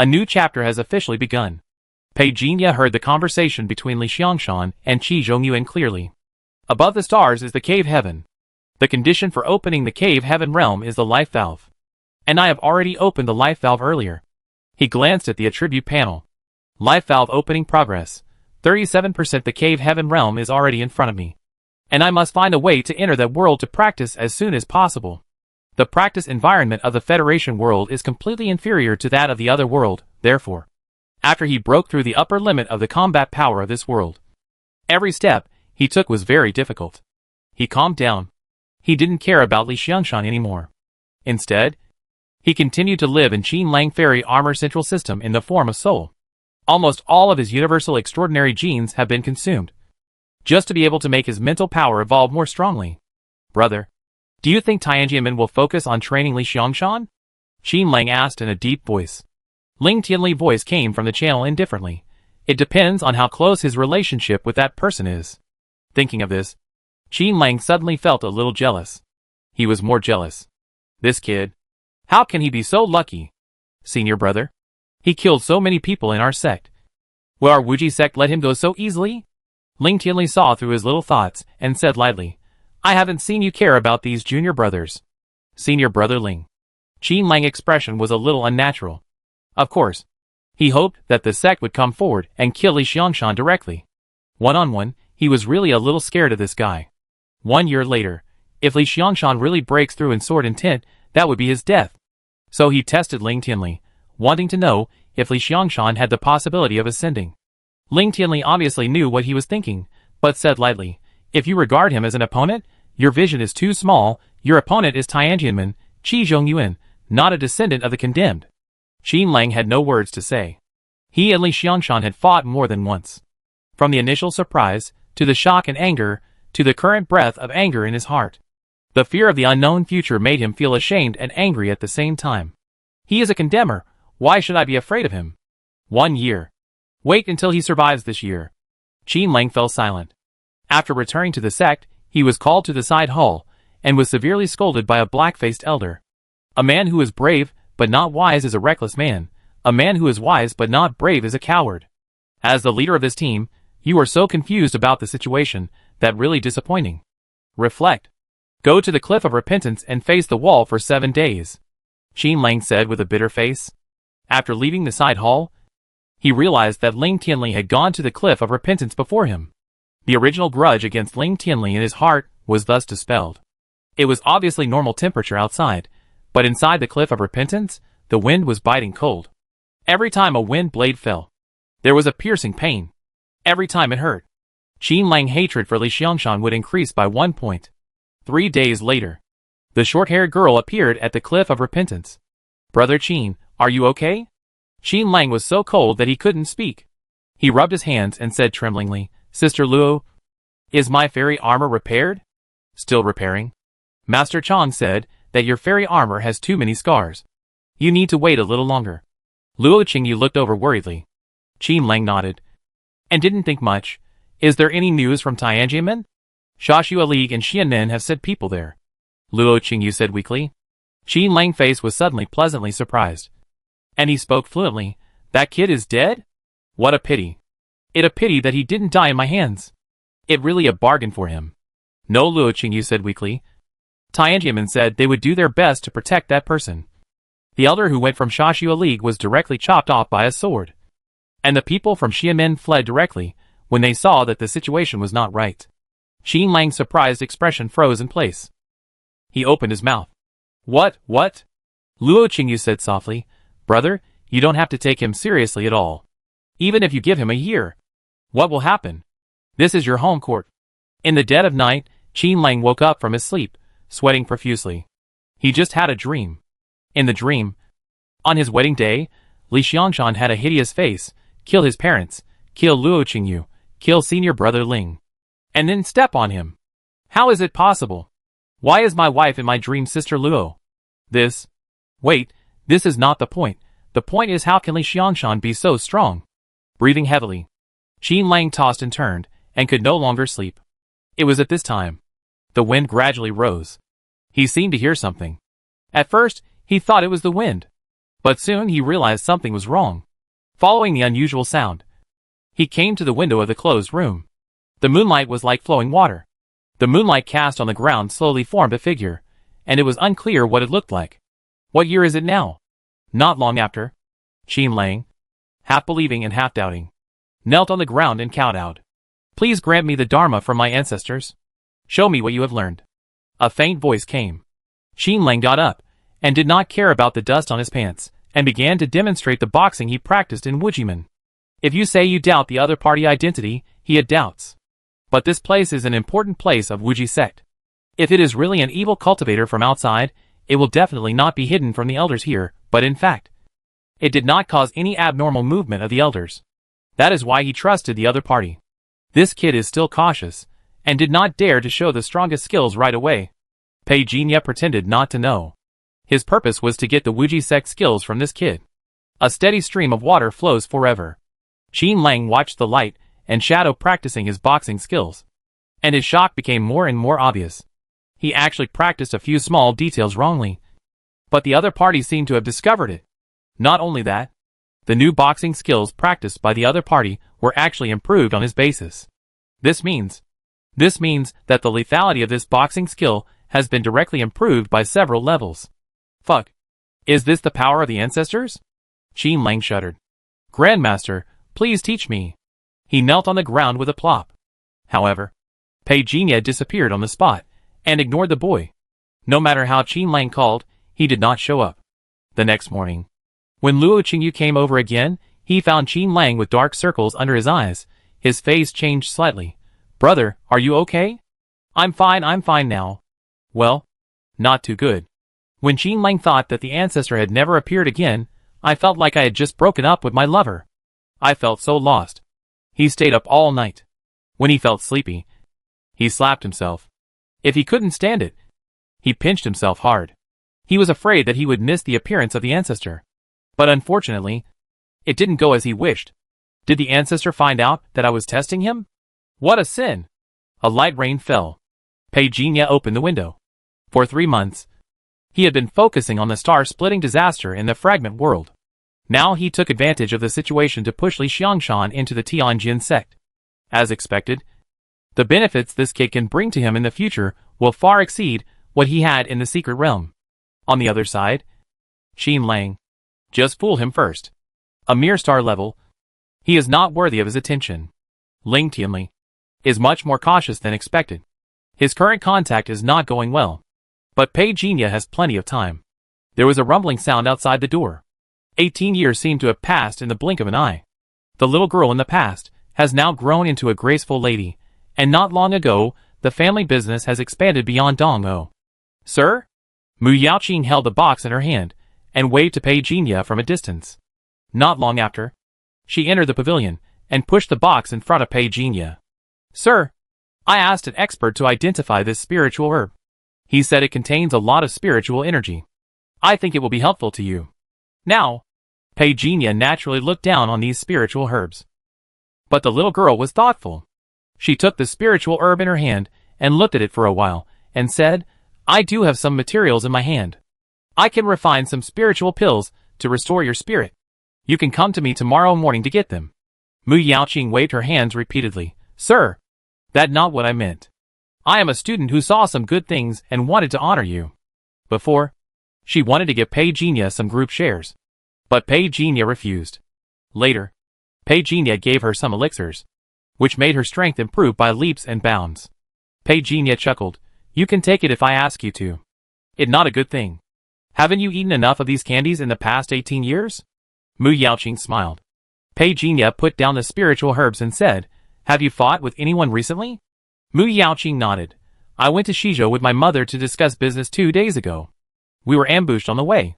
A new chapter has officially begun. Pei Jinya heard the conversation between Li Xiangshan and Qi Zhongyuan clearly. Above the stars is the cave heaven. The condition for opening the cave heaven realm is the life valve. And I have already opened the life valve earlier. He glanced at the attribute panel. Life valve opening progress. 37%. The cave heaven realm is already in front of me. And I must find a way to enter that world to practice as soon as possible. The practice environment of the Federation world is completely inferior to that of the other world, therefore. After he broke through the upper limit of the combat power of this world, every step he took was very difficult. He calmed down. He didn't care about Li Xiangshan anymore. Instead, he continued to live in Qin Lang Fairy Armor Central System in the form of soul. Almost all of his universal extraordinary genes have been consumed, just to be able to make his mental power evolve more strongly. Brother, do you think Tianjianmen will focus on training Li Xiangshan? Qin Lang asked in a deep voice. Ling Tianli's voice came from the channel indifferently. It depends on how close his relationship with that person is. Thinking of this, Qin Lang suddenly felt a little jealous. He was more jealous. This kid. How can he be so lucky? Senior brother. He killed so many people in our sect. Will our Wuji sect let him go so easily? Ling Tianli saw through his little thoughts and said lightly, I haven't seen you care about these junior brothers. Senior brother Ling. Qin Lang's expression was a little unnatural. Of course, he hoped that the sect would come forward and kill Li Xiangshan directly. One-on-one, he was really a little scared of this guy. 1 year later, if Li Xiangshan really breaks through in sword intent, that would be his death. So he tested Ling Tianli, wanting to know if Li Xiangshan had the possibility of ascending. Ling Tianli obviously knew what he was thinking, but said lightly, if you regard him as an opponent, your vision is too small. Your opponent is Tianjianmen, Qi Zhongyuan, not a descendant of the condemned. Qin Lang had no words to say. He and Li Xiangshan had fought more than once. From the initial surprise, to the shock and anger, to the current breath of anger in his heart. The fear of the unknown future made him feel ashamed and angry at the same time. He is a condemner. Why should I be afraid of him? 1 year. Wait until he survives this year. Qin Lang fell silent. After returning to the sect, he was called to the side hall, and was severely scolded by a black-faced elder. A man who is brave, but not wise is a reckless man. A man who is wise but not brave is a coward. As the leader of this team, you are so confused about the situation, that really disappointing. Reflect. Go to the cliff of repentance and face the wall for 7 days. Qin Lang said with a bitter face. After leaving the side hall, he realized that Ling Tianli had gone to the cliff of repentance before him. The original grudge against Ling Tianli in his heart was thus dispelled. It was obviously normal temperature outside, but inside the cliff of repentance, the wind was biting cold. Every time a wind blade fell, there was a piercing pain. Every time it hurt. Qin Lang's hatred for Li Xiangshan would increase by 1 point. 3 days later, the short-haired girl appeared at the cliff of repentance. Brother Qin, are you okay? Qin Lang was so cold that he couldn't speak. He rubbed his hands and said tremblingly, Sister Luo, is my fairy armor repaired? Still repairing. Master Chong said that your fairy armor has too many scars. You need to wait a little longer. Luo Qingyu looked over worriedly. Qin Lang nodded. And didn't think much. Is there any news from Tianjianmen? Shashua League and Xianmen have sent people there. Luo Qingyu said weakly. Qin Lang's face was suddenly pleasantly surprised. And he spoke fluently. That kid is dead? What a pity. It a pity that he didn't die in my hands. It really a bargain for him. No, Luo Qingyu said weakly. Tianjianmen said they would do their best to protect that person. The elder who went from Shashua League was directly chopped off by a sword. And the people from Xianmen fled directly, when they saw that the situation was not right. Qin Lang's surprised expression froze in place. He opened his mouth. What? Luo Qingyu said softly. Brother, you don't have to take him seriously at all. Even if you give him a year. What will happen? This is your home court. In the dead of night, Qin Lang woke up from his sleep, sweating profusely. He just had a dream. In the dream, on his wedding day, Li Xiangshan had a hideous face, kill his parents, kill Luo Qingyu, kill senior brother Ling, and then step on him. How is it possible? Why is my wife in my dream sister Luo? Wait, this is not the point. The point is how can Li Xiangshan be so strong? Breathing heavily, Qin Lang tossed and turned, and could no longer sleep. It was at this time. The wind gradually rose. He seemed to hear something. At first, he thought it was the wind. But soon he realized something was wrong. Following the unusual sound, he came to the window of the closed room. The moonlight was like flowing water. The moonlight cast on the ground slowly formed a figure, and it was unclear what it looked like. What year is it now? Not long after, Qin Lang, half believing and half doubting, knelt on the ground and kowtowed. Please grant me the Dharma from my ancestors. Show me what you have learned. A faint voice came. Qin Lang got up, and did not care about the dust on his pants, and began to demonstrate the boxing he practiced in Wujimen. If you say you doubt the other party identity, he had doubts. But this place is an important place of Wuji sect. If it is really an evil cultivator from outside, it will definitely not be hidden from the elders here, but in fact, it did not cause any abnormal movement of the elders. That is why he trusted the other party. This kid is still cautious, and did not dare to show the strongest skills right away. Pei Jinya pretended not to know. His purpose was to get the Wuji sect skills from this kid. A steady stream of water flows forever. Qin Lang watched the light and shadow practicing his boxing skills, and his shock became more and more obvious. He actually practiced a few small details wrongly, but the other party seemed to have discovered it. Not only that, the new boxing skills practiced by the other party were actually improved on his basis. This means that the lethality of this boxing skill has been directly improved by several levels. Fuck. Is this the power of the ancestors? Qin Lang shuddered. Grandmaster, please teach me. He knelt on the ground with a plop. However, Pei Jinya disappeared on the spot, and ignored the boy. No matter how Qin Lang called, he did not show up. The next morning, when Luo Qingyu came over again, he found Qin Lang with dark circles under his eyes. His face changed slightly. Brother, are you okay? I'm fine now. Well, not too good. When Qin Lang thought that the ancestor had never appeared again, I felt like I had just broken up with my lover. I felt so lost. He stayed up all night. When he felt sleepy, he slapped himself. If he couldn't stand it, he pinched himself hard. He was afraid that he would miss the appearance of the ancestor. But unfortunately, it didn't go as he wished. Did the ancestor find out that I was testing him? What a sin! A light rain fell. Pei Jinya opened the window. For 3 months, he had been focusing on the star-splitting disaster in the fragment world. Now he took advantage of the situation to push Li Xiangshan into the Tianjin sect. As expected, the benefits this kid can bring to him in the future will far exceed what he had in the secret realm. On the other side, Qin Lang. Just fool him first. A mere star level. He is not worthy of his attention. Ling Tianli is much more cautious than expected. His current contact is not going well. But Pei Jinya has plenty of time. There was a rumbling sound outside the door. 18 years seemed to have passed in the blink of an eye. The little girl in the past has now grown into a graceful lady, and not long ago, the family business has expanded beyond Dong'o. Sir? Mu Yaoqing held the box in her hand, and waved to Pei Jinya from a distance. Not long after, she entered the pavilion, and pushed the box in front of Pei Jinya. Sir, I asked an expert to identify this spiritual herb. He said it contains a lot of spiritual energy. I think it will be helpful to you. Now, Pei Jinya naturally looked down on these spiritual herbs. But the little girl was thoughtful. She took the spiritual herb in her hand, and looked at it for a while, and said, I do have some materials in my hand. I can refine some spiritual pills to restore your spirit. You can come to me tomorrow morning to get them. Mu Yaoqing waved her hands repeatedly. Sir, that's not what I meant. I am a student who saw some good things and wanted to honor you. Before, she wanted to give Pei Jinya some group shares. But Pei Jinya refused. Later, Pei Jinya gave her some elixirs, which made her strength improve by leaps and bounds. Pei Jinya chuckled. You can take it if I ask you to. It's not a good thing. Haven't you eaten enough of these candies in the past 18 years? Mu Yaoqing smiled. Pei Jinya put down the spiritual herbs and said, Have you fought with anyone recently? Mu Yaoqing nodded. I went to Shizhou with my mother to discuss business 2 days ago. We were ambushed on the way.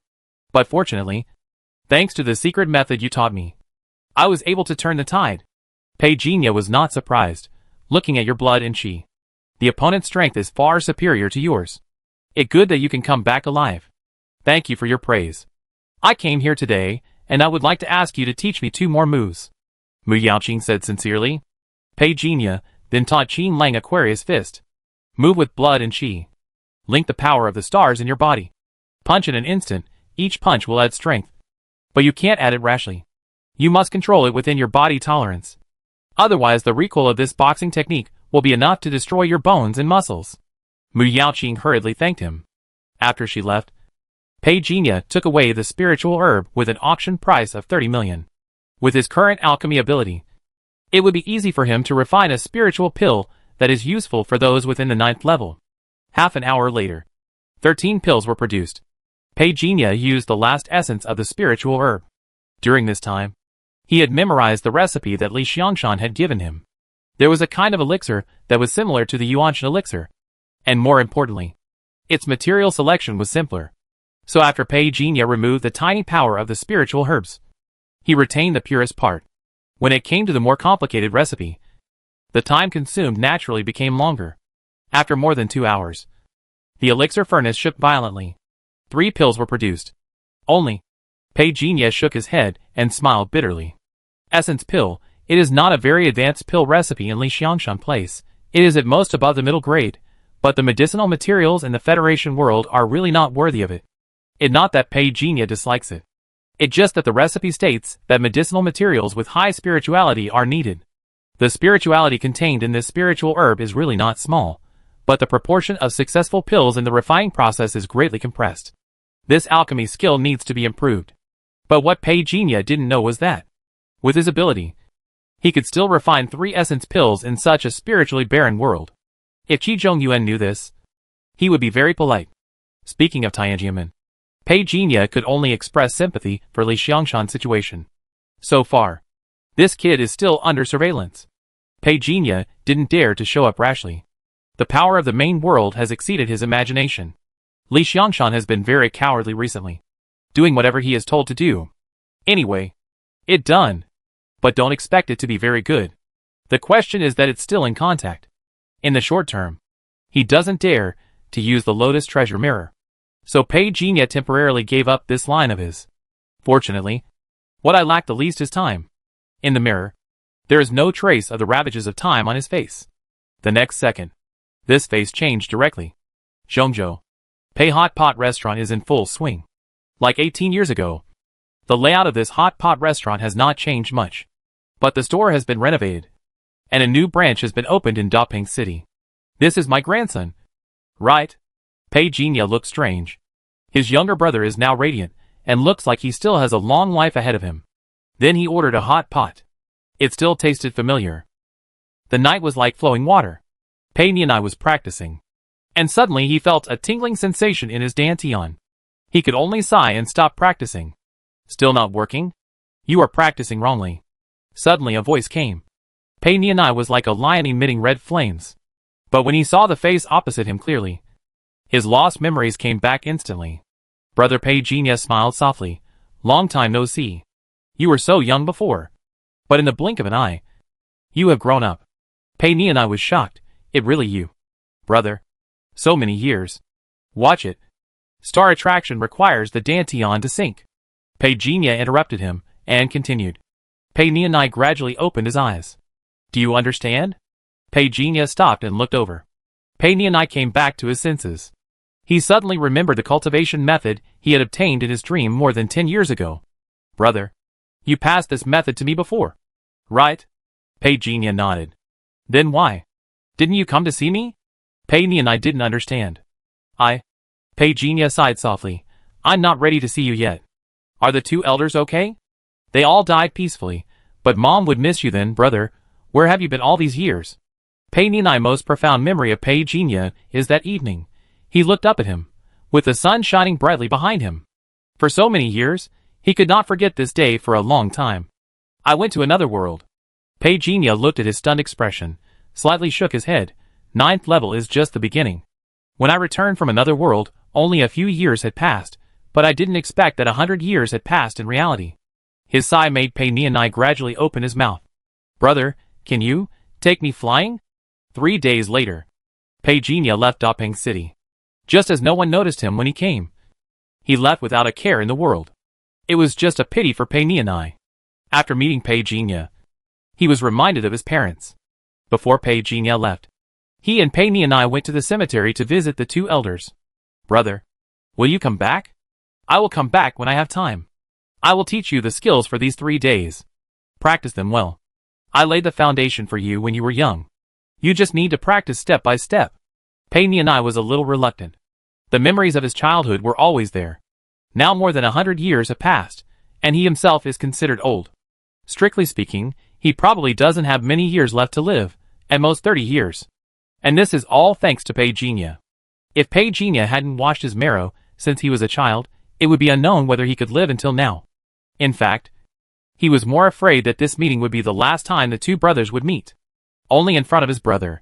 But fortunately, thanks to the secret method you taught me, I was able to turn the tide. Pei Jinya was not surprised, looking at your blood and qi. The opponent's strength is far superior to yours. It's good that you can come back alive. Thank you for your praise. I came here today, and I would like to ask you to teach me 2 more moves. Mu Yaoqing said sincerely. Pei Jinya then taught Qin Lang Aquarius Fist. Move with blood and qi. Link the power of the stars in your body. Punch in an instant, each punch will add strength. But you can't add it rashly. You must control it within your body tolerance. Otherwise the recoil of this boxing technique will be enough to destroy your bones and muscles. Mu Yaoqing hurriedly thanked him. After she left, Pei Jinya took away the spiritual herb with an auction price of 30 million. With his current alchemy ability, it would be easy for him to refine a spiritual pill that is useful for those within the 9th level. Half an hour later, 13 pills were produced. Pei Jinya used the last essence of the spiritual herb. During this time, he had memorized the recipe that Li Xiangshan had given him. There was a kind of elixir that was similar to the Yuanshan elixir, and more importantly, its material selection was simpler. So after Pei Jinya removed the tiny power of the spiritual herbs, he retained the purest part. When it came to the more complicated recipe, the time consumed naturally became longer. After more than 2 hours, the elixir furnace shook violently. 3 pills were produced. Only. Pei Jinya shook his head and smiled bitterly. Essence pill, it is not a very advanced pill recipe in Li Xiangshan place. It is at most above the middle grade, but the medicinal materials in the Federation world are really not worthy of it. It not that Pei Jinya dislikes it. It just that the recipe states that medicinal materials with high spirituality are needed. The spirituality contained in this spiritual herb is really not small, but the proportion of successful pills in the refining process is greatly compressed. This alchemy skill needs to be improved. But what Pei Jinya didn't know was that, with his ability, he could still refine 3 essence pills in such a spiritually barren world. If Qi Zhongyuan knew this, he would be very polite. Speaking of Tianjiamen, Pei Jinya could only express sympathy for Li Xiangshan's situation. So far, this kid is still under surveillance. Pei Jinya didn't dare to show up rashly. The power of the main world has exceeded his imagination. Li Xiangshan has been very cowardly recently, doing whatever he is told to do. Anyway, it done. But don't expect it to be very good. The question is that it's still in contact. In the short term, he doesn't dare to use the Lotus Treasure Mirror. So Pei Jinya temporarily gave up this line of his. Fortunately, what I lack the least is time. In the mirror, there is no trace of the ravages of time on his face. The next second, this face changed directly. Zhongzhou, Pei Hot Pot Restaurant is in full swing. Like 18 years ago, the layout of this hot pot restaurant has not changed much. But the store has been renovated, and a new branch has been opened in Daping City. This is my grandson, right? Pei Jinya looked strange. His younger brother is now radiant, and looks like he still has a long life ahead of him. Then he ordered a hot pot. It still tasted familiar. The night was like flowing water. Pei Nianai was practicing. And suddenly he felt a tingling sensation in his dantian. He could only sigh and stop practicing. Still not working? You are practicing wrongly. Suddenly a voice came. Pei Nianai was like a lion emitting red flames. But when he saw the face opposite him clearly, his lost memories came back instantly. Brother Pei Jinya smiled softly. Long time no see. You were so young before. But in the blink of an eye, you have grown up. Pei Nianai was shocked. It really you? Brother. So many years. Watch it. Star attraction requires the dantian to sink. Pei Jinya interrupted him, and continued. Pei Nianai gradually opened his eyes. Do you understand? Pei Jinya stopped and looked over. Pei Nianai came back to his senses. He suddenly remembered the cultivation method he had obtained in his dream more than 10 years ago. Brother, you passed this method to me before, right? Pei Jinya nodded. Then why? Didn't you come to see me? Pei Nianai didn't understand. Pei Jinya sighed softly. I'm not ready to see you yet. Are the 2 elders okay? They all died peacefully, but Mom would miss you then, brother. Where have you been all these years? Pei Nianai's most profound memory of Pei Jinya is that evening. He looked up at him, with the sun shining brightly behind him. For so many years, he could not forget this day for a long time. I went to another world. Pei Jinya looked at his stunned expression, slightly shook his head. 9th level is just the beginning. When I returned from another world, only a few years had passed, but I didn't expect that 100 years had passed in reality. His sigh made Pei Nianai gradually open his mouth. Brother, can you take me flying? 3 days later, Pei Jinya left Daping City. Just as no one noticed him when he came. He left without a care in the world. It was just a pity for Pei Nianai. After meeting Pei Jinya, he was reminded of his parents. Before Pei Jinya left, he and Pei Nianai went to the cemetery to visit the 2 elders. Brother, will you come back? I will come back when I have time. I will teach you the skills for these 3 days. Practice them well. I laid the foundation for you when you were young. You just need to practice step by step. Pei Nianai was a little reluctant. The memories of his childhood were always there. Now more than 100 years have passed, and he himself is considered old. Strictly speaking, he probably doesn't have many years left to live, at most 30 years. And this is all thanks to Pei Jinya. If Pei Jinya hadn't washed his marrow since he was a child, it would be unknown whether he could live until now. In fact, he was more afraid that this meeting would be the last time the two brothers would meet. Only in front of his brother.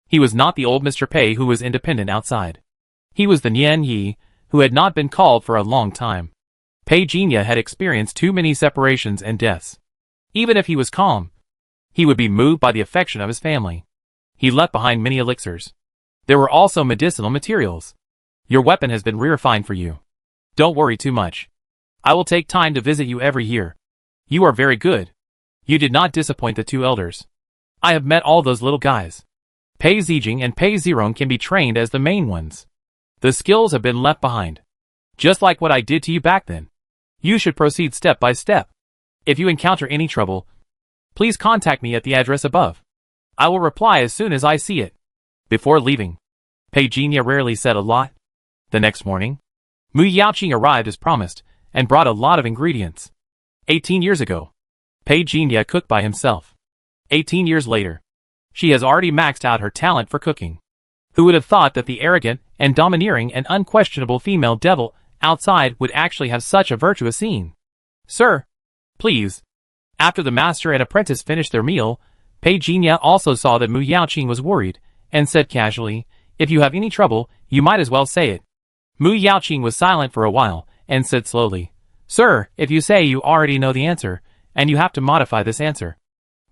He was not the old Mr. Pei who was independent outside. He was the Nian Yi, who had not been called for a long time. Pei Jinya had experienced too many separations and deaths. Even if he was calm, he would be moved by the affection of his family. He left behind many elixirs. There were also medicinal materials. Your weapon has been refined for you. Don't worry too much. I will take time to visit you every year. You are very good. You did not disappoint the two elders. I have met all those little guys. Pei Zijing and Pei Zirong can be trained as the main ones. The skills have been left behind. Just like what I did to you back then. You should proceed step by step. If you encounter any trouble, please contact me at the address above. I will reply as soon as I see it. Before leaving, Pei Jinya rarely said a lot. The next morning, Mu Yaoqing arrived as promised, and brought a lot of ingredients. 18 years ago, Pei Jinya cooked by himself. 18 years later, she has already maxed out her talent for cooking. Who would have thought that the arrogant and domineering and unquestionable female devil outside would actually have such a virtuous scene? Sir, please. After the master and apprentice finished their meal, Pei Jinya also saw that Mu Yaoqing was worried, and said casually, if you have any trouble, you might as well say it. Mu Yaoqing was silent for a while, and said slowly, Sir, if you say you already know the answer, and you have to modify this answer.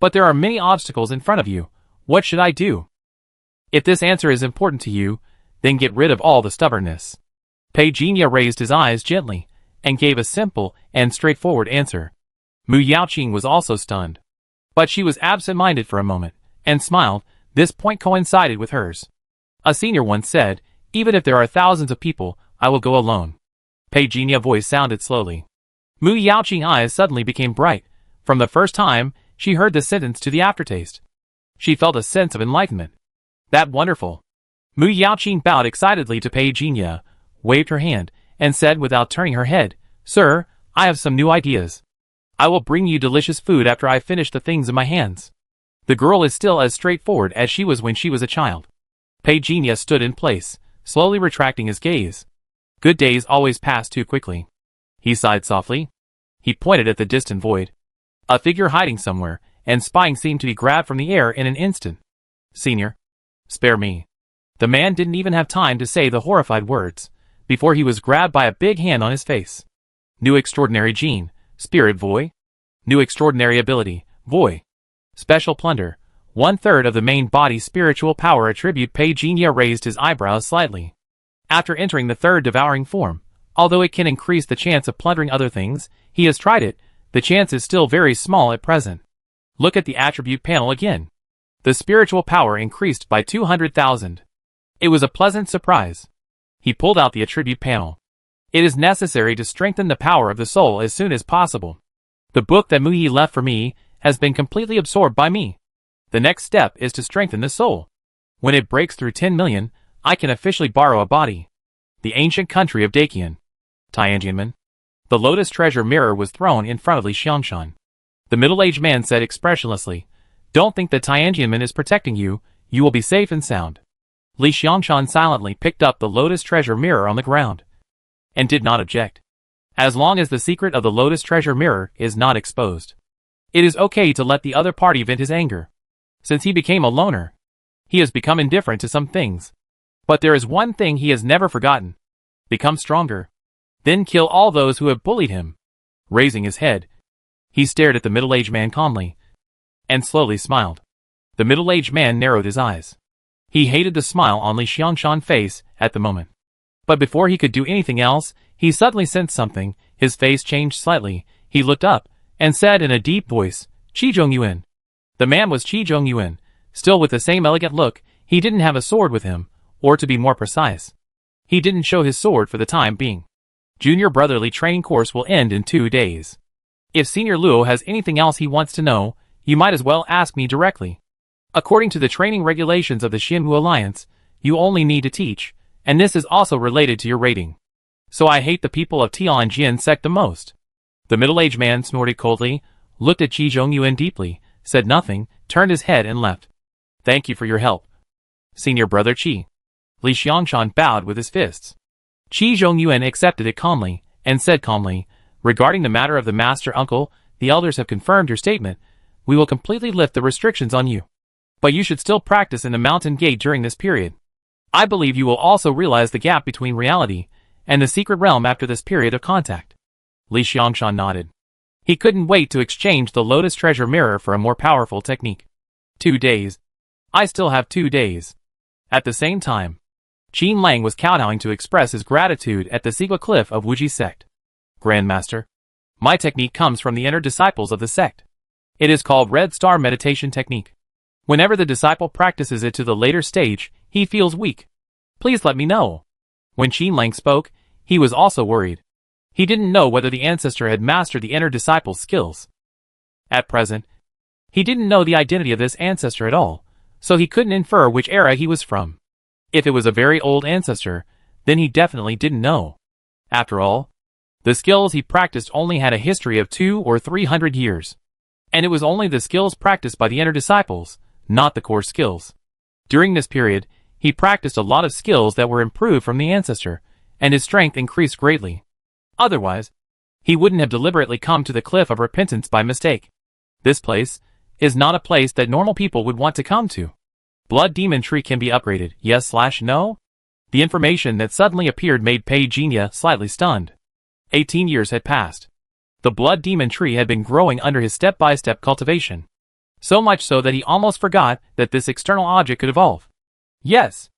But there are many obstacles in front of you, what should I do? If this answer is important to you, then get rid of all the stubbornness. Pei Jinya raised his eyes gently, and gave a simple and straightforward answer. Mu Yaoqing was also stunned. But she was absent-minded for a moment, and smiled. This point coincided with hers. A senior once said, even if there are thousands of people, I will go alone. Pei Jinya's voice sounded slowly. Mu Yaoqing's eyes suddenly became bright. From the first time she heard the sentence to the aftertaste, she felt a sense of enlightenment. That wonderful. Mu Yaoqing bowed excitedly to Pei Jinya, waved her hand, and said without turning her head, Sir, I have some new ideas. I will bring you delicious food after I finish the things in my hands. The girl is still as straightforward as she was when she was a child. Pei Jinya stood in place, slowly retracting his gaze. Good days always pass too quickly. He sighed softly. He pointed at the distant void. A figure hiding somewhere, and spying seemed to be grabbed from the air in an instant. Senior, spare me. The man didn't even have time to say the horrified words, before he was grabbed by a big hand on his face. New extraordinary gene, spirit void. New extraordinary ability, void. Special plunder, 1/3 of the main body spiritual power attribute. Pei Jinya raised his eyebrows slightly. After entering the third devouring form, although it can increase the chance of plundering other things, he has tried it, the chance is still very small at present. Look at the attribute panel again. The spiritual power increased by 200,000. It was a pleasant surprise. He pulled out the attribute panel. It is necessary to strengthen the power of the soul as soon as possible. The book that Mu Yi left for me has been completely absorbed by me. The next step is to strengthen the soul. When it breaks through 10 million, I can officially borrow a body. The ancient country of Dakian. Tianjinmen. The lotus treasure mirror was thrown in front of Li Xiangshan. The middle-aged man said expressionlessly, Don't think that Tianjinmen is protecting you, you will be safe and sound. Li Xiangshan silently picked up the lotus treasure mirror on the ground, and did not object. As long as the secret of the lotus treasure mirror is not exposed, it is okay to let the other party vent his anger. Since he became a loner, he has become indifferent to some things. But there is one thing he has never forgotten. Become stronger. Then kill all those who have bullied him. Raising his head, he stared at the middle-aged man calmly, and slowly smiled. The middle-aged man narrowed his eyes. He hated the smile on Li Xiangshan's face at the moment. But before he could do anything else, he suddenly sensed something. His face changed slightly. He looked up, and said in a deep voice, Qi Zhongyuan. The man was Qi Zhongyuan, still with the same elegant look. He didn't have a sword with him, or to be more precise, he didn't show his sword for the time being. Junior brotherly training course will end in 2 days. If Senior Luo has anything else he wants to know, you might as well ask me directly. According to the training regulations of the Xinwu Alliance, you only need to teach, and this is also related to your rating. So I hate the people of Tianjin sect the most. The middle-aged man snorted coldly, looked at Qi Zhongyuan deeply, said nothing, turned his head and left. Thank you for your help, Senior Brother Qi. Li Xiangshan bowed with his fists. Qi Zhongyuan accepted it calmly, and said calmly, regarding the matter of the master uncle, the elders have confirmed your statement. We will completely lift the restrictions on you. But you should still practice in the mountain gate during this period. I believe you will also realize the gap between reality and the secret realm after this period of contact. Li Xiangshan nodded. He couldn't wait to exchange the Lotus Treasure Mirror for a more powerful technique. 2 days. I still have 2 days. At the same time, Qin Lang was kowtowing to express his gratitude at the Sigua Cliff of Wuji sect. Grandmaster, my technique comes from the inner disciples of the sect. It is called Red Star Meditation Technique. Whenever the disciple practices it to the later stage, he feels weak. Please let me know. When Qin Lang spoke, he was also worried. He didn't know whether the ancestor had mastered the inner disciple's skills. At present, he didn't know the identity of this ancestor at all, so he couldn't infer which era he was from. If it was a very old ancestor, then he definitely didn't know. After all, the skills he practiced only had a history of 200 or 300 years. And it was only the skills practiced by the inner disciples, not the core skills. During this period, he practiced a lot of skills that were improved from the ancestor, and his strength increased greatly. Otherwise, he wouldn't have deliberately come to the Cliff of Repentance by mistake. This place is not a place that normal people would want to come to. Blood Demon Tree can be upgraded, yes/no? The information that suddenly appeared made Pei Jinya slightly stunned. 18 years had passed. The Blood Demon Tree had been growing under his step-by-step cultivation. So much so that he almost forgot that this external object could evolve. Yes.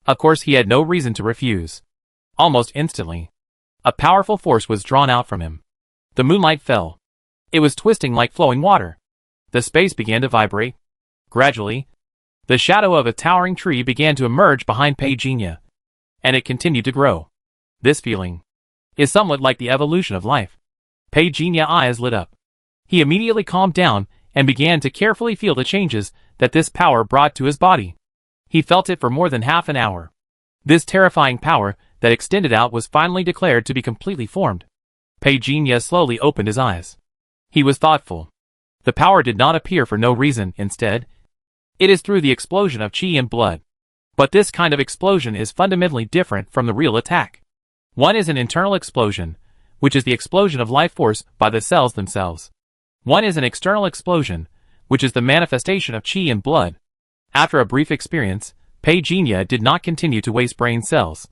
Of course he had no reason to refuse. Almost instantly, a powerful force was drawn out from him. The moonlight fell. It was twisting like flowing water. The space began to vibrate. Gradually, the shadow of a towering tree began to emerge behind Pei Jinya, and it continued to grow. This feeling is somewhat like the evolution of life. Pei Jinya's eyes lit up. He immediately calmed down and began to carefully feel the changes that this power brought to his body. He felt it for more than half an hour. This terrifying power that extended out was finally declared to be completely formed. Pei Jinya slowly opened his eyes. He was thoughtful. The power did not appear for no reason. Instead, it is through the explosion of qi and blood. But this kind of explosion is fundamentally different from the real attack. One is an internal explosion, which is the explosion of life force by the cells themselves. One is an external explosion, which is the manifestation of qi and blood. After a brief experience, Pei Jinya did not continue to waste brain cells.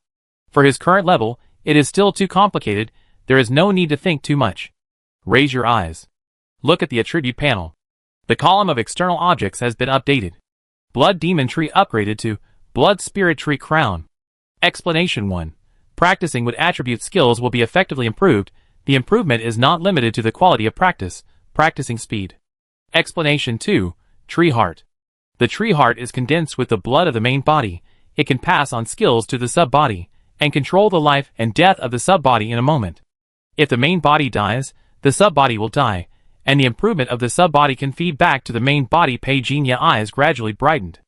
For his current level, it is still too complicated. There is no need to think too much. Raise your eyes. Look at the attribute panel. The column of external objects has been updated. Blood Demon Tree upgraded to Blood Spirit Tree Crown. Explanation 1. Practicing with attribute skills will be effectively improved. The improvement is not limited to the quality of practice, practicing speed. Explanation 2. Tree Heart. The tree heart is condensed with the blood of the main body. It can pass on skills to the sub-body, and control the life and death of the sub-body in a moment. If the main body dies, the sub-body will die, and the improvement of the sub-body can feed back to the main body. Pei Jinya's eyes gradually brightened.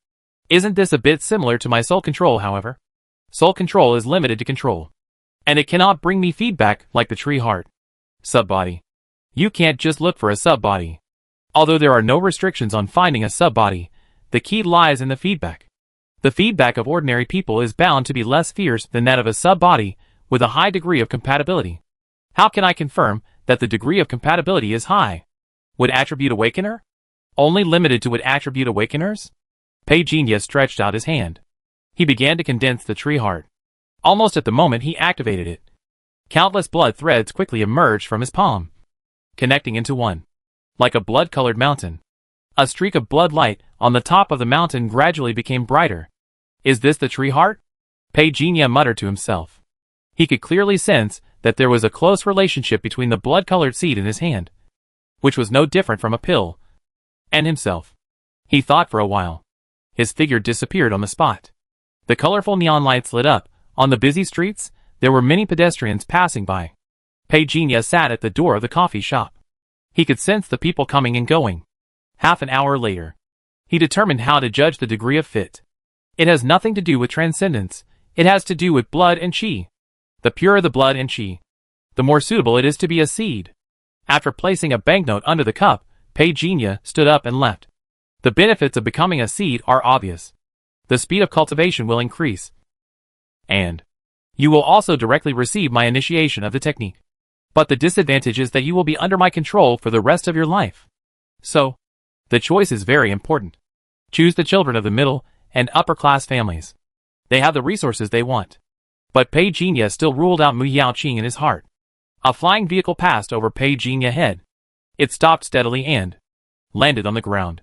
Isn't this a bit similar to my soul control, however? Soul control is limited to control, and it cannot bring me feedback like the tree heart. Sub-body. You can't just look for a sub-body. Although there are no restrictions on finding a sub-body, the key lies in the feedback. The feedback of ordinary people is bound to be less fierce than that of a sub-body with a high degree of compatibility. How can I confirm that the degree of compatibility is high? Would Attribute Awakener? Only limited to would Attribute Awakeners? Pei Jinya stretched out his hand. He began to condense the tree heart. Almost at the moment he activated it, countless blood threads quickly emerged from his palm, connecting into one. Like a blood-colored mountain. A streak of blood light on the top of the mountain gradually became brighter. Is this the tree heart? Pei Jinya muttered to himself. He could clearly sense that there was a close relationship between the blood-colored seed in his hand, which was no different from a pill, and himself. He thought for a while. His figure disappeared on the spot. The colorful neon lights lit up. On the busy streets, There were many pedestrians passing by. Pei Jinya sat at the door of the coffee shop. He could sense the people coming and going. Half an hour later, he determined how to judge the degree of fit. It has nothing to do with transcendence. It has to do with blood and qi. The purer the blood and qi, the more suitable it is to be a seed. After placing a banknote under the cup, Pei Jinya stood up and left. The benefits of becoming a seed are obvious. The speed of cultivation will increase. And you will also directly receive my initiation of the technique. But the disadvantage is that you will be under my control for the rest of your life. So, the choice is very important. Choose the children of the middle and upper class families. They have the resources they want. But Pei Jinya still ruled out Mu Yaoqing in his heart. A flying vehicle passed over Pei Jinya's head. It stopped steadily and landed on the ground.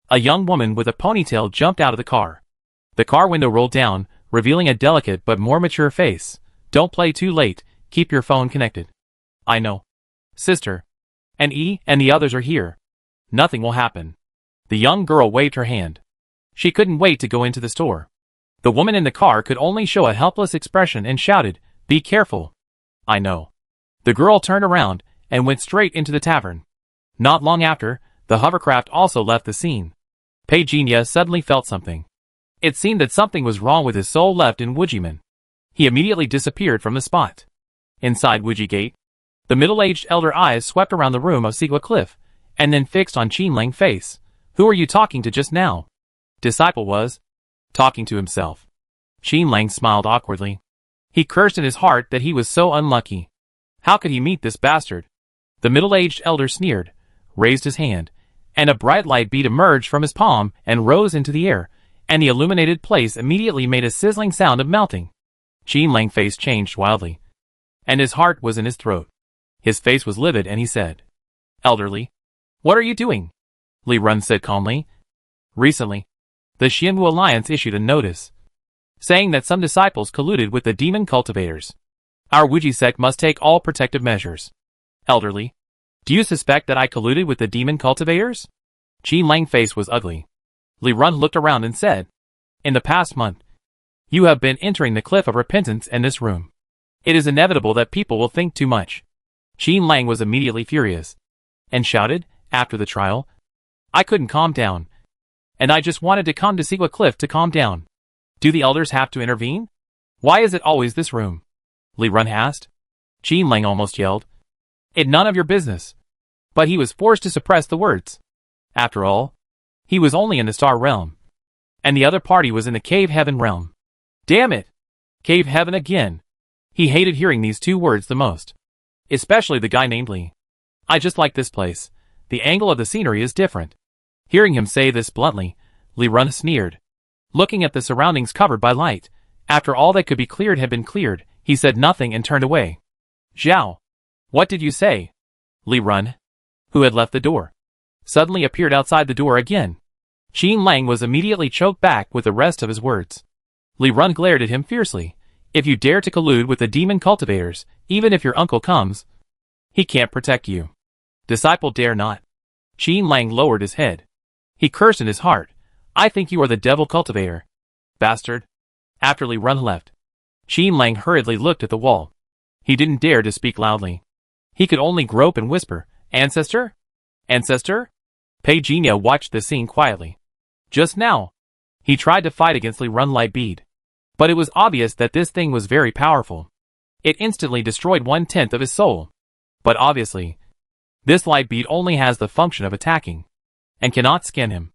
A young woman with a ponytail jumped out of the car. The car window rolled down, revealing a delicate but more mature face. Don't play too late, keep your phone connected. I know. Sister. And the others are here. Nothing will happen. The young girl waved her hand. She couldn't wait to go into the store. The woman in the car could only show a helpless expression and shouted, "Be careful." I know. The girl turned around and went straight into the tavern. Not long after, the hovercraft also left the scene. Pei Jinya suddenly felt something. It seemed that something was wrong with his soul left in Wujiman. He immediately disappeared from the spot. Inside Wuji Gate, the middle-aged elder eyes swept around the room of Sigua Cliff, and then fixed on Qin Lang's face. Who are you talking to just now? Disciple was talking to himself. Qin Lang smiled awkwardly. He cursed in his heart that he was so unlucky. How could he meet this bastard? The middle-aged elder sneered, raised his hand, and a bright light bead emerged from his palm and rose into the air, and the illuminated place immediately made a sizzling sound of melting. Qin Lang's face changed wildly, and his heart was in his throat. His face was livid and he said, "Elderly, what are you doing?" Li Run said calmly. Recently, the Xianwu Alliance issued a notice, saying that some disciples colluded with the demon cultivators. Our Wuji sect must take all protective measures. Elderly, do you suspect that I colluded with the demon cultivators? Qin Lang's face was ugly. Li Run looked around and said, "In the past month, you have been entering the cliff of repentance in this room. It is inevitable that people will think too much." Qin Lang was immediately furious, and shouted, after the trial, "I couldn't calm down. And I just wanted to come to Sigua Cliff to calm down. Do the elders have to intervene? Why is it always this room?" Li Run asked. Qin Lang almost yelled, "It's none of your business." But he was forced to suppress the words. After all, he was only in the star realm, and the other party was in the cave heaven realm. Damn it! Cave heaven again. He hated hearing these two words the most. Especially the guy named Li. "I just like this place. The angle of the scenery is different." Hearing him say this bluntly, Li Run sneered. Looking at the surroundings covered by light, after all that could be cleared had been cleared, he said nothing and turned away. "Zhao, what did you say?" Li Run, who had left the door, suddenly appeared outside the door again. Qin Lang was immediately choked back with the rest of his words. Li Run glared at him fiercely. "If you dare to collude with the demon cultivators, even if your uncle comes, he can't protect you. Disciple dare not." Qin Lang lowered his head. He cursed in his heart. "I think you are the devil cultivator. Bastard." After Li Run left, Qin Lang hurriedly looked at the wall. He didn't dare to speak loudly. He could only grope and whisper, "Ancestor? Ancestor?" Pei Jinya watched the scene quietly. Just now, he tried to fight against Li Run light bead. But it was obvious that this thing was very powerful. It instantly destroyed 1/10 of his soul. But obviously, this light bead only has the function of attacking, and cannot skin him.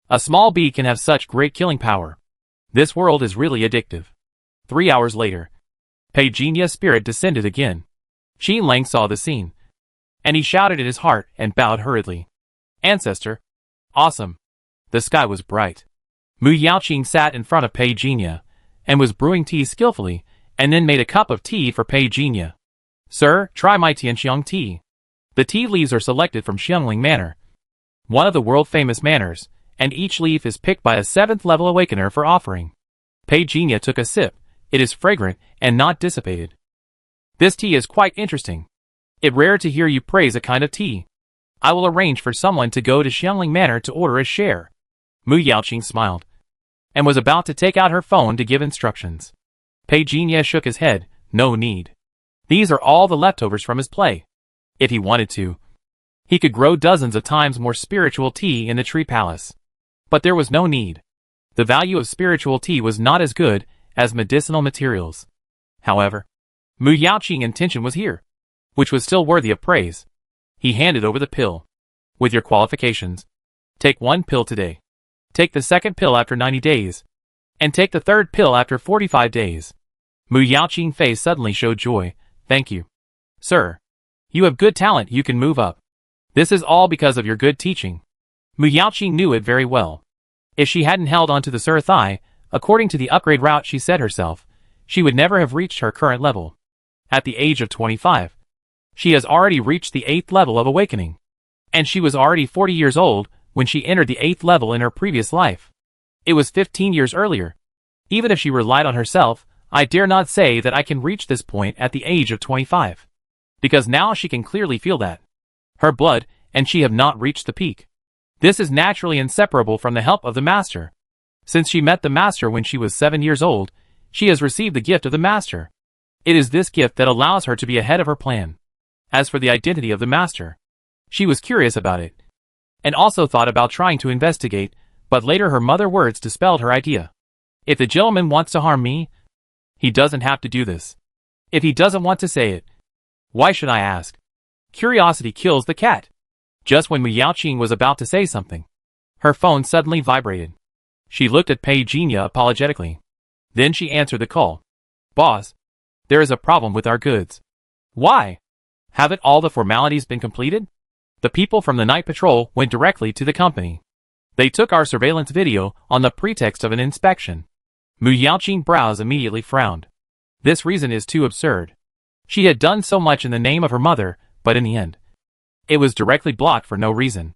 A small bead can have such great killing power. This world is really addictive. 3 hours later, Pei Jinya's spirit descended again. Qin Lang saw the scene, and he shouted in his heart and bowed hurriedly. "Ancestor! Awesome!" The sky was bright. Mu Yaoqing sat in front of Pei Jinya, and was brewing tea skillfully, and then made a cup of tea for Pei Jinya. "Sir, try my Tianxiang tea. The tea leaves are selected from Xiangling Manor, one of the world-famous manors, and each leaf is picked by a 7th-level awakener for offering." Pei Jinya took a sip. "It is fragrant and not dissipated. This tea is quite interesting. It's rare to hear you praise a kind of tea. I will arrange for someone to go to Xiangling Manor to order a share." Mu Yaoqing smiled, and was about to take out her phone to give instructions. Pei Jinya shook his head. No need. These are all the leftovers from his play. If he wanted to, he could grow dozens of times more spiritual tea in the tree palace. But there was no need. The value of spiritual tea was not as good as medicinal materials. However, Mu Yaoqing's intention was here, which was still worthy of praise. He handed over the pill. With your qualifications, take 1 pill today. Take the second pill after 90 days. And take the third pill after 45 days. Mu Yaoqing's face suddenly showed joy. Thank you. Sir, you have good talent, you can move up. This is all because of your good teaching. Mu Yaoqing knew it very well. If she hadn't held onto the Sur Thai, according to the upgrade route she set herself, she would never have reached her current level. At the age of 25, she has already reached the 8th level of awakening. And she was already 40 years old when she entered the 8th level in her previous life. It was 15 years earlier. Even if she relied on herself, I dare not say that I can reach this point at the age of 25. Because now she can clearly feel that her blood and she have not reached the peak. This is naturally inseparable from the help of the Master. Since she met the Master when she was 7 years old, she has received the gift of the Master. It is this gift that allows her to be ahead of her plan. As for the identity of the Master, she was curious about it, and also thought about trying to investigate, but later her mother's words dispelled her idea. If the gentleman wants to harm me, he doesn't have to do this. If he doesn't want to say it, why should I ask? Curiosity kills the cat. Just when Mu Yaoqing was about to say something, her phone suddenly vibrated. She looked at Pei Jinya apologetically. Then she answered the call. Boss, there is a problem with our goods. Why? Haven't all the formalities been completed? The people from the night patrol went directly to the company. They took our surveillance video on the pretext of an inspection. Mu Yaoqing's brows immediately frowned. This reason is too absurd. She had done so much in the name of her mother, but in the end, it was directly blocked for no reason.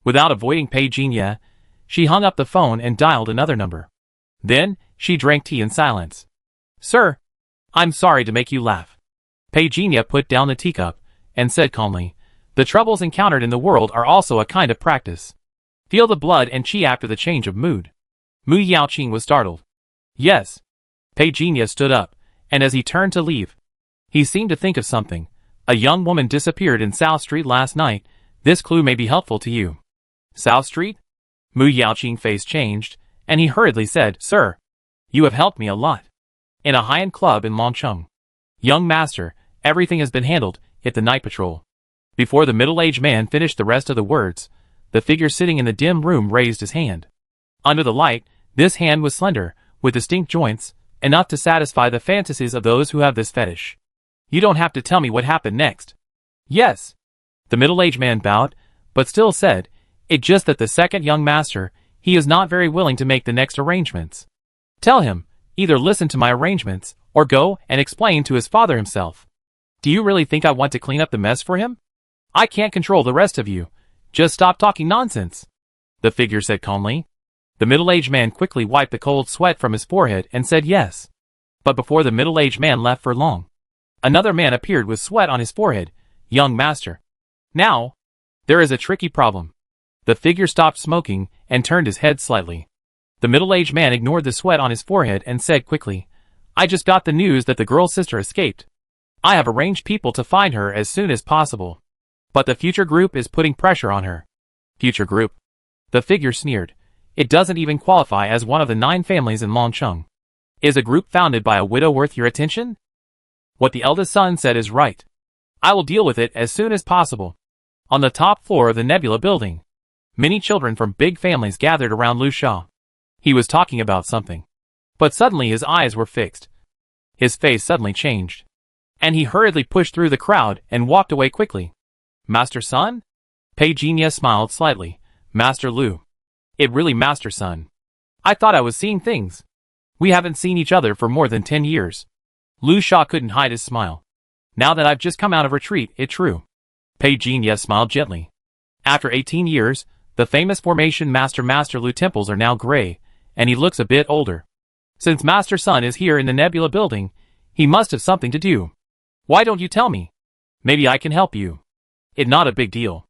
Without avoiding Pei Jinya, she hung up the phone and dialed another number. Then, she drank tea in silence. Sir, I'm sorry to make you laugh. Pei Jinya put down the teacup and said calmly, the troubles encountered in the world are also a kind of practice. Feel the blood and chi after the change of mood. Mu Yaoqing was startled. Yes. Pei Jinya stood up, and as he turned to leave, he seemed to think of something. A young woman disappeared in South Street last night. This clue may be helpful to you. South Street? Mu Yaoqing's face changed, and he hurriedly said, Sir, you have helped me a lot. In a high-end club in Longcheng. Young master, everything has been handled at the night patrol. Before the middle-aged man finished the rest of the words, the figure sitting in the dim room raised his hand. Under the light, this hand was slender, with distinct joints, enough to satisfy the fantasies of those who have this fetish. You don't have to tell me what happened next. Yes. The middle-aged man bowed, but still said, It's just that the second young master, he is not very willing to make the next arrangements. Tell him, either listen to my arrangements, or go and explain to his father himself. Do you really think I want to clean up the mess for him? I can't control the rest of you. Just stop talking nonsense. The figure said calmly. The middle-aged man quickly wiped the cold sweat from his forehead and said yes. But before the middle-aged man left for long, another man appeared with sweat on his forehead. Young master. Now, there is a tricky problem. The figure stopped smoking and turned his head slightly. The middle-aged man ignored the sweat on his forehead and said quickly, I just got the news that the girl's sister escaped. I have arranged people to find her as soon as possible. But the future group is putting pressure on her. Future group? The figure sneered. It doesn't even qualify as one of the 9 families in Longcheng. Is a group founded by a widow worth your attention? What the eldest son said is right. I will deal with it as soon as possible. On the top floor of the Nebula building, many children from big families gathered around Lu Sha. He was talking about something. But suddenly his eyes were fixed. His face suddenly changed. And he hurriedly pushed through the crowd and walked away quickly. Master Son? Pei Jinya smiled slightly. Master Lu. It really Master Son. I thought I was seeing things. We haven't seen each other for more than 10 years. Lu Sha couldn't hide his smile. Now that I've just come out of retreat, it's true. Pei Jinya smiled gently. After 18 years, the famous formation Master Lu temples are now gray, and he looks a bit older. Since Master Son is here in the Nebula building, he must have something to do. Why don't you tell me? Maybe I can help you. It's not a big deal.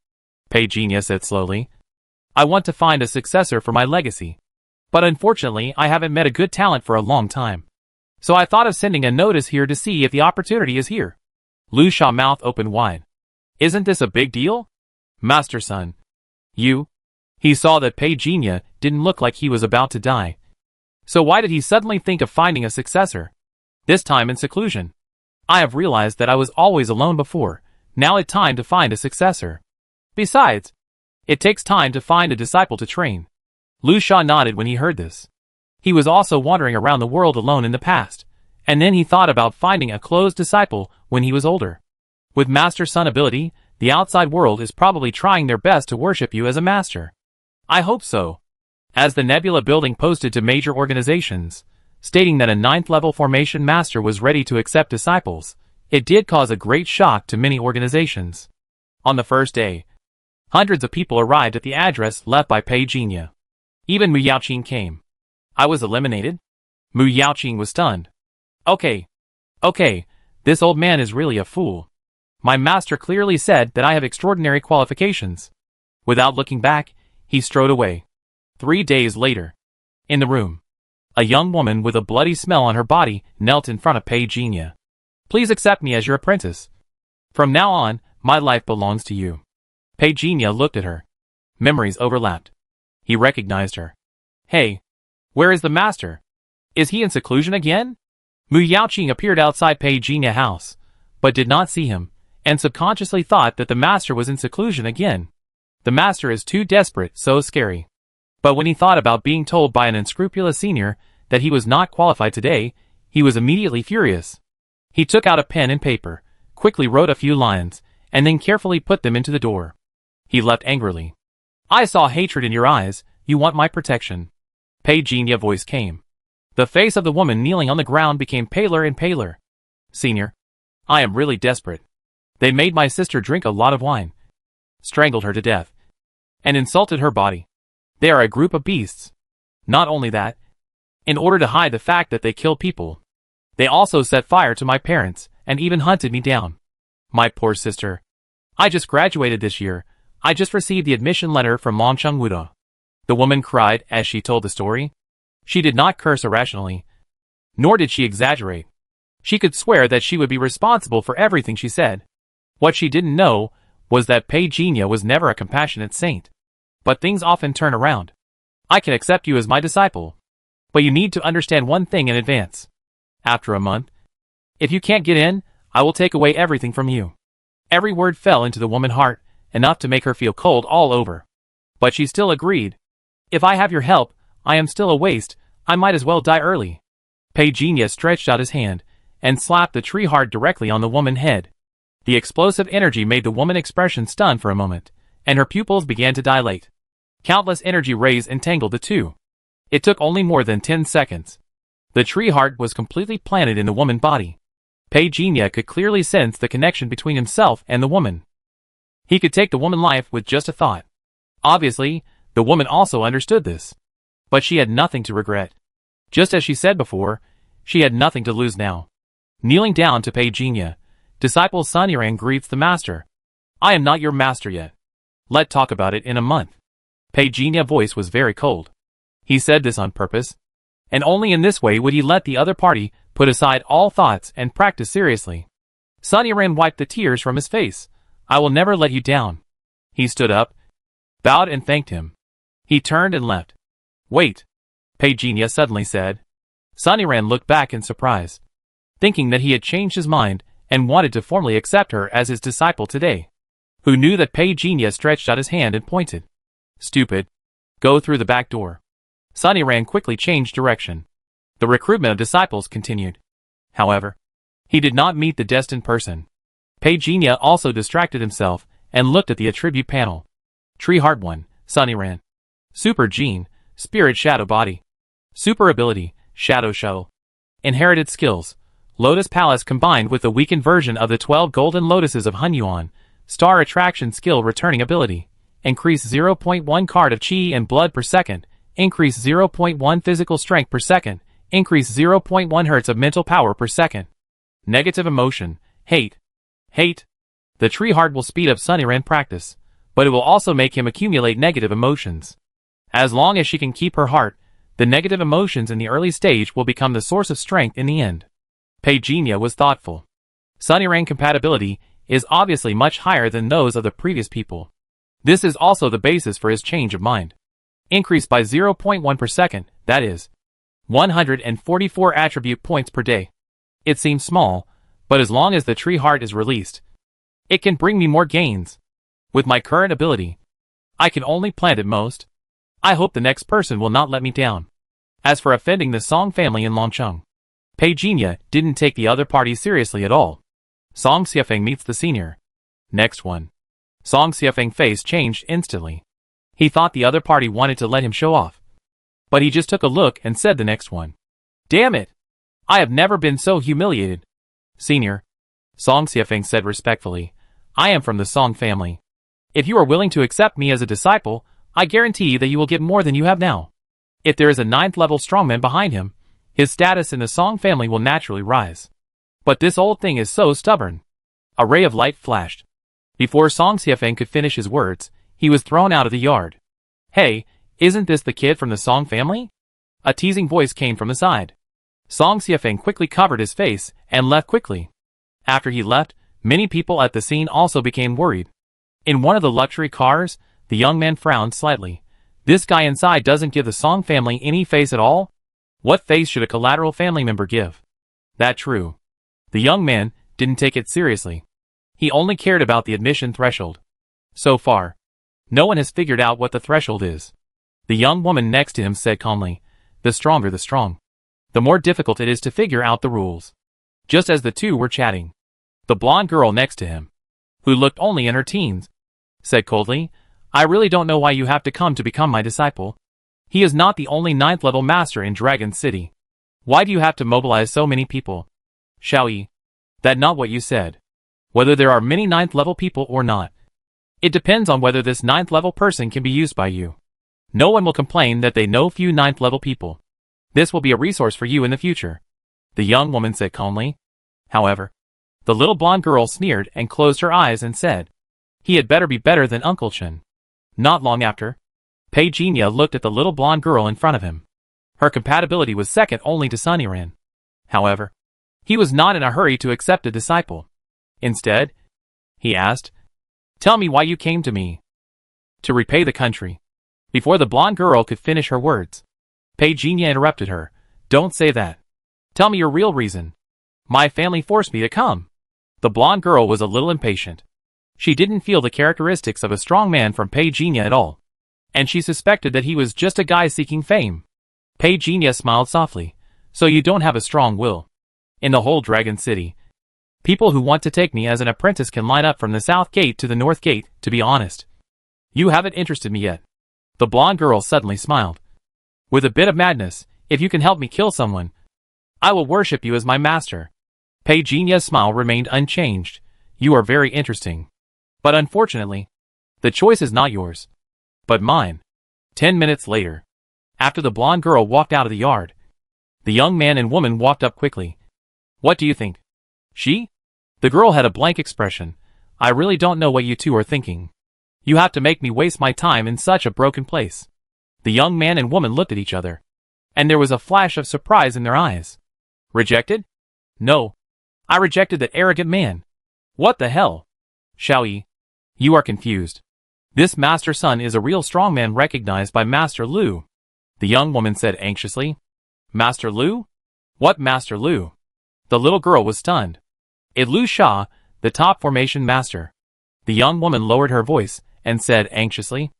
Pei Jinya said slowly. I want to find a successor for my legacy. But unfortunately I haven't met a good talent for a long time. So I thought of sending a notice here to see if the opportunity is here. Lu Sha's mouth opened wide. Isn't this a big deal? Master Sun. You? He saw that Pei Jinya didn't look like he was about to die. So why did he suddenly think of finding a successor? This time in seclusion. I have realized that I was always alone before. Now it's time to find a successor. Besides, it takes time to find a disciple to train. Lu Sha nodded when he heard this. He was also wandering around the world alone in the past, and then he thought about finding a close disciple when he was older. With Master Sun ability, the outside world is probably trying their best to worship you as a master. I hope so. As the Nebula building posted to major organizations, stating that a 9th level formation master was ready to accept disciples, it did cause a great shock to many organizations. On the first day, hundreds of people arrived at the address left by Pei Jinya. Even Mu Yaoqing came. I was eliminated? Mu Yaoqing was stunned. Okay, this old man is really a fool. My master clearly said that I have extraordinary qualifications. Without looking back, he strode away. 3 days later. In the room, a young woman with a bloody smell on her body knelt in front of Pei Jinya. Please accept me as your apprentice. From now on, my life belongs to you. Pei Jinya looked at her. Memories overlapped. He recognized her. Hey, where is the master? Is he in seclusion again? Mu Yaoqing appeared outside Pei Jinya's house, but did not see him, and subconsciously thought that the master was in seclusion again. The master is too desperate, so scary. But when he thought about being told by an unscrupulous senior that he was not qualified today, he was immediately furious. He took out a pen and paper, quickly wrote a few lines, and then carefully put them into the door. He left angrily. I saw hatred in your eyes. You want my protection. Pei Jinya's voice came. The face of the woman kneeling on the ground became paler and paler. Senior, I am really desperate. They made my sister drink a lot of wine, strangled her to death, and insulted her body. They are a group of beasts. Not only that, in order to hide the fact that they kill people, they also set fire to my parents and even hunted me down. My poor sister. I just graduated this year. I just received the admission letter from Longcheng Wuda. The woman cried as she told the story. She did not curse irrationally, nor did she exaggerate. She could swear that she would be responsible for everything she said. What she didn't know was that Pei Jinya was never a compassionate saint. But things often turn around. I can accept you as my disciple. But you need to understand one thing in advance. After a month, if you can't get in, I will take away everything from you. Every word fell into the woman's heart, enough to make her feel cold all over. But she still agreed. If I have your help, I am still a waste. I might as well die early. Pei Jinya stretched out his hand and slapped the tree heart directly on the woman's head. The explosive energy made the woman's expression stun for a moment, and her pupils began to dilate. Countless energy rays entangled the two. It took only more than 10 seconds. The tree heart was completely planted in the woman's body. Pei Jinya could clearly sense the connection between himself and the woman. He could take the woman's life with just a thought. Obviously, the woman also understood this. But she had nothing to regret. Just as she said before, she had nothing to lose now. Kneeling down to Pei Jinya, disciple Sun Yiran greets the master. I am not your master yet. Let's talk about it in a month. Pei Jinya's voice was very cold. He said this on purpose, and only in this way would he let the other party put aside all thoughts and practice seriously. Sun Yiran wiped the tears from his face. I will never let you down. He stood up, bowed and thanked him. He turned and left. Wait, Pei Jinya suddenly said. Sun Yiran looked back in surprise, thinking that he had changed his mind and wanted to formally accept her as his disciple today. Who knew that Pei Jinya stretched out his hand and pointed. Stupid. Go through the back door. Sun Yiran quickly changed direction. The recruitment of disciples continued. However, he did not meet the destined person. Pei Jinya also distracted himself and looked at the attribute panel. Tree Heart 1, Sun Yiran. Super Gene, Spirit Shadow Body. Super Ability, Shadow Shuttle. Inherited Skills, Lotus Palace combined with the weakened version of the 12 Golden Lotuses of Hunyuan. Star Attraction Skill Returning Ability. Increase 0.1 card of Chi and Blood per second. Increase 0.1 Physical Strength per second. Increase 0.1 Hz of Mental Power per second. Negative Emotion, Hate. Hate. The Tree Heart will speed up Sun Yiran practice, but it will also make him accumulate negative emotions. As long as she can keep her heart, The negative emotions in the early stage will become the source of strength in the end. Pei Jinya was thoughtful. Sunnyran compatibility is obviously much higher than those of the previous people. This is also the basis for his change of mind. Increase by 0.1 per second, that is 144 attribute points per day. It seems small, but as long as the tree heart is released, it can bring me more gains. With my current ability, I can only plant at most. I hope the next person will not let me down. As for offending the Song family in Longcheng, Pei Jinya didn't take the other party seriously at all. Song Xiafeng meets the senior. Next one. Song Xiafeng's face changed instantly. He thought the other party wanted to let him show off. But he just took a look and said the next one. Damn it! I have never been so humiliated. Senior, Song Xiafeng said respectfully, I am from the Song family. If you are willing to accept me as a disciple, I guarantee that you will get more than you have now. If there is a 9th level strongman behind him, his status in the Song family will naturally rise. But this old thing is so stubborn. A ray of light flashed. Before Song Xiafeng could finish his words, he was thrown out of the yard. Hey, isn't this the kid from the Song family? A teasing voice came from the side. Song Xiafeng quickly covered his face and left quickly. After he left, many people at the scene also became worried. In one of the luxury cars, the young man frowned slightly. This guy inside doesn't give the Song family any face at all? What face should a collateral family member give? That true. The young man didn't take it seriously. He only cared about the admission threshold. So far, no one has figured out what the threshold is. The young woman next to him said calmly, the stronger the strong, the more difficult it is to figure out the rules. Just as the two were chatting, the blonde girl next to him, who looked only in her teens, said coldly, I really don't know why you have to come to become my disciple. He is not the only 9th level master in Dragon City. Why do you have to mobilize so many people? Xiaoyi, that's not what you said. Whether there are many 9th level people or not, it depends on whether this 9th level person can be used by you. No one will complain that they know few 9th level people. This will be a resource for you in the future, the young woman said calmly. However, the little blonde girl sneered and closed her eyes and said, he had better be better than Uncle Chen. Not long after, Pei Jinya looked at the little blonde girl in front of him. Her compatibility was second only to Sunnyran. However, he was not in a hurry to accept a disciple. Instead, he asked, tell me why you came to me. To repay the country. Before the blonde girl could finish her words, Pei Jinya interrupted her. Don't say that. Tell me your real reason. My family forced me to come. The blonde girl was a little impatient. She didn't feel the characteristics of a strong man from Pei Jinya at all, and she suspected that he was just a guy seeking fame. Pei Jinya smiled softly. So you don't have a strong will. In the whole Dragon City, people who want to take me as an apprentice can line up from the south gate to the north gate, to be honest. You haven't interested me yet. The blonde girl suddenly smiled. With a bit of madness, if you can help me kill someone, I will worship you as my master. Pei Jinya's smile remained unchanged. You are very interesting. But unfortunately, the choice is not yours, but mine. 10 minutes later, after the blonde girl walked out of the yard, the young man and woman walked up quickly. What do you think? She? The girl had a blank expression. I really don't know what you two are thinking. You have to make me waste my time in such a broken place. The young man and woman looked at each other, and there was a flash of surprise in their eyes. Rejected? No. I rejected that arrogant man. What the hell? Xiaoyi, you are confused. This Master Sun is a real strongman recognized by Master Lu. The young woman said anxiously. Master Lu? What Master Lu? The little girl was stunned. It Lu Sha, the top formation master. The young woman lowered her voice and said anxiously.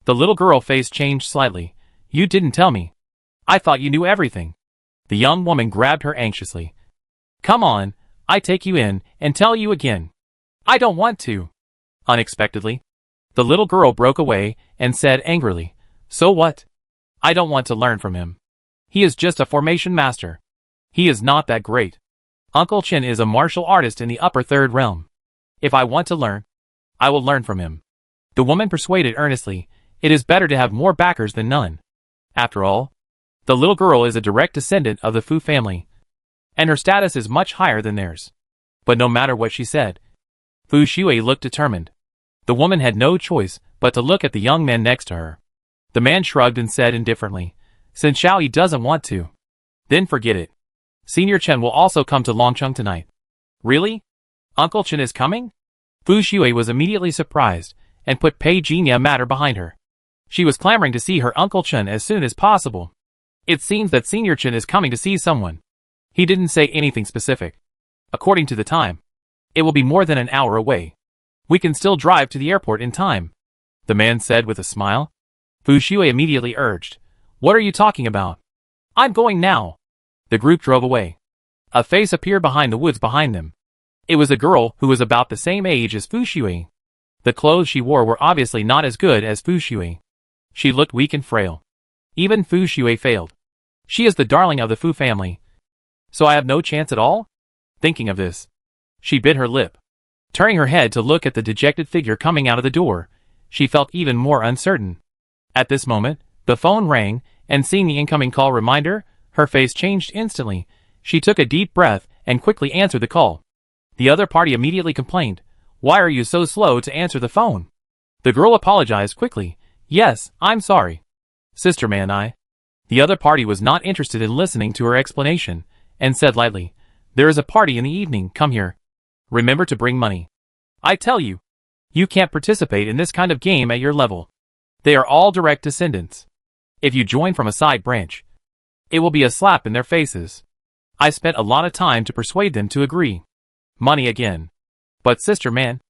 The little girl's face changed slightly. You didn't tell me. I thought you knew everything. The young woman grabbed her anxiously. Come on, I take you in and tell you again. I don't want to. Unexpectedly, the little girl broke away and said angrily, so what? I don't want to learn from him. He is just a formation master. He is not that great. Uncle Chen is a martial artist in the upper third realm. If I want to learn, I will learn from him. The woman persuaded earnestly, it is better to have more backers than none. After all, the little girl is a direct descendant of the Fu family, and her status is much higher than theirs. But no matter what she said, Fu Shui looked determined. The woman had no choice but to look at the young man next to her. The man shrugged and said indifferently, since Xiaoyi doesn't want to. Then forget it. Senior Chen will also come to Longcheng tonight. Really? Uncle Chen is coming? Fu Shui was immediately surprised, and put Pei Jinya matter behind her. She was clamoring to see her Uncle Chen as soon as possible. It seems that Senior Chen is coming to see someone. He didn't say anything specific. According to the time, it will be more than an hour away. We can still drive to the airport in time, the man said with a smile. Fu Shui immediately urged, "What are you talking about? I'm going now." The group drove away. A face appeared behind the woods behind them. It was a girl who was about the same age as Fu Shui. The clothes she wore were obviously not as good as Fu Shui. She looked weak and frail. Even Fu Shui failed. She is the darling of the Fu family. So I have no chance at all? Thinking of this, she bit her lip. Turning her head to look at the dejected figure coming out of the door, she felt even more uncertain. At this moment, the phone rang, and seeing the incoming call reminder, her face changed instantly. She took a deep breath and quickly answered the call. The other party immediately complained, "Why are you so slow to answer the phone?" The girl apologized quickly. "Yes, I'm sorry. Sister man, The other party was not interested in listening to her explanation, and said lightly, "There is a party in the evening, come here. Remember to bring money. I tell you, you can't participate in this kind of game at your level. They are all direct descendants. If you join from a side branch, it will be a slap in their faces." I spent a lot of time to persuade them to agree. Money again. But sister man,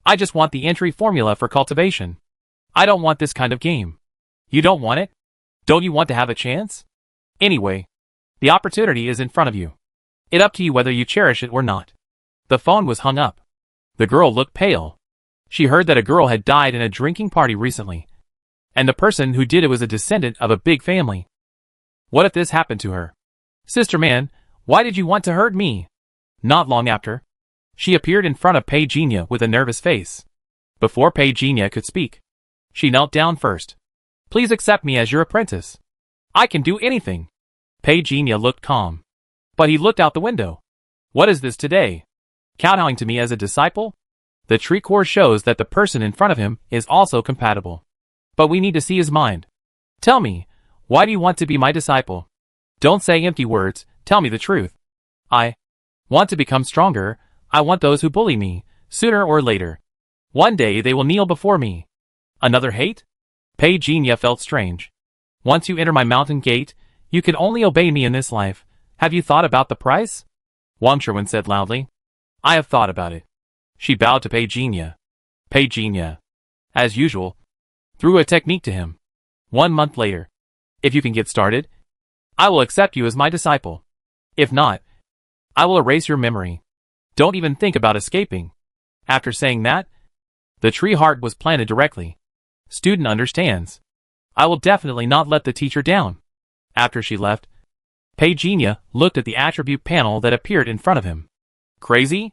I just want the entry formula for cultivation. I don't want this kind of game. You don't want it? Don't you want to have a chance? Anyway, the opportunity is in front of you. It's up to you whether you cherish it or not. The phone was hung up. The girl looked pale. She heard that a girl had died in a drinking party recently, and the person who did it was a descendant of a big family. What if this happened to her? "Sister man, why did you want to hurt me?" Not long after, she appeared in front of Pei Jinya with a nervous face. Before Pei Jinya could speak, she knelt down first. "Please accept me as your apprentice. I can do anything." Pei Jinya looked calm, but he looked out the window. "What is this today? Kowtowing to me as a disciple?" The tree core shows that the person in front of him is also compatible. But we need to see his mind. "Tell me, why do you want to be my disciple? Don't say empty words, tell me the truth." "I want to become stronger. I want those who bully me, sooner or later. One day they will kneel before me." Another hate? Pei Jinya felt strange. "Once you enter my mountain gate, you can only obey me in this life. Have you thought about the price?" Wang Sherwin said loudly. "I have thought about it." She bowed to Pei Jinya. Pei Jinya, as usual, threw a technique to him. 1 month later. "If you can get started, I will accept you as my disciple. If not, I will erase your memory. Don't even think about escaping." After saying that, the tree heart was planted directly. Student understands. I will definitely not let the teacher down. After she left, Pei Jinya looked at the attribute panel that appeared in front of him. Crazy?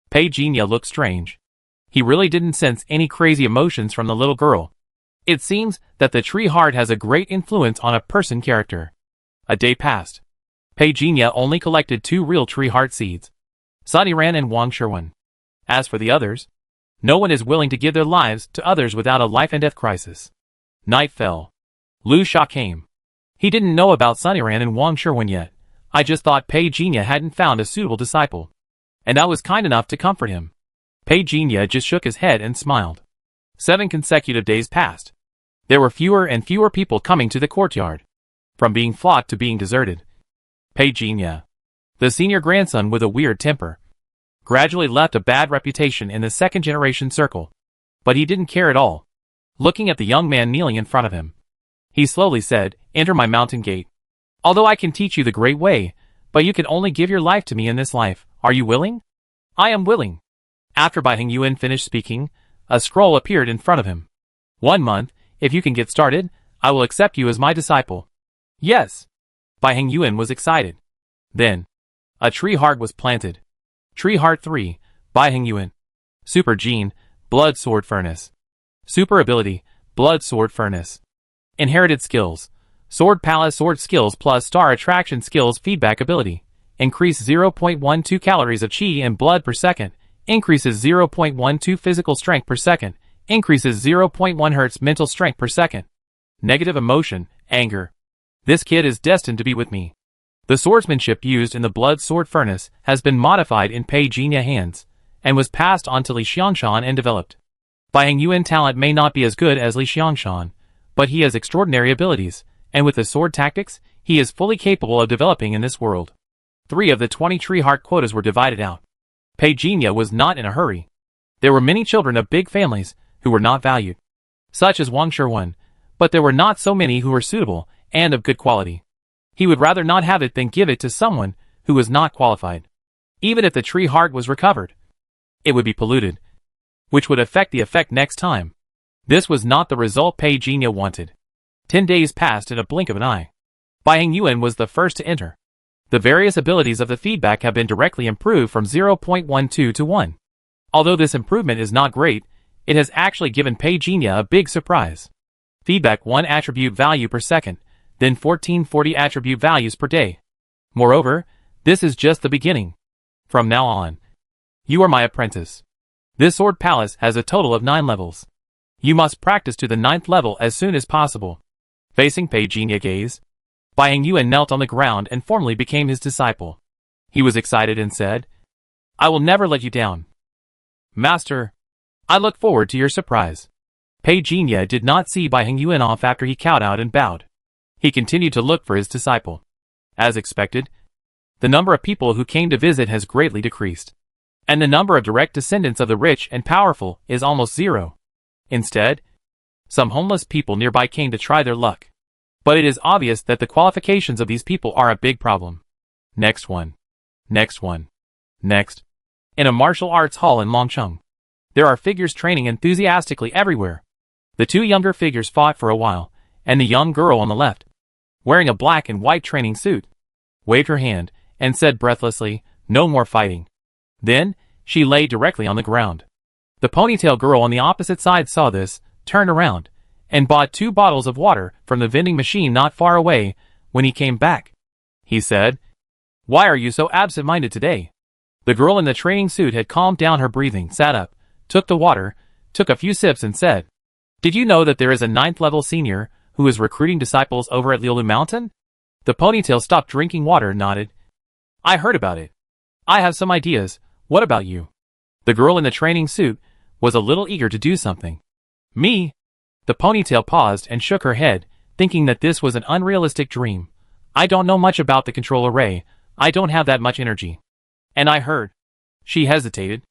Pei Jinya looked strange. He really didn't sense any crazy emotions from the little girl. It seems that the tree heart has a great influence on a person character. A day passed. Pei Jinya only collected 2 real tree heart seeds, Sunny Ran and Wang Sherwin. As for the others, no one is willing to give their lives to others without a life and death crisis. Night fell. Lu Sha came. He didn't know about Sunny Ran and Wang Sherwin yet. I just thought Pei Jinya hadn't found a suitable disciple, and I was kind enough to comfort him. Pei Jinya just shook his head and smiled. 7 consecutive days passed. There were fewer and fewer people coming to the courtyard, from being flocked to being deserted. Pei Jinya, the senior grandson with a weird temper, gradually left a bad reputation in the second-generation circle. But he didn't care at all. Looking at the young man kneeling in front of him, he slowly said, "Enter my mountain gate. Although I can teach you the great way, but you can only give your life to me in this life. Are you willing?" "I am willing." After Bai Hongyuan finished speaking, a scroll appeared in front of him. 1 month, if you can get started, I will accept you as my disciple. Yes. Bai Hongyuan was excited. Then, a tree heart was planted. Tree Heart 3, Bai Hongyuan. Super Gene, Blood Sword Furnace. Super Ability, Blood Sword Furnace. Inherited Skills, Sword Palace Sword Skills plus Star Attraction Skills Feedback Ability. Increase 0.12 calories of Qi and blood per second. Increases 0.12 physical strength per second. Increases 0.1 Hz mental strength per second. Negative emotion, anger. This kid is destined to be with me. The swordsmanship used in the blood sword furnace has been modified in Pei Jinya hands, and was passed on to Li Xiangshan and developed. Bai Hongyuan talent may not be as good as Li Xiangshan, but he has extraordinary abilities, and with his sword tactics, he is fully capable of developing in this world. 3 of the 20 tree heart quotas were divided out. Pei Jinya was not in a hurry. There were many children of big families who were not valued, such as Wang Sherwan, but there were not so many who were suitable and of good quality. He would rather not have it than give it to someone who was not qualified. Even if the tree heart was recovered, it would be polluted, which would affect the effect next time. This was not the result Pei Jinya wanted. 10 days passed in a blink of an eye. Bai Hongyuan was the first to enter. The various abilities of the feedback have been directly improved from 0.12 to 1. Although this improvement is not great, it has actually given Pei Jinya a big surprise. Feedback 1 attribute value per second, then 1440 attribute values per day. Moreover, this is just the beginning. From now on, you are my apprentice. This sword palace has a total of 9 levels. You must practice to the 9th level as soon as possible. Facing Pei Jinya gaze, Bai Hongyuan knelt on the ground and formally became his disciple. He was excited and said, I will never let you down. Master, I look forward to your surprise. Pei Jinya did not see Bai Hongyuan off after he kowtowed and bowed. He continued to look for his disciple. As expected, the number of people who came to visit has greatly decreased, and the number of direct descendants of the rich and powerful is almost 0. Instead, some homeless people nearby came to try their luck. But it is obvious that the qualifications of these people are a big problem. Next one. Next one. Next. In a martial arts hall in Longcheng, there are figures training enthusiastically everywhere. The 2 younger figures fought for a while, and the young girl on the left, wearing a black and white training suit, waved her hand and said breathlessly, no more fighting. Then, she lay directly on the ground. The ponytail girl on the opposite side saw this, turned around, and bought 2 bottles of water from the vending machine not far away. When he came back, he said, Why are you so absent-minded today? The girl in the training suit had calmed down her breathing, sat up, took the water, took a few sips and said, Did you know that there is a 9th level senior who is recruiting disciples over at Liulu Mountain? The ponytail stopped drinking water and nodded. I heard about it. I have some ideas. What about you? The girl in the training suit was a little eager to do something. Me? The ponytail paused and shook her head, thinking that this was an unrealistic dream. I don't know much about the control array. I don't have that much energy. And I heard. She hesitated.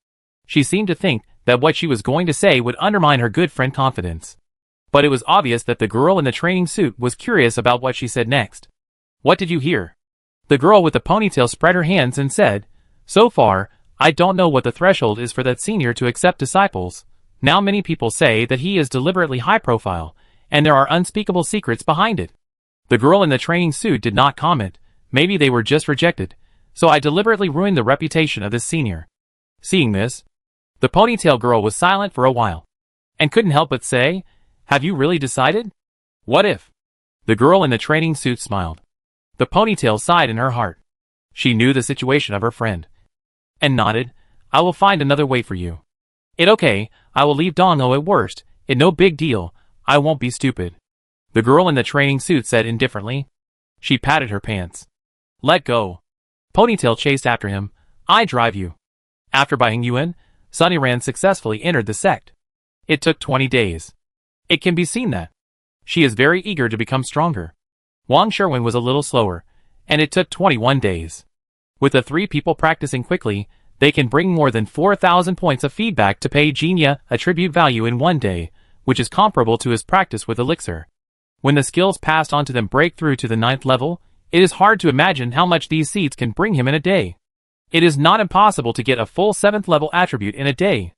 She seemed to think that what she was going to say would undermine her good friend confidence. But it was obvious that the girl in the training suit was curious about what she said next. What did you hear? The girl with the ponytail spread her hands and said, So far, I don't know what the threshold is for that senior to accept disciples. Now many people say that he is deliberately high profile, and there are unspeakable secrets behind it. The girl in the training suit did not comment. Maybe they were just rejected, so I deliberately ruined the reputation of this senior. Seeing this, the ponytail girl was silent for a while, and couldn't help but say, Have you really decided? What if? The girl in the training suit smiled. The ponytail sighed in her heart. She knew the situation of her friend, and nodded, I will find another way for you. It okay, I will leave Dongo at worst, it no big deal, I won't be stupid. The girl in the training suit said indifferently. She patted her pants. Let go. Ponytail chased after him, I drive you. After Bai Hongyuan, Sunnyran successfully entered the sect. It took 20 days. It can be seen that she is very eager to become stronger. Wang Sherwin was a little slower, and it took 21 days. With the 3 people practicing quickly, they can bring more than 4,000 points of feedback to Pei Jinya attribute value in 1 day, which is comparable to his practice with Elixir. When the skills passed on to them break through to the 9th level, it is hard to imagine how much these seeds can bring him in a day. It is not impossible to get a full 7th level attribute in a day.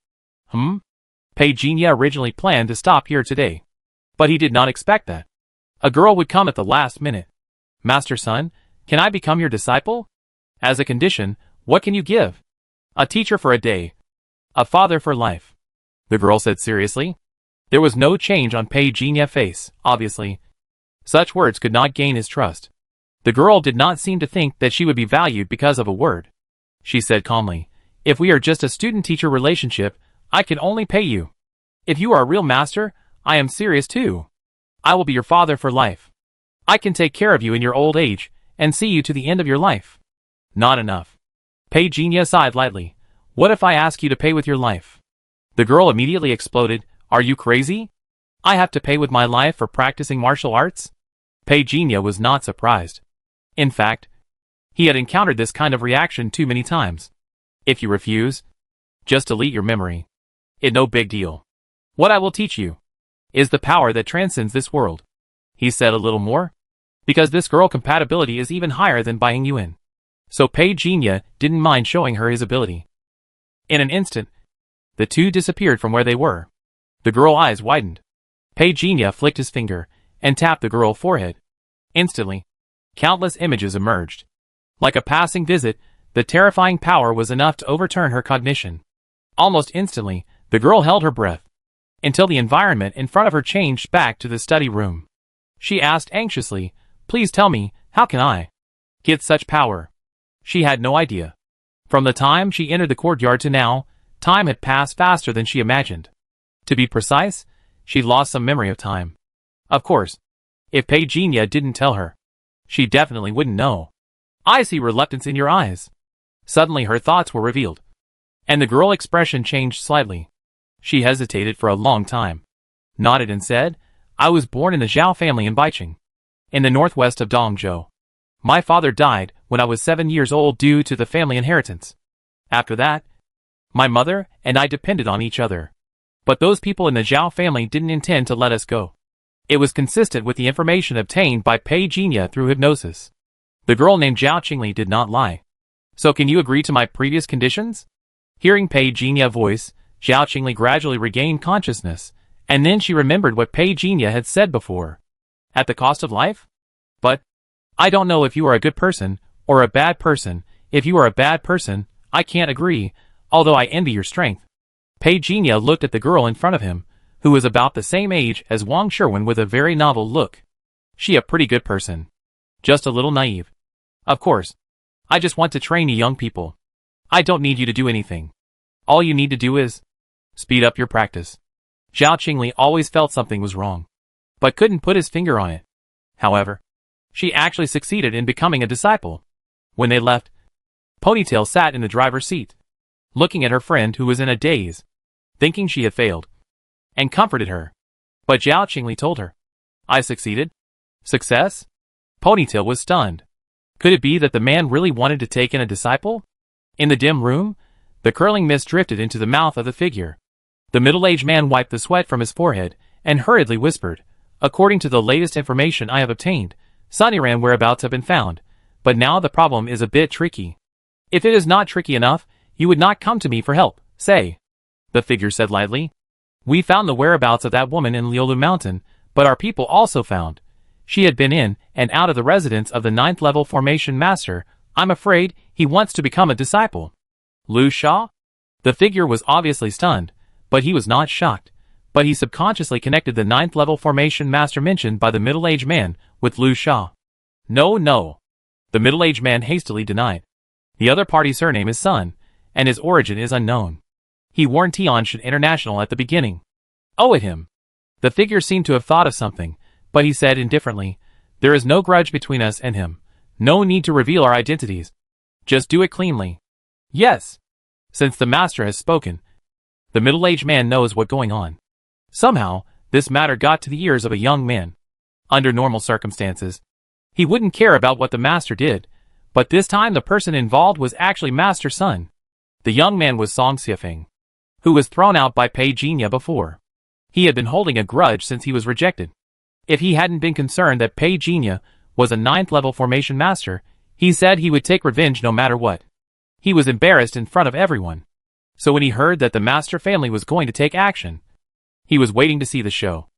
Pei Jinya originally planned to stop here today, but he did not expect that a girl would come at the last minute. Master Sun, can I become your disciple? As a condition, what can you give? A teacher for a day. A father for life. The girl said seriously. There was no change on Pei Jinya's face, obviously. Such words could not gain his trust. The girl did not seem to think that she would be valued because of a word. She said calmly, If we are just a student-teacher relationship, I can only pay you. If you are a real master, I am serious too. I will be your father for life. I can take care of you in your old age, and see you to the end of your life. Not enough. Pei Jinya sighed lightly. What if I ask you to pay with your life? The girl immediately exploded. Are you crazy? I have to pay with my life for practicing martial arts? Pei Jinya was not surprised. In fact, he had encountered this kind of reaction too many times. If you refuse, just delete your memory. It's no big deal. What I will teach you is the power that transcends this world. He said a little more. Because this girl compatibility is even higher than buying you in. So Pei Jinya didn't mind showing her his ability. In an instant, the two disappeared from where they were. The girl's eyes widened. Pei Jinya flicked his finger and tapped the girl's forehead. Instantly, countless images emerged. Like a passing visit, the terrifying power was enough to overturn her cognition. Almost instantly, the girl held her breath, until the environment in front of her changed back to the study room. She asked anxiously, please tell me, how can I get such power? She had no idea. From the time she entered the courtyard to now, time had passed faster than she imagined. To be precise, she lost some memory of time. Of course, if Pei Jinya didn't tell her, she definitely wouldn't know. I see reluctance in your eyes. Suddenly her thoughts were revealed, and the girl's expression changed slightly. She hesitated for a long time, nodded and said, I was born in the Zhao family in Baicheng, in the northwest of Dongzhou. My father died when I was 7 years old due to the family inheritance. After that, my mother and I depended on each other. But those people in the Zhao family didn't intend to let us go. It was consistent with the information obtained by Pei Jinya through hypnosis. The girl named Zhao Qingli did not lie. So can you agree to my previous conditions? Hearing Pei Jinya's voice, Zhao Qingli gradually regained consciousness, and then she remembered what Pei Jinya had said before. At the cost of life? But I don't know if you are a good person or a bad person. If you are a bad person, I can't agree, although I envy your strength. Pei Jinya looked at the girl in front of him, who was about the same age as Wang Sherwin with a very novel look. She a pretty good person. Just a little naive. Of course. I just want to train you young people. I don't need you to do anything. All you need to do is speed up your practice. Zhao Qingli always felt something was wrong, but couldn't put his finger on it. However, she actually succeeded in becoming a disciple. When they left, Ponytail sat in the driver's seat, looking at her friend who was in a daze, thinking she had failed, and comforted her. But Zhao Qingli told her, I succeeded? Success? Ponytail was stunned. Could it be that the man really wanted to take in a disciple? In the dim room, the curling mist drifted into the mouth of the figure. The middle-aged man wiped the sweat from his forehead and hurriedly whispered, according to the latest information I have obtained, Sunnyran whereabouts have been found, but now the problem is a bit tricky. If it is not tricky enough, you would not come to me for help, say. The figure said lightly. We found the whereabouts of that woman in Liulu Mountain, but our people also found. She had been in and out of the residence of the 9th level formation master. I'm afraid he wants to become a disciple. Lu Sha? The figure was obviously stunned, but he was not shocked. But he subconsciously connected the 9th level formation master mentioned by the middle-aged man with Lu Sha. No. The middle-aged man hastily denied. The other party's surname is Sun, and his origin is unknown. He warned Tianshan International at the beginning. Oh, at him. The figure seemed to have thought of something, but he said indifferently, there is no grudge between us and him. No need to reveal our identities. Just do it cleanly. Yes. Since the master has spoken, the middle-aged man knows what's going on. Somehow, this matter got to the ears of a young man. Under normal circumstances, he wouldn't care about what the master did, but this time the person involved was actually Master Sun. The young man was Song Xiafeng, who was thrown out by Pei Jinya before. He had been holding a grudge since he was rejected. If he hadn't been concerned that Pei Jinya was a 9th level formation master, he said he would take revenge no matter what. He was embarrassed in front of everyone. So when he heard that the master family was going to take action, he was waiting to see the show.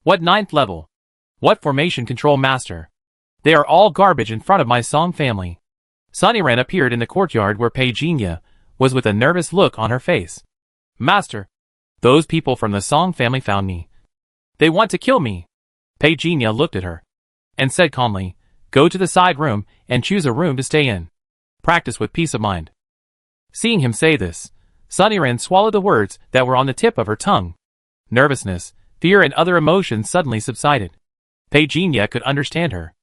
What 9th level? What formation control master? They are all garbage in front of my Song family. Sunnyran appeared in the courtyard where Pei Jinya was with a nervous look on her face. Master, those people from the Song family found me. They want to kill me. Pei Jinya looked at her and said calmly, go to the side room and choose a room to stay in. Practice with peace of mind. Seeing him say this, Sunnyran swallowed the words that were on the tip of her tongue. Nervousness, fear and other emotions suddenly subsided. Pei Jinya could understand her.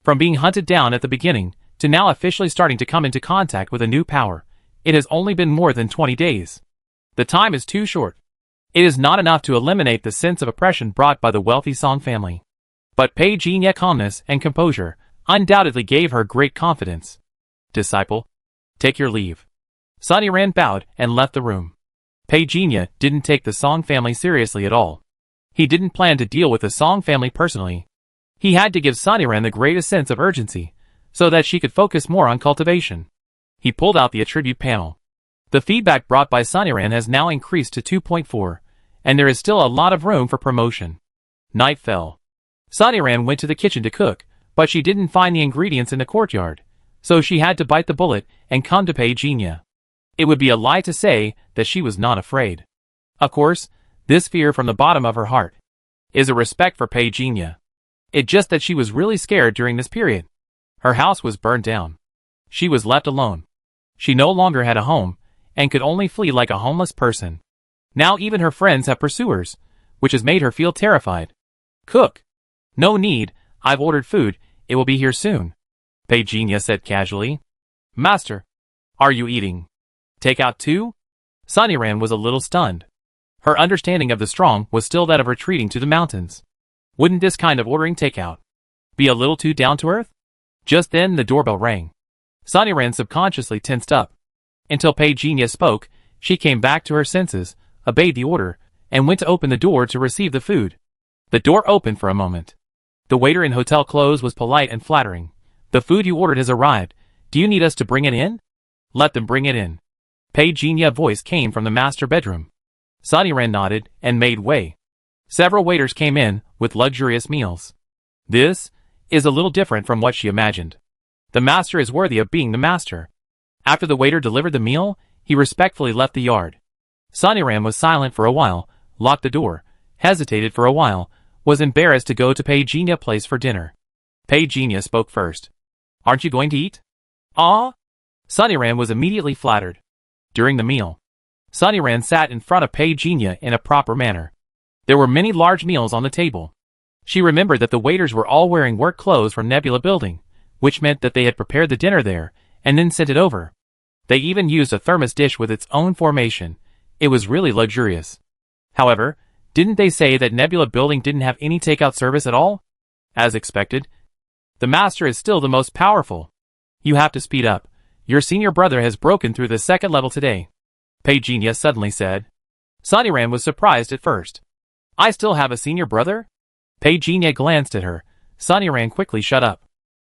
From being hunted down at the beginning, to now officially starting to come into contact with a new power, it has only been more than 20 days. The time is too short. It is not enough to eliminate the sense of oppression brought by the wealthy Song family. But Pei Jinya's calmness and composure undoubtedly gave her great confidence. Disciple, take your leave. Sunnyran bowed and left the room. Pei Jinya didn't take the Song family seriously at all. He didn't plan to deal with the Song family personally. He had to give Sunnyran the greatest sense of urgency, so that she could focus more on cultivation. He pulled out the attribute panel. The feedback brought by Sunnyran has now increased to 2.4, and there is still a lot of room for promotion. Night fell. Sunnyran went to the kitchen to cook, but she didn't find the ingredients in the courtyard, so she had to bite the bullet and come to Pei Jinya. It would be a lie to say that she was not afraid. Of course, this fear from the bottom of her heart is a respect for Pei Jinya. It's just that she was really scared during this period. Her house was burned down. She was left alone. She no longer had a home, and could only flee like a homeless person. Now even her friends have pursuers, which has made her feel terrified. Cook. No need, I've ordered food, it will be here soon. Pei Jinya said casually. Master, are you eating? Takeout too? Sunnyran was a little stunned. Her understanding of the strong was still that of retreating to the mountains. Wouldn't this kind of ordering takeout be a little too down to earth? Just then the doorbell rang. Sunnyran subconsciously tensed up. Until Pei Jinya spoke, she came back to her senses, obeyed the order, and went to open the door to receive the food. The door opened for a moment. The waiter in hotel clothes was polite and flattering. The food you ordered has arrived. Do you need us to bring it in? Let them bring it in. Pei Jinya's voice came from the master bedroom. Sunnyran nodded and made way. Several waiters came in with luxurious meals. This is a little different from what she imagined. The master is worthy of being the master. After the waiter delivered the meal, he respectfully left the yard. Sunnyran was silent for a while, locked the door, hesitated for a while, was embarrassed to go to Pei Jinya's place for dinner. Pei Jinya spoke first. Aren't you going to eat? Ah? Sunnyran was immediately flattered. During the meal, Sunnyran sat in front of Pei Jinya in a proper manner. There were many large meals on the table. She remembered that the waiters were all wearing work clothes from Nebula Building, which meant that they had prepared the dinner there, and then sent it over. They even used a thermos dish with its own formation. It was really luxurious. However, didn't they say that Nebula Building didn't have any takeout service at all? As expected, the master is still the most powerful. You have to speed up. Your senior brother has broken through the second level today. Pei Jinya suddenly said. Sunnyran was surprised at first. I still have a senior brother? Pei Jinya glanced at her. Sunnyran quickly shut up.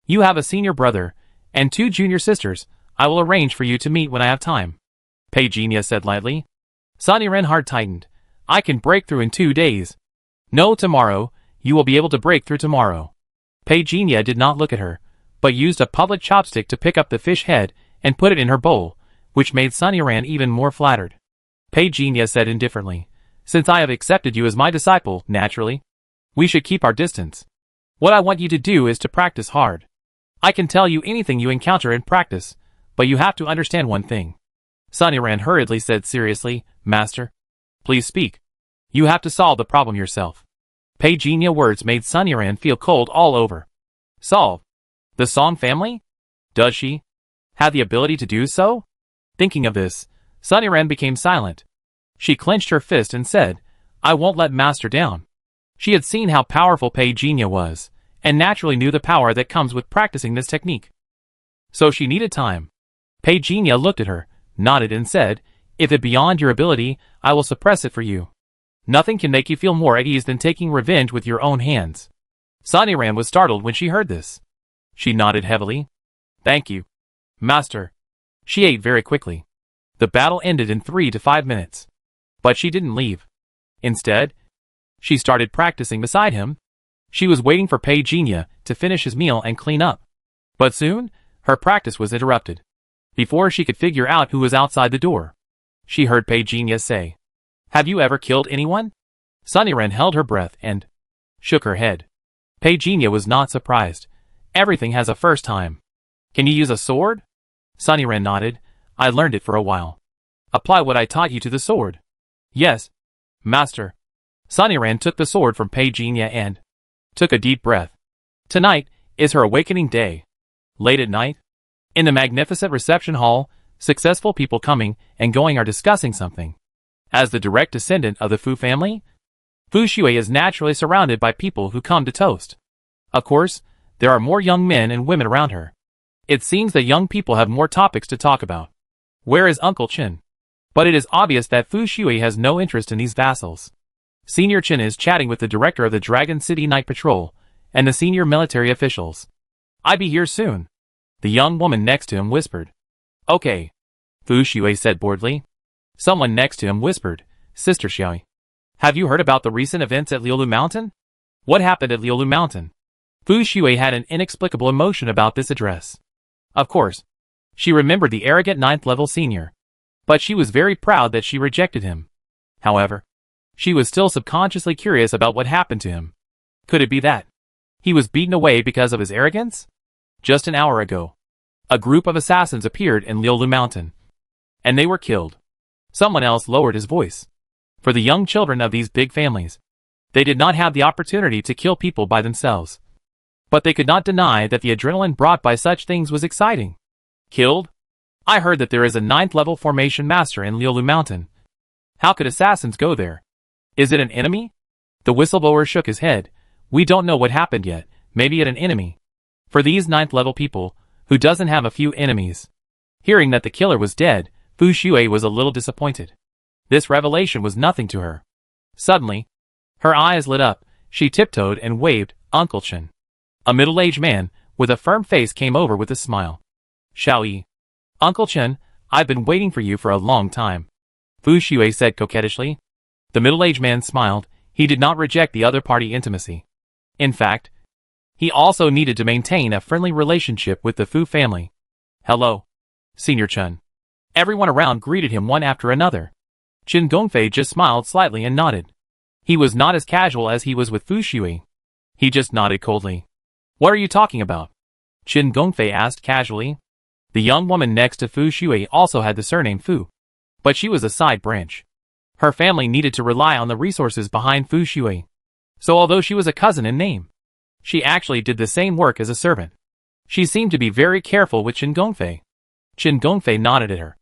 You have a senior brother, and 2 junior sisters. I will arrange for you to meet when I have time. Pei Jinya said lightly. Sunnyran heart tightened. I can break through in 2 days. No, tomorrow. You will be able to break through tomorrow. Pei Jinya did not look at her, but used a public chopstick to pick up the fish head and put it in her bowl, which made Sunnyran even more flattered. Pei Jinya said indifferently. Since I have accepted you as my disciple, naturally, we should keep our distance. What I want you to do is to practice hard. I can tell you anything you encounter in practice, but you have to understand one thing. Sunnyran hurriedly said seriously, Master, please speak. You have to solve the problem yourself. Pei Jinya's words made Sunnyran feel cold all over. Solve? The Song family? Does she have the ability to do so? Thinking of this, Sunnyran became silent. She clenched her fist and said, I won't let Master down. She had seen how powerful Pei Jinya was, and naturally knew the power that comes with practicing this technique. So she needed time. Pei Jinya looked at her, nodded and said, If it beyond your ability, I will suppress it for you. Nothing can make you feel more at ease than taking revenge with your own hands. Sunnyran was startled when she heard this. She nodded heavily. Thank you, Master. She ate very quickly. The battle ended in 3 to 5 minutes. But she didn't leave. Instead, she started practicing beside him. She was waiting for Pei Jinya to finish his meal and clean up. But soon, her practice was interrupted. Before she could figure out who was outside the door, she heard Pei Jinya say, Have you ever killed anyone? Sunnyran held her breath and shook her head. Pei Jinya was not surprised. Everything has a first time. Can you use a sword? Sunnyran nodded. I learned it for a while. Apply what I taught you to the sword. Yes, Master. Sunnyran took the sword from Pei Jinya and took a deep breath. Tonight, is her awakening day. Late at night, in the magnificent reception hall, successful people coming and going are discussing something. As the direct descendant of the Fu family, Fu Shui is naturally surrounded by people who come to toast. Of course, there are more young men and women around her. It seems that young people have more topics to talk about. Where is Uncle Chen? But it is obvious that Fu Shui has no interest in these vassals. Senior Chen is chatting with the director of the Dragon City Night Patrol and the senior military officials. "I'll be here soon," the young woman next to him whispered. "Okay," Fu Shui said boredly. Someone next to him whispered, "Sister Xiaoyi, have you heard about the recent events at Liulu Mountain?" What happened at Liulu Mountain? Fu Shui had an inexplicable emotion about this address. Of course, she remembered the arrogant 9th level senior. But she was very proud that she rejected him. However, she was still subconsciously curious about what happened to him. Could it be that he was beaten away because of his arrogance? Just an hour ago, a group of assassins appeared in Liulu Mountain, and they were killed. Someone else lowered his voice. For the young children of these big families, they did not have the opportunity to kill people by themselves. But they could not deny that the adrenaline brought by such things was exciting. Killed? I heard that there is a 9th level formation master in Liulu Mountain. How could assassins go there? Is it an enemy? The whistleblower shook his head. We don't know what happened yet, maybe it an enemy. For these 9th level people, who doesn't have a few enemies. Hearing that the killer was dead, Fu Shui was a little disappointed. This revelation was nothing to her. Suddenly, her eyes lit up, she tiptoed and waved, "Uncle Chen." A middle-aged man, with a firm face came over with a smile. "Xiaoyi. Uncle Chen, I've been waiting for you for a long time," Fu Shui said coquettishly. The middle-aged man smiled. He did not reject the other party intimacy. In fact, he also needed to maintain a friendly relationship with the Fu family. "Hello, Senior Chen." Everyone around greeted him one after another. Qin Gongfei just smiled slightly and nodded. He was not as casual as he was with Fu Shui. He just nodded coldly. "What are you talking about?" Qin Gongfei asked casually. The young woman next to Fu Shui also had the surname Fu, but she was a side branch. Her family needed to rely on the resources behind Fu Shui. So although she was a cousin in name, she actually did the same work as a servant. She seemed to be very careful with Qin Gongfei. Qin Gongfei nodded at her,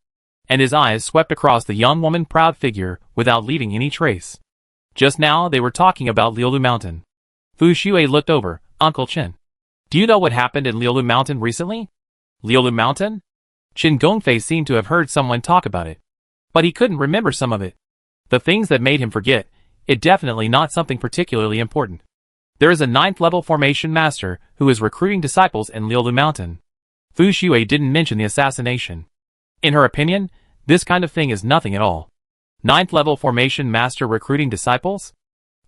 and his eyes swept across the young woman's proud figure without leaving any trace. Just now they were talking about Liulu Mountain. Fu Shui looked over. "Uncle Chen, do you know what happened in Liulu Mountain recently?" Liulu Mountain? Qin Gongfei seemed to have heard someone talk about it, but he couldn't remember some of it. The things that made him forget, it definitely not something particularly important. There is a 9th level formation master who is recruiting disciples in Liulu Mountain. Fu Shui didn't mention the assassination. In her opinion, this kind of thing is nothing at all. 9th level formation master recruiting disciples?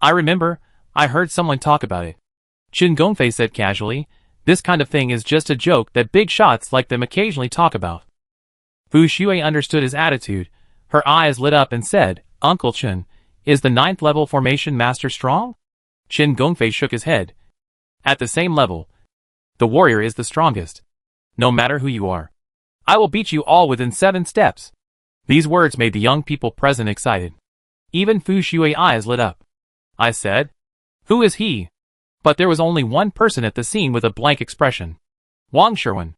I remember, I heard someone talk about it. Qin Gongfei said casually. This kind of thing is just a joke that big shots like them occasionally talk about. Fu Shui understood his attitude. Her eyes lit up and said, "Uncle Chen, is the 9th level formation master strong?" Qin Gongfei shook his head. "At the same level, the warrior is the strongest. No matter who you are, I will beat you all within 7 steps." These words made the young people present excited. Even Fu Shui's eyes lit up. I said, "Who is he?" But there was only one person at the scene with a blank expression. Wang Sherwin.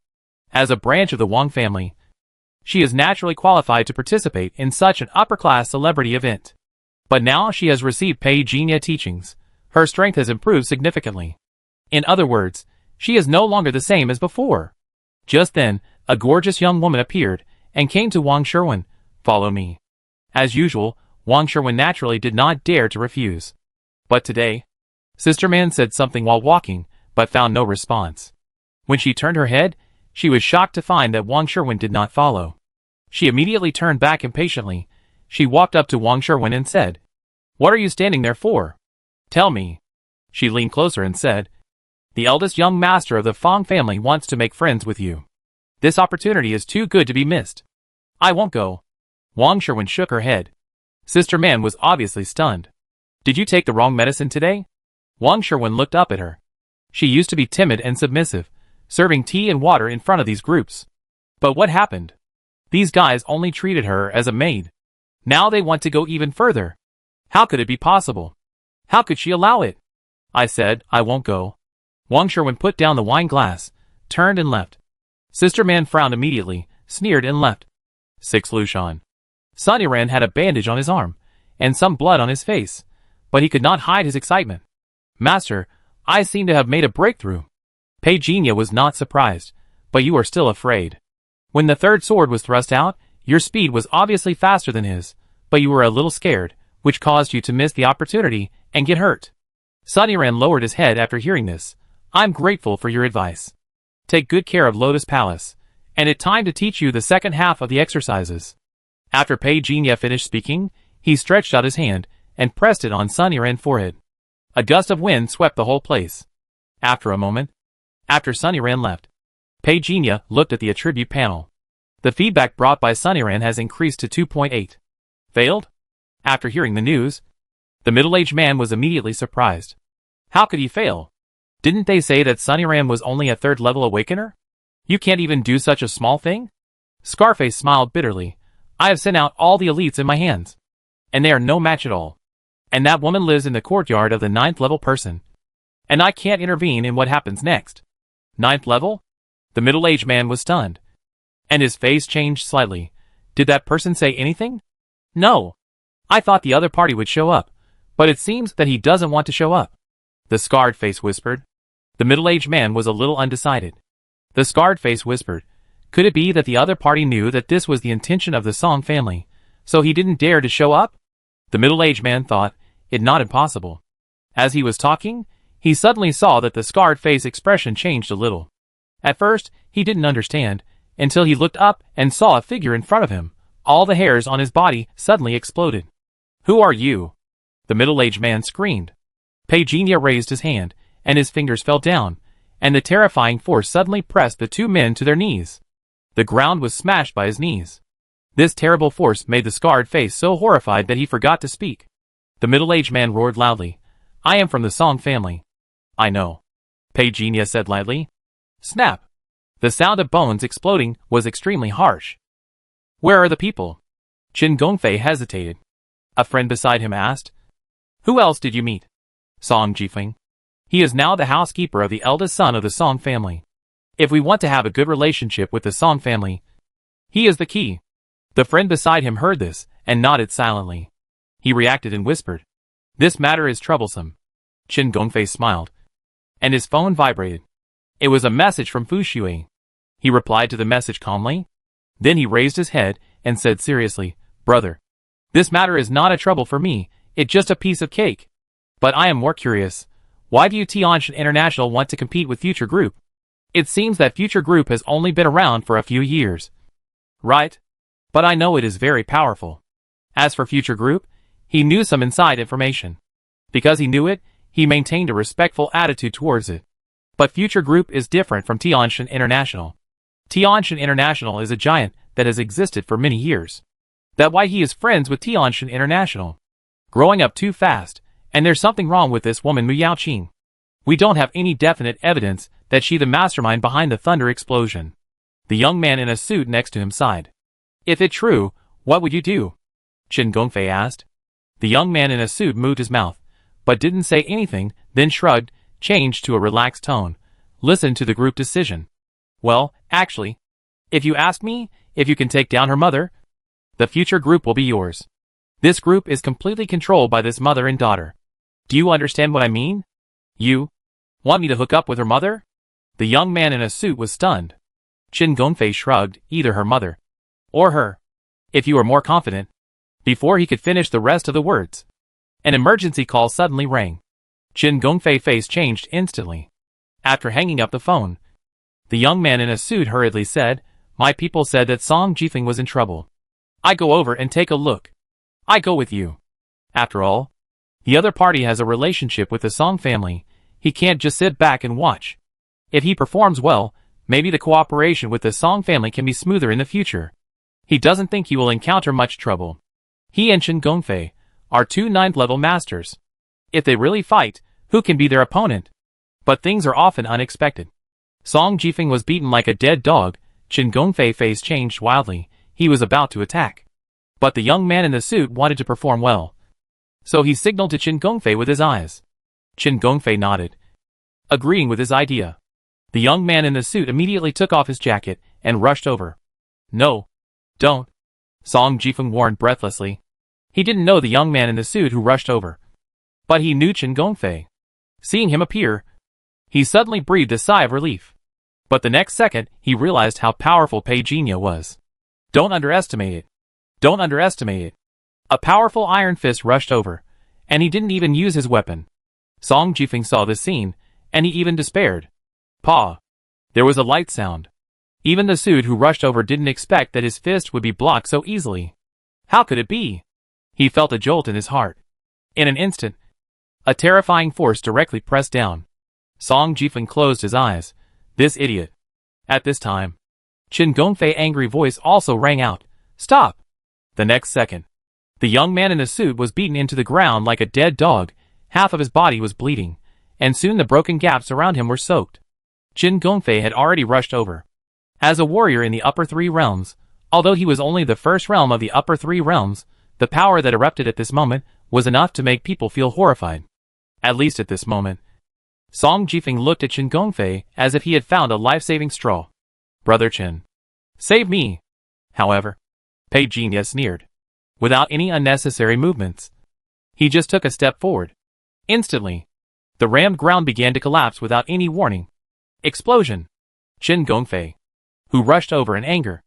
As a branch of the Wang family, she is naturally qualified to participate in such an upper-class celebrity event. But now she has received Pei Jinya teachings. Her strength has improved significantly. In other words, she is no longer the same as before. Just then, a gorgeous young woman appeared and came to Wang Sherwin. "Follow me." As usual, Wang Sherwin naturally did not dare to refuse. But today, Sister Man said something while walking, but found no response. When she turned her head, she was shocked to find that Wang Sherwin did not follow. She immediately turned back impatiently. She walked up to Wang Sherwin and said, "What are you standing there for? Tell me." She leaned closer and said, "The eldest young master of the Fang family wants to make friends with you. This opportunity is too good to be missed." "I won't go." Wang Sherwin shook her head. Sister Man was obviously stunned. "Did you take the wrong medicine today?" Wang Sherwin looked up at her. She used to be timid and submissive, serving tea and water in front of these groups. But what happened? These guys only treated her as a maid. Now they want to go even further. How could it be possible? How could she allow it? I said, "I won't go." Wang Sherwin put down the wine glass, turned and left. Sister Man frowned immediately, sneered and left. 6. Lushan. Sun Yiran had a bandage on his arm, and some blood on his face, but he could not hide his excitement. Master, I seem to have made a breakthrough. Pei Jinya was not surprised, but you are still afraid. When the third sword was thrust out, your speed was obviously faster than his, but you were a little scared, which caused you to miss the opportunity and get hurt. Sun Yiran lowered his head after hearing this. I'm grateful for your advice. Take good care of Lotus Palace, and it's time to teach you the second half of the exercises. After Pei Jinya finished speaking, he stretched out his hand and pressed it on Sun Yiran's forehead. A gust of wind swept the whole place. After a moment, after Sun Yiran left, Pei Jinya looked at the attribute panel. The feedback brought by Sun Yiran has increased to 2.8. Failed? After hearing the news, the middle-aged man was immediately surprised. How could he fail? Didn't they say that Sun Yiran was only a third-level awakener? You can't even do such a small thing? Scarface smiled bitterly. I have sent out all the elites in my hands, and they are no match at all. And that woman lives in the courtyard of the 9th-level person, and I can't intervene in what happens next. 9th level? The middle-aged man was stunned, and his face changed slightly. Did that person say anything? No. I thought the other party would show up, but it seems that he doesn't want to show up. The scarred face whispered. The middle-aged man was a little undecided. The scarred face whispered. Could it be that the other party knew that this was the intention of the Song family, so he didn't dare to show up? The middle-aged man thought it not impossible. As he was talking, he suddenly saw that the scarred face expression changed a little. At first, he didn't understand, until he looked up and saw a figure in front of him. All the hairs on his body suddenly exploded. Who are you? The middle-aged man screamed. Pei Jinya raised his hand, and his fingers fell down, and the terrifying force suddenly pressed the two men to their knees. The ground was smashed by his knees. This terrible force made the scarred face so horrified that he forgot to speak. The middle-aged man roared loudly. I am from the Song family. I know. Pei Jinya said lightly. Snap! The sound of bones exploding was extremely harsh. Where are the people? Qin Gongfei hesitated. A friend beside him asked. Who else did you meet? Song Jifeng. He is now the housekeeper of the eldest son of the Song family. If we want to have a good relationship with the Song family, he is the key. The friend beside him heard this and nodded silently. He reacted and whispered. This matter is troublesome. Qin Gongfei smiled, and his phone vibrated. It was a message from Fu Shui. He replied to the message calmly. Then he raised his head and said seriously, Brother, this matter is not a trouble for me, it's just a piece of cake. But I am more curious. Why do you Tianshan International want to compete with Future Group? It seems that Future Group has only been around for a few years. Right? But I know it is very powerful. As for Future Group, he knew some inside information. Because he knew it, he maintained a respectful attitude towards it. But Future Group is different from Tianshan International. Tianshan International is a giant that has existed for many years. That's why he is friends with Tianshan International. Growing up too fast, and there's something wrong with this woman Mu Yaoqing. We don't have any definite evidence that she's the mastermind behind the thunder explosion. The young man in a suit next to him sighed. If it's true, what would you do? Qin Gongfei asked. The young man in a suit moved his mouth, but didn't say anything, then shrugged, changed to a relaxed tone. Listen to the group decision. Well, actually, if you ask me, if you can take down her mother, the Future Group will be yours. This group is completely controlled by this mother and daughter. Do you understand what I mean? You want me to hook up with her mother? The young man in a suit was stunned. Qin Gongfei shrugged, either her mother or her, if you are more confident. Before he could finish the rest of the words, an emergency call suddenly rang. Qin Gongfei's face changed instantly. After hanging up the phone, the young man in a suit hurriedly said, My people said that Song Jifeng was in trouble. I go over and take a look. I go with you. After all, the other party has a relationship with the Song family. He can't just sit back and watch. If he performs well, maybe the cooperation with the Song family can be smoother in the future. He doesn't think he will encounter much trouble. He and Qin Gongfei are two 9th-level masters. If they really fight, who can be their opponent? But things are often unexpected. Song Jifeng was beaten like a dead dog. Qin Gongfei's face changed wildly. He was about to attack. But the young man in the suit wanted to perform well. So he signaled to Qin Gongfei with his eyes. Qin Gongfei nodded. agreeing with his idea. The young man in the suit immediately took off his jacket and rushed over. No. Don't. Song Jifeng warned breathlessly. He didn't know the young man in the suit who rushed over. But he knew Chen Gongfei. Seeing him appear, he suddenly breathed a sigh of relief. But the next second, he realized how powerful Pei Jinya was. Don't underestimate it. Don't underestimate it. A powerful iron fist rushed over, and he didn't even use his weapon. Song Jifeng saw this scene, and he even despaired. Pa! There was a light sound. Even the suit who rushed over didn't expect that his fist would be blocked so easily. How could it be? He felt a jolt in his heart. In an instant, a terrifying force directly pressed down. Song Jifeng closed his eyes. This idiot. At this time, Chen Gongfei's angry voice also rang out. Stop! The next second, the young man in the suit was beaten into the ground like a dead dog. Half of his body was bleeding, and soon the broken gaps around him were soaked. Chen Gongfei had already rushed over. As a warrior in the upper three realms, although he was only the first realm of the upper three realms, the power that erupted at this moment was enough to make people feel horrified. At least at this moment. Song Jifeng looked at Chen Gongfei as if he had found a life-saving straw. Brother Chen. Save me. However, Pei Jinya sneered. Without any unnecessary movements. He just took a step forward. Instantly, the rammed ground began to collapse without any warning. Explosion. Chen Gongfei, who rushed over in anger,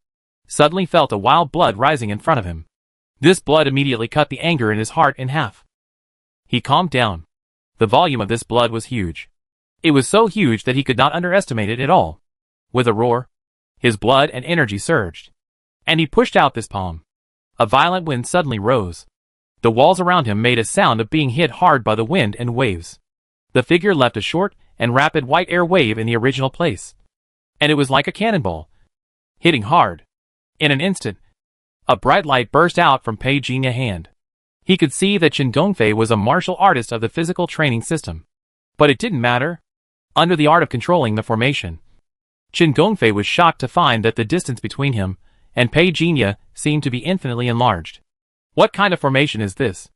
suddenly felt a wild blood rising in front of him. This blood immediately cut the anger in his heart in half. He calmed down. The volume of this blood was huge. It was so huge that he could not underestimate it at all. With a roar, his blood and energy surged. And he pushed out this palm. A violent wind suddenly rose. The walls around him made a sound of being hit hard by the wind and waves. The figure left a short and rapid white air wave in the original place. And it was like a cannonball, hitting hard. In an instant, a bright light burst out from Pei Jinya's hand. He could see that Chen Gongfei was a martial artist of the physical training system. But it didn't matter. Under the art of controlling the formation, Chen Gongfei was shocked to find that the distance between him and Pei Jinya seemed to be infinitely enlarged. What kind of formation is this?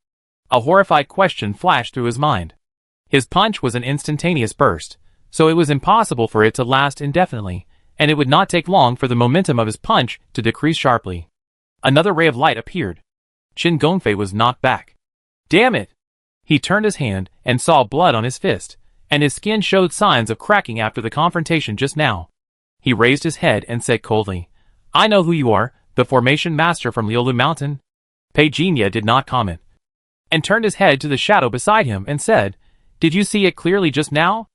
A horrified question flashed through his mind. His punch was an instantaneous burst, so it was impossible for it to last indefinitely, and it would not take long for the momentum of his punch to decrease sharply. Another ray of light appeared. Chen Gongfei was knocked back. Damn it! He turned his hand and saw blood on his fist, and his skin showed signs of cracking after the confrontation just now. He raised his head and said coldly, I know who you are, the formation master from Liulu Mountain. Pei Jinya did not comment, and turned his head to the shadow beside him and said, Did you see it clearly just now?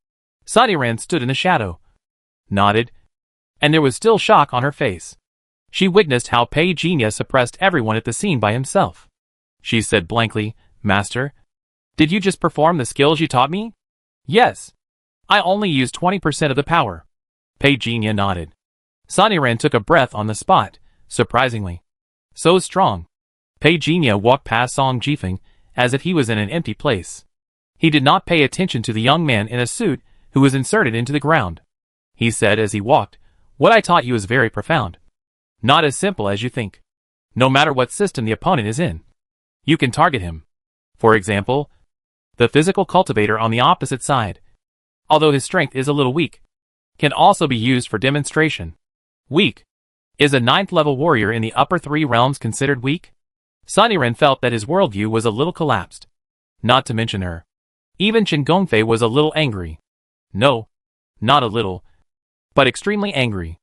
Sunnyran stood in the shadow, nodded, and there was still shock on her face. She witnessed how Pei Jinya suppressed everyone at the scene by himself. She said blankly, Master, did you just perform the skills you taught me? Yes. I only used 20% of the power. Pei Jinya nodded. Sunnyran took a breath on the spot, surprisingly. So strong. Pei Jinya walked past Song Jifeng as if he was in an empty place. He did not pay attention to the young man in a suit who was inserted into the ground. He said as he walked, What I taught you is very profound. Not as simple as you think. No matter what system the opponent is in, you can target him. For example, the physical cultivator on the opposite side, although his strength is a little weak, can also be used for demonstration. Weak. Is a 9th level warrior in the upper 3 realms considered weak? Sunnyren felt that his worldview was a little collapsed. Not to mention her. Even Chen Gongfei was a little angry. No, not a little, but extremely angry.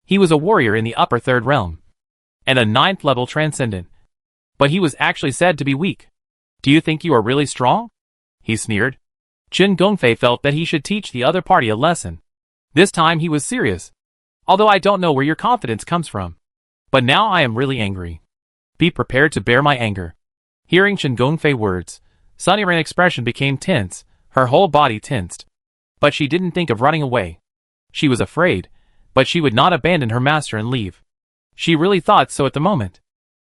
He was a warrior in the upper 3rd realm, and a 9th level transcendent. But he was actually said to be weak. Do you think you are really strong? He sneered. Chen Gongfei felt that he should teach the other party a lesson. This time he was serious. Although I don't know where your confidence comes from. But now I am really angry. Be prepared to bear my anger. Hearing Chen Gongfei's words, Sunnyren's expression became tense, her whole body tensed. But she didn't think of running away. She was afraid, but she would not abandon her master and leave. She really thought so at the moment.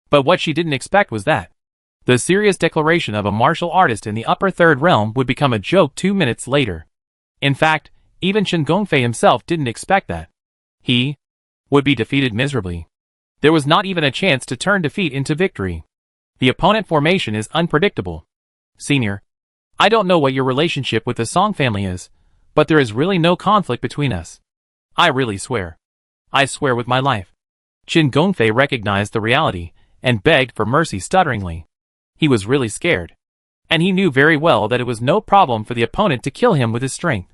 But what she didn't expect was that the serious declaration of a martial artist in the upper 3rd realm would become a joke 2 minutes later. In fact, even Chen Gongfei himself didn't expect that. He would be defeated miserably. There was not even a chance to turn defeat into victory. The opponent formation is unpredictable. Senior, I don't know what your relationship with the Song family is, But there is really no conflict between us. I really swear. I swear with my life. Qin Gongfei recognized the reality, and begged for mercy stutteringly. He was really scared. And he knew very well that it was no problem for the opponent to kill him with his strength.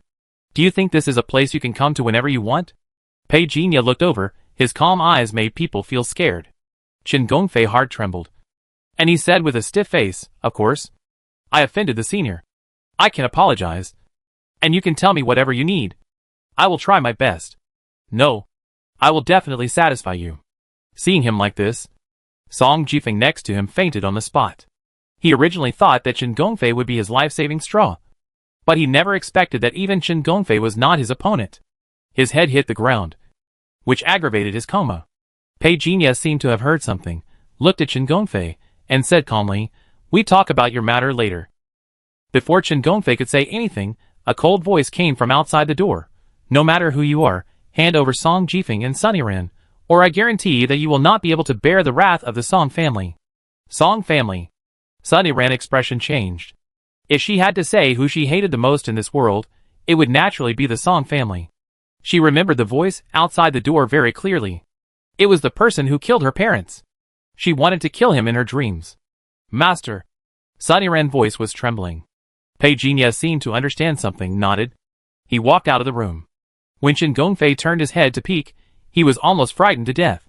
Do you think this is a place you can come to whenever you want? Pei Jinya looked over, his calm eyes made people feel scared. Qin Gongfei's heart trembled. And he said with a stiff face, of course. I offended the senior. I can apologize. And you can tell me whatever you need. I will try my best. No. I will definitely satisfy you. Seeing him like this, Song Jifeng next to him fainted on the spot. He originally thought that Qin Gongfei would be his life-saving straw. But he never expected that even Qin Gongfei was not his opponent. His head hit the ground, which aggravated his coma. Pei Jinya seemed to have heard something, looked at Qin Gongfei, and said calmly, "We talk about your matter later." Before Qin Gongfei could say anything, a cold voice came from outside the door. "No matter who you are, hand over Song Jifeng and Sunny Ren, or I guarantee that you will not be able to bear the wrath of the Song family." Song family. Sunny Ren's expression changed. If she had to say who she hated the most in this world, it would naturally be the Song family. She remembered the voice outside the door very clearly. It was the person who killed her parents. She wanted to kill him in her dreams. "Master." Sunny Ren's voice was trembling. Pei Jinya seemed to understand something, nodded. He walked out of the room. When Qin Gongfei turned his head to peek, he was almost frightened to death.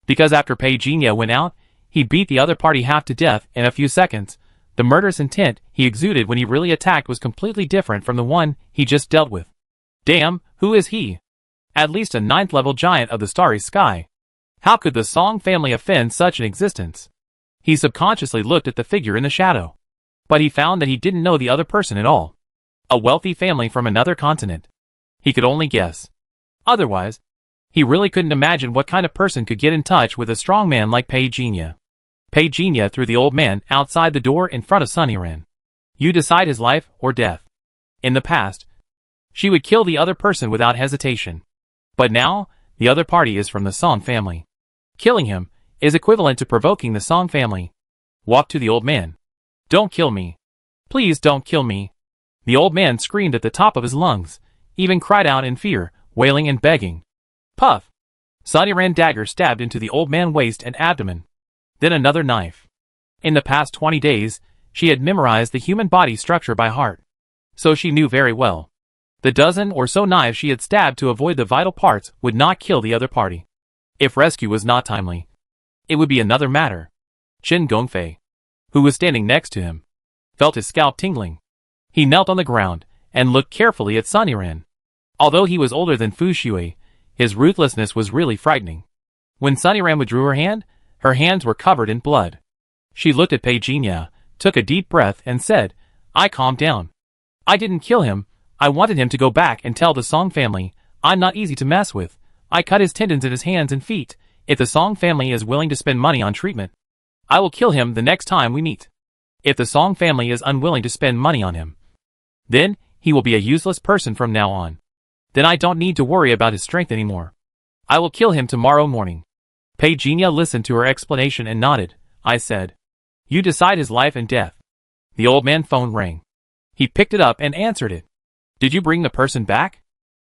Because after Pei Jinya went out, he beat the other party half to death in a few seconds. The murderous intent he exuded when he really attacked was completely different from the one he just dealt with. Damn, who is he? At least a 9th-level giant of the starry sky. How could the Song family offend such an existence? He subconsciously looked at the figure in the shadow. But he found that he didn't know the other person at all. A wealthy family from another continent. He could only guess. Otherwise, he really couldn't imagine what kind of person could get in touch with a strong man like Pei Jinya. Pei Jinya threw the old man outside the door in front of Sunny Ren. You decide his life or death. In the past, she would kill the other person without hesitation. But now, the other party is from the Song family. Killing him is equivalent to provoking the Song family. Walk to the old man. Don't kill me. Please don't kill me. The old man screamed at the top of his lungs, even cried out in fear, wailing and begging. Puff! Sunny Ren dagger stabbed into the old man's waist and abdomen. Then another knife. In the past 20 days, she had memorized the human body structure by heart. So she knew very well. The dozen or so knives she had stabbed to avoid the vital parts would not kill the other party. If rescue was not timely, it would be another matter. Qin Gongfei, who was standing next to him, felt his scalp tingling. He knelt on the ground and looked carefully at Sunny Ren. Although he was older than Fu Shui, his ruthlessness was really frightening. When Sunny Ren withdrew her hands were covered in blood. She looked at Pei Jinya, took a deep breath and said, I calmed down. I didn't kill him. I wanted him to go back and tell the Song family, I'm not easy to mess with. I cut his tendons in his hands and feet. If the Song family is willing to spend money on treatment, I will kill him the next time we meet. If the Song family is unwilling to spend money on him, then he will be a useless person from now on. Then I don't need to worry about his strength anymore. I will kill him tomorrow morning. Pei Jinya listened to her explanation and nodded. I said, you decide his life and death. The old man's phone rang. He picked it up and answered it. Did you bring the person back?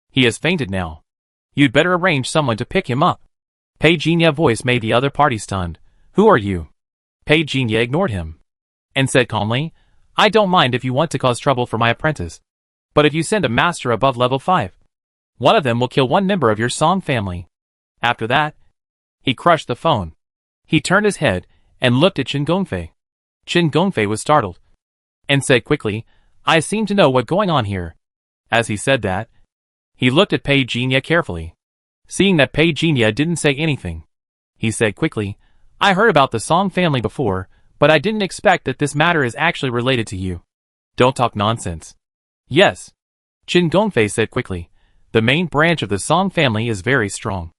He has fainted now. You'd better arrange someone to pick him up. Pei Jinya's voice made the other party stunned. Who are you? Pei Jinya ignored him and said calmly, I don't mind if you want to cause trouble for my apprentice. But if you send a master above level 5, one of them will kill one member of your Song family. After that, he crushed the phone. He turned his head and looked at Qin Gongfei. Qin Gongfei was startled and said quickly, I seem to know what's going on here. As he said that, he looked at Pei Jinya carefully. Seeing that Pei Jinya didn't say anything, he said quickly, I heard about the Song family before, but I didn't expect that this matter is actually related to you. Don't talk nonsense. Yes. Qin Gongfei said quickly. The main branch of the Song family is very strong.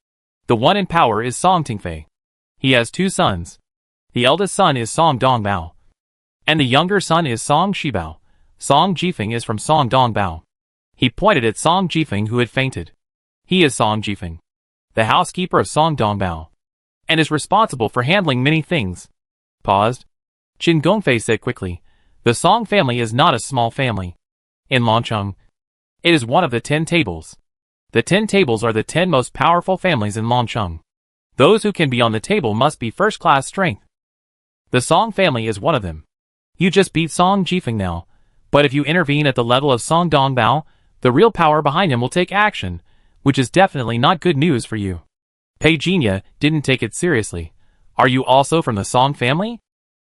The one in power is Song Tingfei. He has 2 sons. The eldest son is Song Dongbao, and the younger son is Song Shibao. Song Jifeng is from Song Dongbao. He pointed at Song Jifeng who had fainted. He is Song Jifeng, the housekeeper of Song Dongbao, and is responsible for handling many things. Paused. Qin Gongfei said quickly, the Song family is not a small family. In Longcheng, It is one of the 10 tables. The 10 tables are the 10 most powerful families in Longcheng. Those who can be on the table must be first-class strength. The Song family is one of them. You just beat Song Jifeng now, but if you intervene at the level of Song Dongbao, the real power behind him will take action, which is definitely not good news for you. Pei Jinya didn't take it seriously. Are you also from the Song family?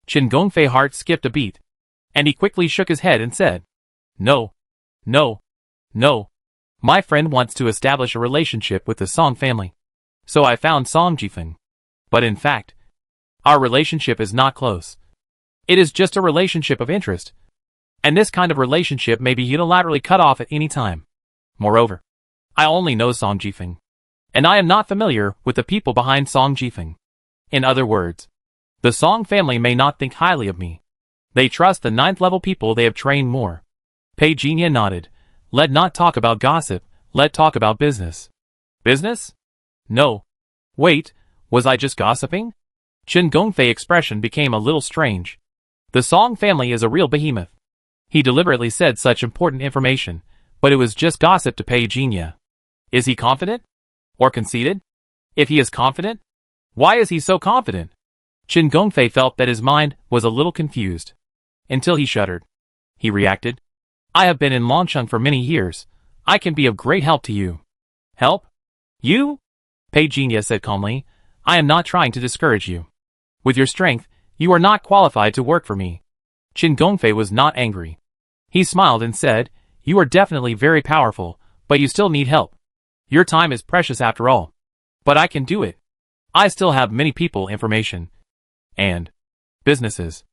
Qin Gongfei's heart skipped a beat, and he quickly shook his head and said, No. No. No. My friend wants to establish a relationship with the Song family. So I found Song Jifeng. But in fact, our relationship is not close. It is just a relationship of interest. And this kind of relationship may be unilaterally cut off at any time. Moreover, I only know Song Jifeng. And I am not familiar with the people behind Song Jifeng. In other words, the Song family may not think highly of me. They trust the 9th level people they have trained more. Pei Jinya nodded. Let not talk about gossip, let talk about business. Business? No. Wait, was I just gossiping? Qin Gongfei's expression became a little strange. The Song family is a real behemoth. He deliberately said such important information, but it was just gossip to Pei Jinya. Is he confident? Or conceited? If he is confident, why is he so confident? Qin Gongfei felt that his mind was a little confused. Until he shuddered. He reacted. I have been in Longcheng for many years. I can be of great help to you. Help? You? Pei Jinya said calmly. I am not trying to discourage you. With your strength, you are not qualified to work for me. Qin Gongfei was not angry. He smiled and said, You are definitely very powerful, but you still need help. Your time is precious after all. But I can do it. I still have many people information. And businesses.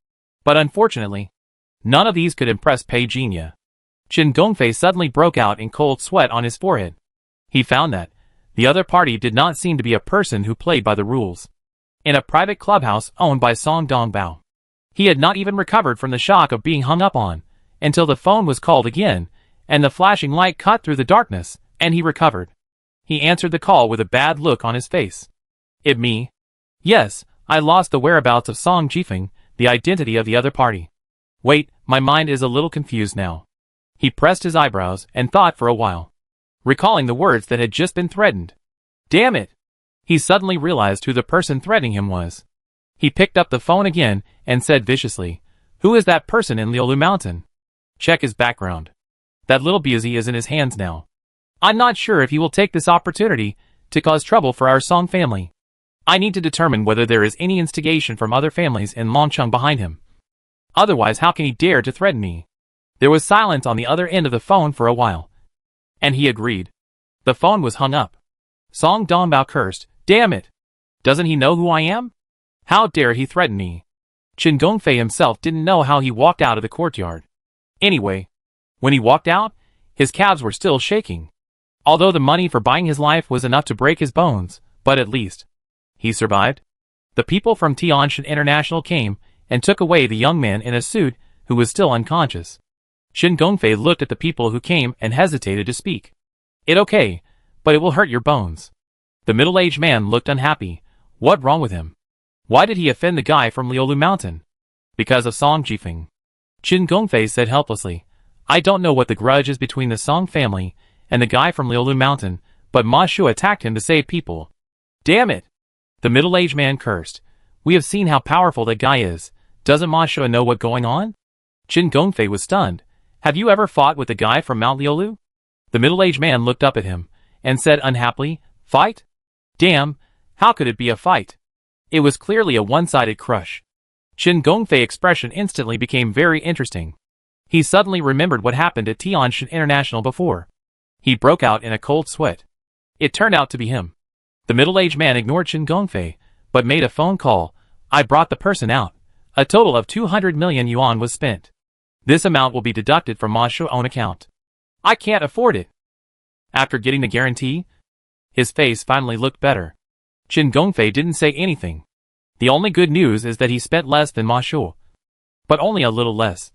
But unfortunately, none of these could impress Pei Jinya. Qin Gongfei suddenly broke out in cold sweat on his forehead. He found that the other party did not seem to be a person who played by the rules. In a private clubhouse owned by Song Dongbao. He had not even recovered from the shock of being hung up on, until the phone was called again, and the flashing light cut through the darkness, and he recovered. He answered the call with a bad look on his face. It me? Yes, I lost the whereabouts of Song Jifeng, the identity of the other party. Wait, my mind is a little confused now. He pressed his eyebrows and thought for a while, recalling the words that had just been threatened. Damn it! He suddenly realized who the person threatening him was. He picked up the phone again and said viciously, Who is that person in Liulu Mountain? Check his background. That little beauty is in his hands now. I'm not sure if he will take this opportunity to cause trouble for our Song family. I need to determine whether there is any instigation from other families in Longcheng behind him. Otherwise, how can he dare to threaten me? There was silence on the other end of the phone for a while. And he agreed. The phone was hung up. Song Dongbao cursed, Damn it! Doesn't he know who I am? How dare he threaten me? Qin Gongfei himself didn't know how he walked out of the courtyard. Anyway, when he walked out, his calves were still shaking. Although the money for buying his life was enough to break his bones, but at least he survived. The people from Tianshan International came and took away the young man in a suit who was still unconscious. Qin Gongfei looked at the people who came and hesitated to speak. It okay, but it will hurt your bones. The middle-aged man looked unhappy. What wrong with him? Why did he offend the guy from Liulu Mountain? Because of Song Jifeng. Qin Gongfei said helplessly, I don't know what the grudge is between the Song family and the guy from Liulu Mountain, but Ma Shu attacked him to save people. Damn it! The middle-aged man cursed. We have seen how powerful that guy is. Doesn't Ma Shu know what's going on? Qin Gongfei was stunned. Have you ever fought with the guy from Mount Liulu? The middle-aged man looked up at him and said unhappily, Fight? Damn, how could it be a fight? It was clearly a one-sided crush. Qin Gongfei's expression instantly became very interesting. He suddenly remembered what happened at Tianshan International before. He broke out in a cold sweat. It turned out to be him. The middle-aged man ignored Qin Gongfei, but made a phone call. I brought the person out. A total of 200 million yuan was spent. This amount will be deducted from Ma Shu's own account. I can't afford it. After getting the guarantee, his face finally looked better. Qin Gongfei didn't say anything. The only good news is that he spent less than Ma Shu. But only a little less.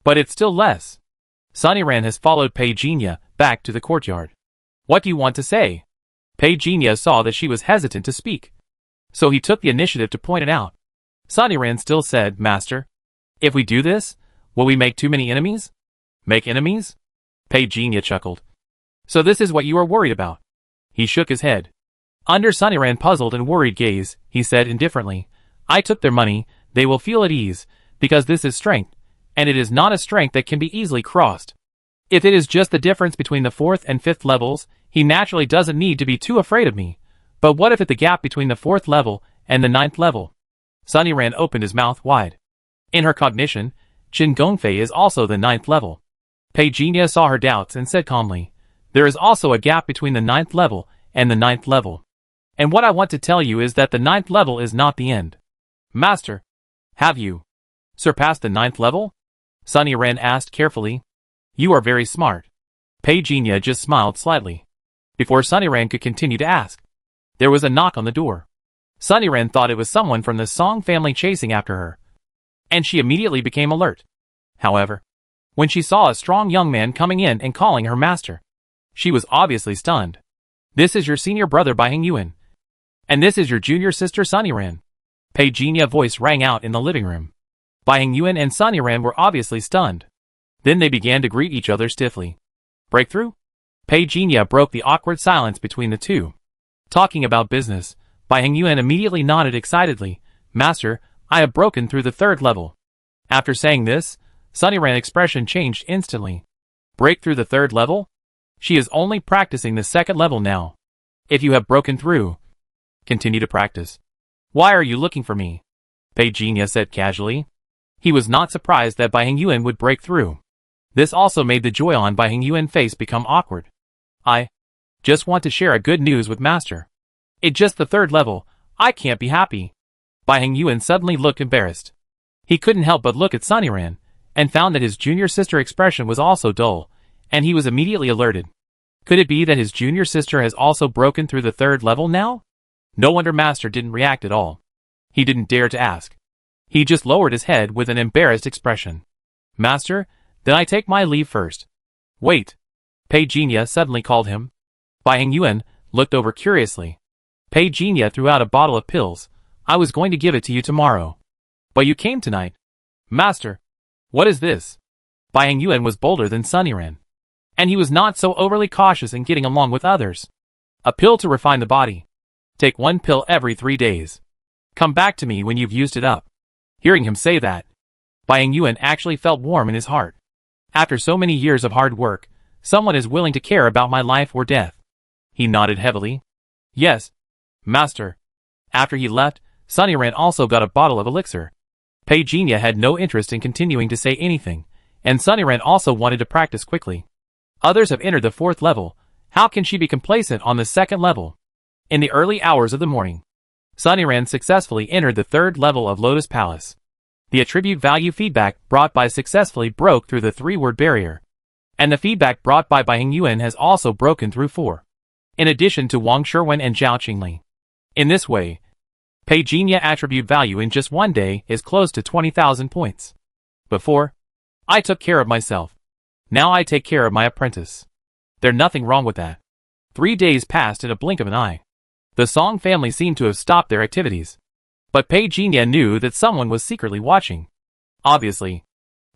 But it's still less. Sunnyran has followed Pei Jinya back to the courtyard. What do you want to say? Pei Jinya saw that she was hesitant to speak. So he took the initiative to point it out. Sunnyran still said, Master, if we do this, will we make too many enemies? Make enemies? Pei Jinya chuckled. So this is what you are worried about. He shook his head. Under Sunnyran's puzzled and worried gaze, he said indifferently, I took their money, they will feel at ease, because this is strength, and it is not a strength that can be easily crossed. If it is just the difference between the 4th and 5th levels, he naturally doesn't need to be too afraid of me. But what if it's the gap between the 4th level and the 9th level? Sunnyran opened his mouth wide. In her cognition, Qin Gongfei is also the 9th level. Pei Jinya saw her doubts and said calmly, there is also a gap between the 9th level and the 9th level. And what I want to tell you is that the 9th level is not the end. Master, have you surpassed the 9th level? Sunnyran asked carefully. You are very smart. Pei Jinya just smiled slightly. Before Sunnyran could continue to ask, there was a knock on the door. Sunnyran thought it was someone from the Song family chasing after her, and she immediately became alert. However, when she saw a strong young man coming in and calling her master, she was obviously stunned. This is your senior brother Bai Hongyuan, and this is your junior sister Sunnyran. Pei Jinya's voice rang out in the living room. Bai Hongyuan and Sunnyran were obviously stunned. Then they began to greet each other stiffly. Breakthrough? Pei Jinya broke the awkward silence between the two. Talking about business, Bai Hongyuan immediately nodded excitedly. Master, I have broken through the 3rd level. After saying this, Sunnyran's expression changed instantly. Break through the 3rd level? She is only practicing the 2nd level now. If you have broken through, continue to practice. Why are you looking for me? Pei Jinya said casually. He was not surprised that Bai Hongyuan would break through. This also made the joy on Bai Hongyuan's face become awkward. I just want to share a good news with Master. It's just the 3rd level, I can't be happy. Bai Hongyuan suddenly looked embarrassed. He couldn't help but look at Sunnyran, and found that his junior sister expression was also dull, and he was immediately alerted. Could it be that his junior sister has also broken through the 3rd level now? No wonder Master didn't react at all. He didn't dare to ask. He just lowered his head with an embarrassed expression. Master, then I take my leave first. Wait. Pei Jinya suddenly called him. Bai Hongyuan looked over curiously. Pei Jinya threw out a bottle of pills. I was going to give it to you tomorrow. But you came tonight. Master, what is this? Bai Hongyuan was bolder than Sunnyran, and he was not so overly cautious in getting along with others. A pill to refine the body. Take 1 pill every 3 days. Come back to me when you've used it up. Hearing him say that, Bai Hongyuan actually felt warm in his heart. After so many years of hard work, someone is willing to care about my life or death. He nodded heavily. Yes, Master. After he left, Sunnyran also got a bottle of elixir. Pei Jinya had no interest in continuing to say anything, and Sunnyran also wanted to practice quickly. Others have entered the 4th level. How can she be complacent on the 2nd level? In the early hours of the morning, Sunnyran successfully entered the 3rd level of Lotus Palace. The attribute value feedback brought by successfully broke through the 3-word barrier, and the feedback brought by Bai Hongyuan has also broken through 4, in addition to Wang Shiwen and Zhao Qingli. In this way, Pei Jinya attribute value in just 1 day is close to 20,000 points. Before, I took care of myself. Now I take care of my apprentice. There's nothing wrong with that. 3 days passed in a blink of an eye. The Song family seemed to have stopped their activities. But Pei Jinya knew that someone was secretly watching. Obviously,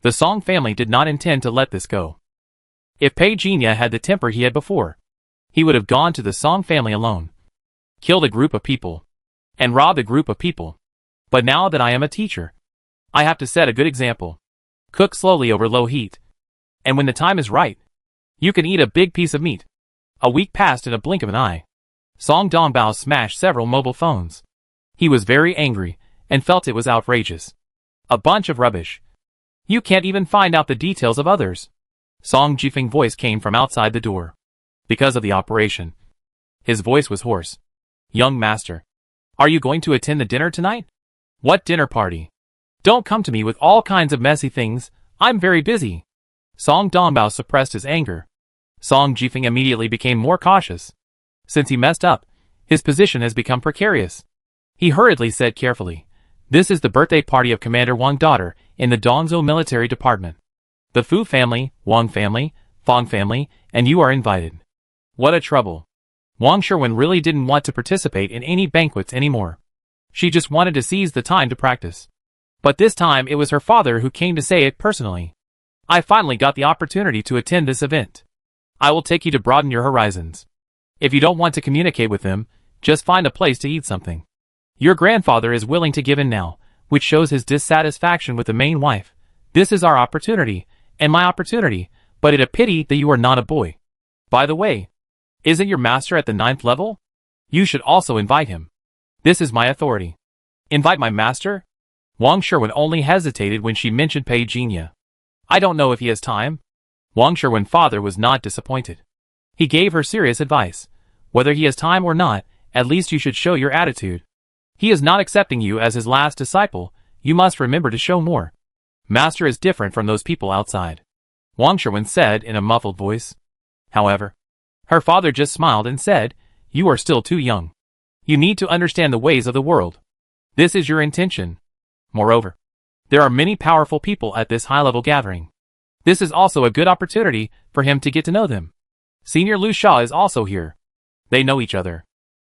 the Song family did not intend to let this go. If Pei Jinya had the temper he had before, he would have gone to the Song family alone, killed a group of people, and robbed a group of people. But now that I am a teacher, I have to set a good example. Cook slowly over low heat, and when the time is right, you can eat a big piece of meat. A week passed in a blink of an eye. Song Dongbao smashed several mobile phones. He was very angry, and felt it was outrageous. A bunch of rubbish. You can't even find out the details of others. Song Jifeng's voice came from outside the door. Because of the operation, his voice was hoarse. Young master, are you going to attend the dinner tonight? What dinner party? Don't come to me with all kinds of messy things, I'm very busy. Song Dongbao suppressed his anger. Song Jifeng immediately became more cautious. Since he messed up, his position has become precarious. He hurriedly said carefully, this is the birthday party of Commander Wang's daughter in the Dongzhou military department. The Fu family, Wang family, Fong family, and you are invited. What a trouble. Wang Shiwen really didn't want to participate in any banquets anymore. She just wanted to seize the time to practice. But this time it was her father who came to say it personally. I finally got the opportunity to attend this event. I will take you to broaden your horizons. If you don't want to communicate with them, just find a place to eat something. Your grandfather is willing to give in now, which shows his dissatisfaction with the main wife. This is our opportunity, and my opportunity, but it a pity that you are not a boy. By the way, isn't your master at the 9th level? You should also invite him. This is my authority. Invite my master? Wang Sherwin only hesitated when she mentioned Pei Jinya. I don't know if he has time. Wang Sherwin's father was not disappointed. He gave her serious advice. Whether he has time or not, at least you should show your attitude. He is not accepting you as his last disciple. You must remember to show more. Master is different from those people outside, Wang Sherwin said in a muffled voice. However, her father just smiled and said, you are still too young. You need to understand the ways of the world. This is your intention. Moreover, there are many powerful people at this high-level gathering. This is also a good opportunity for him to get to know them. Senior Lu Sha is also here. They know each other.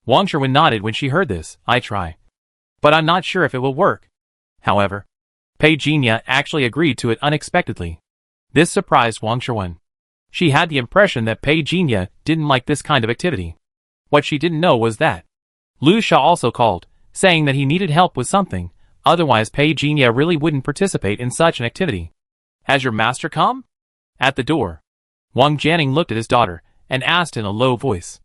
Wang Sherwin nodded when she heard this. I try. But I'm not sure if it will work. However, Pei Jinya actually agreed to it unexpectedly. This surprised Wang Sherwin. She had the impression that Pei Jinya didn't like this kind of activity. What she didn't know was that Lu Sha also called, saying that he needed help with something, otherwise Pei Jinya really wouldn't participate in such an activity. Has your master come? At the door, Wang Jianing looked at his daughter and asked in a low voice.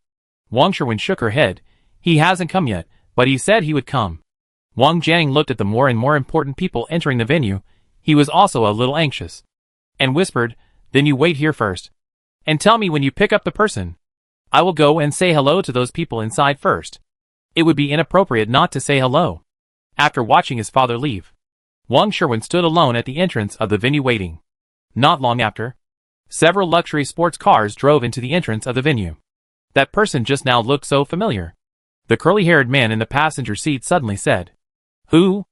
Wang Sherwin shook her head. He hasn't come yet, but he said he would come. Wang Jianing looked at the more and more important people entering the venue. He was also a little anxious. And whispered, then you wait here first. And tell me when you pick up the person. I will go and say hello to those people inside first. It would be inappropriate not to say hello. After watching his father leave, Wang Sherwin stood alone at the entrance of the venue waiting. Not long after, several luxury sports cars drove into the entrance of the venue. That person just now looked so familiar. The curly-haired man in the passenger seat suddenly said. Who?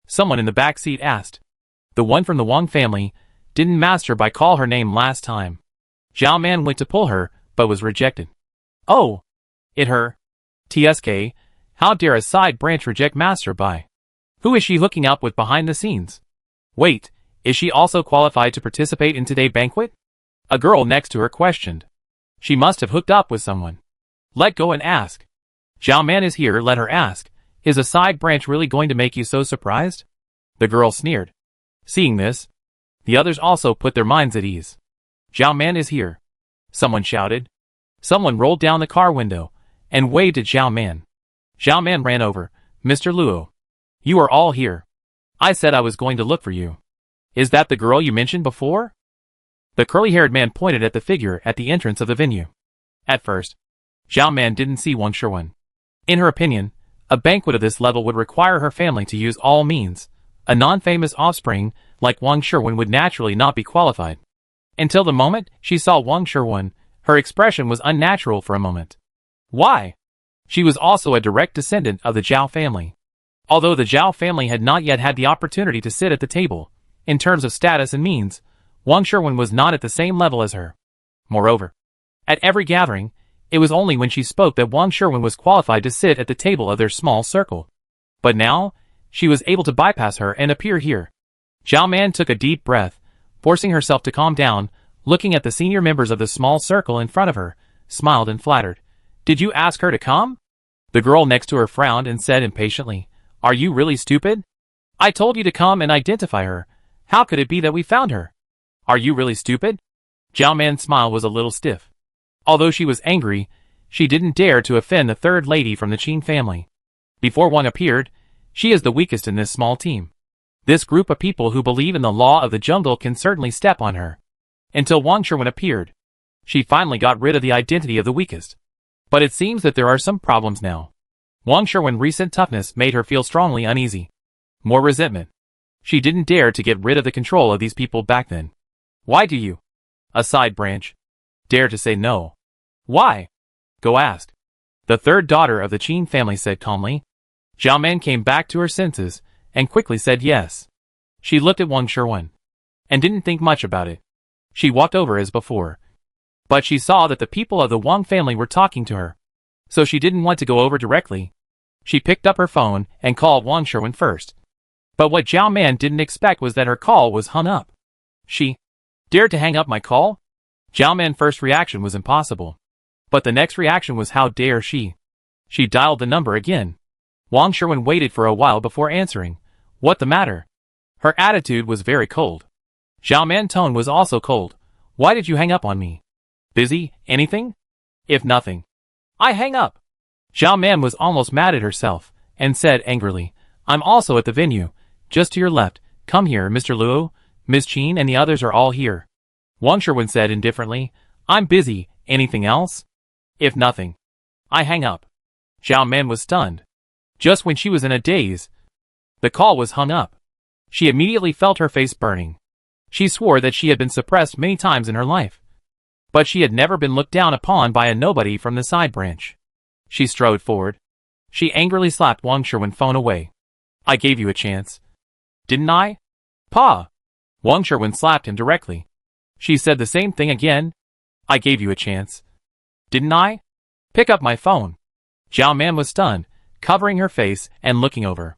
Someone in the back seat asked. The one from the Wang family. Didn't Master Bai call her name last time? Zhao Man went to pull her, but was rejected. Oh! It her. TSK, how dare a side branch reject Master Bai? Who is she hooking up with behind the scenes? Wait, is she also qualified to participate in today's banquet? A girl next to her questioned. She must have hooked up with someone. Let go and ask. Zhao Man is here, let her ask. Is a side branch really going to make you so surprised? The girl sneered. Seeing this, the others also put their minds at ease. Zhao Man is here. Someone shouted. Someone rolled down the car window and waved at Zhao Man. Zhao Man ran over. Mr. Luo. You are all here. I said I was going to look for you. Is that the girl you mentioned before? The curly-haired man pointed at the figure at the entrance of the venue. At first, Zhao Man didn't see Wang Sherwin. In her opinion, a banquet of this level would require her family to use all means. A non-famous offspring like Wang Sherwin would naturally not be qualified. Until the moment she saw Wang Sherwin, her expression was unnatural for a moment. Why? She was also a direct descendant of the Zhao family. Although the Zhao family had not yet had the opportunity to sit at the table, in terms of status and means, Wang Sherwin was not at the same level as her. Moreover, at every gathering, it was only when she spoke that Wang Sherwin was qualified to sit at the table of their small circle. But now, she was able to bypass her and appear here. Zhao Man took a deep breath, forcing herself to calm down, looking at the senior members of the small circle in front of her, smiled and flattered. Did you ask her to come? The girl next to her frowned and said impatiently, Are you really stupid? I told you to come and identify her. How could it be that we found her? Are you really stupid? Zhao Man's smile was a little stiff. Although she was angry, she didn't dare to offend the third lady from the Qin family. Before one appeared, she is the weakest in this small team. This group of people who believe in the law of the jungle can certainly step on her. Until Wang Sherwin appeared, she finally got rid of the identity of the weakest. But it seems that there are some problems now. Wang Sherwin's recent toughness made her feel strongly uneasy. More resentment. She didn't dare to get rid of the control of these people back then. Why do you, a side branch, dare to say no? Why? Go ask. The third daughter of the Qin family said calmly. Zhao Man came back to her senses and quickly said yes. She looked at Wang Sherwin and didn't think much about it. She walked over as before. But she saw that the people of the Wang family were talking to her. So she didn't want to go over directly. She picked up her phone and called Wang Sherwin first. But what Zhao Man didn't expect was that her call was hung up. She dared to hang up my call? Zhao Man's first reaction was impossible. But the next reaction was how dare she. She dialed the number again. Wang Sherwin waited for a while before answering. What the matter? Her attitude was very cold. Zhao Man's tone was also cold. Why did you hang up on me? Busy? Anything? If nothing, I hang up. Zhao Man was almost mad at herself, and said angrily, I'm also at the venue, just to your left. Come here, Mr. Luo, Miss Qin and the others are all here. Wang Sherwin said indifferently, I'm busy, anything else? If nothing, I hang up. Zhao Man was stunned. Just when she was in a daze, the call was hung up. She immediately felt her face burning. She swore that she had been suppressed many times in her life. But she had never been looked down upon by a nobody from the side branch. She strode forward. She angrily slapped Wang Sherwin's phone away. I gave you a chance. Didn't I? Pa! Wang Sherwin slapped him directly. She said the same thing again. I gave you a chance. Didn't I? Pick up my phone. Zhao Man was stunned, covering her face and looking over.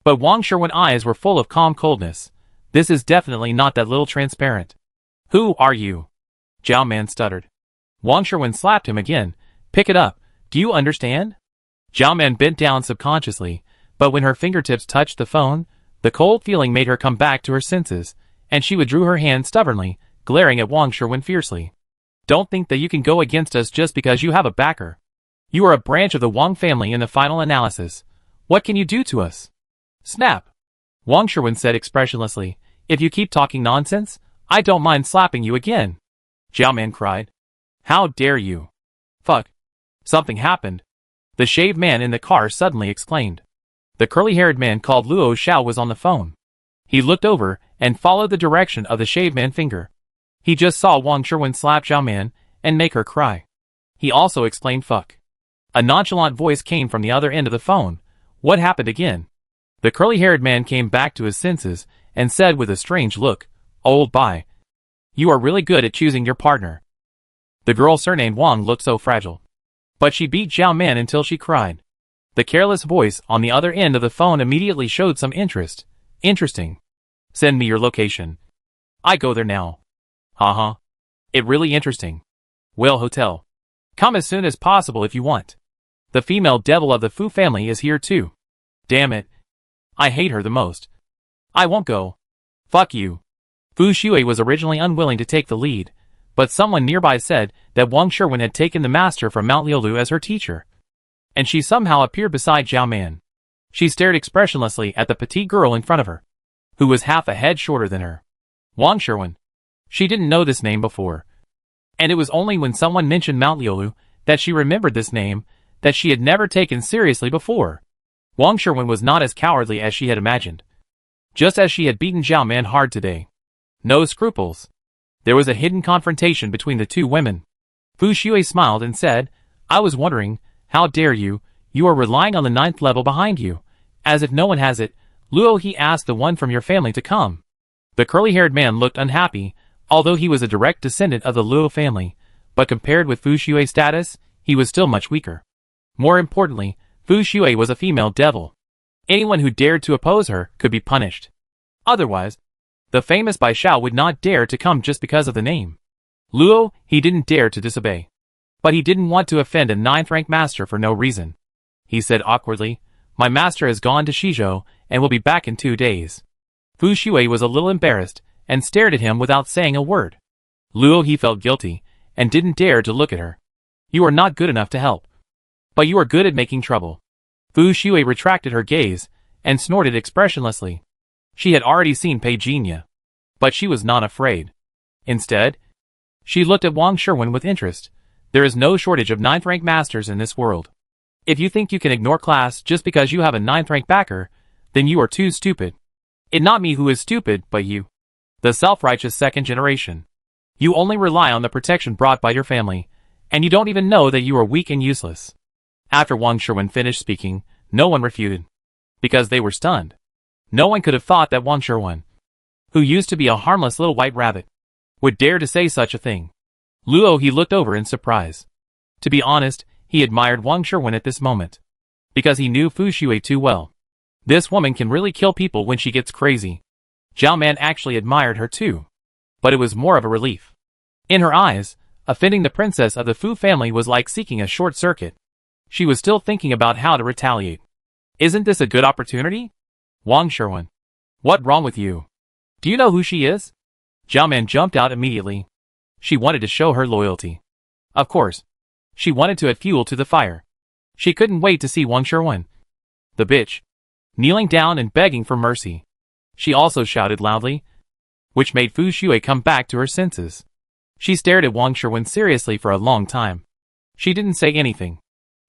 But Wang Sherwin's eyes were full of calm coldness. This is definitely not that little transparent. Who are you? Zhao Man stuttered. Wang Sherwin slapped him again. Pick it up. Do you understand? Zhao Man bent down subconsciously, but when her fingertips touched the phone, the cold feeling made her come back to her senses, and she withdrew her hand stubbornly, glaring at Wang Sherwin fiercely. Don't think that you can go against us just because you have a backer. You are a branch of the Wang family in the final analysis. What can you do to us? Snap! Wang Sherwin said expressionlessly, if you keep talking nonsense, I don't mind slapping you again. Zhao Man cried. How dare you? Fuck. Something happened. The shaved man in the car suddenly exclaimed. The curly-haired man called Luo Xiao was on the phone. He looked over and followed the direction of the shaved man's finger. He just saw Wang Sherwin slap Zhao Man and make her cry. He also explained fuck. A nonchalant voice came from the other end of the phone. What happened again? The curly-haired man came back to his senses and said with a strange look, Old bye. You are really good at choosing your partner. The girl surnamed Wang looked so fragile. But she beat Zhao Man until she cried. The careless voice on the other end of the phone immediately showed some interest. Interesting. Send me your location. I go there now. Haha. It really interesting. Well, hotel. Come as soon as possible if you want. The female devil of the Fu family is here too. Damn it. I hate her the most. I won't go. Fuck you. Fu Shui was originally unwilling to take the lead, but someone nearby said that Wang Sherwin had taken the master from Mount Liulu as her teacher. And she somehow appeared beside Zhao Man. She stared expressionlessly at the petite girl in front of her, who was half a head shorter than her. Wang Sherwin. She didn't know this name before. And it was only when someone mentioned Mount Liulu that she remembered this name that she had never taken seriously before. Wang Sherwin was not as cowardly as she had imagined. Just as she had beaten Zhao Man hard today. No scruples. There was a hidden confrontation between the two women. Fu Shui smiled and said, I was wondering, how dare you, you are relying on the 9th level behind you. As if no one has it, Luo he asked the one from your family to come. The curly-haired man looked unhappy, although he was a direct descendant of the Luo family, but compared with Fu Shui's status, he was still much weaker. More importantly, Fu Shui was a female devil. Anyone who dared to oppose her could be punished. Otherwise, the famous Bai Xiao would not dare to come just because of the name. Luo, he didn't dare to disobey. But he didn't want to offend a 9th-rank master for no reason. He said awkwardly, my master has gone to Shizhou and will be back in 2 days. Fu Shui was a little embarrassed and stared at him without saying a word. Luo he felt guilty and didn't dare to look at her. You are not good enough to help. But you are good at making trouble. Fu Shui retracted her gaze and snorted expressionlessly. She had already seen Pei Jinya. But she was not afraid. Instead, she looked at Wang Sherwin with interest. There is no shortage of 9th-rank masters in this world. If you think you can ignore class just because you have a 9th-rank backer, then you are too stupid. It not me who is stupid, but you. The self-righteous 2nd generation. You only rely on the protection brought by your family, and you don't even know that you are weak and useless. After Wang Sherwin finished speaking, no one refuted. Because they were stunned. No one could have thought that Wang Sherwin, who used to be a harmless little white rabbit, would dare to say such a thing. Luo he looked over in surprise. To be honest, he admired Wang Sherwin at this moment. Because he knew Fu Shui too well. This woman can really kill people when she gets crazy. Zhao Man actually admired her too. But it was more of a relief. In her eyes, offending the princess of the Fu family was like seeking a short circuit. She was still thinking about how to retaliate. Isn't this a good opportunity? Wang Sherwin. What wrong with you? Do you know who she is? Zhao Man jumped out immediately. She wanted to show her loyalty. Of course. She wanted to add fuel to the fire. She couldn't wait to see Wang Sherwin. The bitch. Kneeling down and begging for mercy. She also shouted loudly, which made Fu Shui come back to her senses. She stared at Wang Sherwin seriously for a long time. She didn't say anything.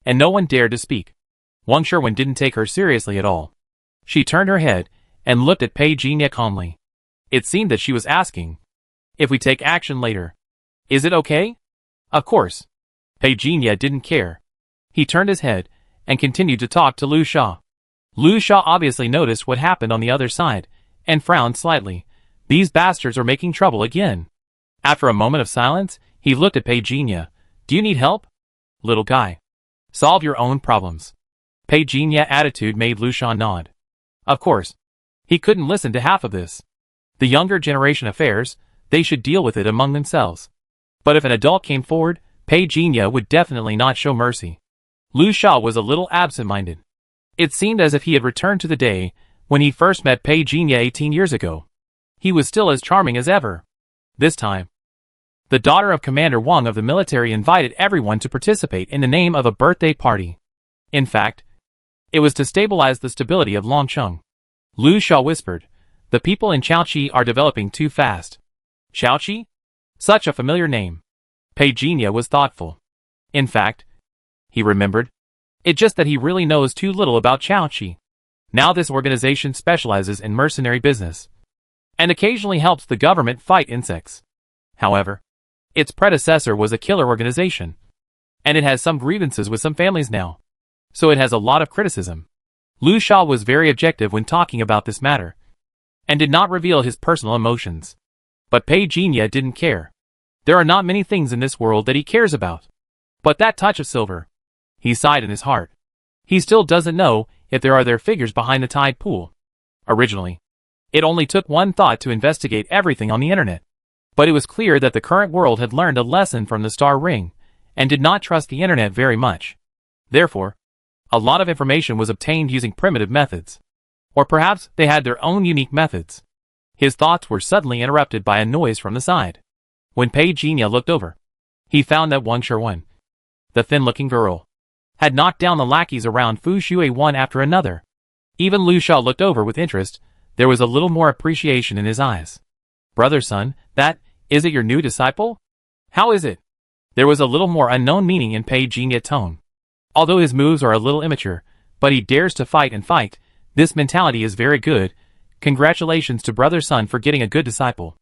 And no one dared to speak. Wang Sherwin didn't take her seriously at all. She turned her head and looked at Pei Jinya calmly. It seemed that she was asking, if we take action later, is it okay? Of course. Pei Jinya didn't care. He turned his head and continued to talk to Lu Sha. Lu Sha obviously noticed what happened on the other side and frowned slightly. These bastards are making trouble again. After a moment of silence, he looked at Pei Jinya. Do you need help? Little guy. Solve your own problems. Pei Jinya attitude made Lu Sha nod. Of course. He couldn't listen to half of this. The younger generation affairs, they should deal with it among themselves. But if an adult came forward, Pei Jinya would definitely not show mercy. Lu Sha was a little absent-minded. It seemed as if he had returned to the day when he first met Pei Jinya 18 years ago. He was still as charming as ever. This time, the daughter of Commander Wang of the military invited everyone to participate in the name of a birthday party. In fact, it was to stabilize the stability of Longcheng. Lu Sha whispered, the people in Chaoqi are developing too fast. Chaoqi? Such a familiar name. Pei Jinya was thoughtful. In fact, he remembered, it's just that he really knows too little about Chaoqi. Now this organization specializes in mercenary business, and occasionally helps the government fight insects. However, its predecessor was a killer organization, and it has some grievances with some families now, so it has a lot of criticism. Lu Sha was very objective when talking about this matter, and did not reveal his personal emotions. But Pei Jinya didn't care. There are not many things in this world that he cares about. But that touch of silver. He sighed in his heart. He still doesn't know if there are their figures behind the tide pool. Originally, it only took one thought to investigate everything on the internet. But it was clear that the current world had learned a lesson from the Star Ring, and did not trust the internet very much. Therefore, a lot of information was obtained using primitive methods. Or perhaps they had their own unique methods. His thoughts were suddenly interrupted by a noise from the side. When Pei Jinya looked over, he found that Wang Sherwin, the thin-looking girl, had knocked down the lackeys around Fu Shui one after another. Even Lu Sha looked over with interest. There was a little more appreciation in his eyes. Brother son, is it your new disciple? How is it? There was a little more unknown meaning in Pei Jinya's tone. Although his moves are a little immature, but he dares to fight and fight. This mentality is very good. Congratulations to brother son for getting a good disciple.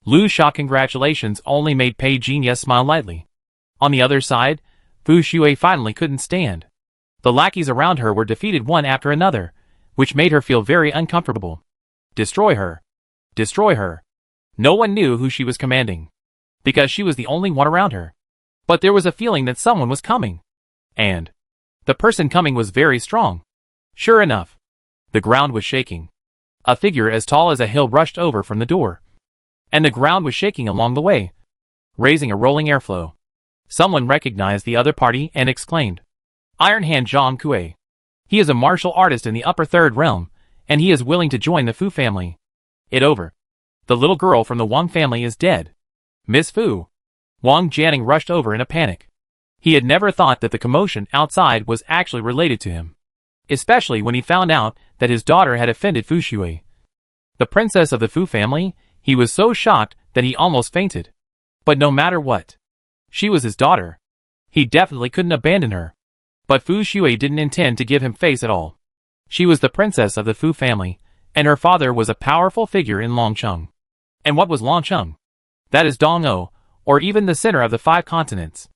Lu Sha congratulations only made Pei Jinya smile lightly. On the other side, Fu Shui finally couldn't stand. The lackeys around her were defeated one after another, which made her feel very uncomfortable. Destroy her. Destroy her. No one knew who she was commanding, because she was the only one around her. But there was a feeling that someone was coming. And the person coming was very strong. Sure enough, the ground was shaking. A figure as tall as a hill rushed over from the door. And the ground was shaking along the way, raising a rolling airflow. Someone recognized the other party and exclaimed, Iron Hand Zhang Kue. He is a martial artist in the upper third realm, and he is willing to join the Fu family. It over. The little girl from the Wang family is dead. Miss Fu. Wang Jianing rushed over in a panic. He had never thought that the commotion outside was actually related to him, especially when he found out that his daughter had offended Fu Shui, the princess of the Fu family. He was so shocked that he almost fainted. But no matter what, she was his daughter. He definitely couldn't abandon her. But Fu Shui didn't intend to give him face at all. She was the princess of the Fu family, and her father was a powerful figure in Longcheng. And what was Longcheng? That is Dong-O, or even the center of the 5 continents.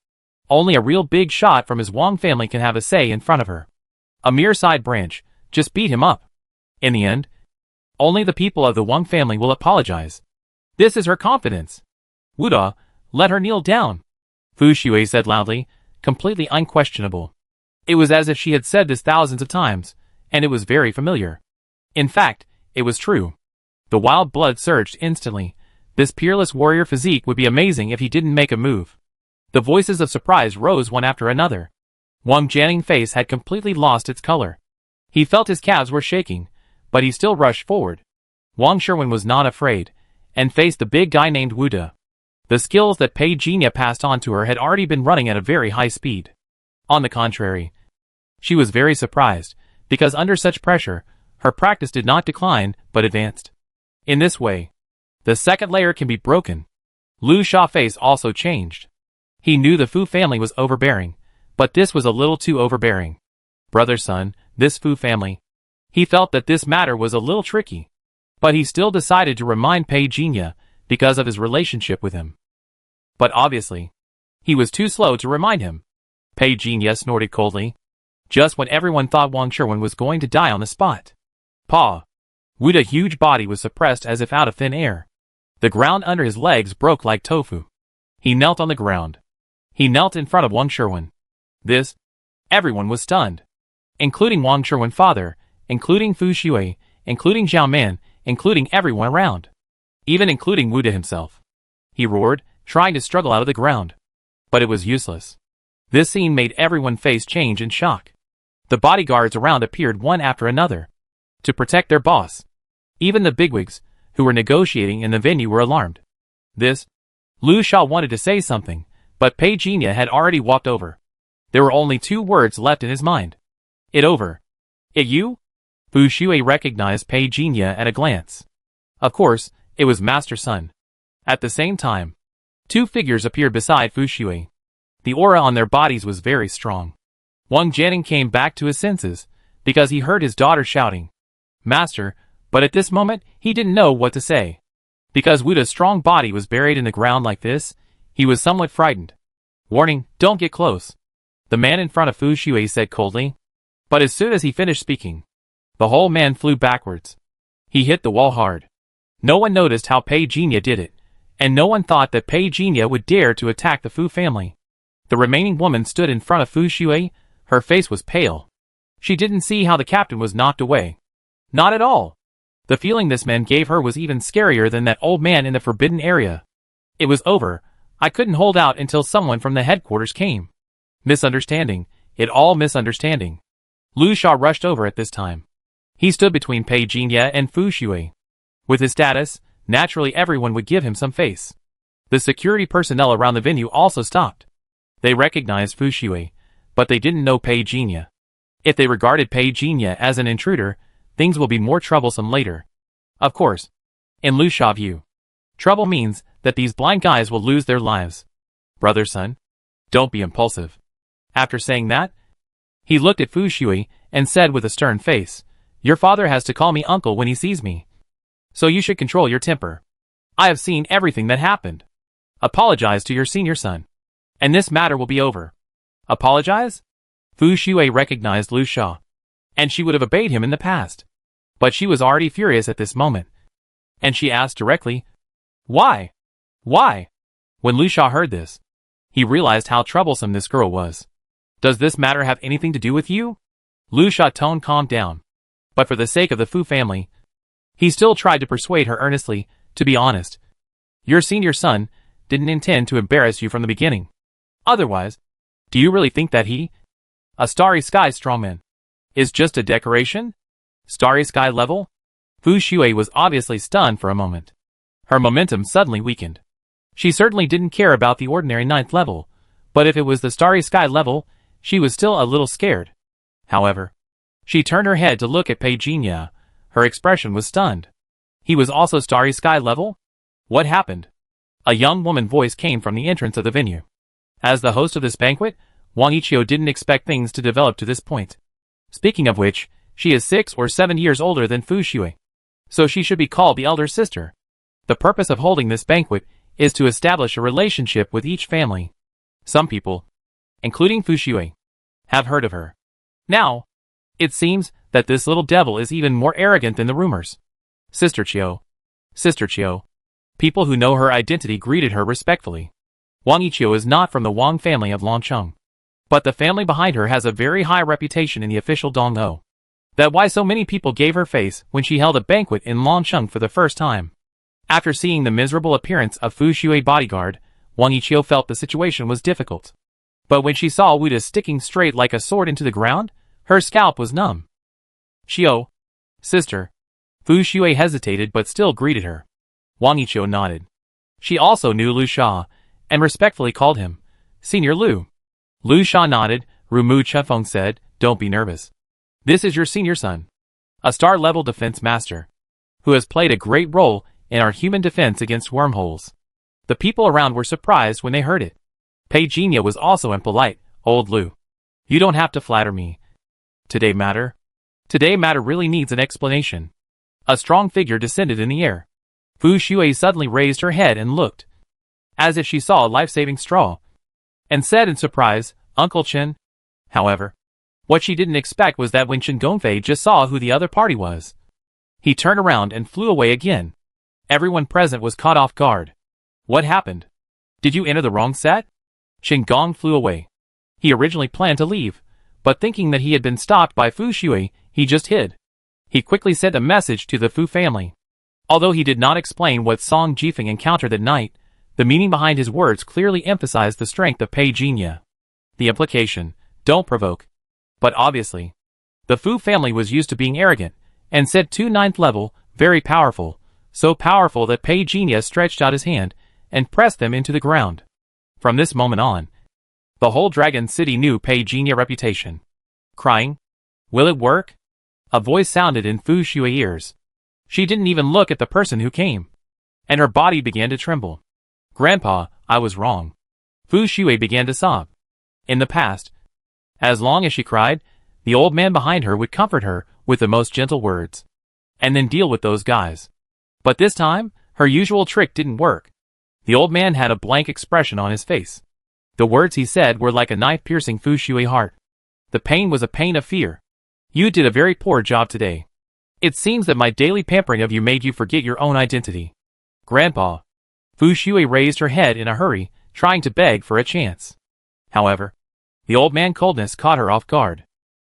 Only a real big shot from his Wang family can have a say in front of her. A mere side branch, just beat him up. In the end, only the people of the Wang family will apologize. This is her confidence. Wuda, let her kneel down. Fu Shui said loudly, completely unquestionable. It was as if she had said this thousands of times, and it was very familiar. In fact, it was true. The wild blood surged instantly. This peerless warrior physique would be amazing if he didn't make a move. The voices of surprise rose one after another. Wang Jianing's face had completely lost its color. He felt his calves were shaking, but he still rushed forward. Wang Sherwin was not afraid, and faced the big guy named Wu De. The skills that Pei Jinya passed on to her had already been running at a very high speed. On the contrary, she was very surprised, because under such pressure, her practice did not decline, but advanced. In this way, the second layer can be broken. Lu Sha's face also changed. He knew the Fu family was overbearing, but this was a little too overbearing. Brother-son, this Fu family. He felt that this matter was a little tricky, but he still decided to remind Pei Jinya because of his relationship with him. But obviously, he was too slow to remind him. Pei Jinya snorted coldly, just when everyone thought Wang Sherwin was going to die on the spot. Pa! Wu De's huge body was suppressed as if out of thin air. The ground under his legs broke like tofu. He knelt on the ground. He knelt in front of Wang Sherwin. Everyone was stunned. Including Wang Sherwin's father, including Fu Shui, including Zhao Man, including everyone around. Even including Wu De himself. He roared, trying to struggle out of the ground. But it was useless. This scene made everyone's face change in shock. The bodyguards around appeared one after another to protect their boss. Even the bigwigs, who were negotiating in the venue, were alarmed. Lu Sha wanted to say something, but Pei Jinya had already walked over. There were only 2 words left in his mind. It over. It you? Fu Shui recognized Pei Jinya at a glance. Of course, it was Master Sun. At the same time, 2 figures appeared beside Fu Shui. The aura on their bodies was very strong. Wang Jianing came back to his senses, because he heard his daughter shouting, Master, but at this moment, he didn't know what to say. Because Wu De's strong body was buried in the ground like this, he was somewhat frightened. Warning, don't get close. The man in front of Fu Shui said coldly. But as soon as he finished speaking, the whole man flew backwards. He hit the wall hard. No one noticed how Pei Jinya did it, and no one thought that Pei Jinya would dare to attack the Fu family. The remaining woman stood in front of Fu Shui. Her face was pale. She didn't see how the captain was knocked away. Not at all. The feeling this man gave her was even scarier than that old man in the forbidden area. It was over. I couldn't hold out until someone from the headquarters came. Misunderstanding. It all misunderstanding. Lu Sha rushed over at this time. He stood between Pei Jinya and Fu Shui. With his status, naturally everyone would give him some face. The security personnel around the venue also stopped. They recognized Fu Shui, but they didn't know Pei Jinya. If they regarded Pei Jinya as an intruder, things will be more troublesome later. Of course, in Lu Sha's view, trouble means that these blind guys will lose their lives. Brother son, don't be impulsive. After saying that, he looked at Fu Shui and said with a stern face, Your father has to call me uncle when he sees me. So you should control your temper. I have seen everything that happened. Apologize to your senior son, and this matter will be over. Apologize? Fu Shui recognized Lu Sha, and she would have obeyed him in the past. But she was already furious at this moment. And she asked directly, Why? Why? When Lu Sha heard this, he realized how troublesome this girl was. Does this matter have anything to do with you? Lu Sha's tone calmed down. But for the sake of the Fu family, he still tried to persuade her earnestly, to be honest. Your senior son didn't intend to embarrass you from the beginning. Otherwise, do you really think that he, a Starry Sky strongman, is just a decoration? Starry Sky level? Fu Shui was obviously stunned for a moment. Her momentum suddenly weakened. She certainly didn't care about the ordinary 9th level, but if it was the Starry Sky level, she was still a little scared. However, she turned her head to look at Pei Jinya. Her expression was stunned. He was also Starry Sky level? What happened? A young woman's voice came from the entrance of the venue. As the host of this banquet, Wang Yiqiu didn't expect things to develop to this point. Speaking of which, she is 6 or 7 years older than Fu Shui, so she should be called the elder sister. The purpose of holding this banquet is to establish a relationship with each family. Some people, including Fu Shui, have heard of her. Now, it seems that this little devil is even more arrogant than the rumors. Sister Qiu. Sister Qiu. People who know her identity greeted her respectfully. Wang Yiqiu is not from the Wang family of Longcheng, but the family behind her has a very high reputation in the official Dongou. That's why so many people gave her face when she held a banquet in Longcheng for the first time. After seeing the miserable appearance of Fu Xue's bodyguard, Wang Yiqiu felt the situation was difficult. But when she saw Wuda sticking straight like a sword into the ground, her scalp was numb. "Qiu, sister." Fu Xue hesitated but still greeted her. Wang Yiqiu nodded. She also knew Lu Sha, and respectfully called him Senior Lu. Lu Sha nodded. Rumu Chefeng said, "Don't be nervous. This is your senior son, a star-level defense master, who has played a great role in our human defense against wormholes." The people around were surprised when they heard it. Pei Jinya was also impolite. "Old Lu, you don't have to flatter me. Today matter really needs an explanation." A strong figure descended in the air. Fu Xue suddenly raised her head and looked, as if she saw a life-saving straw, and said in surprise, "Uncle Chen." However, what she didn't expect was that when Chen Gongfei just saw who the other party was, he turned around and flew away again. Everyone present was caught off guard. "What happened? Did you enter the wrong set?" Chen Gong flew away. He originally planned to leave, but thinking that he had been stopped by Fu Xue, he just hid. He quickly sent a message to the Fu family. Although he did not explain what Song Jifeng encountered that night, the meaning behind his words clearly emphasized the strength of Pei Jinya. The implication, "Don't provoke." But obviously, the Fu family was used to being arrogant, and said to 9th level, "Very powerful," so powerful that Pei Jinya stretched out his hand and pressed them into the ground. From this moment on, the whole Dragon City knew Pei Jinya's reputation. Crying? "Will it work?" A voice sounded in Fu Xue's ears. She didn't even look at the person who came, and her body began to tremble. "Grandpa, I was wrong." Fu Xue began to sob. In the past, as long as she cried, the old man behind her would comfort her with the most gentle words, and then deal with those guys. But this time, her usual trick didn't work. The old man had a blank expression on his face. The words he said were like a knife piercing Fu Xue's heart. The pain was a pain of fear. "You did a very poor job today. It seems that my daily pampering of you made you forget your own identity." "Grandpa." Fu Xue raised her head in a hurry, trying to beg for a chance. However, the old man's coldness caught her off guard.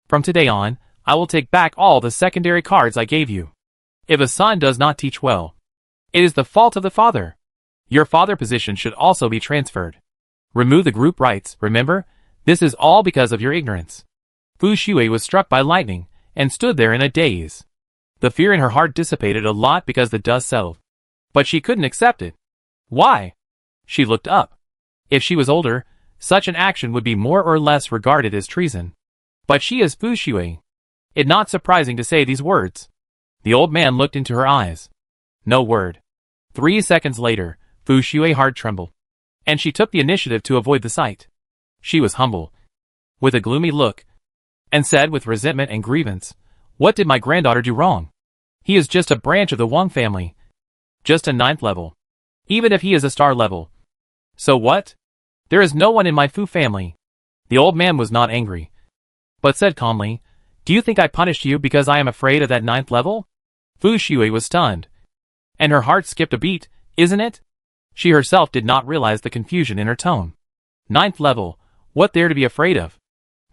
"From today on, I will take back all the secondary cards I gave you. If a son does not teach well, it is the fault of the father. Your father position should also be transferred. Remove the group rights, remember? This is all because of your ignorance." Fu Xue was struck by lightning, and stood there in a daze. The fear in her heart dissipated a lot because the dust settled. But she couldn't accept it. Why? She looked up. If she was older, such an action would be more or less regarded as treason. But she is Fu Xue. It not surprising to say these words. The old man looked into her eyes. No word. 3 seconds later, Fu Xue's heart trembled, and she took the initiative to avoid the sight. She was humble, with a gloomy look, and said with resentment and grievance, "What did my granddaughter do wrong? He is just a branch of the Wang family. Just a 9th level. Even if he is a star level. So what? There is no one in my Fu family." The old man was not angry, but said calmly, "Do you think I punished you because I am afraid of that 9th level?" Fu Xue was stunned, and her heart skipped a beat. "Isn't it?" She herself did not realize the confusion in her tone. 9th level, what there to be afraid of?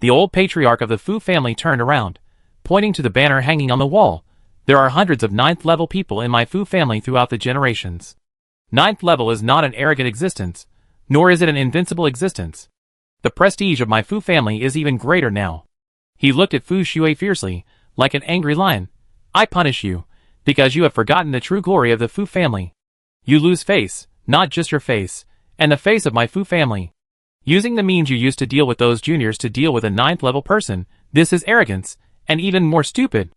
The old patriarch of the Fu family turned around, pointing to the banner hanging on the wall. "There are hundreds of 9th level people in my Fu family throughout the generations. 9th level is not an arrogant existence, nor is it an invincible existence. The prestige of my Fu family is even greater now." He looked at Fu Xue fiercely, like an angry lion. "I punish you, because you have forgotten the true glory of the Fu family. You lose face, not just your face, and the face of my Fu family. Using the means you used to deal with those juniors to deal with a 9th level person, this is arrogance, and even more stupid.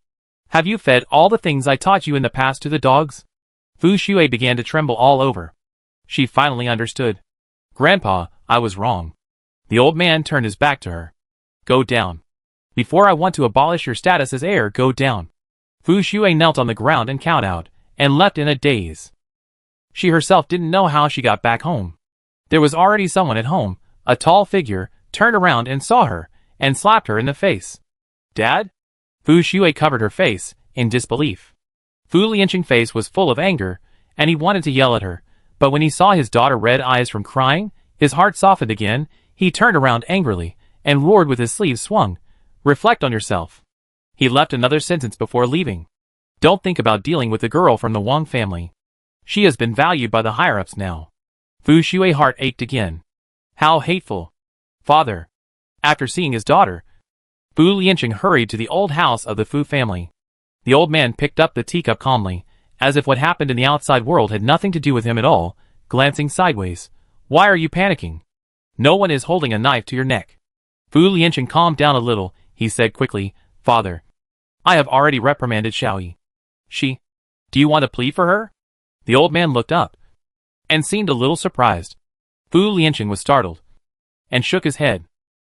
Have you fed all the things I taught you in the past to the dogs?" Fu Xue began to tremble all over. She finally understood. "Grandpa, I was wrong." The old man turned his back to her. "Go down. Before I want to abolish your status as heir, go down." Fu Xue knelt on the ground and kowtowed, and left in a daze. She herself didn't know how she got back home. There was already someone at home. A tall figure turned around and saw her, and slapped her in the face. "Dad?" Fu Xue covered her face, in disbelief. Fu Lianqing's face was full of anger, and he wanted to yell at her, but when he saw his daughter's red eyes from crying, his heart softened again. He turned around angrily, and roared with his sleeves swung, "Reflect on yourself." He left another sentence before leaving. "Don't think about dealing with the girl from the Wang family. She has been valued by the higher-ups now. Fu Xue's heart ached again. How hateful. Father. After seeing his daughter, Fu Lianqing hurried to the old house of the Fu family. The old man picked up the teacup calmly, as if what happened in the outside world had nothing to do with him at all, glancing sideways. Why are you panicking? No one is holding a knife to your neck. Fu Lianqing calmed down a little, he said quickly, Father. I have already reprimanded Xiaoyi. She. Do you want to plead for her? The old man looked up and seemed a little surprised. Fu Lianqing was startled and shook his head.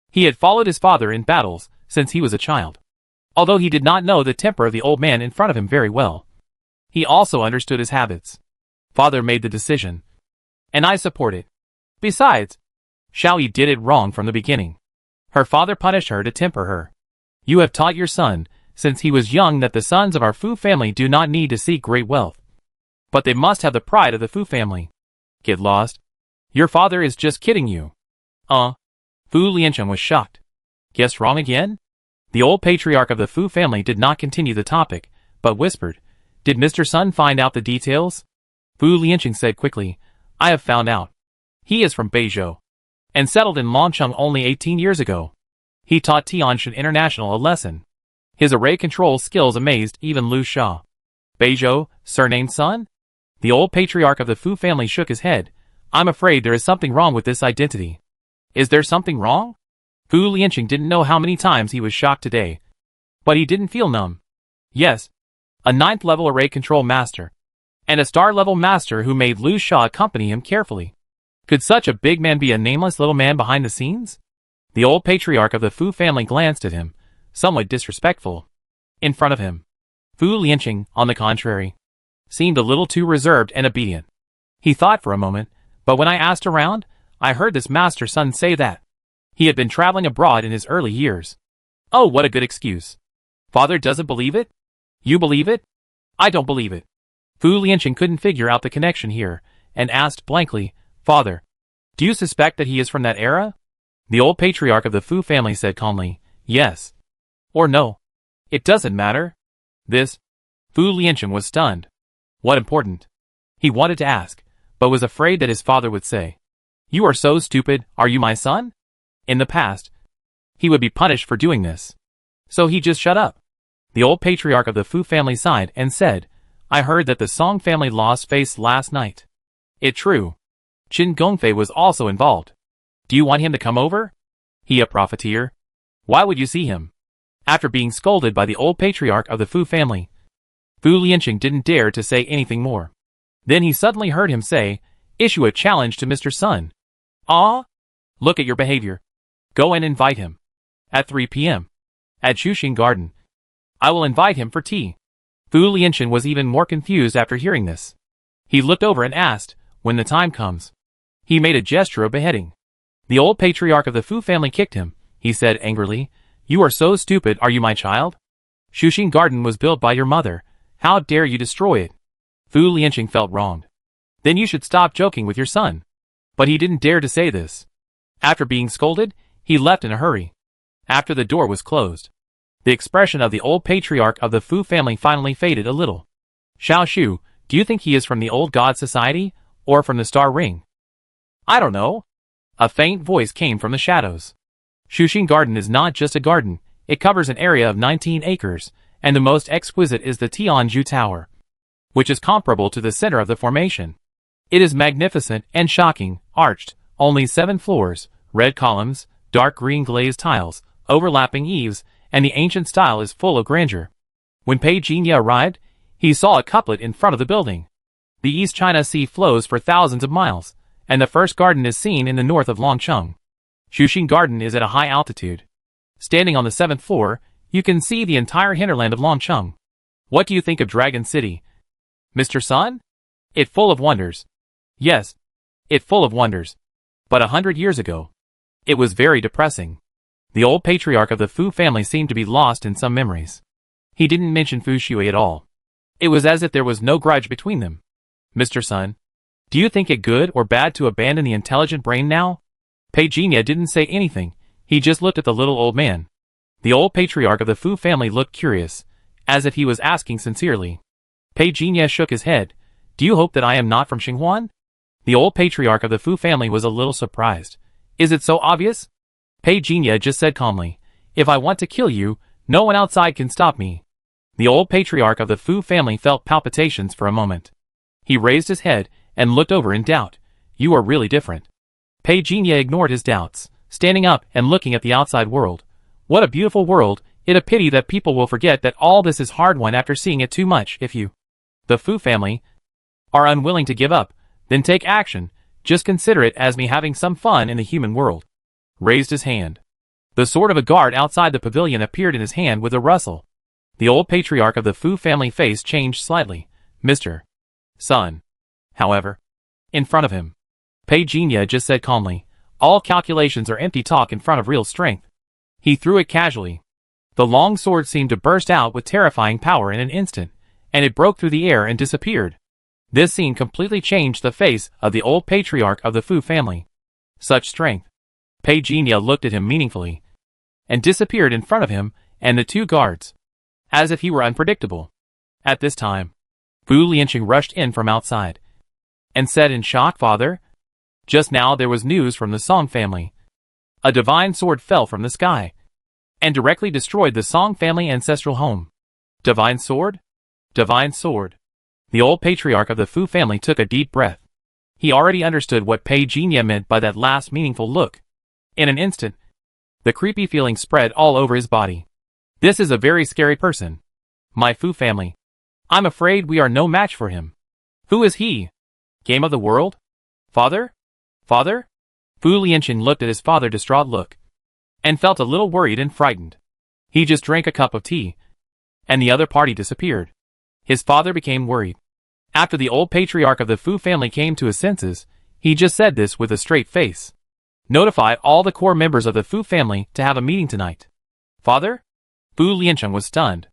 He had followed his father in battles since he was a child. Although he did not know the temper of the old man in front of him very well, he also understood his habits. Father made the decision, and I support it. Besides, Xiaoyi did it wrong from the beginning. Her father punished her to temper her. You have taught your son, since he was young, that the sons of our Fu family do not need to seek great wealth, but they must have the pride of the Fu family. Get lost. Your father is just kidding you. Fu Lianqing was shocked. Guess wrong again? The old patriarch of the Fu family did not continue the topic, but whispered, Did Mr. Sun find out the details? Fu Lianqing said quickly, I have found out. He is from Beizhou, and settled in Longcheng only 18 years ago. He taught Tianshan International a lesson. His array control skills amazed even Lu Sha. Beizhou, surnamed Sun? The old patriarch of the Fu family shook his head. I'm afraid there is something wrong with this identity. Is there something wrong? Fu Lianqing didn't know how many times he was shocked today. But he didn't feel numb. Yes. A 9th level array control master. And a star level master who made Lu Sha accompany him carefully. Could such a big man be a nameless little man behind the scenes? The old patriarch of the Fu family glanced at him, somewhat disrespectful. In front of him, Fu Lianqing, on the contrary, seemed a little too reserved and obedient. He thought for a moment, but when I asked around, I heard this master son say that he had been traveling abroad in his early years. Oh, what a good excuse. Father doesn't believe it? You believe it? I don't believe it. Fu Lianqing couldn't figure out the connection here, and asked blankly, Father, do you suspect that he is from that era? The old patriarch of the Fu family said calmly, Yes. Or no. It doesn't matter. This. Fu Lianqing was stunned. What important? He wanted to ask, but was afraid that his father would say, You are so stupid, are you my son? In the past, he would be punished for doing this. So he just shut up. The old patriarch of the Fu family sighed and said, I heard that the Song family lost face last night. It true. Qin Gongfei was also involved. Do you want him to come over? He a profiteer? Why would you see him? After being scolded by the old patriarch of the Fu family, Fu Lianqing didn't dare to say anything more. Then he suddenly heard him say, Issue a challenge to Mr. Sun. Ah? Look at your behavior. Go and invite him. At 3 p.m. At Xuxing Garden. I will invite him for tea. Fu Lianqing was even more confused after hearing this. He looked over and asked, When the time comes. He made a gesture of beheading. The old patriarch of the Fu family kicked him. He said angrily, You are so stupid, are you my child? Xuxing Garden was built by your mother. How dare you destroy it? Fu Lianqing felt wronged. Then you should stop joking with your son. But he didn't dare to say this. After being scolded, he left in a hurry. After the door was closed, the expression of the old patriarch of the Fu family finally faded a little. Xiao Shu, do you think he is from the old God Society, or from the Star Ring? I don't know. A faint voice came from the shadows. Xuxing Garden is not just a garden, it covers an area of 19 acres, and the most exquisite is the Tianju Tower, which is comparable to the center of the formation. It is magnificent and shocking, arched, only 7 floors, red columns, dark green glazed tiles, overlapping eaves, and the ancient style is full of grandeur. When Pei Jinya arrived, he saw a couplet in front of the building. The East China Sea flows for thousands of miles, and the first garden is seen in the north of Longcheng. Xuxing Garden is at a high altitude. Standing on the 7th floor, you can see the entire hinterland of Longcheng. What do you think of Dragon City? Mr. Sun? It full of wonders. Yes, it full of wonders. But 100 years ago, it was very depressing. The old patriarch of the Fu family seemed to be lost in some memories. He didn't mention Fu Shui at all. It was as if there was no grudge between them. Mr. Sun, do you think it good or bad to abandon the intelligent brain now? Pei Jinya didn't say anything, he just looked at the little old man. The old patriarch of the Fu family looked curious, as if he was asking sincerely. Pei Jinya shook his head. Do you hope that I am not from Xinghuan? The old patriarch of the Fu family was a little surprised. Is it so obvious? Pei Jinya just said calmly, if I want to kill you, no one outside can stop me. The old patriarch of the Fu family felt palpitations for a moment. He raised his head and looked over in doubt. You are really different. Pei Jinya ignored his doubts, standing up and looking at the outside world. What a beautiful world. It a pity that people will forget that all this is hard-won after seeing it too much. If you, the Fu family, are unwilling to give up, then take action. Just consider it as me having some fun in the human world. Raised his hand. The sword of a guard outside the pavilion appeared in his hand with a rustle. The old patriarch of the Fu family face changed slightly. Mr. Sun. However, in front of him, Pei Jinya just said calmly, all calculations are empty talk in front of real strength. He threw it casually. The long sword seemed to burst out with terrifying power in an instant, and it broke through the air and disappeared. This scene completely changed the face of the old patriarch of the Fu family. Such strength. Pei Jinya looked at him meaningfully, and disappeared in front of him and the two guards, as if he were unpredictable. At this time, Fu Lianqing rushed in from outside, and said in shock, Father, just now there was news from the Song family. A divine sword fell from the sky, and directly destroyed the Song family ancestral home. Divine sword? Divine sword. The old patriarch of the Fu family took a deep breath. He already understood what Pei Jinya meant by that last meaningful look. In an instant, the creepy feeling spread all over his body. This is a very scary person. My Fu family. I'm afraid we are no match for him. Who is he? Game of the world? Father? Father? Fu Lianqing looked at his father distraught look, and felt a little worried and frightened. He just drank a cup of tea, and the other party disappeared. His father became worried. After the old patriarch of the Fu family came to his senses, he just said this with a straight face. Notify all the core members of the Fu family to have a meeting tonight. Father? Fu Lianqing was stunned.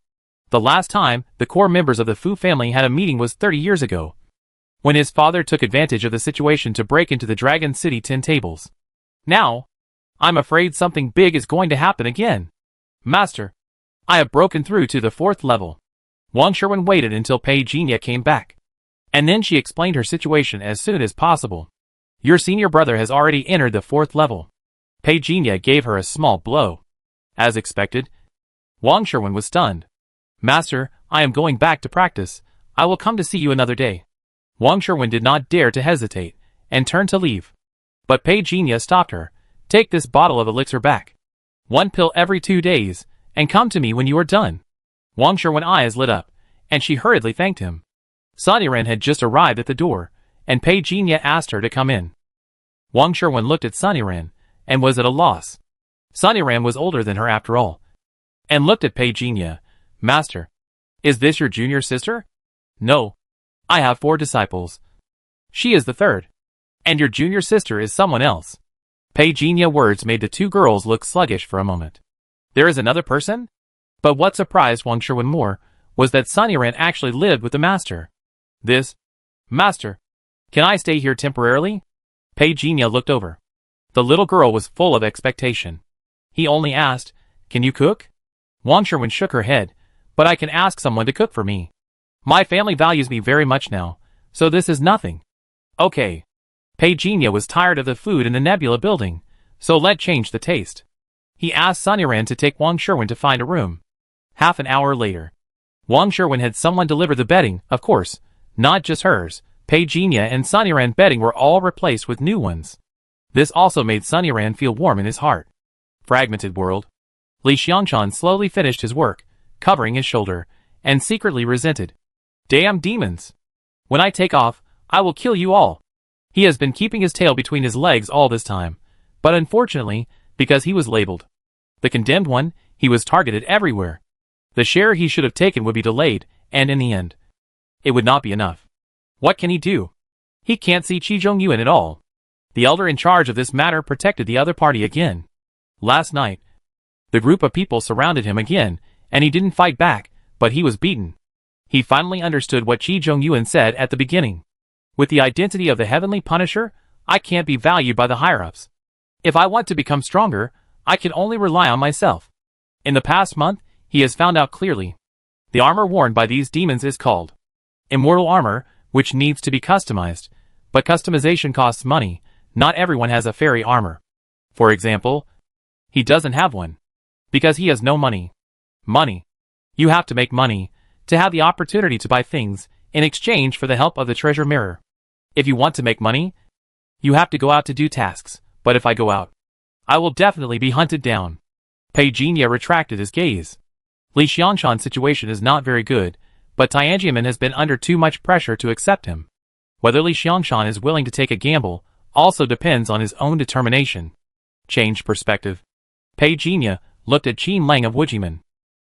The last time the core members of the Fu family had a meeting was 30 years ago, when his father took advantage of the situation to break into the Dragon City 10 tables. Now, I'm afraid something big is going to happen again. Master, I have broken through to the 4th level. Wang Sherwin waited until Pei Jinya came back, and then she explained her situation as soon as possible. Your senior brother has already entered the 4th level. Pei Jinya gave her a small blow. As expected, Wang Sherwin was stunned. Master, I am going back to practice. I will come to see you another day. Wang Sherwin did not dare to hesitate, and turned to leave. But Pei Jinya stopped her. Take this bottle of elixir back. 1 pill every 2 days, and come to me when you are done. Wang Sherwin's eyes lit up, and she hurriedly thanked him. Sunnyren had just arrived at the door, and Pei Jinya asked her to come in. Wang Sherwin looked at Sunnyren, and was at a loss. Sunnyren was older than her after all, and looked at Pei Jinya. Master, is this your junior sister? No. I have 4 disciples. She is the 3rd. And your junior sister is someone else. Pei Jinya words made the 2 girls look sluggish for a moment. There is another person? But what surprised Wang Sherwin more was that Sunnyren actually lived with the master. This, Master, can I stay here temporarily? Pei Jinya looked over. The little girl was full of expectation. He only asked, can you cook? Wang Sherwin shook her head, but I can ask someone to cook for me. My family values me very much now, so this is nothing. Okay. Pei Jinya was tired of the food in the Nebula building, so let's change the taste. He asked Sunnyren to take Wang Sherwin to find a room. Half an hour later, Wang Sherwin had someone deliver the bedding, of course, not just hers. Pei Jinya and Sunnyren bedding were all replaced with new ones. This also made Sunnyren feel warm in his heart. Fragmented world. Li Xiangshan slowly finished his work, covering his shoulder, and secretly resented. Damn demons! When I take off, I will kill you all. He has been keeping his tail between his legs all this time, but unfortunately, because he was labeled the condemned one, he was targeted everywhere. The share he should have taken would be delayed, and in the end, it would not be enough. What can he do? He can't see Qi Zhongyuan at all. The elder in charge of this matter protected the other party again. Last night, the group of people surrounded him again, and he didn't fight back, but he was beaten. He finally understood what Qi Zhongyuan said at the beginning. With the identity of the Heavenly Punisher, I can't be valued by the higher-ups. If I want to become stronger, I can only rely on myself. In the past month, he has found out clearly. The armor worn by these demons is called immortal armor, which needs to be customized, but customization costs money. Not everyone has a fairy armor. For example, he doesn't have one. Because he has no money. Money. You have to make money to have the opportunity to buy things in exchange for the help of the treasure mirror. If you want to make money, you have to go out to do tasks, but if I go out, I will definitely be hunted down. Pei Jinye retracted his gaze. Li Xiangshan's situation is not very good, but Tianjiamen has been under too much pressure to accept him. Whether Li Xiangshan is willing to take a gamble also depends on his own determination. Change perspective. Pei Jinye looked at Qin Lang of Wujimen.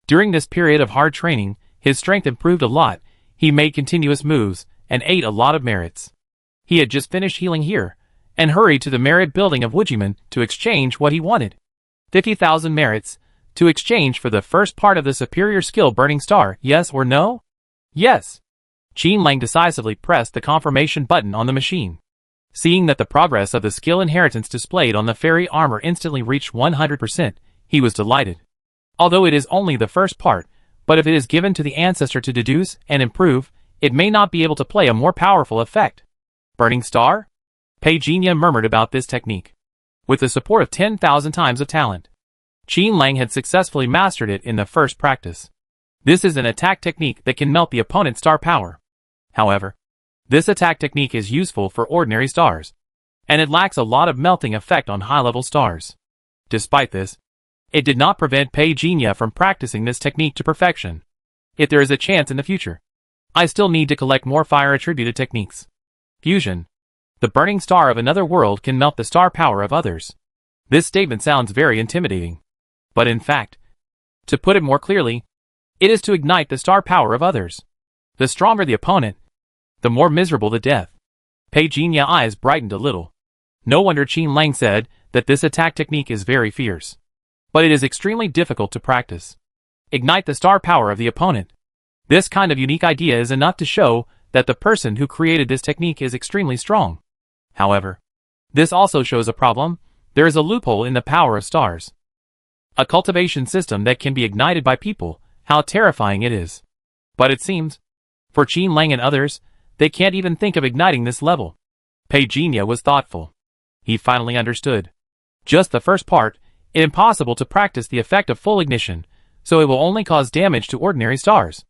During this period of hard training, his strength improved a lot, he made continuous moves, and ate a lot of merits. He had just finished healing here, and hurried to the merit building of Wujimen to exchange what he wanted. 50,000 merits, to exchange for the first part of the superior skill Burning Star, yes or no? Yes. Qin Lang decisively pressed the confirmation button on the machine. Seeing that the progress of the skill inheritance displayed on the fairy armor instantly reached 100%, he was delighted. Although it is only the first part, but if it is given to the ancestor to deduce and improve, it may not be able to play a more powerful effect. Burning Star? Pei Jinye murmured about this technique. With the support of 10,000 times of talent, Qin Lang had successfully mastered it in the first practice. This is an attack technique that can melt the opponent's star power. However, this attack technique is useful for ordinary stars, and it lacks a lot of melting effect on high-level stars. Despite this, it did not prevent Pei Jinye from practicing this technique to perfection. If there is a chance in the future, I still need to collect more fire-attributed techniques. Fusion. The burning star of another world can melt the star power of others. This statement sounds very intimidating. But in fact, to put it more clearly, it is to ignite the star power of others. The stronger the opponent, the more miserable the death. Pei Jinye's eyes brightened a little. No wonder Qin Lang said that this attack technique is very fierce. But it is extremely difficult to practice. Ignite the star power of the opponent. This kind of unique idea is enough to show that the person who created this technique is extremely strong. However, this also shows a problem. There is a loophole in the power of stars. A cultivation system that can be ignited by people, how terrifying it is. But it seems, for Qin Lang and others, they can't even think of igniting this level. Pei Jinye was thoughtful. He finally understood. Just the first part, it's impossible to practice the effect of full ignition, so it will only cause damage to ordinary stars.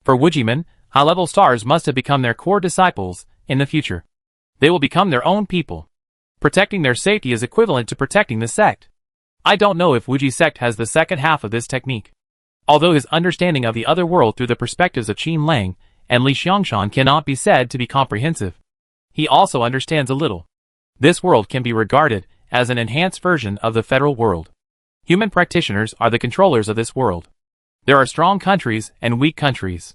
For Wujimen, high-level stars must have become their core disciples in the future. They will become their own people. Protecting their safety is equivalent to protecting the sect. I don't know if Wuji sect has the second half of this technique. Although his understanding of the other world through the perspectives of Qin Lang and Li Xiangshan cannot be said to be comprehensive, he also understands a little. This world can be regarded as an enhanced version of the federal world. Human practitioners are the controllers of this world. There are strong countries and weak countries.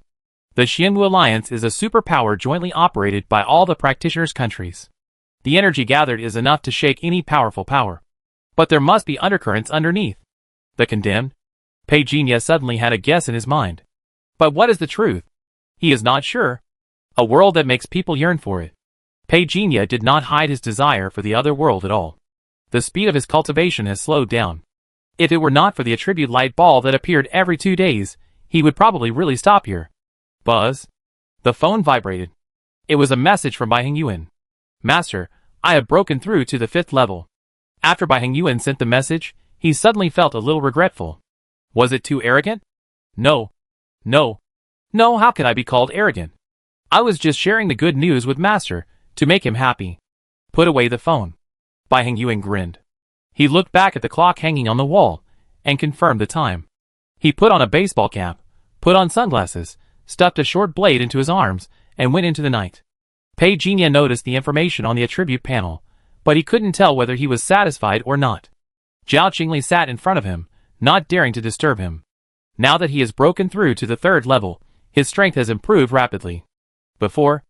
The Xianwu Alliance is a superpower jointly operated by all the practitioners' countries. The energy gathered is enough to shake any powerful power. But there must be undercurrents underneath. The condemned? Pei Jinye suddenly had a guess in his mind. But what is the truth? He is not sure. A world that makes people yearn for it. Pei Jinye did not hide his desire for the other world at all. The speed of his cultivation has slowed down. If it were not for the attribute light ball that appeared every 2 days, he would probably really stop here. Buzz. The phone vibrated. It was a message from Bai Hengyuan. Master, I have broken through to the 5th level. After Bai Hengyuan sent the message, he suddenly felt a little regretful. Was it too arrogant? No. No. No, how can I be called arrogant? I was just sharing the good news with Master, to make him happy. Put away the phone. Bai Hengyuan grinned. He looked back at the clock hanging on the wall, and confirmed the time. He put on a baseball cap, put on sunglasses, stuffed a short blade into his arms, and went into the night. Pei Jinye noticed the information on the attribute panel, but he couldn't tell whether he was satisfied or not. Zhao Qingli sat in front of him, not daring to disturb him. Now that he has broken through to the 3rd level, his strength has improved rapidly. Before,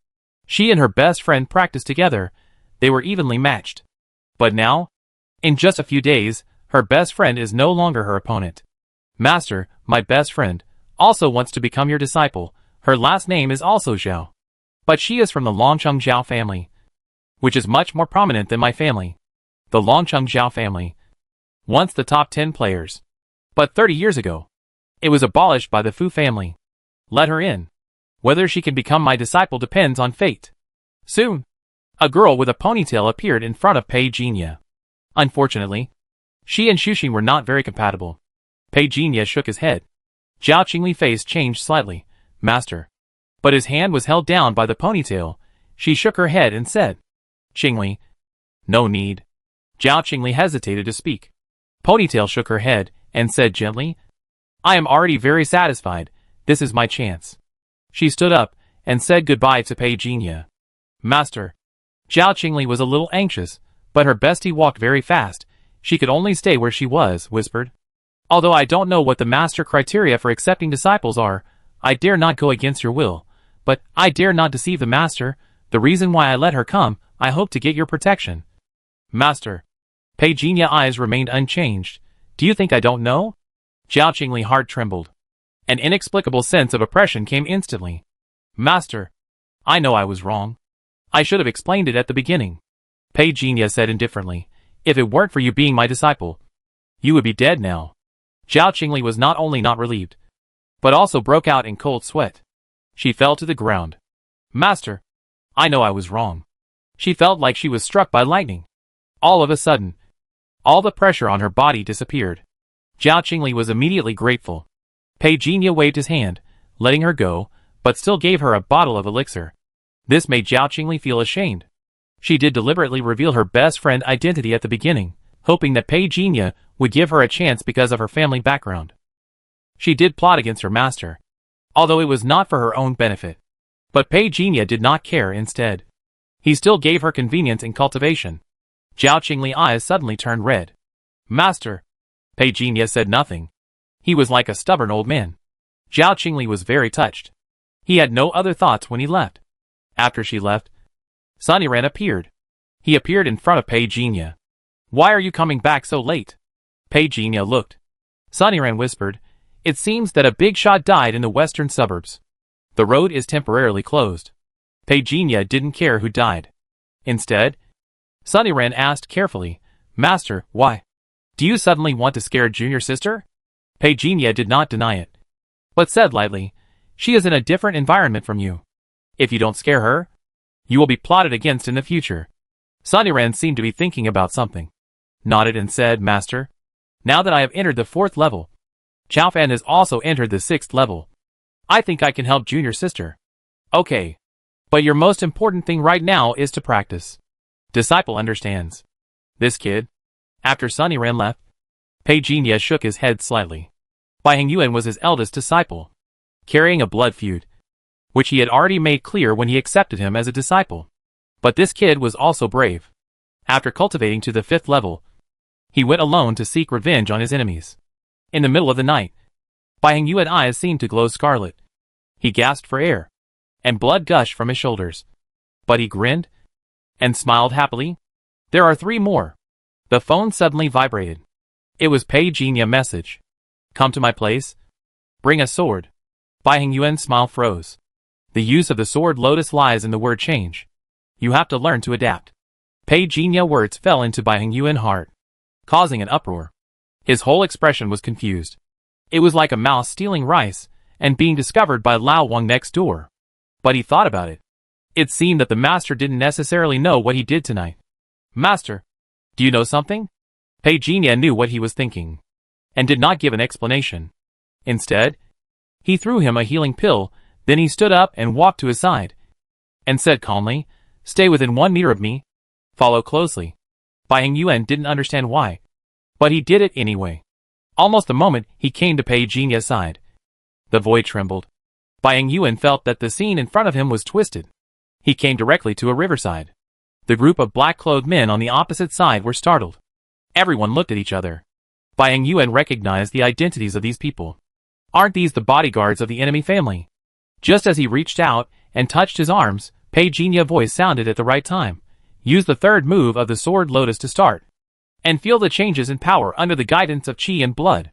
she and her best friend practiced together, they were evenly matched. But now, in just a few days, her best friend is no longer her opponent. Master, my best friend, also wants to become your disciple. Her last name is also Zhao. But she is from the Longcheng Zhao family, which is much more prominent than my family. The Longcheng Zhao family. Once the top 10 players. But 30 years ago, it was abolished by the Fu family. Let her in. Whether she can become my disciple depends on fate. Soon, a girl with a ponytail appeared in front of Pei Jinya. Unfortunately, she and Xuxing were not very compatible. Pei Jinya shook his head. Zhao Qingli's face changed slightly. Master. But his hand was held down by the ponytail. She shook her head and said, Qingli. No need. Zhao Qingli hesitated to speak. Ponytail shook her head and said gently, I am already very satisfied. This is my chance. She stood up and said goodbye to Pei Jinya. Master. Zhao Qingli was a little anxious, but her bestie walked very fast. She could only stay where she was, whispered. Although I don't know what the master criteria for accepting disciples are, I dare not go against your will. But I dare not deceive the master. The reason why I let her come, I hope to get your protection. Master. Pei Jinya's eyes remained unchanged. Do you think I don't know? Zhao Qingli's heart trembled. An inexplicable sense of oppression came instantly. Master. I know I was wrong. I should have explained it at the beginning. Pei Jinya said indifferently. If it weren't for you being my disciple, you would be dead now. Zhao Qingli was not only not relieved, but also broke out in cold sweat. She fell to the ground. Master. I know I was wrong. She felt like she was struck by lightning. All of a sudden, all the pressure on her body disappeared. Zhao Qingli was immediately grateful. Pei Jinya waved his hand, letting her go, but still gave her a bottle of elixir. This made Zhao Qingli feel ashamed. She did deliberately reveal her best friend's identity at the beginning, hoping that Pei Jinya would give her a chance because of her family background. She did plot against her master, although it was not for her own benefit. But Pei Jinya did not care instead. He still gave her convenience and cultivation. Zhao Qingli's eyes suddenly turned red. Master. Pei Jinya said nothing. He was like a stubborn old man. Zhao Qingli was very touched. He had no other thoughts when he left. After she left, Sunnyran appeared. He appeared in front of Pei Jinya. Why are you coming back so late? Pei Jinya looked. Sunnyran whispered, It seems that a big shot died in the western suburbs. The road is temporarily closed. Pei Jinya didn't care who died. Instead, Sunnyran asked carefully, Master, why? Do you suddenly want to scare junior sister? Pei Jinya did not deny it, but said lightly, She is in a different environment from you. If you don't scare her, you will be plotted against in the future. Sunnyran seemed to be thinking about something. Nodded and said, Master, now that I have entered the 4th level, Chaofan has also entered the 6th level. I think I can help junior sister. Okay. But your most important thing right now is to practice. Disciple understands. This kid. After Sunnyran left, Pei Jinya shook his head slightly. Bai Hongyuan was his eldest disciple, carrying a blood feud, which he had already made clear when he accepted him as a disciple. But this kid was also brave. After cultivating to the 5th level, he went alone to seek revenge on his enemies. In the middle of the night, Bai Hongyuan's eyes seemed to glow scarlet. He gasped for air, and blood gushed from his shoulders. But he grinned and smiled happily. There are 3 more. The phone suddenly vibrated. It was Pei Jinya's message. Come to my place. Bring a sword. Bai Hongyuan's smile froze. The use of the sword lotus lies in the word change. You have to learn to adapt. Pei Jiny's words fell into Bai Hongyuan's heart, causing an uproar. His whole expression was confused. It was like a mouse stealing rice and being discovered by Lao Wang next door. But he thought about it. It seemed that the master didn't necessarily know what he did tonight. Master, do you know something? Pei Jinya knew what he was thinking, and did not give an explanation. Instead, he threw him a healing pill, then he stood up and walked to his side, and said calmly, Stay within 1 meter of me. Follow closely. Bai Hongyuan didn't understand why, but he did it anyway. Almost the moment he came to Pei Jinya's side, the void trembled. Bai Hongyuan felt that the scene in front of him was twisted. He came directly to a riverside. The group of black-clothed men on the opposite side were startled. Everyone looked at each other. Bai Hongyuan recognized the identities of these people. Aren't these the bodyguards of the enemy family? Just as he reached out and touched his arms, Pei Jiny's voice sounded at the right time. Use the 3rd move of the sword lotus to start, and feel the changes in power under the guidance of qi and blood.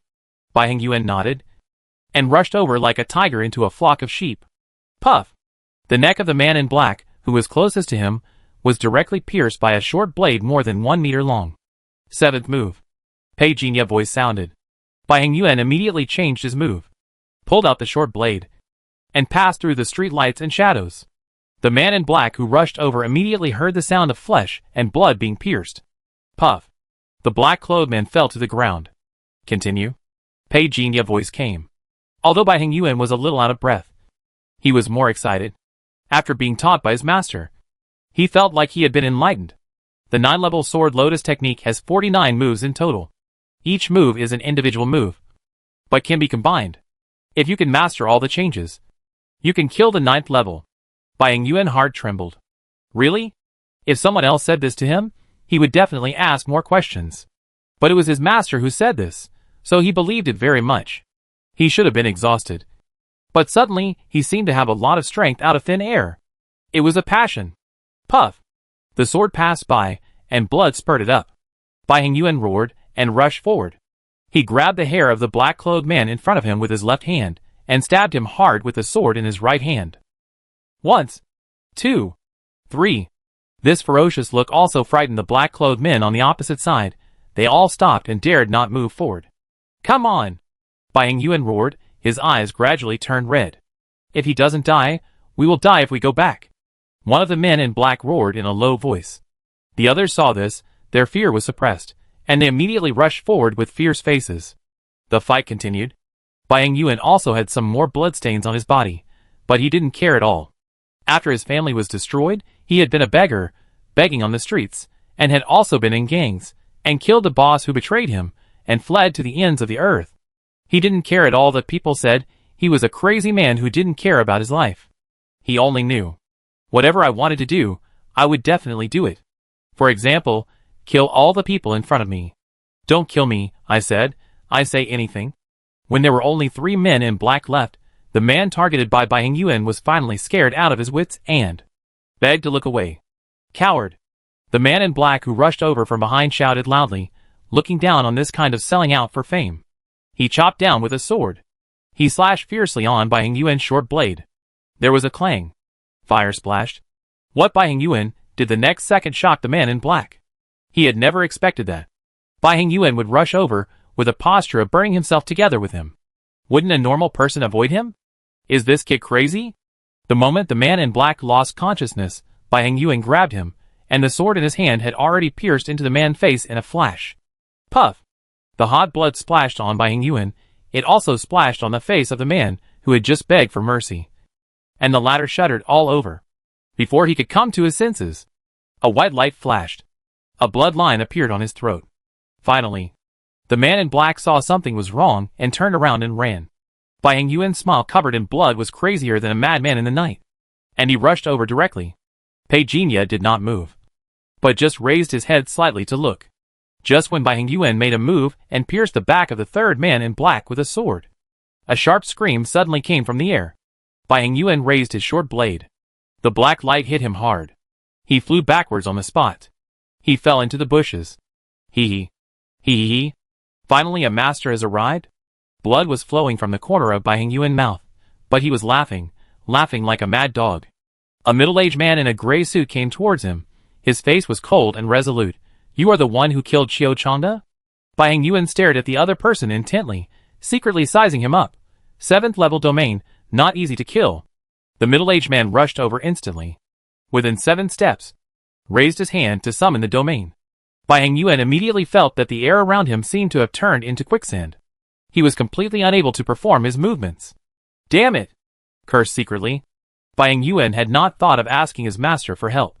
Bai Hongyuan nodded, and rushed over like a tiger into a flock of sheep. Puff! The neck of the man in black, who was closest to him, was directly pierced by a short blade more than 1 meter long. 7th move. Pei Jiny's voice sounded. Bai Hongyuan immediately changed his move, pulled out the short blade, and passed through the street lights and shadows. The man in black who rushed over immediately heard the sound of flesh and blood being pierced. Puff. The black-clothed man fell to the ground. Continue. Pei Jinya's voice came. Although Bai Hongyuan was a little out of breath, he was more excited. After being taught by his master, he felt like he had been enlightened. The 9-level sword lotus technique has 49 moves in total. Each move is an individual move, but can be combined. If you can master all the changes, you can kill the 9th level. Bai Hongyuan's heart trembled. Really? If someone else said this to him, he would definitely ask more questions. But it was his master who said this, so he believed it very much. He should have been exhausted. But suddenly, he seemed to have a lot of strength out of thin air. It was a passion. Puff. The sword passed by, and blood spurted up. Bai Hongyuan roared and rushed forward. He grabbed the hair of the black-clothed man in front of him with his left hand, and stabbed him hard with the sword in his right hand. Once. 2. 3. This ferocious look also frightened the black-clothed men on the opposite side. They all stopped and dared not move forward. Come on! Bai Hongyuan roared, his eyes gradually turned red. If he doesn't die, we will die if we go back. One of the men in black roared in a low voice. The others saw this, their fear was suppressed, and they immediately rushed forward with fierce faces. The fight continued. Bai Hongyuan also had some more bloodstains on his body, but he didn't care at all. After his family was destroyed, he had been a beggar, begging on the streets, and had also been in gangs, and killed the boss who betrayed him, and fled to the ends of the earth. He didn't care at all that people said he was a crazy man who didn't care about his life. He only knew. Whatever I wanted to do, I would definitely do it. For example, kill all the people in front of me. Don't kill me, I said. I say anything. When there were only 3 men in black left, the man targeted by Bai Hongyuan was finally scared out of his wits and begged to look away. Coward. The man in black who rushed over from behind shouted loudly, looking down on this kind of selling out for fame. He chopped down with a sword. He slashed fiercely on Bai Hongyuan's short blade. There was a clang. Fire splashed. What Bai Hongyuan did the next second shocked the man in black. He had never expected that. Bai Hongyuan would rush over, with a posture of burning himself together with him. Wouldn't a normal person avoid him? Is this kid crazy? The moment the man in black lost consciousness, Bai Hongyuan grabbed him, and the sword in his hand had already pierced into the man's face in a flash. Puff! The hot blood splashed on Bai Hongyuan. It also splashed on the face of the man who had just begged for mercy. And the latter shuddered all over. Before he could come to his senses, a white light flashed. A blood line appeared on his throat. Finally, the man in black saw something was wrong and turned around and ran. Bai Hongyuan's smile covered in blood was crazier than a madman in the night. And he rushed over directly. Pei Jinya did not move, but just raised his head slightly to look. Just when Bai Hongyuan made a move and pierced the back of the third man in black with a sword, a sharp scream suddenly came from the air. Bai Hongyuan raised his short blade. The black light hit him hard. He flew backwards on the spot. He fell into the bushes. Hee hee. Finally a master has arrived? Blood was flowing from the corner of Bai Hongyuan's mouth, but he was laughing like a mad dog. A middle-aged man in a gray suit came towards him. His face was cold and resolute. You are the one who killed Qiu Changde? Bai Hongyuan stared at the other person intently, secretly sizing him up. 7th level domain, not easy to kill. The middle-aged man rushed over instantly. Within 7 steps, raised his hand to summon the domain. Bai Hongyuan immediately felt that the air around him seemed to have turned into quicksand. He was completely unable to perform his movements. Damn it! Cursed secretly. Bai Hongyuan had not thought of asking his master for help.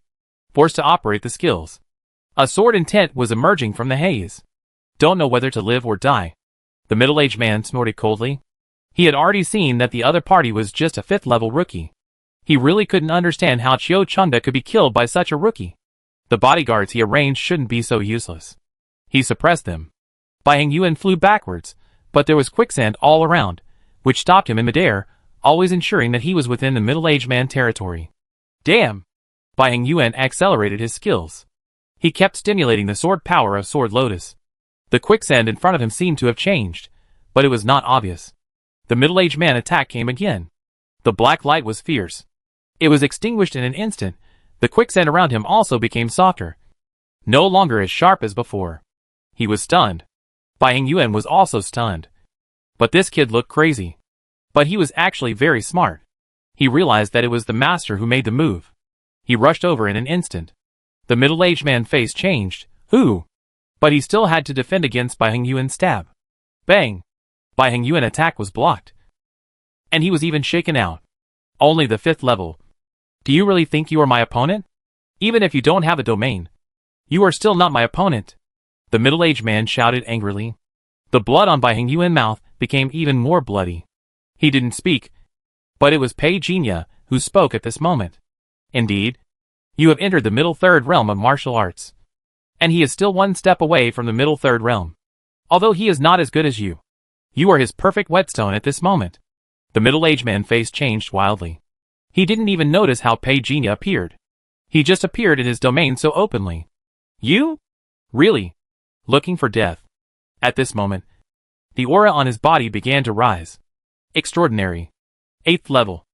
Forced to operate the skills. A sword intent was emerging from the haze. Don't know whether to live or die. The middle-aged man snorted coldly. He had already seen that the other party was just a 5th level rookie. He really couldn't understand how Qiu Changde could be killed by such a rookie. The bodyguards he arranged shouldn't be so useless. He suppressed them. Bai Hongyuan flew backwards, but there was quicksand all around, which stopped him in midair, always ensuring that he was within the middle-aged man territory. Damn! Bai Hongyuan accelerated his skills. He kept stimulating the sword power of Sword Lotus. The quicksand in front of him seemed to have changed, but it was not obvious. The middle-aged man attack came again. The black light was fierce. It was extinguished in an instant. The quicksand around him also became softer, no longer as sharp as before. He was stunned. Bai Hongyuan was also stunned. But this kid looked crazy. But he was actually very smart. He realized that it was the master who made the move. He rushed over in an instant. The middle-aged man's face changed. Who? But he still had to defend against Bai Hongyuan's stab. Bang! Bai Hongyuan's attack was blocked. And he was even shaken out. Only the 5th level. Do you really think you are my opponent? Even if you don't have a domain, you are still not my opponent. The middle-aged man shouted angrily. The blood on Bai Hongyuan's mouth became even more bloody. He didn't speak, but it was Pei Jinya who spoke at this moment. Indeed, you have entered the middle third realm of martial arts. And he is still one step away from the middle third realm. Although he is not as good as you. You are his perfect whetstone at this moment. The middle-aged man's face changed wildly. He didn't even notice how Pei Jinya appeared. He just appeared in his domain so openly. You? Really? Looking for death. At this moment, the aura on his body began to rise. Extraordinary. 8th level.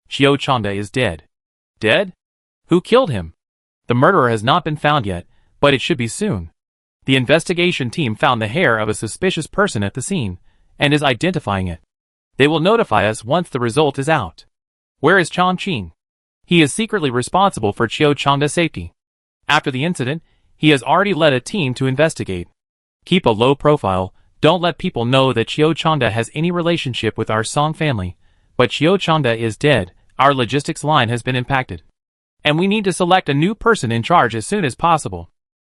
Xiao Changde is dead. Dead? Who killed him? The murderer has not been found yet, but it should be soon. The investigation team found the hair of a suspicious person at the scene, and is identifying it. They will notify us once the result is out. Where is Chang Qing? He is secretly responsible for Xiao Changde's safety. After the incident, he has already led a team to investigate. Keep a low profile, don't let people know that Xiao Changde has any relationship with our Song family, but Xiao Changde is dead, our logistics line has been impacted. And we need to select a new person in charge as soon as possible.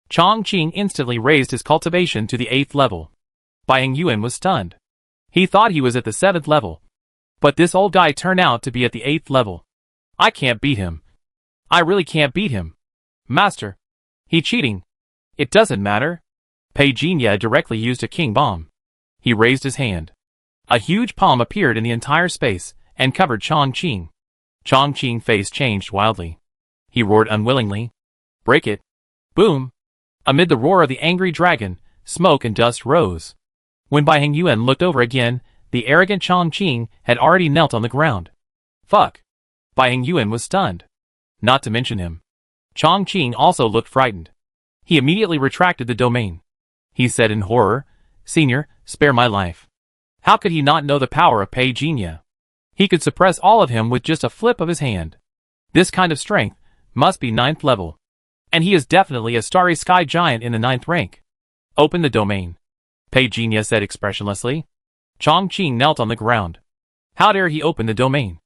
Chang Qing instantly raised his cultivation to the 8th level. Bai Hongyuan was stunned. He thought he was at the 7th level. But this old guy turned out to be at the 8th level. I can't beat him. I really can't beat him. Master. He cheating. It doesn't matter. Pei Jinya directly used a king bomb. He raised his hand. A huge palm appeared in the entire space, and covered Chang Qing. Chang Qing's face changed wildly. He roared unwillingly. Break it. Boom. Amid the roar of the angry dragon, smoke and dust rose. When Bai Hongyuan looked over again, the arrogant Chang Qing had already knelt on the ground. Fuck. Bai Hongyuan was stunned. Not to mention him. Chang Qing also looked frightened. He immediately retracted the domain. He said in horror, Senior, spare my life. How could he not know the power of Pei Jinya? He could suppress all of him with just a flip of his hand. This kind of strength must be 9th level. And he is definitely a starry sky giant in the 9th rank. Open the domain. Pei Jinya said expressionlessly. Chang Qing knelt on the ground. How dare he open the domain?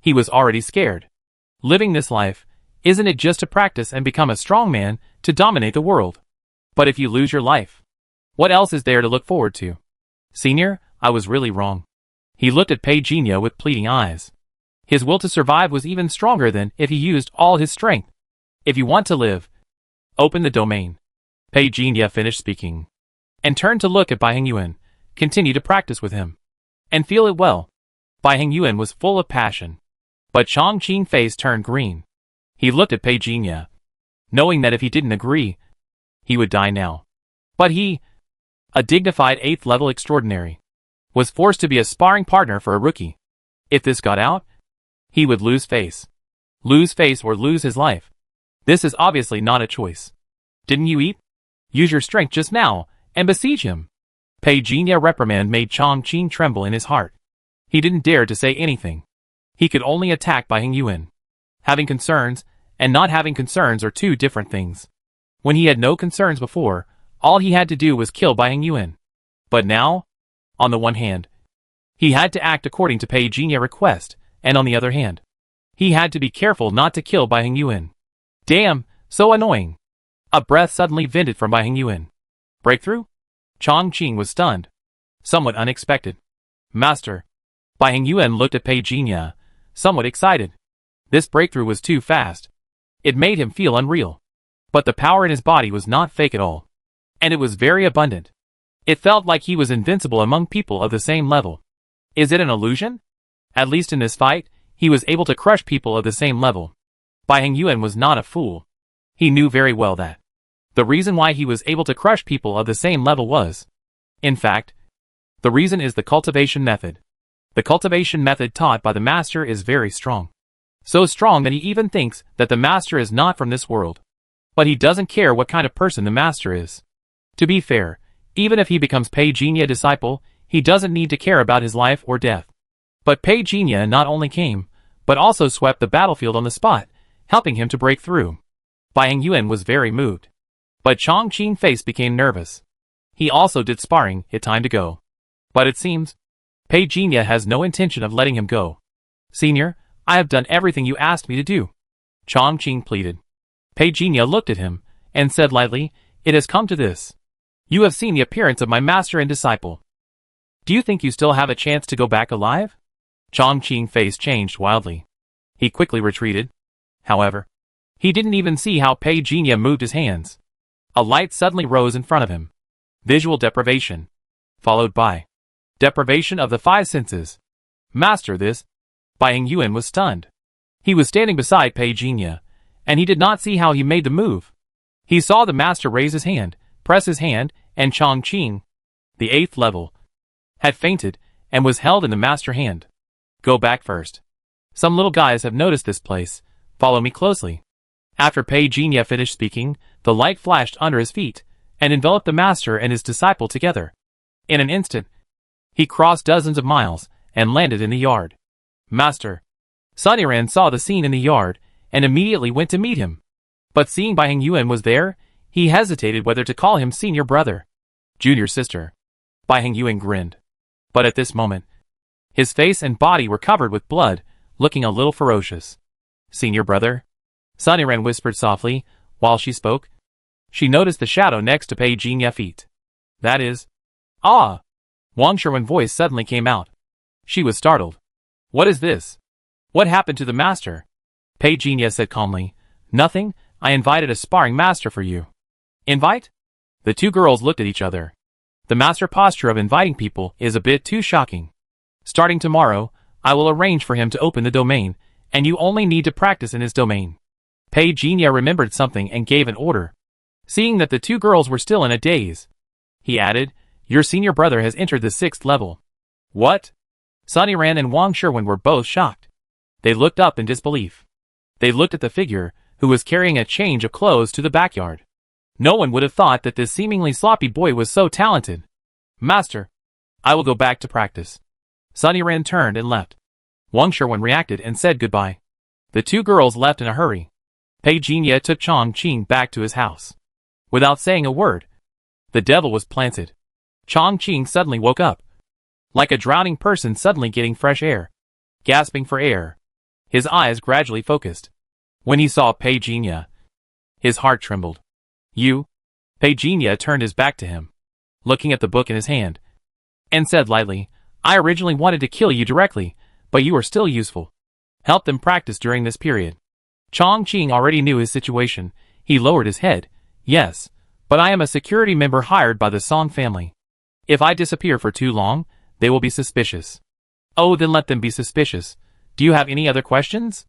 He was already scared. Living this life, isn't it just to practice and become a strong man to dominate the world? But if you lose your life, what else is there to look forward to? Senior, I was really wrong. He looked at Pei Jinya with pleading eyes. His will to survive was even stronger than if he used all his strength. If you want to live, open the domain. Pei Jinya finished speaking. And turned to look at Bai Hongyuan. Continue to practice with him. And feel it well. Bai Hongyuan was full of passion. But Chang Qing's face turned green. He looked at Pei Jinya, knowing that if he didn't agree, he would die now. But he, a dignified 8th level extraordinary, was forced to be a sparring partner for a rookie. If this got out, he would lose face. Lose face or lose his life. This is obviously not a choice. Didn't you eat? Use your strength just now, and besiege him. Pei Jinya reprimand made Chang Qing tremble in his heart. He didn't dare to say anything. He could only attack Bai Hongyuan. Having concerns, and not having concerns are two different things. When he had no concerns before, all he had to do was kill Bai Hongyuan. But now, on the one hand, he had to act according to Pei Jinya's request, and on the other hand, he had to be careful not to kill Bai Hongyuan. Damn, so annoying. A breath suddenly vented from Bai Hongyuan. Breakthrough? Chang Qing was stunned. Somewhat unexpected. Master. Bai Hongyuan looked at Pei Jinya, somewhat excited. This breakthrough was too fast. It made him feel unreal. But the power in his body was not fake at all. And it was very abundant. It felt like he was invincible among people of the same level. Is it an illusion? At least in this fight, he was able to crush people of the same level. Bai Hongyuan was not a fool. He knew very well that the reason why he was able to crush people of the same level was, in fact, the reason is the cultivation method. The cultivation method taught by the master is very strong. So strong that he even thinks that the master is not from this world. But he doesn't care what kind of person the master is. To be fair, even if he becomes Pei Jinya's disciple, he doesn't need to care about his life or death. But Pei Jinya not only came, but also swept the battlefield on the spot, helping him to break through. Bai Yuan was very moved. But Chong Qing's face became nervous. He also did sparring, it's time to go. But it seems, Pei Jinya has no intention of letting him go. Senior, I have done everything you asked me to do. Chong Qing pleaded. Pei Jinya looked at him, and said lightly, it has come to this. You have seen the appearance of my master and disciple. Do you think you still have a chance to go back alive? Chong Qing's face changed wildly. He quickly retreated. However, he didn't even see how Pei Jinya moved his hands. A light suddenly rose in front of him. Visual deprivation. Followed by deprivation of the 5 senses. Master, this. Bai Yuan was stunned. He was standing beside Pei Jinya, and he did not see how he made the move. He saw the master raise his hand, press his hand, and Chong Qing, the 8th level, had fainted and was held in the master hand. Go back first. Some little guys have noticed this place. Follow me closely. After Pei Jinya finished speaking, the light flashed under his feet and enveloped the master and his disciple together. In an instant, he crossed dozens of miles and landed in the yard. Master. Sun Yiran saw the scene in the yard and immediately went to meet him. But seeing Bai Yuan was there, he hesitated whether to call him senior brother, junior sister. Bai Yuan grinned. But at this moment, his face and body were covered with blood, looking a little ferocious. Senior brother? Sun Yiran whispered softly, while she spoke. She noticed the shadow next to Pei Jinya's feet. That is... Ah! Wang Sherwin's voice suddenly came out. She was startled. What is this? What happened to the master? Pei Jinya said calmly. Nothing, I invited a sparring master for you. Invite? The two girls looked at each other. The master posture of inviting people is a bit too shocking. Starting tomorrow, I will arrange for him to open the domain, and you only need to practice in his domain. Pei Jinya remembered something and gave an order. Seeing that the two girls were still in a daze, he added, your senior brother has entered the 6th level. What? Sun Yiran and Wang Sherwin were both shocked. They looked up in disbelief. They looked at the figure, who was carrying a change of clothes to the backyard. No one would have thought that this seemingly sloppy boy was so talented. Master, I will go back to practice. Sun Yiran turned and left. Wang Sherwin reacted and said goodbye. The two girls left in a hurry. Pei Jinya took Chong Qing back to his house. Without saying a word, the devil was planted. Chong Qing suddenly woke up. Like a drowning person suddenly getting fresh air. Gasping for air. His eyes gradually focused. When he saw Pei Jinya, his heart trembled. You? Pei Jinya turned his back to him, looking at the book in his hand, and said lightly, I originally wanted to kill you directly, but you are still useful. Help them practice during this period. Chong Qing already knew his situation. He lowered his head. Yes, but I am a security member hired by the Song family. If I disappear for too long, they will be suspicious. Oh, then let them be suspicious. Do you have any other questions?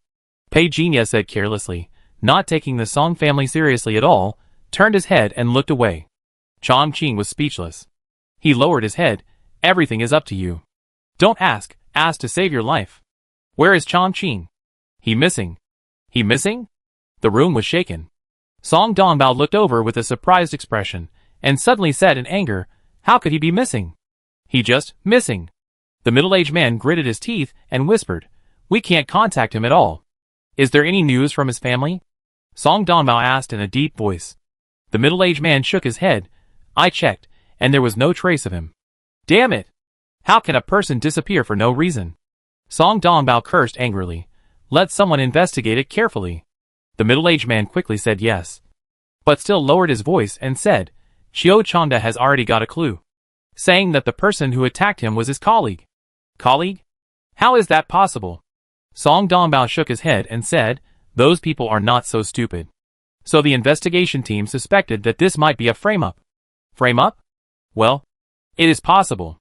Pei Jinya said carelessly, not taking the Song family seriously at all, turned his head and looked away. Chong Qing was speechless. He lowered his head. Everything is up to you. Don't ask to save your life. Where is Chong Qing? He missing. He missing? The room was shaken. Song Dongbao looked over with a surprised expression, and suddenly said in anger, how could he be missing? He just missing. The middle-aged man gritted his teeth and whispered, we can't contact him at all. Is there any news from his family? Song Dongbao asked in a deep voice. The middle-aged man shook his head. I checked, and there was no trace of him. Damn it! How can a person disappear for no reason? Song Dongbao cursed angrily. Let someone investigate it carefully. The middle-aged man quickly said yes, but still lowered his voice and said, Xiao Changda has already got a clue, saying that the person who attacked him was his colleague. Colleague? How is that possible? Song Dongbao shook his head and said, those people are not so stupid. So the investigation team suspected that this might be a frame-up. Frame-up? Well, it is possible.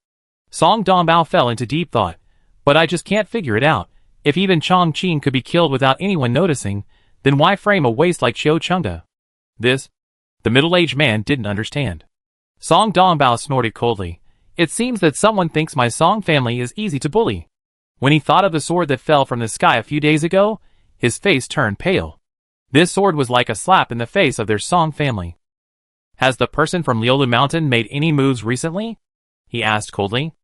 Song Dongbao fell into deep thought, but I just can't figure it out. If even Chong Qing could be killed without anyone noticing, then why frame a waste like Xiao Chengda? This? The middle-aged man didn't understand. Song Dongbao snorted coldly. It seems that someone thinks my Song family is easy to bully. When he thought of the sword that fell from the sky a few days ago, his face turned pale. This sword was like a slap in the face of their Song family. Has the person from Liulu Mountain made any moves recently? He asked coldly.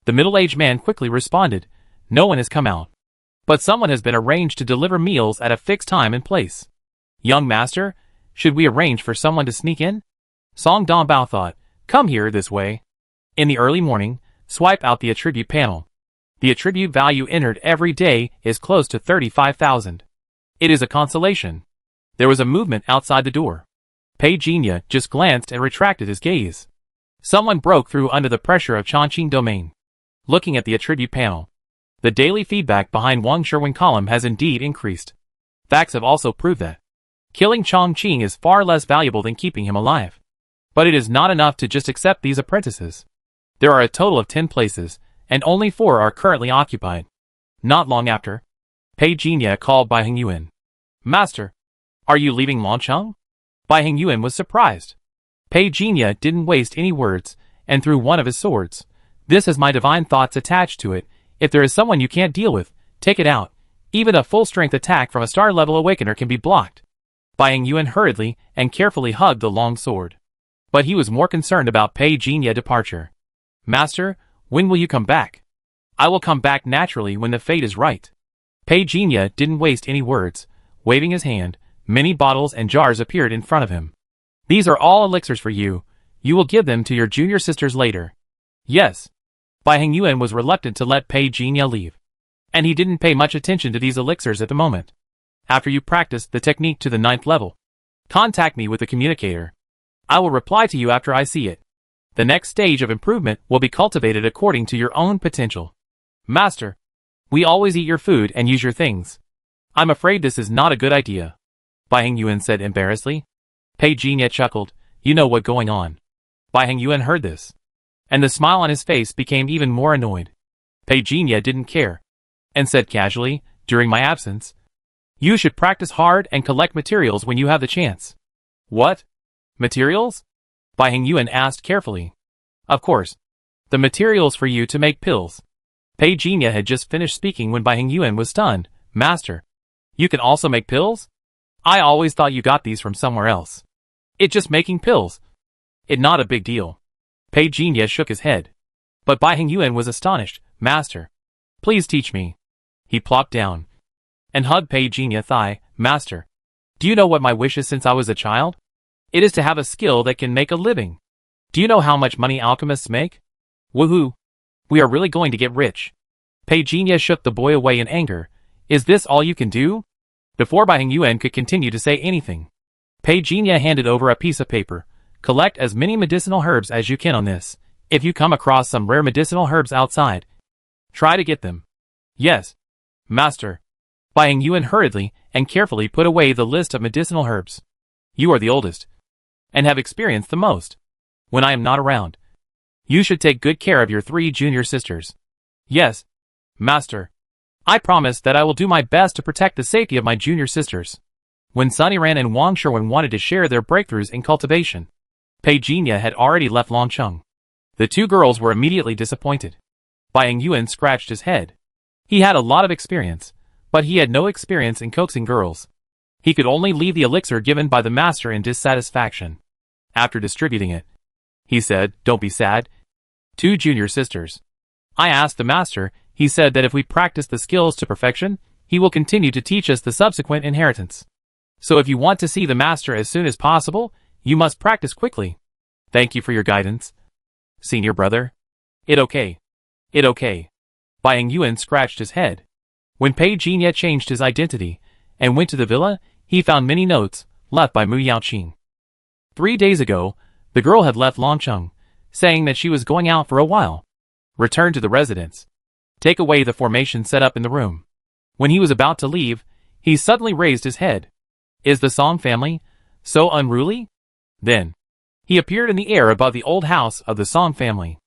The middle-aged man quickly responded, no one has come out. but someone has been arranged to deliver meals at a fixed time and place. Young master, should we arrange for someone to sneak in? Song Dongbao thought, come here this way. In the early morning, swipe out the attribute panel. The attribute value entered every day is close to 35,000. It is a consolation. There was a movement outside the door. Pei Jinya just glanced and retracted his gaze. Someone broke through under the pressure of Chongqing domain. Looking at the attribute panel, the daily feedback behind Wang Sherwin column has indeed increased. Facts have also proved that killing Chongqing is far less valuable than keeping him alive. But it is not enough to just accept these apprentices. There are a total of 10 places, and only 4 are currently occupied. Not long after, Pei Jinya called Bai Hengyuan. Master, are you leaving Longcheng? Bai Hengyuan was surprised. Pei Jinya didn't waste any words, and threw one of his swords. This has my divine thoughts attached to it. If there is someone you can't deal with, take it out. Even a full-strength attack from a star-level awakener can be blocked. Bai Hengyuan hurriedly and carefully hugged the long sword. But he was more concerned about Pei Jinya's departure. Master, when will you come back? I will come back naturally when the fate is right. Pei Jinya didn't waste any words. Waving his hand, many bottles and jars appeared in front of him. These are all elixirs for you. You will give them to your junior sisters later. Yes. Bai Hengyuan was reluctant to let Pei Jinya leave. And he didn't pay much attention to these elixirs at the moment. After you practice the technique to the 9th level, contact me with the communicator. I will reply to you after I see it. The next stage of improvement will be cultivated according to your own potential. Master, we always eat your food and use your things. I'm afraid this is not a good idea. Bai Hengyuan said embarrassedly. Pei Jinya chuckled. You know what's going on. Bai Hengyuan heard this, and the smile on his face became even more annoyed. Pei Jinya didn't care, and said casually, during my absence, you should practice hard and collect materials when you have the chance. What? Materials? Bai Hengyuan asked carefully. Of course. The materials for you to make pills. Pei Jinya had just finished speaking when Bai Hengyuan was stunned. Master, you can also make pills? I always thought you got these from somewhere else. It's just making pills. It's not a big deal. Pei Jinya shook his head. But Bai Hengyuan was astonished. Master, please teach me. He plopped down and hugged Pei Jinya's thigh. Master, do you know what my wish is since I was a child? It is to have a skill that can make a living. Do you know how much money alchemists make? Woohoo! We are really going to get rich. Pei Jinya shook the boy away in anger. Is this all you can do? Before Bai Hengyuan could continue to say anything, Pei Jinya handed over a piece of paper. Collect as many medicinal herbs as you can on this. If you come across some rare medicinal herbs outside, try to get them. Yes, Master. Bai Hengyuan hurriedly and carefully put away the list of medicinal herbs. You are the oldest, and have experienced the most. When I am not around, you should take good care of your 3 junior sisters. Yes, Master. I promise that I will do my best to protect the safety of my junior sisters. When Sunnyran and Wang Sherwin wanted to share their breakthroughs in cultivation, Pei Jinya had already left Longcheng. The 2 girls were immediately disappointed. Bai Hengyuan scratched his head. He had a lot of experience, but he had no experience in coaxing girls. He could only leave the elixir given by the master in dissatisfaction. After distributing it, he said, don't be sad. 2 junior sisters. I asked the master. He said that if we practice the skills to perfection, he will continue to teach us the subsequent inheritance. So if you want to see the master as soon as possible, you must practice quickly. Thank you for your guidance, senior brother. It okay. Bai Hengyuan scratched his head. When Pei Jinya changed his identity and went to the villa, he found many notes left by Mu Yaoqing. 3 days ago, the girl had left Longcheng, saying that she was going out for a while. Return to the residence. Take away the formation set up in the room. When he was about to leave, he suddenly raised his head. Is the Song family so unruly? Then, he appeared in the air above the old house of the Song family.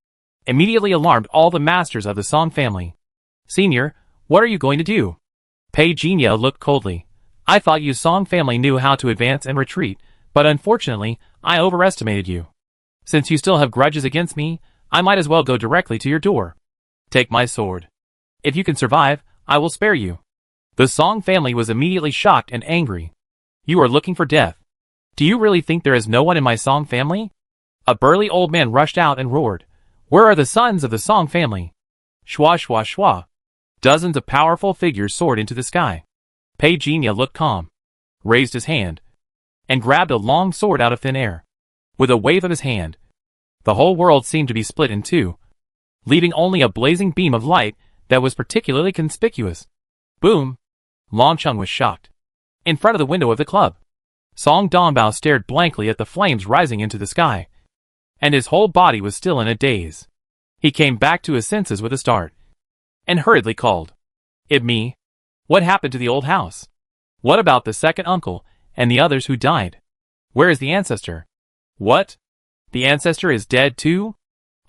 Immediately alarmed all the masters of the Song family. Senior, what are you going to do? Pei Jinya looked coldly. I thought you Song family knew how to advance and retreat, but unfortunately, I overestimated you. Since you still have grudges against me, I might as well go directly to your door. Take my sword. If you can survive, I will spare you. The Song family was immediately shocked and angry. You are looking for death. Do you really think there is no one in my Song family? A burly old man rushed out and roared. Where are the sons of the Song family? Shwa shwa shwa. Dozens of powerful figures soared into the sky. Pei Jinya looked calm, raised his hand, and grabbed a long sword out of thin air. With a wave of his hand, the whole world seemed to be split in two, leaving only a blazing beam of light that was particularly conspicuous. Boom! Longcheng was shocked. In front of the window of the club, Song Dongbao stared blankly at the flames rising into the sky, and his whole body was still in a daze. He came back to his senses with a start, and hurriedly called, "It me? What happened to the old house? What about the second uncle, and the others who died? Where is the ancestor? What? The ancestor is dead too?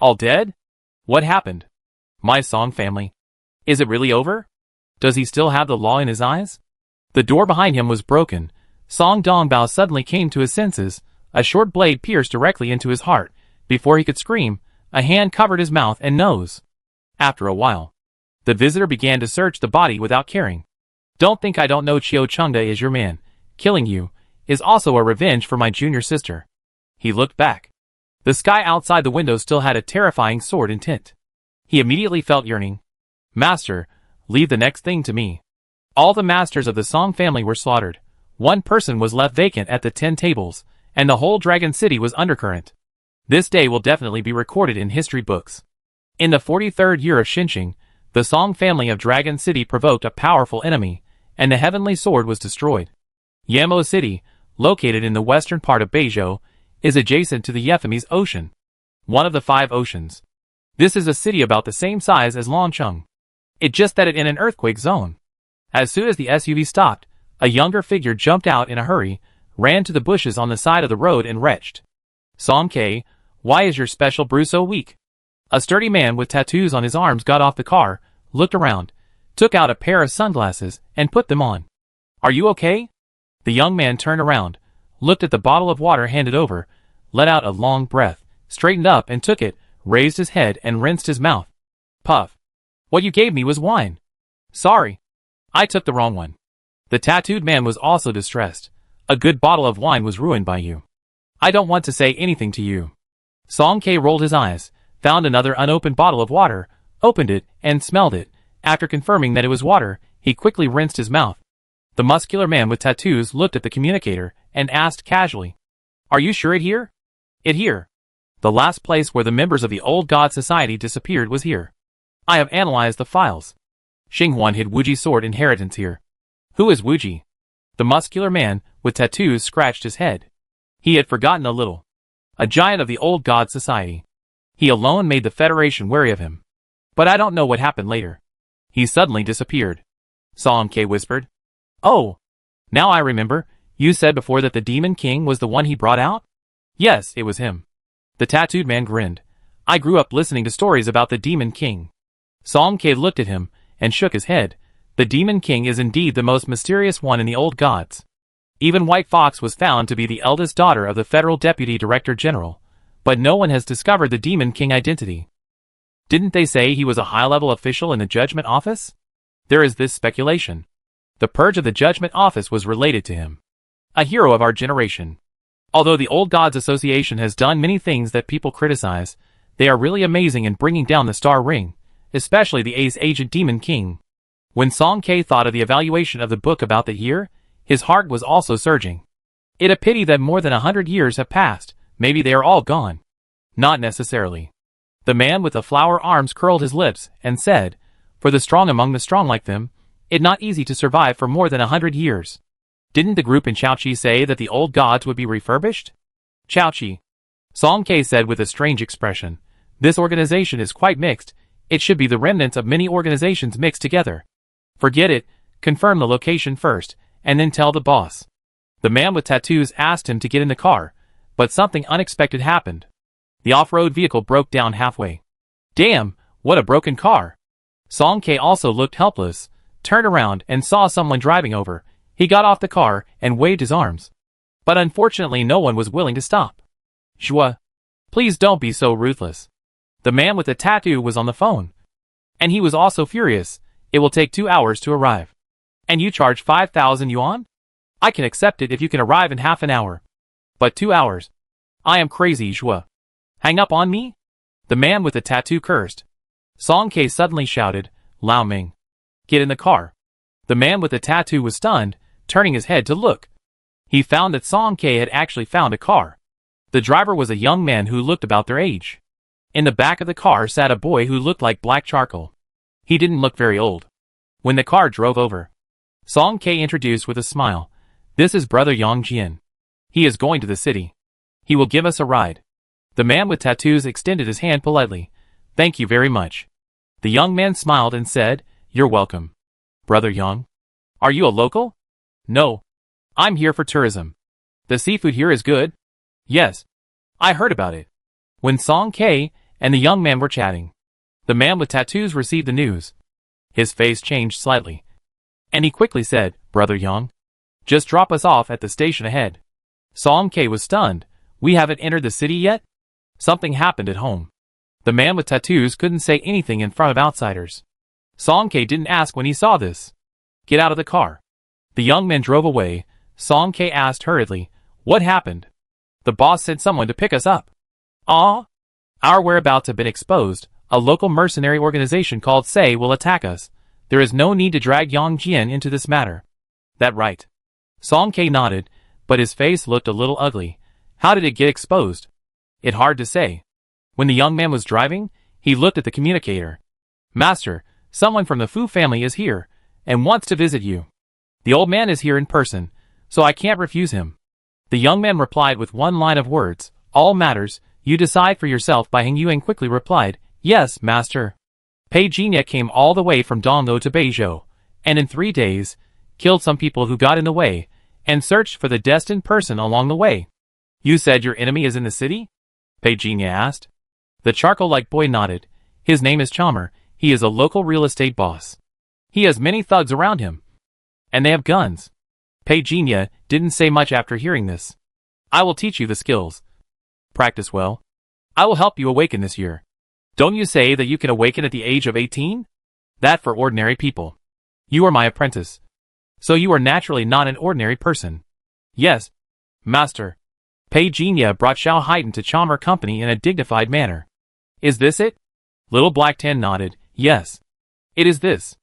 All dead? What happened? My Song family. Is it really over? Does he still have the law in his eyes?" The door behind him was broken. Song Dongbao suddenly came to his senses. A short blade pierced directly into his heart. Before he could scream, a hand covered his mouth and nose. After a while, the visitor began to search the body without caring. "Don't think I don't know Chiu Chengda is your man. Killing you is also a revenge for my junior sister." He looked back. The sky outside the window still had a terrifying sword intent. He immediately felt yearning. "Master, leave the next thing to me." All the masters of the Song family were slaughtered. One person was left vacant at the 10 tables, and the whole Dragon City was undercurrent. This day will definitely be recorded in history books. In the 43rd year of Xinqing, the Song family of Dragon City provoked a powerful enemy, and the heavenly sword was destroyed. Yamo City, located in the western part of Beizhou, is adjacent to the Euphrates Ocean, one of the 5 oceans. This is a city about the same size as Longcheng. It's just that it in an earthquake zone. As soon as the SUV stopped, a younger figure jumped out in a hurry, ran to the bushes on the side of the road and retched. "Song K, why is your special brew so weak?" A sturdy man with tattoos on his arms got off the car, looked around, took out a pair of sunglasses, and put them on. "Are you okay?" The young man turned around, looked at the bottle of water handed over, let out a long breath, straightened up and took it, raised his head and rinsed his mouth. Puff. "What you gave me was wine." "Sorry. I took the wrong one." The tattooed man was also distressed. "A good bottle of wine was ruined by you. I don't want to say anything to you." Song K rolled his eyes, found another unopened bottle of water, opened it, and smelled it. After confirming that it was water, he quickly rinsed his mouth. The muscular man with tattoos looked at the communicator and asked casually, "Are you sure it here?" "It here. The last place where the members of the Old God Society disappeared was here. I have analyzed the files. Xinghuan hid Wuji's sword inheritance here." "Who is Wuji?" The muscular man with tattoos scratched his head. He had forgotten a little. A giant of the Old God Society. He alone made the Federation wary of him. But I don't know what happened later. He suddenly disappeared. Song K whispered. "Oh, now I remember. You said before that the Demon King was the one he brought out?" "Yes, it was him." The tattooed man grinned. "I grew up listening to stories about the Demon King." Song K looked at him and shook his head. The Demon King is indeed the most mysterious one in the old gods. Even White Fox was found to be the eldest daughter of the Federal Deputy Director General, but no one has discovered the Demon King identity. Didn't they say he was a high-level official in the Judgment Office? There is this speculation. The purge of the Judgment Office was related to him. A hero of our generation. Although the Old Gods Association has done many things that people criticize, they are really amazing in bringing down the Star Ring, especially the Ace Agent Demon King. When Song K thought of the evaluation of the book about the year, his heart was also surging. It a pity that more than 100 years have passed. Maybe they are all gone. Not necessarily. The man with the flower arms curled his lips and said, "For the strong among the strong like them, it not easy to survive for more than 100 years. Didn't the group in Chaochi say that the old gods would be refurbished?" "Chaochi," Song K said with a strange expression. "This organization is quite mixed. It should be the remnants of many organizations mixed together." "Forget it. Confirm the location first, and then tell the boss." The man with tattoos asked him to get in the car, but something unexpected happened. The off-road vehicle broke down halfway. "Damn, what a broken car." Song K also looked helpless, turned around and saw someone driving over. He got off the car and waved his arms. But unfortunately no one was willing to stop. "Shua, please don't be so ruthless." The man with the tattoo was on the phone. And he was also furious. "It will take 2 hours to arrive. And you charge 5,000 yuan? I can accept it if you can arrive in half an hour. But 2 hours? I am crazy, Shua. Hang up on me?" The man with the tattoo cursed. Song K suddenly shouted, "Lao Ming. Get in the car. The man with the tattoo was stunned, turning his head to look. He found that Song K had actually found a car. The driver was a young man who looked about their age. In the back of the car sat a boy who looked like black charcoal. He didn't look very old. When the car drove over, Song K introduced with a smile. This is brother Yang Jian. He is going to the city. He will give us a ride. The man with tattoos extended his hand politely. Thank you very much. The young man smiled and said, You're welcome. Brother Yang? Are you a local? No. I'm here for tourism. The seafood here is good? Yes. I heard about it. When Song K and the young man were chatting, the man with tattoos received the news. His face changed slightly, and he quickly said, Brother Yang, just drop us off at the station ahead. Song K was stunned. We haven't entered the city yet? Something happened at home. The man with tattoos couldn't say anything in front of outsiders. Song K didn't ask when he saw this. Get out of the car. The young man drove away. Song K asked hurriedly, What happened? The boss sent someone to pick us up. Ah? Our whereabouts have been exposed. A local mercenary organization called Say will attack us. There is no need to drag Yang Jian into this matter. That right? Song K nodded, but his face looked a little ugly. How did it get exposed? It hard to say. When the young man was driving, he looked at the communicator. Master, someone from the Fu family is here, and wants to visit you. The old man is here in person, so I can't refuse him. The young man replied with one line of words, All matters, you decide for yourself. Bai Hongyuan quickly replied, Yes, master. Pei Jinya came all the way from Donggo to Beizhou, and in 3 days, killed some people who got in the way, and searched for the destined person along the way. You said your enemy is in the city? Pei Jinya asked. The charcoal-like boy nodded. His name is Chammer. He is a local real estate boss. He has many thugs around him, and they have guns. Pei Jinya didn't say much after hearing this. I will teach you the skills. Practice well. I will help you awaken this year. Don't you say that you can awaken at the age of 18? That for ordinary people. You are my apprentice. So you are naturally not an ordinary person. Yes, master. Pei Jinya brought Xiao Haiden to Chammer Company in a dignified manner. Is this it? Little Black Tan nodded. Yes. It is this.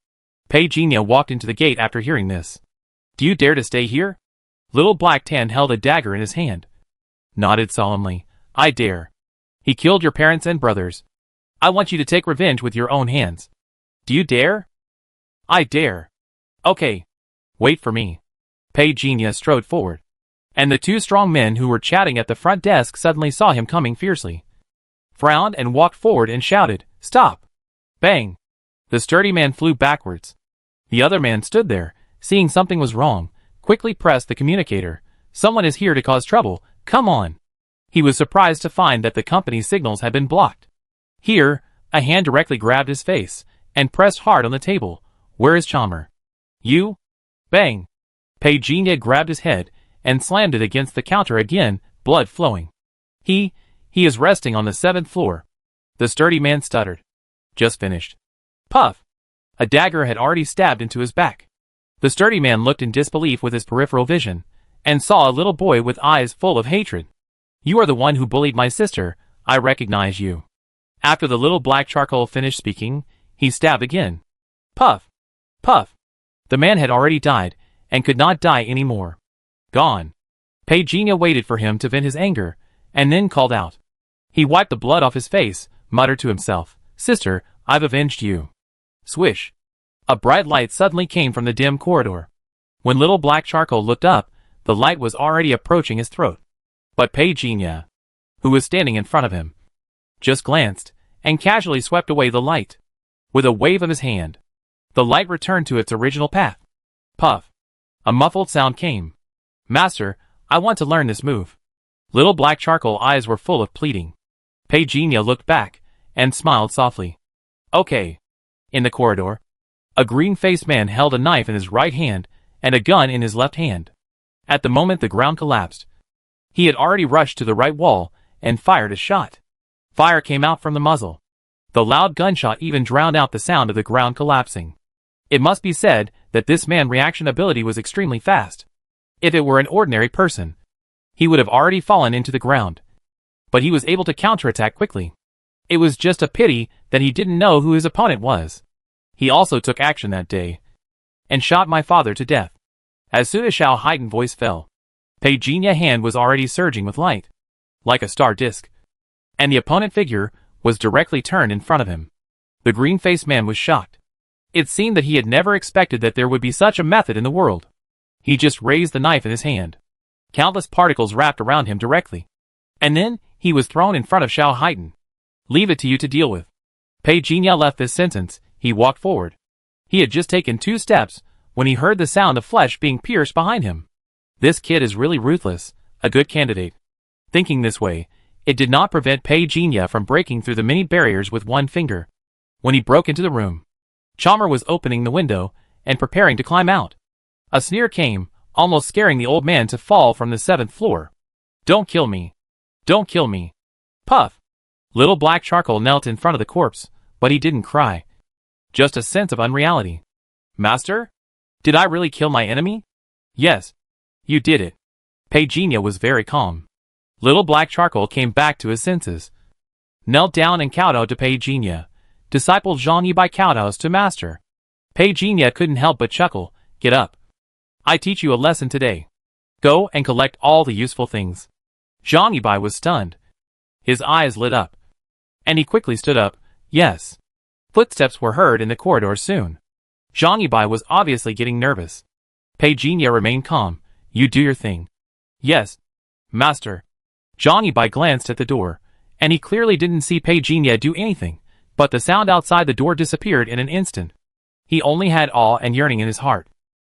Pei Jinya walked into the gate after hearing this. Do you dare to stay here? Little Black Tan held a dagger in his hand. Nodded solemnly. I dare. He killed your parents and brothers. I want you to take revenge with your own hands. Do you dare? I dare. Okay. Wait for me. Pei Jinya strode forward, and the 2 strong men who were chatting at the front desk suddenly saw him coming fiercely, frowned and walked forward and shouted, Stop! Bang! The sturdy man flew backwards. The other man stood there, seeing something was wrong, quickly pressed the communicator. Someone is here to cause trouble, come on! He was surprised to find that the company's signals had been blocked. Here, a hand directly grabbed his face, and pressed hard on the table. Where is Chammer? You? Bang! Pei Jinya grabbed his head, and slammed it against the counter again, blood flowing. He is resting on the 7th floor. The sturdy man stuttered. Just finished. Puff! A dagger had already stabbed into his back. The sturdy man looked in disbelief with his peripheral vision, and saw a little boy with eyes full of hatred. You are the one who bullied my sister, I recognize you. After the little black charcoal finished speaking, he stabbed again. Puff! Puff! The man had already died, and could not die any more. Gone. Pei Jinya waited for him to vent his anger, and then called out. He wiped the blood off his face, muttered to himself, Sister, I've avenged you. Swish. A bright light suddenly came from the dim corridor. When little black charcoal looked up, the light was already approaching his throat. But Pei Jinya, who was standing in front of him, just glanced, and casually swept away the light. With a wave of his hand, the light returned to its original path. Puff. A muffled sound came. Master, I want to learn this move. Little black charcoal eyes were full of pleading. Pei Jinya looked back, and smiled softly. Okay. In the corridor, a green-faced man held a knife in his right hand, and a gun in his left hand. At the moment the ground collapsed, he had already rushed to the right wall, and fired a shot. Fire came out from the muzzle. The loud gunshot even drowned out the sound of the ground collapsing. It must be said that this man's reaction ability was extremely fast. If it were an ordinary person, he would have already fallen into the ground. But he was able to counterattack quickly. It was just a pity that he didn't know who his opponent was. He also took action that day and shot my father to death. As soon as Xiao Haitan's voice fell, Pei Jinya's hand was already surging with light, like a star disk, and the opponent figure was directly turned in front of him. The green-faced man was shocked. It seemed that he had never expected that there would be such a method in the world. He just raised the knife in his hand. Countless particles wrapped around him directly. And then, he was thrown in front of Xiao Haitan. Leave it to you to deal with. Pei Jinya left this sentence. He walked forward. He had just taken 2 steps when he heard the sound of flesh being pierced behind him. This kid is really ruthless, a good candidate. Thinking this way, it did not prevent Pei Jinya from breaking through the many barriers with one finger. When he broke into the room, Chalmer was opening the window and preparing to climb out. A sneer came, almost scaring the old man to fall from the 7th floor. Don't kill me. Don't kill me. Puff. Little black charcoal knelt in front of the corpse, but he didn't cry. Just a sense of unreality. Master? Did I really kill my enemy? Yes. You did it. Pei Jinya was very calm. Little black charcoal came back to his senses. Knelt down and kowtowed to Pei Jinya. Disciple Zhang Yibai kowtows to master. Pei Jinya couldn't help but chuckle. Get up. I teach you a lesson today. Go and collect all the useful things. Zhang Yibai was stunned. His eyes lit up. And he quickly stood up. Yes. Footsteps were heard in the corridor soon. Zhang Yibai was obviously getting nervous. Pei Jinya remained calm. You do your thing. Yes. Master. Zhang Yibai glanced at the door, and he clearly didn't see Pei Jinya do anything, but the sound outside the door disappeared in an instant. He only had awe and yearning in his heart.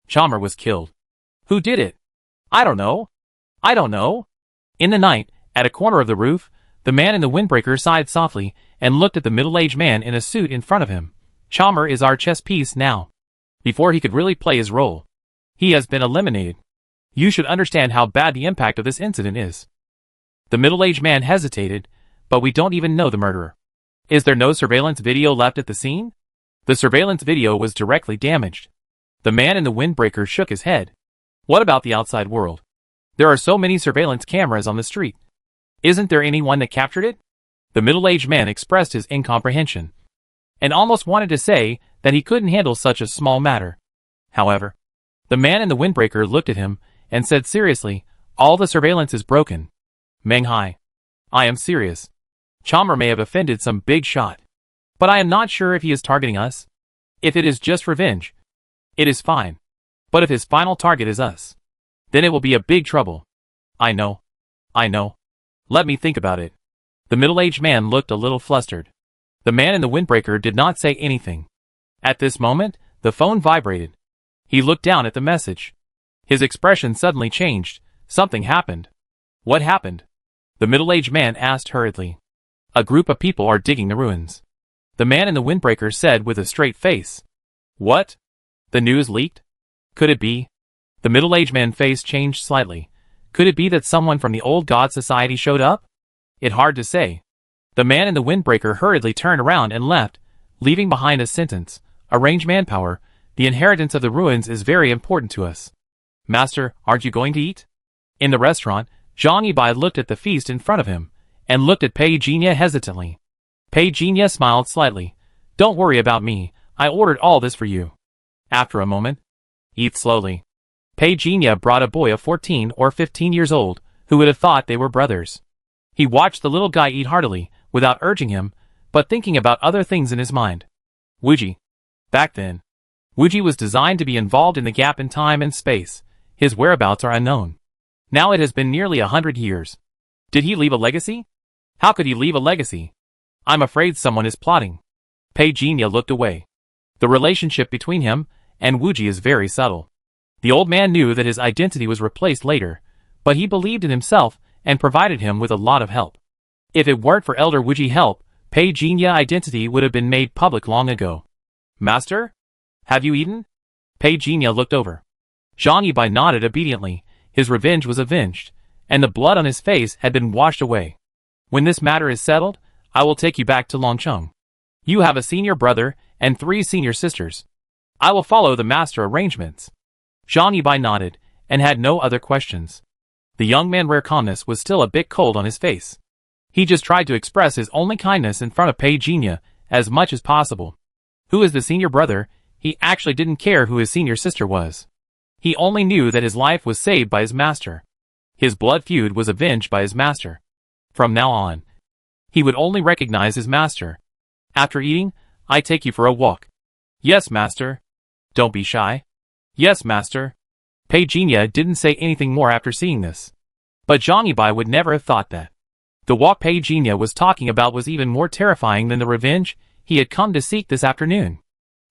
Chalmer was killed. Who did it? I don't know. I don't know. In the night, at a corner of the roof, the man in the windbreaker sighed softly and looked at the middle-aged man in a suit in front of him. Chalmer is our chess piece now. Before he could really play his role, he has been eliminated. You should understand how bad the impact of this incident is. The middle-aged man hesitated, but we don't even know the murderer. Is there no surveillance video left at the scene? The surveillance video was directly damaged. The man in the windbreaker shook his head. What about the outside world? There are so many surveillance cameras on the street. Isn't there anyone that captured it? The middle-aged man expressed his incomprehension, and almost wanted to say that he couldn't handle such a small matter. However, the man in the windbreaker looked at him and said seriously, all the surveillance is broken. Meng Hai. I am serious. Chalmer may have offended some big shot, but I am not sure if he is targeting us. If it is just revenge, it is fine. But if his final target is us, then it will be a big trouble. I know. I know. Let me think about it. The middle-aged man looked a little flustered. The man in the windbreaker did not say anything. At this moment, the phone vibrated. He looked down at the message. His expression suddenly changed. Something happened. What happened? The middle-aged man asked hurriedly. A group of people are digging the ruins. The man in the windbreaker said with a straight face. What? The news leaked? Could it be? The middle-aged man's face changed slightly. Could it be that someone from the old god society showed up? It's hard to say. The man in the windbreaker hurriedly turned around and left, leaving behind a sentence. Arrange manpower. The inheritance of the ruins is very important to us. Master, aren't you going to eat? In the restaurant, Zhang Yibai looked at the feast in front of him, and looked at Pei Jinya hesitantly. Pei Jinya smiled slightly. Don't worry about me, I ordered all this for you. After a moment, eat slowly. Pei Jinya brought a boy of 14 or 15 years old, who would have thought they were brothers. He watched the little guy eat heartily, without urging him, but thinking about other things in his mind. Wuji. Back then, Wuji was designed to be involved in the gap in time and space. His whereabouts are unknown. Now it has been nearly 100 years. Did he leave a legacy? How could he leave a legacy? I'm afraid someone is plotting. Pei Jinya looked away. The relationship between him and Wuji is very subtle. The old man knew that his identity was replaced later, but he believed in himself and provided him with a lot of help. If it weren't for Elder Wuji's help, Pei Jinya's identity would have been made public long ago. Master? Have you eaten? Pei Jinya looked over. Zhang Yibai nodded obediently. His revenge was avenged, and the blood on his face had been washed away. When this matter is settled, I will take you back to Longcheng. You have a senior brother and 3 senior sisters. I will follow the master arrangements. Zhang Yibai nodded, and had no other questions. The young man's rare calmness was still a bit cold on his face. He just tried to express his only kindness in front of Pei Jinya as much as possible. Who is the senior brother? He actually didn't care who his senior sister was. He only knew that his life was saved by his master. His blood feud was avenged by his master. From now on, he would only recognize his master. After eating, I take you for a walk. Yes, master. Don't be shy. Yes, master. Pei Jinya didn't say anything more after seeing this. But Johnny Bai would never have thought that. The walk Pei Jinya was talking about was even more terrifying than the revenge he had come to seek this afternoon.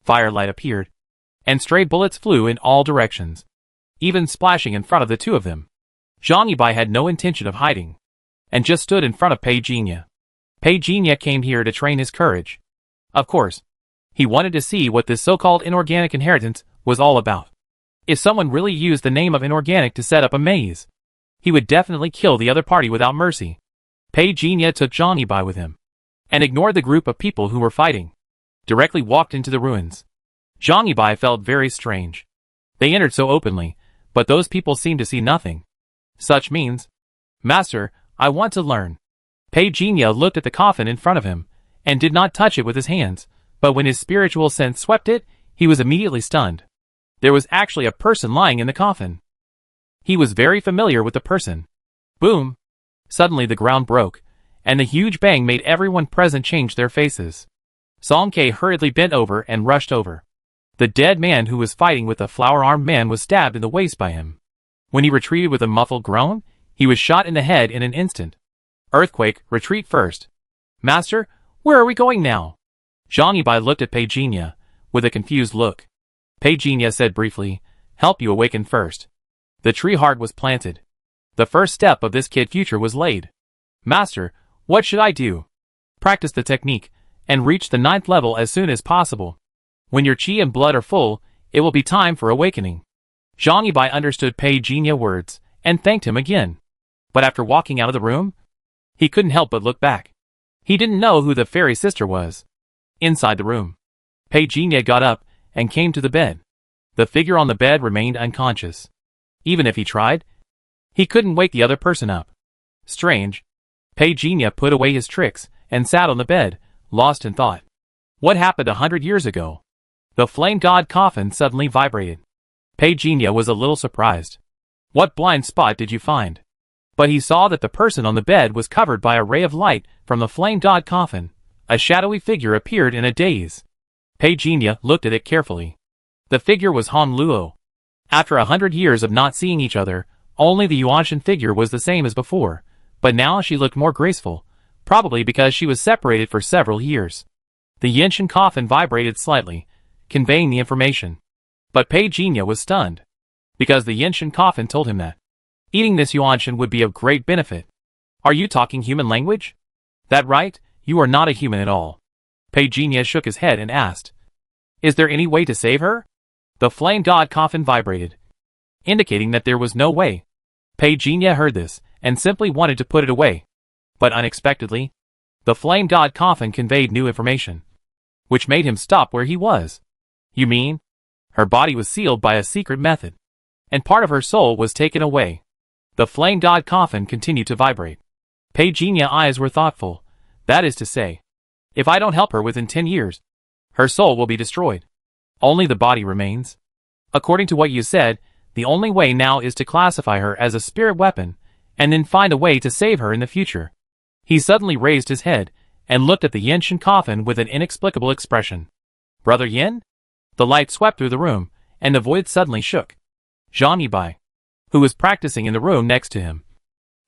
Firelight appeared, and stray bullets flew in all directions, even splashing in front of the two of them. Johnny Bai had no intention of hiding, and just stood in front of Pei Jinya. Pei Jinya came here to train his courage. Of course, he wanted to see what this so-called inorganic inheritance was all about. If someone really used the name of inorganic to set up a maze, he would definitely kill the other party without mercy. Pei Jinya took Johnny Bai with him, and ignored the group of people who were fighting. Directly walked into the ruins. Johnny Bai felt very strange. They entered so openly, but those people seemed to see nothing. Such means, Master, I want to learn. Pei Jinya looked at the coffin in front of him, and did not touch it with his hands, but when his spiritual sense swept it, he was immediately stunned. There was actually a person lying in the coffin. He was very familiar with the person. Boom! Suddenly the ground broke, and the huge bang made everyone present change their faces. Song Ke hurriedly bent over and rushed over. The dead man who was fighting with the flower-armed man was stabbed in the waist by him. When he retreated with a muffled groan, he was shot in the head in an instant. Earthquake, retreat first. Master, where are we going now? Johnny Bai looked at Pei Jinya, with a confused look. Pei Jinya said briefly, help you awaken first. The tree heart was planted. The first step of this kid future was laid. Master, what should I do? Practice the technique, and reach the 9th level as soon as possible. When your chi and blood are full, it will be time for awakening. Johnny Bai understood Pei Jinya's words, and thanked him again. But after walking out of the room, he couldn't help but look back. He didn't know who the fairy sister was. Inside the room, Pei Jinya got up, and came to the bed. The figure on the bed remained unconscious. Even if he tried, he couldn't wake the other person up. Strange. Pei Jinya put away his tricks, and sat on the bed, lost in thought. What happened 100 years ago? The flame god coffin suddenly vibrated. Pei Jinya was a little surprised. What blind spot did you find? But he saw that the person on the bed was covered by a ray of light from the flame god coffin. A shadowy figure appeared in a daze. Pei Jinya looked at it carefully. The figure was Han Luo. After 100 years of not seeing each other, only the Yuanshan figure was the same as before, but now she looked more graceful, probably because she was separated for several years. The Yenshin coffin vibrated slightly, conveying the information. But Pei Jinya was stunned, because the Yenshin coffin told him that eating this Yuanshan would be of great benefit. Are you talking human language? That right? You are not a human at all. Pei Jinya shook his head and asked, is there any way to save her? The flame god coffin vibrated, indicating that there was no way. Pei Jinya heard this, and simply wanted to put it away. But unexpectedly, the flame god coffin conveyed new information, which made him stop where he was. You mean? Her body was sealed by a secret method, and part of her soul was taken away. The flame god coffin continued to vibrate. Pei Jinya's eyes were thoughtful. That is to say, if I don't help her within 10 years, her soul will be destroyed. Only the body remains. According to what you said, the only way now is to classify her as a spirit weapon, and then find a way to save her in the future. He suddenly raised his head, and looked at the Yenshin coffin with an inexplicable expression. Brother Yen? The light swept through the room, and the void suddenly shook. Johnny Bai, who was practicing in the room next to him,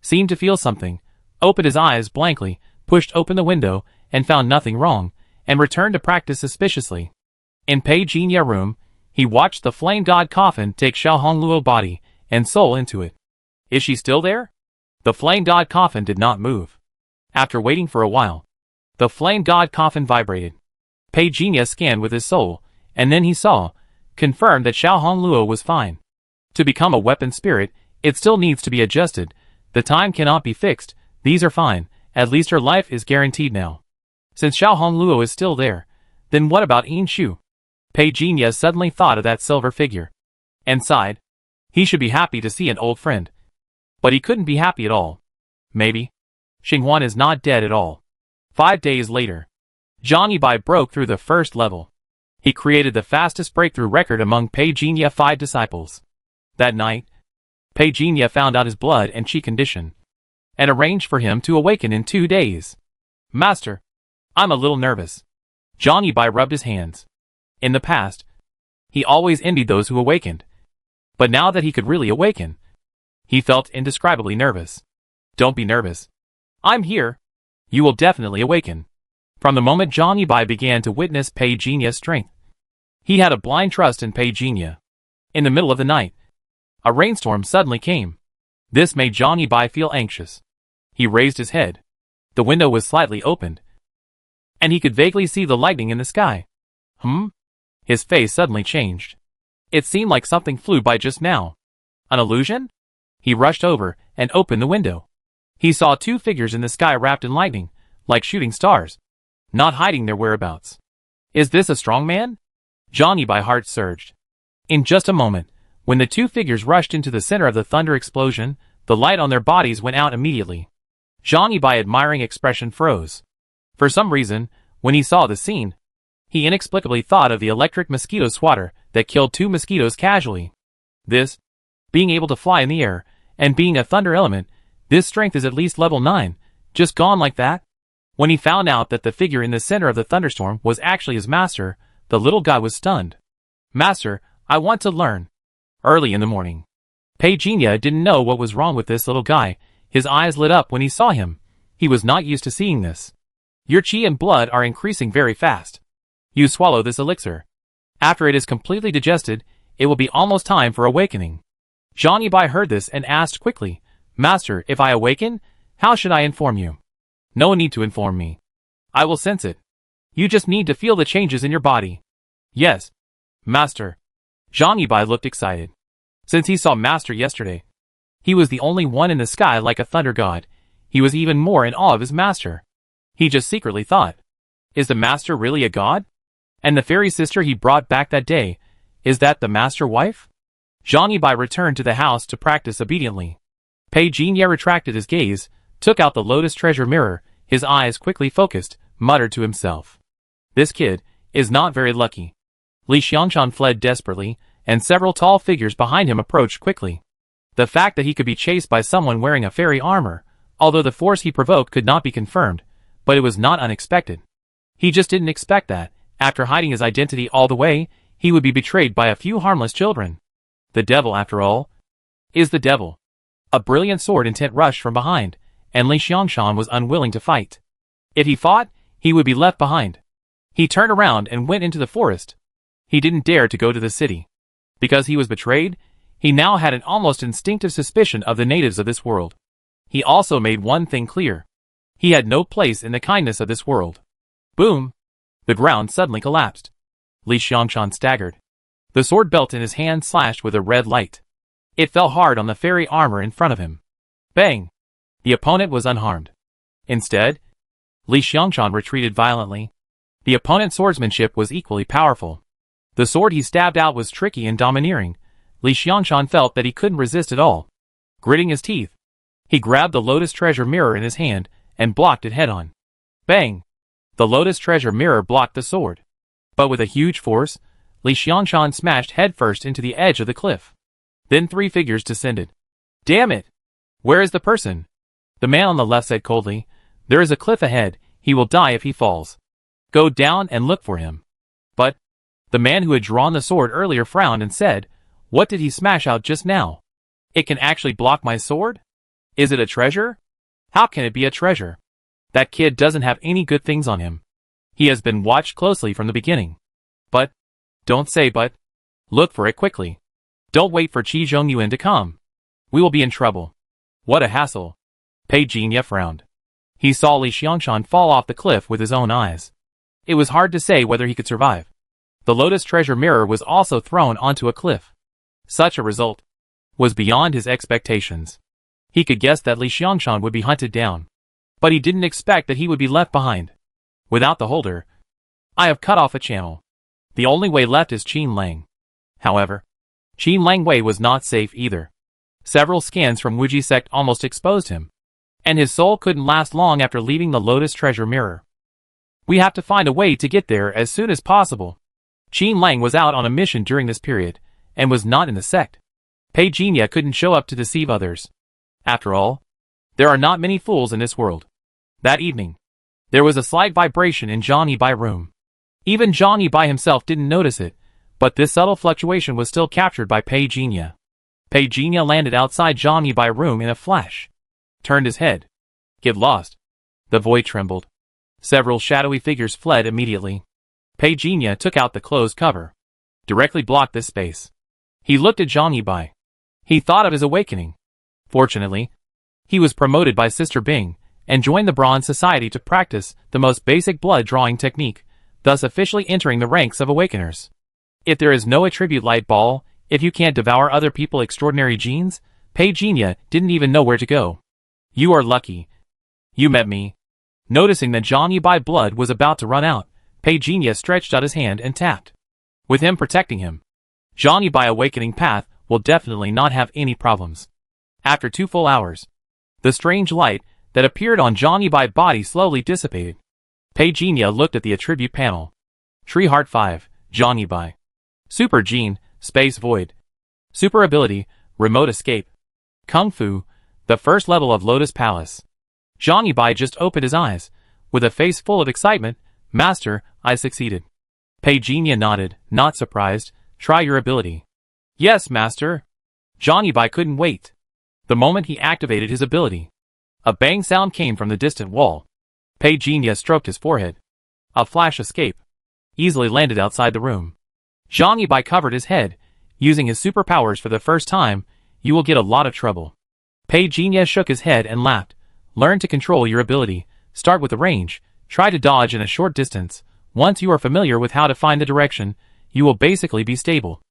seemed to feel something, opened his eyes blankly, pushed open the window, and found nothing wrong, and returned to practice suspiciously. In Pei Jinya's room, he watched the flame god coffin take Xiao Hongluo's body and soul into it. Is she still there? The flame god coffin did not move. After waiting for a while, the flame god coffin vibrated. Pei Jinya scanned with his soul, and then he saw, confirmed that Xiao Hongluo was fine. To become a weapon spirit, it still needs to be adjusted. The time cannot be fixed. These are fine. At least her life is guaranteed now. Since Xiao Hongluo is still there, then what about Yin Shu? Pei Jinya suddenly thought of that silver figure, and sighed. He should be happy to see an old friend. But he couldn't be happy at all. Maybe Xinghuan is not dead at all. 5 days later, Johnny Bai broke through the first level. He created the fastest breakthrough record among Peijinhua 5 disciples. That night, Peijinhua found out his blood and chi condition, and arranged for him to awaken in 2 days. Master, I'm a little nervous. Johnny Bai rubbed his hands. In the past, he always envied those who awakened. But now that he could really awaken, he felt indescribably nervous. Don't be nervous. I'm here. You will definitely awaken. From the moment Johnny Bai began to witness Peijinhua's strength, he had a blind trust in Peijinhua. In the middle of the night, a rainstorm suddenly came. This made Johnny Bai feel anxious. He raised his head. The window was slightly opened, and he could vaguely see the lightning in the sky. His face suddenly changed. It seemed like something flew by just now. An illusion? He rushed over and opened the window. He saw 2 figures in the sky wrapped in lightning, like shooting stars, not hiding their whereabouts. Is this a strong man? Johnny Bai's heart surged. In just a moment, when the 2 figures rushed into the center of the thunder explosion, the light on their bodies went out immediately. Johnny Bai's admiring expression froze. For some reason, when he saw the scene, he inexplicably thought of the electric mosquito swatter that killed 2 mosquitoes casually. Being able to fly in the air, and being a thunder element, this strength is at least level 9, just gone like that? When he found out that the figure in the center of the thunderstorm was actually his master, the little guy was stunned. Master, I want to learn. Early in the morning, Peijinhua didn't know what was wrong with this little guy. His eyes lit up when he saw him. He was not used to seeing this. Your chi and blood are increasing very fast. You swallow this elixir. After it is completely digested, it will be almost time for awakening. Johnny Bai heard this and asked quickly, Master, if I awaken, how should I inform you? No need to inform me. I will sense it. You just need to feel the changes in your body. Yes, Master. Johnny Bai looked excited. Since he saw Master yesterday, he was the only one in the sky like a thunder god. He was even more in awe of his master. He just secretly thought, is the master really a god? And the fairy sister he brought back that day, is that the master wife? Johnny Bai returned to the house to practice obediently. Peijinhua retracted his gaze, took out the lotus treasure mirror, his eyes quickly focused, muttered to himself. This kid is not very lucky. Li Xiangshan fled desperately, and several tall figures behind him approached quickly. The fact that he could be chased by someone wearing a fairy armor, although the force he provoked could not be confirmed, but it was not unexpected. He just didn't expect that, after hiding his identity all the way, he would be betrayed by a few harmless children. The devil, after all, is the devil. A brilliant sword intent rushed from behind, and Li Xiangshan was unwilling to fight. If he fought, he would be left behind. He turned around and went into the forest. He didn't dare to go to the city. Because he was betrayed, he now had an almost instinctive suspicion of the natives of this world. He also made one thing clear. He had no place in the kindness of this world. Boom! The ground suddenly collapsed. Li Xiangshan staggered. The sword belt in his hand slashed with a red light. It fell hard on the fairy armor in front of him. Bang! The opponent was unharmed. Instead, Li Xiangshan retreated violently. The opponent's swordsmanship was equally powerful. The sword he stabbed out was tricky and domineering. Li Xiangshan felt that he couldn't resist at all. Gritting his teeth, he grabbed the lotus treasure mirror in his hand and blocked it head-on. Bang! The lotus treasure mirror blocked the sword. But with a huge force, Li Xiangshan smashed headfirst into the edge of the cliff. Then 3 figures descended. Damn it! Where is the person? The man on the left said coldly, there is a cliff ahead, he will die if he falls. Go down and look for him. But the man who had drawn the sword earlier frowned and said, what did he smash out just now? It can actually block my sword? Is it a treasure? How can it be a treasure? That kid doesn't have any good things on him. He has been watched closely from the beginning. But, don't say but. Look for it quickly. Don't wait for Qi Zhongyuan to come. We will be in trouble. What a hassle. Peijinhua frowned. He saw Li Xiangshan fall off the cliff with his own eyes. It was hard to say whether he could survive. The lotus treasure mirror was also thrown onto a cliff. Such a result was beyond his expectations. He could guess that Li Xiangshan would be hunted down. But he didn't expect that he would be left behind. Without the holder, I have cut off a channel. The only way left is Qin Lang. However, Qin Lang Wei was not safe either. Several scans from Wuji sect almost exposed him. And his soul couldn't last long after leaving the lotus treasure mirror. We have to find a way to get there as soon as possible. Qin Lang was out on a mission during this period, and was not in the sect. Pei Jinya couldn't show up to deceive others. After all, there are not many fools in this world. That evening, there was a slight vibration in Johnny Bai's room. Even Johnny Bai himself didn't notice it, but this subtle fluctuation was still captured by Pei Jinya. Pei Jinya landed outside Johnny Bai's room in a flash. Turned his head. Get lost. The void trembled. Several shadowy figures fled immediately. Pei Jinya took out the closed cover. Directly blocked this space. He looked at Johnny Bai. He thought of his awakening. Fortunately, he was promoted by Sister Bing, and joined the Bronze Society to practice the most basic blood drawing technique, thus officially entering the ranks of Awakeners. If there is no attribute light ball, if you can't devour other people's extraordinary genes, Pei Jinya didn't even know where to go. You are lucky. You met me. Noticing that Johnny Bai's blood was about to run out, Pei Jinya stretched out his hand and tapped. With him protecting him, Johnny Bai's awakening path will definitely not have any problems. After 2 full hours, the strange light that appeared on Johnny Bai's body slowly dissipated. Pei Jinya looked at the attribute panel. Tree Heart 5, Johnny Bai. Super Gene, Space Void. Super Ability, Remote Escape. Kung Fu, the first level of Lotus Palace. Johnny Bai just opened his eyes. With a face full of excitement, Master, I succeeded. Pei Jinya nodded, not surprised. Try your ability. Yes, Master. Johnny Bai couldn't wait. The moment he activated his ability, a bang sound came from the distant wall. Pei Jinya stroked his forehead. A flash escape. Easily landed outside the room. Johnny Bai covered his head. Using his superpowers for the first time, you will get a lot of trouble. Pei Jinya shook his head and laughed. Learn to control your ability. Start with the range. Try to dodge in a short distance. Once you are familiar with how to find the direction, you will basically be stable.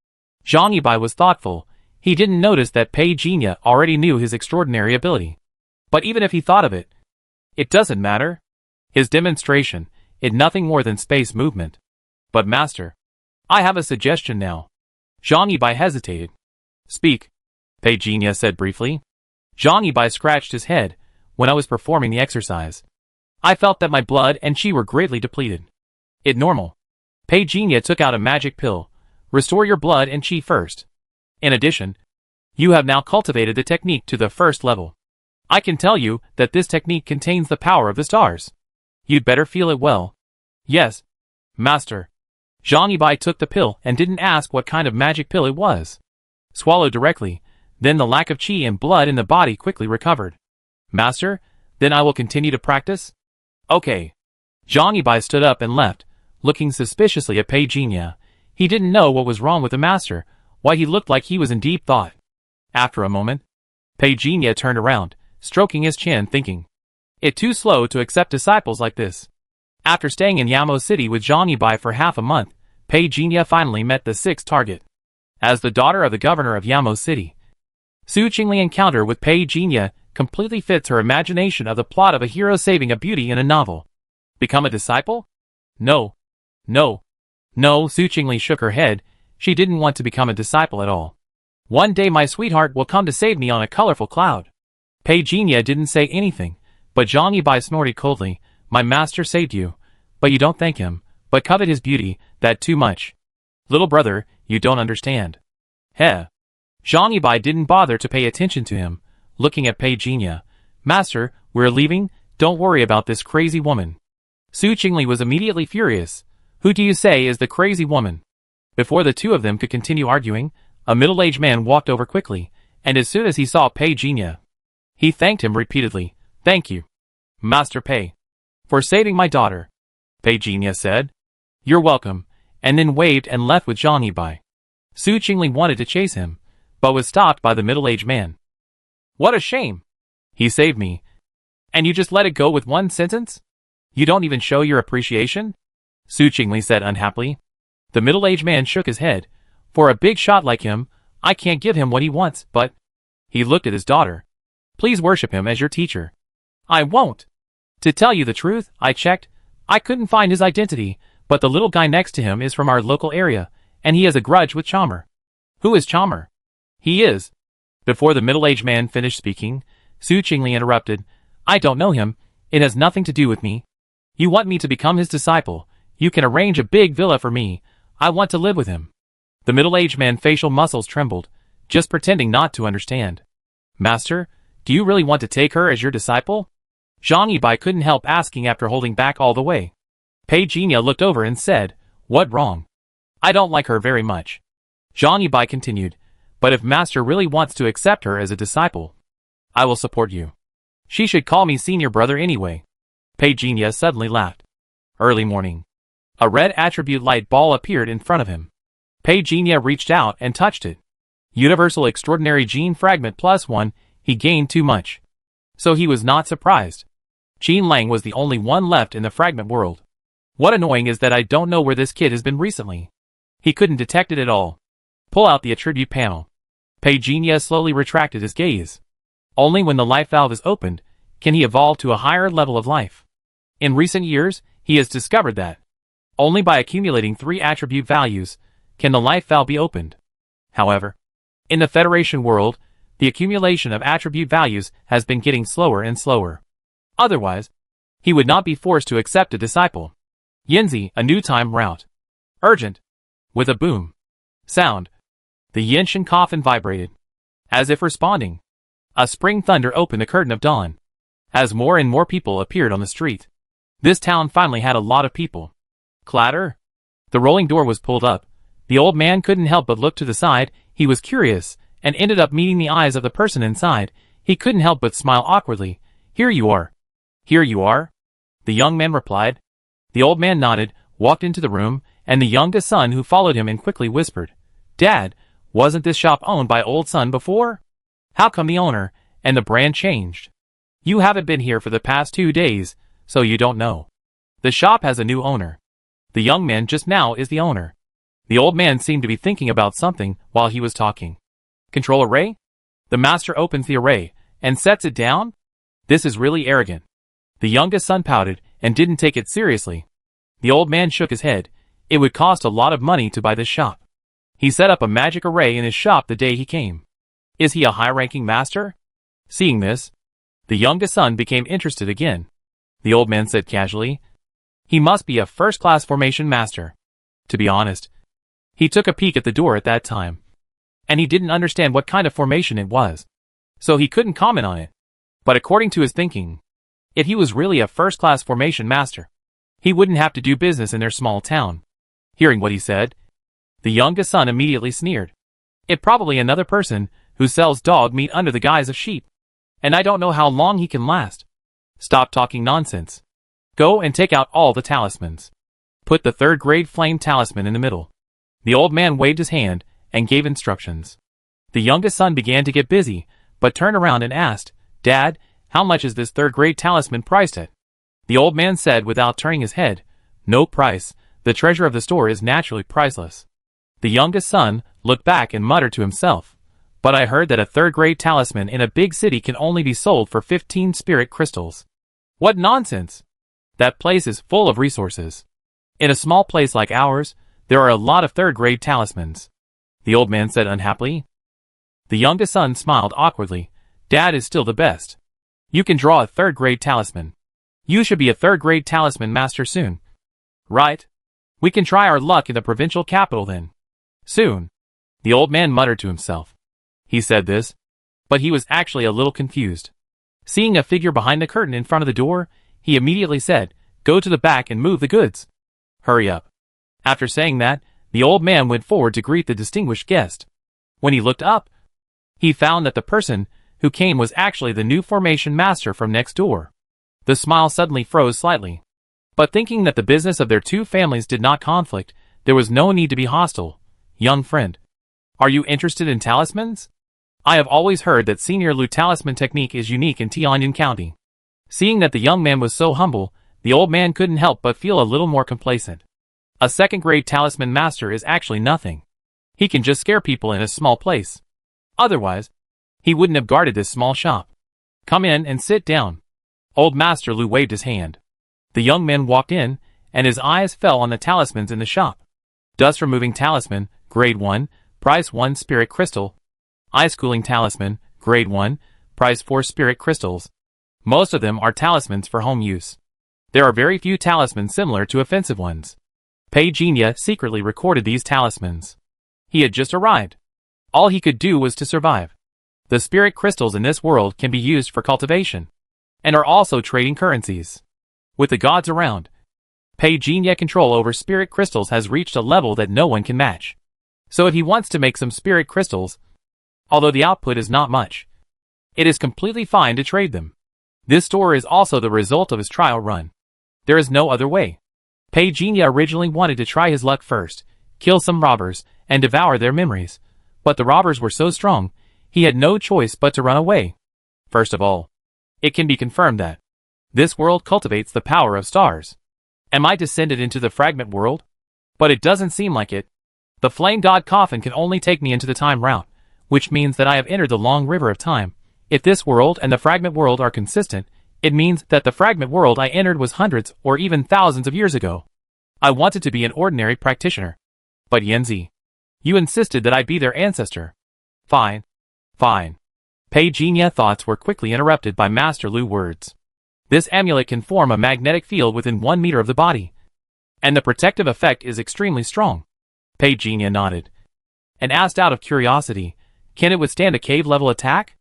Johnny Bai was thoughtful. He didn't notice that Pei Jinya already knew his extraordinary ability. But even if he thought of it, it doesn't matter. His demonstration is nothing more than space movement. But Master, I have a suggestion now. Johnny Bai hesitated. Speak, Pei Jinya said briefly. Johnny Bai scratched his head. When I was performing the exercise, I felt that my blood and chi were greatly depleted. It normal. Pei Jinya took out a magic pill. Restore your blood and chi first. In addition, you have now cultivated the technique to the first level. I can tell you that this technique contains the power of the stars. You'd better feel it well. Yes, Master. Johnny Bai took the pill and didn't ask what kind of magic pill it was. Swallowed directly, then the lack of chi and blood in the body quickly recovered. Master, then I will continue to practice? Okay. Johnny Bai stood up and left, looking suspiciously at Pei Jinya. He didn't know what was wrong with the master, why he looked like he was in deep thought. After a moment, Pei Jinya turned around, stroking his chin thinking. It's too slow to accept disciples like this. After staying in Yamo City with Johnny Bai for half a month, Pei Jinya finally met the 6th target. As the daughter of the governor of Yamo City, Su Qingli's encounter with Pei Jinya completely fits her imagination of the plot of a hero saving a beauty in a novel. Become a disciple? No. No. No, Su Qingli shook her head. She didn't want to become a disciple at all. One day my sweetheart will come to save me on a colorful cloud. Pei Jinya didn't say anything, but Johnny Bai snorted coldly. My master saved you, but you don't thank him, but covet his beauty, that too much. Little brother, you don't understand. Heh. Johnny Bai didn't bother to pay attention to him, looking at Pei Jinya. Master, we're leaving, don't worry about this crazy woman. Su Qingli was immediately furious. Who do you say is the crazy woman? Before the two of them could continue arguing, a middle-aged man walked over quickly, and as soon as he saw Pei Jinya, he thanked him repeatedly. Thank you, Master Pei, for saving my daughter. Pei Jinya said. You're welcome, and then waved and left with Johnny Bai. Su Qingli wanted to chase him, but was stopped by the middle-aged man. What a shame! He saved me. And you just let it go with one sentence? You don't even show your appreciation? Su Qingli said unhappily. The middle-aged man shook his head. For a big shot like him, I can't give him what he wants, but... He looked at his daughter. Please worship him as your teacher. I won't. To tell you the truth, I checked. I couldn't find his identity, but the little guy next to him is from our local area, and he has a grudge with Chalmer. Who is Chalmer? He is. Before the middle-aged man finished speaking, Su Qingli interrupted. I don't know him. It has nothing to do with me. You want me to become his disciple. You can arrange a big villa for me. I want to live with him. The middle-aged man's facial muscles trembled, just pretending not to understand. Master, do you really want to take her as your disciple? Zhang Yibai couldn't help asking after holding back all the way. Pei Jinya looked over and said, What wrong? I don't like her very much. Zhang Yibai continued, But if Master really wants to accept her as a disciple, I will support you. She should call me senior brother anyway. Pei Jinya suddenly laughed. Early morning. A red attribute light ball appeared in front of him. Pei Jinya reached out and touched it. Universal Extraordinary Gene Fragment +1, he gained too much. So he was not surprised. Qin Lang was the only one left in the fragment world. What annoying is that I don't know where this kid has been recently. He couldn't detect it at all. Pull out the attribute panel. Pei Jinya slowly retracted his gaze. Only when the life valve is opened, can he evolve to a higher level of life. In recent years, he has discovered that only by accumulating 3 attribute values can the life valve be opened. However, in the Federation world, the accumulation of attribute values has been getting slower and slower. Otherwise, he would not be forced to accept a disciple. Yinzi, a new time route. Urgent. With a boom. Sound. The Yinshan coffin vibrated. As if responding. A spring thunder opened the curtain of dawn. As more and more people appeared on the street. This town finally had a lot of people. Clatter. The rolling door was pulled up. The old man couldn't help but look to the side. He was curious, and ended up meeting the eyes of the person inside. He couldn't help but smile awkwardly. Here you are. Here you are? The young man replied. The old man nodded, walked into the room, and the youngest son who followed him and quickly whispered, Dad, wasn't this shop owned by old son before? How come the owner and the brand changed? You haven't been here for the past 2 days, so you don't know. The shop has a new owner. The young man just now is the owner. The old man seemed to be thinking about something while he was talking. Control array? The master opens the array and sets it down? This is really arrogant. The youngest son pouted and didn't take it seriously. The old man shook his head. It would cost a lot of money to buy this shop. He set up a magic array in his shop the day he came. Is he a high-ranking master? Seeing this, the youngest son became interested again. The old man said casually, He must be a first-class formation master. To be honest, he took a peek at the door at that time, and he didn't understand what kind of formation it was, so he couldn't comment on it. But according to his thinking, if he was really a first-class formation master, he wouldn't have to do business in their small town. Hearing what he said, the youngest son immediately sneered. It probably another person who sells dog meat under the guise of sheep, and I don't know how long he can last. Stop talking nonsense. Go and take out all the talismans. Put the 3rd grade flame talisman in the middle. The old man waved his hand and gave instructions. The youngest son began to get busy, but turned around and asked, Dad, how much is this 3rd grade talisman priced at? The old man said without turning his head, No price, the treasure of the store is naturally priceless. The youngest son looked back and muttered to himself, But I heard that a 3rd grade talisman in a big city can only be sold for 15 spirit crystals. What nonsense! That place is full of resources. In a small place like ours, there are a lot of 3rd grade talismans. The old man said unhappily. The youngest son smiled awkwardly. Dad is still the best. You can draw a 3rd grade talisman. You should be a 3rd grade talisman master soon. Right? We can try our luck in the provincial capital then. Soon. The old man muttered to himself. He said this, but he was actually a little confused. Seeing a figure behind the curtain in front of the door, he immediately said, Go to the back and move the goods. Hurry up. After saying that, the old man went forward to greet the distinguished guest. When he looked up, he found that the person who came was actually the new formation master from next door. The smile suddenly froze slightly. But thinking that the business of their 2 families did not conflict, there was no need to be hostile. Young friend, are you interested in talismans? I have always heard that Senior Lu talisman technique is unique in Tianjin County. Seeing that the young man was so humble, the old man couldn't help but feel a little more complacent. A 2nd grade talisman master is actually nothing. He can just scare people in a small place. Otherwise, he wouldn't have guarded this small shop. Come in and sit down. Old Master Lu waved his hand. The young man walked in, and his eyes fell on the talismans in the shop. Dust removing talisman, grade 1, price 1 spirit crystal. Ice cooling talisman, grade 1, price 4 spirit crystals. Most of them are talismans for home use. There are very few talismans similar to offensive ones. Pei Jinya secretly recorded these talismans. He had just arrived. All he could do was to survive. The spirit crystals in this world can be used for cultivation, and are also trading currencies. With the gods around, Pei Jinya control over spirit crystals has reached a level that no one can match. So if he wants to make some spirit crystals, although the output is not much, it is completely fine to trade them. This store is also the result of his trial run. There is no other way. Pei Jinya originally wanted to try his luck first, kill some robbers, and devour their memories. But the robbers were so strong, he had no choice but to run away. First of all, it can be confirmed that this world cultivates the power of stars. Am I descended into the fragment world? But it doesn't seem like it. The flame god coffin can only take me into the time route, which means that I have entered the long river of time. If this world and the fragment world are consistent, it means that the fragment world I entered was hundreds or even thousands of years ago. I wanted to be an ordinary practitioner. But Yanzi, you insisted that I be their ancestor. Fine. Fine. Pei Jinya thoughts were quickly interrupted by Master Lu's words. This amulet can form a magnetic field within 1 meter of the body, and the protective effect is extremely strong. Pei Jinya nodded, and asked out of curiosity, can it withstand a cave-level attack?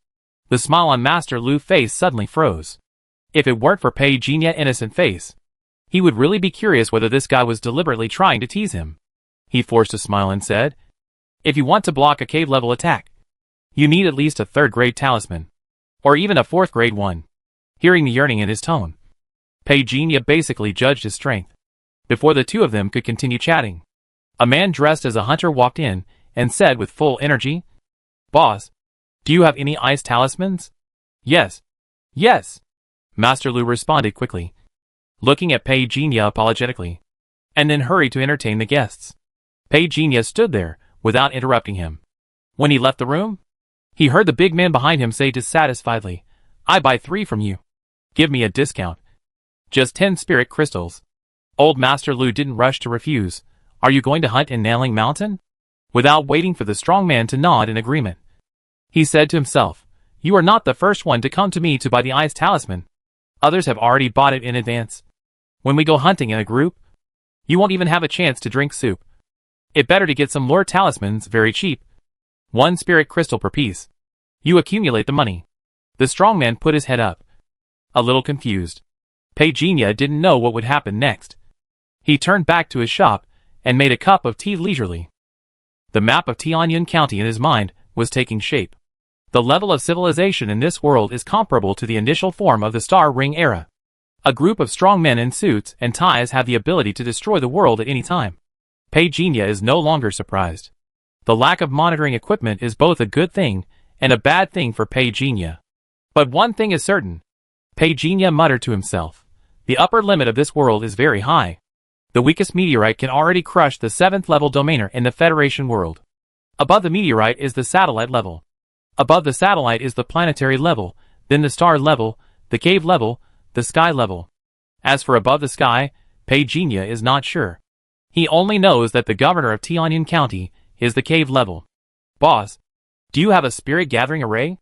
The smile on Master Lu's face suddenly froze. If it weren't for Pei Jinya's innocent face, he would really be curious whether this guy was deliberately trying to tease him. He forced a smile and said, if you want to block a cave-level attack, you need at least a 3rd-grade talisman, or even a 4th-grade one. Hearing the yearning in his tone, Pei Jinya basically judged his strength. Before the two of them could continue chatting, a man dressed as a hunter walked in and said with full energy, Boss, do you have any ice talismans? Yes. Yes. Master Lu responded quickly, looking at Pei Jinya apologetically, and then hurried to entertain the guests. Pei Jinya stood there without interrupting him. When he left the room, he heard the big man behind him say dissatisfiedly, I buy 3 from you. Give me a discount. Just 10 spirit crystals. Old Master Lu didn't rush to refuse. Are you going to hunt in Nailing Mountain? Without waiting for the strong man to nod in agreement, he said to himself, you are not the first one to come to me to buy the ice talisman. Others have already bought it in advance. When we go hunting in a group, you won't even have a chance to drink soup. It better to get some more talismans very cheap. 1 spirit crystal per piece. You accumulate the money. The strong man put his head up, a little confused. Pei Jinya didn't know what would happen next. He turned back to his shop and made a cup of tea leisurely. The map of Tianyun County in his mind was taking shape. The level of civilization in this world is comparable to the initial form of the Star Ring era. A group of strong men in suits and ties have the ability to destroy the world at any time. Pei Jinya is no longer surprised. The lack of monitoring equipment is both a good thing and a bad thing for Pei Jinya. But one thing is certain. Pei Jinya muttered to himself. The upper limit of this world is very high. The weakest meteorite can already crush the 7th level domainer in the Federation world. Above the meteorite is the satellite level. Above the satellite is the planetary level, then the star level, the cave level, the sky level. As for above the sky, Pei Jinya is not sure. He only knows that the governor of Tianyun County is the cave level. Boss, do you have a spirit gathering array?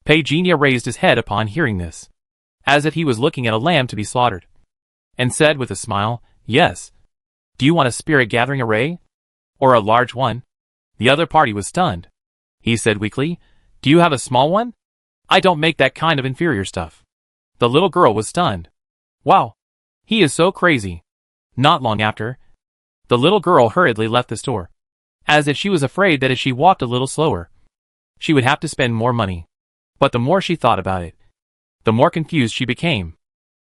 Pei Jinya raised his head upon hearing this, as if he was looking at a lamb to be slaughtered, and said with a smile, yes. Do you want a spirit gathering array? Or a large one? The other party was stunned. He said weakly, do you have a small one? I don't make that kind of inferior stuff. The little girl was stunned. Wow. He is so crazy. Not long after, the little girl hurriedly left the store, as if she was afraid that if she walked a little slower, she would have to spend more money. But the more she thought about it, the more confused she became.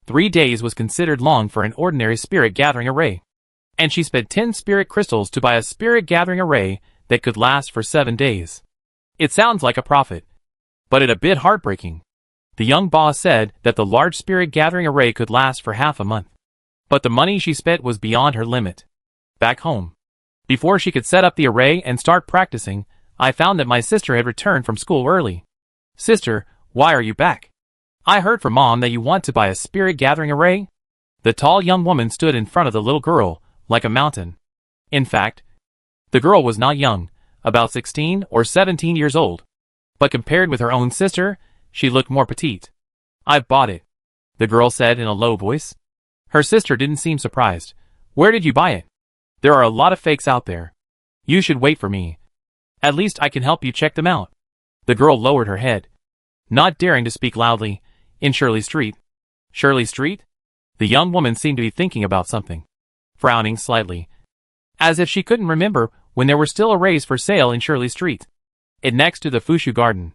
3 days was considered long for an ordinary spirit gathering array, and she spent 10 spirit crystals to buy a spirit gathering array that could last for 7 days. It sounds like a profit, but it a bit heartbreaking. The young boss said that the large spirit gathering array could last for half a month, but the money she spent was beyond her limit. Back home, before she could set up the array and start practicing, I found that my sister had returned from school early. Sister, why are you back? I heard from Mom that you want to buy a spirit gathering array. The tall young woman stood in front of the little girl, like a mountain. In fact, the girl was not young, about 16 or 17 years old. But compared with her own sister, she looked more petite. I've bought it, the girl said in a low voice. Her sister didn't seem surprised. Where did you buy it? There are a lot of fakes out there. You should wait for me. At least I can help you check them out. The girl lowered her head, not daring to speak loudly. In Shirley Street. Shirley Street? The young woman seemed to be thinking about something, frowning slightly, as if she couldn't remember when there were still arrays for sale in Shirley Street. It next to the Fushu Garden,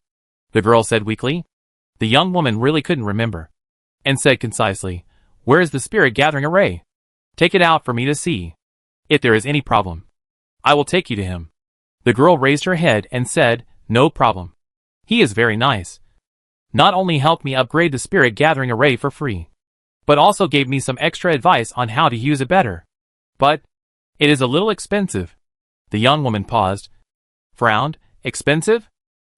the girl said weakly. The young woman really couldn't remember, and said concisely, "Where is the spirit gathering array? Take it out for me to see. If there is any problem, I will take you to him." The girl raised her head and said, "No problem. He is very nice. Not only helped me upgrade the spirit gathering array for free, but also gave me some extra advice on how to use it better. But it is a little expensive." The young woman paused, frowned. "Expensive?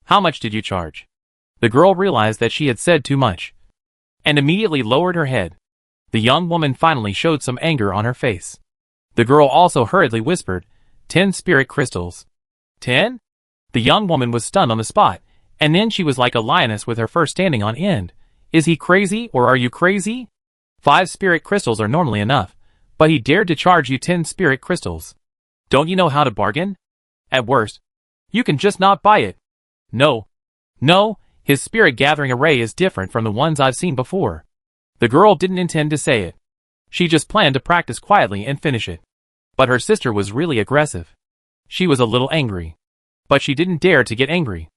How much did you charge?" The girl realized that she had said too much, and immediately lowered her head. The young woman finally showed some anger on her face. The girl also hurriedly whispered, 10 spirit crystals. 10? The young woman was stunned on the spot, and then she was like a lioness with her fur standing on end. "Is he crazy, or are you crazy? 5 spirit crystals are normally enough, but he dared to charge you 10 spirit crystals. Don't you know how to bargain? At worst, you can just not buy it." No, his spirit gathering array is different from the ones I've seen before." The girl didn't intend to say it. She just planned to practice quietly and finish it. But her sister was really aggressive. She was a little angry, but she didn't dare to get angry.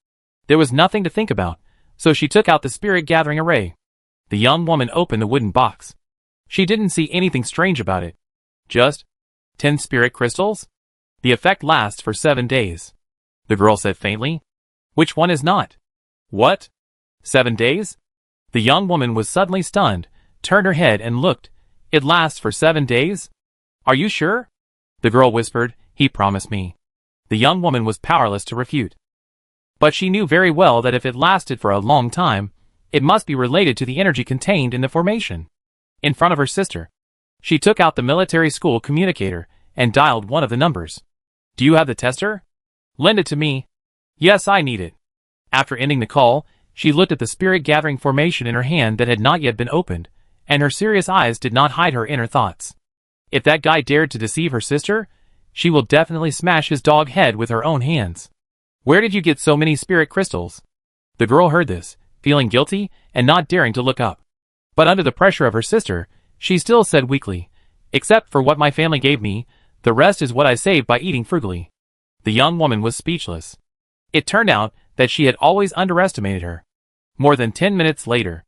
There was nothing to think about, so she took out the spirit gathering array. The young woman opened the wooden box. She didn't see anything strange about it. Just 10 spirit crystals? The effect lasts for 7 days. The girl said faintly. Which one is not? What? 7 days? The young woman was suddenly stunned, turned her head and looked. It lasts for 7 days? Are you sure? The girl whispered, "He promised me." The young woman was powerless to refute. But she knew very well that if it lasted for a long time, it must be related to the energy contained in the formation. In front of her sister, she took out the military school communicator and dialed one of the numbers. "Do you have the tester? Lend it to me." "Yes, I need it." After ending the call, she looked at the spirit gathering formation in her hand that had not yet been opened, and her serious eyes did not hide her inner thoughts. If that guy dared to deceive her sister, she will definitely smash his dog head with her own hands. "Where did you get so many spirit crystals?" The girl heard this, feeling guilty and not daring to look up. But under the pressure of her sister, she still said weakly, "Except for what my family gave me, the rest is what I saved by eating frugally." The young woman was speechless. It turned out that she had always underestimated her. More than 10 minutes later,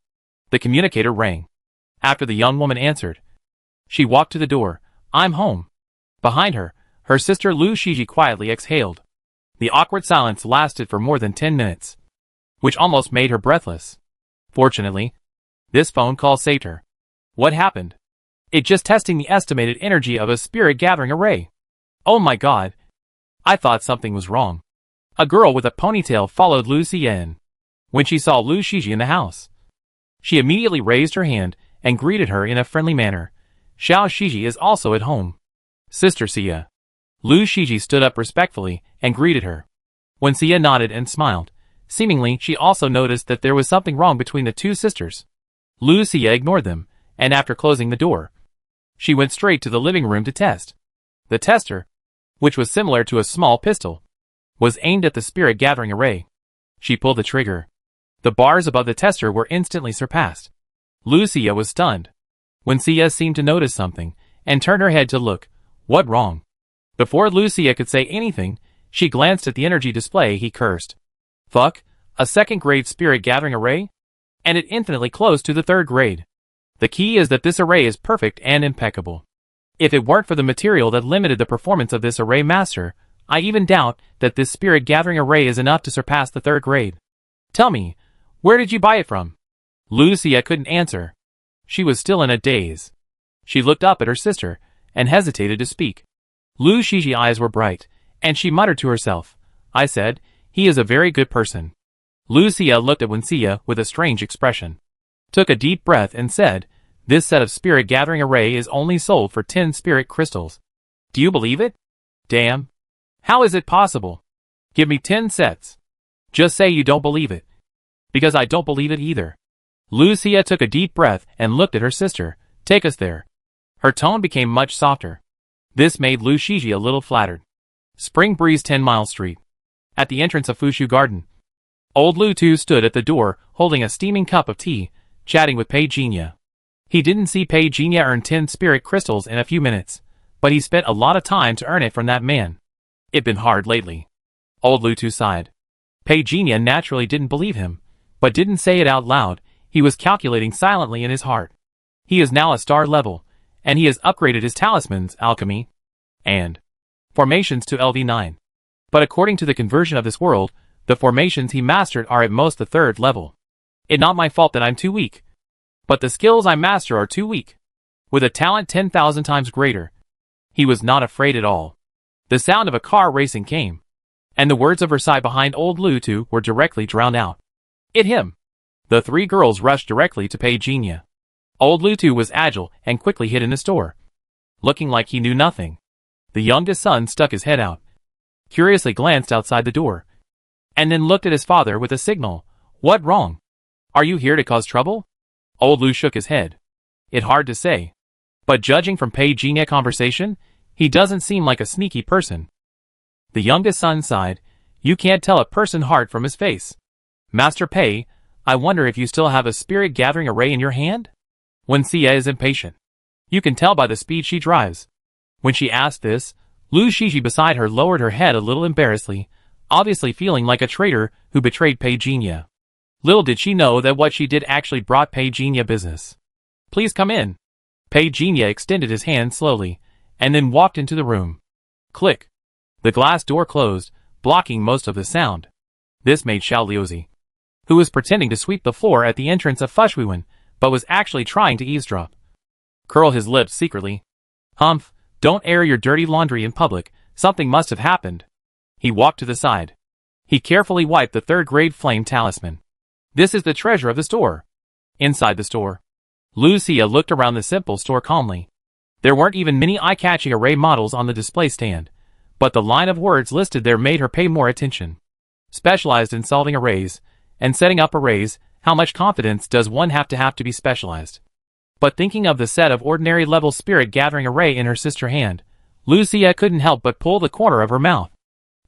the communicator rang. After the young woman answered, she walked to the door. "I'm home." Behind her, her sister Lu Shiji quietly exhaled. The awkward silence lasted for more than 10 minutes, which almost made her breathless. Fortunately, this phone call saved her. What happened? It just testing the estimated energy of a spirit gathering array. Oh my god. I thought something was wrong. A girl with a ponytail followed Lu Xia in. When she saw Lu Shiji in the house, she immediately raised her hand and greeted her in a friendly manner. "Xiao Shiji is also at home." "Sister Xia." Lu Shiji stood up respectfully and greeted her. When Xia nodded and smiled, seemingly she also noticed that there was something wrong between the two sisters. Lu Xia ignored them, and after closing the door, she went straight to the living room to test. The tester, which was similar to a small pistol, was aimed at the spirit gathering array. She pulled the trigger. The bars above the tester were instantly surpassed. Lu Xia was stunned. When Xia seemed to notice something, and turned her head to look, "What wrong?" Before Lu Xia could say anything, she glanced at the energy display. He cursed. "Fuck, a 2nd grade spirit gathering array? And it infinitely close to the 3rd grade. The key is that this array is perfect and impeccable. If it weren't for the material that limited the performance of this array master, I even doubt that this spirit gathering array is enough to surpass the 3rd grade. Tell me, where did you buy it from?" Lu Xia couldn't answer. She was still in a daze. She looked up at her sister, and hesitated to speak. Lu Shiji's eyes were bright, and she muttered to herself, "I said, he is a very good person." Lu Xia looked at Wen Xia with a strange expression, took a deep breath and said, "This set of spirit gathering array is only sold for 10 spirit crystals. Do you believe it? Damn. How is it possible? Give me 10 sets. Just say you don't believe it. Because I don't believe it either." Lu Xia took a deep breath and looked at her sister. "Take us there." Her tone became much softer. This made Lu Shiji a little flattered. Spring Breeze 10 Mile Street. At the entrance of Fushu Garden. Old Lu Tu stood at the door, holding a steaming cup of tea, chatting with Pei Jinya. He didn't see Pei Jinya earn 10 spirit crystals in a few minutes, but he spent a lot of time to earn it from that man. It'd been hard lately. Old Lu Tu sighed. Pei Jinya naturally didn't believe him, but didn't say it out loud. He was calculating silently in his heart. He is now a star level, and he has upgraded his talismans, alchemy, and formations to LV9. But according to the conversion of this world, the formations he mastered are at most the 3rd level. It's not my fault that I'm too weak. But the skills I master are too weak. With a talent 10,000 times greater. He was not afraid at all. The sound of a car racing came, and the words of Versailles behind old Lu Tu were directly drowned out. It him. The 3 girls rushed directly to Pei Jinya. Old Lu Tu was agile and quickly hid in the store, looking like he knew nothing. The youngest son stuck his head out, curiously glanced outside the door, and then looked at his father with a signal. What wrong? Are you here to cause trouble? Old Lu shook his head. It's hard to say, but judging from Pei Jinya's conversation, he doesn't seem like a sneaky person. The youngest son sighed. You can't tell a person's heart from his face. Master Pei, I wonder if you still have a spirit gathering array in your hand? Wen Xie is impatient. You can tell by the speed she drives. When she asked this, Lu Shiji beside her lowered her head a little embarrassedly, obviously feeling like a traitor who betrayed Pei Jinya. Little did she know that what she did actually brought Pei Jinya business. Please come in. Pei Jinya extended his hand slowly, and then walked into the room. Click. The glass door closed, blocking most of the sound. This made Xiao Liuzi, who was pretending to sweep the floor at the entrance of Fushuwen, but was actually trying to eavesdrop, curl his lips secretly. Humph, don't air your dirty laundry in public, something must have happened. He walked to the side. He carefully wiped the 3rd-grade flame talisman. This is the treasure of the store. Inside the store, Lu Xia looked around the simple store calmly. There weren't even many eye-catching array models on the display stand, but the line of words listed there made her pay more attention. Specialized in solving arrays and setting up arrays. How much confidence does one have to be specialized? But thinking of the set of ordinary level spirit gathering array in her sister's hand, Lu Xia couldn't help but pull the corner of her mouth.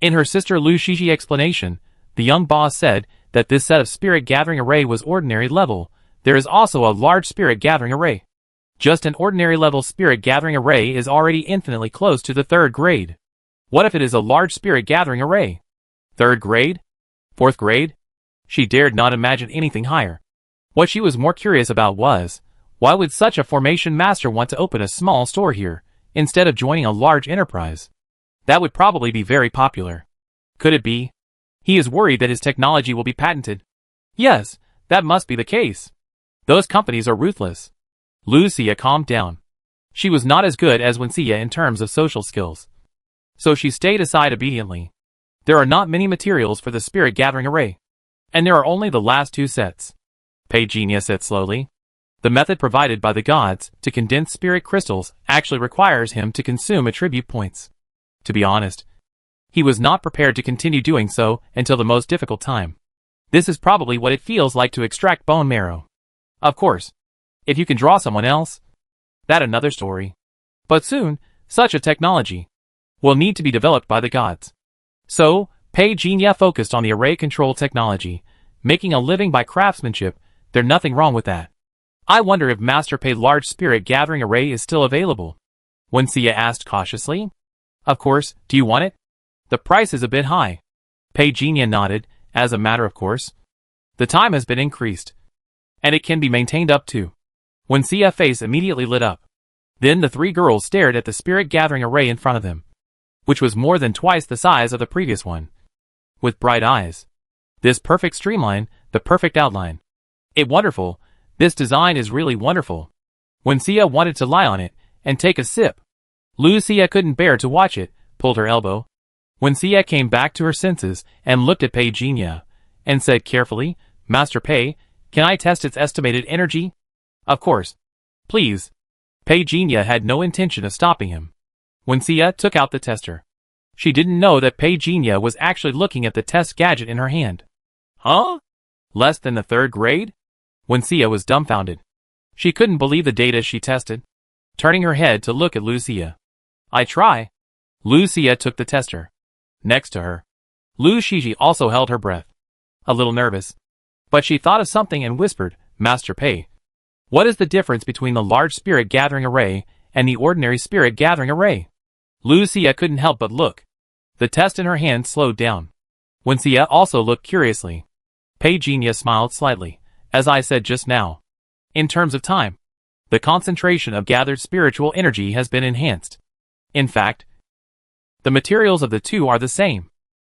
In her sister Lu Shiji's explanation, the young boss said that this set of spirit gathering array was ordinary level. There is also a large spirit gathering array. Just an ordinary level spirit gathering array is already infinitely close to the 3rd grade. What if it is a large spirit gathering array? 3rd grade? 4th grade? She dared not imagine anything higher. What she was more curious about was, why would such a formation master want to open a small store here, instead of joining a large enterprise? That would probably be very popular. Could it be? He is worried that his technology will be patented. Yes, that must be the case. Those companies are ruthless. Lu Xia calmed down. She was not as good as Wen Xie in terms of social skills, so she stayed aside obediently. There are not many materials for the spirit gathering array, and there are only the last 2 sets. Pei Jinya said slowly. The method provided by the gods to condense spirit crystals actually requires him to consume attribute points. To be honest, he was not prepared to continue doing so until the most difficult time. This is probably what it feels like to extract bone marrow. Of course, if you can draw someone else, that's another story. But soon, such a technology will need to be developed by the gods. So, Pei Jinya focused on the array control technology, making a living by craftsmanship. There's nothing wrong with that. I wonder if Master Pei large spirit gathering array is still available. Wen Xie asked cautiously. Of course, do you want it? The price is a bit high. Pei Jinya nodded, as a matter of course. The time has been increased, and it can be maintained up to. Wen Xia's face immediately lit up. Then the 3 girls stared at the spirit gathering array in front of them, which was more than twice the size of the previous one. With bright eyes. This perfect streamline, the perfect outline. It's wonderful. This design is really wonderful. Wen Xia wanted to lie on it and take a sip. Lu Xia couldn't bear to watch it, pulled her elbow. Wen Xia came back to her senses and looked at Pei Jinya, and said carefully, Master Pei, can I test its estimated energy? Of course. Please. Pei Jinya had no intention of stopping him. Wen Xia took out the tester. She didn't know that Pei Jinya was actually looking at the test gadget in her hand. Huh? Less than the 3rd grade? Wen Xia was dumbfounded. She couldn't believe the data she tested, turning her head to look at Lu Xia. I try. Lu Xia took the tester. Next to her, Lu Shiji also held her breath. A little nervous. But she thought of something and whispered, Master Pei. What is the difference between the large spirit gathering array and the ordinary spirit gathering array? Lu Xia couldn't help but look. The test in her hand slowed down. Wen Xia also looked curiously. Pei Jinya smiled slightly, as I said just now. In terms of time, the concentration of gathered spiritual energy has been enhanced. In fact, the materials of the two are the same,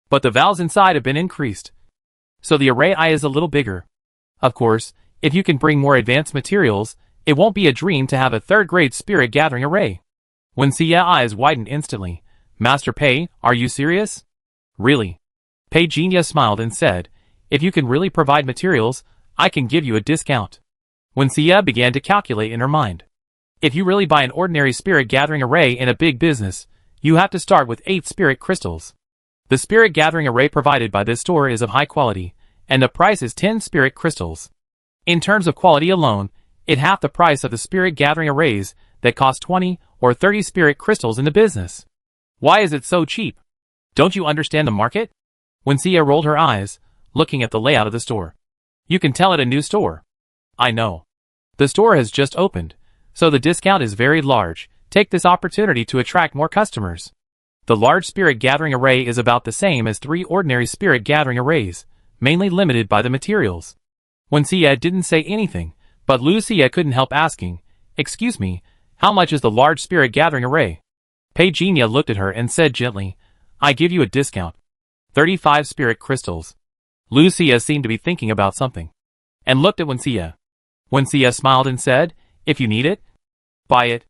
but the valves inside have been increased. So the array I is a little bigger. Of course, if you can bring more advanced materials, it won't be a dream to have a third-grade spirit gathering array. Wen Xia's eyes widened instantly. Master Pei, are you serious? Really? Pei Jinya smiled and said, if you can really provide materials, I can give you a discount. Wen Xia began to calculate in her mind. If you really buy an ordinary spirit gathering array in a big business, you have to start with 8 spirit crystals. The spirit gathering array provided by this store is of high quality, and the price is 10 spirit crystals. In terms of quality alone, it half the price of the spirit gathering arrays that cost 20 or 30 spirit crystals in the business. Why is it so cheap? Don't you understand the market? Wen Xia rolled her eyes, looking at the layout of the store. You can tell it a new store. I know. The store has just opened, so the discount is very large. Take this opportunity to attract more customers. The large spirit gathering array is about the same as 3 ordinary spirit gathering arrays, mainly limited by the materials. Wen Xia didn't say anything, but Lu Xia couldn't help asking, excuse me, how much is the large spirit gathering array? Pei Jinya looked at her and said gently, I give you a discount. 35 spirit crystals. Lu Xia seemed to be thinking about something, and looked at Wen Xia. Wen Xia smiled and said, if you need it, buy it.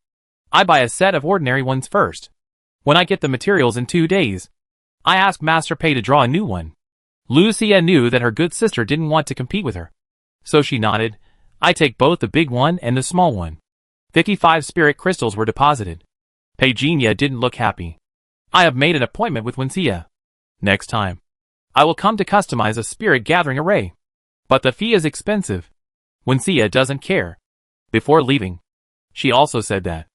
I buy a set of ordinary ones first. When I get the materials in 2 days, I ask Master Pei to draw a new one. Lu Xia knew that her good sister didn't want to compete with her, so she nodded. I take both the big one and the small one. 55 spirit crystals were deposited. Pei Jinya didn't look happy. I have made an appointment with Wen Xia. Next time, I will come to customize a spirit gathering array. But the fee is expensive. Wen Xia doesn't care. Before leaving, she also said that,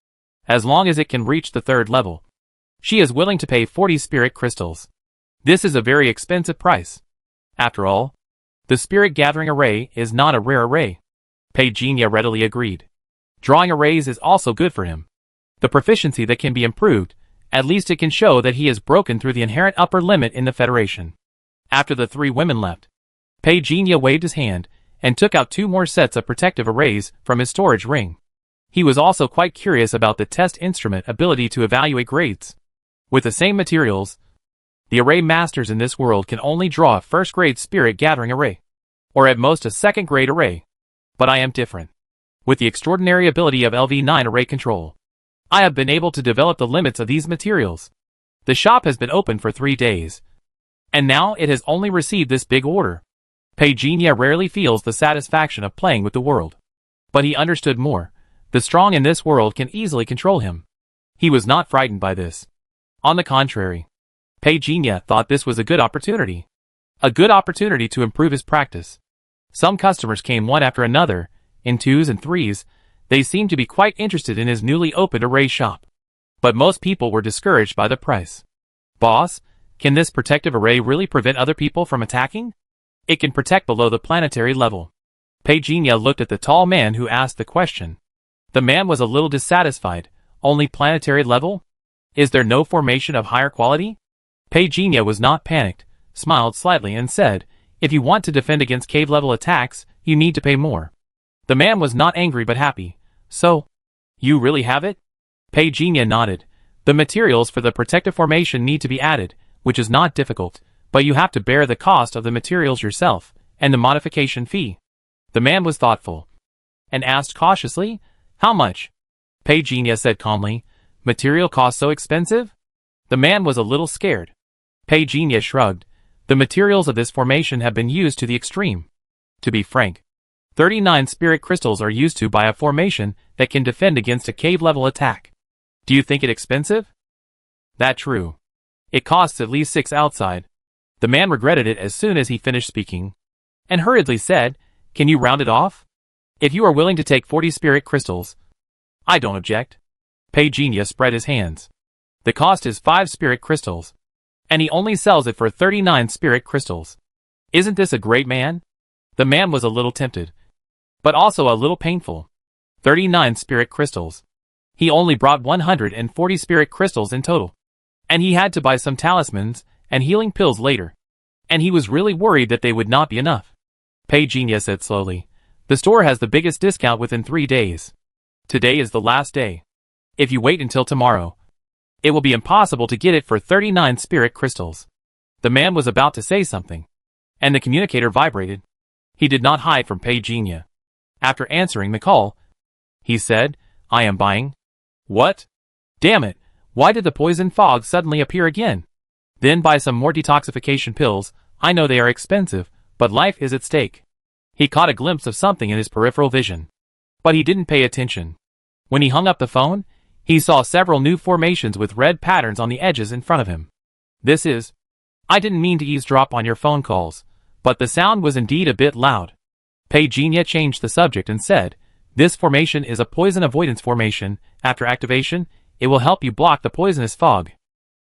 as long as it can reach the 3rd level, she is willing to pay 40 spirit crystals. This is a very expensive price. After all, the spirit gathering array is not a rare array. Pei Jinya readily agreed. Drawing arrays is also good for him. The proficiency that can be improved, at least it can show that he has broken through the inherent upper limit in the Federation. After the 3 women left, Pei Jinya waved his hand and took out 2 more sets of protective arrays from his storage ring. He was also quite curious about the test instrument ability to evaluate grades. With the same materials, the array masters in this world can only draw a 1st-grade spirit gathering array, or at most a 2nd-grade array. But I am different. With the extraordinary ability of LV9 array control, I have been able to develop the limits of these materials. The shop has been open for 3 days, and now it has only received this big order. Pei Jinya rarely feels the satisfaction of playing with the world. But he understood more. The strong in this world can easily control him. He was not frightened by this. On the contrary, Pei Jinya thought this was a good opportunity. A good opportunity to improve his practice. Some customers came one after another, in 2s and 3s. They seemed to be quite interested in his newly opened array shop. But most people were discouraged by the price. Boss, can this protective array really prevent other people from attacking? It can protect below the planetary level. Pei Jinya looked at the tall man who asked the question. The man was a little dissatisfied. Only planetary level? Is there no formation of higher quality? Pei Jinya was not panicked, smiled slightly and said, if you want to defend against cave-level attacks, you need to pay more. The man was not angry but happy. So, you really have it? Pei Jinya nodded. The materials for the protective formation need to be added, which is not difficult, but you have to bear the cost of the materials yourself, and the modification fee. The man was thoughtful, and asked cautiously, how much? Pei Jinya said calmly, material costs so expensive? The man was a little scared. Pei Jinya shrugged. The materials of this formation have been used to the extreme. To be frank, 39 spirit crystals are used to buy a formation that can defend against a cave-level attack. Do you think it expensive? That true. It costs at least 6 outside. The man regretted it as soon as he finished speaking, and hurriedly said, can you round it off? If you are willing to take 40 spirit crystals, I don't object. Pei Jinya spread his hands. The cost is 5 spirit crystals. And he only sells it for 39 spirit crystals. Isn't this a great man? The man was a little tempted, but also a little painful. 39 spirit crystals. He only brought 140 spirit crystals in total. And he had to buy some talismans and healing pills later. And he was really worried that they would not be enough. Pejinia said slowly, the store has the biggest discount within 3 days. Today is the last day. If you wait until tomorrow, it will be impossible to get it for 39 spirit crystals. The man was about to say something, and the communicator vibrated. He did not hide from Pejinia. After answering the call, he said, I am buying. What? Damn it, why did the poison fog suddenly appear again? Then buy some more detoxification pills. I know they are expensive, but life is at stake. He caught a glimpse of something in his peripheral vision, but he didn't pay attention. When he hung up the phone, he saw several new formations with red patterns on the edges in front of him. This is... I didn't mean to eavesdrop on your phone calls, but the sound was indeed a bit loud. Pejinia changed the subject and said, this formation is a poison avoidance formation. After activation, it will help you block the poisonous fog.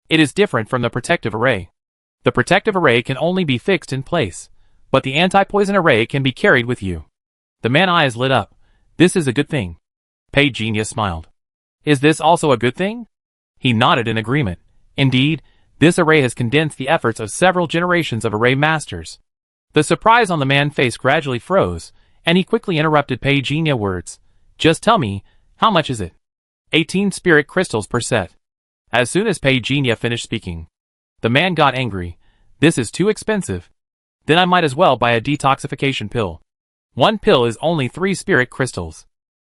It is different from the protective array. The protective array can only be fixed in place, but the anti-poison array can be carried with you. The man's eyes lit up. This is a good thing. Pejinia smiled. Is this also a good thing? He nodded in agreement. Indeed, this array has condensed the efforts of several generations of array masters. The surprise on the man's face gradually froze, and he quickly interrupted Pejinia's words. Just tell me, how much is it? 18 spirit crystals per set. As soon as Pejinia finished speaking, the man got angry. This is too expensive. Then I might as well buy a detoxification pill. One pill is only 3 spirit crystals.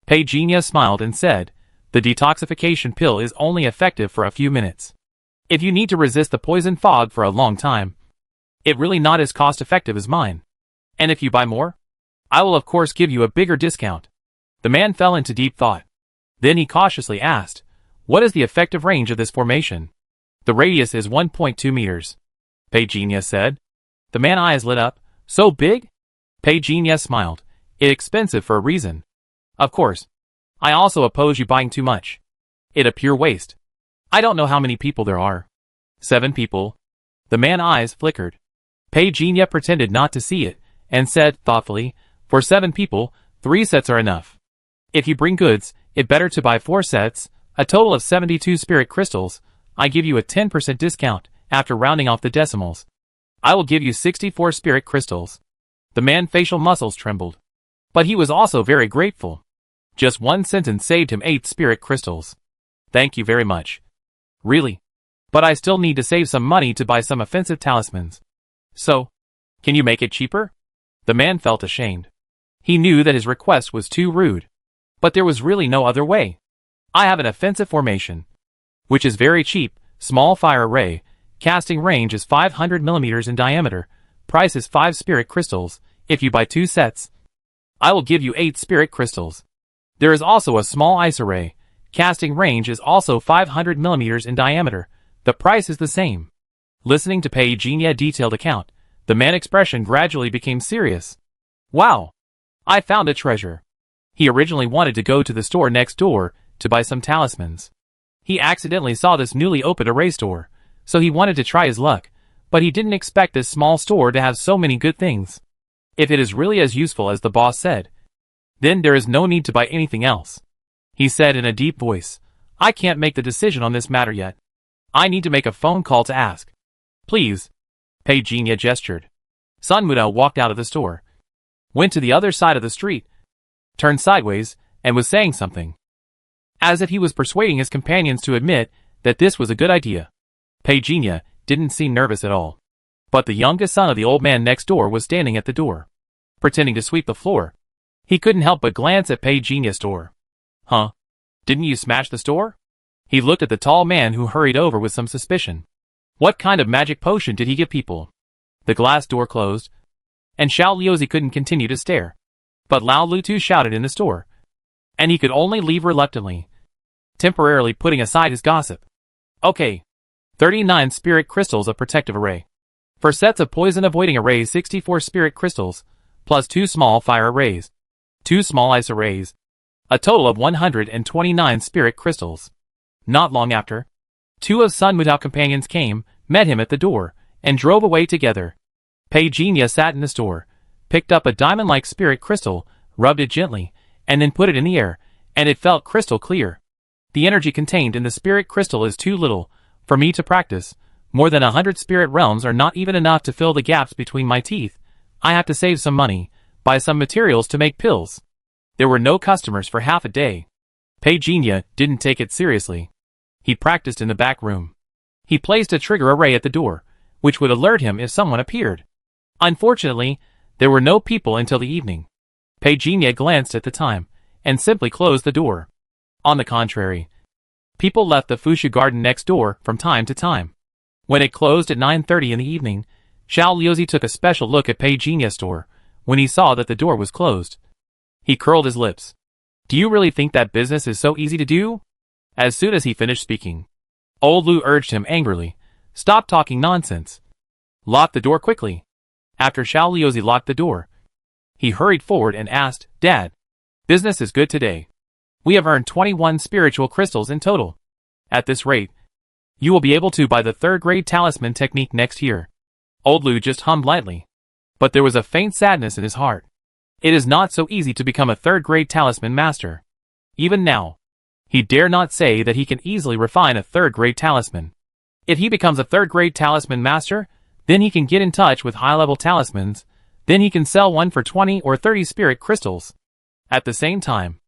Pejinia smiled and said, the detoxification pill is only effective for a few minutes. If you need to resist the poison fog for a long time, it really not as cost-effective as mine. And if you buy more, I will of course give you a bigger discount. The man fell into deep thought. Then he cautiously asked, what is the effective range of this formation? The radius is 1.2 meters. Pejinia said. The man's eyes lit up. So big? Pejinia smiled. It's expensive for a reason. Of course. I also oppose you buying too much. It's a pure waste. I don't know how many people there are. 7 people. The man's eyes flickered. Pejinia pretended not to see it, and said thoughtfully, for 7 people, 3 sets are enough. If you bring goods, it better to buy 4 sets, a total of 72 spirit crystals. I give you a 10% discount, after rounding off the decimals. I will give you 64 spirit crystals. The man's facial muscles trembled. But he was also very grateful. Just one sentence saved him 8 spirit crystals. Thank you very much. Really? But I still need to save some money to buy some offensive talismans. So, can you make it cheaper? The man felt ashamed. He knew that his request was too rude. But there was really no other way. I have an offensive formation, which is very cheap, small fire array, casting range is 500 millimeters in diameter, price is 5 spirit crystals. If you buy 2 sets, I will give you 8 spirit crystals. There is also a small ice array, casting range is also 500 millimeters in diameter, the price is the same. Listening to Pejinia's detailed account, the man's expression gradually became serious. Wow! I found a treasure. He originally wanted to go to the store next door to buy some talismans. He accidentally saw this newly opened array store, so he wanted to try his luck, but he didn't expect this small store to have so many good things. If it is really as useful as the boss said, then there is no need to buy anything else. He said in a deep voice, I can't make the decision on this matter yet. I need to make a phone call to ask. Please. Pejinia gestured. Sunmuda walked out of the store, went to the other side of the street, turned sideways, and was saying something, as if he was persuading his companions to admit that this was a good idea. Pejinia didn't seem nervous at all. But the youngest son of the old man next door was standing at the door, pretending to sweep the floor. He couldn't help but glance at Pejinia's door. Huh? Didn't you smash the store? He looked at the tall man who hurried over with some suspicion. What kind of magic potion did he give people? The glass door closed, and Xiao Liuzi couldn't continue to stare. But Lao Lutu shouted in the store, and he could only leave reluctantly, temporarily putting aside his gossip. Okay. 39 spirit crystals of protective array. For sets of poison avoiding arrays 64 spirit crystals, plus 2 small fire arrays, 2 small ice arrays, a total of 129 spirit crystals. Not long after, Two of Sun Mudao's companions came, met him at the door, and drove away together. Pei Jinya sat in the store, picked up a diamond-like spirit crystal, rubbed it gently, and then put it in the air, and it felt crystal clear. The energy contained in the spirit crystal is too little for me to practice. More than 100 spirit realms are not even enough to fill the gaps between my teeth. I have to save some money, buy some materials to make pills. There were no customers for half a day. Pei Jinya didn't take it seriously. He practiced in the back room. He placed a trigger array at the door, which would alert him if someone appeared. Unfortunately, there were no people until the evening. Pei Jinya glanced at the time, and simply closed the door. On the contrary, people left the Fushu garden next door from time to time. When it closed at 9:30 in the evening, Xiao Liuzi took a special look at Pei Jinya's store. When he saw that the door was closed, he curled his lips. Do you really think that business is so easy to do? As soon as he finished speaking, Old Lu urged him angrily, stop talking nonsense. Lock the door quickly. After Xiao Liuzi locked the door, he hurried forward and asked, Dad, business is good today. We have earned 21 spiritual crystals in total. At this rate, you will be able to buy the third-grade talisman technique next year. Old Lu just hummed lightly, but there was a faint sadness in his heart. It is not so easy to become a third-grade talisman master. Even now, he dare not say that he can easily refine a third-grade talisman. If he becomes a third-grade talisman master, then he can get in touch with high-level talismans, then he can sell one for 20 or 30 spirit crystals. At the same time,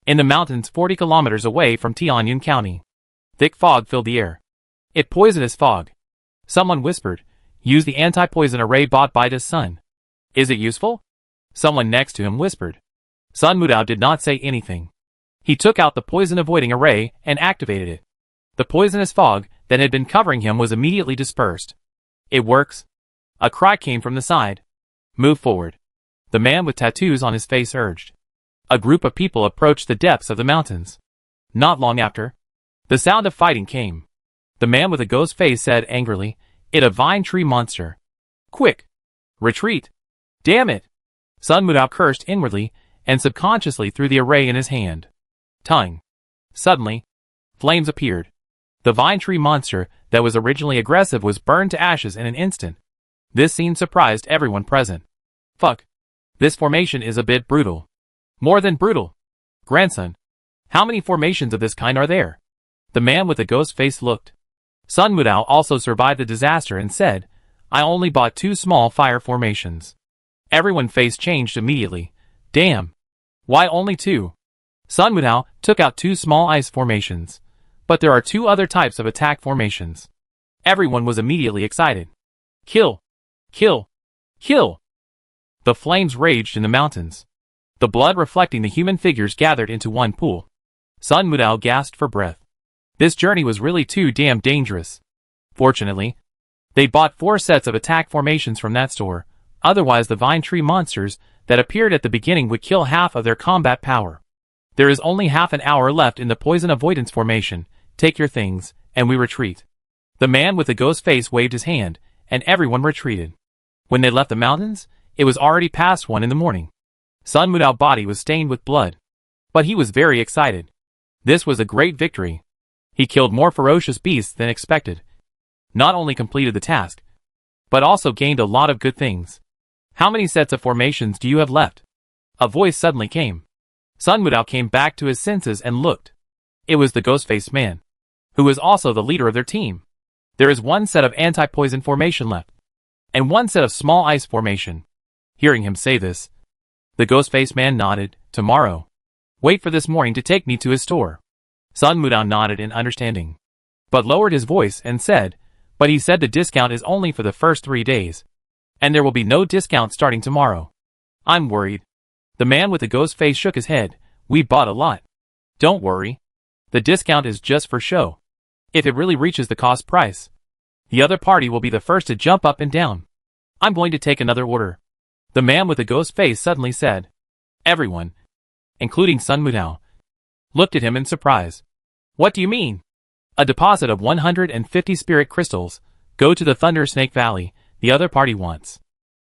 in the mountains 40 kilometers away from Tianyun County, thick fog filled the air. It poisonous fog. Someone whispered, use the anti-poison array bought by this Sun. Is it useful? Someone next to him whispered. Sun Mudao did not say anything. He took out the poison-avoiding array and activated it. The poisonous fog that had been covering him was immediately dispersed. It works. A cry came from the side. Move forward. The man with tattoos on his face urged. A group of people approached the depths of the mountains. Not long after, the sound of fighting came. The man with a ghost face said angrily, It's a vine tree monster. Quick! Retreat! Damn it! Sun Mudao cursed inwardly and subconsciously threw the array in his hand. Tongue. Suddenly, flames appeared. The vine tree monster that was originally aggressive was burned to ashes in an instant. This scene surprised everyone present. Fuck. This formation is a bit brutal. More than brutal. Grandson. How many formations of this kind are there? The man with the ghost face looked. Sun Mudao also survived the disaster and said, I only bought 2 small fire formations. Everyone's face changed immediately. Damn. Why only 2? Sun Mudao took out 2 small ice formations. But there are 2 other types of attack formations. Everyone was immediately excited. Kill! Kill! Kill! The flames raged in the mountains. The blood reflecting the human figures gathered into one pool. Sun Mudao gasped for breath. This journey was really too damn dangerous. Fortunately, they bought 4 sets of attack formations from that store, otherwise the vine tree monsters that appeared at the beginning would kill half of their combat power. There is only half an hour left in the poison avoidance formation. Take your things, and we retreat. The man with the ghost face waved his hand, and everyone retreated. When they left the mountains, it was already past 1 in the morning. Sun Mudao's body was stained with blood. But he was very excited. This was a great victory. He killed more ferocious beasts than expected. Not only completed the task, but also gained a lot of good things. How many sets of formations do you have left? A voice suddenly came. Sun Mudao came back to his senses and looked. It was the ghost-faced man, who was also the leader of their team. There is 1 set of anti-poison formation left, and 1 set of small ice formation. Hearing him say this, the ghost-faced man nodded. Tomorrow. Wait for this morning to take me to his store. Sun Mudao nodded in understanding, but lowered his voice and said, but he said the discount is only for the first 3 days, and there will be no discount starting tomorrow. I'm worried. The man with the ghost face shook his head. We bought a lot. Don't worry. The discount is just for show. If it really reaches the cost price, the other party will be the first to jump up and down. I'm going to take another order. The man with the ghost face suddenly said. Everyone, including Sun Mudao, looked at him in surprise. What do you mean? A deposit of 150 spirit crystals. Go to the Thunder Snake Valley. The other party wants.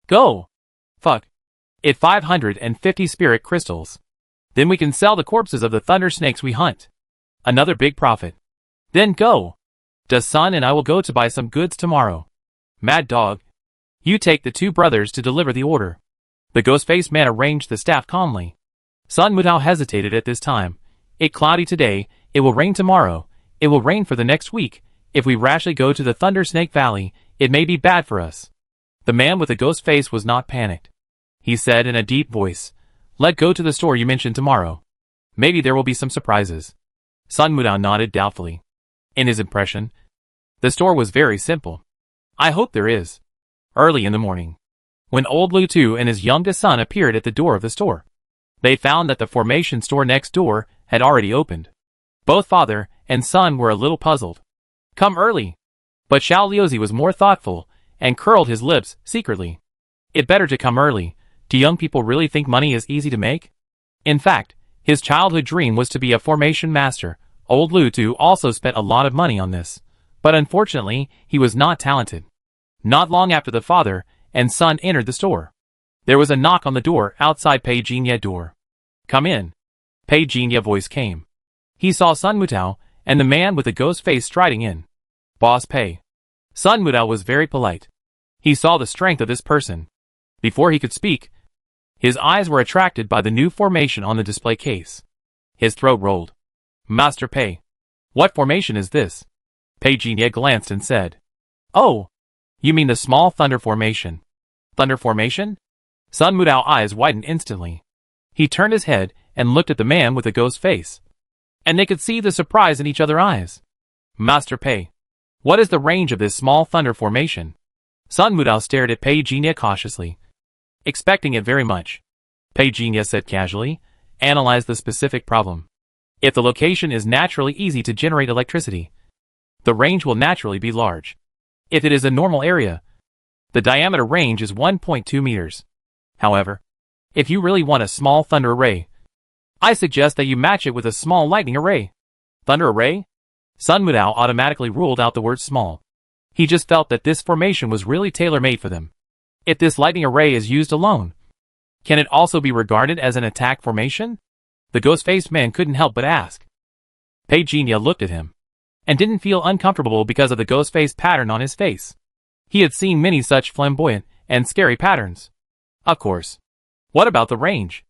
Go. Fuck. It 550 spirit crystals. Then we can sell the corpses of the thunder snakes we hunt. Another big profit. Then go. Sun and I will go to buy some goods tomorrow. Mad Dog. You take the two brothers to deliver the order. The ghost-faced man arranged the staff calmly. Sun Mutao hesitated at this time. It cloudy today, it will rain tomorrow, it will rain for the next week. If we rashly go to the Thunder Snake Valley, it may be bad for us. The man with the ghost face was not panicked. He said in a deep voice, "Let go to the store you mentioned tomorrow. Maybe there will be some surprises." Sun Mutao nodded doubtfully. In his impression, the store was very simple. I hope there is. Early in the morning, when old Lu Tu and his youngest son appeared at the door of the store, they found that the formation store next door had already opened. Both father and son were a little puzzled. Come early. But Xiao Liuzi was more thoughtful and curled his lips secretly. It better to come early. Do young people really think money is easy to make? In fact, his childhood dream was to be a formation master. Old Lu Tu also spent a lot of money on this. But unfortunately, he was not talented. Not long after the father and son entered the store, there was a knock on the door outside Pei Jinye's door. Come in. Pei Jinye's voice came. He saw Sun Mutao and the man with the ghost face striding in. Boss Pei. Sun Mutao was very polite. He saw the strength of this person. Before he could speak, his eyes were attracted by the new formation on the display case. His throat rolled. Master Pei. What formation is this? Pei Jinye glanced and said, Oh, you mean the small thunder formation. Thunder formation? Sun Mudao's eyes widened instantly. He turned his head and looked at the man with the ghost face. And they could see the surprise in each other's eyes. Master Pei. What is the range of this small thunder formation? Sun Mutao stared at Pei Jinye cautiously, expecting it very much. Pei Jinye said casually, Analyze the specific problem. If the location is naturally easy to generate electricity, the range will naturally be large. If it is a normal area, the diameter range is 1.2 meters. However, if you really want a small thunder array, I suggest that you match it with a small lightning array. Thunder array? Sun Mutao automatically ruled out the word small. He just felt that this formation was really tailor-made for them. If this lightning array is used alone, can it also be regarded as an attack formation? The ghost-faced man couldn't help but ask. Pei Jinye looked at him, and didn't feel uncomfortable because of the ghost-faced pattern on his face. He had seen many such flamboyant and scary patterns. Of course. What about the range?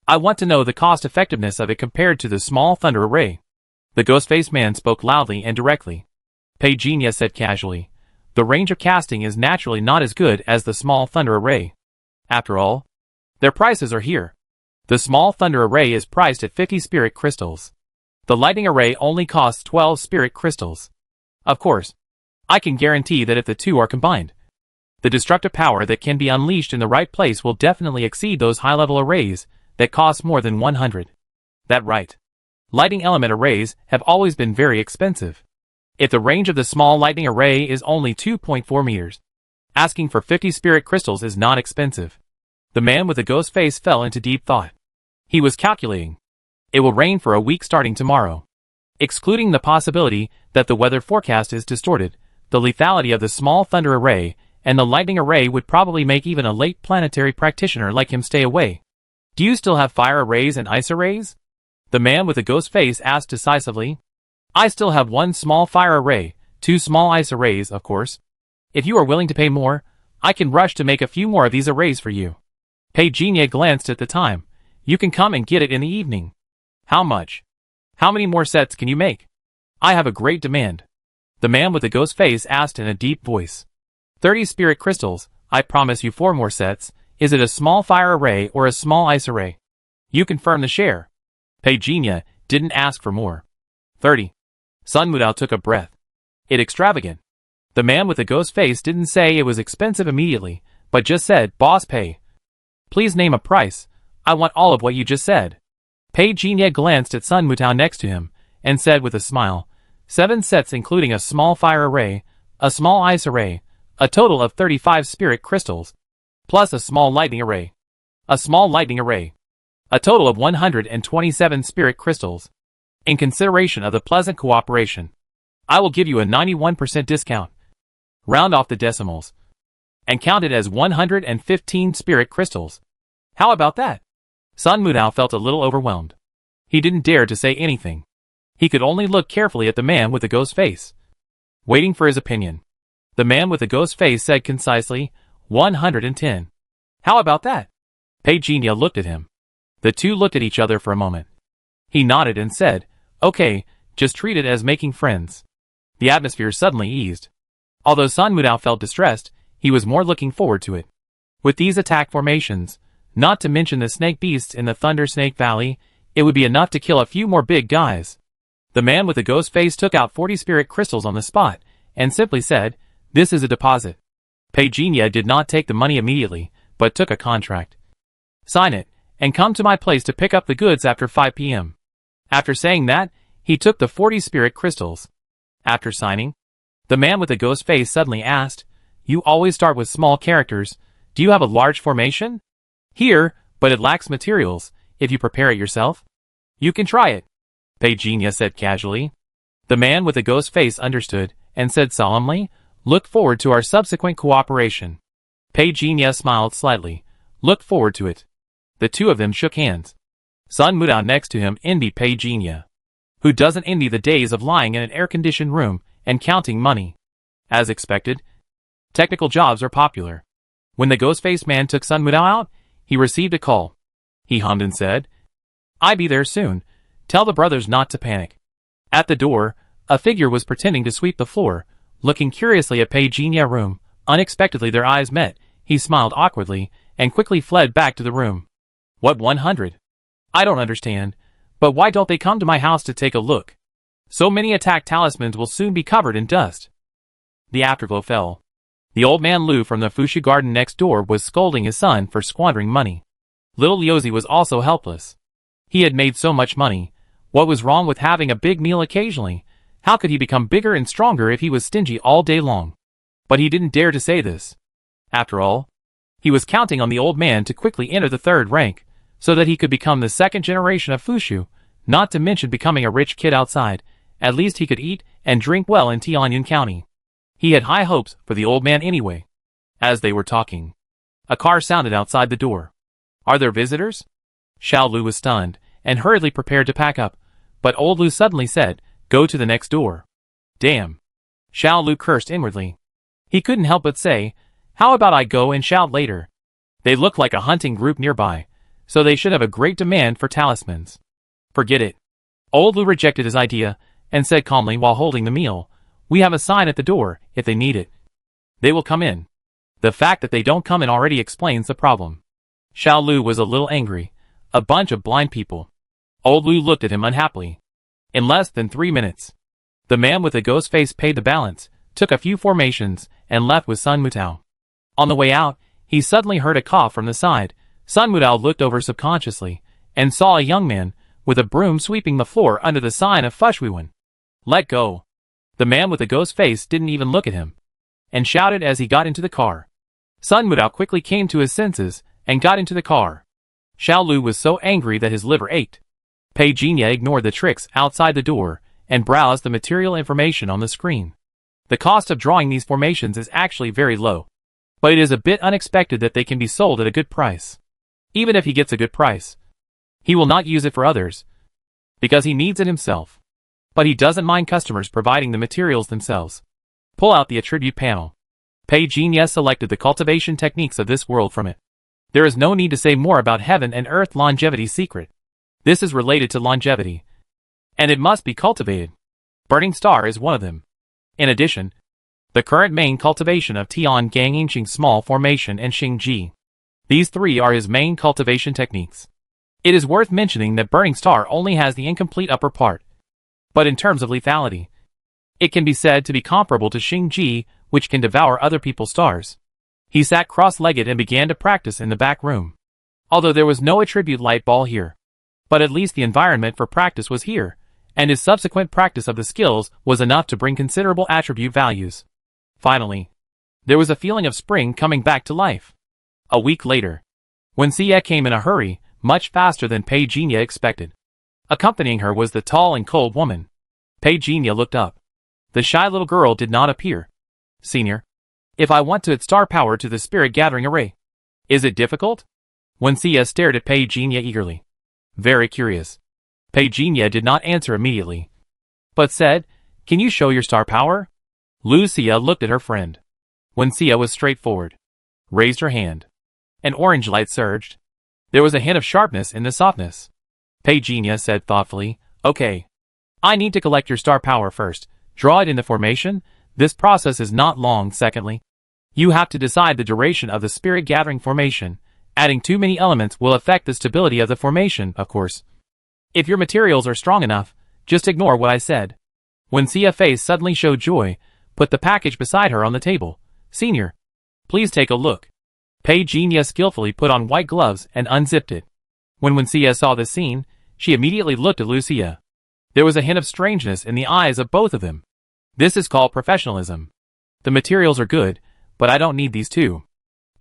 I want to know the cost-effectiveness of it compared to the small thunder array. The ghost-faced man spoke loudly and directly. Pei Jinye said casually, The range of casting is naturally not as good as the small thunder array. After all, their prices are here. The small thunder array is priced at 50 spirit crystals. The lightning array only costs 12 spirit crystals. Of course, I can guarantee that if the two are combined, the destructive power that can be unleashed in the right place will definitely exceed those high-level arrays that cost more than 100. That right. Lightning element arrays have always been very expensive. If the range of the small lightning array is only 2.4 meters, asking for 50 spirit crystals is not expensive. The man with the ghost face fell into deep thought. He was calculating. It will rain for a week starting tomorrow. Excluding the possibility that the weather forecast is distorted, the lethality of the small thunder array and the lightning array would probably make even a late planetary practitioner like him stay away. Do you still have fire arrays and ice arrays? The man with the ghost face asked decisively. I still have one small fire array, two small ice arrays, of course. If you are willing to pay more, I can rush to make a few more of these arrays for you. Pei Jinye glanced at the time. You can come and get it in the evening. How much? How many more sets can you make? I have a great demand. The man with the ghost face asked in a deep voice. 30 spirit crystals, I promise you 4 more sets. Is it a small fire array or a small ice array? You confirm the share. Pei Jinye didn't ask for more. 30. Sun Mutao took a breath. It extravagant. The man with the ghost face didn't say it was expensive immediately, but just said, Boss Pei. Please name a price. I want all of what you just said. Pei Jinye glanced at Sun Mutao next to him, and said with a smile, 7 sets including a small fire array, a small ice array, a total of 35 spirit crystals, plus a small lightning array. A small lightning array. A total of 127 spirit crystals. In consideration of the pleasant cooperation, I will give you a 91% discount. Round off the decimals, and count it as 115 spirit crystals. How about that? Sun Mutao felt a little overwhelmed. He didn't dare to say anything. He could only look carefully at the man with the ghost face. waiting for his opinion. The man with the ghost face said concisely, 110. How about that? Pejinia looked at him. The two looked at each other for a moment. He nodded and said, okay, just treat it as making friends. The atmosphere suddenly eased. Although Sun Mudao felt distressed, he was more looking forward to it. With these attack formations, not to mention the snake beasts in the Thunder Snake Valley, it would be enough to kill a few more big guys. The man with the ghost face took out 40 spirit crystals on the spot, and simply said, this is a deposit. Pejinia did not take the money immediately, but took a contract. Sign it, and come to my place to pick up the goods after 5 p.m. After saying that, he took the 40 spirit crystals. After signing, the man with the ghost face suddenly asked, you always start with small characters. Do you have a large formation? Here, but it lacks materials. If you prepare it yourself, you can try it. Pejinia said casually. The man with the ghost face understood, and said solemnly, look forward to our subsequent cooperation. Pejinia smiled slightly. Look forward to it. The two of them shook hands. Sun Mudao next to him envied Pejinia. Who doesn't envy the days of lying in an air-conditioned room and counting money? As expected, technical jobs are popular. When the ghost-faced man took Sun Mudao out, he received a call. He hummed and said, I be there soon. Tell the brothers not to panic. At the door, a figure was pretending to sweep the floor, looking curiously at Pejinia's room. Unexpectedly their eyes met. He smiled awkwardly, and quickly fled back to the room. What 100? I don't understand, but why don't they come to my house to take a look? So many attack talismans will soon be covered in dust. The afterglow fell. The old man Lu from the Fuchsia garden next door was scolding his son for squandering money. Little Liuzi was also helpless. He had made so much money. What was wrong with having a big meal occasionally? How could he become bigger and stronger if he was stingy all day long? But he didn't dare to say this. After all, he was counting on the old man to quickly enter the third rank, so that he could become the second generation of Fuchsia, not to mention becoming a rich kid outside. At least he could eat and drink well in Tianyuan County. He had high hopes for the old man anyway. As they were talking, a car sounded outside the door. Are there visitors? Xiao Lu was stunned, and hurriedly prepared to pack up, but old Lu suddenly said, go to the next door. Damn. Xiao Lu cursed inwardly. He couldn't help but say, how about I go and shout later? They look like a hunting group nearby, so they should have a great demand for talismans. Forget it. Old Lu rejected his idea, and said calmly while holding the meal, we have a sign at the door, if they need it. They will come in. The fact that they don't come in already explains the problem. Xiao Lu was a little angry. A bunch of blind people. Old Lu looked at him unhappily. In less than 3 minutes, the man with the ghost face paid the balance, took a few formations, and left with Sun Mudao. On the way out, he suddenly heard a cough from the side. Sun Mudao looked over subconsciously, and saw a young man, with a broom sweeping the floor under the sign of Fushuiwen. Let go. The man with the ghost face didn't even look at him, and shouted as he got into the car. Sun Mudao quickly came to his senses, and got into the car. Xiao Lu was so angry that his liver ached. Pejinia ignored the tricks outside the door, and browsed the material information on the screen. The cost of drawing these formations is actually very low, but it is a bit unexpected that they can be sold at a good price. Even if he gets a good price, he will not use it for others, because he needs it himself. But he doesn't mind customers providing the materials themselves. Pull out the attribute panel. Pejinia selected the cultivation techniques of this world from it. There is no need to say more about heaven and earth longevity secret. This is related to longevity, and it must be cultivated. Burning Star is one of them. In addition, the current main cultivation of Tian Gang Inqing Small Formation and Xingji. These three are his main cultivation techniques. It is worth mentioning that Burning Star only has the incomplete upper part, but in terms of lethality, it can be said to be comparable to Xingji, which can devour other people's stars. He sat cross-legged and began to practice in the back room. Although there was no attribute light ball here, but at least the environment for practice was here, and his subsequent practice of the skills was enough to bring considerable attribute values. Finally, there was a feeling of spring coming back to life. A week later, when Xie came in a hurry, much faster than Pejinia expected. Accompanying her was the tall and cold woman. Pejinia looked up. The shy little girl did not appear. Senior, if I want to add star power to the spirit gathering array, is it difficult? When Xie stared at Pejinia eagerly. Very curious. Pejinia did not answer immediately, but said, can you show your star power? Lucia looked at her friend. Wencia was straightforward. Raised her hand. An orange light surged. There was a hint of sharpness in the softness. Pejinia said thoughtfully, "Okay. I need to collect your star power first. Draw it in the formation. This process is not long. Secondly, you have to decide the duration of the spirit gathering formation. Adding too many elements will affect the stability of the formation, of course. If your materials are strong enough, just ignore what I said." Wencia's face suddenly showed joy, put the package beside her on the table. "Senior, please take a look." Pejinia skillfully put on white gloves and unzipped it. When Wencia saw this scene, she immediately looked at Lucia. There was a hint of strangeness in the eyes of both of them. This is called professionalism. The materials are good, but I don't need these two.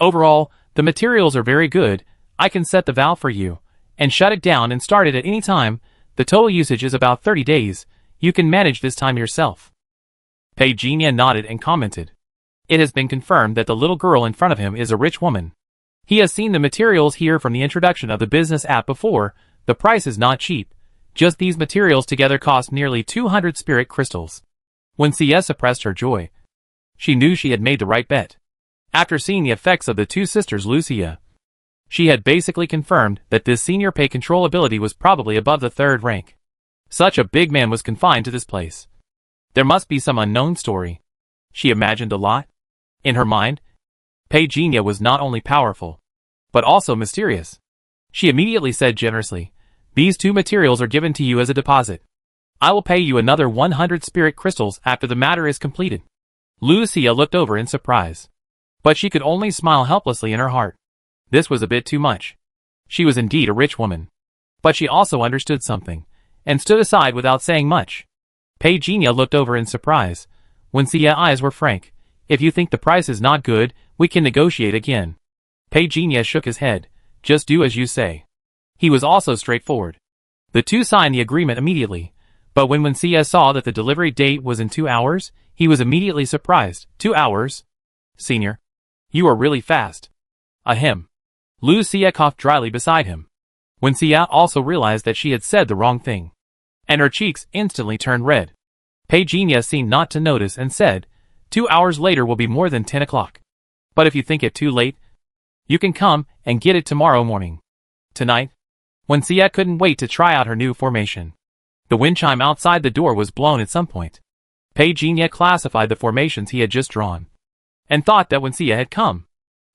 Overall, the materials are very good. I can set the valve for you, and shut it down and start it at any time. The total usage is about 30 days. You can manage this time yourself. Pejinia nodded and commented. It has been confirmed that the little girl in front of him is a rich woman. He has seen the materials here from the introduction of the business app before. The price is not cheap. Just these materials together cost nearly 200 spirit crystals. Wencia suppressed her joy. She knew she had made the right bet. After seeing the effects of the two sisters Lucia, she had basically confirmed that this senior pay control ability was probably above the third rank. Such a big man was confined to this place. There must be some unknown story. She imagined a lot. In her mind, Pejinia was not only powerful, but also mysterious. She immediately said generously, "These two materials are given to you as a deposit. I will pay you another 100 spirit crystals after the matter is completed." Lucia looked over in surprise, but she could only smile helplessly in her heart. This was a bit too much. She was indeed a rich woman, but she also understood something, and stood aside without saying much. Pejinia looked over in surprise. Wencia's eyes were frank. "If you think the price is not good, we can negotiate again." Pejinia shook his head. "Just do as you say." He was also straightforward. The two signed the agreement immediately, but when Wencia saw that the delivery date was in 2 hours, he was immediately surprised. 2 hours? "Senior, you are really fast." Ahem. Lucia coughed dryly beside him. Wencia also realized that she had said the wrong thing, and her cheeks instantly turned red. Pejinia seemed not to notice and said, 2 hours later will be more than 10 o'clock. But if you think it too late, you can come and get it tomorrow morning. Tonight? Wencia couldn't wait to try out her new formation. The wind chime outside the door was blown at some point. Pejinia classified the formations he had just drawn, and thought that Wencia had come.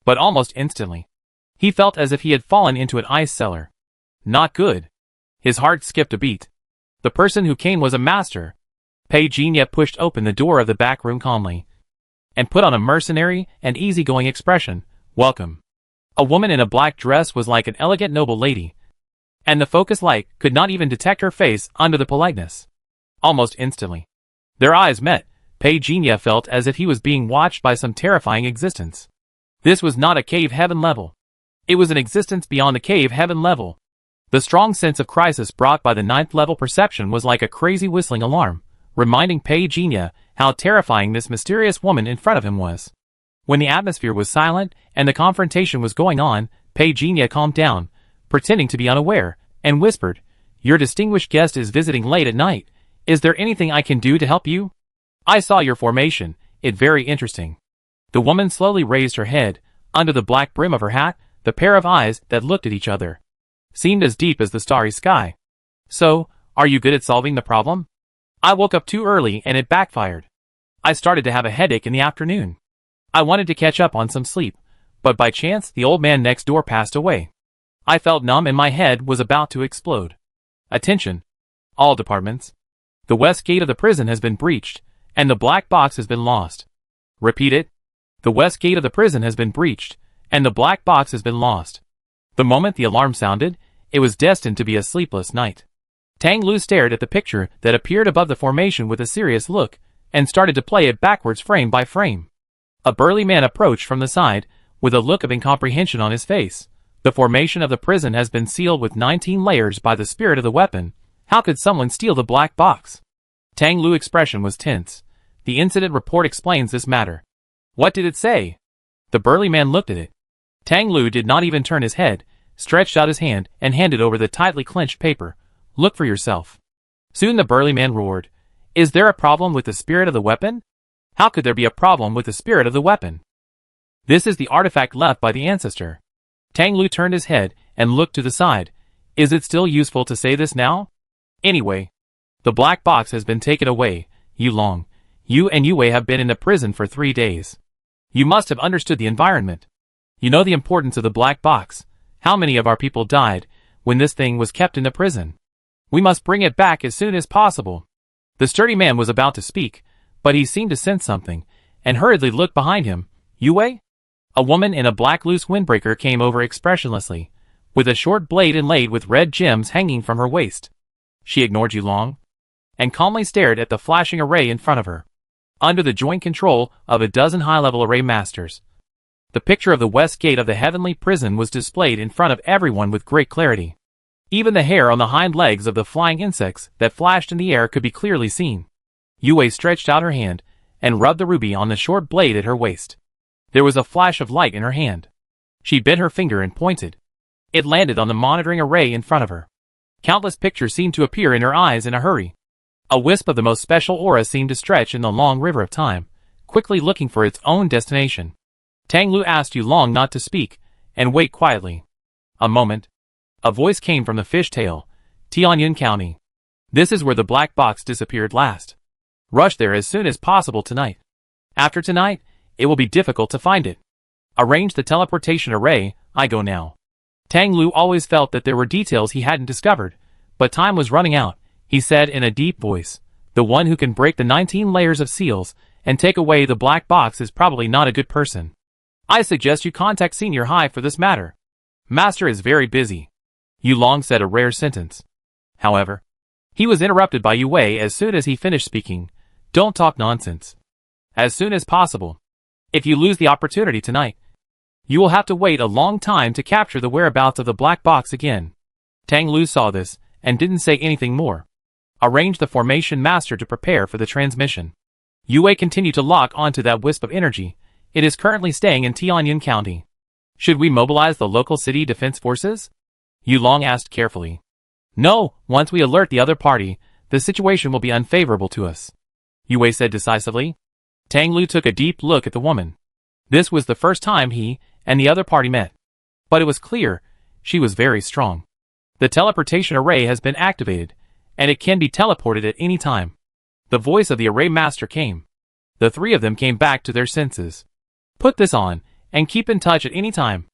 But almost instantly, he felt as if he had fallen into an ice cellar. Not good. His heart skipped a beat. The person who came was a master. Pejinia pushed open the door of the back room calmly, and put on a mercenary and easygoing expression. "Welcome." A woman in a black dress was like an elegant noble lady, and the focus light could not even detect her face under the politeness. Almost instantly, their eyes met. Pejinia felt as if he was being watched by some terrifying existence. This was not a cave heaven level. It was an existence beyond the cave heaven level. The strong sense of crisis brought by the 9th level perception was like a crazy whistling alarm, reminding Pejinia how terrifying this mysterious woman in front of him was. When the atmosphere was silent and the confrontation was going on, Pejinia calmed down, pretending to be unaware, and whispered, "Your distinguished guest is visiting late at night. Is there anything I can do to help you? I saw your formation. It's very interesting." The woman slowly raised her head. Under the black brim of her hat, the pair of eyes that looked at each other seemed as deep as the starry sky. "So, are you good at solving the problem? I woke up too early and it backfired. I started to have a headache in the afternoon. I wanted to catch up on some sleep, but by chance the old man next door passed away. I felt numb and my head was about to explode. Attention, all departments. The west gate of the prison has been breached, and the black box has been lost. Repeat it. The west gate of the prison has been breached, and the black box has been lost." The moment the alarm sounded, it was destined to be a sleepless night. Tang Lu stared at the picture that appeared above the formation with a serious look, and started to play it backwards frame by frame. A burly man approached from the side, with a look of incomprehension on his face. "The formation of the prison has been sealed with 19 layers by the spirit of the weapon. How could someone steal the black box?" Tang Lu's expression was tense. "The incident report explains this matter." "What did it say?" The burly man looked at it. Tang Lu did not even turn his head, stretched out his hand and handed over the tightly clenched paper. "Look for yourself." Soon the burly man roared, "Is there a problem with the spirit of the weapon? How could there be a problem with the spirit of the weapon? This is the artifact left by the ancestor. Tang Lu turned his head and looked to the side. Is it still useful to say this now? Anyway, the black box has been taken away. Yulong, you and Yue have been in the prison for 3 days. You must have understood the environment. You know the importance of the black box. How many of our people died when this thing was kept in the prison? We must bring it back as soon as possible. The sturdy man was about to speak, but he seemed to sense something, and hurriedly looked behind him. Yue? A woman in a black loose windbreaker came over expressionlessly, with a short blade inlaid with red gems hanging from her waist. She ignored Yulong, and calmly stared at the flashing array in front of her. Under the joint control of a dozen high-level array masters, the picture of the west gate of the heavenly prison was displayed in front of everyone with great clarity. Even the hair on the hind legs of the flying insects that flashed in the air could be clearly seen. Yue stretched out her hand and rubbed the ruby on the short blade at her waist. There was a flash of light in her hand. She bent her finger and pointed. It landed on the monitoring array in front of her. Countless pictures seemed to appear in her eyes in a hurry. A wisp of the most special aura seemed to stretch in the long river of time, quickly looking for its own destination. Tang Lu asked Yulong not to speak, and wait quietly. A moment. A voice came from the fishtail, Tianyun County. This is where the black box disappeared last. Rush there as soon as possible tonight. After tonight, it will be difficult to find it. Arrange the teleportation array, I go now. Tang Lu always felt that there were details he hadn't discovered, but time was running out, he said in a deep voice. The one who can break the 19 layers of seals and take away the black box is probably not a good person. I suggest you contact Senior High for this matter. Master is very busy. Yulong said a rare sentence. However, he was interrupted by Yue as soon as he finished speaking. Don't talk nonsense. As soon as possible. If you lose the opportunity tonight, you will have to wait a long time to capture the whereabouts of the black box again. Tang Lu saw this, and didn't say anything more. Arrange the formation master to prepare for the transmission. Yue continued to lock onto that wisp of energy. It is currently staying in Tianyun County. Should we mobilize the local city defense forces? Yulong asked carefully. No, once we alert the other party, the situation will be unfavorable to us. Yue said decisively. Tang Lu took a deep look at the woman. This was the first time he and the other party met. But it was clear, she was very strong. The teleportation array has been activated, and it can be teleported at any time. The voice of the array master came. The three of them came back to their senses. Put this on, and keep in touch at any time.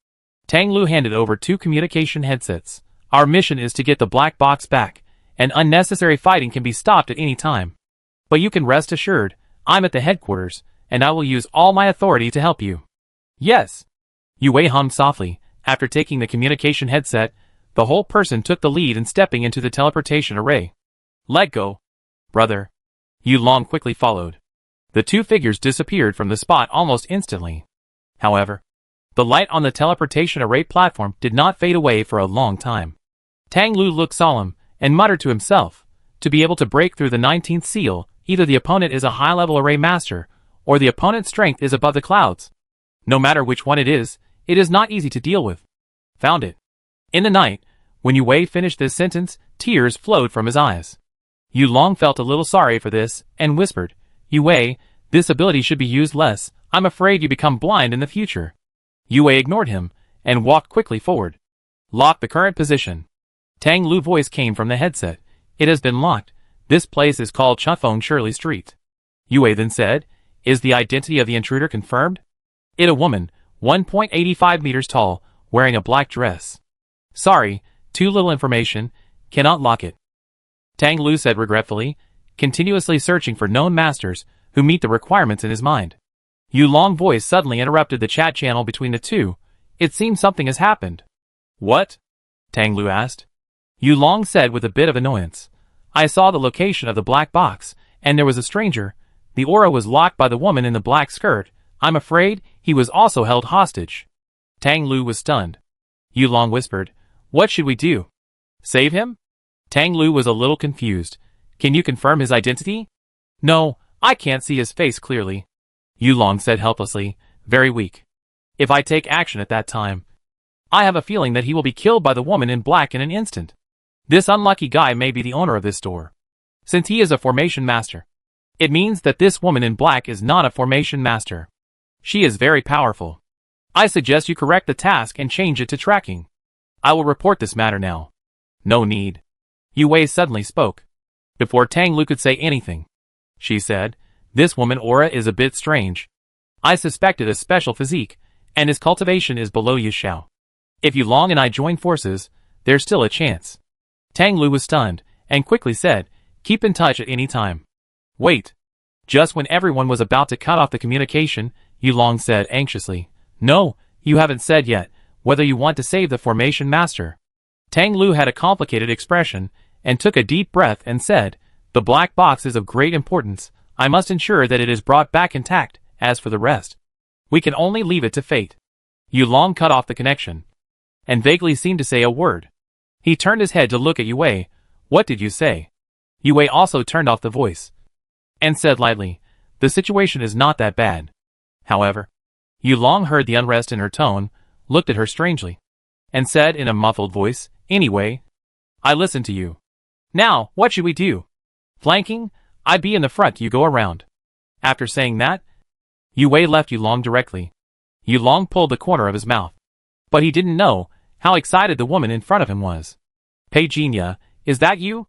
Tang Lu handed over 2 communication headsets. Our mission is to get the black box back, and unnecessary fighting can be stopped at any time. But you can rest assured, I'm at the headquarters, and I will use all my authority to help you. Yes. Yue hummed softly. After taking the communication headset, the whole person took the lead in stepping into the teleportation array. Let go, brother. Yulong quickly followed. The 2 figures disappeared from the spot almost instantly. However, the light on the teleportation array platform did not fade away for a long time. Tang Lu looked solemn, and muttered to himself, to be able to break through the 19th seal, either the opponent is a high-level array master, or the opponent's strength is above the clouds. No matter which one it is not easy to deal with. Found it. In the night, when Yue finished this sentence, tears flowed from his eyes. Yulong felt a little sorry for this, and whispered, Yue, this ability should be used less, I'm afraid you become blind in the future. Yue ignored him, and walked quickly forward. Lock the current position. Tang Lu's voice came from the headset. It has been locked. This place is called Chufeng Shirley Street. Yue then said, Is the identity of the intruder confirmed? It a woman, 1.85 meters tall, wearing a black dress. Sorry, too little information, cannot lock it. Tang Lu said regretfully, continuously searching for known masters who meet the requirements in his mind. Yulong's voice suddenly interrupted the chat channel between the two. It seems something has happened. What? Tang Lu asked. Yulong said with a bit of annoyance. I saw the location of the black box, and there was a stranger. The aura was locked by the woman in the black skirt. I'm afraid he was also held hostage. Tang Lu was stunned. Yulong whispered, What should we do? Save him? Tang Lu was a little confused. Can you confirm his identity? No, I can't see his face clearly. Yulong said helplessly, very weak. If I take action at that time, I have a feeling that he will be killed by the woman in black in an instant. This unlucky guy may be the owner of this store. Since he is a formation master, It means that this woman in black is not a formation master. She is very powerful. I suggest you correct the task and change it to tracking. I will report this matter now. No need. Yue suddenly spoke. Before Tang Lu could say anything, she said, this woman aura is a bit strange. I suspected a special physique, and his cultivation is below Yu Xiao. If Yulong and I join forces, there's still a chance. Tang Lu was stunned, and quickly said, keep in touch at any time. Wait. Just when everyone was about to cut off the communication, Yulong said anxiously, no, you haven't said yet whether you want to save the formation master. Tang Lu had a complicated expression, and took a deep breath and said, the black box is of great importance. I must ensure that it is brought back intact. As for the rest, we can only leave it to fate. Yulong cut off the connection, and vaguely seemed to say a word. He turned his head to look at Yue. What did you say? Yue also turned off the voice, and said lightly, the situation is not that bad. However, Yulong heard the unrest in her tone, looked at her strangely, and said in a muffled voice, anyway, I listen to you. Now, what should we do? Flanking? I be in the front, you go around. After saying that, Yue left Yulong directly. Yulong pulled the corner of his mouth, but he didn't know how excited the woman in front of him was. Pei Jinya, is that you?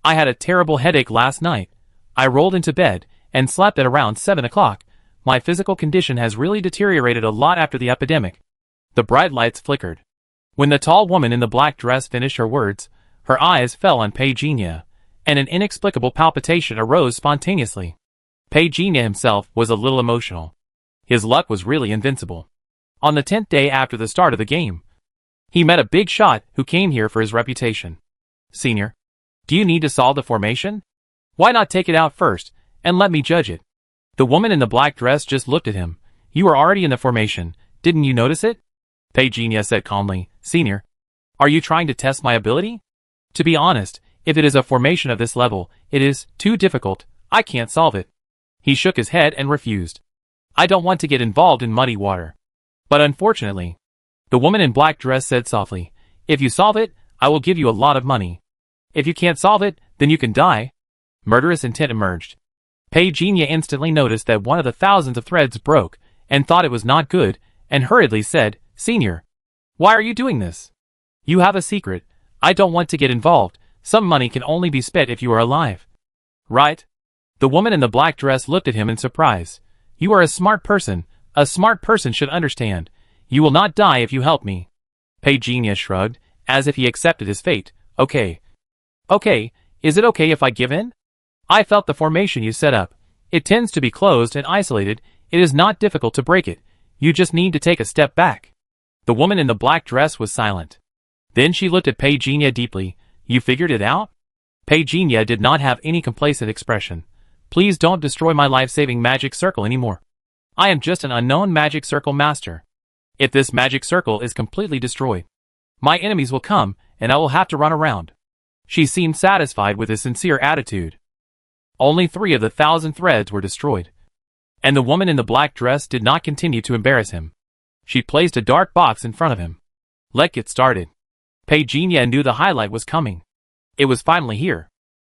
I had a terrible headache last night. I rolled into bed and slept at around 7 o'clock. My physical condition has really deteriorated a lot after the epidemic. The bright lights flickered. When the tall woman in the black dress finished her words, her eyes fell on Pei Jinya, and an inexplicable palpitation arose spontaneously. Pei Jinya himself was a little emotional. His luck was really invincible. On the 10th day after the start of the game, he met a big shot who came here for his reputation. Senior, do you need to solve the formation? Why not take it out first, and let me judge it? The woman in the black dress just looked at him. You are already in the formation, didn't you notice it? Pei Jinya said calmly, Senior, are you trying to test my ability? To be honest, if it is a formation of this level, it is too difficult. I can't solve it. He shook his head and refused. I don't want to get involved in muddy water. But unfortunately, the woman in black dress said softly, if you solve it, I will give you a lot of money. If you can't solve it, then you can die. Murderous intent emerged. Pei Jinya instantly noticed that one of the thousands of threads broke, and thought it was not good, and hurriedly said, Senior, why are you doing this? You have a secret. I don't want to get involved. Some money can only be spent if you are alive. Right? The woman in the black dress looked at him in surprise. You are a smart person. A smart person should understand. You will not die if you help me. Pei Jinya shrugged, as if he accepted his fate. Okay. Okay, is it okay if I give in? I felt the formation you set up. It tends to be closed and isolated. It is not difficult to break it. You just need to take a step back. The woman in the black dress was silent. Then she looked at Pei Jinya deeply. You figured it out? Pei Jinya did not have any complacent expression. Please don't destroy my life-saving magic circle anymore. I am just an unknown magic circle master. If this magic circle is completely destroyed, my enemies will come, and I will have to run around. She seemed satisfied with his sincere attitude. Only 3 of the 1,000 threads were destroyed, and the woman in the black dress did not continue to embarrass him. She placed a dark box in front of him. Let's get started. Pei Jinya knew the highlight was coming. It was finally here.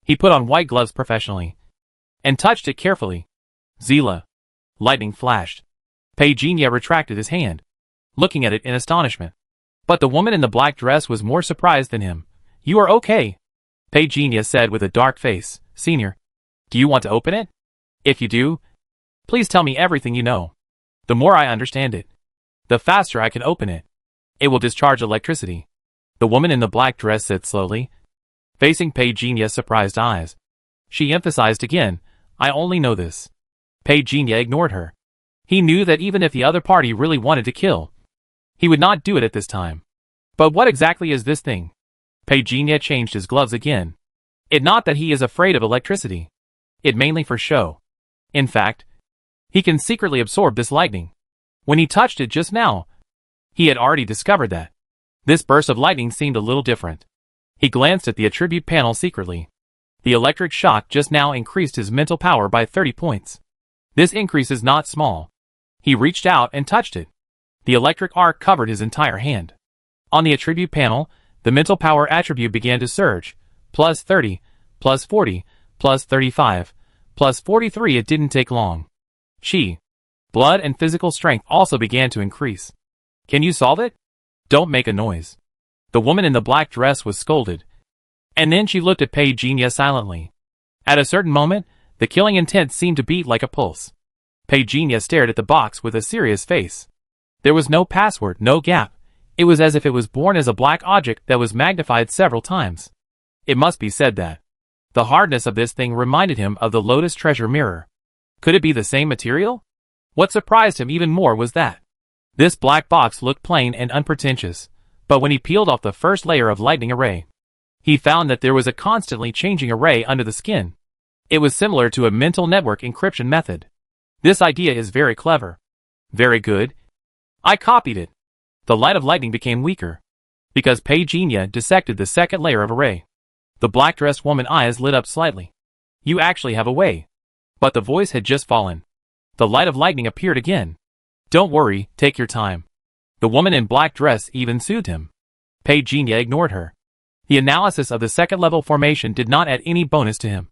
He put on white gloves professionally, and touched it carefully. Zila. Lightning flashed. Pei Jinya retracted his hand, looking at it in astonishment. But the woman in the black dress was more surprised than him. You are okay, Pei Jinya said with a dark face. Senior, do you want to open it? If you do, please tell me everything you know. The more I understand it, the faster I can open it. It will discharge electricity. The woman in the black dress said slowly, facing Pei Jinya's surprised eyes. She emphasized again, I only know this. Pei Jinya ignored her. He knew that even if the other party really wanted to kill, he would not do it at this time. But what exactly is this thing? Pei Jinya changed his gloves again. It not that he is afraid of electricity. It mainly for show. In fact, he can secretly absorb this lightning. When he touched it just now, he had already discovered that. This burst of lightning seemed a little different. He glanced at the attribute panel secretly. The electric shock just now increased his mental power by 30 points. This increase is not small. He reached out and touched it. The electric arc covered his entire hand. On the attribute panel, the mental power attribute began to surge. +30, +40, +35, plus 43. It didn't take long. Chi, blood and physical strength also began to increase. Can you solve it? Don't make a noise. The woman in the black dress was scolded. And then she looked at Pei Jinya silently. At a certain moment, the killing intent seemed to beat like a pulse. Pei Jinya stared at the box with a serious face. There was no password, no gap. It was as if it was born as a black object that was magnified several times. It must be said that the hardness of this thing reminded him of the Lotus treasure mirror. Could it be the same material? What surprised him even more was that this black box looked plain and unpretentious, but when he peeled off the first layer of lightning array, he found that there was a constantly changing array under the skin. It was similar to a mental network encryption method. This idea is very clever. Very good. I copied it. The light of lightning became weaker, because Pei Jinya dissected the second layer of array. The black-dressed woman's eyes lit up slightly. You actually have a way. But the voice had just fallen. The light of lightning appeared again. Don't worry, take your time. The woman in black dress even soothed him. Pei Jinya ignored her. The analysis of the second-level formation did not add any bonus to him.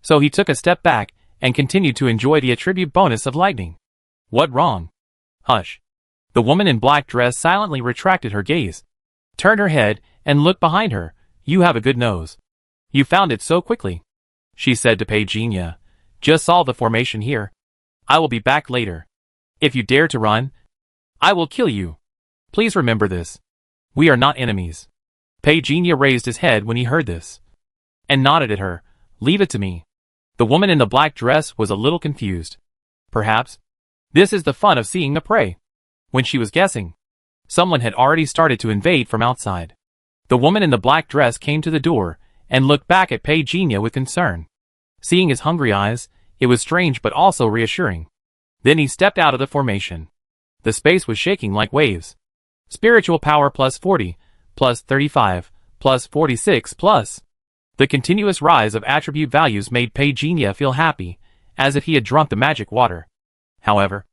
So he took a step back and continued to enjoy the attribute bonus of lightning. What wrong? Hush. The woman in black dress silently retracted her gaze, turned her head, and looked behind her. You have a good nose. You found it so quickly, she said to Pei Jinya. Just solve the formation here. I will be back later. If you dare to run, I will kill you. Please remember this. We are not enemies. Pei Jinya raised his head when he heard this, and nodded at her. Leave it to me. The woman in the black dress was a little confused. Perhaps this is the fun of seeing the prey. When she was guessing, someone had already started to invade from outside. The woman in the black dress came to the door and looked back at Pei Jinya with concern. Seeing his hungry eyes, it was strange but also reassuring. Then he stepped out of the formation. The space was shaking like waves. Spiritual power plus 40, plus 35, plus 46 plus. The continuous rise of attribute values made Pei Jinya feel happy, as if he had drunk the magic water. However,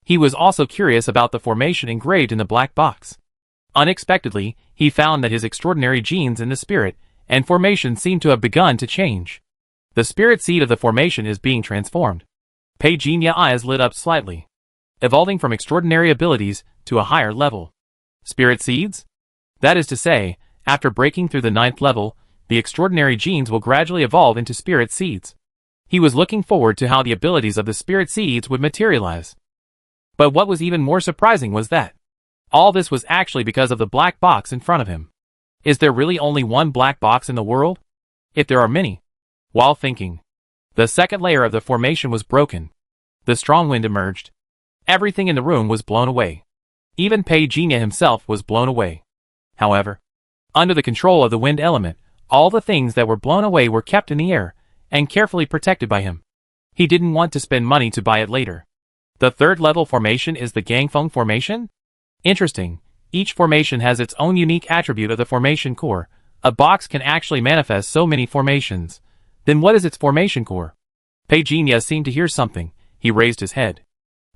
he was also curious about the formation engraved in the black box. Unexpectedly, he found that his extraordinary genes in the spirit and formation seemed to have begun to change. The spirit seed of the formation is being transformed. Pei Jinya's eyes lit up slightly, evolving from extraordinary abilities to a higher level. Spirit seeds? That is to say, after breaking through the 9th level, the extraordinary genes will gradually evolve into spirit seeds. He was looking forward to how the abilities of the spirit seeds would materialize. But what was even more surprising was that all this was actually because of the black box in front of him. Is there really only one black box in the world? If there are many. While thinking, the second layer of the formation was broken. The strong wind emerged. Everything in the room was blown away. Even Pei Jinya himself was blown away. However, under the control of the wind element, all the things that were blown away were kept in the air and carefully protected by him. He didn't want to spend money to buy it later. The third level formation is the Gangfeng formation? Interesting. Each formation has its own unique attribute of the formation core. A box can actually manifest so many formations. Then what is its formation core? Pei Jinya seemed to hear something. He raised his head.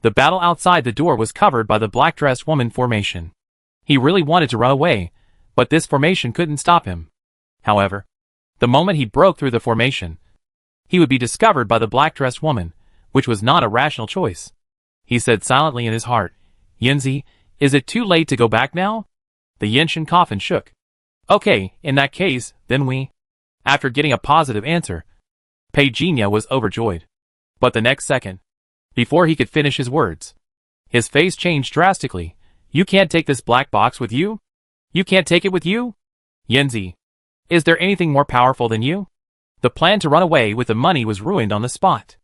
The battle outside the door was covered by the black-dressed woman formation. He really wanted to run away, but this formation couldn't stop him. However, the moment he broke through the formation, he would be discovered by the black-dressed woman, which was not a rational choice. He said silently in his heart, Yinzi, is it too late to go back now? The Yenshin coffin shook. Okay, in that case, then we. After getting a positive answer, Pei Jinya was overjoyed. But the next second, before he could finish his words, his face changed drastically. You can't take this black box with you? You can't take it with you? Yinzi, is there anything more powerful than you? The plan to run away with the money was ruined on the spot.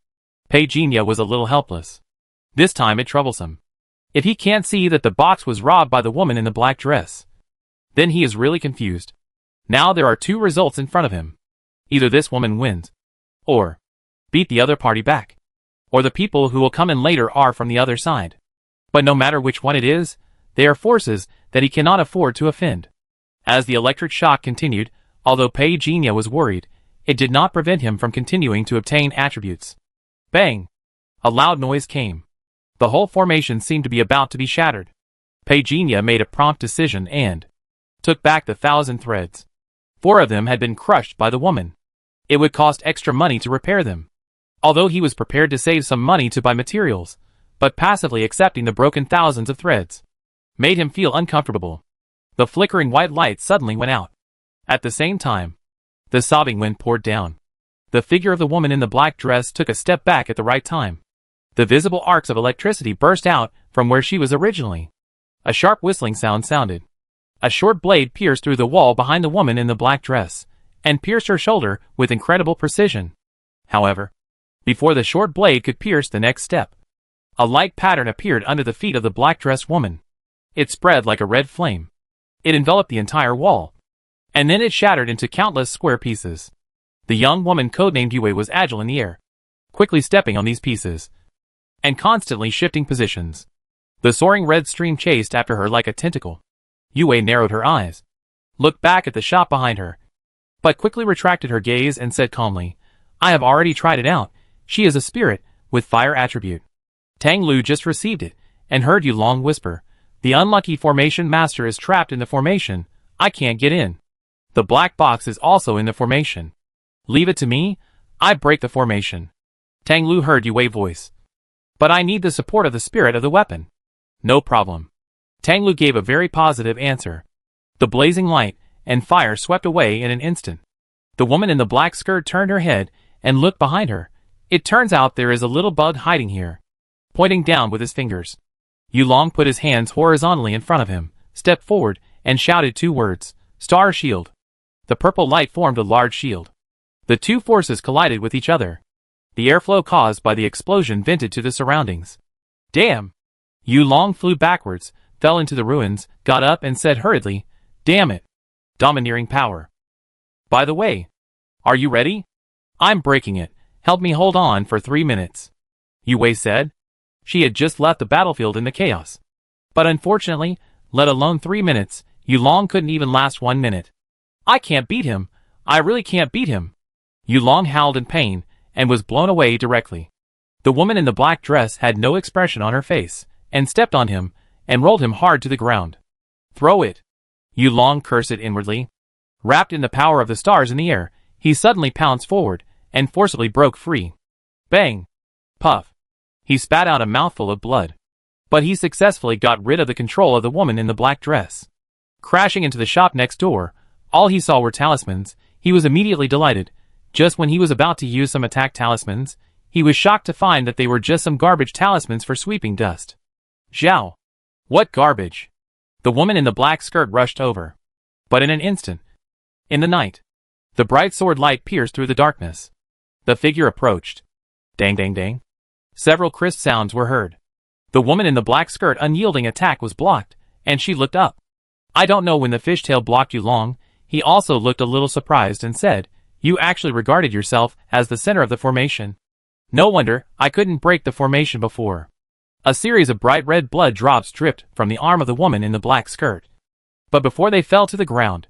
Pei Jinya was a little helpless. This time it troubles him. If he can't see that the box was robbed by the woman in the black dress, then he is really confused. Now there are two results in front of him. Either this woman wins, or beat the other party back, or the people who will come in later are from the other side. But no matter which one it is, they are forces that he cannot afford to offend. As the electric shock continued, although Pei Jinya was worried, it did not prevent him from continuing to obtain attributes. Bang! A loud noise came. The whole formation seemed to be about to be shattered. Pei Jinya made a prompt decision and took back the 1,000 threads. 4 of them had been crushed by the woman. It would cost extra money to repair them. Although he was prepared to save some money to buy materials, but passively accepting the broken thousands of threads made him feel uncomfortable. The flickering white light suddenly went out. At the same time, the sobbing wind poured down. The figure of the woman in the black dress took a step back at the right time. The visible arcs of electricity burst out from where she was originally. A sharp whistling sound sounded. A short blade pierced through the wall behind the woman in the black dress, and pierced her shoulder with incredible precision. However, before the short blade could pierce the next step, a light pattern appeared under the feet of the black-dressed woman. It spread like a red flame. It enveloped the entire wall, and then it shattered into countless square pieces. The young woman codenamed Yue was agile in the air, quickly stepping on these pieces, and constantly shifting positions. The soaring red stream chased after her like a tentacle. Yue narrowed her eyes, looked back at the shop behind her, but quickly retracted her gaze and said calmly, "I have already tried it out. She is a spirit, with fire attribute." Tang Lu just received it, and heard Yu Long whisper, "The unlucky formation master is trapped in the formation. I can't get in. The black box is also in the formation. Leave it to me, I break the formation." Tang Lu heard Yue's voice. "But I need the support of the spirit of the weapon." "No problem." Tang Lu gave a very positive answer. The blazing light and fire swept away in an instant. The woman in the black skirt turned her head and looked behind her. "It turns out there is a little bug hiding here." Pointing down with his fingers, Yu Long put his hands horizontally in front of him, stepped forward, and shouted two words, "Star Shield." The purple light formed a large shield. The two forces collided with each other. The airflow caused by the explosion vented to the surroundings. "Damn!" Yu Long flew backwards, fell into the ruins, got up and said hurriedly, "Damn it! Domineering power. By the way, are you ready? I'm breaking it. Help me hold on for 3 minutes." Yue said. She had just left the battlefield in the chaos. But unfortunately, let alone 3 minutes, Yu Long couldn't even last 1 minute. "I can't beat him. I really can't beat him." Yu Long howled in pain, and was blown away directly. The woman in the black dress had no expression on her face, and stepped on him, and rolled him hard to the ground. "Throw it!" Yu Long cursed inwardly. Wrapped in the power of the stars in the air, he suddenly pounced forward, and forcibly broke free. Bang! Puff! He spat out a mouthful of blood. But he successfully got rid of the control of the woman in the black dress. Crashing into the shop next door, all he saw were talismans. He was immediately delighted. Just when he was about to use some attack talismans, he was shocked to find that they were just some garbage talismans for sweeping dust. Zhao! What garbage? The woman in the black skirt rushed over. But in an instant, in the night, the bright sword light pierced through the darkness. The figure approached. Dang dang dang. Several crisp sounds were heard. The woman in the black skirt unyielding attack was blocked, and she looked up. I don't know when the fishtail blocked Yu Long. He also looked a little surprised and said, "You actually regarded yourself as the center of the formation. No wonder I couldn't break the formation before." A series of bright red blood drops dripped from the arm of the woman in the black skirt. But before they fell to the ground,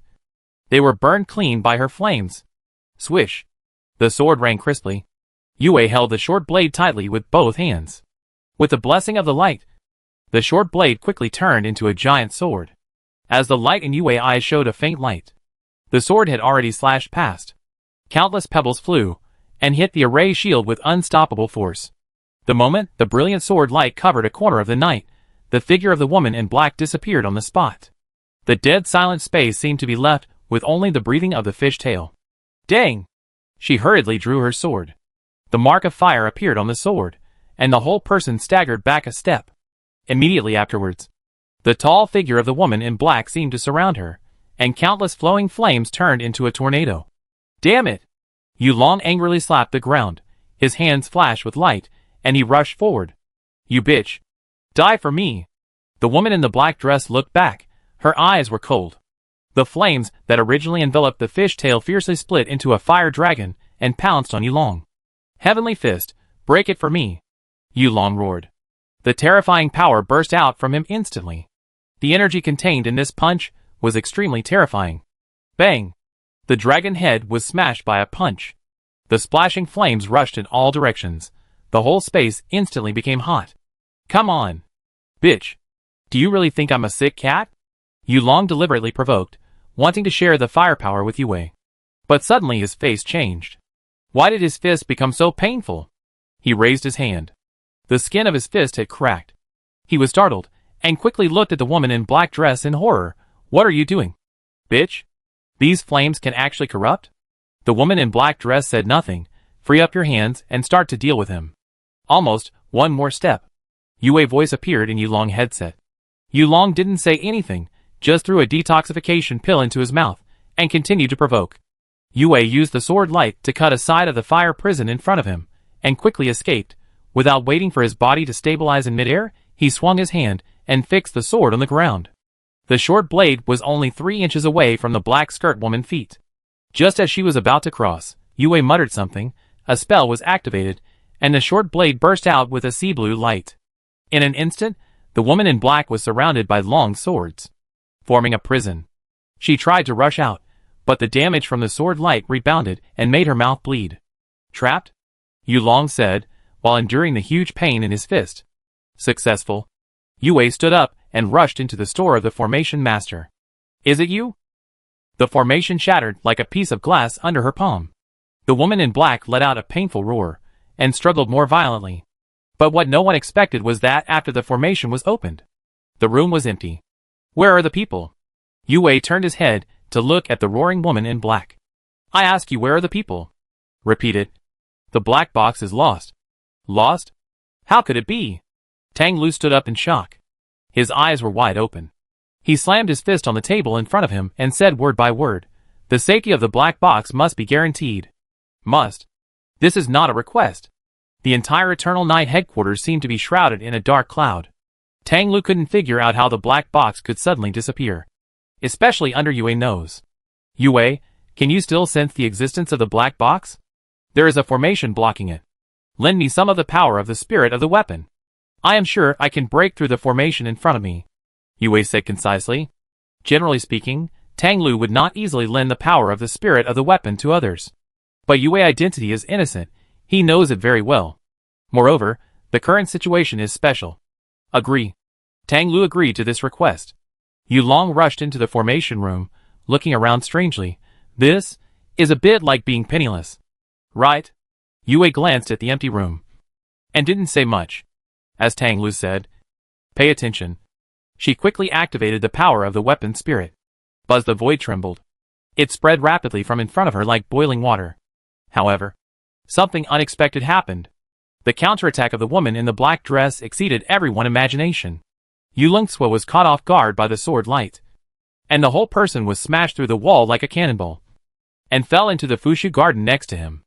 they were burned clean by her flames. Swish! The sword rang crisply. Yue held the short blade tightly with both hands. With the blessing of the light, the short blade quickly turned into a giant sword. As the light in Yue's eyes showed a faint light, the sword had already slashed past. Countless pebbles flew, and hit the array shield with unstoppable force. The moment the brilliant sword light covered a corner of the night, the figure of the woman in black disappeared on the spot. The dead silent space seemed to be left with only the breathing of the fish tail. Dang! She hurriedly drew her sword. The mark of fire appeared on the sword, and the whole person staggered back a step. Immediately afterwards, the tall figure of the woman in black seemed to surround her, and countless flowing flames turned into a tornado. Damn it! Yu Long angrily slapped the ground. His hands flashed with light, and he rushed forward. You bitch! Die for me! The woman in the black dress looked back. Her eyes were cold. The flames that originally enveloped the fish tail fiercely split into a fire dragon and pounced on Yu Long. Heavenly Fist, break it for me! Yu Long roared. The terrifying power burst out from him instantly. The energy contained in this punch was extremely terrifying. Bang! The dragon head was smashed by a punch. The splashing flames rushed in all directions. The whole space instantly became hot. Come on! Bitch! Do you really think I'm a sick cat? Yu Long deliberately provoked, wanting to share the firepower with Yue. But suddenly his face changed. Why did his fist become so painful? He raised his hand. The skin of his fist had cracked. He was startled, and quickly looked at the woman in black dress in horror. What are you doing? Bitch? These flames can actually corrupt? The woman in black dress said nothing. Free up your hands and start to deal with him. Almost, one more step. Yue's voice appeared in Yulong's headset. Yulong didn't say anything, just threw a detoxification pill into his mouth, and continued to provoke. Yue used the sword light to cut a side of the fire prison in front of him, and quickly escaped. Without waiting for his body to stabilize in midair, he swung his hand and fixed the sword on the ground. The short blade was only 3 inches away from the black skirt woman's feet. Just as she was about to cross, Yue muttered something, a spell was activated, and the short blade burst out with a sea blue light. In an instant, the woman in black was surrounded by long swords, forming a prison. She tried to rush out, but the damage from the sword light rebounded and made her mouth bleed. Trapped? Yulong said, while enduring the huge pain in his fist. Successful. Yue stood up and rushed into the store of the formation master. Is it you? The formation shattered like a piece of glass under her palm. The woman in black let out a painful roar, and struggled more violently. But what no one expected was that after the formation was opened, the room was empty. Where are the people? Yue turned his head to look at the roaring woman in black. I ask you, where are the people? Repeated. The black box is lost. Lost? How could it be? Tang Lu stood up in shock. His eyes were wide open. He slammed his fist on the table in front of him and said word by word, the safety of the black box must be guaranteed. Must. This is not a request. The entire Eternal Night headquarters seemed to be shrouded in a dark cloud. Tang Lu couldn't figure out how the black box could suddenly disappear. Especially under Yue's nose. Yue, can you still sense the existence of the black box? There is a formation blocking it. Lend me some of the power of the spirit of the weapon. I am sure I can break through the formation in front of me. Yue said concisely. Generally speaking, Tang Lu would not easily lend the power of the spirit of the weapon to others. But Yue's identity is innocent. He knows it very well. Moreover, the current situation is special. Agree. Tang Lu agreed to this request. Yulong rushed into the formation room, looking around strangely. This is a bit like being penniless. Right? Yue glanced at the empty room. And didn't say much. As Tang Lu said, pay attention. She quickly activated the power of the weapon spirit. Buzz the void trembled. It spread rapidly from in front of her like boiling water. However, something unexpected happened. The counterattack of the woman in the black dress exceeded everyone's imagination. Yulongxue was caught off guard by the sword light. And the whole person was smashed through the wall like a cannonball. And fell into the Fushu garden next to him.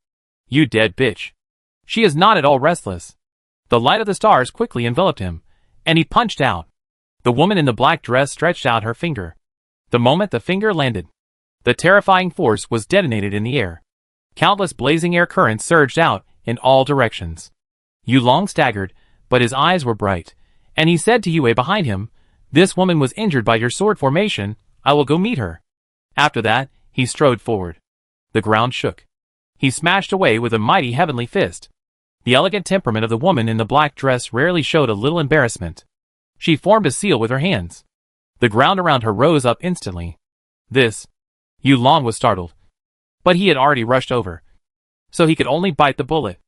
You dead bitch. She is not at all restless. The light of the stars quickly enveloped him, and he punched out. The woman in the black dress stretched out her finger. The moment the finger landed, the terrifying force was detonated in the air. Countless blazing air currents surged out in all directions. Yulong staggered, but his eyes were bright, and he said to Yue behind him, this woman was injured by your sword formation, I will go meet her. After that, he strode forward. The ground shook. He smashed away with a mighty heavenly fist. The elegant temperament of the woman in the black dress rarely showed a little embarrassment. She formed a seal with her hands. The ground around her rose up instantly. This. Yulong was startled. But he had already rushed over. So he could only bite the bullet.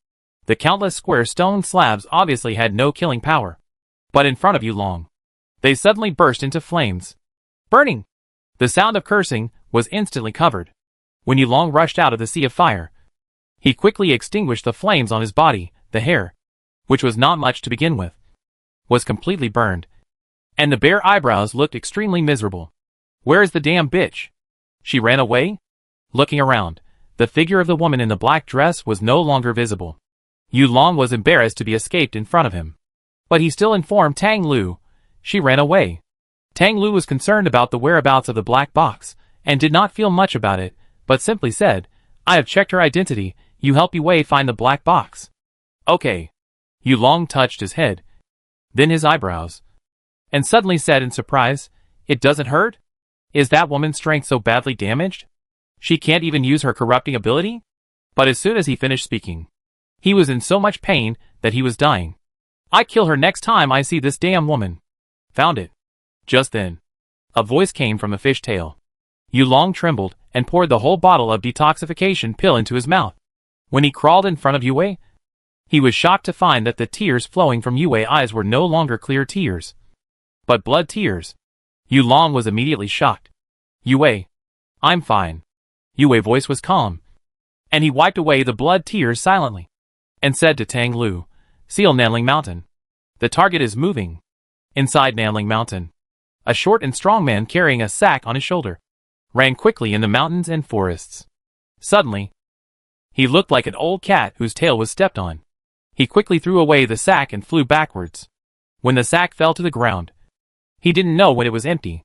The countless square stone slabs obviously had no killing power. But in front of Yulong, they suddenly burst into flames. Burning! The sound of cursing was instantly covered. When Yulong rushed out of the sea of fire, he quickly extinguished the flames on his body. The hair, which was not much to begin with, was completely burned. And the bare eyebrows looked extremely miserable. Where is the damn bitch? She ran away? Looking around, the figure of the woman in the black dress was no longer visible. Yulong was embarrassed to be escaped in front of him. But he still informed Tang Lu. She ran away. Tang Lu was concerned about the whereabouts of the black box, and did not feel much about it, but simply said, I have checked her identity, you help Yue find the black box. Okay. Yulong touched his head, then his eyebrows, and suddenly said in surprise, it doesn't hurt? Is that woman's strength so badly damaged? She can't even use her corrupting ability? But as soon as he finished speaking, he was in so much pain that he was dying. I kill her next time I see this damn woman. Found it. Just then, a voice came from the fishtail. Yulong trembled and poured the whole bottle of detoxification pill into his mouth. When he crawled in front of Yue, He was shocked to find that the tears flowing from Yue's eyes were no longer clear tears, but blood tears. Yu Long was immediately shocked. Yue, I'm fine. Yue's voice was calm, and he wiped away the blood tears silently, and said to Tang Lu, "Seal Nanling Mountain. The target is moving." Inside Nanling Mountain, a short and strong man carrying a sack on his shoulder ran quickly in the mountains and forests. Suddenly, he looked like an old cat whose tail was stepped on. He quickly threw away the sack and flew backwards. When the sack fell to the ground, he didn't know when it was empty.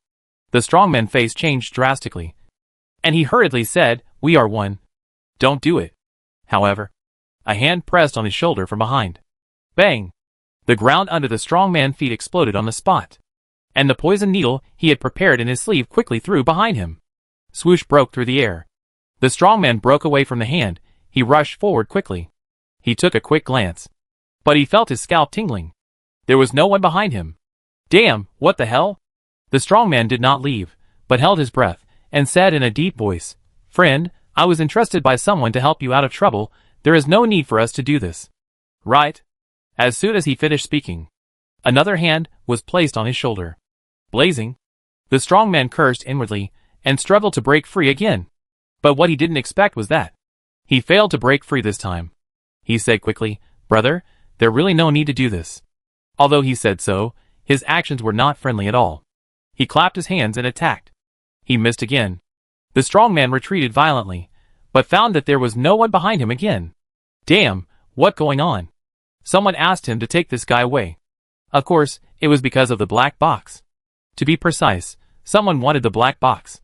The strongman's face changed drastically, and he hurriedly said, "We are one. Don't do it." However, a hand pressed on his shoulder from behind. Bang! The ground under the strongman's feet exploded on the spot, and the poison needle he had prepared in his sleeve quickly threw behind him. Swoosh broke through the air. The strongman broke away from the hand. He rushed forward quickly. He took a quick glance, but he felt his scalp tingling. There was no one behind him. Damn, what the hell? The strongman did not leave, but held his breath, and said in a deep voice, "Friend, I was entrusted by someone to help you out of trouble. There is no need for us to do this." Right? As soon as he finished speaking, another hand was placed on his shoulder. Blazing, the strongman cursed inwardly, and struggled to break free again. But what he didn't expect was that he failed to break free this time. He said quickly, "Brother, there really no need to do this." Although he said so, his actions were not friendly at all. He clapped his hands and attacked. He missed again. The strongman retreated violently, but found that there was no one behind him again. Damn, what going on? Someone asked him to take this guy away. Of course, it was because of the black box. To be precise, someone wanted the black box.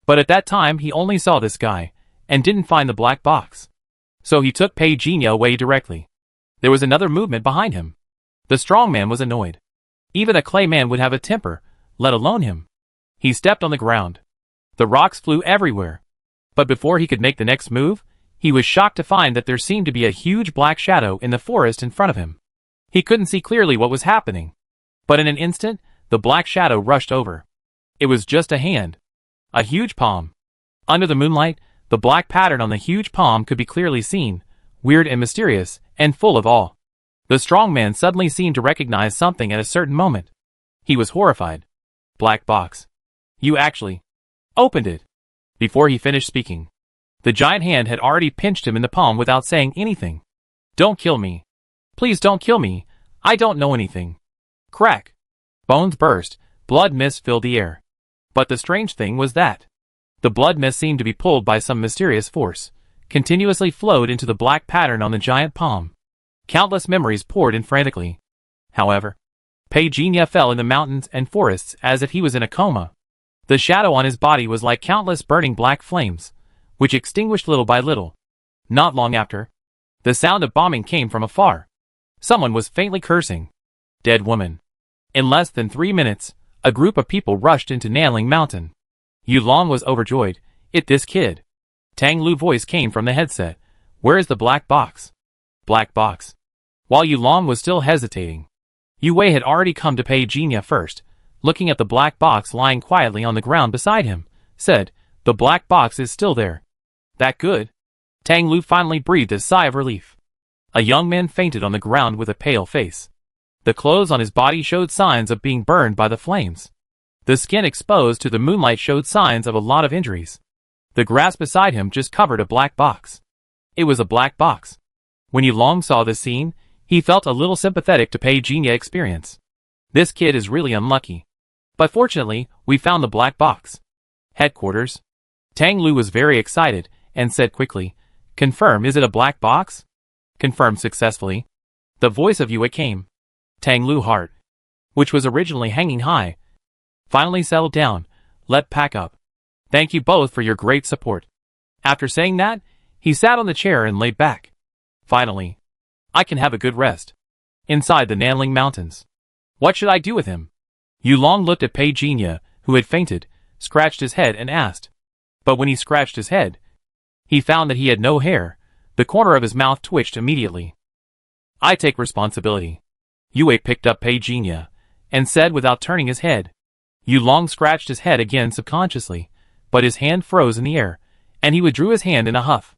But at that time he only saw this guy, and didn't find the black box. So he took Pei Jinya away directly. There was another movement behind him. The strongman was annoyed. Even a clay man would have a temper, let alone him. He stepped on the ground. The rocks flew everywhere. But before he could make the next move, he was shocked to find that there seemed to be a huge black shadow in the forest in front of him. He couldn't see clearly what was happening. But in an instant, the black shadow rushed over. It was just a hand. A huge palm. Under the moonlight, the black pattern on the huge palm could be clearly seen, weird and mysterious, and full of awe. The strong man suddenly seemed to recognize something at a certain moment. He was horrified. Black box. You actually opened it. Before he finished speaking, the giant hand had already pinched him in the palm without saying anything. Don't kill me. Please don't kill me. I don't know anything. Crack. Bones burst, blood mist filled the air. But the strange thing was that the blood mist seemed to be pulled by some mysterious force, continuously flowed into the black pattern on the giant palm. Countless memories poured in frantically. However, Pei Jinya fell in the mountains and forests as if he was in a coma. The shadow on his body was like countless burning black flames, which extinguished little by little. Not long after, the sound of bombing came from afar. Someone was faintly cursing. Dead woman. In less than 3 minutes, a group of people rushed into Nanling Mountain. Yu Long was overjoyed. This kid. Tang Lu's voice came from the headset. Where is the black box? Black box. While Yu Long was still hesitating, Yue had already come to Pei Jinya first, looking at the black box lying quietly on the ground beside him, said, "The black box is still there." That good? Tang Lu finally breathed a sigh of relief. A young man fainted on the ground with a pale face. The clothes on his body showed signs of being burned by the flames. The skin exposed to the moonlight showed signs of a lot of injuries. The grass beside him just covered a black box. It was a black box. When Yu Long saw this scene, he felt a little sympathetic to Pei Jinya's experience. This kid is really unlucky. But fortunately, we found the black box. Headquarters. Tang Lu was very excited, and said quickly, "Confirm, is it a black box?" Confirmed successfully. The voice of Yue came. Tang Lu's heart, which was originally hanging high, finally settled down. Let pack up. Thank you both for your great support. After saying that, he sat on the chair and laid back. Finally, I can have a good rest. Inside the Nanling Mountains. What should I do with him? Yu Long looked at Pei Jinya, who had fainted, scratched his head and asked. But when he scratched his head, he found that he had no hair. The corner of his mouth twitched immediately. I take responsibility. Yue picked up Pei Jinya, and said without turning his head. Yu Long scratched his head again subconsciously, but his hand froze in the air, and he withdrew his hand in a huff.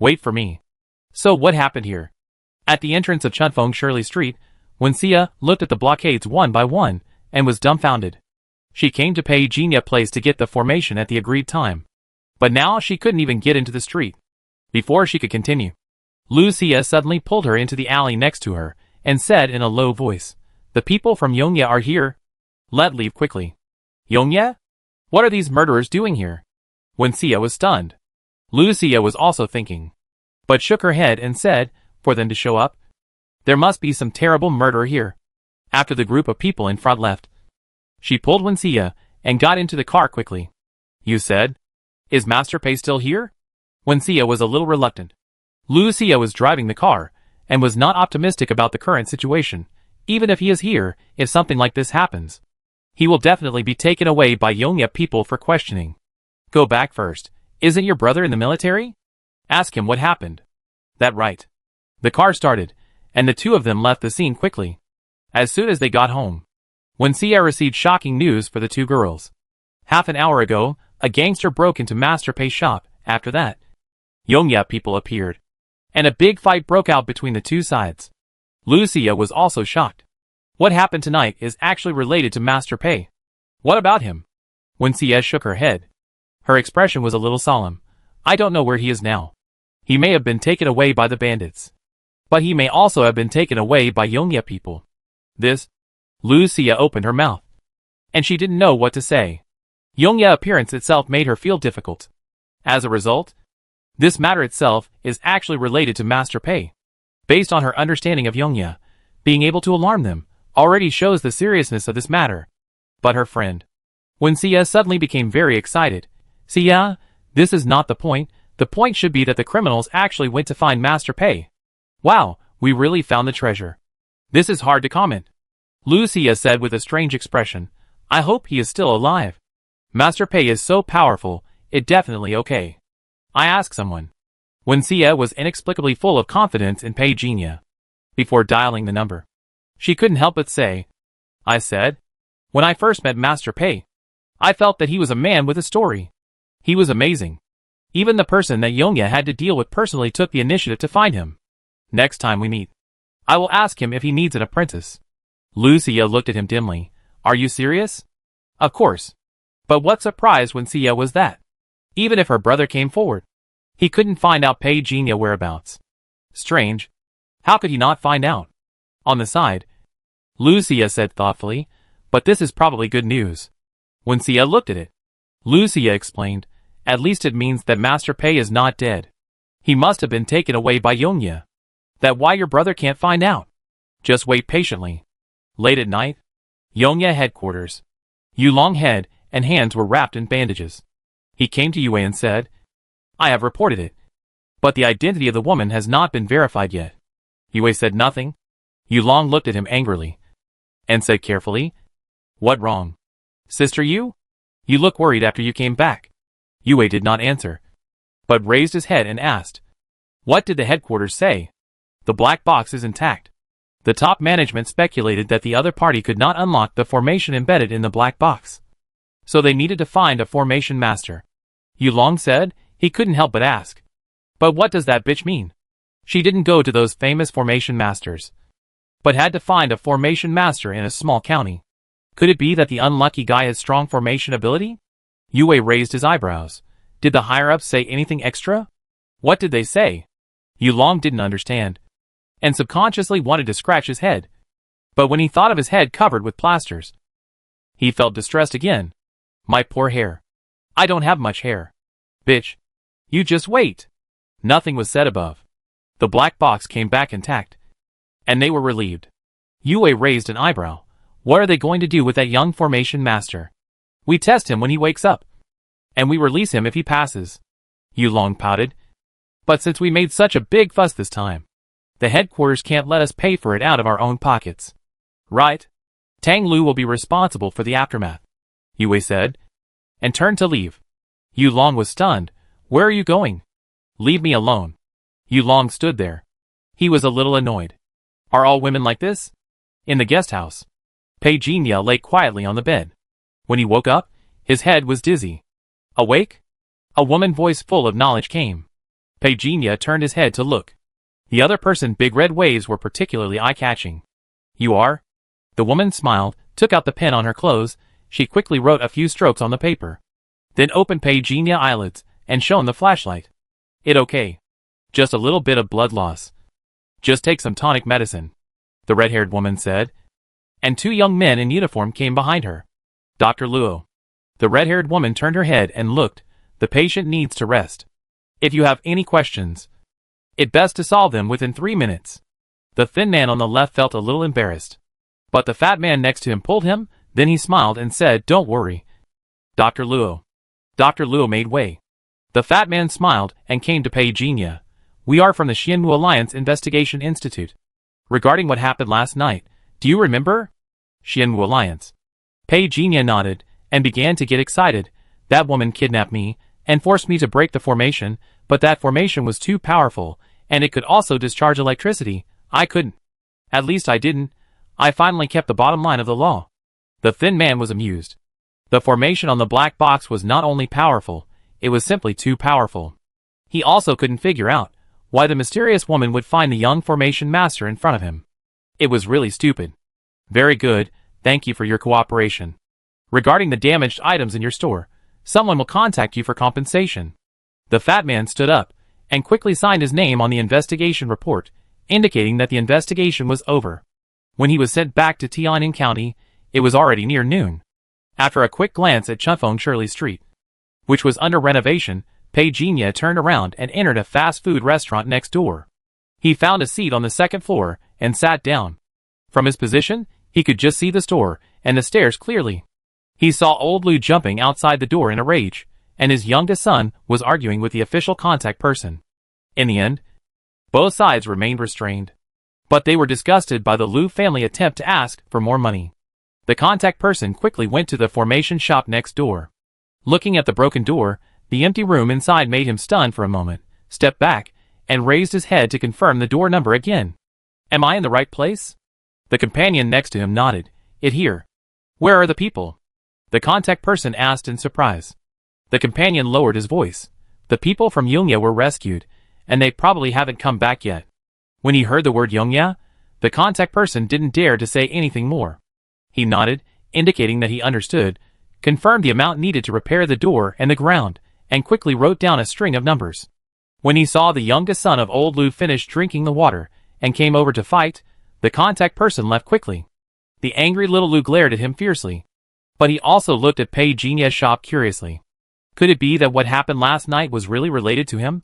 Wait for me. So what happened here? At the entrance of Chunfeng Shirley Street, Wenxia looked at the blockades one by one, and was dumbfounded. She came to Pei Jinya Place to get the formation at the agreed time. But now she couldn't even get into the street. Before she could continue, Lucia suddenly pulled her into the alley next to her, and said in a low voice, "The people from Yongye are here. Let leave quickly." Yongye? What are these murderers doing here? Wenxia was stunned. Lucia was also thinking, but shook her head and said, "For them to show up? There must be some terrible murder here." After the group of people in front left, she pulled Wenxia and got into the car quickly. "You said? Is Master Pei still here?" Wenxia was a little reluctant. Lucia was driving the car, and was not optimistic about the current situation. Even if he is here, if something like this happens, he will definitely be taken away by Yongye people for questioning. "Go back first. Isn't your brother in the military? Ask him what happened." "That right." The car started, and the two of them left the scene quickly. As soon as they got home, Wenxia received shocking news for the two girls. Half an hour ago, a gangster broke into Master Pei's shop. After that, Yongye people appeared, and a big fight broke out between the two sides. Lucia was also shocked. What happened tonight is actually related to Master Pei. "What about him?" Wenxia shook her head. Her expression was a little solemn. "I don't know where he is now. He may have been taken away by the bandits. But he may also have been taken away by Yongye people." This, Lucia opened her mouth, and she didn't know what to say. Yongye appearance itself made her feel difficult. As a result, this matter itself is actually related to Master Pei. Based on her understanding of Yongye, being able to alarm them already shows the seriousness of this matter. But her friend, Wenxia, suddenly became very excited. "Xia, this is not the point. The point should be that the criminals actually went to find Master Pei. Wow, we really found the treasure." "This is hard to comment," Lucia said with a strange expression. "I hope he is still alive. Master Pei is so powerful, it definitely okay. I ask someone." Wenxia was inexplicably full of confidence in Pei Jinya. Before dialing the number, she couldn't help but say, "I said, when I first met Master Pei, I felt that he was a man with a story. He was amazing. Even the person that Yongye had to deal with personally took the initiative to find him. Next time we meet, I will ask him if he needs an apprentice." Lucia looked at him dimly. "Are you serious?" "Of course." But what surprised Wenxia was that, even if her brother came forward, he couldn't find out Pei Jinya whereabouts. Strange. How could he not find out? On the side, Lucia said thoughtfully, "But this is probably good news." Wenxia looked at it. Lucia explained, "At least it means that Master Pei is not dead. He must have been taken away by Yongye. That why your brother can't find out. Just wait patiently." Late at night, Yongye headquarters. Yulong head and hands were wrapped in bandages. He came to Yue and said, "I have reported it. But the identity of the woman has not been verified yet." Yue said nothing. Yulong looked at him angrily, and said carefully, "What wrong? Sister Yu? You look worried after you came back." Yue did not answer, but raised his head and asked, "What did the headquarters say?" "The black box is intact. The top management speculated that the other party could not unlock the formation embedded in the black box. So they needed to find a formation master." Yulong said. He couldn't help but ask, "But what does that bitch mean? She didn't go to those famous formation masters, but had to find a formation master in a small county. Could it be that the unlucky guy has strong formation ability?" Yue raised his eyebrows. "Did the higher-ups say anything extra?" "What did they say?" Yulong didn't understand, and subconsciously wanted to scratch his head. But when he thought of his head covered with plasters, he felt distressed again. "My poor hair. I don't have much hair. Bitch. You just wait." Nothing was said above. The black box came back intact, and they were relieved. Yue raised an eyebrow. "What are they going to do with that young formation master?" "We test him when he wakes up, and we release him if he passes." Yulong pouted. "But since we made such a big fuss this time, the headquarters can't let us pay for it out of our own pockets." "Right. Tang Lu will be responsible for the aftermath," Yue said, and turned to leave. Yulong was stunned. "Where are you going?" "Leave me alone." Yulong stood there. He was a little annoyed. Are all women like this? In the guest house, Pei Jinya lay quietly on the bed. When he woke up, his head was dizzy. "Awake?" A woman voice full of knowledge came. Pei Jinya turned his head to look. The other person's big red waves were particularly eye-catching. You are? The woman smiled, took out the pen on her clothes. She quickly wrote a few strokes on the paper. Then opened Page Enia's eyelids and shone the flashlight. It okay. Just a little bit of blood loss. Just take some tonic medicine, the red-haired woman said. And two young men in uniform came behind her. Dr. Luo. The red-haired woman turned her head and looked. The patient needs to rest. If you have any questions, it's best to solve them within 3 minutes. The thin man on the left felt a little embarrassed. But the fat man next to him pulled him, then he smiled and said, Don't worry. Dr. Luo. Dr. Luo made way. The fat man smiled and came to Page Enia. We are from the Xianmu Alliance Investigation Institute. Regarding what happened last night, do you remember? Xianmu Alliance. Page Enia nodded and began to get excited. That woman kidnapped me and forced me to break the formation, but that formation was too powerful, and it could also discharge electricity. I couldn't. At least I didn't. I finally kept the bottom line of the law. The thin man was amused. The formation on the black box was not only powerful, it was simply too powerful. He also couldn't figure out why the mysterious woman would find the young formation master in front of him. It was really stupid. Very good, thank you for your cooperation. Regarding the damaged items in your store, someone will contact you for compensation. The fat man stood up and quickly signed his name on the investigation report, indicating that the investigation was over. When he was sent back to Tianjin County, it was already near noon. After a quick glance at Chunfeng Shirley Street, which was under renovation, Page Enia turned around and entered a fast food restaurant next door. He found a seat on the second floor and sat down. From his position, he could just see the store and the stairs clearly. He saw old Lu jumping outside the door in a rage, and his youngest son was arguing with the official contact person. In the end, both sides remained restrained. But they were disgusted by the Lu family attempt to ask for more money. The contact person quickly went to the formation shop next door. Looking at the broken door, the empty room inside made him stunned for a moment, stepped back, and raised his head to confirm the door number again. Am I in the right place? The companion next to him nodded. It here. Where are the people? The contact person asked in surprise. The companion lowered his voice. The people from Yongya were rescued, and they probably haven't come back yet. When he heard the word Yongya, the contact person didn't dare to say anything more. He nodded, indicating that he understood, confirmed the amount needed to repair the door and the ground, and quickly wrote down a string of numbers. When he saw the youngest son of old Lu finish drinking the water and came over to fight, the contact person left quickly. The angry little Lu glared at him fiercely. But he also looked at Page Enia's shop curiously. Could it be that what happened last night was really related to him?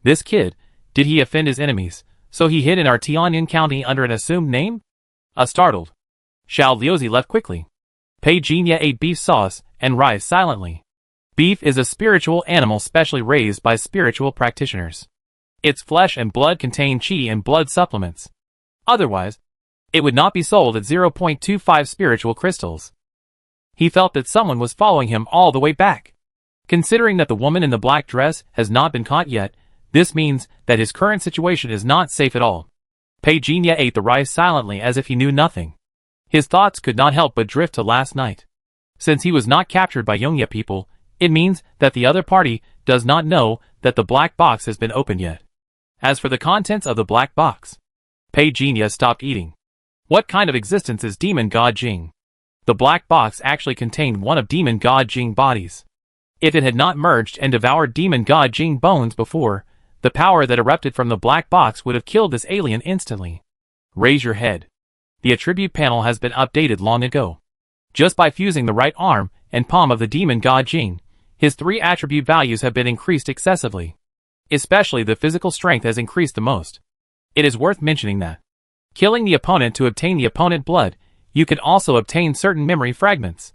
This kid, did he offend his enemies, so he hid in our Tianjin County under an assumed name? Startled, Xiao Liuzi left quickly. Page Enia ate beef sauce and rice silently. Beef is a spiritual animal specially raised by spiritual practitioners. Its flesh and blood contain qi and blood supplements. Otherwise, it would not be sold at 0.25 spiritual crystals. He felt that someone was following him all the way back. Considering that the woman in the black dress has not been caught yet, this means that his current situation is not safe at all. Page Enia ate the rice silently as if he knew nothing. His thoughts could not help but drift to last night. Since he was not captured by Yongya people, it means that the other party does not know that the black box has been opened yet. As for the contents of the black box, Page Enia stopped eating. What kind of existence is Demon God Jing? The black box actually contained one of Demon God Jing bodies. If it had not merged and devoured Demon God Jing bones before, the power that erupted from the black box would have killed this alien instantly. Raise your head. The attribute panel has been updated long ago. Just by fusing the right arm and palm of the Demon God Jing, his 3 attribute values have been increased excessively. Especially the physical strength has increased the most. It is worth mentioning that, killing the opponent to obtain the opponent blood, you can also obtain certain memory fragments.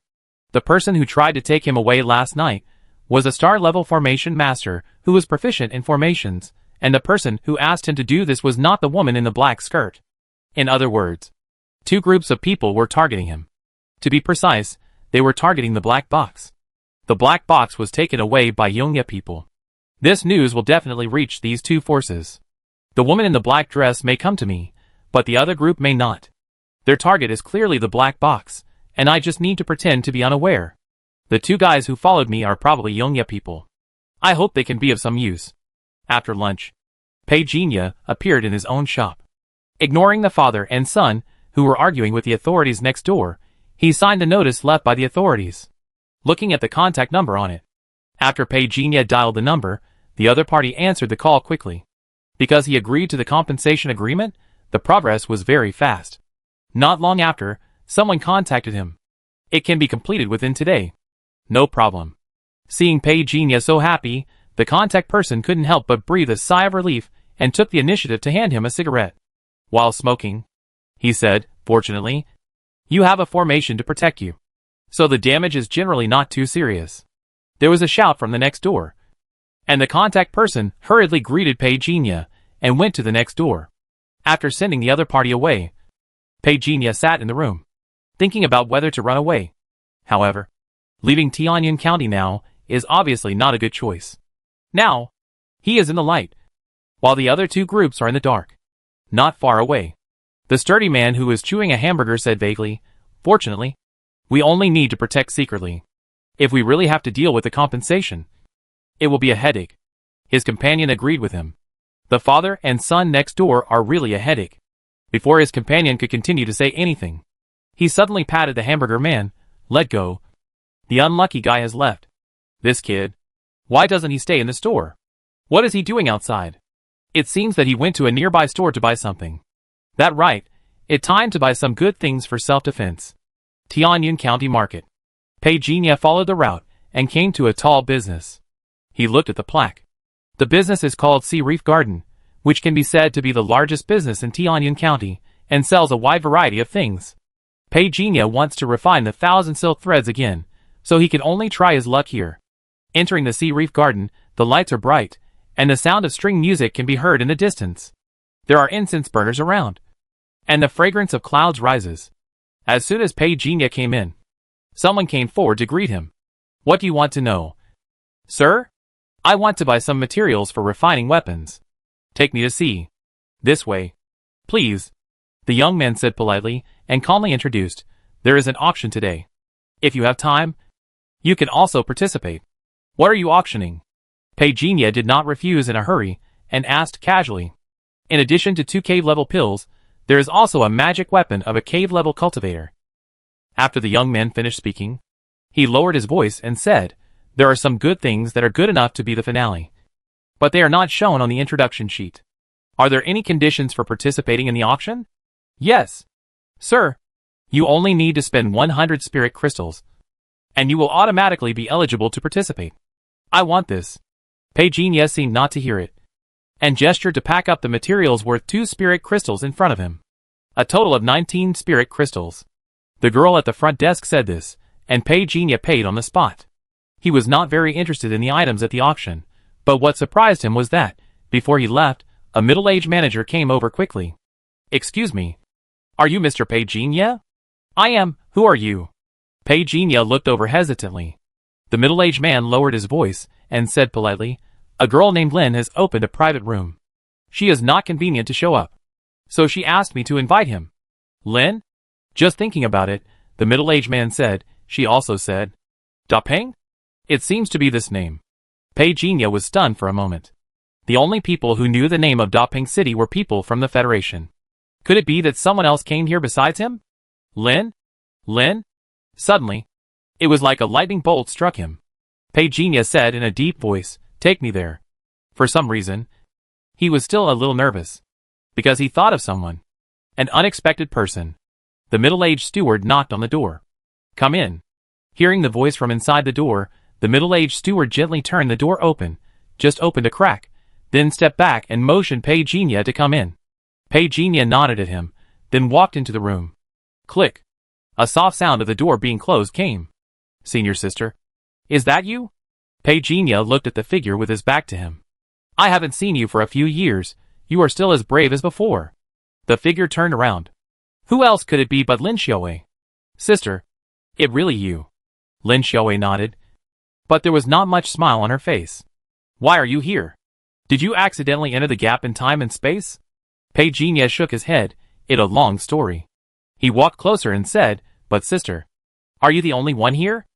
The person who tried to take him away last night was a star-level formation master who was proficient in formations, and the person who asked him to do this was not the woman in the black skirt. In other words, 2 groups of people were targeting him. To be precise, they were targeting the black box. The black box was taken away by Yongya people. This news will definitely reach these 2 forces. The woman in the black dress may come to me, but the other group may not. Their target is clearly the black box, and I just need to pretend to be unaware. The 2 guys who followed me are probably Yongya people. I hope they can be of some use. After lunch, Pei Jinya appeared in his own shop. Ignoring the father and son, who were arguing with the authorities next door, he signed the notice left by the authorities. Looking at the contact number on it. After Pei Jinya dialed the number, the other party answered the call quickly. Because he agreed to the compensation agreement, the progress was very fast. Not long after, someone contacted him. It can be completed within today. No problem. Seeing Pei Jinya so happy, the contact person couldn't help but breathe a sigh of relief and took the initiative to hand him a cigarette. While smoking, he said, "Fortunately, you have a formation to protect you. So the damage is generally not too serious." There was a shout from the next door, and the contact person hurriedly greeted Pei Jinya and went to the next door. After sending the other party away, Pei Jinya sat in the room, thinking about whether to run away. However, leaving Tianyuan County now is obviously not a good choice. Now, he is in the light, while the other two groups are in the dark. Not far away, the sturdy man who was chewing a hamburger said vaguely, "Fortunately, we only need to protect secretly. If we really have to deal with the compensation, it will be a headache." His companion agreed with him. The father and son next door are really a headache. Before his companion could continue to say anything, he suddenly patted the hamburger man. "Let go. The unlucky guy has left. This kid. Why doesn't he stay in the store? What is he doing outside? It seems that he went to a nearby store to buy something. That right, it's time to buy some good things for self-defense." Tianyuan County Market. Pei Jinya followed the route and came to a tall business. He looked at the plaque. The business is called Sea Reef Garden, which can be said to be the largest business in Tianyuan County and sells a wide variety of things. Pei Jinya wants to refine the 1,000 silk threads again, so he can only try his luck here. Entering the Sea Reef Garden, the lights are bright, and the sound of string music can be heard in the distance. There are incense burners around, and the fragrance of clouds rises. As soon as Pei Jinya came in, someone came forward to greet him. "What do you want to know?" "Sir? I want to buy some materials for refining weapons." "Take me to see." "This way." "Please." The young man said politely and calmly introduced, "There is an auction today. If you have time, you can also participate." "What are you auctioning?" Pei Jinya did not refuse in a hurry and asked casually. In addition to 2 cave-level pills, there is also a magic weapon of a cave-level cultivator. After the young man finished speaking, he lowered his voice and said, "There are some good things that are good enough to be the finale, but they are not shown on the introduction sheet. Are there any conditions for participating in the auction?" "Yes, sir. You only need to spend 100 spirit crystals, and you will automatically be eligible to participate." "I want this." Pei Jinya seemed not to hear it, and gestured to pack up the materials worth 2 spirit crystals in front of him. A total of 19 spirit crystals. The girl at the front desk said this, and Pei Jinya paid on the spot. He was not very interested in the items at the auction, but what surprised him was that, before he left, a middle-aged manager came over quickly. "Excuse me. Are you Mr. Pei Jinya?" "I am. Who are you?" Pei Jinya looked over hesitantly. The middle-aged man lowered his voice and said politely, "A girl named Lin has opened a private room. She is not convenient to show up, so she asked me to invite him." "Lin?" Just thinking about it, the middle-aged man said, "She also said, Da Peng? It seems to be this name." Pei Jinya was stunned for a moment. The only people who knew the name of Da Peng City were people from the Federation. Could it be that someone else came here besides him? Lin? Lin? Suddenly, it was like a lightning bolt struck him. Pei Jinya said in a deep voice, "Take me there." For some reason, he was still a little nervous, because he thought of someone. An unexpected person. The middle-aged steward knocked on the door. "Come in." Hearing the voice from inside the door, the middle-aged steward gently turned the door open, just opened a crack, then stepped back and motioned Pei Jinya to come in. Pei Jinya nodded at him, then walked into the room. Click. A soft sound of the door being closed came. "Senior sister? Is that you?" Pei Jinya looked at the figure with his back to him. "I haven't seen you for a few years. You are still as brave as before." The figure turned around. "Who else could it be but Lin Xiaowei?" "Sister, it really you?" Lin Xiaowei nodded, but there was not much smile on her face. "Why are you here? Did you accidentally enter the gap in time and space?" Pei Jinya shook his head. "It's a long story." He walked closer and said, "But sister, are you the only one here?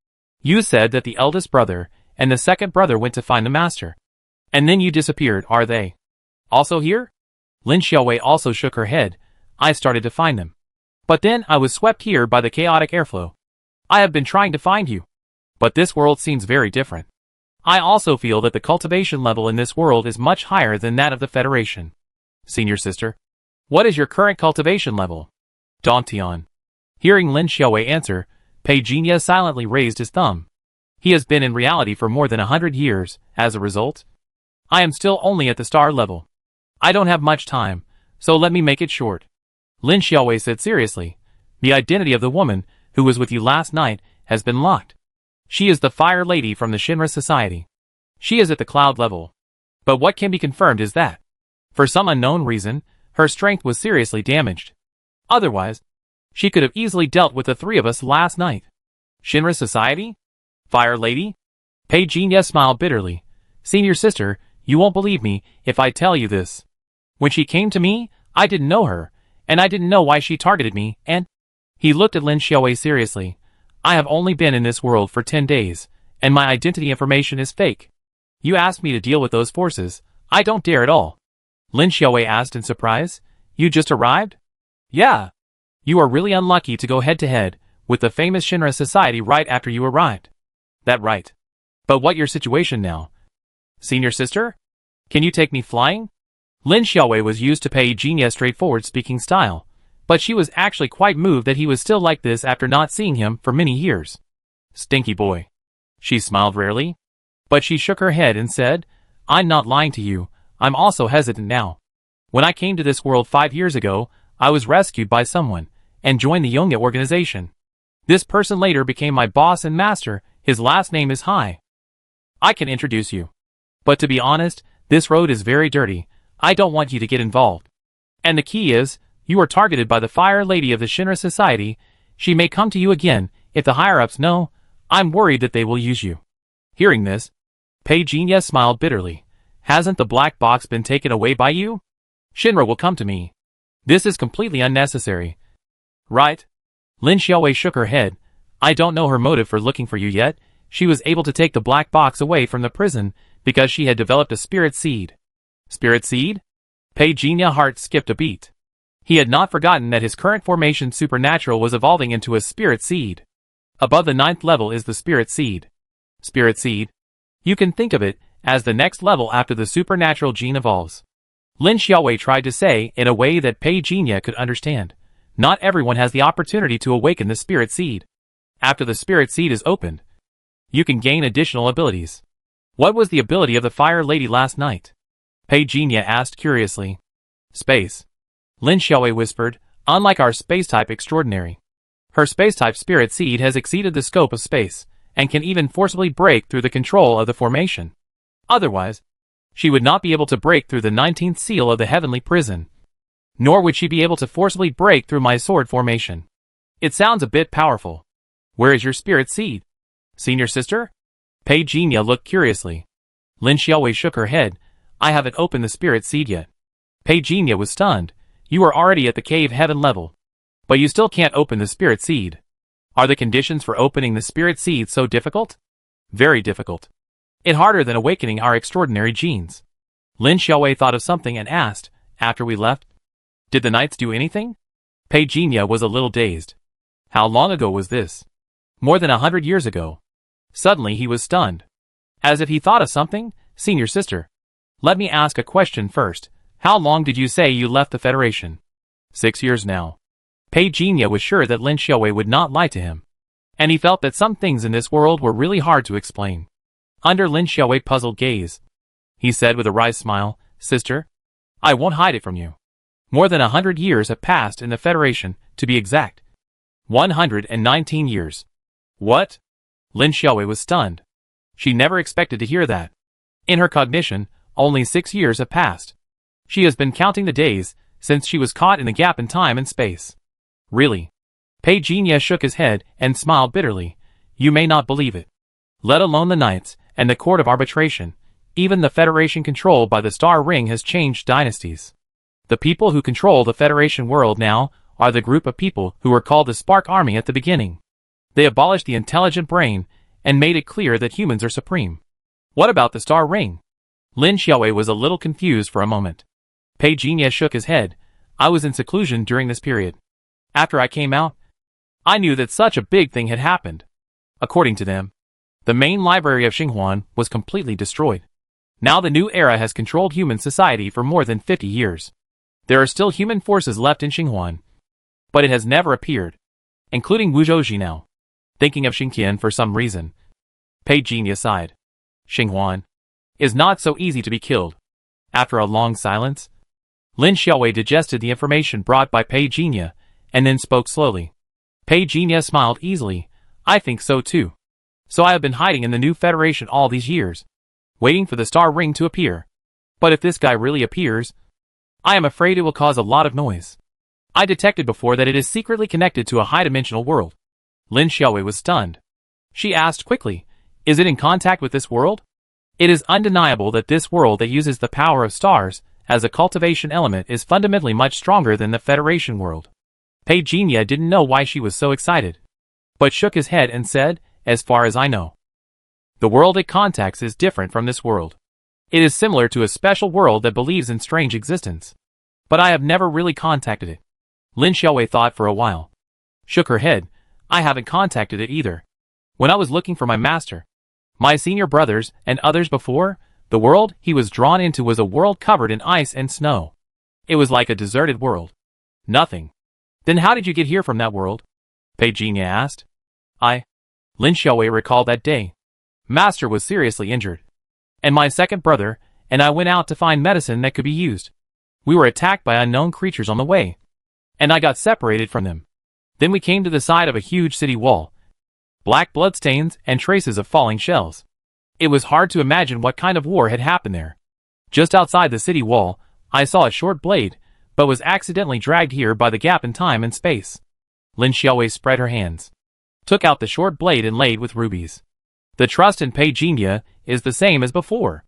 You said that the eldest brother and the second brother went to find the master, and then you disappeared, are they?" Also here? Lin Xiaowei also shook her head. I started to find them. But then I was swept here by the chaotic airflow. I have been trying to find you. But this world seems very different. I also feel that the cultivation level in this world is much higher than that of the Federation. Senior sister, what is your current cultivation level? Dantian. Hearing Lin Xiaowei answer, Pei Jinya silently raised his thumb. He has been in reality for more than 100 years. As a result, I am still only at the star level. I don't have much time, so let me make it short. Lin Xiaowei said seriously. The identity of the woman who was with you last night has been locked. She is the Fire Lady from the Shinra Society. She is at the cloud level. But what can be confirmed is that, for some unknown reason, her strength was seriously damaged. Otherwise, she could have easily dealt with the three of us last night. Shinra Society? Fire Lady? Pei Jinya smiled bitterly. Senior sister, you won't believe me if I tell you this. When she came to me, I didn't know her, and I didn't know why she targeted me, and... He looked at Lin Xiaowei seriously. I have only been in this world for 10 days, and my identity information is fake. You asked me to deal with those forces. I don't dare at all. Lin Xiaowei asked in surprise. You just arrived? Yeah. You are really unlucky to go head-to-head with the famous Shinra Society right after you arrived. That right. But what your situation now? Senior sister? Can you take me flying? Lin Xiaowei was used to Pei Jinya's straightforward speaking style, but she was actually quite moved that he was still like this after not seeing him for many years. Stinky boy. She smiled rarely, but she shook her head and said, I'm not lying to you, I'm also hesitant now. When I came to this world 5 years ago, I was rescued by someone, and joined the Yongya organization. This person later became my boss and master, his last name is Hai. I can introduce you. But to be honest, this road is very dirty, I don't want you to get involved. And the key is, you are targeted by the Fire Lady of the Shinra Society. She may come to you again, if the higher-ups know. I'm worried that they will use you. Hearing this, Pei Jinya smiled bitterly. Hasn't the black box been taken away by you? Shinra will come to me. This is completely unnecessary. Right? Lin Xiaowei shook her head. I don't know her motive for looking for you yet. She was able to take the black box away from the prison because she had developed a spirit seed. Spirit seed? Pei Jinya's heart skipped a beat. He had not forgotten that his current formation supernatural was evolving into a spirit seed. Above the 9th level is the spirit seed. Spirit seed? You can think of it as the next level after the supernatural gene evolves. Lin Xiaowei tried to say in a way that Pei Jinya could understand. Not everyone has the opportunity to awaken the spirit seed. After the spirit seed is opened, you can gain additional abilities. What was the ability of the Fire Lady last night? Pei Jinya asked curiously. Space. Lin Xiaowei whispered, unlike our space-type extraordinary. Her space-type spirit seed has exceeded the scope of space, and can even forcibly break through the control of the formation. Otherwise, she would not be able to break through the 19th seal of the heavenly prison. Nor would she be able to forcibly break through my sword formation. It sounds a bit powerful. Where is your spirit seed? Senior sister? Pei Jinya looked curiously. Lin Xiaowei shook her head. I haven't opened the spirit seed yet. Pei Jinya was stunned. You are already at the cave heaven level. But you still can't open the spirit seed. Are the conditions for opening the spirit seed so difficult? Very difficult. It's harder than awakening our extraordinary genes. Lin Xiaowei thought of something and asked, after we left, did the knights do anything? Pei Jinya was a little dazed. How long ago was this? More than 100 years ago. Suddenly he was stunned. As if he thought of something, senior sister. Let me ask a question first. How long did you say you left the Federation? 6 years now. Pei Jinya was sure that Lin Xiaowei would not lie to him. And he felt that some things in this world were really hard to explain. Under Lin Xiaowei's puzzled gaze, he said with a wry smile, Sister, I won't hide it from you. More than 100 years have passed in the Federation, to be exact. 119 years. What? Lin Xiaowei was stunned. She never expected to hear that. In her cognition, only 6 years have passed. She has been counting the days since she was caught in the gap in time and space. Really? Pei Jinya shook his head and smiled bitterly. You may not believe it. Let alone the knights and the court of arbitration, even the Federation controlled by the Star Ring has changed dynasties. The people who control the Federation world now are the group of people who were called the Spark Army at the beginning. They abolished the intelligent brain and made it clear that humans are supreme. What about the Star Ring? Lin Xiaowei was a little confused for a moment. Pei Jinya shook his head. I was in seclusion during this period. After I came out, I knew that such a big thing had happened. According to them, the main library of Xinghuan was completely destroyed. Now the new era has controlled human society for more than 50 years. There are still human forces left in Xinghuan, but it has never appeared, including Wu Zhouji now. Thinking of Xingqian for some reason, Pei Jinya sighed. Xinghuan is not so easy to be killed. After a long silence, Lin Xiaowei digested the information brought by Pei Jinya, and then spoke slowly. Pei Jinya smiled easily. I think so too. So I have been hiding in the new Federation all these years, waiting for the star ring to appear. But if this guy really appears, I am afraid it will cause a lot of noise. I detected before that it is secretly connected to a high-dimensional world. Lin Xiaowei was stunned. She asked quickly, is it in contact with this world? It is undeniable that this world that uses the power of stars as a cultivation element is fundamentally much stronger than the Federation world. Pei Jinya didn't know why she was so excited, but shook his head and said, as far as I know, the world it contacts is different from this world. It is similar to a special world that believes in strange existence. But I have never really contacted it. Lin Xiaowei thought for a while, shook her head. I haven't contacted it either. When I was looking for my master, my senior brothers, and others before, the world he was drawn into was a world covered in ice and snow. It was like a deserted world. Nothing. Then how did you get here from that world? Pei Jinya asked. Lin Xiaowei recalled that day. Master was seriously injured, and my second brother and I went out to find medicine that could be used. We were attacked by unknown creatures on the way, and I got separated from them. Then we came to the side of a huge city wall. Black bloodstains and traces of falling shells. It was hard to imagine what kind of war had happened there. Just outside the city wall, I saw a short blade, but was accidentally dragged here by the gap in time and space. Lin Xiaowei spread her hands, took out the short blade inlaid with rubies. The trust in Pei Jinya is the same as before.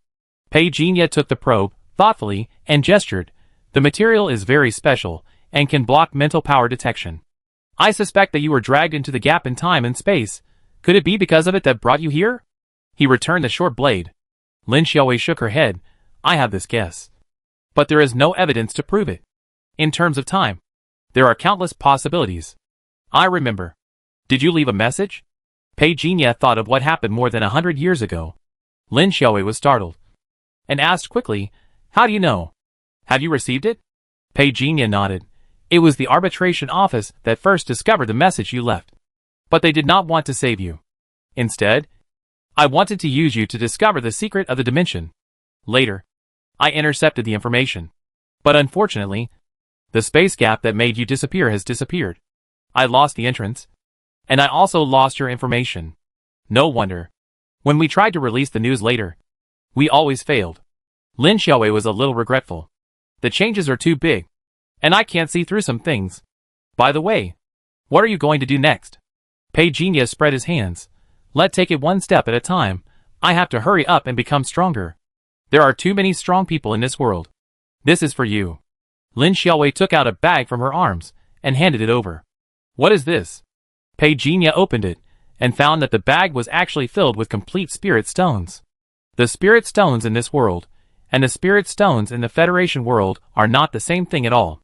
Pei Jinya took the probe, thoughtfully, and gestured. The material is very special, and can block mental power detection. I suspect that you were dragged into the gap in time and space. Could it be because of it that brought you here? He returned the short blade. Lin Xiaowei shook her head. I have this guess, but there is no evidence to prove it. In terms of time, there are countless possibilities. I remember. Did you leave a message? Pei Jinya thought of what happened more than 100 years ago. Lin Xiaowei was startled, and asked quickly, how do you know? Have you received it? Pei Jinya nodded. It was the arbitration office that first discovered the message you left. But they did not want to save you. Instead, I wanted to use you to discover the secret of the dimension. Later, I intercepted the information. But unfortunately, the space gap that made you disappear has disappeared. I lost the entrance, and I also lost your information. No wonder. When we tried to release the news later, we always failed. Lin Xiaowei was a little regretful. The changes are too big, and I can't see through some things. By the way, what are you going to do next? Pei Jinya spread his hands. Let's take it one step at a time. I have to hurry up and become stronger. There are too many strong people in this world. This is for you. Lin Xiaowei took out a bag from her arms and handed it over. What is this? Pei Jinya opened it and found that the bag was actually filled with complete spirit stones. The spirit stones in this world and the spirit stones in the Federation world are not the same thing at all.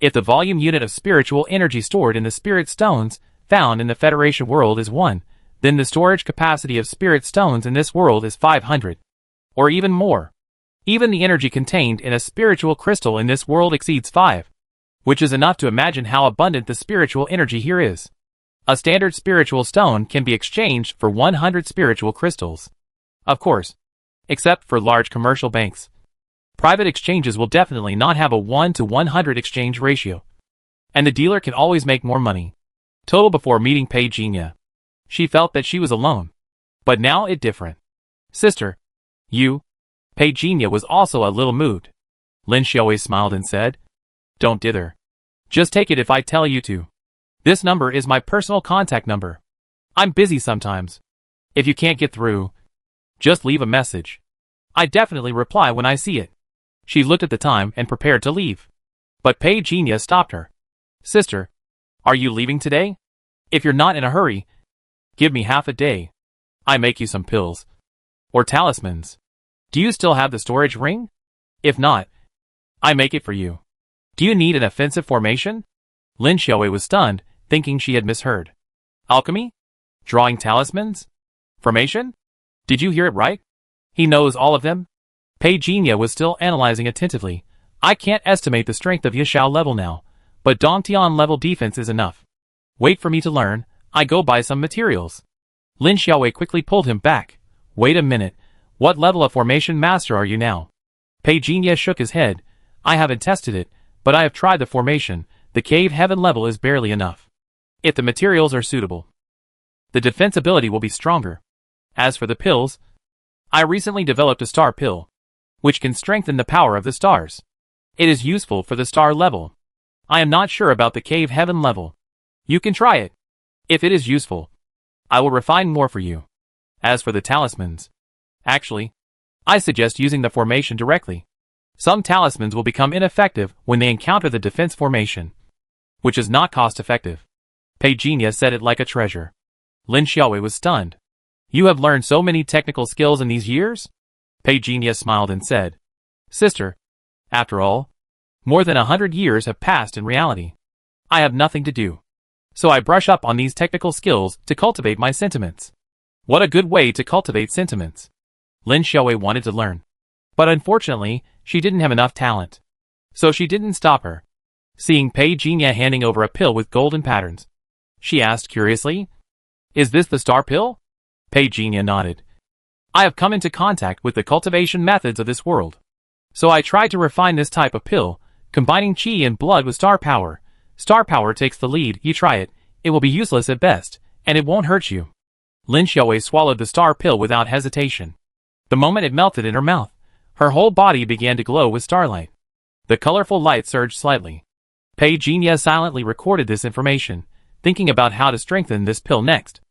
If the volume unit of spiritual energy stored in the spirit stones found in the Federation world is 1, then the storage capacity of spirit stones in this world is 500. Or even more. Even the energy contained in a spiritual crystal in this world exceeds 5. Which is enough to imagine how abundant the spiritual energy here is. A standard spiritual stone can be exchanged for 100 spiritual crystals. Of course, except for large commercial banks. Private exchanges will definitely not have a 1 to 100 exchange ratio. And the dealer can always make more money. Total before meeting Pei Jinya. She felt that she was alone. But now it different. Sister. You. Pei Jinya was also a little moved. Lin Xiaowei smiled and said, don't dither. Just take it if I tell you to. This number is my personal contact number. I'm busy sometimes. If you can't get through, just leave a message. I definitely reply when I see it. She looked at the time and prepared to leave. But Pei Jinya stopped her. Sister, are you leaving today? If you're not in a hurry, give me half a day. I make you some pills. Or talismans. Do you still have the storage ring? If not, I make it for you. Do you need an offensive formation? Lin Xiaowei was stunned, thinking she had misheard. Alchemy? Drawing talismans? Formation? Did you hear it right? He knows all of them? Pei Jinya was still analyzing attentively. I can't estimate the strength of Yashao level now, but Dongtian level defense is enough. Wait for me to learn, I go buy some materials. Lin Xiaowei quickly pulled him back. Wait a minute, what level of formation master are you now? Pei Jinya shook his head. I haven't tested it, but I have tried the formation. The cave heaven level is barely enough. If the materials are suitable, the defense ability will be stronger. As for the pills, I recently developed a star pill, which can strengthen the power of the stars. It is useful for the star level. I am not sure about the cave heaven level. You can try it. If it is useful, I will refine more for you. As for the talismans, actually, I suggest using the formation directly. Some talismans will become ineffective when they encounter the defense formation, which is not cost-effective. Pei Jinya said it like a treasure. Lin Xiaowei was stunned. You have learned so many technical skills in these years? Pei Jinya smiled and said, Sister, after all, more than 100 years have passed in reality. I have nothing to do, so I brush up on these technical skills to cultivate my sentiments. What a good way to cultivate sentiments. Lin Xiaowei wanted to learn, but unfortunately, she didn't have enough talent. So she didn't stop her. Seeing Pei Jinya handing over a pill with golden patterns, she asked curiously, Is this the star pill? Pei Jinya nodded. I have come into contact with the cultivation methods of this world. So I tried to refine this type of pill, combining qi and blood with star power. Star power takes the lead. You try it, it will be useless at best, and it won't hurt you. Lin Xiaowei swallowed the star pill without hesitation. The moment it melted in her mouth, her whole body began to glow with starlight. The colorful light surged slightly. Pei Jinya silently recorded this information, thinking about how to strengthen this pill next.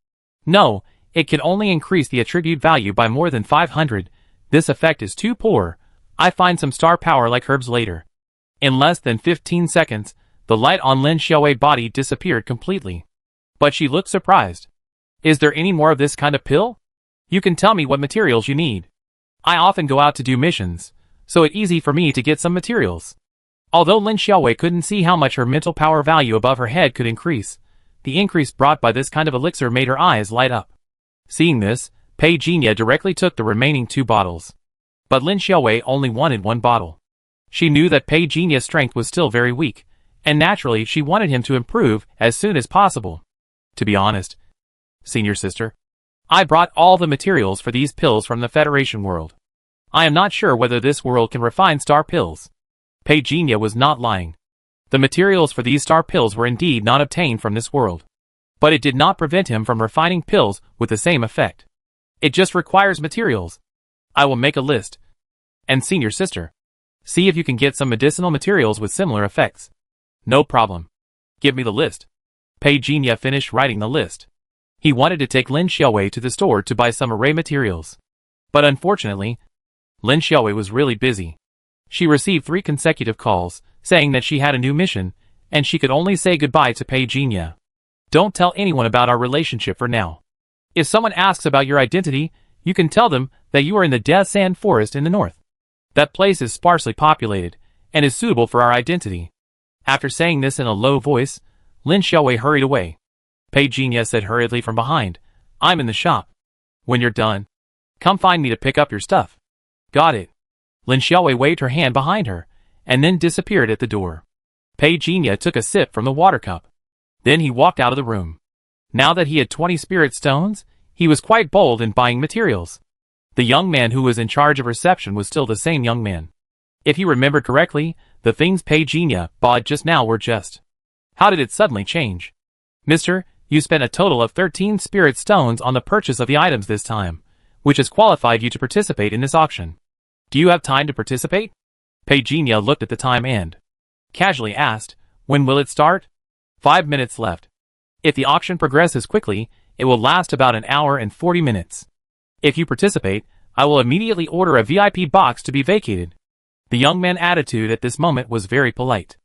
No, it can only increase the attribute value by more than 500. This effect is too poor. I find some star power like herbs later. In less than 15 seconds, the light on Lin Xiaowei's body disappeared completely. But she looked surprised. Is there any more of this kind of pill? You can tell me what materials you need. I often go out to do missions, so it's easy for me to get some materials. Although Lin Xiaowei couldn't see how much her mental power value above her head could increase, the increase brought by this kind of elixir made her eyes light up. Seeing this, Pei Jinya directly took the remaining 2 bottles. But Lin Xiaowei only wanted 1 bottle. She knew that Pei Jinya's strength was still very weak, and naturally she wanted him to improve as soon as possible. To be honest, senior sister, I brought all the materials for these pills from the Federation world. I am not sure whether this world can refine star pills. Pei Jinya was not lying. The materials for these star pills were indeed not obtained from this world. But it did not prevent him from refining pills with the same effect. It just requires materials. I will make a list. And senior sister, see if you can get some medicinal materials with similar effects. No problem. Give me the list. Pei Jinya finished writing the list. He wanted to take Lin Xiaowei to the store to buy some array materials. But unfortunately, Lin Xiaowei was really busy. She received 3 consecutive calls, saying that she had a new mission, and she could only say goodbye to Pei Jinya. Don't tell anyone about our relationship for now. If someone asks about your identity, you can tell them that you are in the Death Sand Forest in the north. That place is sparsely populated, and is suitable for our identity. After saying this in a low voice, Lin Xiaowei hurried away. Pei Jinya said hurriedly from behind, I'm in the shop. When you're done, come find me to pick up your stuff. Got it. Lin Xiaowei waved her hand behind her, and then disappeared at the door. Pei Jinya took a sip from the water cup. Then he walked out of the room. Now that he had 20 spirit stones, he was quite bold in buying materials. The young man who was in charge of reception was still the same young man. If he remembered correctly, the things Pei Jinya bought just now were just. How did it suddenly change? Mister, you spent a total of 13 spirit stones on the purchase of the items this time, which has qualified you to participate in this auction. Do you have time to participate? Pei Jinya looked at the time and casually asked, when will it start? 5 minutes left. If the auction progresses quickly, it will last about an hour and 40 minutes. If you participate, I will immediately order a VIP box to be vacated. The young man's attitude at this moment was very polite.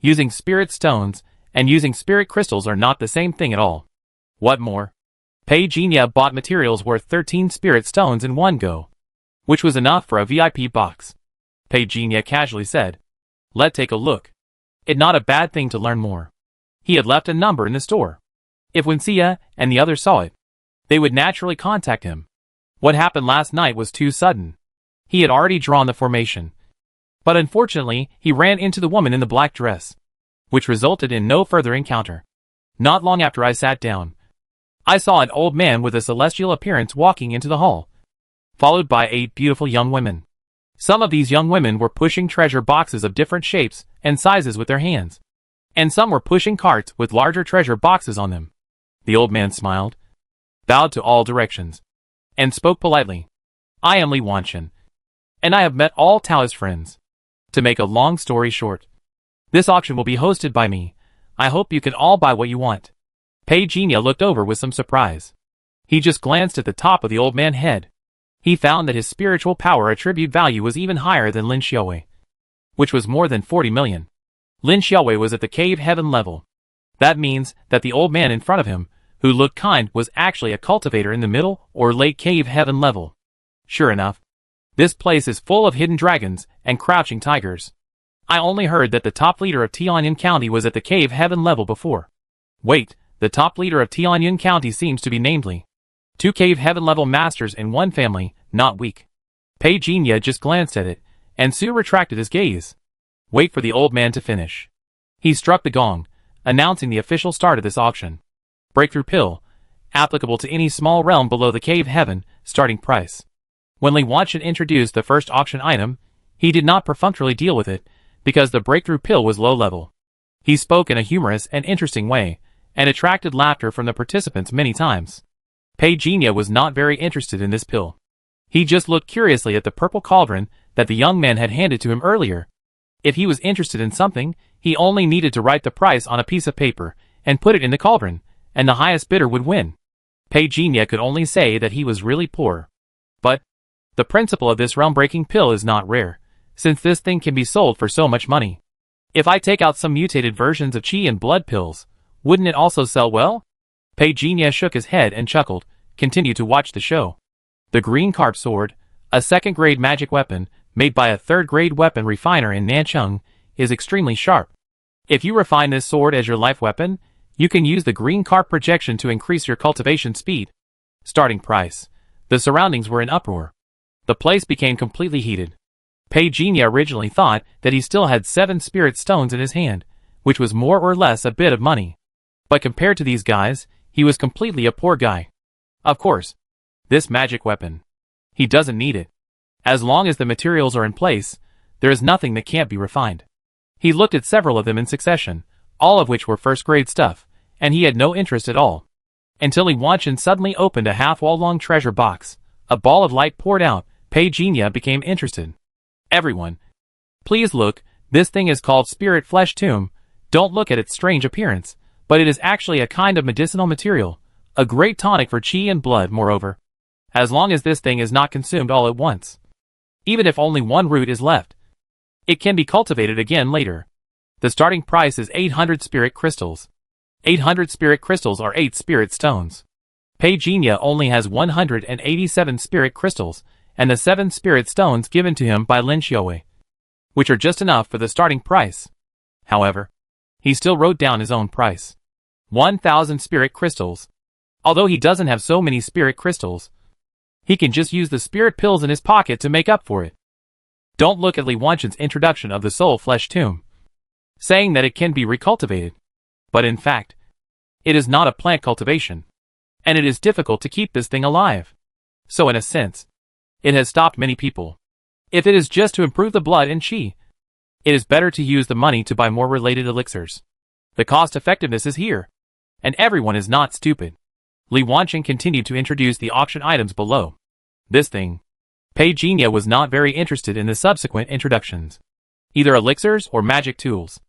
Using spirit stones and using spirit crystals are not the same thing at all. What more? Pei Jinya bought materials worth 13 spirit stones in one go, which was enough for a VIP box. Pei Jinya casually said, Let's take a look. It's not a bad thing to learn more. He had left a number in the store. If Wenxia and the others saw it, they would naturally contact him. What happened last night was too sudden. He had already drawn the formation. But unfortunately, he ran into the woman in the black dress, which resulted in no further encounter. Not long after I sat down, I saw an old man with a celestial appearance walking into the hall, followed by 8 beautiful young women. Some of these young women were pushing treasure boxes of different shapes and sizes with their hands, and some were pushing carts with larger treasure boxes on them. The old man smiled, bowed to all directions, and spoke politely. I am Li Wanchen, and I have met all Taoist friends. To make a long story short, this auction will be hosted by me. I hope you can all buy what you want. Pei Jinya looked over with some surprise. He just glanced at the top of the old man's head. He found that his spiritual power attribute value was even higher than Lin Xiaowei, which was more than 40 million. Lin Xiaowei was at the cave heaven level. That means that the old man in front of him, who looked kind, was actually a cultivator in the middle or late cave heaven level. Sure enough, this place is full of hidden dragons and crouching tigers. I only heard that the top leader of Tianyuan County was at the cave heaven level before. Wait, the top leader of Tianyuan County seems to be namely 2 cave heaven level masters in one family, not weak. Pei Jinya just glanced at it, and Su retracted his gaze. Wait for the old man to finish. He struck the gong, announcing the official start of this auction. Breakthrough pill, applicable to any small realm below the cave heaven, starting price. When Li Wanchen introduced the first auction item, he did not perfunctorily deal with it, because the breakthrough pill was low level. He spoke in a humorous and interesting way, and attracted laughter from the participants many times. Pei Jinya was not very interested in this pill. He just looked curiously at the purple cauldron that the young man had handed to him earlier. If he was interested in something, he only needed to write the price on a piece of paper and put it in the cauldron, and the highest bidder would win. Pei Jinya could only say that he was really poor. But the principle of this realm-breaking pill is not rare, since this thing can be sold for so much money. If I take out some mutated versions of qi and blood pills, wouldn't it also sell well? Pei Jinya shook his head and chuckled, continued to watch the show. The green carp sword, a second-grade magic weapon, made by a third-grade weapon refiner in Nancheng, is extremely sharp. If you refine this sword as your life weapon, you can use the green carp projection to increase your cultivation speed. Starting price. The surroundings were in uproar. The place became completely heated. Pei Jinya originally thought that he still had 7 spirit stones in his hand, which was more or less a bit of money. But compared to these guys, he was completely a poor guy. Of course, this magic weapon. He doesn't need it. As long as the materials are in place, there is nothing that can't be refined. He looked at several of them in succession, all of which were first-grade stuff, and he had no interest at all. Until Li Wanchen suddenly opened a half-wall-long treasure box. A ball of light poured out. Pei Jinya became interested. Everyone, please look, this thing is called Spirit Flesh Tomb. Don't look at its strange appearance, but it is actually a kind of medicinal material, a great tonic for qi and blood moreover. As long as this thing is not consumed all at once. Even if only 1 root is left, it can be cultivated again later. The starting price is 800 spirit crystals. 800 spirit crystals are 8 spirit stones. Pei Jinya only has 187 spirit crystals, and the 7 spirit stones given to him by Lin Xiaowei, which are just enough for the starting price. However, he still wrote down his own price. 1,000 spirit crystals. Although he doesn't have so many spirit crystals, he can just use the spirit pills in his pocket to make up for it. Don't look at Li Wanchen's introduction of the soul flesh tomb, saying that it can be recultivated. But in fact, it is not a plant cultivation, and it is difficult to keep this thing alive. So in a sense, it has stopped many people. If it is just to improve the blood and qi, it is better to use the money to buy more related elixirs. The cost effectiveness is here, and everyone is not stupid. Li Wanchen continued to introduce the auction items below. This thing. Pei Jinya was not very interested in the subsequent introductions. Either elixirs or magic tools.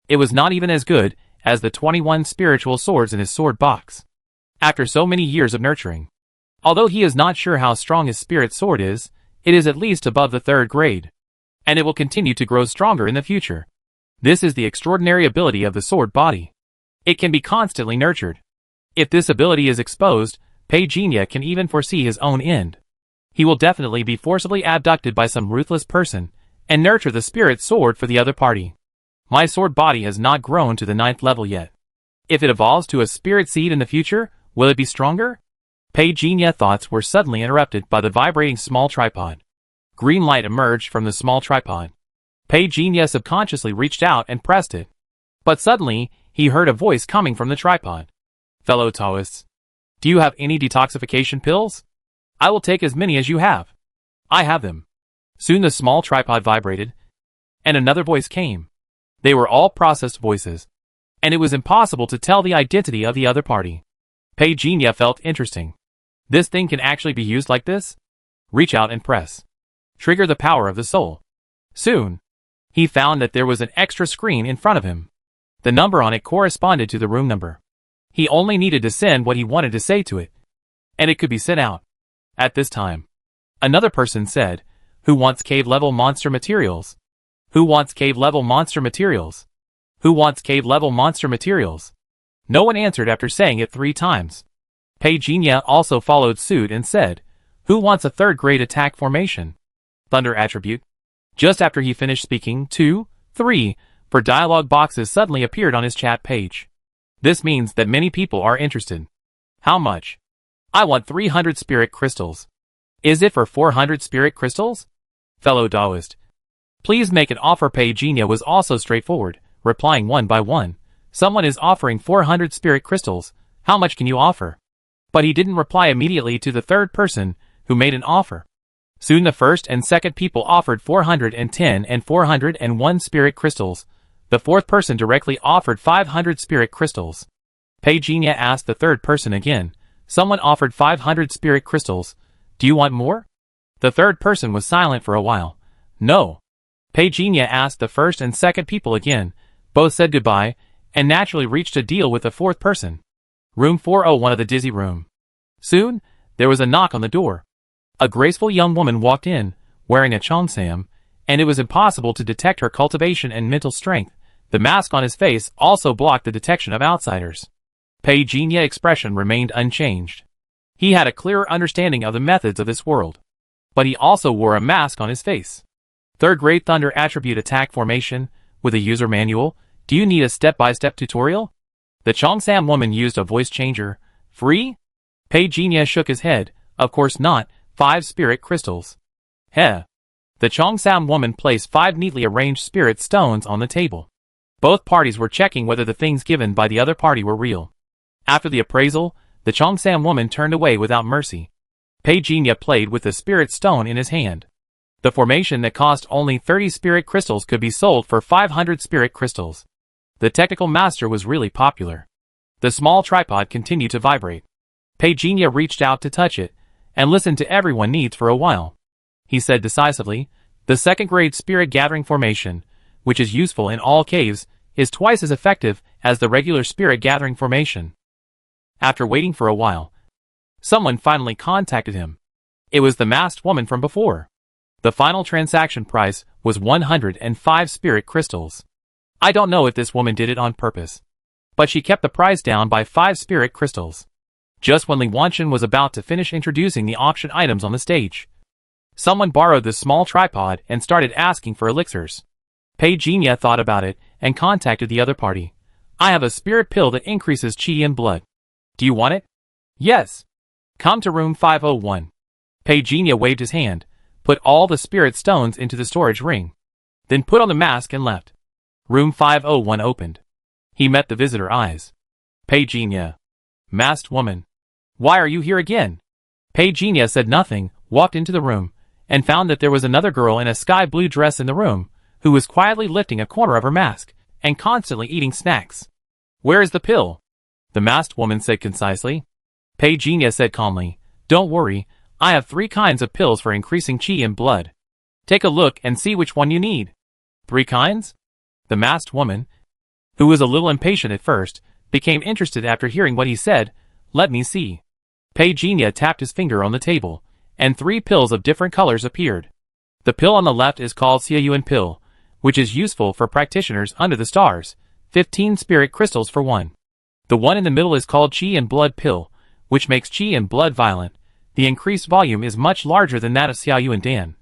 It was not even as good as the 21 spiritual swords in his sword box. After so many years of nurturing. Although he is not sure how strong his spirit sword is, it is at least above the 3rd grade. And it will continue to grow stronger in the future. This is the extraordinary ability of the sword body. It can be constantly nurtured. If this ability is exposed, Pei Jinya can even foresee his own end. He will definitely be forcibly abducted by some ruthless person, and nurture the spirit sword for the other party. My sword body has not grown to the 9th level yet. If it evolves to a spirit seed in the future, will it be stronger? Pei Jinya's thoughts were suddenly interrupted by the vibrating small tripod. Green light emerged from the small tripod. Pei Jinya subconsciously reached out and pressed it. But suddenly, he heard a voice coming from the tripod. Fellow Taoists, do you have any detoxification pills? I will take as many as you have. I have them. Soon the small tripod vibrated, and another voice came. They were all processed voices, and it was impossible to tell the identity of the other party. Pei Jinya felt interesting. This thing can actually be used like this? Reach out and press. Trigger the power of the soul. Soon, he found that there was an extra screen in front of him. The number on it corresponded to the room number. He only needed to send what he wanted to say to it, and it could be sent out. At this time, another person said, "Who wants cave-level monster materials? Who wants cave-level monster materials? Who wants cave-level monster materials?" No one answered after saying it 3 times. Pei Jinya also followed suit and said, "Who wants a 3rd-grade attack formation? Thunder attribute?" Just after he finished speaking, 2, 3, 4 dialogue boxes suddenly appeared on his chat page. This means that many people are interested. How much? I want 300 spirit crystals. Is it for 400 spirit crystals? Fellow Taoist, please make an offer. Pei Jinya was also straightforward, replying one by one. Someone is offering 400 spirit crystals. How much can you offer? But he didn't reply immediately to the 3rd person, who made an offer. Soon the 1st and 2nd people offered 410 and 401 spirit crystals. The 4th person directly offered 500 spirit crystals. Pei Jinya asked the 3rd person again. Someone offered 500 spirit crystals. Do you want more? The 3rd person was silent for a while. No. Pei Jinya asked the 1st and 2nd people again. Both said goodbye, and naturally reached a deal with the 4th person. Room 401 of the Dizzy Room. Soon, there was a knock on the door. A graceful young woman walked in, wearing a cheongsam, and it was impossible to detect her cultivation and mental strength. The mask on his face also blocked the detection of outsiders. Pei Jinya's expression remained unchanged. He had a clearer understanding of the methods of this world. But he also wore a mask on his face. 3rd-grade Thunder Attribute Attack Formation, with a user manual. Do you need a step-by-step tutorial? The cheongsam woman used a voice changer. Free? Pei Jinya shook his head. Of course not. 5 spirit crystals. Heh. The cheongsam woman placed 5 neatly arranged spirit stones on the table. Both parties were checking whether the things given by the other party were real. After the appraisal, the cheongsam woman turned away without mercy. Pei Jinya played with the spirit stone in his hand. The formation that cost only 30 spirit crystals could be sold for 500 spirit crystals. The technical master was really popular. The small tripod continued to vibrate. Pei Jinya reached out to touch it, and listened to everyone's needs for a while. He said decisively, the 2nd-grade spirit gathering formation, which is useful in all caves, is twice as effective as the regular spirit gathering formation. After waiting for a while, someone finally contacted him. It was the masked woman from before. The final transaction price was 105 spirit crystals. I don't know if this woman did it on purpose, but she kept the price down by 5 spirit crystals. Just when Li Wanshan was about to finish introducing the auction items on the stage, someone borrowed the small tripod and started asking for elixirs. Pei Jinya thought about it and contacted the other party. I have a spirit pill that increases qi in blood. Do you want it? Yes. Come to room 501. Pei Jinya waved his hand, put all the spirit stones into the storage ring, then put on the mask and left. Room 501 opened. He met the visitor eyes. Pei Jinya. Masked woman. Why are you here again? Pei Jinya said nothing, walked into the room, and found that there was another girl in a sky blue dress in the room, who was quietly lifting a corner of her mask, and constantly eating snacks. Where is the pill? The masked woman said concisely. Pei Jinya said calmly, Don't worry, I have 3 kinds of pills for increasing qi in blood. Take a look and see which one you need. 3 kinds? The masked woman, who was a little impatient at first, became interested after hearing what he said. Let me see. Pei Jinya tapped his finger on the table, and 3 pills of different colors appeared. The pill on the left is called Xiayuan pill, which is useful for practitioners under the stars, 15 spirit crystals for 1. The one in the middle is called Qi and blood pill, which makes qi and blood violent. The increased volume is much larger than that of Xiayuan Dan.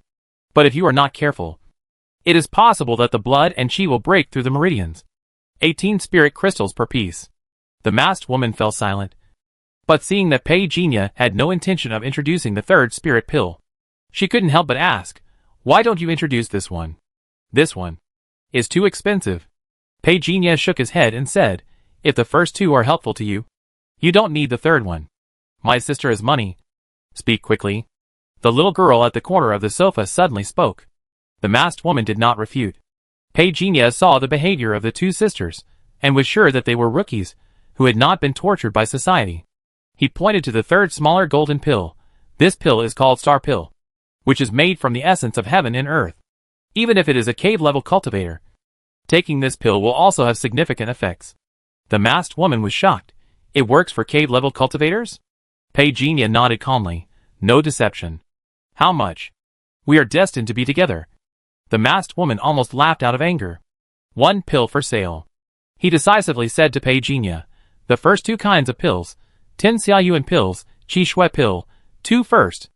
But if you are not careful, It is possible that the blood and chi will break through the meridians. 18 spirit crystals per piece. The masked woman fell silent. But seeing that Pei Jinya had no intention of introducing the third spirit pill, she couldn't help but ask, "Why don't you introduce this one? This one is too expensive." Pei Jinya shook his head and said, "If the first two are helpful to you, you don't need the third one. My sister has money." "Speak quickly." The little girl at the corner of the sofa suddenly spoke. The masked woman did not refute. Pei Jinya saw the behavior of the two sisters, and was sure that they were rookies, who had not been tortured by society. He pointed to the third smaller golden pill. "This pill is called Star Pill, which is made from the essence of heaven and earth. Even if it is a cave-level cultivator, taking this pill will also have significant effects." The masked woman was shocked. "It works for cave-level cultivators?" Pei Jinya nodded calmly. "No deception." "How much?" "We are destined to be together." The masked woman almost laughed out of anger. "1 pill for sale," he decisively said to Pei Jinya. "The first two kinds of pills, 10 Xiaoyuan pills, Qi Shui pill, 2 first.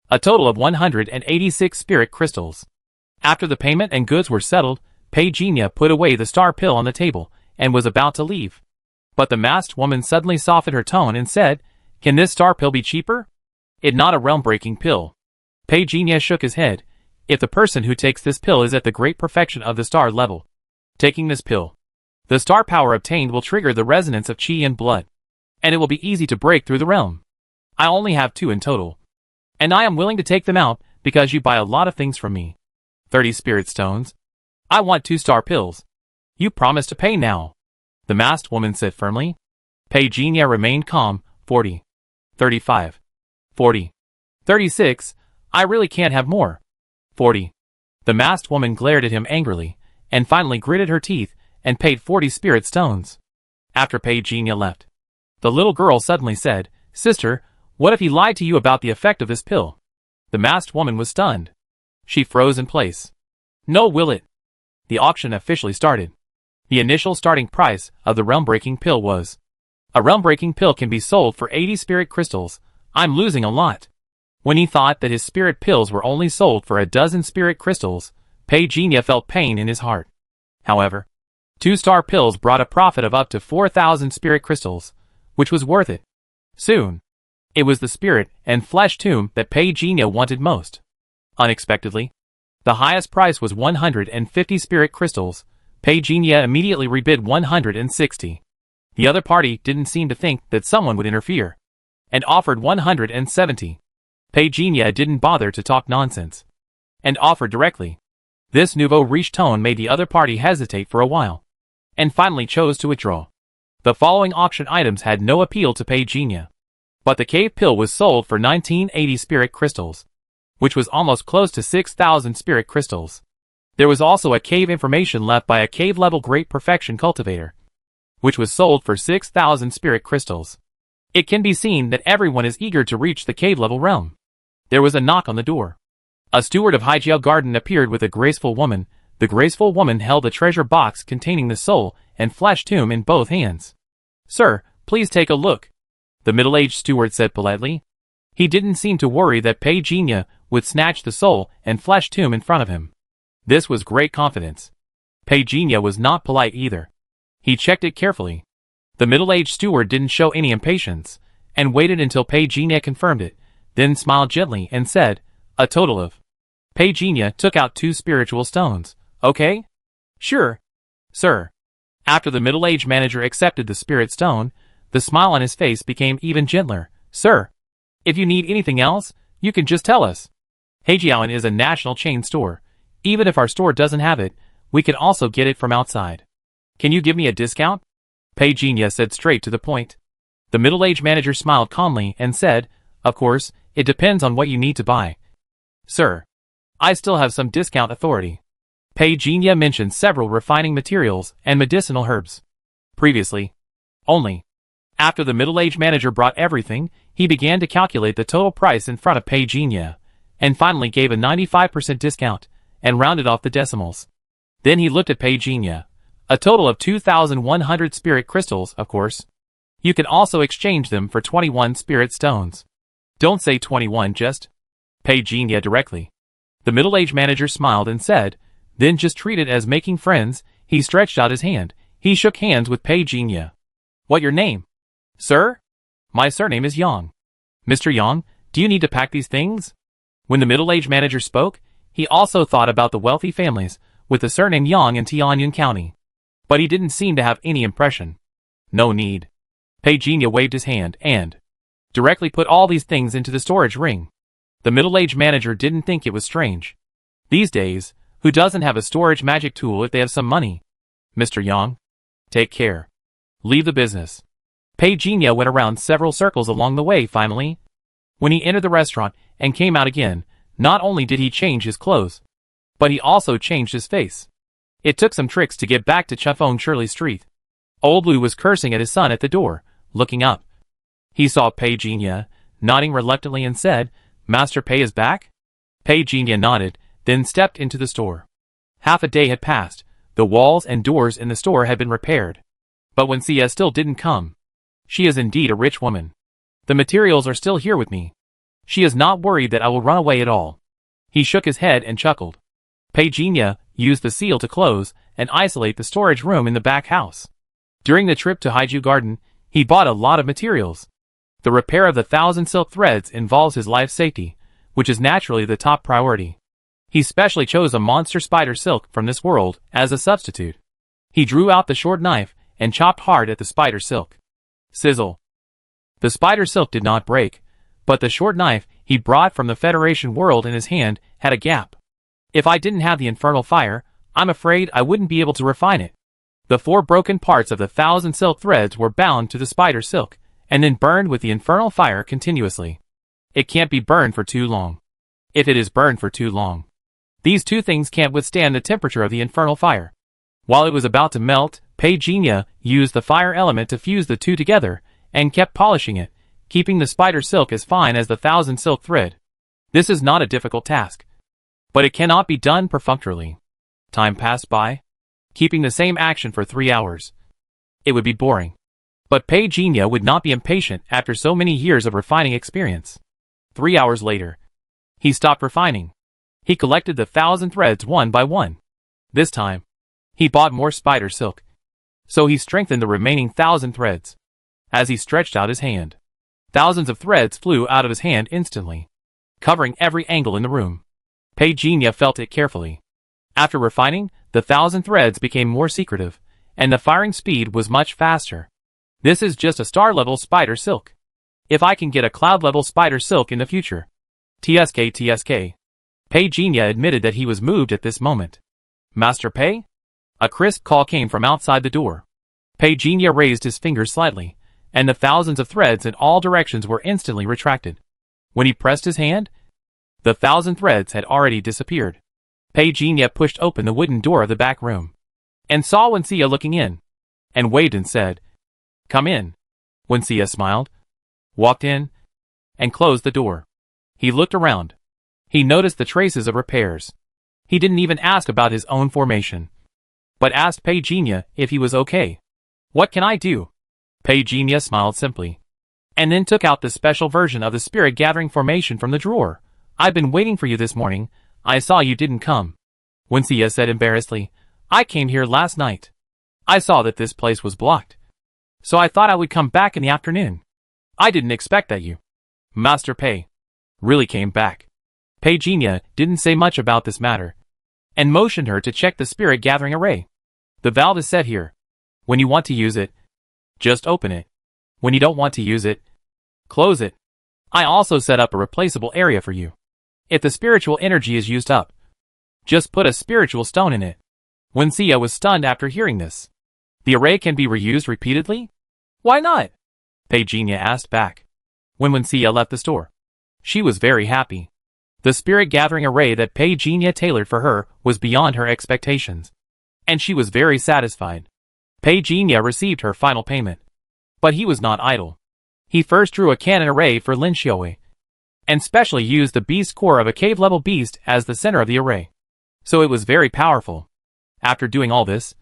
A total of 186 spirit crystals." After the payment and goods were settled, Pei Jinya put away the star pill on the table, and was about to leave. But the masked woman suddenly softened her tone and said, "Can this star pill be cheaper? It's not a realm-breaking pill." Pei Jinya shook his head. "If the person who takes this pill is at the great perfection of the star level, taking this pill, the star power obtained will trigger the resonance of chi and blood, and it will be easy to break through the realm. I only have 2 in total, and I am willing to take them out because you buy a lot of things from me. 30 spirit stones. I want 2 star pills. You promise to pay now," the masked woman said firmly. Pei Jinya remained calm. 40. 35. 40. 36. "I really can't have more." 40. The masked woman glared at him angrily, and finally gritted her teeth, and paid 40 spirit stones. After Pei Jinya left, the little girl suddenly said, "Sister, what if he lied to you about the effect of this pill?" The masked woman was stunned. She froze in place. "No, will it?" The auction officially started. The initial starting price of the realm-breaking pill was, "A realm-breaking pill can be sold for 80 spirit crystals. I'm losing a lot." When he thought that his spirit pills were only sold for a dozen spirit crystals, Pei Jinya felt pain in his heart. However, 2 star pills brought a profit of up to 4,000 spirit crystals, which was worth it. Soon, it was the spirit and flesh tomb that Pei Jinya wanted most. Unexpectedly, the highest price was 150 spirit crystals. Pei Jinya immediately rebid 160. The other party didn't seem to think that someone would interfere, and offered 170. Pei Jinya didn't bother to talk nonsense, and offered directly. This nouveau riche tone made the other party hesitate for a while, and finally chose to withdraw. The following auction items had no appeal to Pei Jinya, but the cave pill was sold for 1980 spirit crystals, which was almost close to 6,000 spirit crystals. There was also a cave information left by a cave-level Great Perfection cultivator, which was sold for 6,000 spirit crystals. It can be seen that everyone is eager to reach the cave-level realm. There was a knock on the door. A steward of Haijiao Garden appeared with a graceful woman. The graceful woman held a treasure box containing the soul and flesh tomb in both hands. "Sir, please take a look," the middle-aged steward said politely. He didn't seem to worry that Pei Jinya would snatch the soul and flesh tomb in front of him. This was great confidence. Pei Jinya was not polite either. He checked it carefully. The middle-aged steward didn't show any impatience, and waited until Pei Jinya confirmed it, then smiled gently and said, "A total of." Pei Jinya took out 2 spiritual stones. "Okay? Sure, sir." After the middle-aged manager accepted the spirit stone, the smile on his face became even gentler. "Sir, if you need anything else, you can just tell us. Heijiaoan is a national chain store. Even if our store doesn't have it, we can also get it from outside. Can you give me a discount?" Pei Jinya said straight to the point. The middle-aged manager smiled calmly and said, "Of course, it depends on what you need to buy. Sir, I still have some discount authority." Pei Jinya mentioned several refining materials and medicinal herbs. Previously, only. After the middle-aged manager brought everything, he began to calculate the total price in front of Pei Jinya, and finally gave a 95% discount, and rounded off the decimals. Then he looked at Pei Jinya. "A total of 2,100 spirit crystals, of course. You can also exchange them for 21 spirit stones." "Don't say 21 just." Pei Jinya directly. The middle-aged manager smiled and said, Then just treat it as making friends. He stretched out his hand. He shook hands with Pei Jinya. What your name? Sir? My surname is Yang. Mr. Yang, do you need to pack these things? When the middle-aged manager spoke, he also thought about the wealthy families with the surname Yang in Tianyuan County. But he didn't seem to have any impression. No need. Pei Jinya waved his hand and directly put all these things into the storage ring. The middle-aged manager didn't think it was strange. These days, who doesn't have a storage magic tool if they have some money? Mr. Yang, take care. Leave the business. Pei Jinya went around several circles along the way finally. When he entered the restaurant and came out again, not only did he change his clothes, but he also changed his face. It took some tricks to get back to Chufeng Shirley Street. Old Lu was cursing at his son at the door, looking up. He saw Pei Jinya, nodding reluctantly and said, Master Pei is back? Pei Jinya nodded, then stepped into the store. Half a day had passed. The walls and doors in the store had been repaired. But Wen Xie still didn't come. She is indeed a rich woman. The materials are still here with me. She is not worried that I will run away at all. He shook his head and chuckled. Pei Jinya used the seal to close and isolate the storage room in the back house. During the trip to Haiju Garden, he bought a lot of materials. The repair of the 1,000 silk threads involves his life safety, which is naturally the top priority. He specially chose a monster spider silk from this world as a substitute. He drew out the short knife and chopped hard at the spider silk. Sizzle. The spider silk did not break, but the short knife he brought from the Federation world in his hand had a gap. If I didn't have the infernal fire, I'm afraid I wouldn't be able to refine it. The 4 broken parts of the 1,000 silk threads were bound to the spider silk, and then burned with the infernal fire continuously. It can't be burned for too long. If it is burned for too long, these 2 things can't withstand the temperature of the infernal fire. While it was about to melt, Pei Jinya used the fire element to fuse the 2 together, and kept polishing it, keeping the spider silk as fine as the 1,000 silk thread. This is not a difficult task, but it cannot be done perfunctorily. Time passed by, keeping the same action for 3 hours. It would be boring. But Pei Jinya would not be impatient after so many years of refining experience. 3 hours later, he stopped refining. He collected the 1,000 threads one by one. This time, he bought more spider silk. So he strengthened the remaining 1,000 threads. As he stretched out his hand, thousands of threads flew out of his hand instantly, covering every angle in the room. Pei Jinya felt it carefully. After refining, the 1,000 threads became more secretive, and the firing speed was much faster. This is just a star-level spider silk. If I can get a cloud-level spider silk in the future. TSK. Pei Jinya admitted that he was moved at this moment. Master Pei? A crisp call came from outside the door. Pei Jinya raised his fingers slightly, and the thousands of threads in all directions were instantly retracted. When he pressed his hand, the 1,000 threads had already disappeared. Pei Jinya pushed open the wooden door of the back room, and saw Wen Xie looking in, and waved and said, Come in. Wen Xie smiled, walked in, and closed the door. He looked around. He noticed the traces of repairs. He didn't even ask about his own formation, but asked Pei Jinya if he was okay. What can I do? Pei Jinya smiled simply, and then took out the special version of the spirit gathering formation from the drawer. I've been waiting for you this morning. I saw you didn't come. Wen Xie said embarrassedly, I came here last night. I saw that this place was blocked, so I thought I would come back in the afternoon. I didn't expect that you, Master Pei, really came back. Pei Jinya didn't say much about this matter, and motioned her to check the spirit gathering array. The valve is set here. When you want to use it, just open it. When you don't want to use it, close it. I also set up a replaceable area for you. If the spiritual energy is used up, just put a spiritual stone in it. Wen Xie was stunned after hearing this. The array can be reused repeatedly? Why not? Pei Jinya asked back. When Wen Xie left the store, she was very happy. The spirit gathering array that Pei Jinya tailored for her was beyond her expectations, and she was very satisfied. Pei Jinya received her final payment. But he was not idle. He first drew a cannon array for Lin Xiaowei, and specially used the beast core of a cave-level beast as the center of the array. So it was very powerful. After doing all this,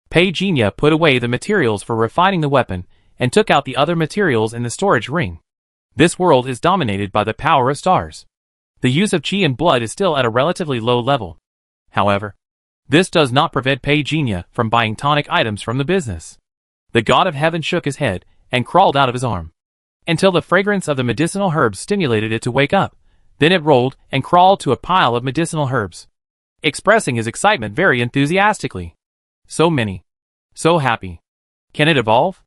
Pei Jinya put away the materials for refining the weapon and took out the other materials in the storage ring. This world is dominated by the power of stars. The use of qi and blood is still at a relatively low level. However, This does not prevent Pei Jinya from buying tonic items from the business. The god of heaven shook his head and crawled out of his arm, until the fragrance of the medicinal herbs stimulated it to wake up. Then it rolled and crawled to a pile of medicinal herbs, expressing his excitement very enthusiastically. So many. So happy. Can it evolve?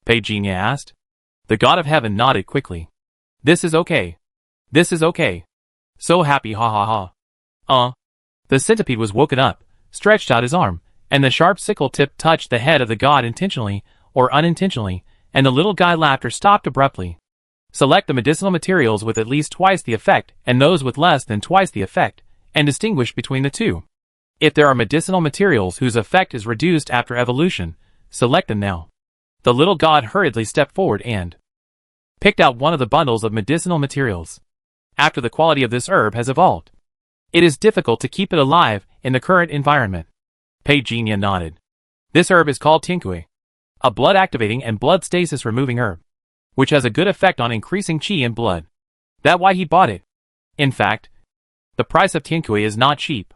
Pei Jinya asked. The god of heaven nodded quickly. This is okay. This is okay. So happy, ha ha ha. The centipede was woken up, stretched out his arm, and the sharp sickle tip touched the head of the god intentionally or unintentionally, and the little guy laughed or stopped abruptly. Select the medicinal materials with at least twice the effect and those with less than twice the effect, and distinguish between the two. If there are medicinal materials whose effect is reduced after evolution, select them now. The little god hurriedly stepped forward and picked out one of the bundles of medicinal materials. After the quality of this herb has evolved, it is difficult to keep it alive in the current environment. Pei Jinya nodded. This herb is called Tinkui, a blood-activating and blood stasis-removing herb, which has a good effect on increasing qi in blood. That's why he bought it. In fact, the price of Tinkui is not cheap.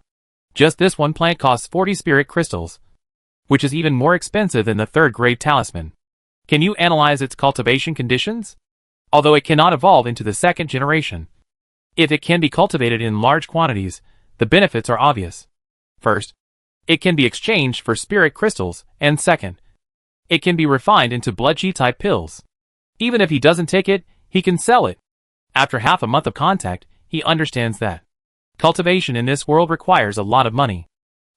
Just this one plant costs 40 spirit crystals, which is even more expensive than the third-grade talisman. Can you analyze its cultivation conditions? Although it cannot evolve into the second generation, if it can be cultivated in large quantities, the benefits are obvious. First, it can be exchanged for spirit crystals, and second, it can be refined into blood qi-type pills. Even if he doesn't take it, he can sell it. After half a month of contact, he understands that cultivation in this world requires a lot of money.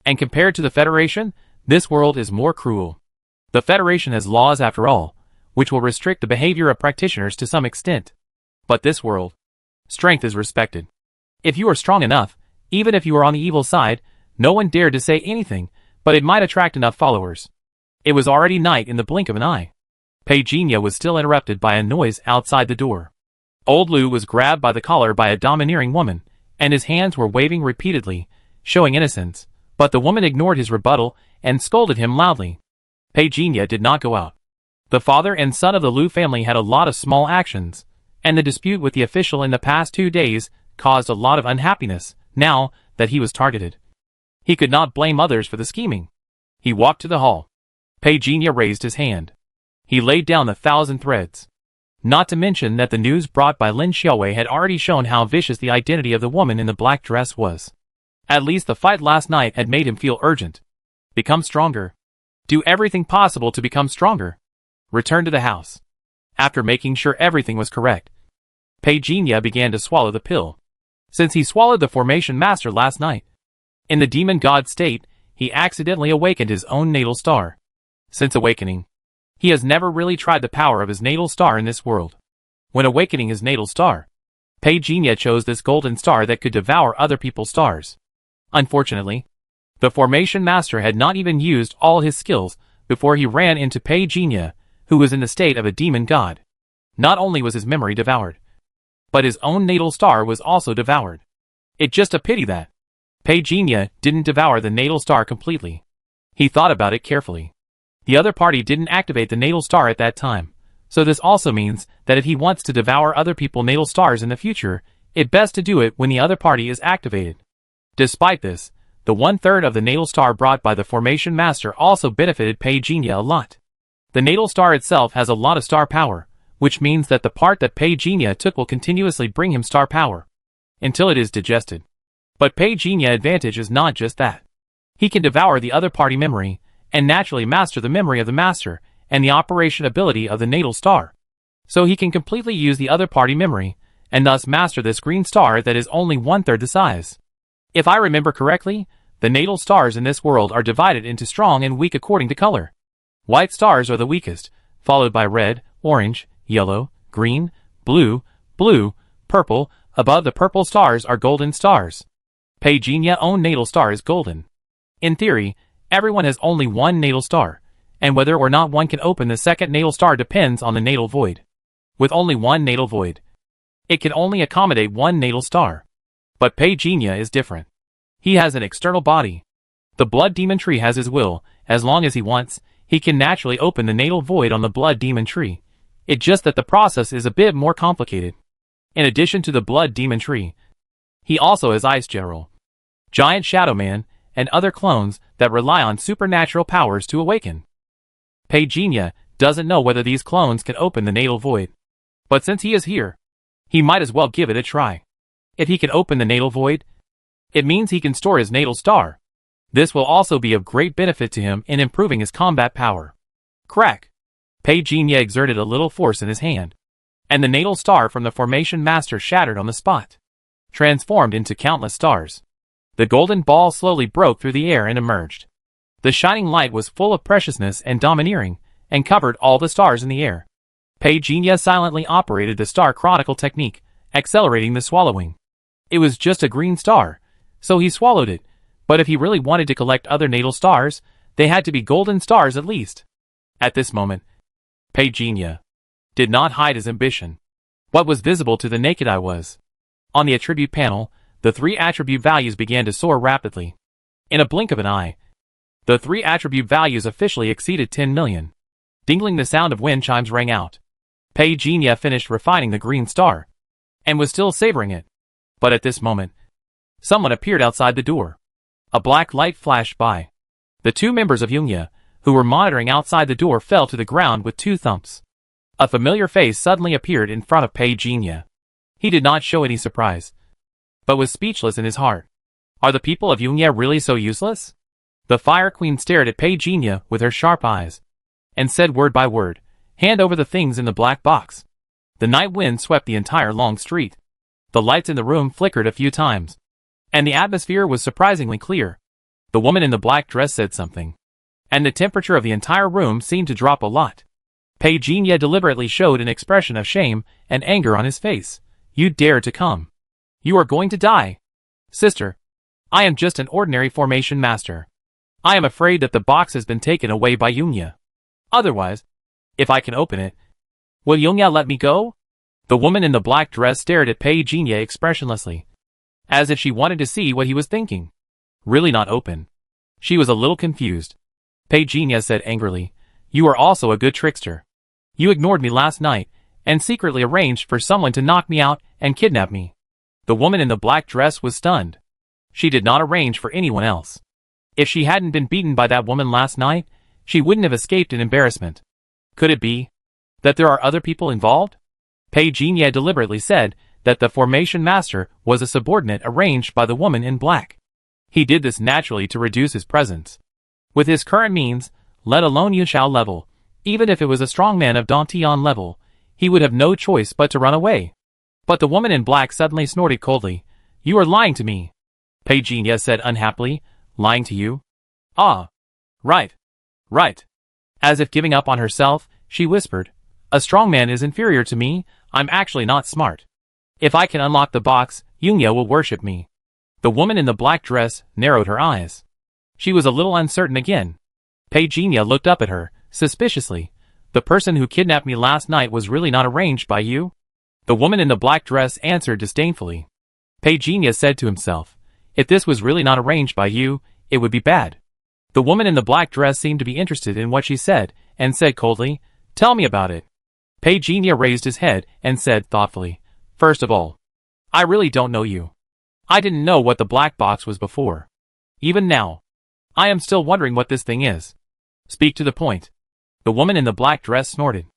And compared to the Federation, this world is more cruel. The Federation has laws after all, which will restrict the behavior of practitioners to some extent. But this world, strength is respected. If you are strong enough, even if you are on the evil side, no one dared to say anything, but it might attract enough followers. It was already night in the blink of an eye. Pei Jinya was still interrupted by a noise outside the door. Old Lu was grabbed by the collar by a domineering woman, and his hands were waving repeatedly, showing innocence, but the woman ignored his rebuttal and scolded him loudly. Pei Jinya did not go out. The father and son of the Lu family had a lot of small actions, and the dispute with the official in the past 2 days caused a lot of unhappiness, now that he was targeted. He could not blame others for the scheming. He walked to the hall. Pei Jinya raised his hand. He laid down 1,000 threads. Not to mention that the news brought by Lin Xiaowei had already shown how vicious the identity of the woman in the black dress was. At least the fight last night had made him feel urgent. Become stronger. Do everything possible to become stronger. Return to the house. After making sure everything was correct, Pei Jinya began to swallow the pill. Since he swallowed the Formation Master last night, in the demon god state, he accidentally awakened his own natal star. Since awakening, he has never really tried the power of his natal star in this world. When awakening his natal star, Pei Jinya chose this golden star that could devour other people's stars. Unfortunately, the Formation Master had not even used all his skills before he ran into Pei Jinya, who was in the state of a demon god. Not only was his memory devoured, but his own natal star was also devoured. It's just a pity that Pei Jinya didn't devour the natal star completely. He thought about it carefully. The other party didn't activate the natal star at that time, so this also means that if he wants to devour other people's natal stars in the future, it's best to do it when the other party is activated. Despite this, the 1/3 of the natal star brought by the Formation Master also benefited Pei Jinya a lot. The natal star itself has a lot of star power, which means that the part that Pei Jinya took will continuously bring him star power until it is digested. But Pei Jinya advantage is not just that. He can devour the other party memory, and naturally master the memory of the master, and the operation ability of the natal star. So he can completely use the other party memory, and thus master this green star that is only 1/3 the size. If I remember correctly, the natal stars in this world are divided into strong and weak according to color. White stars are the weakest, followed by red, orange, yellow, green, blue, purple. Above the purple stars are golden stars. Pei Jinya's own natal star is golden. In theory, everyone has only one natal star, and whether or not one can open the second natal star depends on the natal void. With only one natal void, it can only accommodate one natal star. But Pei Jinya is different. He has an external body. The blood demon tree has his will. As long as he wants, he can naturally open the natal void on the blood demon tree. It's just that the process is a bit more complicated. In addition to the blood demon tree, he also has Ice General, Giant Shadow Man, and other clones that rely on supernatural powers to awaken. Peijinha doesn't know whether these clones can open the natal void. But since he is here, he might as well give it a try. If he can open the natal void, it means he can store his natal star. This will also be of great benefit to him in improving his combat power. Crack! Peijinha exerted a little force in his hand, and the natal star from the formation master shattered on the spot, transformed into countless stars. The golden ball slowly broke through the air and emerged. The shining light was full of preciousness and domineering, and covered all the stars in the air. Peijinha silently operated the star chronicle technique, accelerating the swallowing. It was just a green star, so he swallowed it, but if he really wanted to collect other natal stars, they had to be golden stars at least. At this moment, Peijinha did not hide his ambition. What was visible to the naked eye was, on the attribute panel, the 3 attribute values began to soar rapidly. In a blink of an eye, the 3 attribute values officially exceeded 10 million. Dingling, the sound of wind chimes rang out. Peijinha finished refining the green star, and was still savoring it. But at this moment, someone appeared outside the door. A black light flashed by. The 2 members of Yunya, who were monitoring outside the door, fell to the ground with 2 thumps. A familiar face suddenly appeared in front of Peijinha. He did not show any surprise, but was speechless in his heart. Are the people of Yunya really so useless? The Fire Queen stared at Peijinha with her sharp eyes, and said word by word, "Hand over the things in the black box." The night wind swept the entire long street. The lights in the room flickered a few times, and the atmosphere was surprisingly clear. The woman in the black dress said something, and the temperature of the entire room seemed to drop a lot. Peijinha deliberately showed an expression of shame and anger on his face. "You dare to come? You are going to die." "Sister, I am just an ordinary formation master. I am afraid that the box has been taken away by Yunya. Otherwise, if I can open it, will Yunya let me go?" The woman in the black dress stared at Peijinha expressionlessly, as if she wanted to see what he was thinking. Really not open? She was a little confused. Peijinha said angrily, "You are also a good trickster. You ignored me last night, and secretly arranged for someone to knock me out and kidnap me." The woman in the black dress was stunned. She did not arrange for anyone else. If she hadn't been beaten by that woman last night, she wouldn't have escaped in embarrassment. Could it be that there are other people involved? Peijinha deliberately said that the formation master was a subordinate arranged by the woman in black. He did this naturally to reduce his presence. With his current means, let alone Yushao level, even if it was a strongman of Dantian level, he would have no choice but to run away. But the woman in black suddenly snorted coldly. "You are lying to me," Peijinha said unhappily. "Lying to you? Ah. Right. Right." As if giving up on herself, she whispered, "A strongman is inferior to me. I'm actually not smart. If I can unlock the box, Yunya will worship me." The woman in the black dress narrowed her eyes. She was a little uncertain again. Peijinha looked up at her, suspiciously. "The person who kidnapped me last night was really not arranged by you?" The woman in the black dress answered disdainfully. Peijinha said to himself, "If this was really not arranged by you, it would be bad." The woman in the black dress seemed to be interested in what she said, and said coldly, "Tell me about it." Peijinha raised his head and said thoughtfully, "First of all, I really don't know you. I didn't know what the black box was before. Even now, I am still wondering what this thing is. Speak to the point." The woman in the black dress snorted.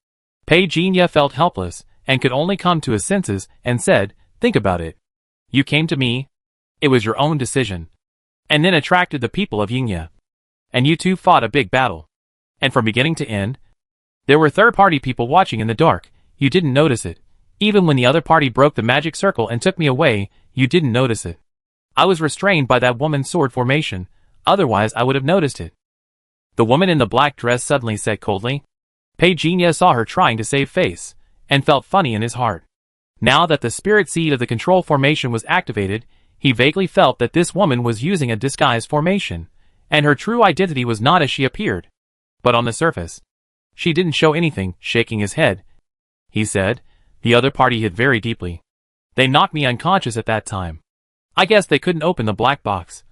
Peijinha felt helpless, and could only come to his senses, and said, "Think about it. You came to me. It was your own decision. And then attracted the people of Yunya. And you two fought a big battle. And from beginning to end, there were third-party people watching in the dark. You didn't notice it. Even when the other party broke the magic circle and took me away, you didn't notice it. I was restrained by that woman's sword formation, otherwise I would have noticed it." The woman in the black dress suddenly said coldly. Peijinha saw her trying to save face, and felt funny in his heart. Now that the spirit seed of the control formation was activated, he vaguely felt that this woman was using a disguise formation, and her true identity was not as she appeared. But on the surface, she didn't show anything. Shaking his head, he said, "The other party hit very deeply. They knocked me unconscious at that time. I guess they couldn't open the black box.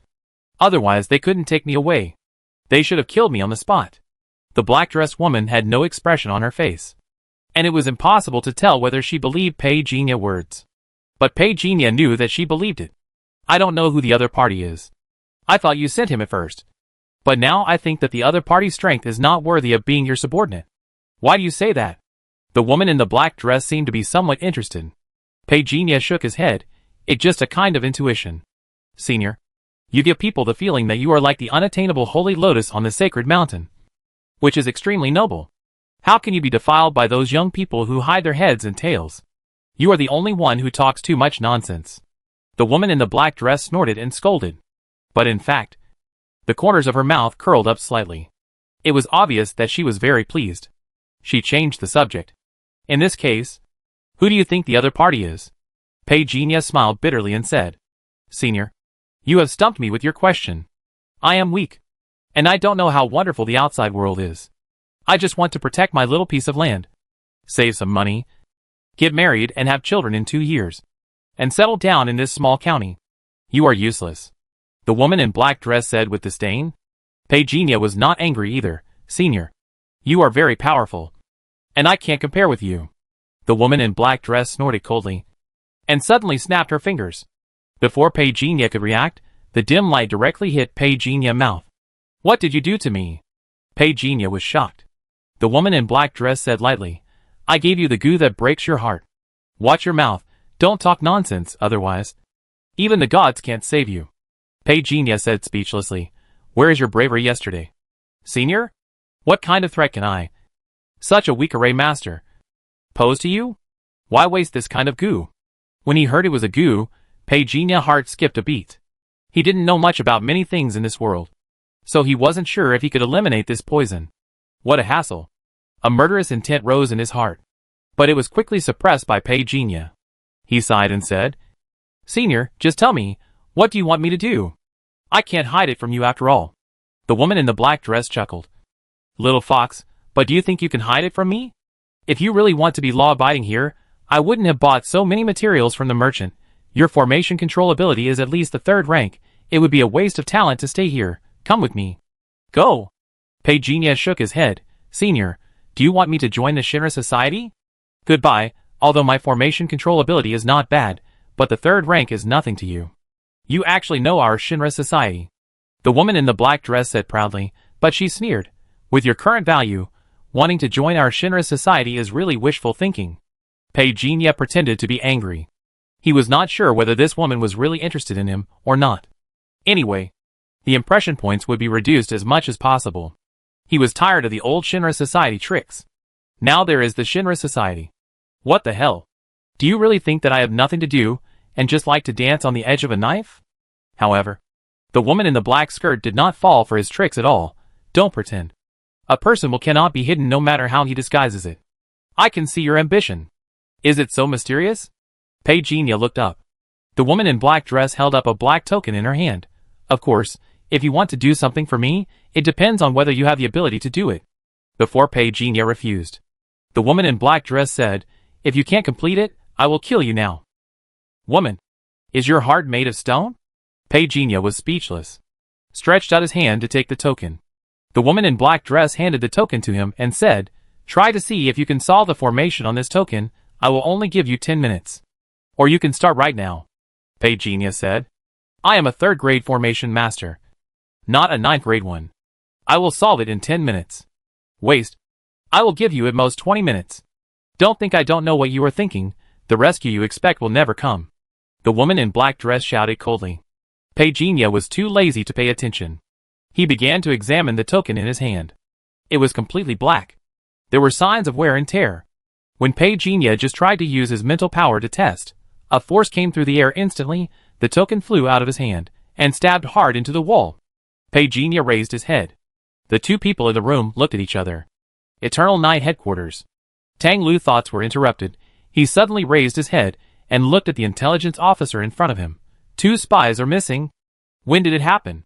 Otherwise they couldn't take me away. They should have killed me on the spot." The black-dressed woman had no expression on her face, and it was impossible to tell whether she believed Peijinha's words. But Peijinha knew that she believed it. "I don't know who the other party is. I thought you sent him at first. But now I think that the other party's strength is not worthy of being your subordinate. Why do you say that? The woman in the black dress seemed to be somewhat interested. Pejinia shook his head. It's just a kind of intuition. Senior, you give people the feeling that you are like the unattainable holy lotus on the sacred mountain, which is extremely noble. How can you be defiled by those young people who hide their heads and tails? You are the only one who talks too much nonsense. The woman in the black dress snorted and scolded. But in fact, the corners of her mouth curled up slightly. It was obvious that she was very pleased. She changed the subject. In this case, who do you think the other party is? Pejinia smiled bitterly and said, Senior, you have stumped me with your question. I am weak, and I don't know how wonderful the outside world is. I just want to protect my little piece of land, save some money, get married and have children in 2 years, and settle down in this small county. You are useless, the woman in black dress said with disdain. Pejinia was not angry either. Senior, you are very powerful, and I can't compare with you. The woman in black dress snorted coldly, and suddenly snapped her fingers. Before Pejinia could react, the dim light directly hit Pejinia's mouth. What did you do to me? Pejinia was shocked. The woman in black dress said lightly, I gave you the goo that breaks your heart. Watch your mouth, don't talk nonsense, otherwise even the gods can't save you. Pejinia said speechlessly, where is your bravery yesterday? Senior? What kind of threat can I, such a weak array master, pose to you? Why waste this kind of goo? When he heard it was a goo, Pejinia's heart skipped a beat. He didn't know much about many things in this world, so he wasn't sure if he could eliminate this poison. What a hassle. A murderous intent rose in his heart, but it was quickly suppressed by Pejinia. He sighed and said, Senior, just tell me, what do you want me to do? I can't hide it from you after all. The woman in the black dress chuckled. Little fox, but do you think you can hide it from me? If you really want to be law-abiding here, I wouldn't have bought so many materials from the merchant. Your formation control ability is at least the 3rd rank. It would be a waste of talent to stay here. Come with me. Go. Pejinia shook his head. Senior, do you want me to join the Shinra Society? Goodbye, although my formation control ability is not bad, but the 3rd rank is nothing to you. You actually know our Shinra Society. The woman in the black dress said proudly, but she sneered. With your current value, wanting to join our Shinra Society is really wishful thinking. Pejinia pretended to be angry. He was not sure whether this woman was really interested in him or not. Anyway, the impression points would be reduced as much as possible. He was tired of the old Shinra Society tricks. Now there is the Shinra Society. What the hell? Do you really think that I have nothing to do, and just like to dance on the edge of a knife? However, the woman in the black skirt did not fall for his tricks at all. Don't pretend. A person cannot be hidden no matter how he disguises it. I can see your ambition. Is it so mysterious? Pejinia looked up. The woman in black dress held up a black token in her hand. Of course, if you want to do something for me, it depends on whether you have the ability to do it. Before Pejinia refused, the woman in black dress said, if you can't complete it, I will kill you now. Woman, is your heart made of stone? Pejinia was speechless. Stretched out his hand to take the token. The woman in black dress handed the token to him and said, try to see if you can solve the formation on this token. I will only give you 10 minutes. Or you can start right now. Pejinia said, I am a 3rd grade formation master, not a 9th grade one. I will solve it in 10 minutes. Waste. I will give you at most 20 minutes. Don't think I don't know what you are thinking. The rescue you expect will never come. The woman in black dress shouted coldly. Pejinia was too lazy to pay attention. He began to examine the token in his hand. It was completely black. There were signs of wear and tear. When Pejinia just tried to use his mental power to test, a force came through the air instantly. The token flew out of his hand and stabbed hard into the wall. Pejinia raised his head. The 2 people in the room looked at each other. Eternal Night Headquarters. Tang Lu's thoughts were interrupted. He suddenly raised his head and looked at the intelligence officer in front of him. 2 spies are missing. When did it happen?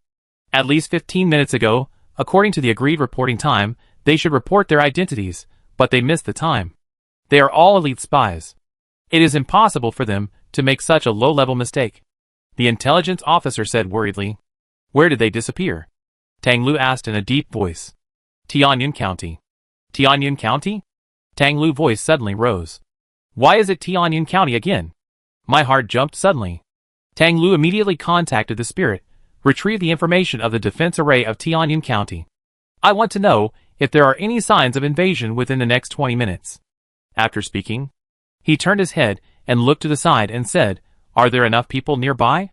At least 15 minutes ago. According to the agreed reporting time, they should report their identities, but they missed the time. They are all elite spies. It is impossible for them to make such a low-level mistake. The intelligence officer said worriedly. Where did they disappear? Tang Lu asked in a deep voice. Tianyuan County. Tianyuan County? Tang Lu's voice suddenly rose. Why is it Tianyuan County again? My heart jumped suddenly. Tang Lu immediately contacted the spirit, Retrieve the information of the defense array of Tianyun County. I want to know if there are any signs of invasion within the next 20 minutes. After speaking, he turned his head and looked to the side and said, "Are there enough people nearby?"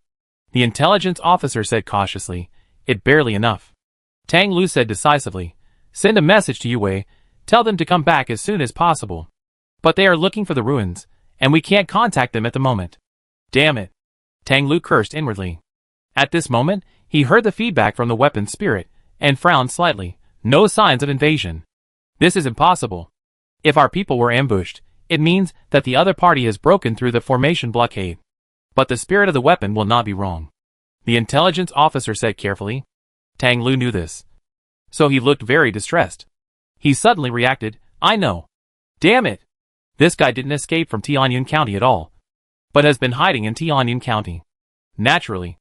The intelligence officer said cautiously, "It barely enough." Tang Lu said decisively, "Send a message to Yue, tell them to come back as soon as possible. But they are looking for the ruins, and we can't contact them at the moment." Damn it. Tang Lu cursed inwardly. At this moment, he heard the feedback from the weapon spirit, and frowned slightly. No signs of invasion. This is impossible. If our people were ambushed, it means that the other party has broken through the formation blockade. But the spirit of the weapon will not be wrong. The intelligence officer said carefully. Tang Lu knew this. So he looked very distressed. He suddenly reacted, "I know. Damn it. This guy didn't escape from Tianyun County at all, but has been hiding in Tianyun County. Naturally,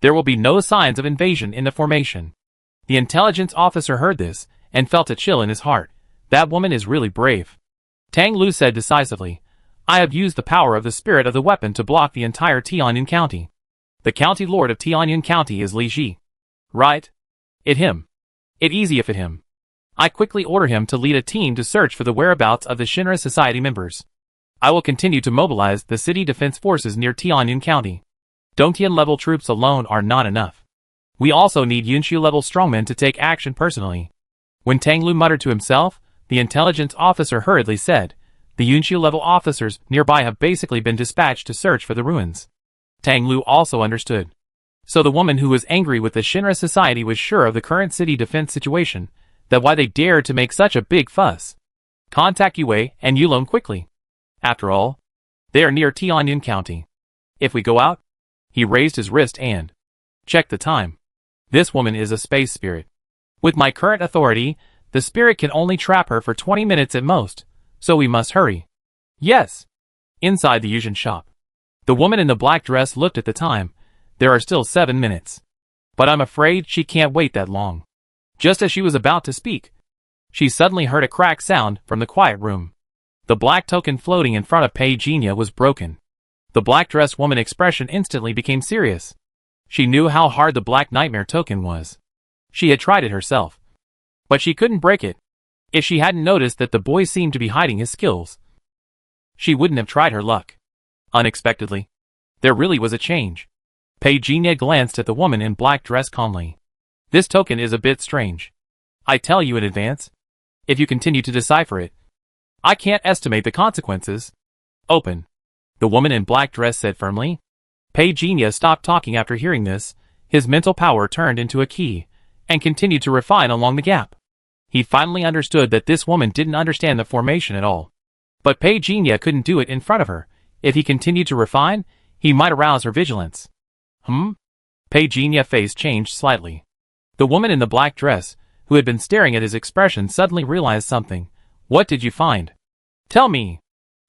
there will be no signs of invasion in the formation." The intelligence officer heard this, and felt a chill in his heart. That woman is really brave. Tang Lu said decisively, "I have used the power of the spirit of the weapon to block the entire Tianyun County. The county lord of Tianyun County is Li Ji. Right? It him. It easy if it him. I quickly order him to lead a team to search for the whereabouts of the Shinra Society members. I will continue to mobilize the city defense forces near Tianyun County. Dongtian-level troops alone are not enough. We also need Yunqiu-level strongmen to take action personally." When Tang Lu muttered to himself, the intelligence officer hurriedly said, "The Yunqiu-level officers nearby have basically been dispatched to search for the ruins." Tang Lu also understood. So the woman who was angry with the Shinra Society was sure of the current city defense situation, that why they dared to make such a big fuss. Contact Yue and Yulong quickly. After all, they are near Tianyun County. If we go out, he raised his wrist and checked the time. This woman is a space spirit. With my current authority, the spirit can only trap her for 20 minutes at most, so we must hurry. Yes. Inside the Yuzhen shop, the woman in the black dress looked at the time. There are still 7 minutes. But I'm afraid she can't wait that long. Just as she was about to speak, she suddenly heard a crack sound from the quiet room. The black token floating in front of Pei Jinya was broken. The black-dressed woman expression instantly became serious. She knew how hard the Black Nightmare token was. She had tried it herself. But she couldn't break it. If she hadn't noticed that the boy seemed to be hiding his skills, she wouldn't have tried her luck. Unexpectedly, there really was a change. Pei Jinya glanced at the woman in black dress calmly. "This token is a bit strange. I tell you in advance. If you continue to decipher it, I can't estimate the consequences." "Open," the woman in black dress said firmly. Pei Jinya stopped talking after hearing this. His mental power turned into a key, and continued to refine along the gap. He finally understood that this woman didn't understand the formation at all. But Pei Jinya couldn't do it in front of her. If he continued to refine, he might arouse her vigilance. Pei Jinya's face changed slightly. The woman in the black dress, who had been staring at his expression, suddenly realized something. "What did you find? Tell me.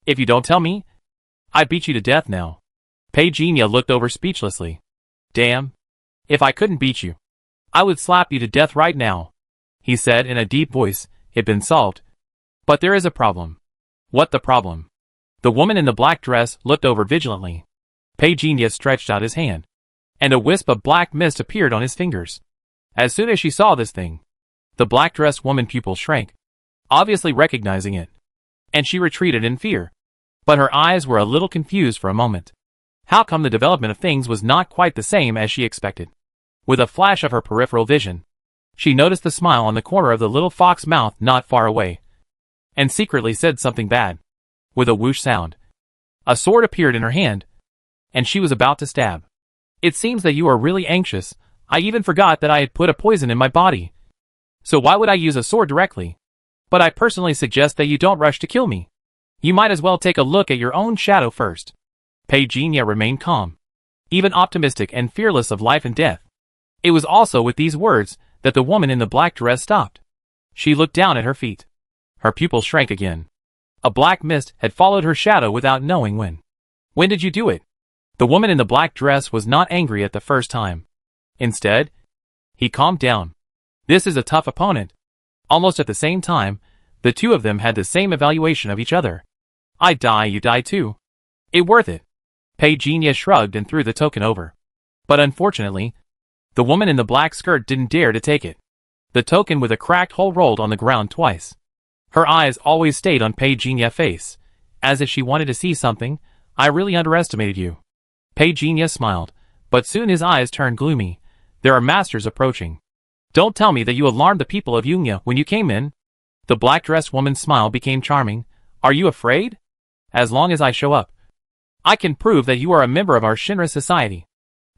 If you don't tell me, I beat you to death now." Pei Jinya looked over speechlessly. "Damn. If I couldn't beat you, I would slap you to death right now," he said in a deep voice. "It'd been solved. But there is a problem." "What the problem?" The woman in the black dress looked over vigilantly. Pei Jinya stretched out his hand, and a wisp of black mist appeared on his fingers. As soon as she saw this thing, the black-dressed woman's pupil shrank, obviously recognizing it, and she retreated in fear. But her eyes were a little confused for a moment. How come the development of things was not quite the same as she expected? With a flash of her peripheral vision, she noticed the smile on the corner of the little fox mouth not far away, and secretly said something bad. With a whoosh sound, a sword appeared in her hand, and she was about to stab. "It seems that you are really anxious. I even forgot that I had put a poison in my body. So why would I use a sword directly? But I personally suggest that you don't rush to kill me. You might as well take a look at your own shadow first." Pei Jinya remained calm, even optimistic and fearless of life and death. It was also with these words that the woman in the black dress stopped. She looked down at her feet. Her pupils shrank again. A black mist had followed her shadow without knowing when. "When did you do it?" The woman in the black dress was not angry at the first time. Instead, he calmed down. This is a tough opponent. Almost at the same time, the two of them had the same evaluation of each other. "I die, you die too. It worth it." Pei Jinya shrugged and threw the token over. But unfortunately, The woman in the black skirt didn't dare to take it. The token with a cracked hole rolled on the ground twice. Her eyes always stayed on Pei Jinya's face, as if she wanted to see something. I really underestimated you. Pei Jinya smiled, but soon his eyes turned gloomy. There are masters approaching. Don't tell me that you alarmed the people of Yungia when you came in. The black-dressed woman's smile became charming. Are you afraid? As long as I show up, I can prove that you are a member of our Shinra society.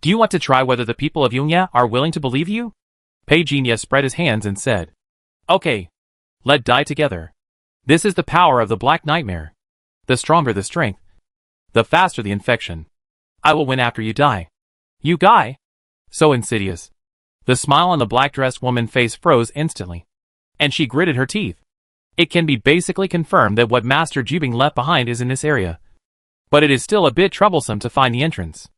Do you want to try whether the people of Yungia are willing to believe you? Pei Jinya spread his hands and said, Okay. Let's die together. This is the power of the Black Nightmare. The stronger the strength, the faster the infection. I will win after you die. You guy? So insidious. The smile on the black-dressed woman's face froze instantly, and she gritted her teeth. It can be basically confirmed that what Master Jubing left behind is in this area. But it is still a bit troublesome to find the entrance.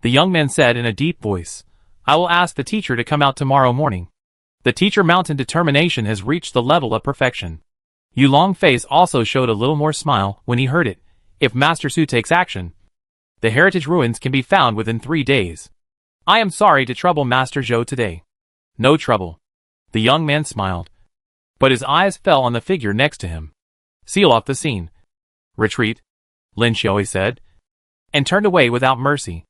The young man said in a deep voice, I will ask the teacher to come out tomorrow morning. The teacher mountain determination has reached the level of perfection. Yulong's face also showed a little more smile when he heard it. If Master Su takes action, the heritage ruins can be found within 3 days. I am sorry to trouble Master Zhou today. No trouble. The young man smiled, but his eyes fell on the figure next to him. Seal off the scene. Retreat, Lin Xiaowei said, and turned away without mercy.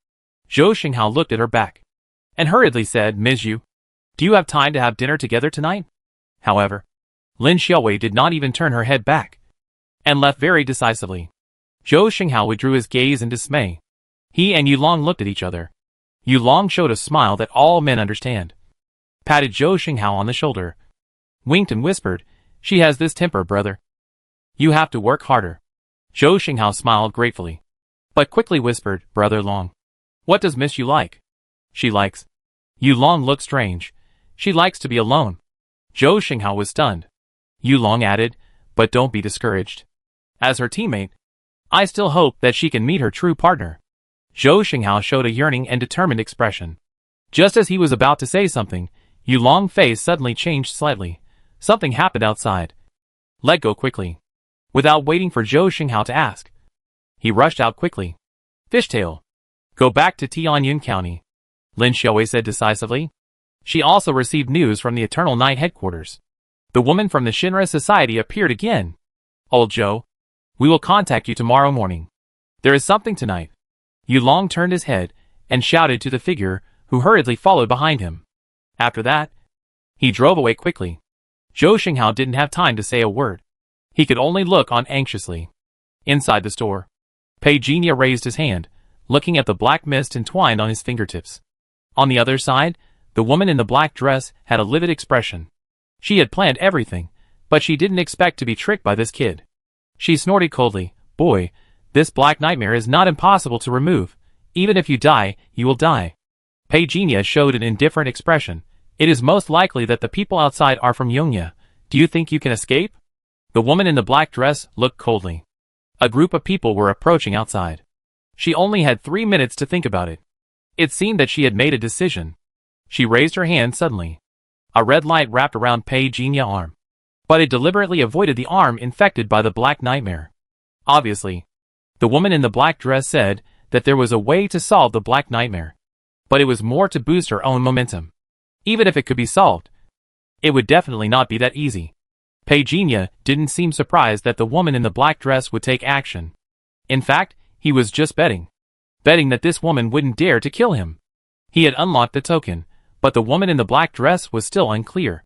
Zhou Xinghao looked at her back, and hurriedly said, Ms. Yu, do you have time to have dinner together tonight? However, Lin Xiaowei did not even turn her head back, and left very decisively. Zhou Xinghao withdrew his gaze in dismay. He and Yulong looked at each other. Yulong showed a smile that all men understand, patted Zhou Xinghao on the shoulder, winked and whispered, She has this temper, brother. You have to work harder. Zhou Xinghao smiled gratefully, but quickly whispered, Brother Long, what does Miss Yu like? She likes. Yulong looked strange. She likes to be alone. Zhou Xinghao was stunned. Yulong added, but don't be discouraged. As her teammate, I still hope that she can meet her true partner. Zhou Xinghao showed a yearning and determined expression. Just as he was about to say something, Yulong's face suddenly changed slightly. Something happened outside. Let go quickly. Without waiting for Zhou Xinghao to ask, he rushed out quickly. Fishtail. Go back to Tianyun County, Lin Xiaowei said decisively. She also received news from the Eternal Night headquarters. The woman from the Shinra Society appeared again. Old Zhou, we will contact you tomorrow morning. There is something tonight. Yulong turned his head and shouted to the figure, who hurriedly followed behind him. After that, he drove away quickly. Zhou Xinghao didn't have time to say a word. He could only look on anxiously. Inside the store, Pei Jinya raised his hand, looking at the black mist entwined on his fingertips. On the other side, the woman in the black dress had a livid expression. She had planned everything, but she didn't expect to be tricked by this kid. She snorted coldly, Boy, this black nightmare is not impossible to remove. Even if you die, you will die. Pei Jinya showed an indifferent expression. It is most likely that the people outside are from Yungia. Do you think you can escape? The woman in the black dress looked coldly. A group of people were approaching outside. She only had 3 minutes to think about it. It seemed that she had made a decision. She raised her hand suddenly. A red light wrapped around Pei Jinya's arm, but it deliberately avoided the arm infected by the black nightmare. Obviously, the woman in the black dress said that there was a way to solve the black nightmare, but it was more to boost her own momentum. Even if it could be solved, it would definitely not be that easy. Pei Jinya didn't seem surprised that the woman in the black dress would take action. In fact, he was just betting that this woman wouldn't dare to kill him. He had unlocked the token, but the woman in the black dress was still unclear.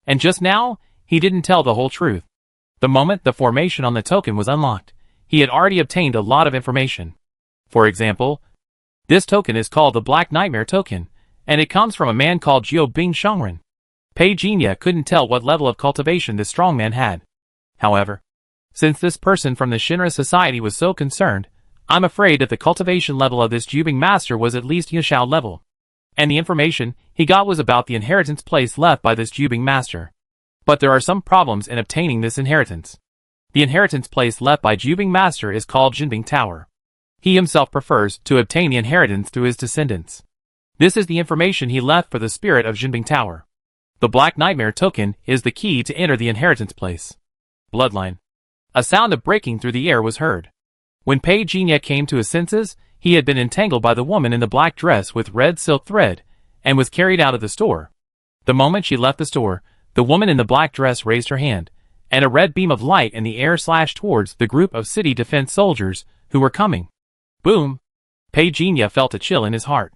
And just now, he didn't tell the whole truth. The moment the formation on the token was unlocked, he had already obtained a lot of information. For example, this token is called the Black Nightmare token, and it comes from a man called Jiu Bing Shangren. Pei Jinya couldn't tell what level of cultivation this strong man had. However, since this person from the Shinra Society was so concerned, I'm afraid that the cultivation level of this Jubing master was at least Yashao level. And the information he got was about the inheritance place left by this Jubing master. But there are some problems in obtaining this inheritance. The inheritance place left by Jubing master is called Jinbing Tower. He himself prefers to obtain the inheritance through his descendants. This is the information he left for the spirit of Jinbing Tower. The Black Nightmare token is the key to enter the inheritance place. Bloodline. A sound of breaking through the air was heard. When Pei Jinya came to his senses, he had been entangled by the woman in the black dress with red silk thread, and was carried out of the store. The moment she left the store, the woman in the black dress raised her hand, and a red beam of light in the air slashed towards the group of city defense soldiers who were coming. Boom! Pei Jinya felt a chill in his heart.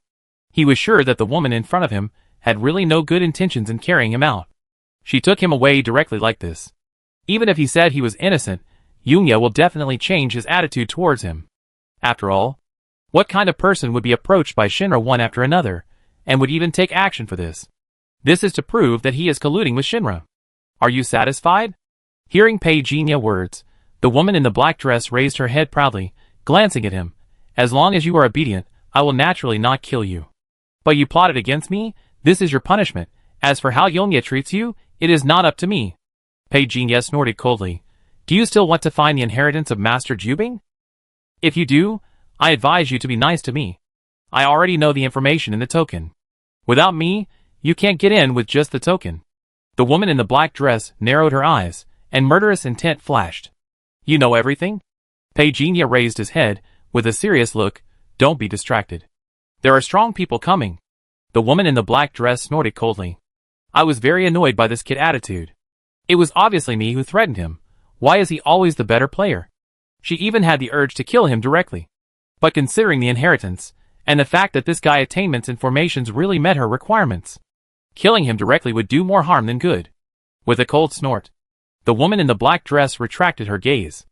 He was sure that the woman in front of him had really no good intentions in carrying him out. She took him away directly like this. Even if he said he was innocent, Yunya will definitely change his attitude towards him. After all, what kind of person would be approached by Shinra one after another, and would even take action for this? This is to prove that he is colluding with Shinra. Are you satisfied? Hearing Pei Jinya words, the woman in the black dress raised her head proudly, glancing at him. As long as you are obedient, I will naturally not kill you. But you plotted against me, this is your punishment. As for how Yunya treats you, it is not up to me. Pei Jinya snorted coldly. Do you still want to find the inheritance of Master Jubing? If you do, I advise you to be nice to me. I already know the information in the token. Without me, you can't get in with just the token. The woman in the black dress narrowed her eyes, and murderous intent flashed. You know everything? Pei Jinya raised his head, with a serious look. Don't be distracted. There are strong people coming. The woman in the black dress snorted coldly. I was very annoyed by this kid attitude. It was obviously me who threatened him. Why is he always the better player? She even had the urge to kill him directly. But considering the inheritance, and the fact that this guy attainments and formations really met her requirements, killing him directly would do more harm than good. With a cold snort, the woman in the black dress retracted her gaze.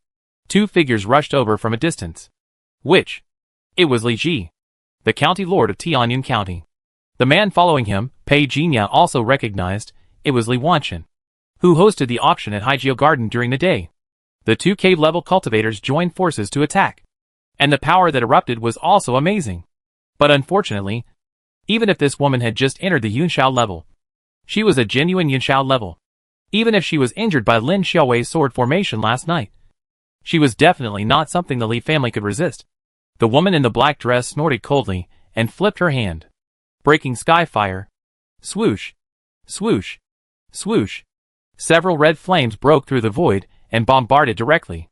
Two figures rushed over from a distance. Which? It was Li Ji, the county lord of Tianyun County. The man following him, Pei Jinya, also recognized. It was Li Wanchen, who hosted the auction at Haijio Garden during the day. The two cave-level cultivators joined forces to attack, and the power that erupted was also amazing. But unfortunately, even if this woman had just entered the Yunshao level, she was a genuine Yunshao level. Even if she was injured by Lin Xiaowei's sword formation last night, she was definitely not something the Li family could resist. The woman in the black dress snorted coldly and flipped her hand, breaking sky fire. Swoosh, swoosh, swoosh. Several red flames broke through the void and bombarded directly.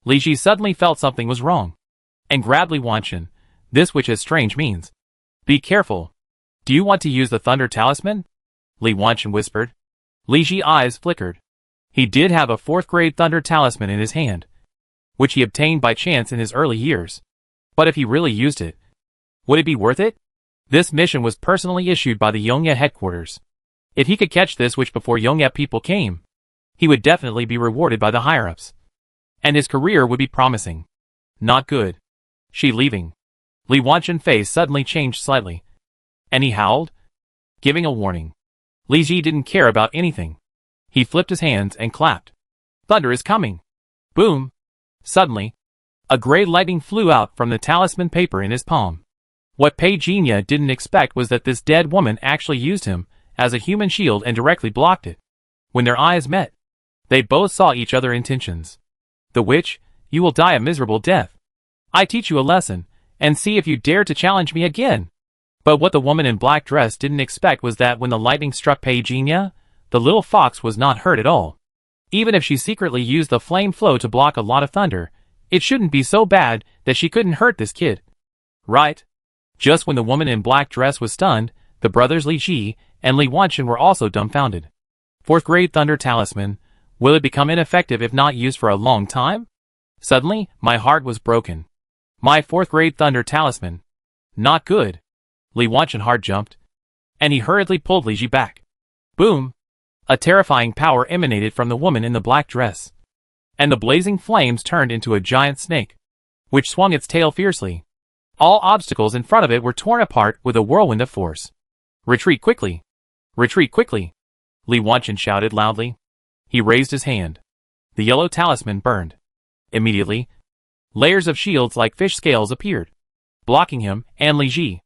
Li Ji suddenly felt something was wrong, and grabbed Li Wanchen. This which has strange means. Be careful. Do you want to use the Thunder Talisman? Li Wanchen whispered. Li Ji's eyes flickered. He did have a 4th grade Thunder Talisman in his hand, which he obtained by chance in his early years. But if he really used it, would it be worth it? This mission was personally issued by the Yongye headquarters. If he could catch this witch before Yongye people came, he would definitely be rewarded by the higher-ups, and his career would be promising. Not good. She leaving. Li Wanchen's face suddenly changed slightly, and he howled, giving a warning. Li Ji didn't care about anything. He flipped his hands and clapped. Thunder is coming. Boom. Suddenly, a gray lightning flew out from the talisman paper in his palm. What Pei Jinya didn't expect was that this dead woman actually used him as a human shield and directly blocked it. When their eyes met, they both saw each other's intentions. The witch, you will die a miserable death. I teach you a lesson, and see if you dare to challenge me again. But what the woman in black dress didn't expect was that when the lightning struck Pei Jinya, the little fox was not hurt at all. Even if she secretly used the flame flow to block a lot of thunder, it shouldn't be so bad that she couldn't hurt this kid. Right? Just when the woman in black dress was stunned, the brothers Li Ji and Li Wanchen were also dumbfounded. 4th grade Thunder Talisman, will it become ineffective if not used for a long time? Suddenly, my heart was broken. My 4th grade Thunder Talisman. Not good. Li Wanchen's heart jumped, and he hurriedly pulled Li Ji back. Boom! A terrifying power emanated from the woman in the black dress, and the blazing flames turned into a giant snake, which swung its tail fiercely. All obstacles in front of it were torn apart with a whirlwind of force. Retreat quickly! Retreat quickly! Li Wanchen shouted loudly. He raised his hand. The yellow talisman burned. Immediately, layers of shields like fish scales appeared, blocking him and Li Ji.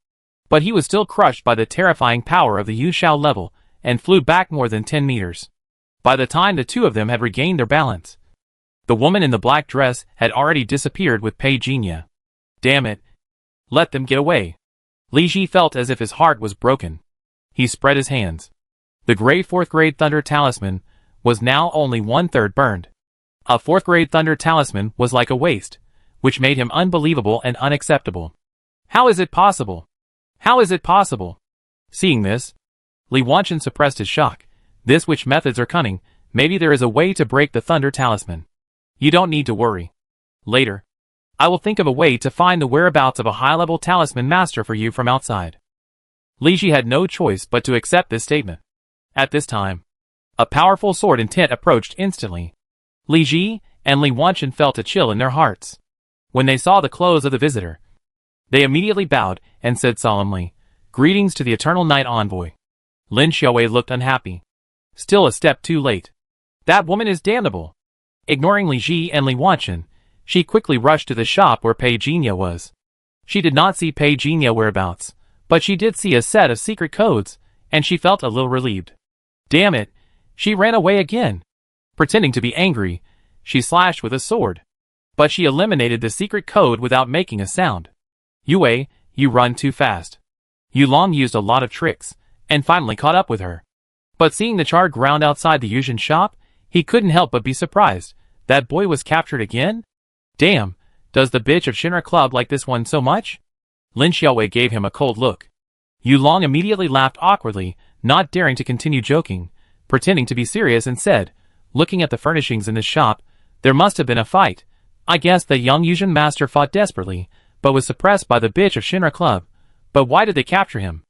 But he was still crushed by the terrifying power of the Yushao level and flew back more than 10 meters. By the time the two of them had regained their balance, the woman in the black dress had already disappeared with Pei Jinya. Damn it! Let them get away. Li Ji felt as if his heart was broken. He spread his hands. The gray 4th grade Thunder Talisman was now only 1/3 burned. A 4th grade Thunder Talisman was like a waste, which made him unbelievable and unacceptable. How is it possible? How is it possible? Seeing this, Li Wanchen suppressed his shock. This witch methods are cunning. Maybe there is a way to break the thunder talisman. You don't need to worry. Later, I will think of a way to find the whereabouts of a high-level talisman master for you from outside. Li Ji had no choice but to accept this statement. At this time, a powerful sword intent approached instantly. Li Ji and Li Wanchen felt a chill in their hearts. When they saw the clothes of the visitor, they immediately bowed and said solemnly, "Greetings to the Eternal Night Envoy." Lin Xiaowei looked unhappy. Still a step too late. That woman is damnable. Ignoring Li Ji and Li Wanchen, she quickly rushed to the shop where Pei Jinya was. She did not see Pei Jinya whereabouts, but she did see a set of secret codes, and she felt a little relieved. Damn it, she ran away again. Pretending to be angry, she slashed with a sword. But she eliminated the secret code without making a sound. Yue, you run too fast. Yulong used a lot of tricks, and finally caught up with her. But seeing the charred ground outside the Yuzhen shop, he couldn't help but be surprised. That boy was captured again? Damn, does the bitch of Shinra Club like this one so much? Lin Xiaowei gave him a cold look. Yulong immediately laughed awkwardly, not daring to continue joking, pretending to be serious and said, looking at the furnishings in this shop, there must have been a fight. I guess the young Yuzhen master fought desperately, but was suppressed by the bitch of Shinra Club. But why did they capture him?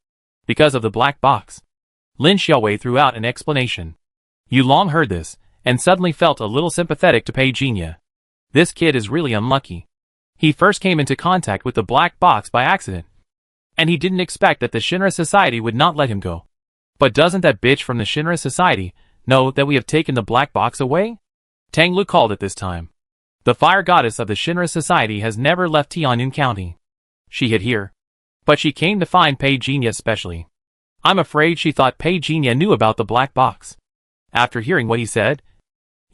Because of the black box. Lin Xiaowei threw out an explanation. Yulong heard this, and suddenly felt a little sympathetic to Pei Jinya. This kid is really unlucky. He first came into contact with the black box by accident. And he didn't expect that the Shinra Society would not let him go. But doesn't that bitch from the Shinra Society know that we have taken the black box away? Tang Lu called it this time. The fire goddess of the Shinra Society has never left Tianyun County. She hid here. But she came to find Pei Jinya especially. I'm afraid she thought Pei Jinya knew about the black box. After hearing what he said,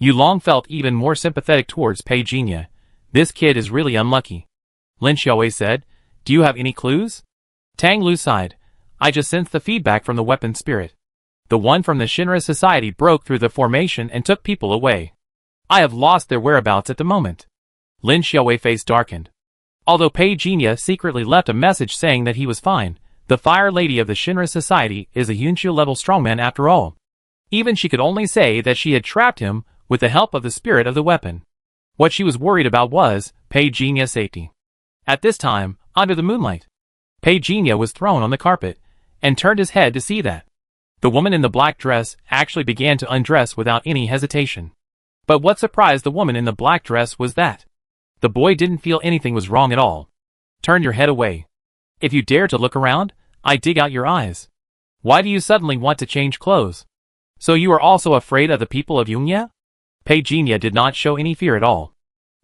Yulong felt even more sympathetic towards Pei Jinya. This kid is really unlucky. Lin Xiaowei said, do you have any clues? Tang Lu sighed. I just sensed the feedback from the weapon spirit. The one from the Shinra Society broke through the formation and took people away. I have lost their whereabouts at the moment. Lin Xiaowei face darkened. Although Pei Jinya secretly left a message saying that he was fine, the Fire Lady of the Shinra Society is a Yunqiu-level strongman after all. Even she could only say that she had trapped him with the help of the spirit of the weapon. What she was worried about was Pei Jinya's safety. At this time, under the moonlight, Pei Jinya was thrown on the carpet, and turned his head to see that the woman in the black dress actually began to undress without any hesitation. But what surprised the woman in the black dress was that the boy didn't feel anything was wrong at all. Turn your head away. If you dare to look around, I dig out your eyes. Why do you suddenly want to change clothes? So you are also afraid of the people of Yungia? Pei Jinya did not show any fear at all.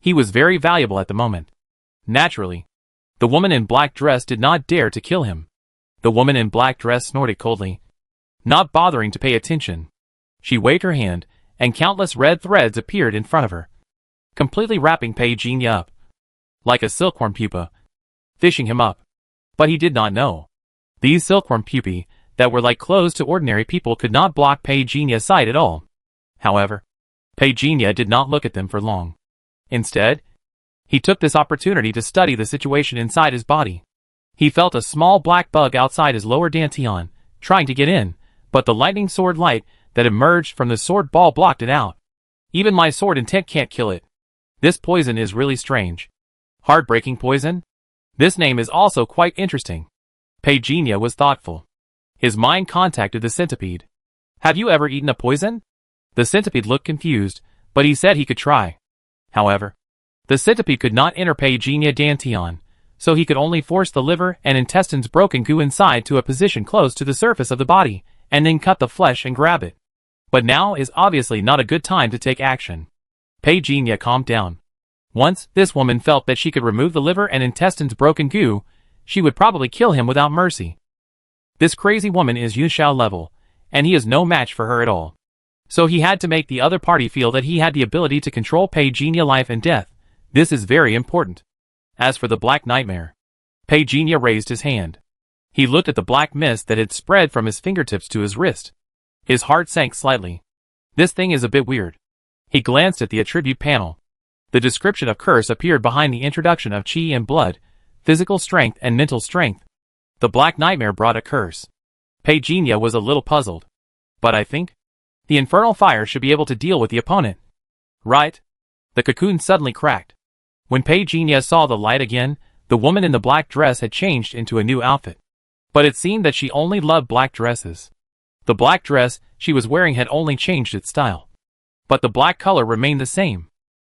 He was very valuable at the moment. Naturally, the woman in black dress did not dare to kill him. The woman in black dress snorted coldly, not bothering to pay attention. She waved her hand, and countless red threads appeared in front of her, completely wrapping Pei Jinya up, like a silkworm pupa, fishing him up. But he did not know. These silkworm pupae that were like clothes to ordinary people could not block Pei Jinya's sight at all. However, Pei Jinya did not look at them for long. Instead, he took this opportunity to study the situation inside his body. He felt a small black bug outside his lower dantian, trying to get in, but the lightning sword light that emerged from the sword ball blocked it out. Even my sword intent can't kill it. This poison is really strange. Heartbreaking poison? This name is also quite interesting. Pei Jinya was thoughtful. His mind contacted the centipede. Have you ever eaten a poison? The centipede looked confused, but he said he could try. However, the centipede could not enter Pei Jinya dantian, so he could only force the liver and intestines broken goo inside to a position close to the surface of the body, and then cut the flesh and grab it. But now is obviously not a good time to take action. Pei Jinya calmed down. Once this woman felt that she could remove the liver and intestines broken goo, she would probably kill him without mercy. This crazy woman is Yunxiao level, and he is no match for her at all. So he had to make the other party feel that he had the ability to control Pei Jinya life and death. This is very important. As for the black nightmare, Pei Jinya raised his hand. He looked at the black mist that had spread from his fingertips to his wrist. His heart sank slightly. This thing is a bit weird. He glanced at the attribute panel. The description of curse appeared behind the introduction of chi and blood, physical strength and mental strength. The black nightmare brought a curse. Peijinha was a little puzzled. But I think the infernal fire should be able to deal with the opponent. Right? The cocoon suddenly cracked. When Peijinha saw the light again, the woman in the black dress had changed into a new outfit. But it seemed that she only loved black dresses. The black dress she was wearing had only changed its style. But the black color remained the same.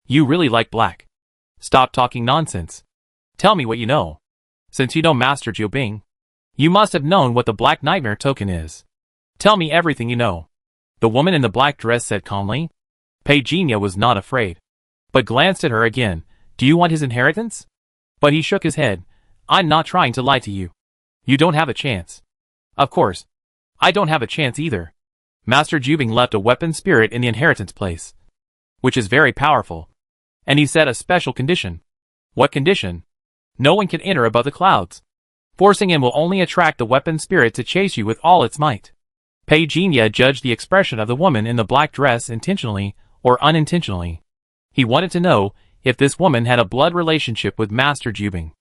You really like black. Stop talking nonsense. Tell me what you know. Since you know Master Jiubing, you must have known what the Black Nightmare token is. Tell me everything you know. The woman in the black dress said calmly. Peijinha was not afraid, but glanced at her again. Do you want his inheritance? But he shook his head. I'm not trying to lie to you. You don't have a chance. Of course, I don't have a chance either. Master Jiubing left a weapon spirit in the inheritance place, which is very powerful. And he set a special condition. What condition? No one can enter above the clouds. Forcing him will only attract the weapon spirit to chase you with all its might. Peijinha judged the expression of the woman in the black dress intentionally or unintentionally. He wanted to know if this woman had a blood relationship with Master Jiubing.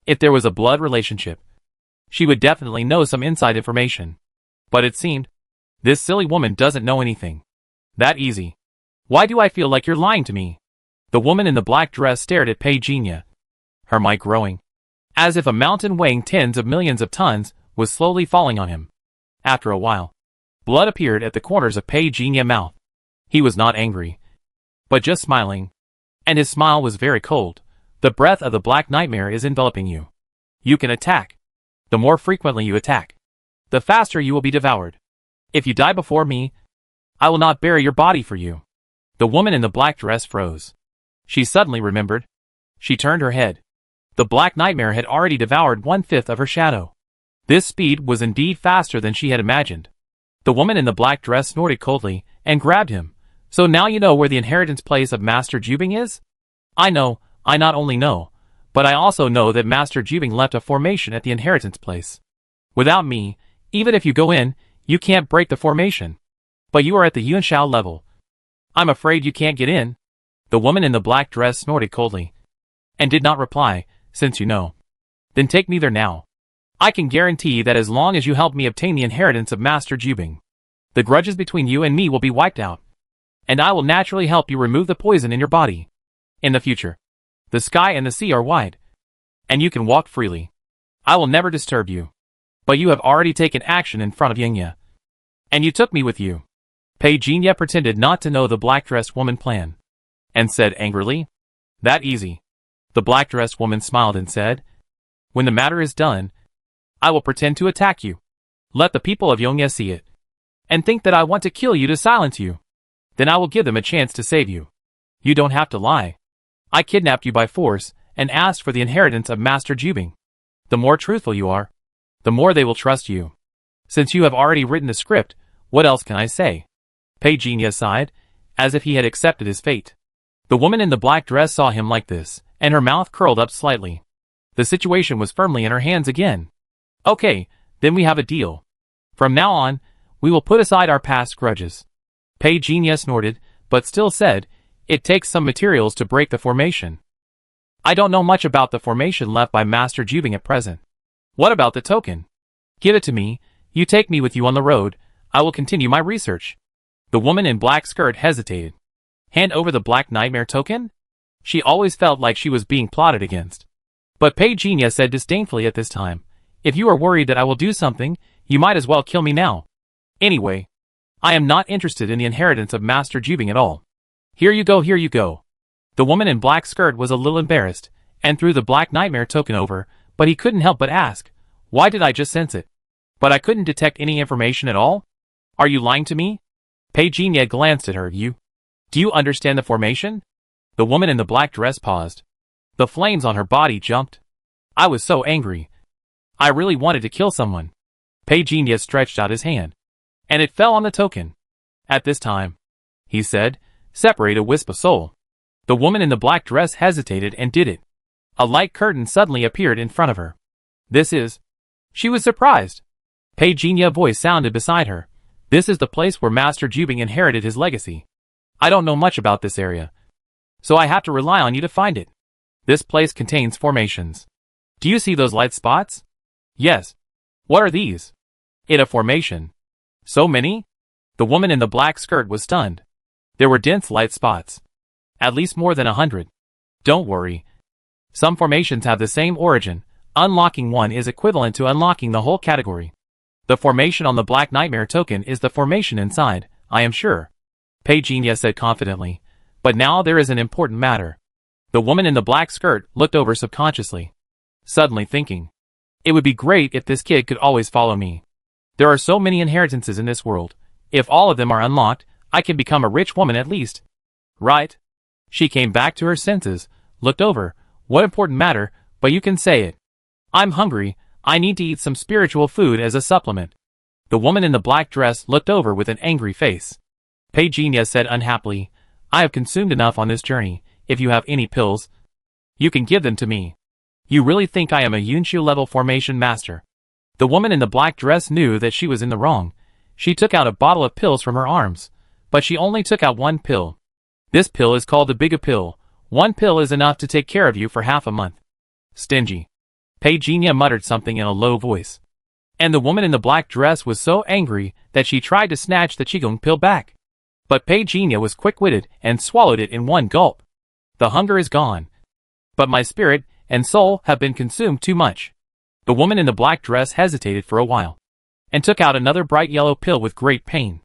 If there was a blood relationship, she would definitely know some inside information. But it seemed, this silly woman doesn't know anything. That easy. Why do I feel like you're lying to me? The woman in the black dress stared at Peijinha, her might growing, as if a mountain weighing tens of millions of tons was slowly falling on him. After a while, blood appeared at the corners of Peijinha's mouth. He was not angry, but just smiling. And his smile was very cold. The breath of the Black Nightmare is enveloping you. You can attack. The more frequently you attack, the faster you will be devoured. If you die before me, I will not bury your body for you. The woman in the black dress froze. She suddenly remembered. She turned her head. The Black Nightmare had already devoured 1/5 of her shadow. This speed was indeed faster than she had imagined. The woman in the black dress snorted coldly and grabbed him. So now you know where the inheritance place of Master Jiubing is? I know, I not only know, but I also know that Master Jiubing left a formation at the inheritance place. Without me, even if you go in, you can't break the formation. But you are at the Yuanshao level. I'm afraid you can't get in. The woman in the black dress snorted coldly and did not reply. Since you know, then take me there now. I can guarantee that as long as you help me obtain the inheritance of Master Jiubing, the grudges between you and me will be wiped out. And I will naturally help you remove the poison in your body. In the future, the sky and the sea are wide, and you can walk freely. I will never disturb you. But you have already taken action in front of Yingya. And you took me with you. Peijinha pretended not to know the black-dressed woman plan, and said angrily, That easy. The black-dressed woman smiled and said, When the matter is done, I will pretend to attack you. Let the people of Yongye see it, and think that I want to kill you to silence you. Then I will give them a chance to save you. You don't have to lie. I kidnapped you by force and asked for the inheritance of Master Jiubing. The more truthful you are, the more they will trust you. Since you have already written the script, what else can I say? Peijinha sighed, as if he had accepted his fate. The woman in the black dress saw him like this, and her mouth curled up slightly. The situation was firmly in her hands again. Okay, then we have a deal. From now on, we will put aside our past grudges. Peijinha snorted, but still said, It takes some materials to break the formation. I don't know much about the formation left by Master Jiubing at present. What about the token? Give it to me, you take me with you on the road, I will continue my research. The woman in black skirt hesitated. Hand over the Black Nightmare token? She always felt like she was being plotted against. But Peijinha said disdainfully at this time, If you are worried that I will do something, you might as well kill me now. Anyway, I am not interested in the inheritance of Master Jiubing at all. Here you go, here you go. The woman in black skirt was a little embarrassed, and threw the Black Nightmare token over, but he couldn't help but ask, Why did I just sense it? But I couldn't detect any information at all? Are you lying to me? Peijinha glanced at her. Do you understand the formation? The woman in the black dress paused. The flames on her body jumped. I was so angry. I really wanted to kill someone. Peijinha stretched out his hand, and it fell on the token. At this time, he said, Separate a wisp of soul. The woman in the black dress hesitated and did it. A light curtain suddenly appeared in front of her. This is... She was surprised. Peijinha's voice sounded beside her. This is the place where Master Jiubing inherited his legacy. I don't know much about this area, so I have to rely on you to find it. This place contains formations. Do you see those light spots? Yes. What are these? In a formation. So many? The woman in the black skirt was stunned. There were dense light spots. At least more than 100. Don't worry. Some formations have the same origin. Unlocking one is equivalent to unlocking the whole category. The formation on the Black Nightmare token is the formation inside, I am sure. Pei Jinya said confidently. But now there is an important matter. The woman in the black skirt looked over subconsciously. Suddenly thinking. It would be great if this kid could always follow me. There are so many inheritances in this world. If all of them are unlocked, I can become a rich woman at least. Right? She came back to her senses, looked over. What important matter, but you can say it. I'm hungry, I need to eat some spiritual food as a supplement. The woman in the black dress looked over with an angry face. Pei Jinya said unhappily, I have consumed enough on this journey. If you have any pills, you can give them to me. You really think I am a Yunshu level formation master? The woman in the black dress knew that she was in the wrong. She took out a bottle of pills from her arms, but she only took out one pill. This pill is called the Biga pill. One pill is enough to take care of you for half a month. Stingy. Pei Jinya muttered something in a low voice. And the woman in the black dress was so angry that she tried to snatch the Qigong pill back. But Pei Jinya was quick-witted and swallowed it in one gulp. The hunger is gone. But my spirit and soul have been consumed too much. The woman in the black dress hesitated for a while, and took out another bright yellow pill with great pain.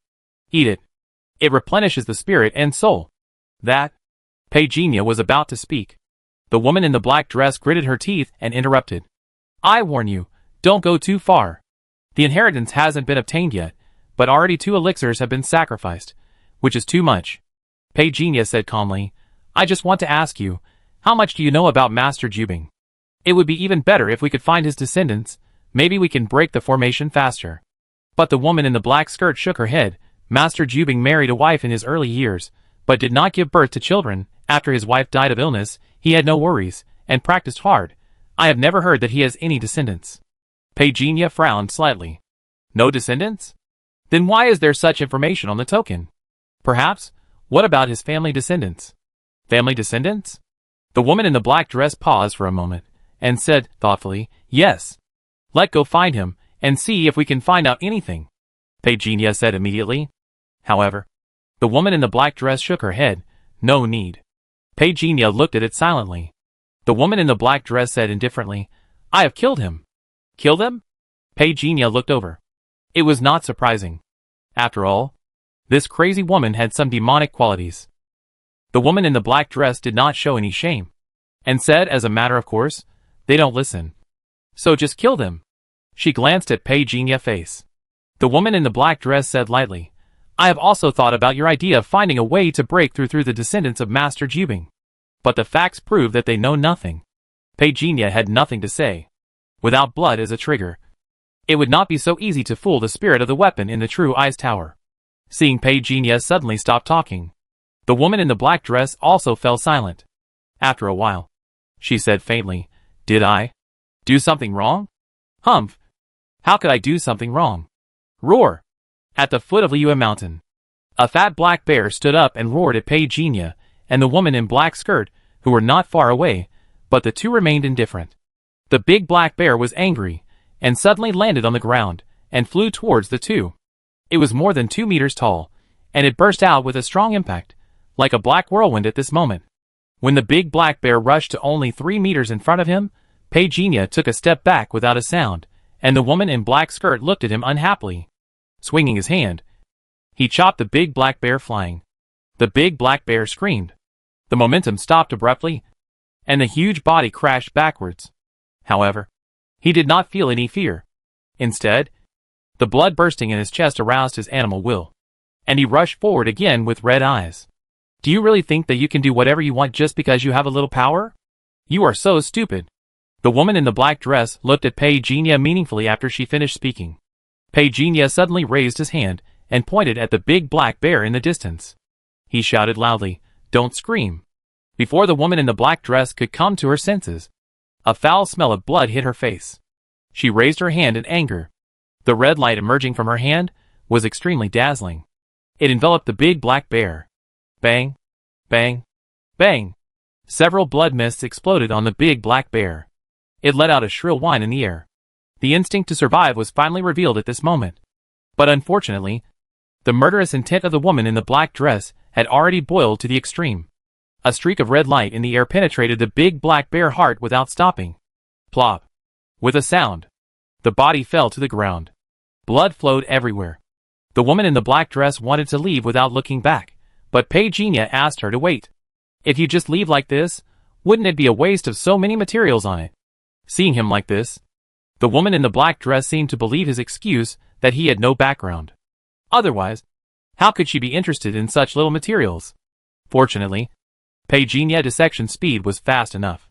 Eat it. It replenishes the spirit and soul. That? Pei Jinya was about to speak. The woman in the black dress gritted her teeth and interrupted. I warn you, don't go too far. The inheritance hasn't been obtained yet, but already 2 elixirs have been sacrificed, which is too much. Pei Jinya said calmly, I just want to ask you, how much do you know about Master Jubing? It would be even better if we could find his descendants, maybe we can break the formation faster. But the woman in the black skirt shook her head. Master Jubing married a wife in his early years, but did not give birth to children. After his wife died of illness, he had no worries, and practiced hard. I have never heard that he has any descendants. Pei Jinya frowned slightly. No descendants? Then why is there such information on the token? Perhaps, what about his family descendants? Family descendants? The woman in the black dress paused for a moment, and said, thoughtfully, yes. Let's go find him, and see if we can find out anything. Pei Jinya said immediately. However, the woman in the black dress shook her head. No need. Pei Jinya looked at it silently. The woman in the black dress said indifferently, I have killed him. Killed him? Pei Jinya looked over. It was not surprising. After all, this crazy woman had some demonic qualities. The woman in the black dress did not show any shame, and said as a matter of course, they don't listen. So just kill them. She glanced at Pei Jinya's face. The woman in the black dress said lightly, I have also thought about your idea of finding a way to break through the descendants of Master Jubing. But the facts prove that they know nothing. Pei Jinya had nothing to say. Without blood as a trigger, it would not be so easy to fool the spirit of the weapon in the True Eyes Tower. Seeing Pei Jinya suddenly stop talking, the woman in the black dress also fell silent. After a while, she said faintly, Did I do something wrong? Humph! How could I do something wrong? Roar! At the foot of Liuan Mountain, a fat black bear stood up and roared at Pei Jinya and the woman in black skirt, who were not far away, but the two remained indifferent. The big black bear was angry, and suddenly landed on the ground, and flew towards the two. It was more than 2 meters tall, and it burst out with a strong impact, like a black whirlwind at this moment. When the big black bear rushed to only 3 meters in front of him, Pei Jinya took a step back without a sound, and the woman in black skirt looked at him unhappily. Swinging his hand, he chopped the big black bear flying. The big black bear screamed. The momentum stopped abruptly, and the huge body crashed backwards. However, he did not feel any fear. Instead, the blood bursting in his chest aroused his animal will, and he rushed forward again with red eyes. Do you really think that you can do whatever you want just because you have a little power? You are so stupid. The woman in the black dress looked at Pei Jinya meaningfully after she finished speaking. Pei Jinya suddenly raised his hand and pointed at the big black bear in the distance. He shouted loudly, Don't scream. Before the woman in the black dress could come to her senses, a foul smell of blood hit her face. She raised her hand in anger. The red light emerging from her hand was extremely dazzling. It enveloped the big black bear. Bang, bang, bang. Several blood mists exploded on the big black bear. It let out a shrill whine in the air. The instinct to survive was finally revealed at this moment. But unfortunately, the murderous intent of the woman in the black dress had already boiled to the extreme. A streak of red light in the air penetrated the big black bear heart without stopping. Plop. With a sound, the body fell to the ground. Blood flowed everywhere. The woman in the black dress wanted to leave without looking back, but Peijinha asked her to wait. If you just leave like this, wouldn't it be a waste of so many materials on it? Seeing him like this, the woman in the black dress seemed to believe his excuse that he had no background. Otherwise, how could she be interested in such little materials? Fortunately, Peijinha's dissection speed was fast enough.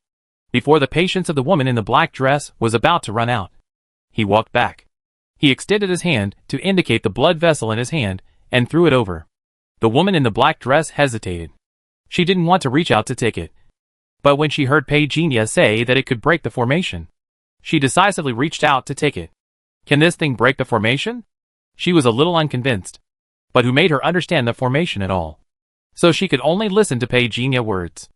Before the patience of the woman in the black dress was about to run out, he walked back. He extended his hand to indicate the blood vessel in his hand and threw it over. The woman in the black dress hesitated. She didn't want to reach out to take it. But when she heard Peijinha say that it could break the formation, she decisively reached out to take it. Can this thing break the formation? She was a little unconvinced. But who made her understand the formation at all? So she could only listen to Peijinha's words.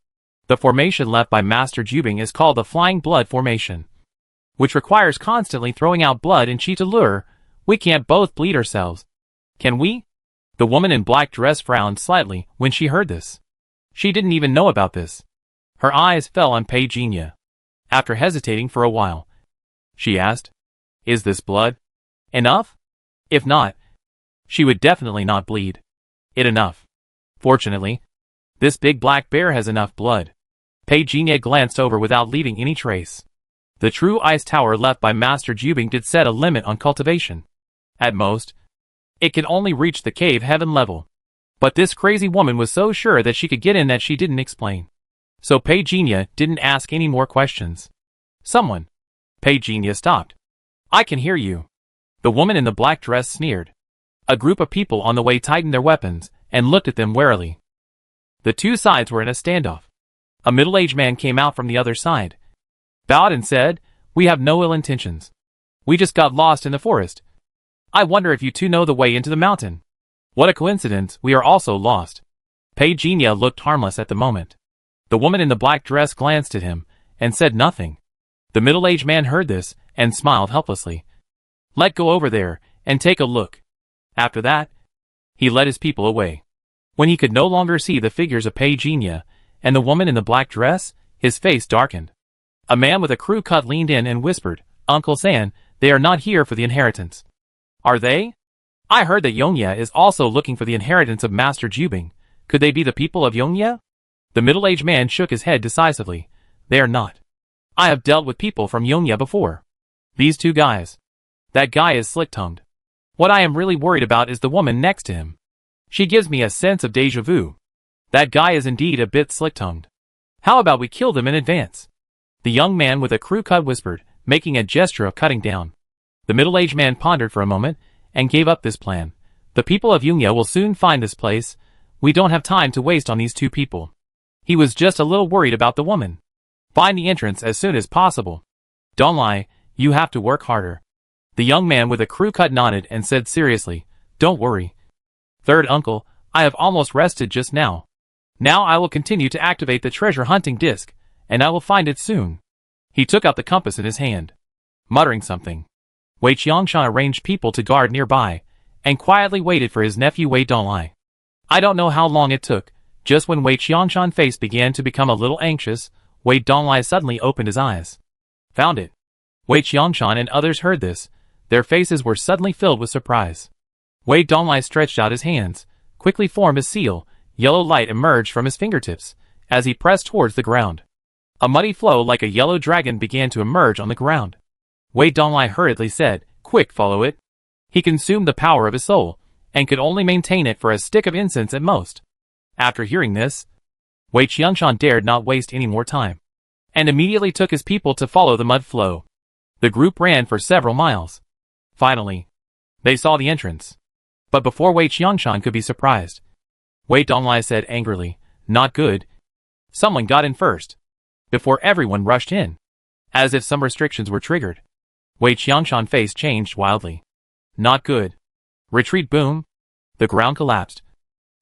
The formation left by Master Jubing is called the Flying Blood Formation, which requires constantly throwing out blood in chi to lure. We can't both bleed ourselves. Can we? The woman in black dress frowned slightly when she heard this. She didn't even know about this. Her eyes fell on Peijinha. After hesitating for a while, she asked, "Is this blood enough? If not, she would definitely not bleed. It enough. Fortunately, this big black bear has enough blood." Peijinha glanced over without leaving any trace. The true ice tower left by Master Jubing did set a limit on cultivation. At most, it could only reach the cave heaven level. But this crazy woman was so sure that she could get in that she didn't explain. So Peijinha didn't ask any more questions. "Someone." Peijinha stopped. "I can hear you." The woman in the black dress sneered. A group of people on the way tightened their weapons and looked at them warily. The two sides were in a standoff. A middle-aged man came out from the other side, bowed and said, "We have no ill intentions. We just got lost in the forest. I wonder if you two know the way into the mountain. What a coincidence, we are also lost." Peijinha looked harmless at the moment. The woman in the black dress glanced at him and said nothing. The middle-aged man heard this and smiled helplessly. "Let go over there and take a look." After that, he led his people away. When he could no longer see the figures of Peijinha and the woman in the black dress, his face darkened. A man with a crew cut leaned in and whispered, "Uncle San, they are not here for the inheritance." "Are they? I heard that Yongya is also looking for the inheritance of Master Jubing. Could they be the people of Yongya?" The middle-aged man shook his head decisively. "They are not. I have dealt with people from Yongya before. These two guys. That guy is slick-tongued. What I am really worried about is the woman next to him. She gives me a sense of déjà vu. That guy is indeed a bit slick-tongued. How about we kill them in advance?" The young man with a crew cut whispered, making a gesture of cutting down. The middle-aged man pondered for a moment and gave up this plan. "The people of Yongya will soon find this place. We don't have time to waste on these two people." He was just a little worried about the woman. "Find the entrance as soon as possible. Don't lie, you have to work harder." The young man with a crew cut nodded and said seriously, "Don't worry. Third uncle, I have almost rested just now. Now I will continue to activate the treasure hunting disc, and I will find it soon." He took out the compass in his hand. Muttering something, Wei Qiangshan arranged people to guard nearby, and quietly waited for his nephew Wei Donglai. I don't know how long it took. Just when Wei Qiangshan's face began to become a little anxious, Wei Donglai suddenly opened his eyes. "Found it." Wei Qiangshan and others heard this. Their faces were suddenly filled with surprise. Wei Donglai stretched out his hands, quickly formed a seal. Yellow light emerged from his fingertips as he pressed towards the ground. A muddy flow like a yellow dragon began to emerge on the ground. Wei Donglai hurriedly said, "Quick, follow it." He consumed the power of his soul, and could only maintain it for a stick of incense at most. After hearing this, Wei Qiangshan dared not waste any more time, and immediately took his people to follow the mud flow. The group ran for several miles. Finally, they saw the entrance. But before Wei Qiangshan could be surprised, Wei Donglai said angrily, "Not good. Someone got in first." Before everyone rushed in, as if some restrictions were triggered. Wei Qiangshan's face changed wildly. "Not good." Retreat, boom. The ground collapsed,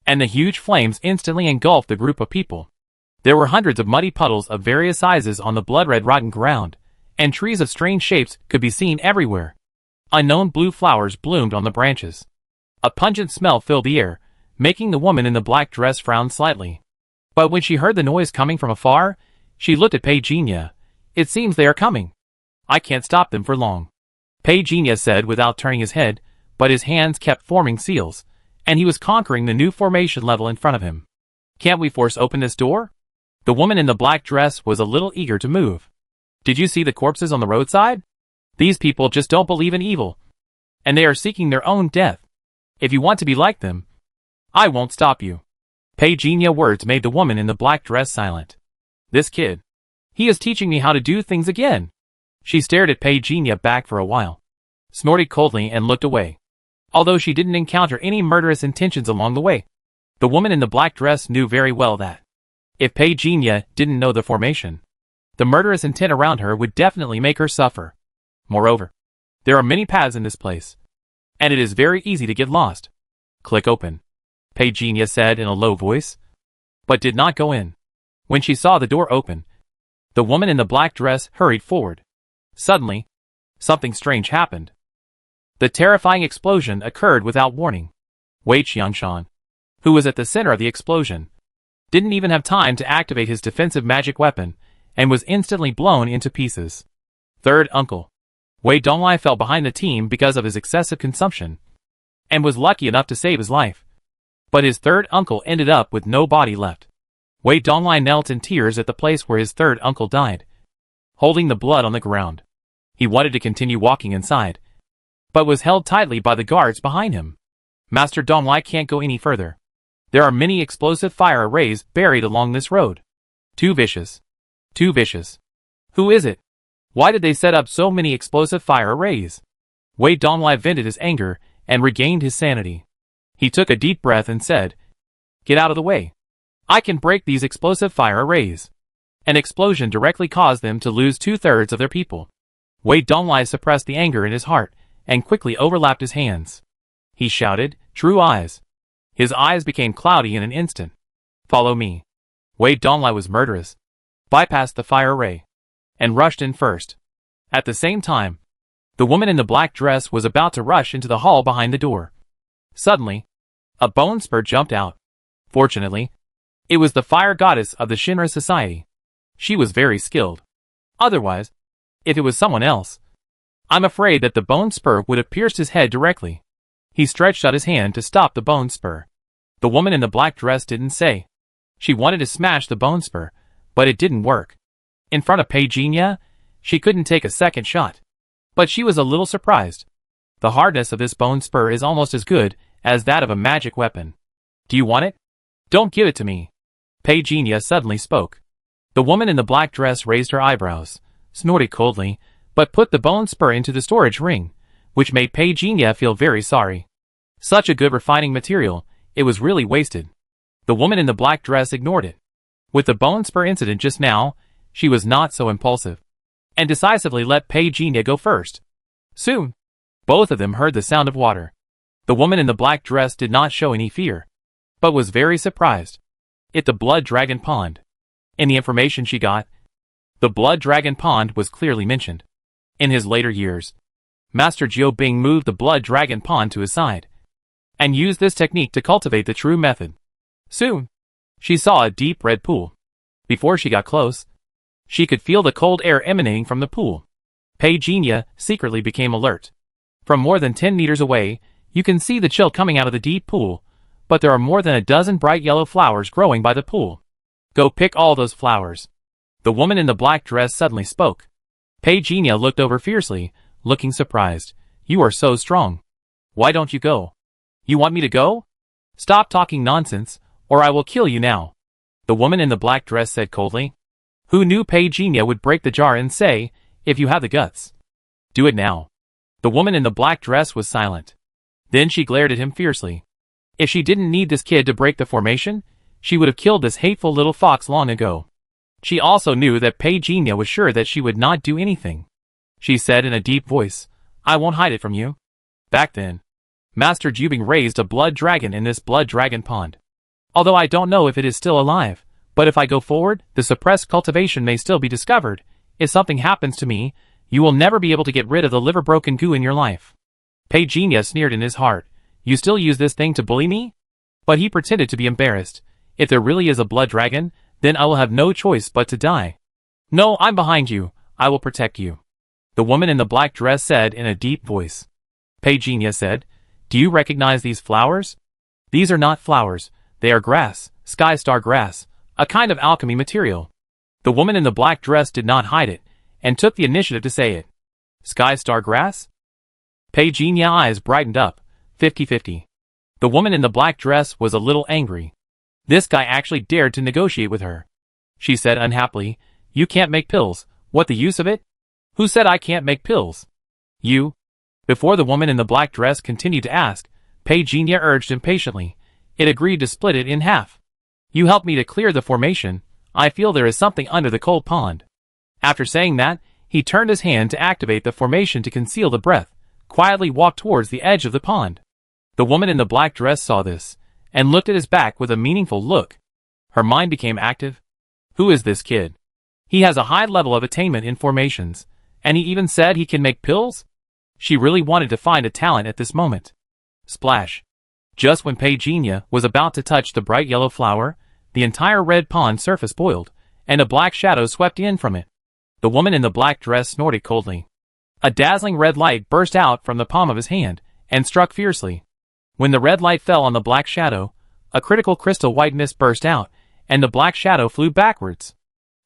and the huge flames instantly engulfed the group of people. There were hundreds of muddy puddles of various sizes on the blood-red rotten ground, and trees of strange shapes could be seen everywhere. Unknown blue flowers bloomed on the branches. A pungent smell filled the air, making the woman in the black dress frown slightly. But when she heard the noise coming from afar, she looked at Petunia. "It seems they are coming. I can't stop them for long," Petunia said without turning his head, but his hands kept forming seals, and he was conquering the new formation level in front of him. "Can't we force open this door?" The woman in the black dress was a little eager to move. "Did you see the corpses on the roadside? These people just don't believe in evil, and they are seeking their own death. If you want to be like them, I won't stop you." Peginia's words made the woman in the black dress silent. "This kid. He is teaching me how to do things again." She stared at Petunia back for a while, snorted coldly and looked away. Although she didn't encounter any murderous intentions along the way, the woman in the black dress knew very well that if Petunia didn't know the formation, the murderous intent around her would definitely make her suffer. Moreover, there are many paths in this place, and it is very easy to get lost. "Click open," Petunia said in a low voice, but did not go in. When she saw the door open, the woman in the black dress hurried forward. Suddenly, something strange happened. The terrifying explosion occurred without warning. Wei Xiangshan, who was at the center of the explosion, didn't even have time to activate his defensive magic weapon, and was instantly blown into pieces. Third uncle, Wei Donglai, fell behind the team because of his excessive consumption, and was lucky enough to save his life. But his third uncle ended up with no body left. Wei Donglai knelt in tears at the place where his third uncle died, holding the blood on the ground. He wanted to continue walking inside, but was held tightly by the guards behind him. "Master Donglai can't go any further. There are many explosive fire arrays buried along this road. Too vicious. Too vicious. Who is it? Why did they set up so many explosive fire arrays?" Wei Donglai vented his anger and regained his sanity. He took a deep breath and said, "Get out of the way. I can break these explosive fire arrays." An explosion directly caused them to lose 2/3 of their people. Wei Donglai suppressed the anger in his heart and quickly overlapped his hands. He shouted, "True eyes." His eyes became cloudy in an instant. "Follow me." Wei Donglai was murderous, bypassed the fire array, and rushed in first. At the same time, the woman in the black dress was about to rush into the hall behind the door. Suddenly, a bone spur jumped out. Fortunately, it was the fire goddess of the Shinra society. She was very skilled. Otherwise, if it was someone else, I'm afraid that the bone spur would have pierced his head directly. He stretched out his hand to stop the bone spur. The woman in the black dress didn't say. She wanted to smash the bone spur, but it didn't work. In front of Petunia, she couldn't take a second shot. But she was a little surprised. The hardness of this bone spur is almost as good as that of a magic weapon. "Do you want it? Don't give it to me." Petunia suddenly spoke. The woman in the black dress raised her eyebrows, snorted coldly, but put the bone spur into the storage ring, which made Petunia feel very sorry. Such a good refining material, it was really wasted. The woman in the black dress ignored it. With the bone spur incident just now, she was not so impulsive, and decisively let Petunia go first. Soon, both of them heard the sound of water. The woman in the black dress did not show any fear, but was very surprised. It's the Blood Dragon Pond. In the information she got, the Blood Dragon Pond was clearly mentioned. In his later years, Master Jiu Bing moved the Blood Dragon Pond to his side, and used this technique to cultivate the true method. Soon, she saw a deep red pool. Before she got close, she could feel the cold air emanating from the pool. Petunia secretly became alert. From more than 10 meters away, you can see the chill coming out of the deep pool, but there are more than a dozen bright yellow flowers growing by the pool. "Go pick all those flowers." The woman in the black dress suddenly spoke. Petunia looked over fiercely, looking surprised. "You are so strong. Why don't you go?" "You want me to go? Stop talking nonsense, or I will kill you now," the woman in the black dress said coldly. Who knew Petunia would break the jar and say, "If you have the guts, do it now." The woman in the black dress was silent. Then she glared at him fiercely. If she didn't need this kid to break the formation, she would have killed this hateful little fox long ago. She also knew that Petunia was sure that she would not do anything. She said in a deep voice, "I won't hide it from you." Back then, Master Jubing raised a blood dragon in this Blood Dragon Pond. Although I don't know if it is still alive, but if I go forward, the suppressed cultivation may still be discovered, if something happens to me, you will never be able to get rid of the liver-broken goo in your life. Peijinha sneered in his heart. You still use this thing to bully me? But he pretended to be embarrassed. If there really is a blood dragon, then I will have no choice but to die. No, I'm behind you. I will protect you. The woman in the black dress said in a deep voice. Peijinha said, Do you recognize these flowers? These are not flowers. They are grass, sky star grass, a kind of alchemy material. The woman in the black dress did not hide it, and took the initiative to say it. Sky star grass? Peijinha's eyes brightened up, 50-50. The woman in the black dress was a little angry. This guy actually dared to negotiate with her. She said unhappily, You can't make pills. What the use of it? Who said I can't make pills? You. Before the woman in the black dress continued to ask, Peijinha urged impatiently. It agreed to split it in half. You helped me to clear the formation. I feel there is something under the cold pond. After saying that, he turned his hand to activate the formation to conceal the breath, quietly walked towards the edge of the pond. The woman in the black dress saw this, and looked at his back with a meaningful look. Her mind became active. Who is this kid? He has a high level of attainment in formations, and he even said he can make pills? She really wanted to find a talent at this moment. Splash. Just when Peijinha was about to touch the bright yellow flower, the entire red pond surface boiled, and a black shadow swept in from it. The woman in the black dress snorted coldly. A dazzling red light burst out from the palm of his hand, and struck fiercely. When the red light fell on the black shadow, a critical crystal white mist burst out, and the black shadow flew backwards.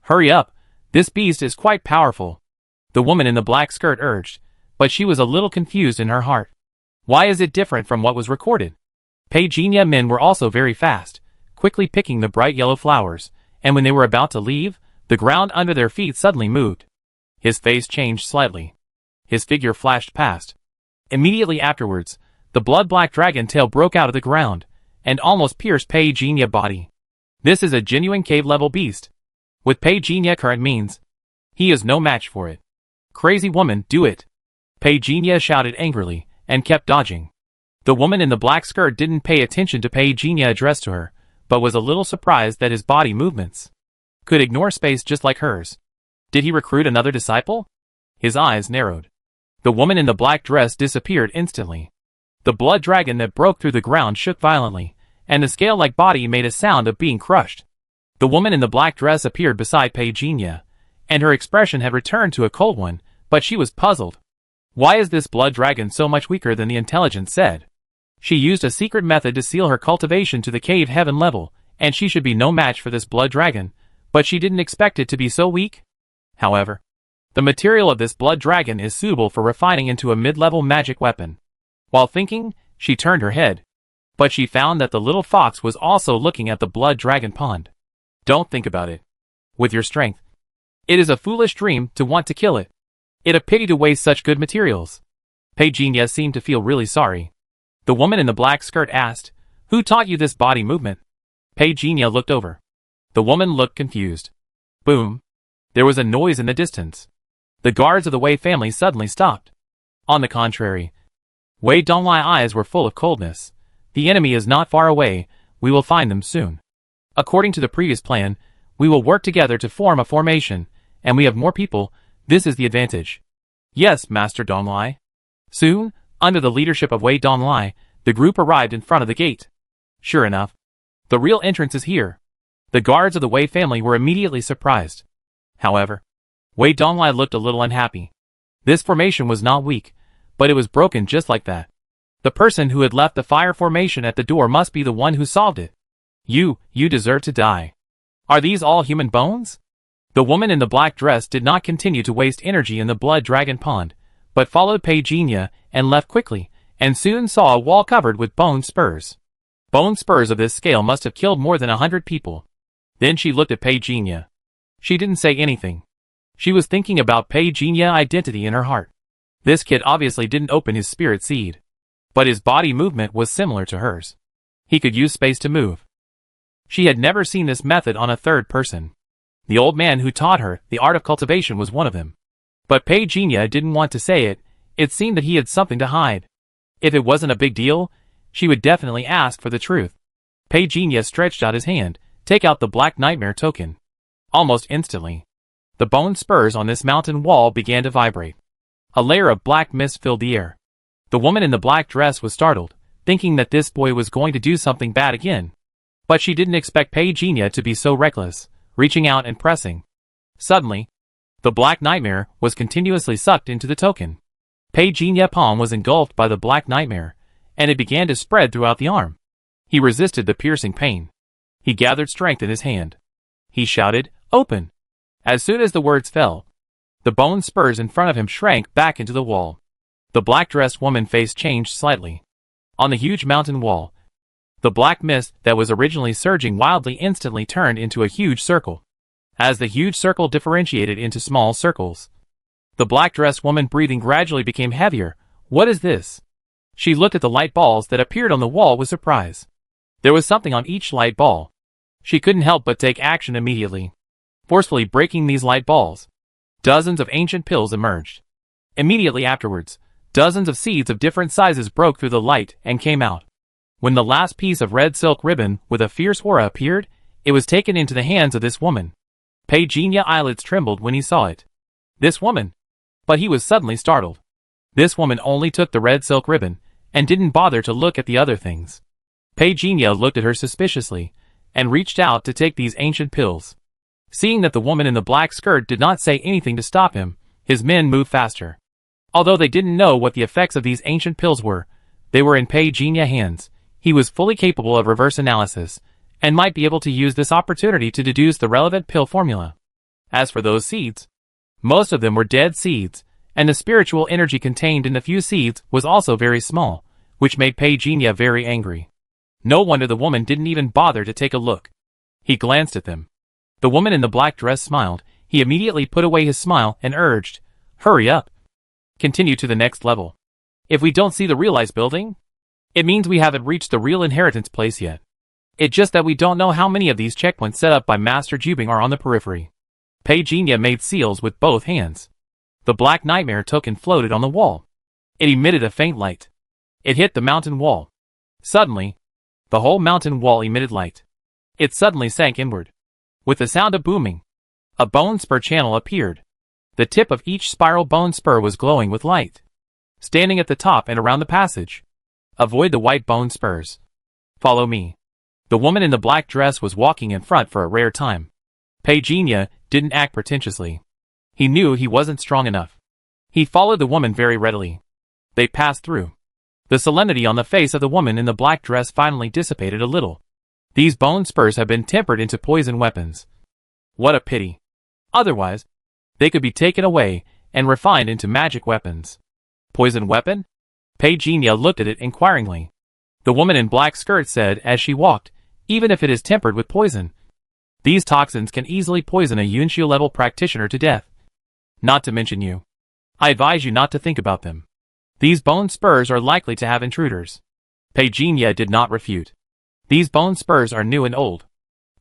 Hurry up, this beast is quite powerful. The woman in the black skirt urged, but she was a little confused in her heart. Why is it different from what was recorded? Peijinha's men were also very fast, quickly picking the bright yellow flowers, and when they were about to leave, the ground under their feet suddenly moved. His face changed slightly. His figure flashed past. Immediately afterwards, the blood-black dragon tail broke out of the ground, and almost pierced Peijinha's body. This is a genuine cave-level beast. With Peijinha's current means, he is no match for it. Crazy woman, do it! Peijinha shouted angrily, and kept dodging. The woman in the black skirt didn't pay attention to Peijinha's address to her, but was a little surprised that his body movements could ignore space just like hers. Did he recruit another disciple? His eyes narrowed. The woman in the black dress disappeared instantly. The blood dragon that broke through the ground shook violently, and the scale-like body made a sound of being crushed. The woman in the black dress appeared beside Peijinha, and her expression had returned to a cold one, but she was puzzled. Why is this blood dragon so much weaker than the intelligence said? She used a secret method to seal her cultivation to the cave heaven level, and she should be no match for this blood dragon, but she didn't expect it to be so weak. However, the material of this blood dragon is suitable for refining into a mid-level magic weapon. While thinking, she turned her head, but she found that the little fox was also looking at the blood dragon pond. Don't think about it. With your strength, it is a foolish dream to want to kill it. It a pity to waste such good materials. Peijinha seemed to feel really sorry. The woman in the black skirt asked, Who taught you this body movement? Peijinha looked over. The woman looked confused. Boom. There was a noise in the distance. The guards of the Wei family suddenly stopped. On the contrary, Wei Donglai's eyes were full of coldness. The enemy is not far away, we will find them soon. According to the previous plan, we will work together to form a formation, and we have more people, this is the advantage. Yes, Master Donglai. Soon, under the leadership of Wei Donglai, the group arrived in front of the gate. Sure enough, the real entrance is here. The guards of the Wei family were immediately surprised. However, Wei Donglai looked a little unhappy. This formation was not weak, but it was broken just like that. The person who had left the fire formation at the door must be the one who solved it. You deserve to die. Are these all human bones? The woman in the black dress did not continue to waste energy in the blood dragon pond, but followed Peijinha and left quickly, and soon saw a wall covered with bone spurs. Bone spurs of this scale must have killed more than 100 people. Then she looked at Peijinha. She didn't say anything. She was thinking about Peijinha's identity in her heart. This kid obviously didn't open his spirit seed. But his body movement was similar to hers. He could use space to move. She had never seen this method on a third person. The old man who taught her the art of cultivation was one of them. But Peijinha didn't want to say it. It seemed that he had something to hide. If it wasn't a big deal, she would definitely ask for the truth. Peijinha stretched out his hand, take out the Black Nightmare token. Almost instantly, The bone spurs on this mountain wall began to vibrate. A layer of black mist filled the air. The woman in the black dress was startled, thinking that this boy was going to do something bad again. But she didn't expect Petunia to be so reckless, reaching out and pressing. Suddenly, the black nightmare was continuously sucked into the token. Petunia palm was engulfed by the black nightmare, and it began to spread throughout the arm. He resisted the piercing pain. He gathered strength in his hand. He shouted, "Open!" As soon as the words fell, the bone spurs in front of him shrank back into the wall. The black-dressed woman's face changed slightly. On the huge mountain wall, the black mist that was originally surging wildly instantly turned into a huge circle. As the huge circle differentiated into small circles, the black-dressed woman breathing gradually became heavier. "What is this?" She looked at the light balls that appeared on the wall with surprise. There was something on each light ball. She couldn't help but take action immediately. Forcefully breaking these light balls, dozens of ancient pills emerged. Immediately afterwards, dozens of seeds of different sizes broke through the light and came out. When the last piece of red silk ribbon with a fierce aura appeared, it was taken into the hands of this woman. Petunia eyelids trembled when he saw it. This woman! But he was suddenly startled. This woman only took the red silk ribbon, and didn't bother to look at the other things. Petunia looked at her suspiciously, and reached out to take these ancient pills. Seeing that the woman in the black skirt did not say anything to stop him, his men moved faster. Although they didn't know what the effects of these ancient pills were, they were in Petunia's hands. He was fully capable of reverse analysis, and might be able to use this opportunity to deduce the relevant pill formula. As for those seeds, most of them were dead seeds, and the spiritual energy contained in the few seeds was also very small, which made Petunia very angry. No wonder the woman didn't even bother to take a look. He glanced at them. The woman in the black dress smiled. He immediately put away his smile and urged, "Hurry up. Continue to the next level. If we don't see the realized building, it means we haven't reached the real inheritance place yet. It's just that we don't know how many of these checkpoints set up by Master Jubing are on the periphery." Petunia made seals with both hands. The black nightmare token floated on the wall. It emitted a faint light. It hit the mountain wall. Suddenly, the whole mountain wall emitted light. It suddenly sank inward. With the sound of booming, a bone spur channel appeared. The tip of each spiral bone spur was glowing with light. Standing at the top and around the passage. Avoid the white bone spurs. Follow me. The woman in the black dress was walking in front for a rare time. Petunia didn't act pretentiously. He knew he wasn't strong enough. He followed the woman very readily. They passed through. The solemnity on the face of the woman in the black dress finally dissipated a little. These bone spurs have been tempered into poison weapons. What a pity. Otherwise, they could be taken away and refined into magic weapons. Poison weapon? Petunia looked at it inquiringly. The woman in black skirt said as she walked, "Even if it is tempered with poison, these toxins can easily poison a Yunxiu level practitioner to death. Not to mention you. I advise you not to think about them. These bone spurs are likely to have intruders." Petunia did not refute. These bone spurs are new and old.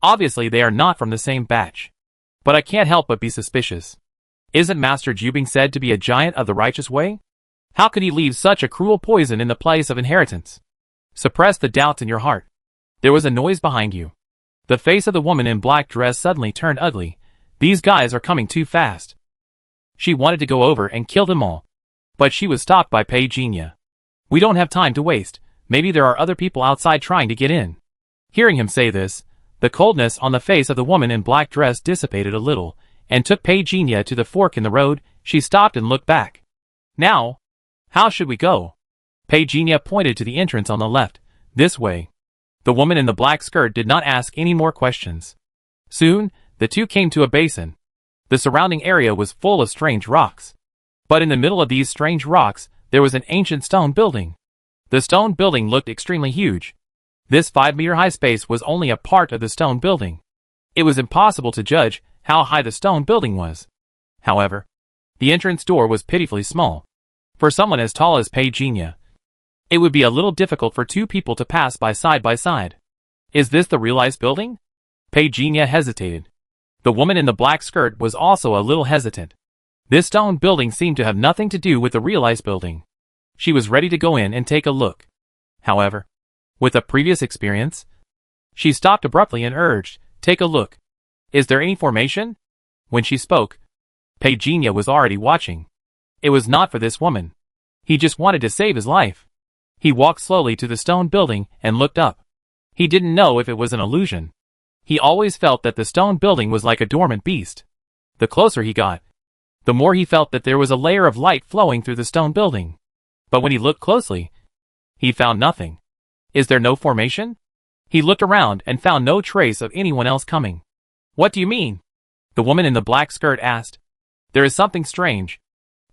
Obviously they are not from the same batch. But I can't help but be suspicious. Isn't Master Jubing said to be a giant of the righteous way? How could he leave such a cruel poison in the place of inheritance? Suppress the doubts in your heart. There was a noise behind you. The face of the woman in black dress suddenly turned ugly. These guys are coming too fast. She wanted to go over and kill them all. But she was stopped by Petunia. "We don't have time to waste. Maybe there are other people outside trying to get in." Hearing him say this, the coldness on the face of the woman in black dress dissipated a little, and took Petunia to the fork in the road. She stopped and looked back. "Now, how should we go?" Petunia pointed to the entrance on the left. "This way." The woman in the black skirt did not ask any more questions. Soon, the two came to a basin. The surrounding area was full of strange rocks. But in the middle of these strange rocks, there was an ancient stone building. The stone building looked extremely huge. This 5-meter-high space was only a part of the stone building. It was impossible to judge how high the stone building was. However, the entrance door was pitifully small. For someone as tall as Petunia, it would be a little difficult for two people to pass by side by side. Is this the realized building? Petunia hesitated. The woman in the black skirt was also a little hesitant. This stone building seemed to have nothing to do with the realized building. She was ready to go in and take a look. However, with a previous experience, she stopped abruptly and urged, "Take a look. Is there any formation?" When she spoke, Peijinha was already watching. It was not for this woman. He just wanted to save his life. He walked slowly to the stone building and looked up. He didn't know if it was an illusion. He always felt that the stone building was like a dormant beast. The closer he got, the more he felt that there was a layer of light flowing through the stone building. But when he looked closely, he found nothing. Is there no formation? He looked around and found no trace of anyone else coming. What do you mean? The woman in the black skirt asked. There is something strange.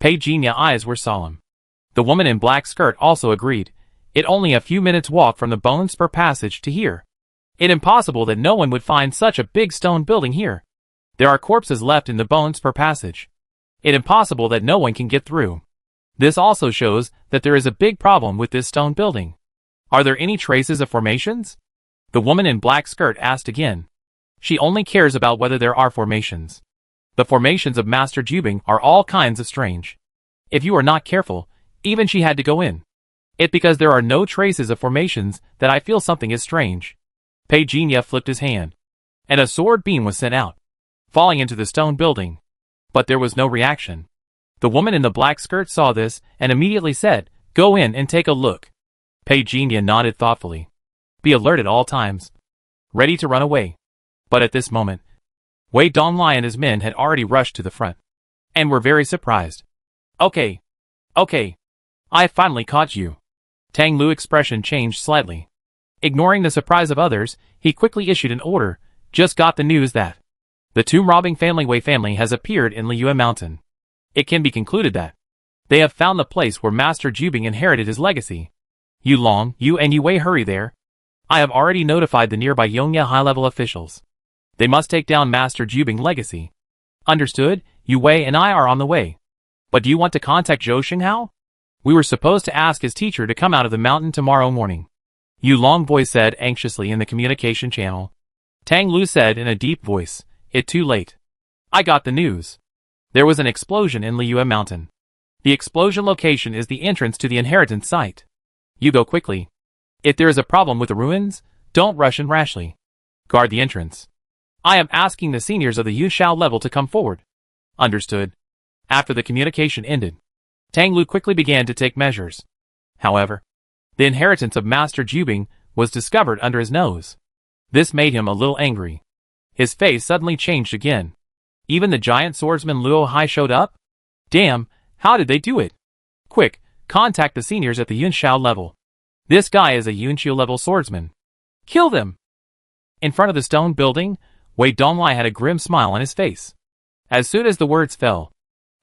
Peijinha's eyes were solemn. The woman in black skirt also agreed. It only a few minutes walk from the Bone Spur passage to here. It impossible that no one would find such a big stone building here. There are corpses left in the Bone Spur passage. It impossible that no one can get through. This also shows that there is a big problem with this stone building. Are there any traces of formations? The woman in black skirt asked again. She only cares about whether there are formations. The formations of Master Jubing are all kinds of strange. If you are not careful, even she had to go in. It because there are no traces of formations that I feel something is strange. Peijinha flipped his hand, and a sword beam was sent out, falling into the stone building. But there was no reaction. The woman in the black skirt saw this and immediately said, Go in and take a look. Peijinha nodded thoughtfully. Be alert at all times. Ready to run away. But at this moment, Wei Donglai and his men had already rushed to the front, and were very surprised. Okay. I finally caught you. Tang Lu's expression changed slightly. Ignoring the surprise of others, he quickly issued an order. Just got the news that the tomb-robbing Wei family has appeared in Liyue Mountain. It can be concluded that they have found the place where Master Jubing inherited his legacy. Yu Long, you and Yu Wei hurry there. I have already notified the nearby Yongya high-level officials. They must take down Master Jubing's legacy. Understood? Yu Wei and I are on the way. But do you want to contact Zhou Xinghao? We were supposed to ask his teacher to come out of the mountain tomorrow morning. Yu Long voice said anxiously in the communication channel. Tang Lu said in a deep voice, It's too late. I got the news. There was an explosion in Liyue Mountain. The explosion location is the entrance to the inheritance site. You go quickly. If there is a problem with the ruins, don't rush in rashly. Guard the entrance. I am asking the seniors of the Yushao level to come forward. Understood. After the communication ended, Tang Lu quickly began to take measures. However, the inheritance of Master Jubing was discovered under his nose. This made him a little angry. His face suddenly changed again. Even the giant swordsman Luo Hai showed up? Damn, how did they do it? Quick, contact the seniors at the Yunxiao level. This guy is a Yunqiu level swordsman. Kill them! In front of the stone building, Wei Donglai had a grim smile on his face. As soon as the words fell,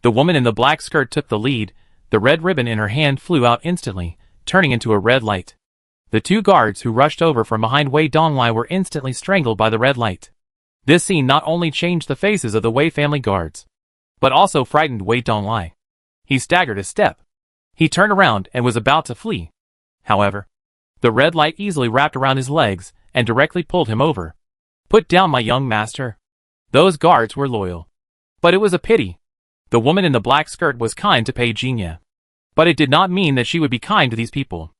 the woman in the black skirt took the lead. The red ribbon in her hand flew out instantly, turning into a red light. The two guards who rushed over from behind Wei Donglai were instantly strangled by the red light. This scene not only changed the faces of the Wei family guards, but also frightened Wei Donglai. He staggered a step. He turned around and was about to flee. However, the red light easily wrapped around his legs and directly pulled him over. Put down my young master. Those guards were loyal. But it was a pity. The woman in the black skirt was kind to Peijinha. But it did not mean that she would be kind to these people.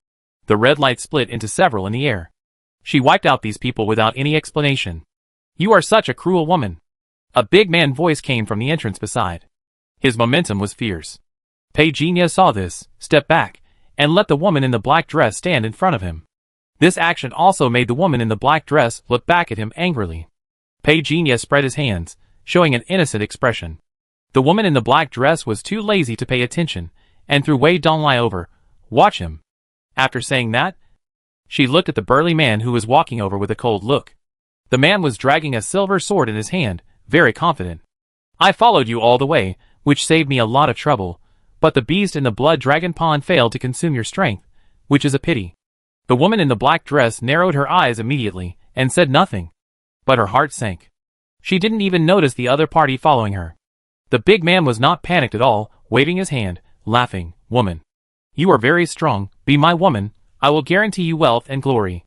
The red light split into several in the air. She wiped out these people without any explanation. You are such a cruel woman. A big man voice came from the entrance beside. His momentum was fierce. Peijinha saw this, stepped back, and let the woman in the black dress stand in front of him. This action also made the woman in the black dress look back at him angrily. Peijinha spread his hands, showing an innocent expression. The woman in the black dress was too lazy to pay attention, and threw Wei Donglai over. Watch him. After saying that, she looked at the burly man who was walking over with a cold look. The man was dragging a silver sword in his hand, very confident. I followed you all the way, which saved me a lot of trouble, but the beast in the blood dragon pond failed to consume your strength, which is a pity. The woman in the black dress narrowed her eyes immediately, and said nothing. But her heart sank. She didn't even notice the other party following her. The big man was not panicked at all, waving his hand, laughing. Woman, you are very strong, be my woman, I will guarantee you wealth and glory.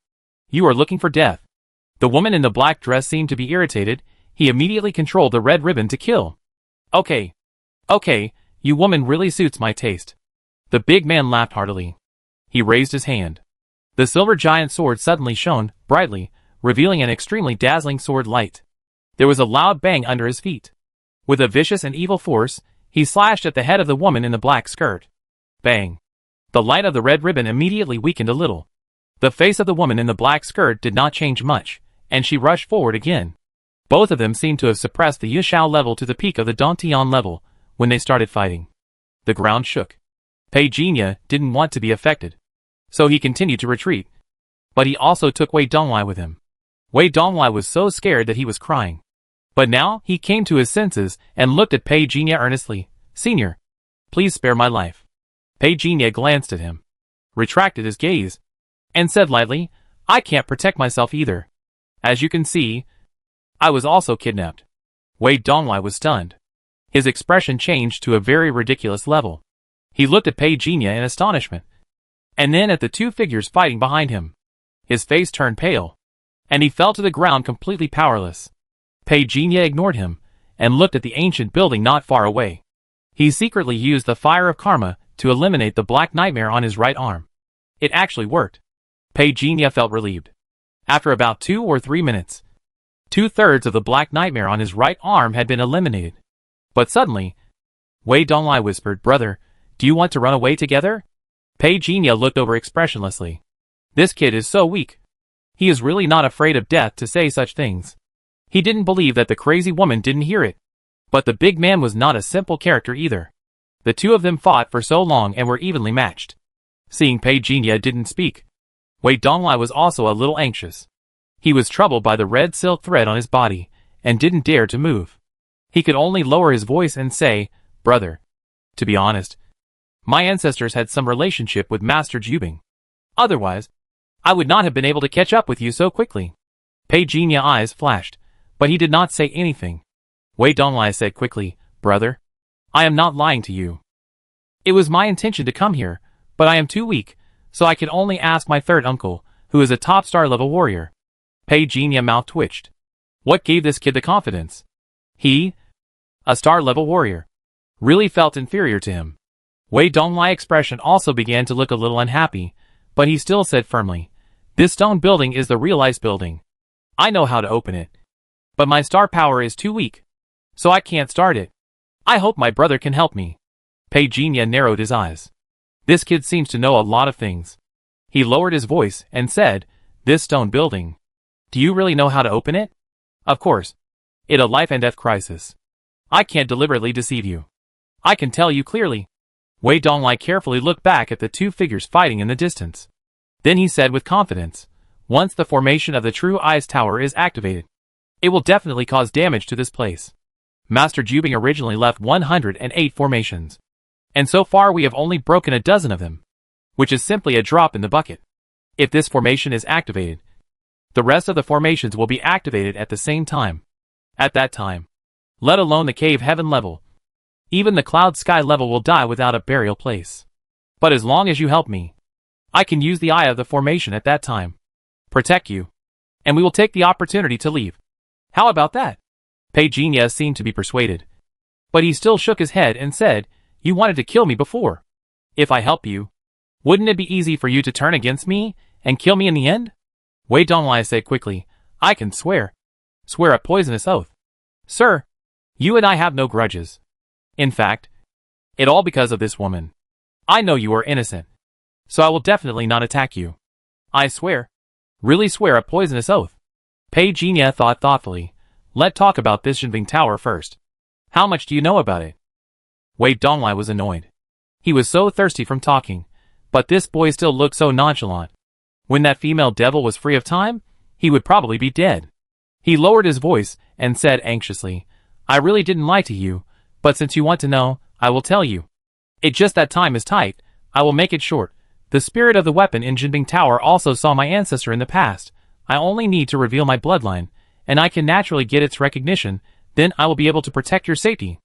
You are looking for death. The woman in the black dress seemed to be irritated. He immediately controlled the red ribbon to kill. Okay, you woman really suits my taste. The big man laughed heartily. He raised his hand. The silver giant sword suddenly shone brightly, revealing an extremely dazzling sword light. There was a loud bang under his feet. With a vicious and evil force, he slashed at the head of the woman in the black skirt. Bang! The light of the red ribbon immediately weakened a little. The face of the woman in the black skirt did not change much, and she rushed forward again. Both of them seemed to have suppressed the Yishao level to the peak of the Dantian level when they started fighting. The ground shook. Pei Jinya didn't want to be affected, so he continued to retreat. But he also took Wei Donglai with him. Wei Donglai was so scared that he was crying. But now he came to his senses and looked at Pei Jinya earnestly. "Senior, please spare my life." Pei Jinya glanced at him, retracted his gaze, and said lightly, "I can't protect myself either. As you can see, I was also kidnapped." Wei Donglai was stunned. His expression changed to a very ridiculous level. He looked at Pei Jinya in astonishment, and then at the two figures fighting behind him. His face turned pale, and he fell to the ground completely powerless. Pei Jinya ignored him, and looked at the ancient building not far away. He secretly used the fire of karma to eliminate the black nightmare on his right arm. It actually worked. Pei Jinya felt relieved. After about 2 or 3 minutes, 2/3 of the black nightmare on his right arm had been eliminated. But suddenly, Wei Donglai whispered, "Brother, do you want to run away together?" Pei Jinya looked over expressionlessly. This kid is so weak. He is really not afraid of death to say such things. He didn't believe that the crazy woman didn't hear it. But the big man was not a simple character either. The two of them fought for so long and were evenly matched. Seeing Pei Jinya didn't speak, Wei Donglai was also a little anxious. He was troubled by the red silk thread on his body, and didn't dare to move. He could only lower his voice and say, "Brother, to be honest, my ancestors had some relationship with Master Jubing. Otherwise, I would not have been able to catch up with you so quickly." Pei Jinya's eyes flashed, but he did not say anything. Wei Donglai said quickly, "Brother, I am not lying to you. It was my intention to come here, but I am too weak, so I could only ask my third uncle, who is a top star level warrior." Pei Jinya's mouth twitched. What gave this kid the confidence? He, a star level warrior, really felt inferior to him. Wei Donglai's expression also began to look a little unhappy, but he still said firmly, "This stone building is the real ice building. I know how to open it. But my star power is too weak, so I can't start it. I hope my brother can help me." Pei Jinya narrowed his eyes. This kid seems to know a lot of things. He lowered his voice and said, "This stone building. Do you really know how to open it?" "Of course. It's a life and death crisis. I can't deliberately deceive you. I can tell you clearly." Wei Donglai carefully looked back at the two figures fighting in the distance. Then he said with confidence, "Once the formation of the true ice tower is activated, it will definitely cause damage to this place. Master Jubing originally left 108 formations, and so far we have only broken a dozen of them, which is simply a drop in the bucket. If this formation is activated, the rest of the formations will be activated at the same time. At that time, let alone the cave heaven level, even the cloud sky level will die without a burial place. But as long as you help me, I can use the eye of the formation at that time, protect you, and we will take the opportunity to leave. How about that?" Pei Jinya seemed to be persuaded, but he still shook his head and said, "You wanted to kill me before. If I help you, wouldn't it be easy for you to turn against me and kill me in the end?" Wei Donglai said quickly, "I can swear a poisonous oath. Sir, you and I have no grudges. In fact, it all because of this woman. I know you are innocent, so I will definitely not attack you. I swear, really swear a poisonous oath." Pei Jinya thought thoughtfully. "Let's talk about this Jinbing Tower first. How much do you know about it?" Wei Donglai was annoyed. He was so thirsty from talking, but this boy still looked so nonchalant. When that female devil was free of time, he would probably be dead. He lowered his voice and said anxiously, "I really didn't lie to you, but since you want to know, I will tell you. It's just that time is tight. I will make it short. The spirit of the weapon in Jinbing Tower also saw my ancestor in the past. I only need to reveal my bloodline, and I can naturally get its recognition, then I will be able to protect your safety.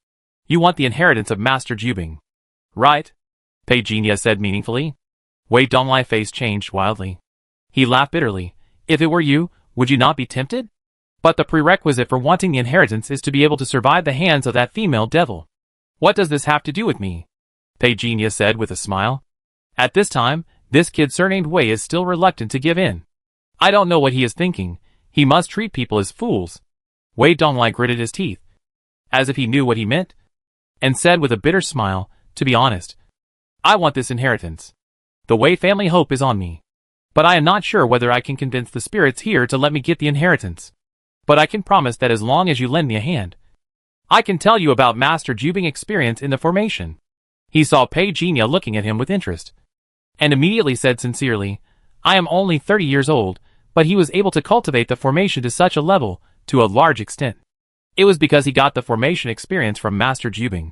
You want the inheritance of Master Jubing, right?" Pei Jinya said meaningfully. Wei Donglai's face changed wildly. He laughed bitterly. "If it were you, would you not be tempted? But the prerequisite for wanting the inheritance is to be able to survive the hands of that female devil. What does this have to do with me?" Pei Jinya said with a smile. At this time, this kid surnamed Wei is still reluctant to give in. I don't know what he is thinking. He must treat people as fools. Wei Donglai gritted his teeth. as if he knew what he meant, and said with a bitter smile, "To be honest, I want this inheritance. The Wei family hope is on me. But I am not sure whether I can convince the spirits here to let me get the inheritance. But I can promise that as long as you lend me a hand, I can tell you about Master Jubing's experience in the formation." He saw Pei Jinya looking at him with interest, and immediately said sincerely, "I am only 30 years old, but he was able to cultivate the formation to such a level, to a large extent. It was because he got the formation experience from Master Jubing."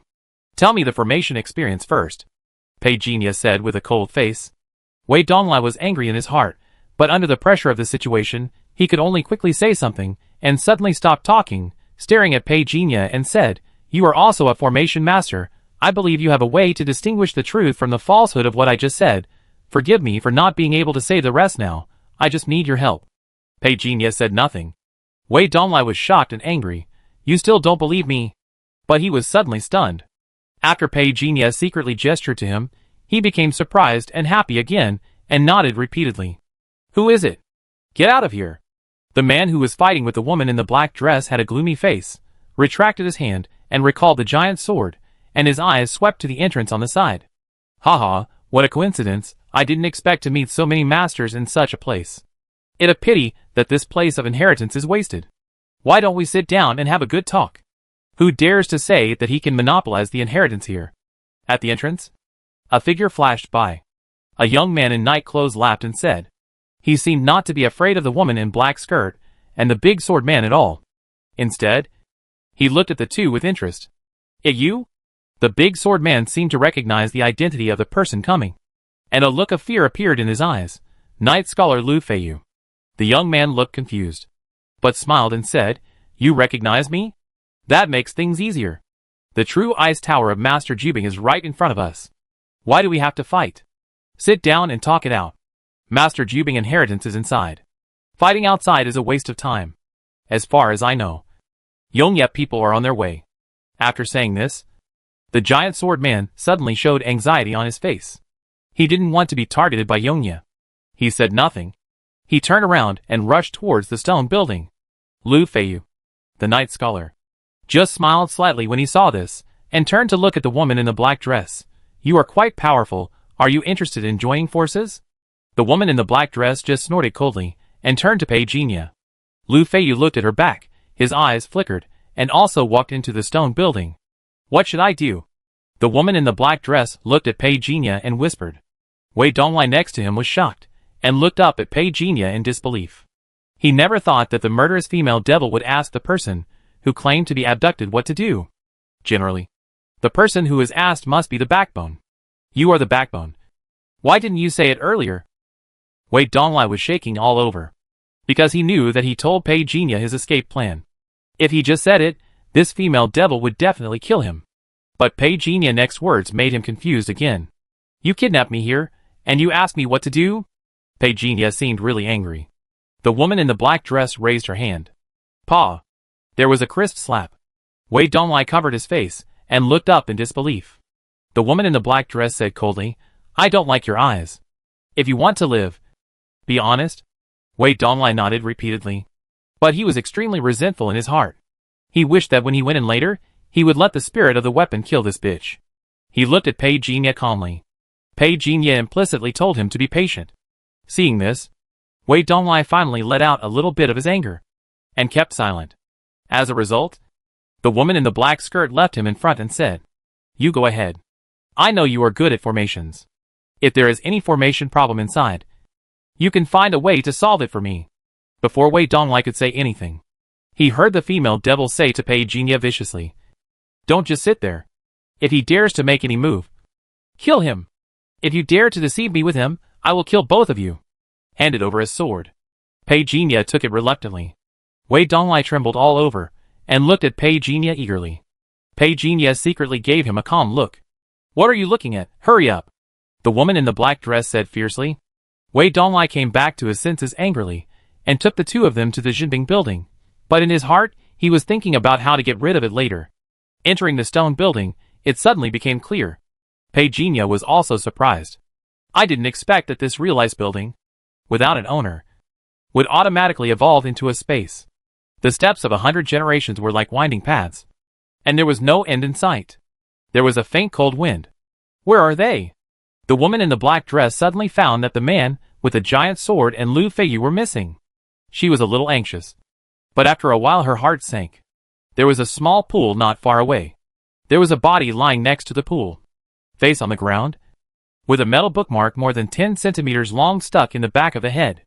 "Tell me the formation experience first," Pei Jinya said with a cold face. Wei Donglai was angry in his heart, but under the pressure of the situation, he could only quickly say something, and suddenly stopped talking, staring at Pei Jinya and said, "You are also a formation master. I believe you have a way to distinguish the truth from the falsehood of what I just said. Forgive me for not being able to say the rest now. I just need your help." Pei Jinya said nothing. Wei Donglai was shocked and angry. "You still don't believe me?" But he was suddenly stunned. After Pei Jinya secretly gestured to him, he became surprised and happy again, and nodded repeatedly. "Who is it? Get out of here." The man who was fighting with the woman in the black dress had a gloomy face, retracted his hand, and recalled the giant sword, and his eyes swept to the entrance on the side. "Haha, what a coincidence, I didn't expect to meet so many masters in such a place. It's a pity that this place of inheritance is wasted. Why don't we sit down and have a good talk? Who dares to say that he can monopolize the inheritance here?" At the entrance, a figure flashed by. A young man in night clothes laughed and said. He seemed not to be afraid of the woman in black skirt and the big sword man at all. Instead, he looked at the two with interest. "It you?" The big sword man seemed to recognize the identity of the person coming, and a look of fear appeared in his eyes. "Night Scholar Lu Feiyu." The young man looked confused, but smiled and said, "You recognize me? That makes things easier. The true ice tower of Master Jubing is right in front of us. Why do we have to fight? Sit down and talk it out. Master Jubing inheritance is inside. Fighting outside is a waste of time. As far as I know, Yongyep people are on their way." After saying this, the giant sword man suddenly showed anxiety on his face. He didn't want to be targeted by Yongye. He said nothing. He turned around and rushed towards the stone building. Lu Feiyu, the night scholar, just smiled slightly when he saw this, and turned to look at the woman in the black dress. "You are quite powerful. Are you interested in joining forces?" The woman in the black dress just snorted coldly, and turned to Pei Jinya. Lu Feiyu looked at her back, his eyes flickered, and also walked into the stone building. "What should I do?" The woman in the black dress looked at Pei Jinya and whispered. Wei Donglai next to him was shocked, and looked up at Pei Jinya in disbelief. He never thought that the murderous female devil would ask the person who claimed to be abducted what to do. Generally, the person who is asked must be the backbone. "You are the backbone. Why didn't you say it earlier?" Wei Donglai was shaking all over, because he knew that he told Pei Jinya his escape plan. If he just said it, this female devil would definitely kill him. But Pei Jinya's next words made him confused again. "You kidnapped me here, and you asked me what to do?" Pei Jinya seemed really angry. The woman in the black dress raised her hand. "Pa!" There was a crisp slap. Wei Donglai covered his face, and looked up in disbelief. The woman in the black dress said coldly, "I don't like your eyes. If you want to live, be honest." Wei Donglai nodded repeatedly. But he was extremely resentful in his heart. He wished that when he went in later, he would let the spirit of the weapon kill this bitch. He looked at Pei Jinya calmly. Pei Jinya implicitly told him to be patient. Seeing this, Wei Donglai finally let out a little bit of his anger, and kept silent. As a result, the woman in the black skirt left him in front and said, "You go ahead. I know you are good at formations. If there is any formation problem inside, you can find a way to solve it for me." Before Wei Donglai could say anything, he heard the female devil say to Pei Jinya viciously, "Don't just sit there. If he dares to make any move, kill him. If you dare to deceive me with him, I will kill both of you." Handed over his sword. Pei Jinya took it reluctantly. Wei Donglai trembled all over, and looked at Pei Jinya eagerly. Pei Jinya secretly gave him a calm look. "What are you looking at? Hurry up!" The woman in the black dress said fiercely. Wei Donglai came back to his senses angrily, and took the two of them to the Jinbing building. But in his heart, he was thinking about how to get rid of it later. Entering the stone building, it suddenly became clear. Pei Jinya was also surprised. "I didn't expect that this real ice building, without an owner, would automatically evolve into a space. The steps of 100 generations were like winding paths. And there was no end in sight. There was a faint cold wind. Where are they? The woman in the black dress suddenly found that the man with the giant sword and Lu Feiyu were missing. She was a little anxious. But after a while her heart sank. There was a small pool not far away. There was a body lying next to the pool. Face on the ground, with a metal bookmark more than 10 centimeters long stuck in the back of the head.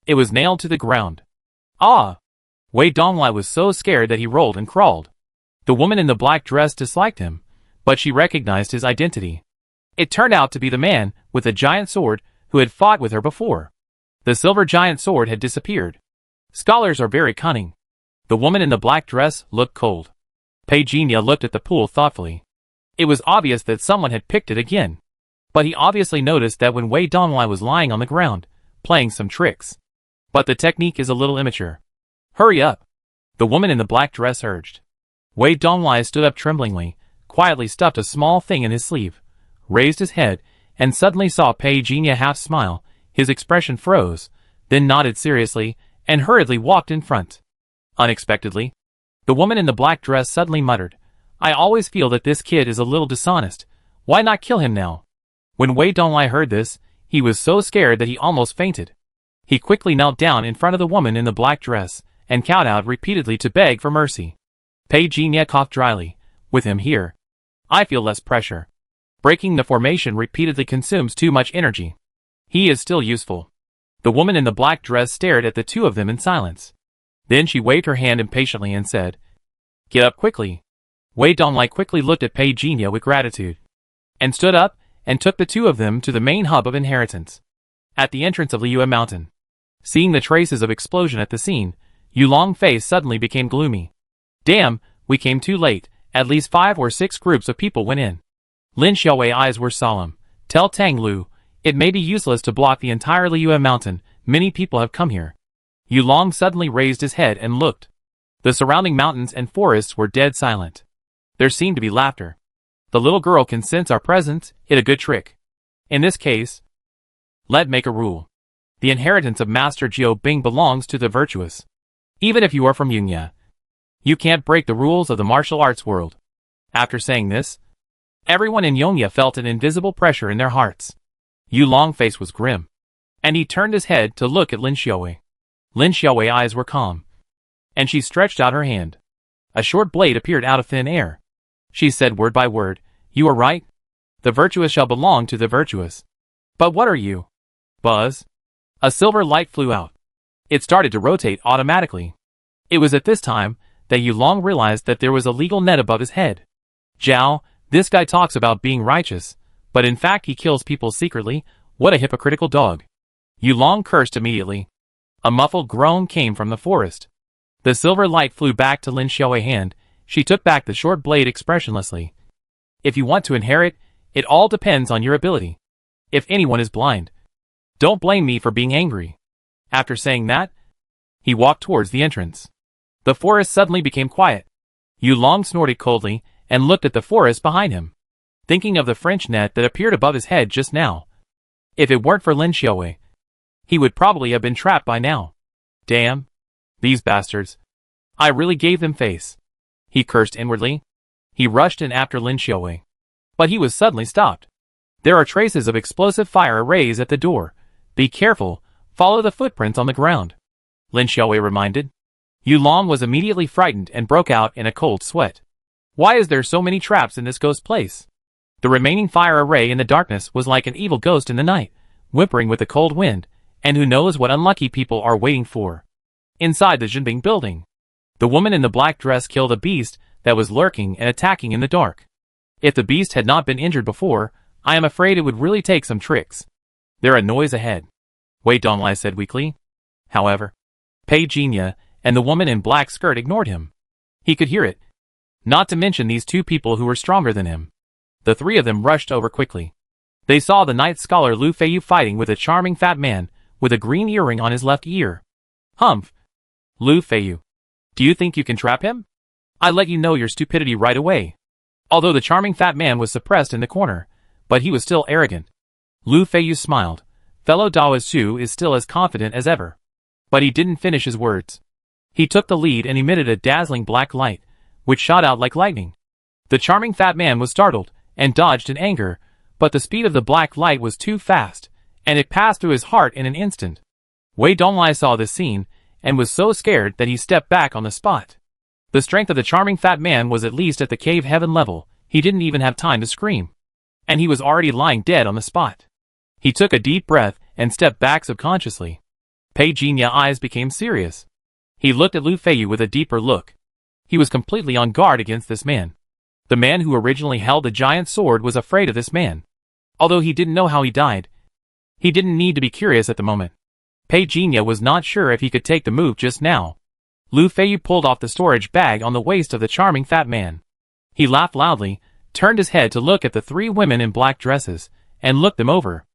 It was nailed to the ground. Ah! Wei Donglai was so scared that he rolled and crawled. The woman in the black dress disliked him, but she recognized his identity. It turned out to be the man with the giant sword who had fought with her before. The silver giant sword had disappeared. Scholars are very cunning. The woman in the black dress looked cold. Pei Jinya looked at the pool thoughtfully. It was obvious that someone had picked it again. But he obviously noticed that when Wei Donglai was lying on the ground, playing some tricks. But the technique is a little immature. Hurry up! The woman in the black dress urged. Wei Donglai stood up tremblingly, quietly stuffed a small thing in his sleeve, raised his head, and suddenly saw Pei Jinya half smile. His expression froze, then nodded seriously, and hurriedly walked in front. Unexpectedly, the woman in the black dress suddenly muttered, I always feel that this kid is a little dishonest. Why not kill him now? When Wei Donglai heard this, he was so scared that he almost fainted. He quickly knelt down in front of the woman in the black dress, and cowed out repeatedly to beg for mercy. Pei Jinya coughed dryly. With him here, I feel less pressure. Breaking the formation repeatedly consumes too much energy. He is still useful. The woman in the black dress stared at the two of them in silence. Then she waved her hand impatiently and said, Get up quickly. Wei Donglai quickly looked at Pei Jinya with gratitude, and stood up, and took the two of them to the main hub of inheritance. At the entrance of Liyue Mountain. Seeing the traces of explosion at the scene, Yulong's face suddenly became gloomy. Damn, we came too late. At least 5 or 6 groups of people went in. Lin Xiaowei's eyes were solemn. Tell Tang Lu, it may be useless to block the entire Liyue Mountain. Many people have come here. Yulong suddenly raised his head and looked. The surrounding mountains and forests were dead silent. There seemed to be laughter. The little girl can sense our presence. It's a good trick. In this case, let's make a rule. The inheritance of Master Jiao Bing belongs to the virtuous. Even if you are from Yunya, you can't break the rules of the martial arts world. After saying this, everyone in Yongyia felt an invisible pressure in their hearts. Yulong's face was grim, and he turned his head to look at Lin Xiaowei. Lin Xiaowei's eyes were calm, and she stretched out her hand. A short blade appeared out of thin air. She said word by word, You are right. The virtuous shall belong to the virtuous. But what are you? Buzz. A silver light flew out. It started to rotate automatically. It was at this time that Yulong realized that there was a legal net above his head. Zhao, this guy talks about being righteous, but in fact he kills people secretly. What a hypocritical dog. Yulong cursed immediately. A muffled groan came from the forest. The silver light flew back to Lin Xiaowei's hand. She took back the short blade expressionlessly. If you want to inherit, it all depends on your ability. If anyone is blind, don't blame me for being angry. After saying that, he walked towards the entrance. The forest suddenly became quiet. Yulong snorted coldly and looked at the forest behind him, thinking of the French net that appeared above his head just now. If it weren't for Lin Xiaowei, he would probably have been trapped by now. Damn. These bastards. I really gave them face. He cursed inwardly. He rushed in after Lin Xiaowei. But he was suddenly stopped. There are traces of explosive fire arrays at the door. Be careful, follow the footprints on the ground. Lin Xiaowei reminded. Yulong was immediately frightened and broke out in a cold sweat. Why is there so many traps in this ghost place? The remaining fire array in the darkness was like an evil ghost in the night, whimpering with the cold wind, and who knows what unlucky people are waiting for. Inside the Jinbing building, the woman in the black dress killed a beast that was lurking and attacking in the dark. If the beast had not been injured before, I am afraid it would really take some tricks. There are noise ahead, Wei Donglai said weakly. However, Pei Jinya and the woman in black skirt ignored him. He could hear it. Not to mention these two people who were stronger than him. The three of them rushed over quickly. They saw the night scholar Lu Feiyu fighting with a charming fat man with a green earring on his left ear. Humph! Lu Feiyu. Do you think you can trap him? I let you know your stupidity right away. Although the charming fat man was suppressed in the corner, but he was still arrogant. Lu Feiyu smiled. Fellow Daoist Xu is still as confident as ever. But he didn't finish his words. He took the lead and emitted a dazzling black light, which shot out like lightning. The charming fat man was startled, and dodged in anger, but the speed of the black light was too fast, and it passed through his heart in an instant. Wei Donglai saw this scene, and was so scared that he stepped back on the spot. The strength of the charming fat man was at least at the cave heaven level. He didn't even have time to scream. And he was already lying dead on the spot. He took a deep breath, and stepped back subconsciously. Pei Jinya's eyes became serious. He looked at Lu Feiyu with a deeper look. He was completely on guard against this man. The man who originally held the giant sword was afraid of this man. Although he didn't know how he died, he didn't need to be curious at the moment. Pei Jinya was not sure if he could take the move just now. Lu Feiyu pulled off the storage bag on the waist of the charming fat man. He laughed loudly, turned his head to look at the three women in black dresses, and looked them over.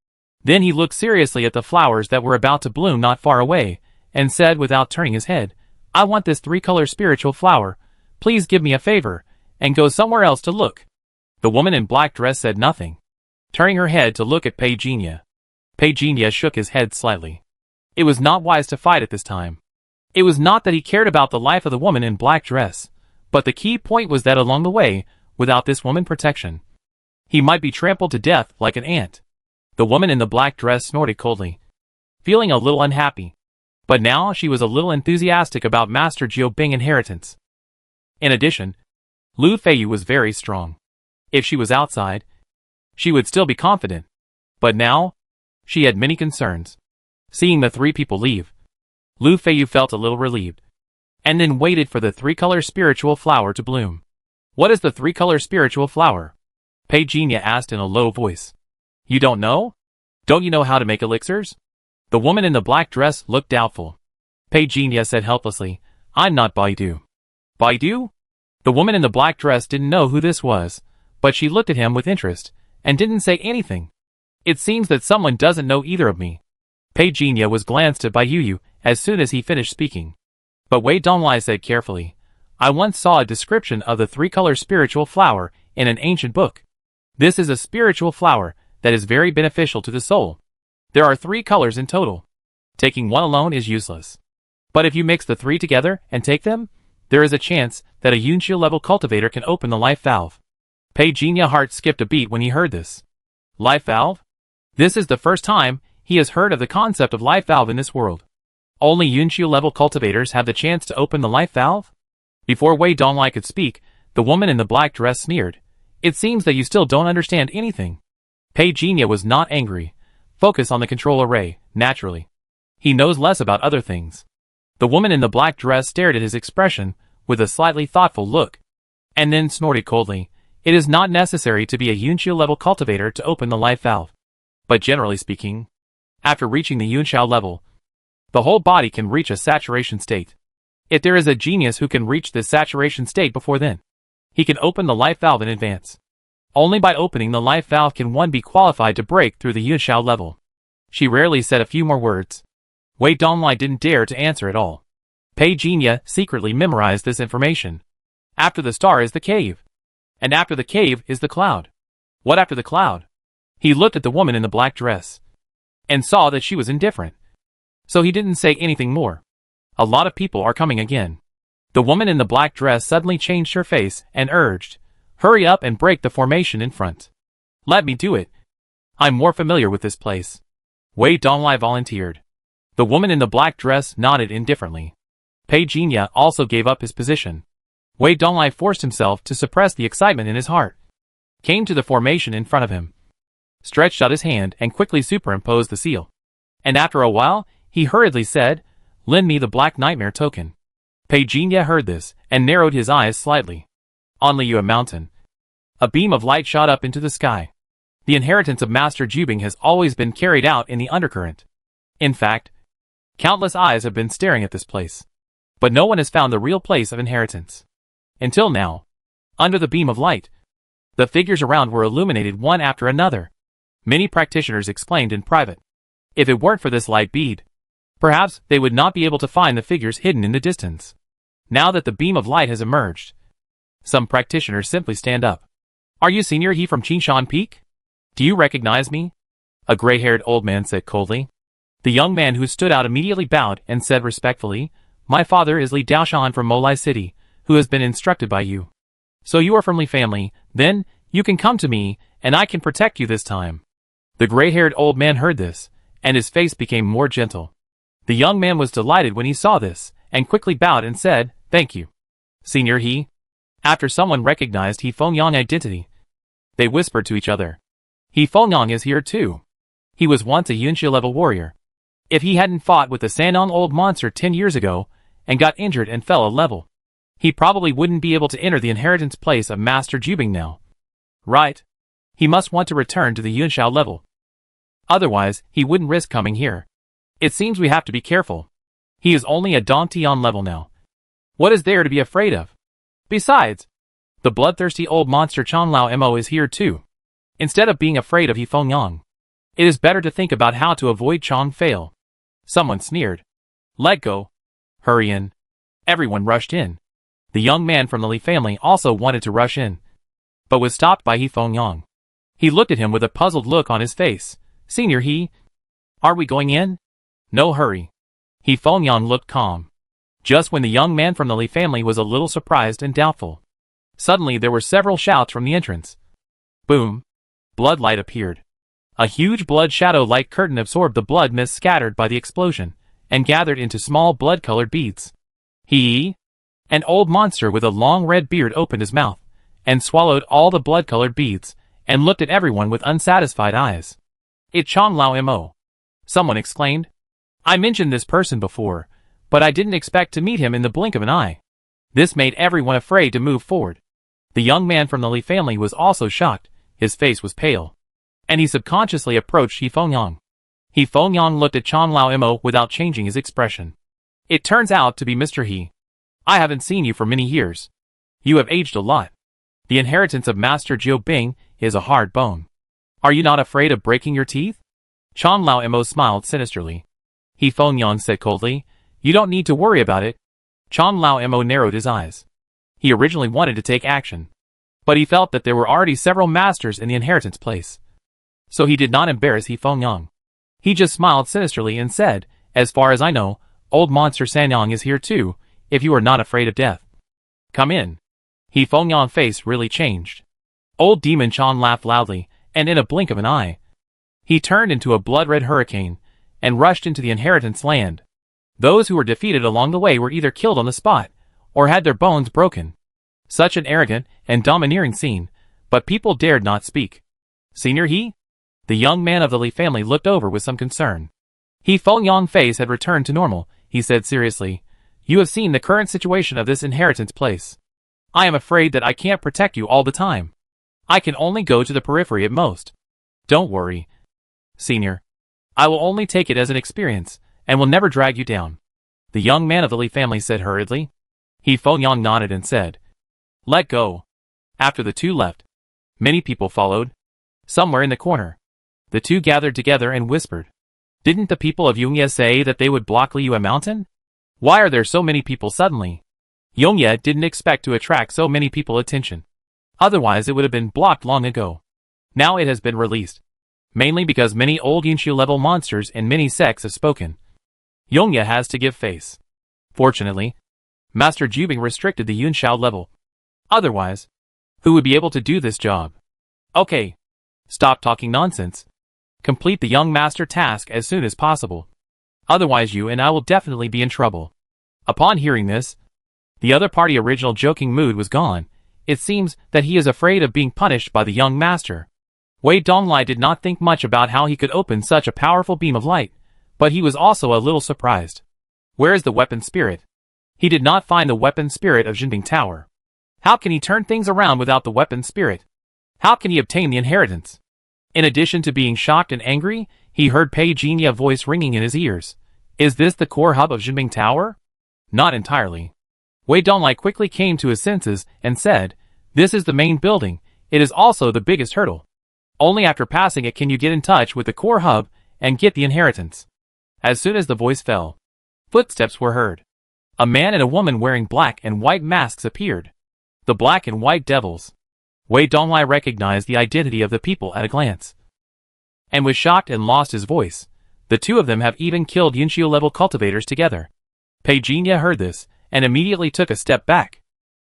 Then he looked seriously at the flowers that were about to bloom not far away, and said without turning his head, "I want this three-color spiritual flower. Please give me a favor, and go somewhere else to look." The woman in black dress said nothing, turning her head to look at Pei Jinya. Pei Jinya shook his head slightly. It was not wise to fight at this time. It was not that he cared about the life of the woman in black dress, but the key point was that along the way, without this woman protection, he might be trampled to death like an ant. The woman in the black dress snorted coldly, feeling a little unhappy. But now she was a little enthusiastic about Master Jiu Bing's inheritance. In addition, Lu Feiyu was very strong. If she was outside, she would still be confident. But now, she had many concerns. Seeing the three people leave, Lu Feiyu felt a little relieved, and then waited for the three-color spiritual flower to bloom. "What is the three-color spiritual flower?" Pei Jinya asked in a low voice. "You don't know? Don't you know how to make elixirs?" The woman in the black dress looked doubtful. Pei Jinya said helplessly, "I'm not Baidu." "Baidu?" The woman in the black dress didn't know who this was, but she looked at him with interest, and didn't say anything. "It seems that someone doesn't know either of me." Pei Jinya was glanced at by Yu as soon as he finished speaking. But Wei Donglai said carefully, "I once saw a description of the three-color spiritual flower in an ancient book. This is a spiritual flower that is very beneficial to the soul. There are 3 colors in total. Taking one alone is useless. But if you mix the 3 together and take them, there is a chance that a Yunqiu level cultivator can open the life valve." Pei Jinya's heart skipped a beat when he heard this. Life valve? This is the first time he has heard of the concept of life valve in this world. Only Yunqiu level cultivators have the chance to open the life valve? Before Wei Donglai could speak, the woman in the black dress sneered, "It seems that you still don't understand anything." Pei Jinya was not angry. Focus on the control array, naturally. He knows less about other things. The woman in the black dress stared at his expression with a slightly thoughtful look, and then snorted coldly, "It is not necessary to be a Yunqiu level cultivator to open the life valve. But generally speaking, after reaching the Yunqiu level, the whole body can reach a saturation state. If there is a genius who can reach this saturation state before then, he can open the life valve in advance. Only by opening the life valve can one be qualified to break through the Yunqiu level." She rarely said a few more words. Wei Donglai didn't dare to answer at all. Pei Jinya secretly memorized this information. After the star is the cave. And after the cave is the cloud. What after the cloud? He looked at the woman in the black dress, and saw that she was indifferent. So he didn't say anything more. "A lot of people are coming again." The woman in the black dress suddenly changed her face and urged, "Hurry up and break the formation in front. Let me do it. I'm more familiar with this place." Wei Donglai volunteered. The woman in the black dress nodded indifferently. Pei Jinya also gave up his position. Wei Donglai forced himself to suppress the excitement in his heart, came to the formation in front of him, stretched out his hand and quickly superimposed the seal. And after a while, he hurriedly said, "Lend me the Black Nightmare token." Pei Jinya heard this, and narrowed his eyes slightly. On Liyue Mountain, a beam of light shot up into the sky. The inheritance of Master Jubing has always been carried out in the undercurrent. In fact, countless eyes have been staring at this place. But no one has found the real place of inheritance. Until now, under the beam of light, the figures around were illuminated one after another. Many practitioners explained in private. If it weren't for this light bead, perhaps they would not be able to find the figures hidden in the distance. Now that the beam of light has emerged, some practitioners simply stand up. "Are you Senior He from Qingshan Peak? Do you recognize me?" A gray-haired old man said coldly. The young man who stood out immediately bowed and said respectfully, "My father is Li Daoshan from Molai City, who has been instructed by you." So you are from Li family, then, you can come to me, and I can protect you this time. The gray-haired old man heard this, and his face became more gentle. The young man was delighted when he saw this, and quickly bowed and said, "Thank you, Senior He." After someone recognized He Fengyang's identity, they whispered to each other, "He Fengyang is here too. He was once a Yunxia level warrior. If he hadn't fought with the Sanyang old monster 10 years ago, and got injured and fell a level, he probably wouldn't be able to enter the inheritance place of Master Jubing now. Right? He must want to return to the Yunxiao level. Otherwise, he wouldn't risk coming here. It seems we have to be careful. He is only a Dantian level now. What is there to be afraid of? Besides, the bloodthirsty old monster Chanlao Mo is here too. Instead of being afraid of He Fengyang, it is better to think about how to avoid Chang fail." Someone sneered. "Let go. Hurry in." Everyone rushed in. The young man from the Li family also wanted to rush in, but was stopped by He Fengyang. He looked at him with a puzzled look on his face. "Senior He, are we going in?" "No hurry." He Fengyang looked calm. Just when the young man from the Li family was a little surprised and doubtful, suddenly there were several shouts from the entrance. Boom! Blood light appeared. A huge blood shadow-like curtain absorbed the blood mist scattered by the explosion, and gathered into small blood-colored beads. He, an old monster with a long red beard, opened his mouth, and swallowed all the blood-colored beads, and looked at everyone with unsatisfied eyes. "It's Changlao Mo!" someone exclaimed. "I mentioned this person before, but I didn't expect to meet him in the blink of an eye." This made everyone afraid to move forward. The young man from the Li family was also shocked. His face was pale, and he subconsciously approached He Fengyang. He Fengyang looked at Changlao Mo without changing his expression. "It turns out to be Mr. He. I haven't seen you for many years. You have aged a lot. The inheritance of Master Jiu Bing is a hard bone. Are you not afraid of breaking your teeth?" Changlao Mo smiled sinisterly. He Fengyang said coldly, "You don't need to worry about it." Changlao Mo narrowed his eyes. He originally wanted to take action, but he felt that there were already several masters in the inheritance place, so he did not embarrass He Fengyang. He just smiled sinisterly and said, "As far as I know, old monster Sanyang is here too, if you are not afraid of death. Come in." He Fengyang's face really changed. Old Demon Chan laughed loudly, and in a blink of an eye, he turned into a blood-red hurricane, and rushed into the inheritance land. Those who were defeated along the way were either killed on the spot, or had their bones broken. Such an arrogant and domineering scene, but people dared not speak. "Senior He?" The young man of the Li family looked over with some concern. He Fengyang's face had returned to normal. He said seriously, "You have seen the current situation of this inheritance place. I am afraid that I can't protect you all the time. I can only go to the periphery at most. Don't worry, Senior. I will only take it as an experience, and will never drag you down." The young man of the Li family said hurriedly. He Fengyang nodded and said, "Let go." After the two left, many people followed. Somewhere in the corner, the two gathered together and whispered, "Didn't the people of Yongye say that they would block Liyue Mountain? Why are there so many people suddenly?" Yongye didn't expect to attract so many people's attention. Otherwise it would have been blocked long ago. Now it has been released, mainly because many old Yunxiu level monsters and many sects have spoken. Yongye has to give face. Fortunately, Master Jubing restricted the Yunxiao level. Otherwise, who would be able to do this job? Okay, stop talking nonsense. Complete the young master task as soon as possible. Otherwise you and I will definitely be in trouble. Upon hearing this, the other party's original joking mood was gone. It seems that he is afraid of being punished by the young master. Wei Donglai did not think much about how he could open such a powerful beam of light, but he was also a little surprised. Where is the weapon spirit? He did not find the weapon spirit of Jinbing Tower. How can he turn things around without the weapon spirit? How can he obtain the inheritance? In addition to being shocked and angry, he heard Pei Jinya's voice ringing in his ears. Is this the core hub of Jinbing Tower? Not entirely. Wei Donglai quickly came to his senses and said, "This is the main building. It is also the biggest hurdle. Only after passing it can you get in touch with the core hub and get the inheritance." As soon as the voice fell, footsteps were heard. A man and a woman wearing black and white masks appeared. The Black and White Devils. Wei Donglai recognized the identity of the people at a glance, and was shocked and lost his voice. The two of them have even killed Yunxiu level cultivators together. Pei Jinya heard this, and immediately took a step back.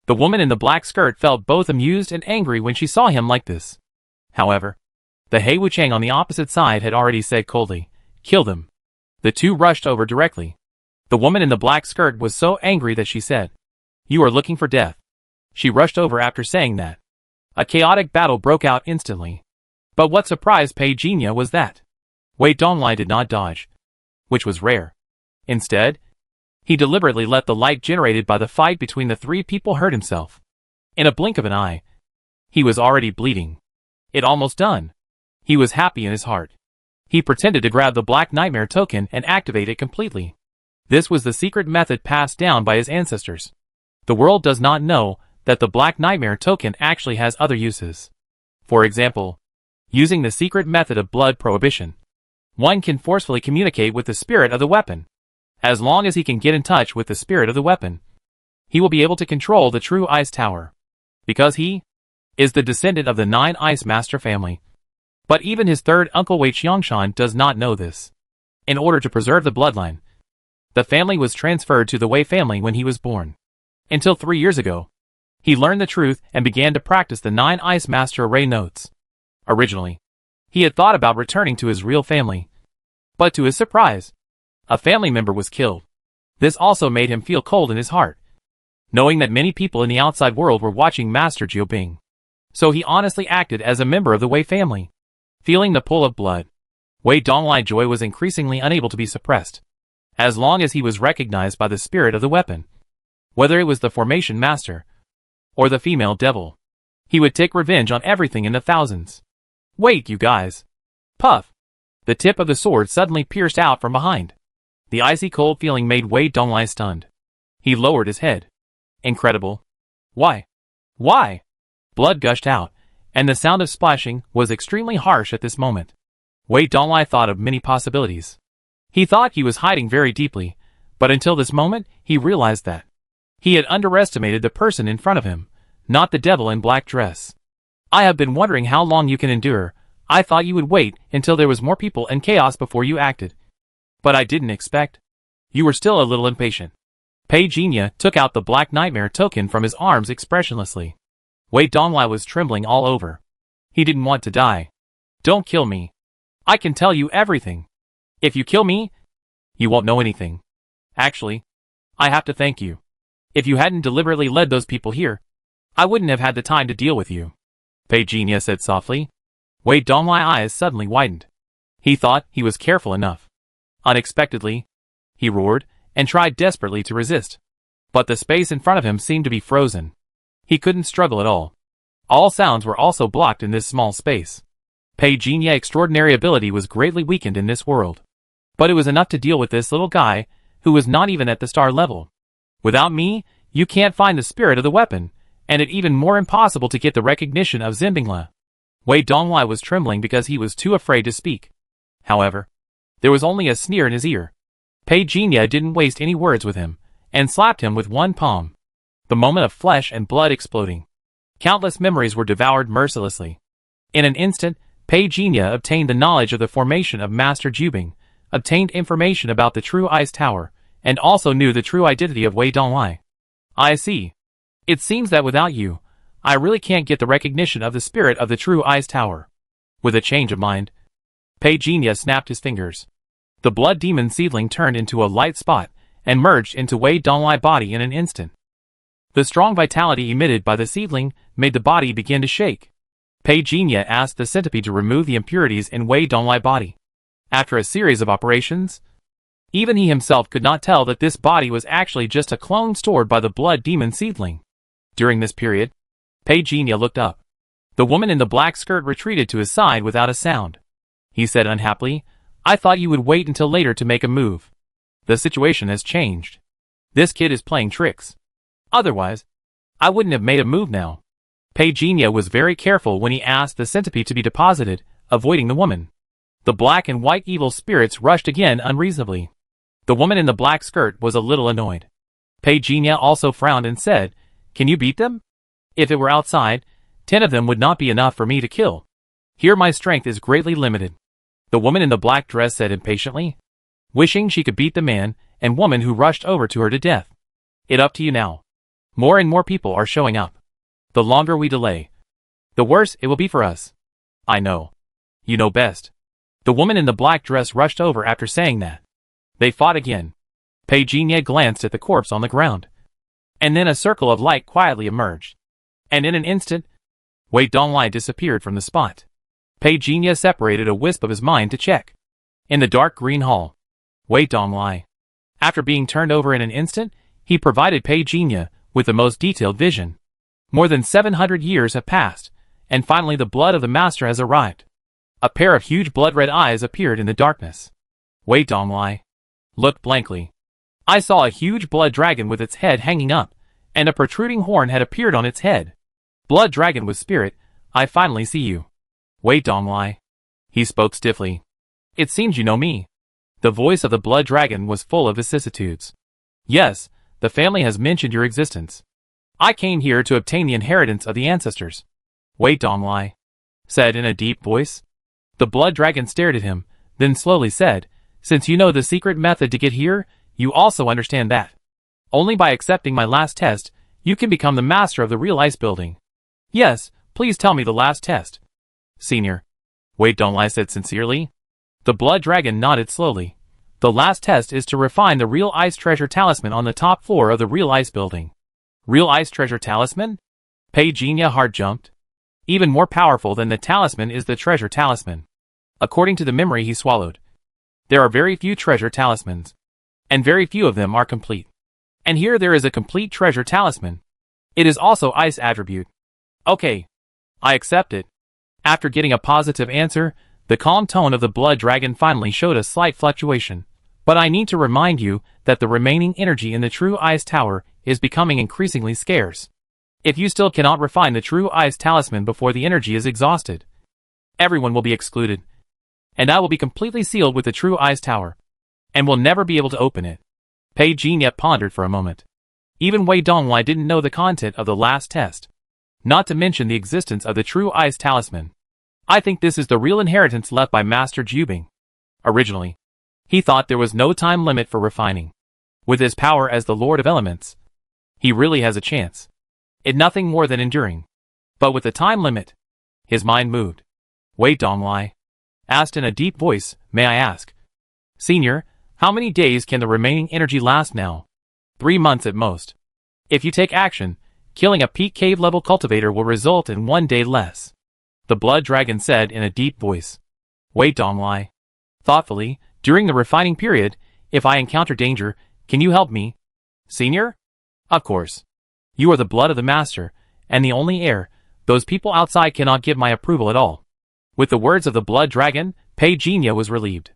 The woman in the black skirt felt both amused and angry when she saw him like this. However, the Hei Wuchang on the opposite side had already said coldly, "Kill them." The two rushed over directly. The woman in the black skirt was so angry that she said, "You are looking for death." She rushed over after saying that. A chaotic battle broke out instantly. But what surprised Pei Jinya was that Wei Donglai did not dodge, which was rare. Instead, he deliberately let the light generated by the fight between the three people hurt himself. In a blink of an eye, he was already bleeding. It almost done. He was happy in his heart. He pretended to grab the Black Nightmare token and activate it completely. This was the secret method passed down by his ancestors. The world does not know that the Black Nightmare token actually has other uses. For example, using the secret method of blood prohibition, one can forcefully communicate with the spirit of the weapon. As long as he can get in touch with the spirit of the weapon, he will be able to control the true Ice Tower, because he is the descendant of the 9 Ice Master family. But even his third uncle Wei Qiangshan does not know this. In order to preserve the bloodline, the family was transferred to the Wei family when he was born. Until 3 years ago, he learned the truth and began to practice the 9 Ice Master array notes. Originally, he had thought about returning to his real family. But to his surprise, a family member was killed. This also made him feel cold in his heart, knowing that many people in the outside world were watching Master Jiubing. So he honestly acted as a member of the Wei family. Feeling the pull of blood, Wei Donglai joy was increasingly unable to be suppressed. As long as he was recognized by the spirit of the weapon, whether it was the formation master or the female devil, he would take revenge on everything in the thousands. Wait, you guys. Puff. The tip of the sword suddenly pierced out from behind. The icy cold feeling made Wei Donglai stunned. He lowered his head. Incredible. Why? Why? Blood gushed out, and the sound of splashing was extremely harsh at this moment. Wei Donglai thought of many possibilities. He thought he was hiding very deeply, but until this moment, he realized that he had underestimated the person in front of him, not the devil in black dress. I have been wondering how long you can endure. I thought you would wait until there was more people and chaos before you acted. But I didn't expect. You were still a little impatient. Pei Jinya took out the Black Nightmare token from his arms expressionlessly. Wei Donglai was trembling all over. He didn't want to die. Don't kill me. I can tell you everything. If you kill me, you won't know anything. Actually, I have to thank you. If you hadn't deliberately led those people here, I wouldn't have had the time to deal with you. Pei Jinya said softly. Wei Donglai's eyes suddenly widened. He thought he was careful enough. Unexpectedly, he roared and tried desperately to resist. But the space in front of him seemed to be frozen. He couldn't struggle at all. All sounds were also blocked in this small space. Pei Jinya's extraordinary ability was greatly weakened in this world. But it was enough to deal with this little guy, who was not even at the star level. Without me, you can't find the spirit of the weapon, and it's even more impossible to get the recognition of Xianbingla. Wei Donglai was trembling because he was too afraid to speak. However, there was only a sneer in his ear. Pei Jinya didn't waste any words with him, and slapped him with one palm. The moment of flesh and blood exploding. Countless memories were devoured mercilessly. In an instant, Pei Jinya obtained the knowledge of the formation of Master Jiubing, obtained information about the true Ice Tower, and also knew the true identity of Wei Donglai. I see. It seems that without you, I really can't get the recognition of the spirit of the true Ice Tower. With a change of mind, Pei Jinya snapped his fingers. The blood demon seedling turned into a light spot, and merged into Wei Donglai's body in an instant. The strong vitality emitted by the seedling made the body begin to shake. Pei Jinya asked the centipede to remove the impurities in Wei Donglai's body. After a series of operations, even he himself could not tell that this body was actually just a clone stored by the blood demon seedling. During this period, Pei Jinya looked up. The woman in the black skirt retreated to his side without a sound. He said unhappily, I thought you would wait until later to make a move. The situation has changed. This kid is playing tricks. Otherwise, I wouldn't have made a move now. Pei Jinya was very careful when he asked the centipede to be deposited, avoiding the woman. The black and white evil spirits rushed again unreasonably. The woman in the black skirt was a little annoyed. Pei Jinya also frowned and said, Can you beat them? If it were outside, 10 of them would not be enough for me to kill. Here my strength is greatly limited. The woman in the black dress said impatiently, wishing she could beat the man and woman who rushed over to her to death. It's up to you now. More and more people are showing up. The longer we delay, the worse it will be for us. I know. You know best. The woman in the black dress rushed over after saying that. They fought again. Pei Jinye glanced at the corpse on the ground. And then a circle of light quietly emerged. And in an instant, Wei Donglai disappeared from the spot. Pei Jinye separated a wisp of his mind to check. In the dark green hall, Wei Donglai. After being turned over in an instant, he provided Pei Jinye with the most detailed vision. More than 700 years have passed, and finally the blood of the master has arrived. A pair of huge blood-red eyes appeared in the darkness. Wei Donglai looked blankly. I saw a huge blood dragon with its head hanging up, and a protruding horn had appeared on its head. Blood dragon with spirit, I finally see you. Wei Donglai. He spoke stiffly. It seems you know me. The voice of the blood dragon was full of vicissitudes. Yes, the family has mentioned your existence. I came here to obtain the inheritance of the ancestors. Wei Donglai said in a deep voice. The blood dragon stared at him, then slowly said, since you know the secret method to get here, you also understand that. Only by accepting my last test, you can become the master of the real ice building. Yes, please tell me the last test. Senior. Wei Donglai said sincerely. The blood dragon nodded slowly. The last test is to refine the real ice treasure talisman on the top floor of the real ice building. Real ice treasure talisman? Pei Jinye heart jumped. Even more powerful than the talisman is the treasure talisman. According to the memory he swallowed, there are very few treasure talismans, and very few of them are complete. And here there is a complete treasure talisman. It is also ice attribute. Okay. I accept it. After getting a positive answer, the calm tone of the blood dragon finally showed a slight fluctuation. But I need to remind you that the remaining energy in the true ice tower is becoming increasingly scarce. If you still cannot refine the true ice talisman before the energy is exhausted, everyone will be excluded. And I will be completely sealed with the true ice tower, and will never be able to open it. Pei Jinye pondered for a moment. Even Wei Donglai didn't know the content of the last test, not to mention the existence of the true ice talisman. I think this is the real inheritance left by Master Jubing. Originally, he thought there was no time limit for refining. With his power as the Lord of Elements, he really has a chance. It nothing more than enduring. But with the time limit, his mind moved. Wei Donglai asked in a deep voice, may I ask, Senior, how many days can the remaining energy last now? 3 months at most. If you take action, killing a peak cave level cultivator will result in 1 day less. The blood dragon said in a deep voice. Wei Donglai thoughtfully, during the refining period, if I encounter danger, can you help me? Senior? Of course. You are the blood of the master, and the only heir. Those people outside cannot give my approval at all. With the words of the blood dragon, Pei Jinye was relieved.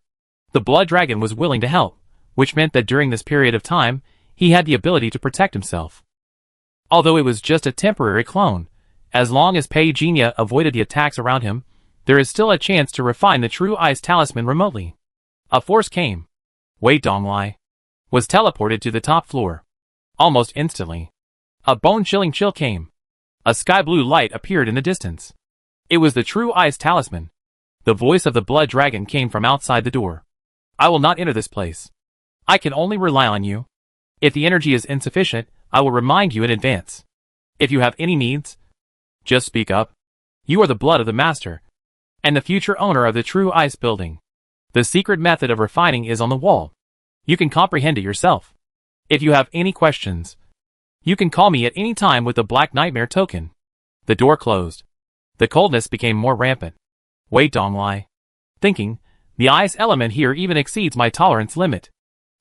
The blood dragon was willing to help, which meant that during this period of time, he had the ability to protect himself. Although it was just a temporary clone, as long as Pei Jinye avoided the attacks around him, there is still a chance to refine the true ice talisman remotely. A force came. Wei Donglai was teleported to the top floor. Almost instantly, a bone-chilling chill came. A sky-blue light appeared in the distance. It was the true ice talisman. The voice of the blood dragon came from outside the door. I will not enter this place. I can only rely on you. If the energy is insufficient, I will remind you in advance. If you have any needs, just speak up. You are the blood of the master, and the future owner of the true ice building. The secret method of refining is on the wall. You can comprehend it yourself. If you have any questions, you can call me at any time with the Black Nightmare token. The door closed. The coldness became more rampant. Wei Donglai thinking, the ice element here even exceeds my tolerance limit.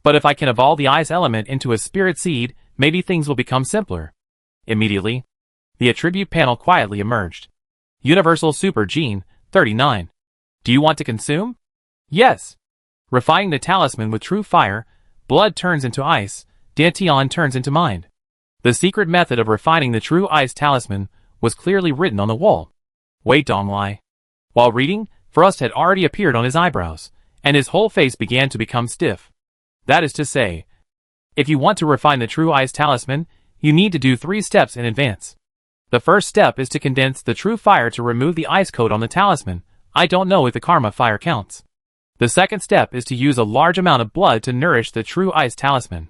But if I can evolve the ice element into a spirit seed, maybe things will become simpler. Immediately, the attribute panel quietly emerged. Universal Super Gene, 39. Do you want to consume? Yes. Refining the talisman with true fire, blood turns into ice, Dantian turns into mind. The secret method of refining the true ice talisman was clearly written on the wall. Wei Donglai. While reading, frost had already appeared on his eyebrows, and his whole face began to become stiff. That is to say, if you want to refine the true ice talisman, you need to do 3 steps in advance. The first step is to condense the true fire to remove the ice coat on the talisman. I don't know if the karma fire counts. The second step is to use a large amount of blood to nourish the true ice talisman.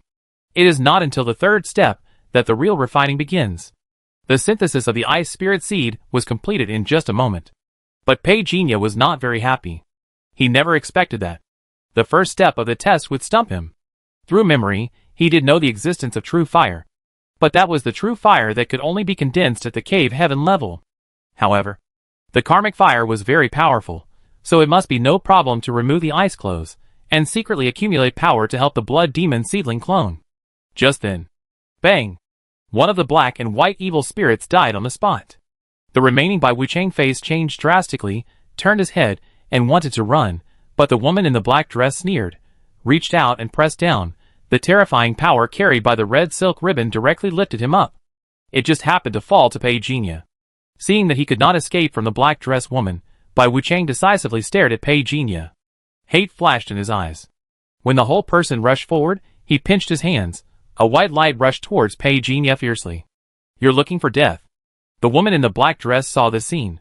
It is not until the third step that the real refining begins. The synthesis of the ice spirit seed was completed in just a moment. But Pei Jinya was not very happy. He never expected that the first step of the test would stump him. Through memory, he did know the existence of true fire. But that was the true fire that could only be condensed at the cave heaven level. However, the karmic fire was very powerful, so it must be no problem to remove the ice clothes and secretly accumulate power to help the blood demon seedling clone. Just then, bang! One of the black and white evil spirits died on the spot. The remaining Bai Wuchang face changed drastically, turned his head, and wanted to run, but the woman in the black dress sneered, reached out and pressed down. The terrifying power carried by the red silk ribbon directly lifted him up. It just happened to fall to Pei Jinya. Seeing that he could not escape from the black dress woman, Bai Wuchang decisively stared at Pei Jinya. Hate flashed in his eyes. When the whole person rushed forward, he pinched his hands. A white light rushed towards Pei Jinya fiercely. "You're looking for death." The woman in the black dress saw this scene,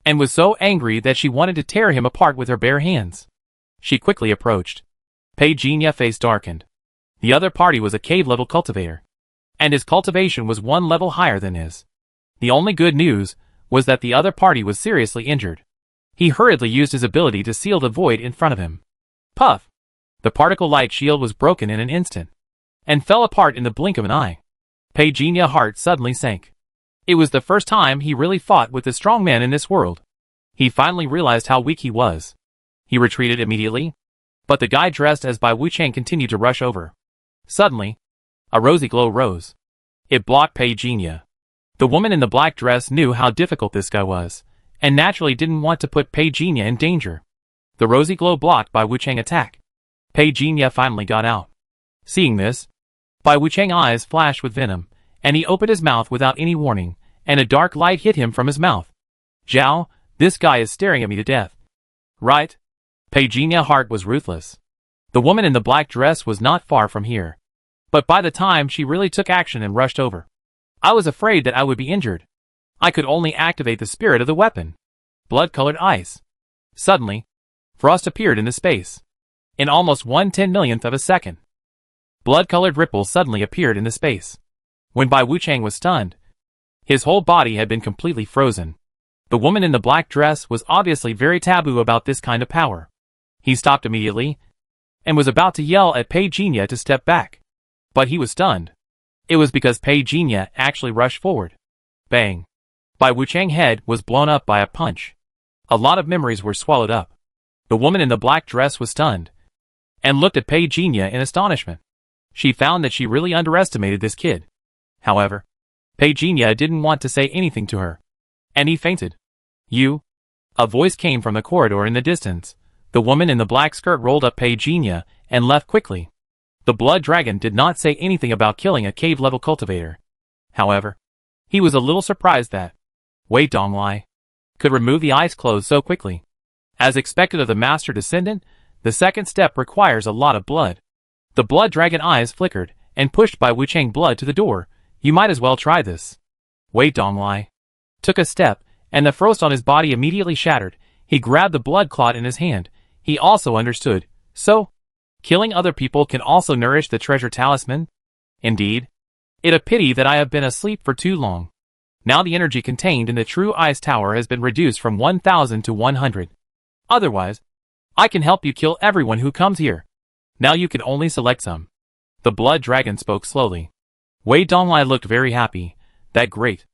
and was so angry that she wanted to tear him apart with her bare hands. She quickly approached. Pei Jinya's face darkened. The other party was a cave-level cultivator, and his cultivation was one level higher than his. The only good news was that the other party was seriously injured. He hurriedly used his ability to seal the void in front of him. Puff! The particle light shield was broken in an instant, and fell apart in the blink of an eye. Pei Jinya's heart suddenly sank. It was the first time he really fought with a strong man in this world. He finally realized how weak he was. He retreated immediately, but the guy dressed as Bai Wuchang continued to rush over. Suddenly, a rosy glow rose. It blocked Pei Jinya. The woman in the black dress knew how difficult this guy was, and naturally didn't want to put Pei Jinya in danger. The rosy glow blocked Bai Wuchang's attack. Pei Jinya finally got out. Seeing this, Bai Wuchang's eyes flashed with venom, and he opened his mouth without any warning, and a dark light hit him from his mouth. "Zhao, this guy is staring at me to death." "Right?" Pei Jinya's heart was ruthless. The woman in the black dress was not far from here. But by the time she really took action and rushed over, I was afraid that I would be injured. I could only activate the spirit of the weapon. Blood-colored ice. Suddenly, frost appeared in the space. In almost 1/10,000,000th of a second, blood-colored ripples suddenly appeared in the space. When Bai Wuchang was stunned, his whole body had been completely frozen. The woman in the black dress was obviously very taboo about this kind of power. He stopped immediately, and was about to yell at Pei Jinya to step back. But he was stunned. It was because Pei Jinya actually rushed forward. Bang! Bai Wuchang's head was blown up by a punch. A lot of memories were swallowed up. The woman in the black dress was stunned, and looked at Pei Jinya in astonishment. She found that she really underestimated this kid. However, Pei Jinya didn't want to say anything to her, and he fainted. "You?" A voice came from the corridor in the distance. The woman in the black skirt rolled up Pei Jinya and left quickly. The blood dragon did not say anything about killing a cave-level cultivator. However, he was a little surprised that Wei Donglai could remove the ice clothes so quickly. As expected of the master descendant, the second step requires a lot of blood. The blood dragon eyes flickered and pushed Bai Wuchang blood to the door. "You might as well try this." Wei Donglai took a step, and the frost on his body immediately shattered. He grabbed the blood clot in his hand. He also understood. So, killing other people can also nourish the treasure talisman? Indeed. It a pity that I have been asleep for too long. Now the energy contained in the true ice tower has been reduced from 1,000 to 100. Otherwise, I can help you kill everyone who comes here. Now you can only select some. The blood dragon spoke slowly. Wei Donglai looked very happy. "That great.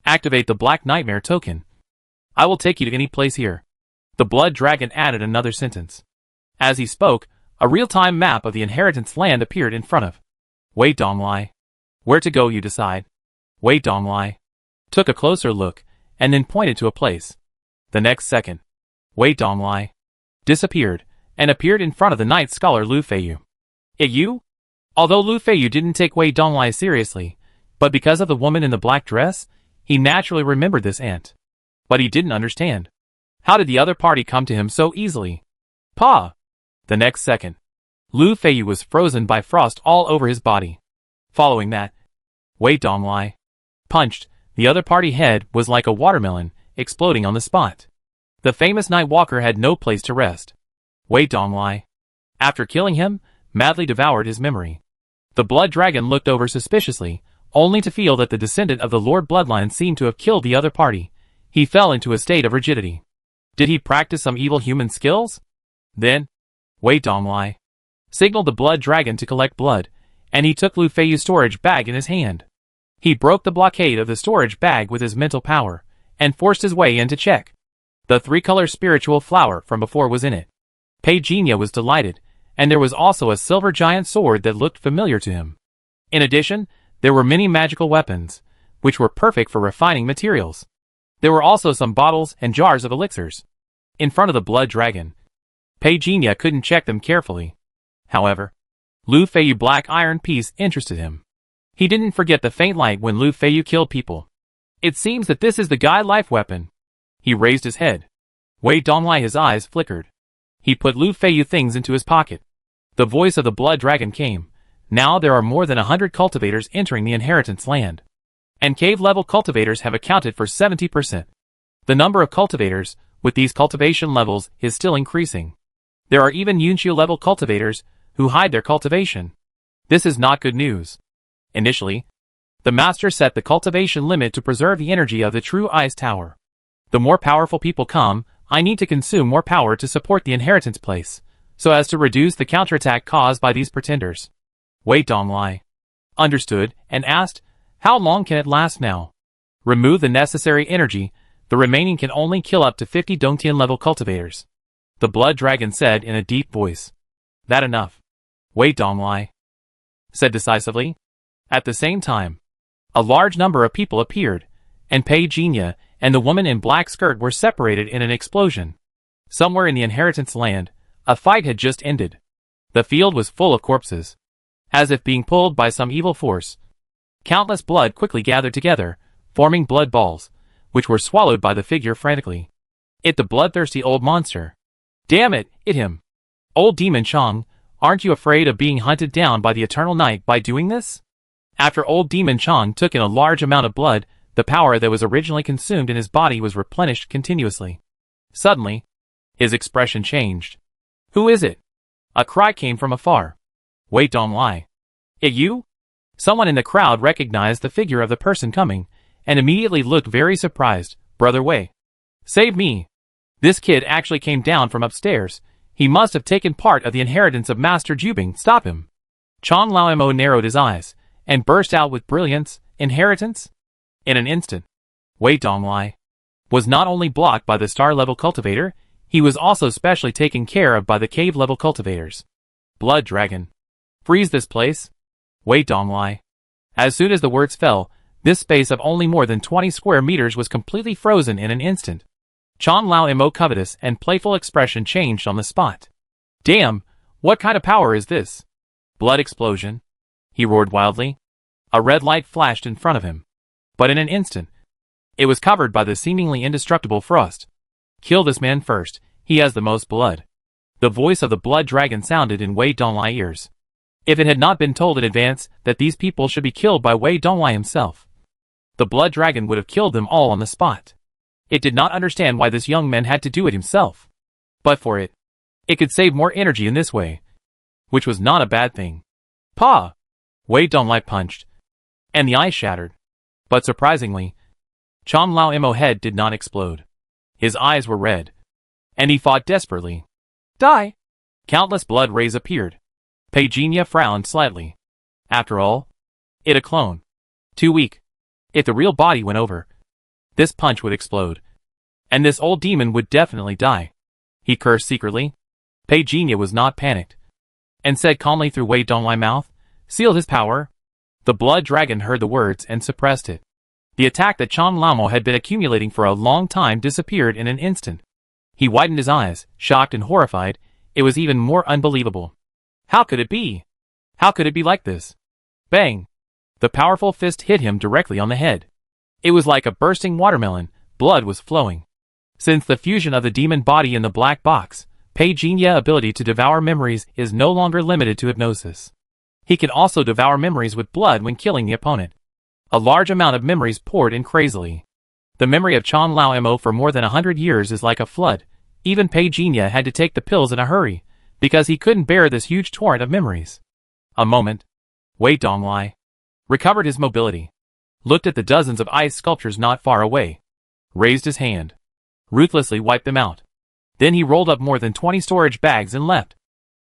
Activate the Black Nightmare token. I will take you to any place here." The blood dragon added another sentence. As he spoke, a real-time map of the inheritance land appeared in front of Wei Donglai. "Where to go, you decide." Wei Donglai took a closer look, and then pointed to a place. The next second, Wei Donglai disappeared, and appeared in front of the night scholar Lu Feiyu. "It you?" Although Lu Feiyu didn't take Wei Donglai seriously, but because of the woman in the black dress, he naturally remembered this aunt. But he didn't understand. How did the other party come to him so easily? Pa! The next second, Lu Feiyu was frozen by frost all over his body. Following that, Wei Donglai punched. The other party head was like a watermelon, exploding on the spot. The famous Night Walker had no place to rest. Wei Donglai, after killing him, madly devoured his memory. The blood dragon looked over suspiciously, only to feel that the descendant of the Lord bloodline seemed to have killed the other party. He fell into a state of rigidity. Did he practice some evil human skills? Then, Wei Donglai signaled the blood dragon to collect blood, and he took Lu Feiyu's storage bag in his hand. He broke the blockade of the storage bag with his mental power, and forced his way in to check. The three-color spiritual flower from before was in it. Pei Jinya was delighted, and there was also a silver giant sword that looked familiar to him. In addition, there were many magical weapons, which were perfect for refining materials. There were also some bottles and jars of elixirs. In front of the blood dragon, Pei Jinya couldn't check them carefully. However, Lu Feiyu black iron piece interested him. He didn't forget the faint light when Lu Feiyu killed people. It seems that this is the guy life weapon. He raised his head. Wei Donglai, his eyes flickered. He put Lu Feiyu things into his pocket. The voice of the blood dragon came. Now there are more than 100 cultivators entering the inheritance land. And cave-level cultivators have accounted for 70%. The number of cultivators, with these cultivation levels, is still increasing. There are even Yunqiu-level cultivators, who hide their cultivation. This is not good news. Initially, the master set the cultivation limit to preserve the energy of the true ice tower. The more powerful people come, I need to consume more power to support the inheritance place, so as to reduce the counterattack caused by these pretenders. Wei Donglai understood and asked, how long can it last now? Remove the necessary energy, the remaining can only kill up to 50 Dongtian level cultivators. The blood dragon said in a deep voice. That enough? Wei Donglai said decisively. At the same time, a large number of people appeared, and Pei Jinya and the woman in black skirt were separated in an explosion. Somewhere in the inheritance land, a fight had just ended. The field was full of corpses. As if being pulled by some evil force, countless blood quickly gathered together, forming blood balls, which were swallowed by the figure frantically. It the bloodthirsty old monster. Damn it, it him. Old Demon Chong, aren't you afraid of being hunted down by the eternal night by doing this? After old Demon Chong took in a large amount of blood, the power that was originally consumed in his body was replenished continuously. Suddenly, his expression changed. Who is it? A cry came from afar. Wei Donglai. It you? Someone in the crowd recognized the figure of the person coming, and immediately looked very surprised. Brother Wei. Save me. This kid actually came down from upstairs. He must have taken part of the inheritance of Master Jubing. Stop him. Chong Lao Mo narrowed his eyes, and burst out with brilliance. Inheritance? In an instant, Wei Donglai was not only blocked by the star-level cultivator, he was also specially taken care of by the cave-level cultivators. Blood dragon. Freeze this place. Wei Donglai. As soon as the words fell, this space of only more than 20 square meters was completely frozen in an instant. Chong Lao Mo covetous and playful expression changed on the spot. Damn, what kind of power is this? Blood explosion. He roared wildly. A red light flashed in front of him. But in an instant, it was covered by the seemingly indestructible frost. Kill this man first, he has the most blood. The voice of the blood dragon sounded in Wei Donglai ears. If it had not been told in advance that these people should be killed by Wei Donglai himself, the blood dragon would have killed them all on the spot. It did not understand why this young man had to do it himself. But for it, it could save more energy in this way, which was not a bad thing. Pa! Wei Donglai punched, and the ice shattered. But surprisingly, Chong Lao Mo head did not explode. His eyes were red, and he fought desperately. Die! Countless blood rays appeared. Pei Jinya frowned slightly. After all, it a clone. Too weak. If the real body went over, this punch would explode, and this old demon would definitely die. He cursed secretly. Pei Jinya was not panicked, and said calmly through Wei Donglai's mouth, sealed his power. The blood dragon heard the words and suppressed it. The attack that Chong Lao had been accumulating for a long time disappeared in an instant. He widened his eyes, shocked and horrified. It was even more unbelievable. How could it be? How could it be like this? Bang! The powerful fist hit him directly on the head. It was like a bursting watermelon. Blood was flowing. Since the fusion of the demon body in the black box, Pei Jinya's ability to devour memories is no longer limited to hypnosis. He can also devour memories with blood when killing the opponent. A large amount of memories poured in crazily. The memory of Chong Lao Mo for more than 100 years is like a flood. Even Pei Jinya had to take the pills in a hurry, because he couldn't bear this huge torrent of memories. A moment. Wei Donglai recovered his mobility, looked at the dozens of ice sculptures not far away, raised his hand, ruthlessly wiped them out. Then he rolled up more than 20 storage bags and left,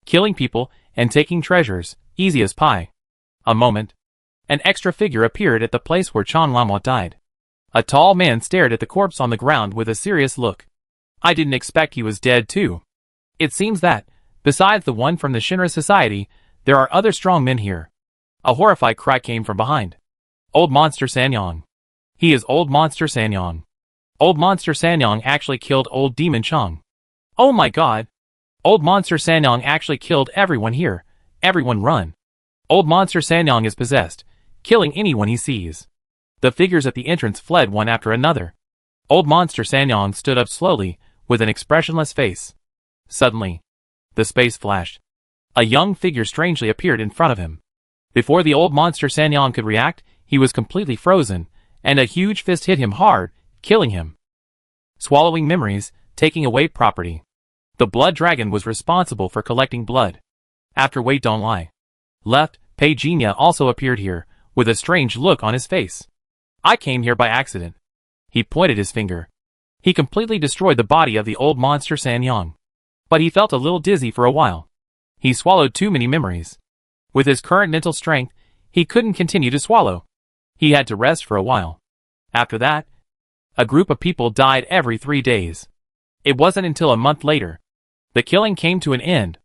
killing people and taking treasures, easy as pie. A moment. An extra figure appeared at the place where Chan Lamot died. A tall man stared at the corpse on the ground with a serious look. I didn't expect he was dead too. It seems that, besides the one from the Shinra Society, there are other strong men here. A horrified cry came from behind. Old Monster Sanyong. He is Old Monster Sanyong. Old Monster Sanyong actually killed Old Demon Chong. Oh my god! Old Monster Sanyong actually killed everyone here. Everyone run. Old Monster Sanyong is possessed, killing anyone he sees. The figures at the entrance fled one after another. Old Monster Sanyong stood up slowly, with an expressionless face. Suddenly, the space flashed. A young figure strangely appeared in front of him. Before the Old Monster Sanyong could react, he was completely frozen, and a huge fist hit him hard, killing him. Swallowing memories, taking away property. The blood dragon was responsible for collecting blood. After Wait Don't Lie left, Pei Jinya also appeared here, with a strange look on his face. I came here by accident. He pointed his finger. He completely destroyed the body of the Old Monster Sanyong. But he felt a little dizzy for a while. He swallowed too many memories. With his current mental strength, he couldn't continue to swallow. He had to rest for a while. After that, a group of people died every 3 days. It wasn't until a month later. The killing came to an end.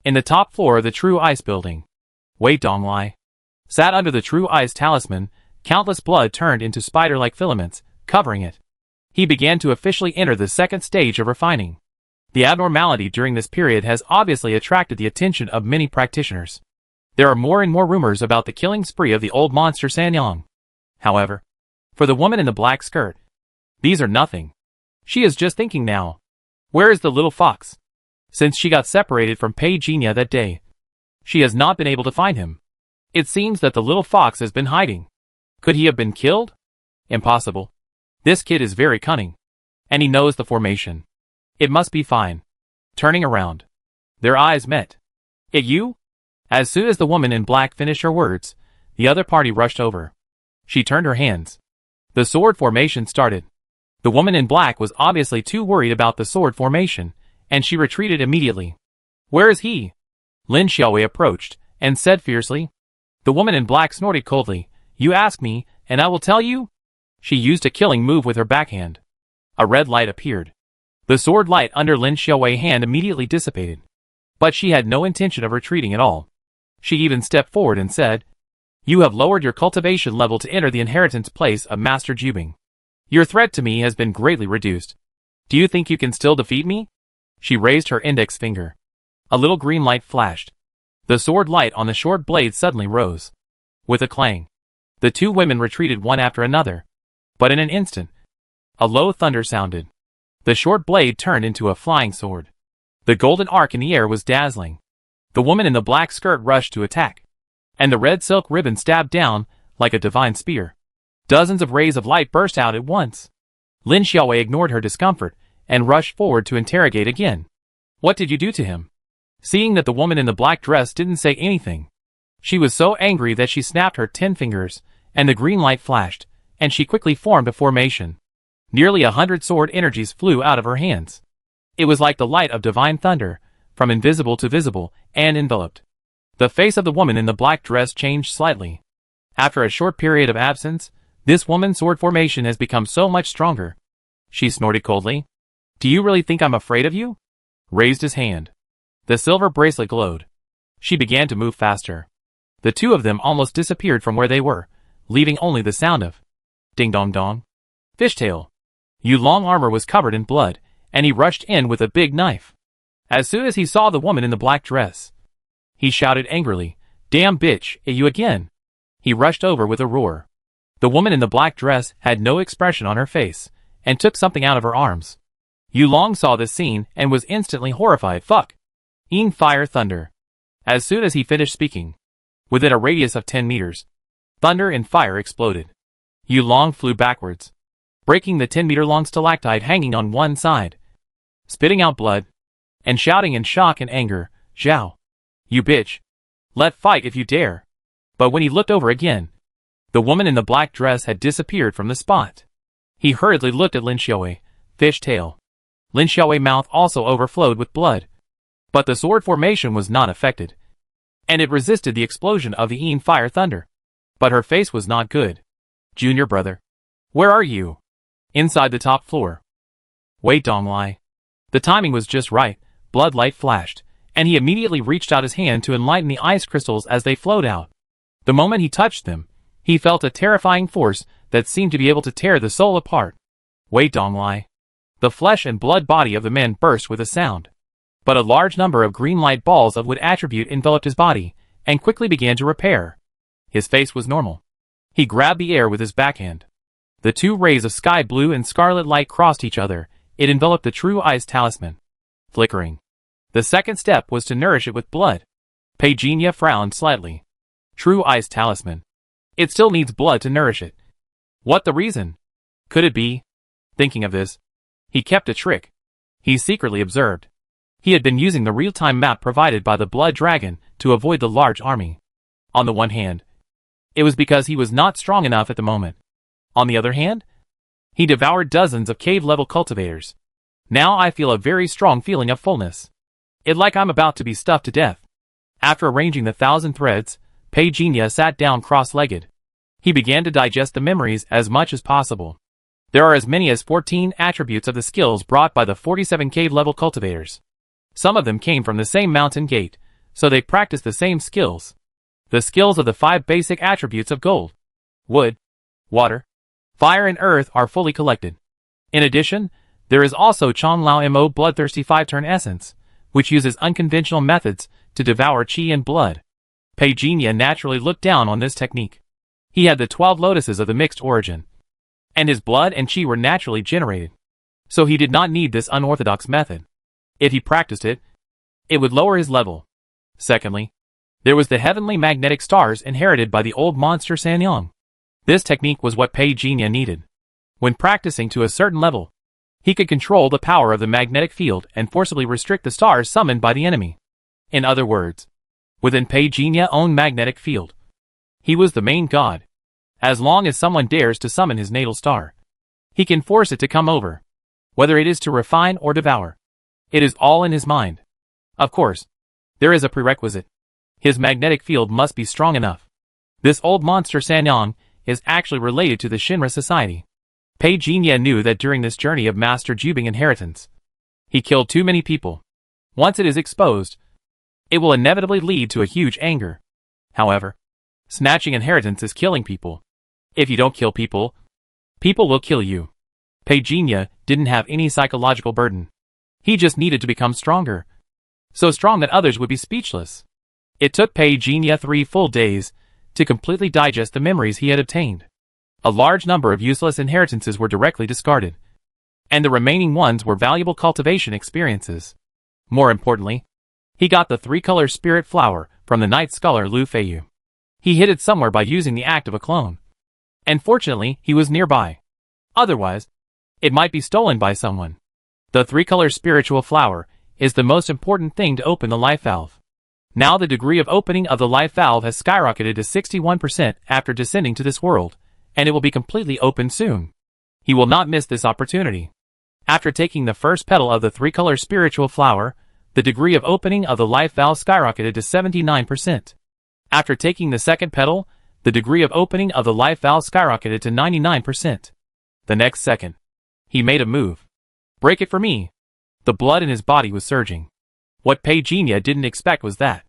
In the top floor of the True Ice building, Wei Donglai sat under the True Ice talisman. Countless blood turned into spider-like filaments, covering it. He began to officially enter the second stage of refining. The abnormality during this period has obviously attracted the attention of many practitioners. There are more and more rumors about the killing spree of the Old Monster Sanyong. However, for the woman in the black skirt, these are nothing. She is just thinking now. Where is the little fox? Since she got separated from Pei Jinya that day, she has not been able to find him. It seems that the little fox has been hiding. Could he have been killed? Impossible. This kid is very cunning. And he knows the formation. It must be fine. Turning around. Their eyes met. It you? As soon as the woman in black finished her words, the other party rushed over. She turned her hands. The sword formation started. The woman in black was obviously too worried about the sword formation, and she retreated immediately. Where is he? Lin Xiaowei approached, and said fiercely. The woman in black snorted coldly. You ask me, and I will tell you? She used a killing move with her backhand. A red light appeared. The sword light under Lin Xiaowei's hand immediately dissipated. But she had no intention of retreating at all. She even stepped forward and said, You have lowered your cultivation level to enter the inheritance place of Master Jubing. Your threat to me has been greatly reduced. Do you think you can still defeat me? She raised her index finger. A little green light flashed. The sword light on the short blade suddenly rose. With a clang, the two women retreated one after another. But in an instant, a low thunder sounded. The short blade turned into a flying sword. The golden arc in the air was dazzling. The woman in the black skirt rushed to attack. And the red silk ribbon stabbed down, like a divine spear. Dozens of rays of light burst out at once. Lin Xiaowei ignored her discomfort, and rushed forward to interrogate again. What did you do to him? Seeing that the woman in the black dress didn't say anything, she was so angry that she snapped her 10 fingers, and the green light flashed, and she quickly formed a formation. Nearly 100 sword energies flew out of her hands. It was like the light of divine thunder, from invisible to visible, and enveloped. The face of the woman in the black dress changed slightly. After a short period of absence, this woman's sword formation has become so much stronger. She snorted coldly. Do you really think I'm afraid of you? Raised his hand. The silver bracelet glowed. She began to move faster. The two of them almost disappeared from where they were, leaving only the sound of ding dong dong. Fishtail. Yu Long armor was covered in blood, and he rushed in with a big knife. As soon as he saw the woman in the black dress, he shouted angrily, Damn bitch, you again. He rushed over with a roar. The woman in the black dress had no expression on her face, and took something out of her arms. Yu Long saw this scene and was instantly horrified. Fuck. In fire thunder. As soon as he finished speaking, within a radius of 10 meters, thunder and fire exploded. Yu Long flew backwards, breaking the 10-meter-long stalactite hanging on one side, spitting out blood, and shouting in shock and anger, Zhao. You bitch. Let fight if you dare. But when he looked over again, The woman in the black dress had disappeared from the spot. He hurriedly looked at Lin Xiaowei, fishtail. Lin Xiaowei's mouth also overflowed with blood. But the sword formation was not affected, and it resisted the explosion of the Yin fire thunder. But her face was not good. Junior brother. Where are you? Inside the top floor. Wait, Donglai. The timing was just right, blood light flashed, and he immediately reached out his hand to enlighten the ice crystals as they flowed out. The moment he touched them, he felt a terrifying force that seemed to be able to tear the soul apart. Wait, Donglai. The flesh and blood body of the man burst with a sound. But a large number of green light balls of wood attribute enveloped his body, and quickly began to repair. His face was normal. He grabbed the air with his backhand. The two rays of sky blue and scarlet light crossed each other. It enveloped the true ice talisman. Flickering. The second step was to nourish it with blood. Peijinha frowned slightly. True ice talisman. It still needs blood to nourish it. What the reason? Could it be? Thinking of this, he kept a trick. He secretly observed. He had been using the real-time map provided by the Blood Dragon to avoid the large army. On the one hand, it was because he was not strong enough at the moment. On the other hand, he devoured dozens of cave-level cultivators. Now I feel a very strong feeling of fullness. It's like I'm about to be stuffed to death. After arranging the 1,000 threads, Peijinha sat down cross-legged. He began to digest the memories as much as possible. There are as many as 14 attributes of the skills brought by the 47 cave-level cultivators. Some of them came from the same mountain gate, so they practiced the same skills. The skills of the 5 basic attributes of gold, wood, water, fire and earth are fully collected. In addition, there is also Chong Lao Mo Bloodthirsty 5-turn essence, which uses unconventional methods to devour qi and blood. Peijinha naturally looked down on this technique. He had the 12 lotuses of the mixed origin, and his blood and qi were naturally generated. So he did not need this unorthodox method. If he practiced it, it would lower his level. Secondly, there was the heavenly magnetic stars inherited by the old monster Sanyang. This technique was what Peijinha needed. When practicing to a certain level, he could control the power of the magnetic field and forcibly restrict the stars summoned by the enemy. In other words, within Peijinha's own magnetic field, he was the main god. As long as someone dares to summon his natal star, he can force it to come over. Whether it is to refine or devour, it is all in his mind. Of course, there is a prerequisite. His magnetic field must be strong enough. This old monster Sanyang is actually related to the Shinra society. Peijinha knew that during this journey of Master Jubing inheritance, he killed too many people. Once it is exposed, it will inevitably lead to a huge anger. However, snatching inheritance is killing people. If you don't kill people, people will kill you. Peijinha didn't have any psychological burden. He just needed to become stronger. So strong that others would be speechless. It took Peijinha 3 full days to completely digest the memories he had obtained. A large number of useless inheritances were directly discarded, and the remaining ones were valuable cultivation experiences. More importantly, he got the 3-color spirit flower from the night scholar Lu Feiyu. He hid it somewhere by using the act of a clone. And fortunately, he was nearby. Otherwise, it might be stolen by someone. The 3-color spiritual flower is the most important thing to open the life valve. Now the degree of opening of the life valve has skyrocketed to 61% after descending to this world, and it will be completely open soon. He will not miss this opportunity. After taking the first petal of the 3-color spiritual flower, the degree of opening of the life valve skyrocketed to 79%. After taking the second petal, the degree of opening of the life valve skyrocketed to 99%. The next second, he made a move. Break it for me. The blood in his body was surging. What Peijinha didn't expect was that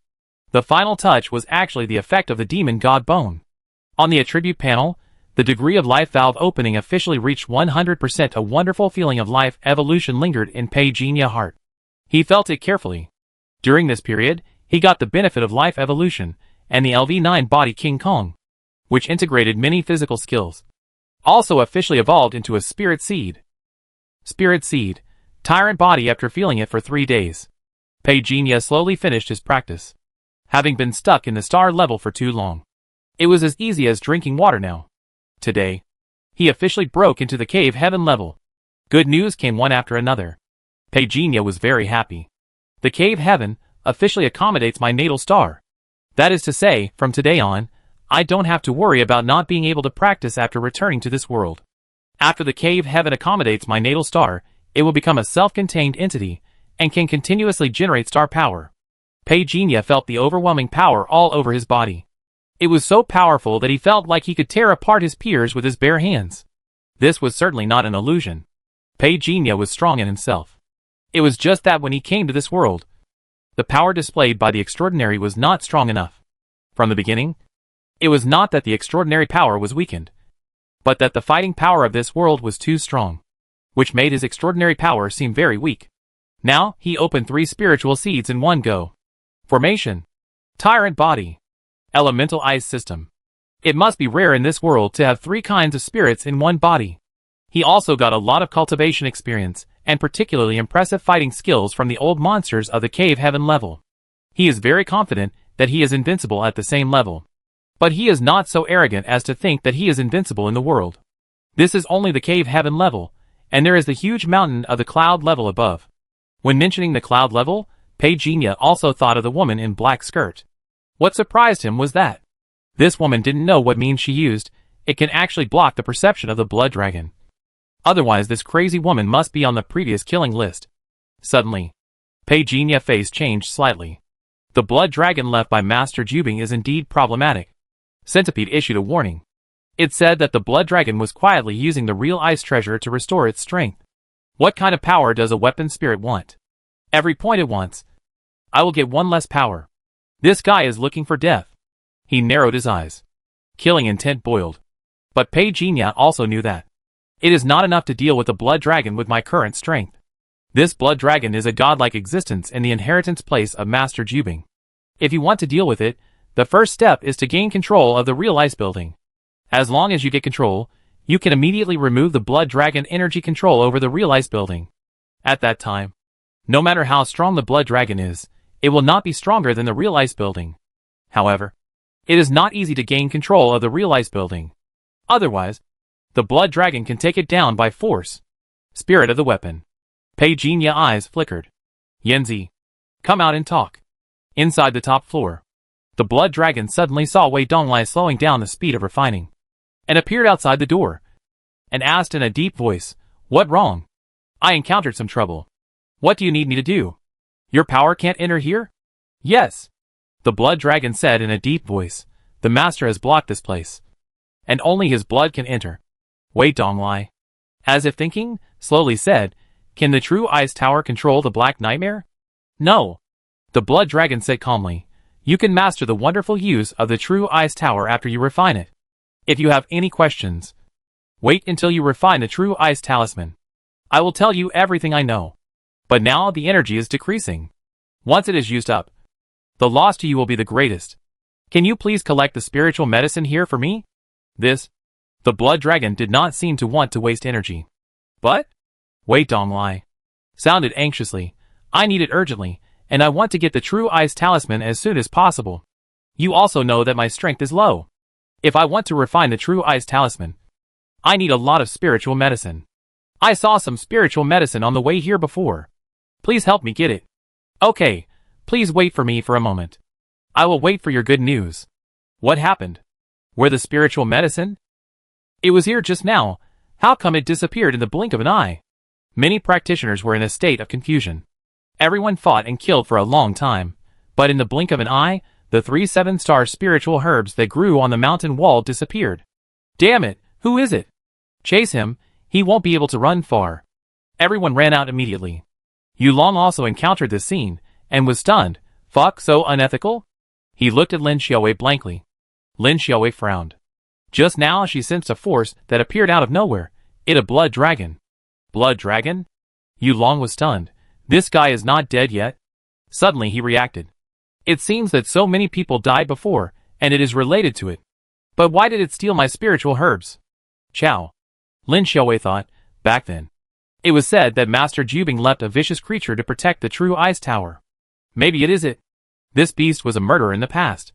the final touch was actually the effect of the demon god bone. On the attribute panel, the degree of life valve opening officially reached 100%. A wonderful feeling of life evolution lingered in Peijinha's heart. He felt it carefully. During this period, he got the benefit of life evolution and the LV9 body King Kong, which integrated many physical skills. Also officially evolved into a spirit seed. Spirit seed, tyrant body. After feeling it for 3 days, Peijinha slowly finished his practice. Having been stuck in the star level for too long, it was as easy as drinking water now. Today, he officially broke into the cave heaven level. Good news came one after another. Peijinha was very happy. The cave heaven officially accommodates my natal star. That is to say, from today on, I don't have to worry about not being able to practice after returning to this world. After the cave heaven accommodates my natal star, it will become a self-contained entity, and can continuously generate star power. Pei Jinya felt the overwhelming power all over his body. It was so powerful that he felt like he could tear apart his peers with his bare hands. This was certainly not an illusion. Pei Jinya was strong in himself. It was just that when he came to this world, the power displayed by the extraordinary was not strong enough. From the beginning, it was not that the extraordinary power was weakened, but that the fighting power of this world was too strong, which made his extraordinary power seem very weak. Now, he opened 3 spiritual seeds in one go. Formation. Tyrant body. Elemental ice system. It must be rare in this world to have 3 kinds of spirits in one body. He also got a lot of cultivation experience, and particularly impressive fighting skills from the old monsters of the cave heaven level. He is very confident that he is invincible at the same level. But he is not so arrogant as to think that he is invincible in the world. This is only the cave heaven level, and there is the huge mountain of the cloud level above. When mentioning the cloud level, Pei Jinya also thought of the woman in black skirt. What surprised him was that this woman didn't know what means she used. It can actually block the perception of the blood dragon. Otherwise this crazy woman must be on the previous killing list. Suddenly, Pei Jinya's face changed slightly. The blood dragon left by Master Jubing is indeed problematic. Centipede issued a warning. It said that the blood dragon was quietly using the real ice treasure to restore its strength. What kind of power does a weapon spirit want? Every point it wants. I will get 1 less power. This guy is looking for death. He narrowed his eyes. Killing intent boiled. But Pei Jinya also knew that it is not enough to deal with the blood dragon with my current strength. This blood dragon is a godlike existence in the inheritance place of Master Jubing. If you want to deal with it, the first step is to gain control of the real ice building. As long as you get control, you can immediately remove the blood dragon energy control over the real ice building. At that time, no matter how strong the blood dragon is, it will not be stronger than the real ice building. However, it is not easy to gain control of the real ice building. Otherwise, the blood dragon can take it down by force. Spirit of the weapon. Pei Jinya's eyes flickered. Yanzi, come out and talk. Inside the top floor, the blood dragon suddenly saw Wei Donglai slowing down the speed of refining, and appeared outside the door, and asked in a deep voice, "What wrong? I encountered some trouble. What do you need me to do? Your power can't enter here?" "Yes," the blood dragon said in a deep voice. "The master has blocked this place, and only his blood can enter." Wei Donglai, as if thinking, slowly said, "Can the true ice tower control the black nightmare?" "No," the blood dragon said calmly. "You can master the wonderful use of the true ice tower after you refine it. If you have any questions, wait until you refine the true ice talisman. I will tell you everything I know. But now the energy is decreasing. Once it is used up, the loss to you will be the greatest. Can you please collect the spiritual medicine here for me?" The blood dragon did not seem to want to waste energy. "But?" Wei Donglai sounded anxiously. "I need it urgently, and I want to get the true ice talisman as soon as possible. You also know that my strength is low. If I want to refine the true ice talisman, I need a lot of spiritual medicine. I saw some spiritual medicine on the way here before. Please help me get it." "Okay, please wait for me for a moment. I will wait for your good news." "What happened? Where the spiritual medicine?" "It was here just now. How come it disappeared in the blink of an eye?" Many practitioners were in a state of confusion. Everyone fought and killed for a long time, but in the blink of an eye, the 3 7-star spiritual herbs that grew on the mountain wall disappeared. "Damn it, who is it? Chase him, he won't be able to run far." Everyone ran out immediately. Yulong also encountered this scene, and was stunned. "Fuck, so unethical?" He looked at Lin Xiaowei blankly. Lin Xiaowei frowned. Just now she sensed a force that appeared out of nowhere. It a blood dragon. Blood dragon? Yulong was stunned. This guy is not dead yet? Suddenly he reacted. It seems that so many people died before, and it is related to it. But why did it steal my spiritual herbs? Chow. Lin Xiaowei thought, back then, it was said that Master Jubing left a vicious creature to protect the true ice tower. Maybe it is it. This beast was a murderer in the past.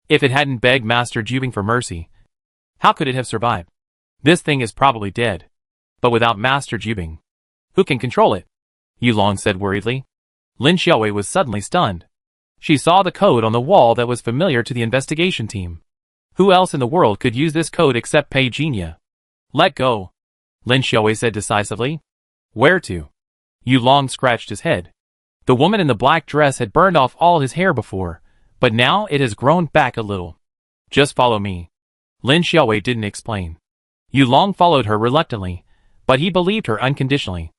If it hadn't begged Master Jubing for mercy, how could it have survived? This thing is probably dead. But without Master Jubing, who can control it? Yulong said worriedly. Lin Xiaowei was suddenly stunned. She saw the code on the wall that was familiar to the investigation team. Who else in the world could use this code except Pei Jinya? Let go, Lin Xiaowei said decisively. Where to? Yu Long scratched his head. The woman in the black dress had burned off all his hair before, but now it has grown back a little. Just follow me. Lin Xiaowei didn't explain. Yu Long followed her reluctantly, but he believed her unconditionally.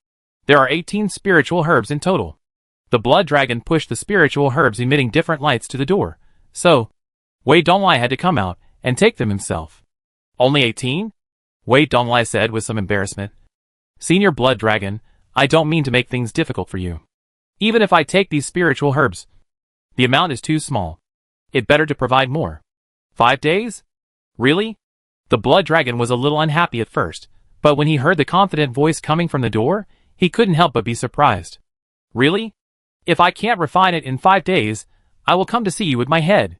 There are 18 spiritual herbs in total. The blood dragon pushed the spiritual herbs emitting different lights to the door, so Wei Donglai had to come out and take them himself. Only 18? Wei Donglai said with some embarrassment. Senior blood dragon, I don't mean to make things difficult for you. Even if I take these spiritual herbs, the amount is too small. It better to provide more. 5 days? Really? The blood dragon was a little unhappy at first, but when he heard the confident voice coming from the door, he couldn't help but be surprised. Really? If I can't refine it in 5 days, I will come to see you with my head.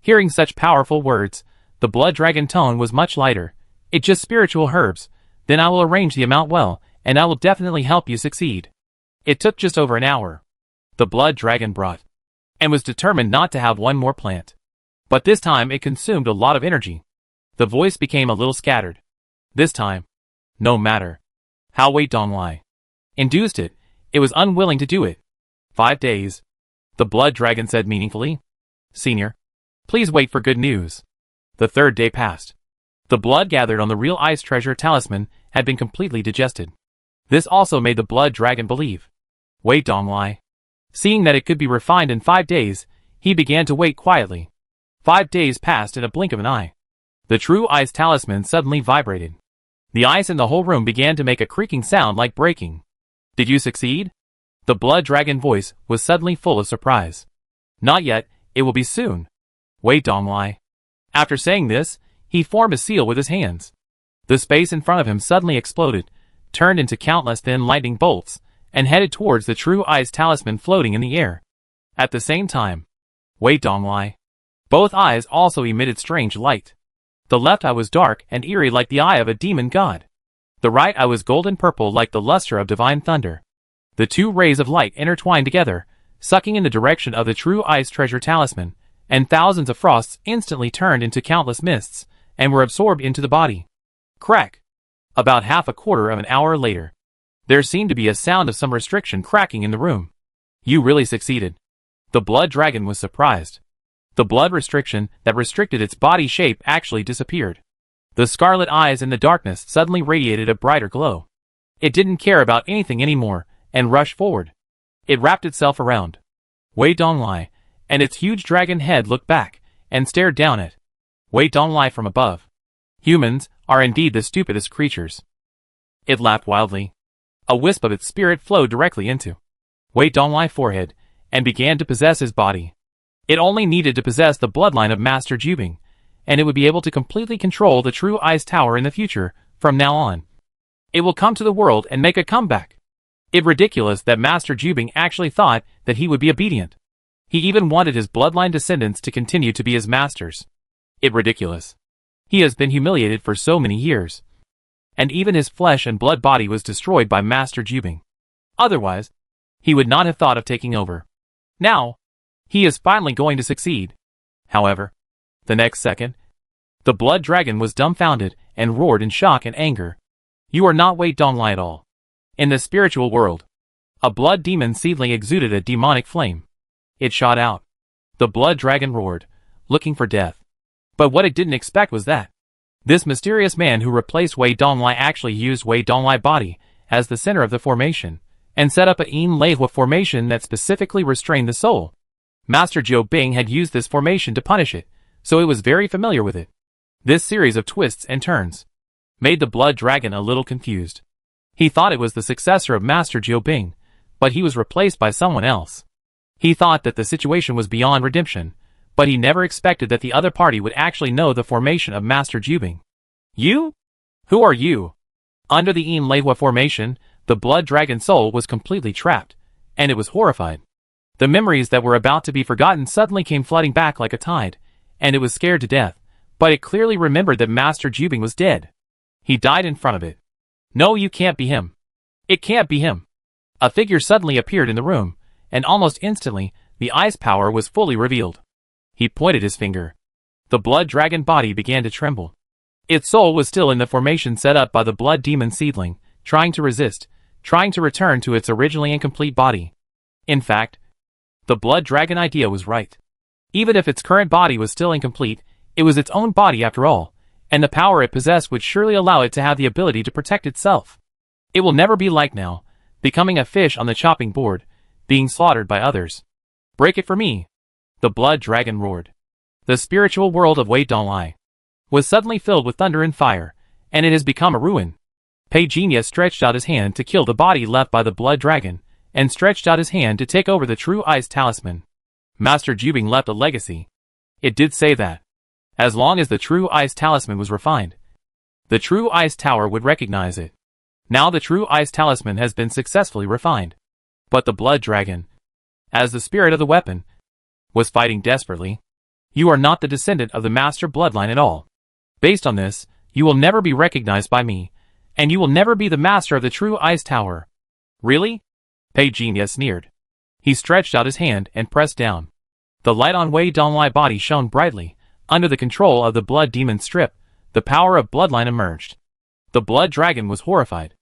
Hearing such powerful words, the blood dragon tone was much lighter. It's just spiritual herbs, then I will arrange the amount well, and I will definitely help you succeed. It took just over an hour. The blood dragon brought, and was determined not to have one more plant. But this time it consumed a lot of energy. The voice became a little scattered. This time, no matter how Wei Donglai induced it, it was unwilling to do it. 5 days, the blood dragon said meaningfully. Senior, please wait for good news. The 3rd day passed. The blood gathered on the real ice treasure talisman had been completely digested. This also made the blood dragon believe. Wei Donglai, seeing that it could be refined in 5 days, he began to wait quietly. 5 days passed in a blink of an eye. The true ice talisman suddenly vibrated. The ice in the whole room began to make a creaking sound like breaking. Did you succeed? The blood dragon voice was suddenly full of surprise. Not yet, it will be soon. Wei Donglai. After saying this, he formed a seal with his hands. The space in front of him suddenly exploded, turned into countless thin lightning bolts, and headed towards the true ice talisman floating in the air. At the same time, Wei Donglai. Both eyes also emitted strange light. The left eye was dark and eerie like the eye of a demon god. The right eye was golden purple like the luster of divine thunder. The two rays of light intertwined together, sucking in the direction of the true ice treasure talisman, and thousands of frosts instantly turned into countless mists, and were absorbed into the body. Crack! About half a quarter of an hour later, there seemed to be a sound of some restriction cracking in the room. You really succeeded. The blood dragon was surprised. The blood restriction that restricted its body shape actually disappeared. The scarlet eyes in the darkness suddenly radiated a brighter glow. It didn't care about anything anymore, and rushed forward. It wrapped itself around Wei Donglai, and its huge dragon head looked back, and stared down at Wei Donglai from above. Humans are indeed the stupidest creatures. It laughed wildly. A wisp of its spirit flowed directly into Wei Donglai's forehead, and began to possess his body. It only needed to possess the bloodline of Master Jubing, and it would be able to completely control the true ice tower in the future, from now on. It will come to the world and make a comeback. It's ridiculous that Master Jubing actually thought that he would be obedient. He even wanted his bloodline descendants to continue to be his masters. It's ridiculous. He has been humiliated for so many years. And even his flesh and blood body was destroyed by Master Jubing. Otherwise, he would not have thought of taking over. Now, he is finally going to succeed. However, the next second, the blood dragon was dumbfounded and roared in shock and anger. You are not Wei Donglai at all. In the spiritual world, a blood demon seedling exuded a demonic flame. It shot out. The blood dragon roared, looking for death. But what it didn't expect was that this mysterious man who replaced Wei Donglai actually used Wei Donglai's body as the center of the formation, and set up a Yin Leihua formation that specifically restrained the soul. Master Jiu Bing had used this formation to punish it, so it was very familiar with it. This series of twists and turns made the blood dragon a little confused. He thought it was the successor of Master Jiu Bing, but he was replaced by someone else. He thought that the situation was beyond redemption, but he never expected that the other party would actually know the formation of Master Jubing. You? Who are you? Under the Yin Leihua formation, the blood dragon soul was completely trapped, and it was horrified. The memories that were about to be forgotten suddenly came flooding back like a tide, and it was scared to death, but it clearly remembered that Master Jubing was dead. He died in front of it. No, you can't be him. It can't be him. A figure suddenly appeared in the room, and almost instantly, the ice power was fully revealed. He pointed his finger. The blood dragon body began to tremble. Its soul was still in the formation set up by the blood demon seedling, trying to resist, trying to return to its originally incomplete body. In fact, the blood dragon idea was right. Even if its current body was still incomplete, it was its own body after all, and the power it possessed would surely allow it to have the ability to protect itself. It will never be like now, becoming a fish on the chopping board, being slaughtered by others. Break it for me! The blood dragon roared. The spiritual world of Wei Donglai was suddenly filled with thunder and fire, and it has become a ruin. Pei Jinye stretched out his hand to kill the body left by the blood dragon, and stretched out his hand to take over the True Eyes talisman. Master Jubing left a legacy. It did say that, as long as the True Eyes talisman was refined, the True Eyes Tower would recognize it. Now the True Eyes talisman has been successfully refined. But the blood dragon, as the spirit of the weapon, was fighting desperately. You are not the descendant of the master bloodline at all. Based on this, you will never be recognized by me, and you will never be the master of the True Eyes Tower. Really? Pei Jinye sneered. He stretched out his hand and pressed down. The light on Wei Donglai body shone brightly. Under the control of the blood demon strip, the power of bloodline emerged. The blood dragon was horrified.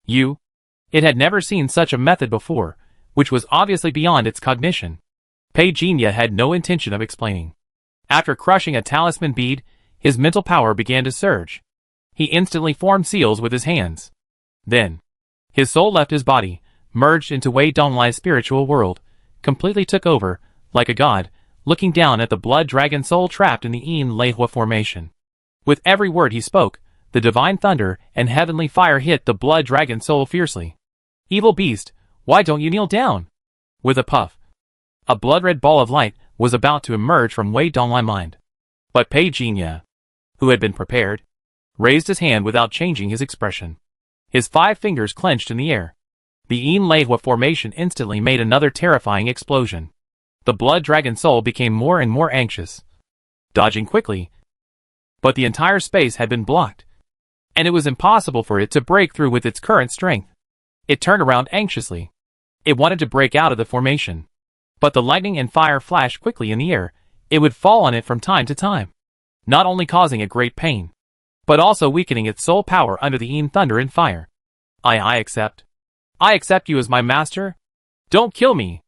It had never seen such a method before, which was obviously beyond its cognition. Pei Jinye had no intention of explaining. After crushing a talisman bead, his mental power began to surge. He instantly formed seals with his hands. Then, his soul left his body, merged into Wei Donglai's spiritual world, completely took over, like a god, looking down at the blood dragon soul trapped in the Yin Leihua formation. With every word he spoke, the divine thunder and heavenly fire hit the blood dragon soul fiercely. Evil beast, why don't you kneel down? With a puff, a blood-red ball of light was about to emerge from Wei Donglai's mind. But Pei Jinye, who had been prepared, raised his hand without changing his expression. His 5 fingers clenched in the air. The Yin Leihua formation instantly made another terrifying explosion. The blood dragon soul became more and more anxious, dodging quickly. But the entire space had been blocked, and it was impossible for it to break through with its current strength. It turned around anxiously. It wanted to break out of the formation. But the lightning and fire flashed quickly in the air. It would fall on it from time to time, not only causing it great pain, but also weakening its soul power under the Yin thunder and fire. I accept. I accept you as my master. Don't kill me.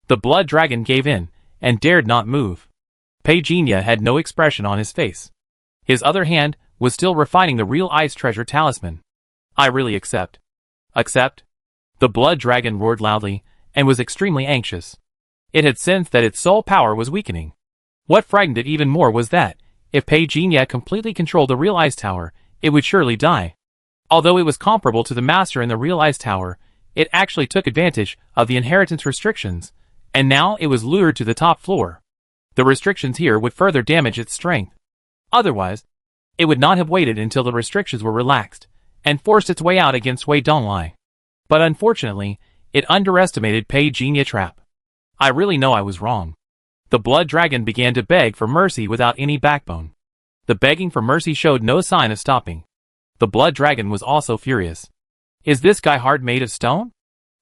The blood dragon gave in, and dared not move. Pei Jinye had no expression on his face. His other hand was still refining the real ice treasure talisman. I really accept. Accept? The blood dragon roared loudly, and was extremely anxious. It had sensed that its soul power was weakening. What frightened it even more was that, if Pei Jinye completely controlled the real ice tower, it would surely die. Although it was comparable to the master in the real ice tower, it actually took advantage of the inheritance restrictions, and now it was lured to the top floor. The restrictions here would further damage its strength. Otherwise, it would not have waited until the restrictions were relaxed, and forced its way out against Wei Donglai. But unfortunately, it underestimated Pei Jinye trap. I really know I was wrong. The blood dragon began to beg for mercy without any backbone. The begging for mercy showed no sign of stopping. The blood dragon was also furious. Is this guy heart made of stone?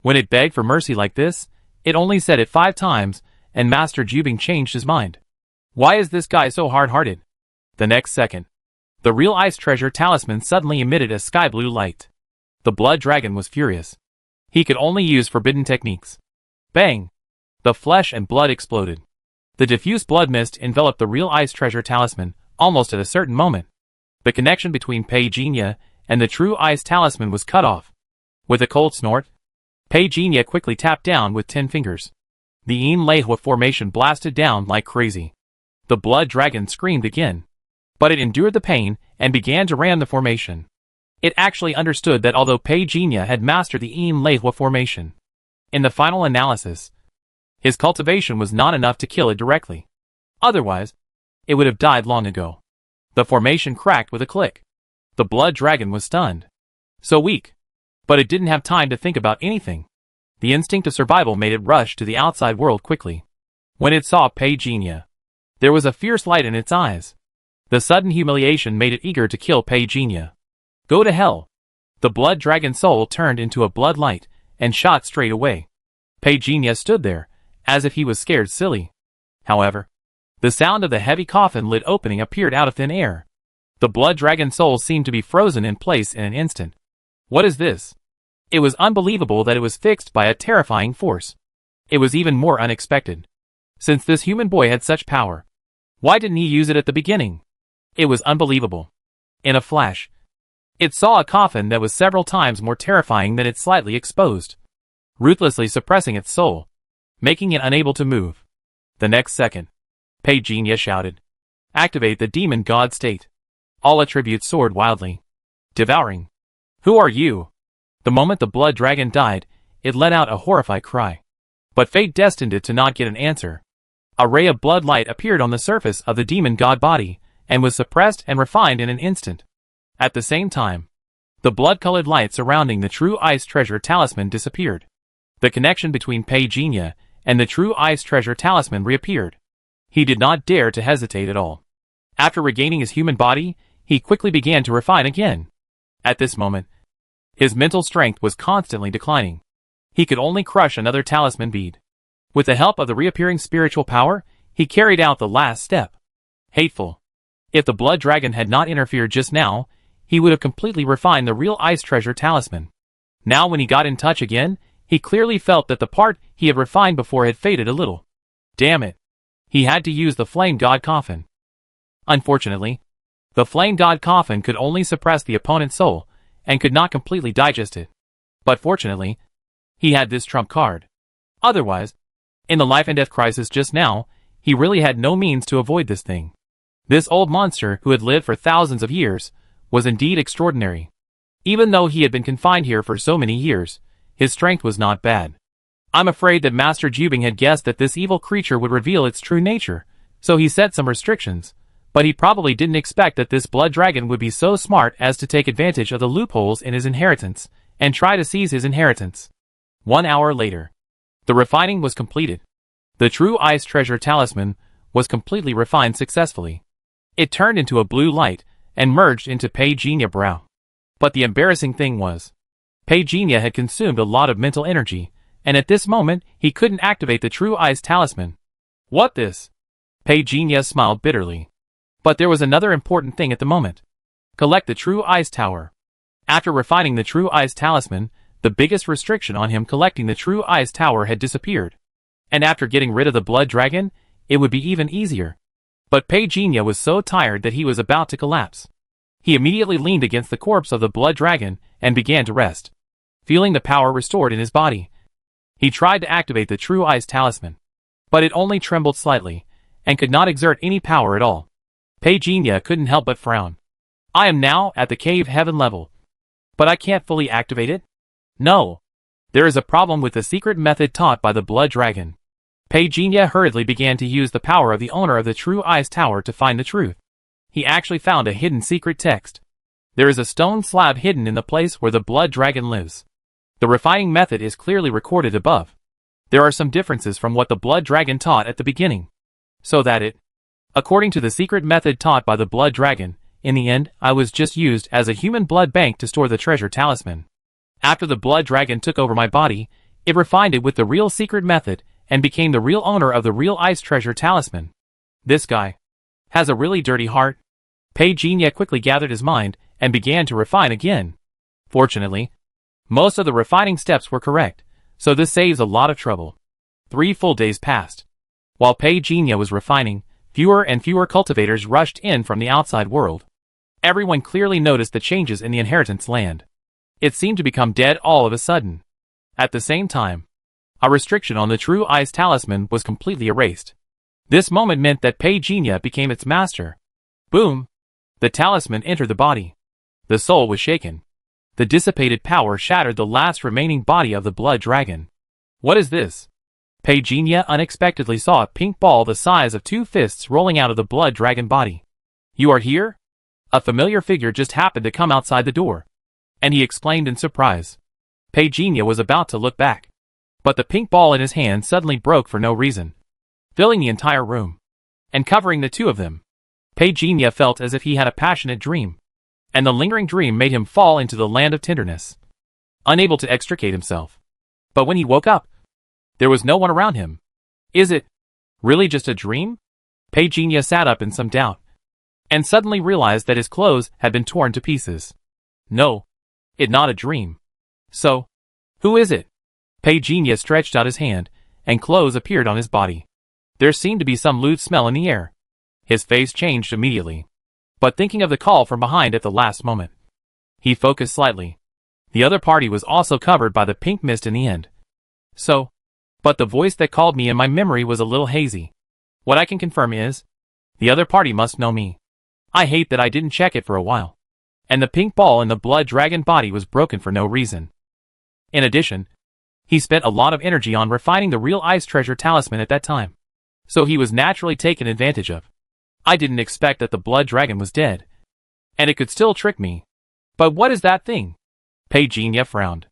When it begged for mercy like this, it only said it 5 times, and Master Jubing changed his mind. Why is this guy so hard-hearted? The next second, the real ice treasure talisman suddenly emitted a sky-blue light. The blood dragon was furious. He could only use forbidden techniques. Bang! The flesh and blood exploded. The diffuse blood mist enveloped the real ice treasure talisman, almost at a certain moment. The connection between Pei Jinye and the true ice talisman was cut off. With a cold snort, Pei Jinye quickly tapped down with 10 fingers. The Yin Leihua formation blasted down like crazy. The blood dragon screamed again. But it endured the pain and began to ram the formation. It actually understood that although Pei Jinye had mastered the Yin Leihua formation, in the final analysis, his cultivation was not enough to kill it directly. Otherwise, it would have died long ago. The formation cracked with a click. The blood dragon was stunned. So weak. But it didn't have time to think about anything. The instinct of survival made it rush to the outside world quickly. When it saw Pei Jinye, there was a fierce light in its eyes. The sudden humiliation made it eager to kill Pei Jinye. Go to hell. The blood dragon soul turned into a blood light and shot straight away. Pei Jinye stood there, as if he was scared silly. However, The sound of the heavy coffin lid opening appeared out of thin air. The blood dragon's soul seemed to be frozen in place in an instant. What is this? It was unbelievable that it was fixed by a terrifying force. It was even more unexpected. Since this human boy had such power, why didn't he use it at the beginning? It was unbelievable. In a flash, it saw a coffin that was several times more terrifying than its slightly exposed, ruthlessly suppressing its soul, making it unable to move. The next second, Pei shouted, "Activate the demon god state." All attributes soared wildly, devouring. "Who are you?" The moment the blood dragon died, it let out a horrified cry. But fate destined it to not get an answer. A ray of blood light appeared on the surface of the demon god body, and was suppressed and refined in an instant. At the same time, the blood-colored light surrounding the true ice treasure talisman disappeared. The connection between Pei and the true ice treasure talisman reappeared. He did not dare to hesitate at all. After regaining his human body, he quickly began to refine again. At this moment, his mental strength was constantly declining. He could only crush another talisman bead. With the help of the reappearing spiritual power, he carried out the last step. Hateful. If the blood dragon had not interfered just now, he would have completely refined the real ice treasure talisman. Now when he got in touch again, he clearly felt that the part he had refined before had faded a little. Damn it. He had to use the flame god coffin. Unfortunately, the flame god coffin could only suppress the opponent's soul, and could not completely digest it. But fortunately, he had this trump card. Otherwise, in the life and death crisis just now, he really had no means to avoid this thing. This old monster, who had lived for thousands of years, was indeed extraordinary. Even though he had been confined here for so many years, his strength was not bad. I'm afraid that Master Jubing had guessed that this evil creature would reveal its true nature, so he set some restrictions, but he probably didn't expect that this blood dragon would be so smart as to take advantage of the loopholes in his inheritance, and try to seize his inheritance. 1 hour later, the refining was completed. The true ice treasure talisman was completely refined successfully. It turned into a blue light, and merged into Pei brow. But the embarrassing thing was, Pei had consumed a lot of mental energy, and at this moment, he couldn't activate the true ice talisman. What this? Pei smiled bitterly. But there was another important thing at the moment. Collect the true ice tower. After refining the true ice talisman, the biggest restriction on him collecting the true ice tower had disappeared. And after getting rid of the blood dragon, it would be even easier. But Pei was so tired that he was about to collapse. He immediately leaned against the corpse of the blood dragon and began to rest. Feeling the power restored in his body, he tried to activate the true ice talisman. But it only trembled slightly, and could not exert any power at all. Pei couldn't help but frown. I am now at the cave heaven level. But I can't fully activate it? No. There is a problem with the secret method taught by the blood dragon. Pei hurriedly began to use the power of the owner of the true ice tower to find the truth. He actually found a hidden secret text. There is a stone slab hidden in the place where the blood dragon lives. The refining method is clearly recorded above. There are some differences from what the blood dragon taught at the beginning. So that it, according to the secret method taught by the blood dragon, in the end, I was just used as a human blood bank to store the treasure talisman. After the blood dragon took over my body, it refined it with the real secret method, and became the real owner of the real ice treasure talisman. This guy has a really dirty heart. Pei quickly gathered his mind, and began to refine again. Fortunately, most of the refining steps were correct, so this saves a lot of trouble. 3 full days passed. While Pei was refining, fewer and fewer cultivators rushed in from the outside world. Everyone clearly noticed the changes in the inheritance land. It seemed to become dead all of a sudden. At the same time, a restriction on the true ice talisman was completely erased. This moment meant that Pei became its master. Boom! The talisman entered the body. The soul was shaken. The dissipated power shattered the last remaining body of the blood dragon. What is this? Pei unexpectedly saw a pink ball the size of 2 fists rolling out of the blood dragon body. You are here? A familiar figure just happened to come outside the door. And he exclaimed in surprise. Pei was about to look back. But the pink ball in his hand suddenly broke for no reason, filling the entire room, and covering the two of them. Pei felt as if he had a passionate dream, and the lingering dream made him fall into the land of tenderness, unable to extricate himself. But when he woke up, there was no one around him. Is it really just a dream? Pagenia sat up in some doubt, and suddenly realized that his clothes had been torn to pieces. No, it's not a dream. So, who is it? Pagenia stretched out his hand, and clothes appeared on his body. There seemed to be some loose smell in the air. His face changed immediately. But thinking of the call from behind at the last moment, he focused slightly. The other party was also covered by the pink mist in the end. But the voice that called me in my memory was a little hazy. What I can confirm is, the other party must know me. I hate that I didn't check it for a while. And the pink ball in the blood dragon body was broken for no reason. In addition, he spent a lot of energy on refining the real ice treasure talisman at that time. So he was naturally taken advantage of. I didn't expect that the blood dragon was dead. And it could still trick me. But what is that thing? Pagenia frowned.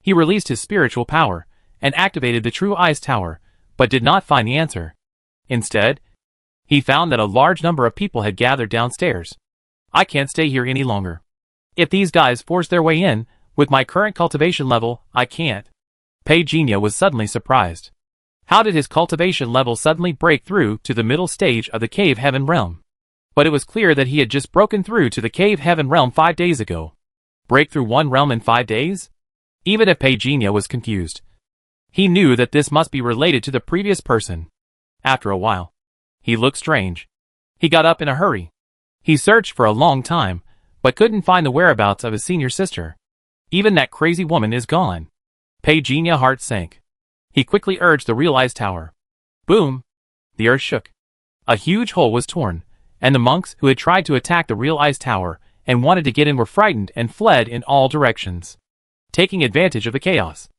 He released his spiritual power, and activated the true ice tower, but did not find the answer. Instead, he found that a large number of people had gathered downstairs. I can't stay here any longer. If these guys force their way in, with my current cultivation level, I can't. Pagenia was suddenly surprised. How did his cultivation level suddenly break through to the middle stage of the Cave Heaven realm? But it was clear that he had just broken through to the Cave Heaven realm 5 days ago. Break through one realm in 5 days? Even if Pagenia was confused, he knew that this must be related to the previous person. After a while, he looked strange. He got up in a hurry. He searched for a long time, but couldn't find the whereabouts of his senior sister. Even that crazy woman is gone. Pagenia's heart sank. He quickly urged the real ice tower. Boom! The earth shook. A huge hole was torn, and the monks who had tried to attack the real ice tower and wanted to get in were frightened and fled in all directions, taking advantage of the chaos.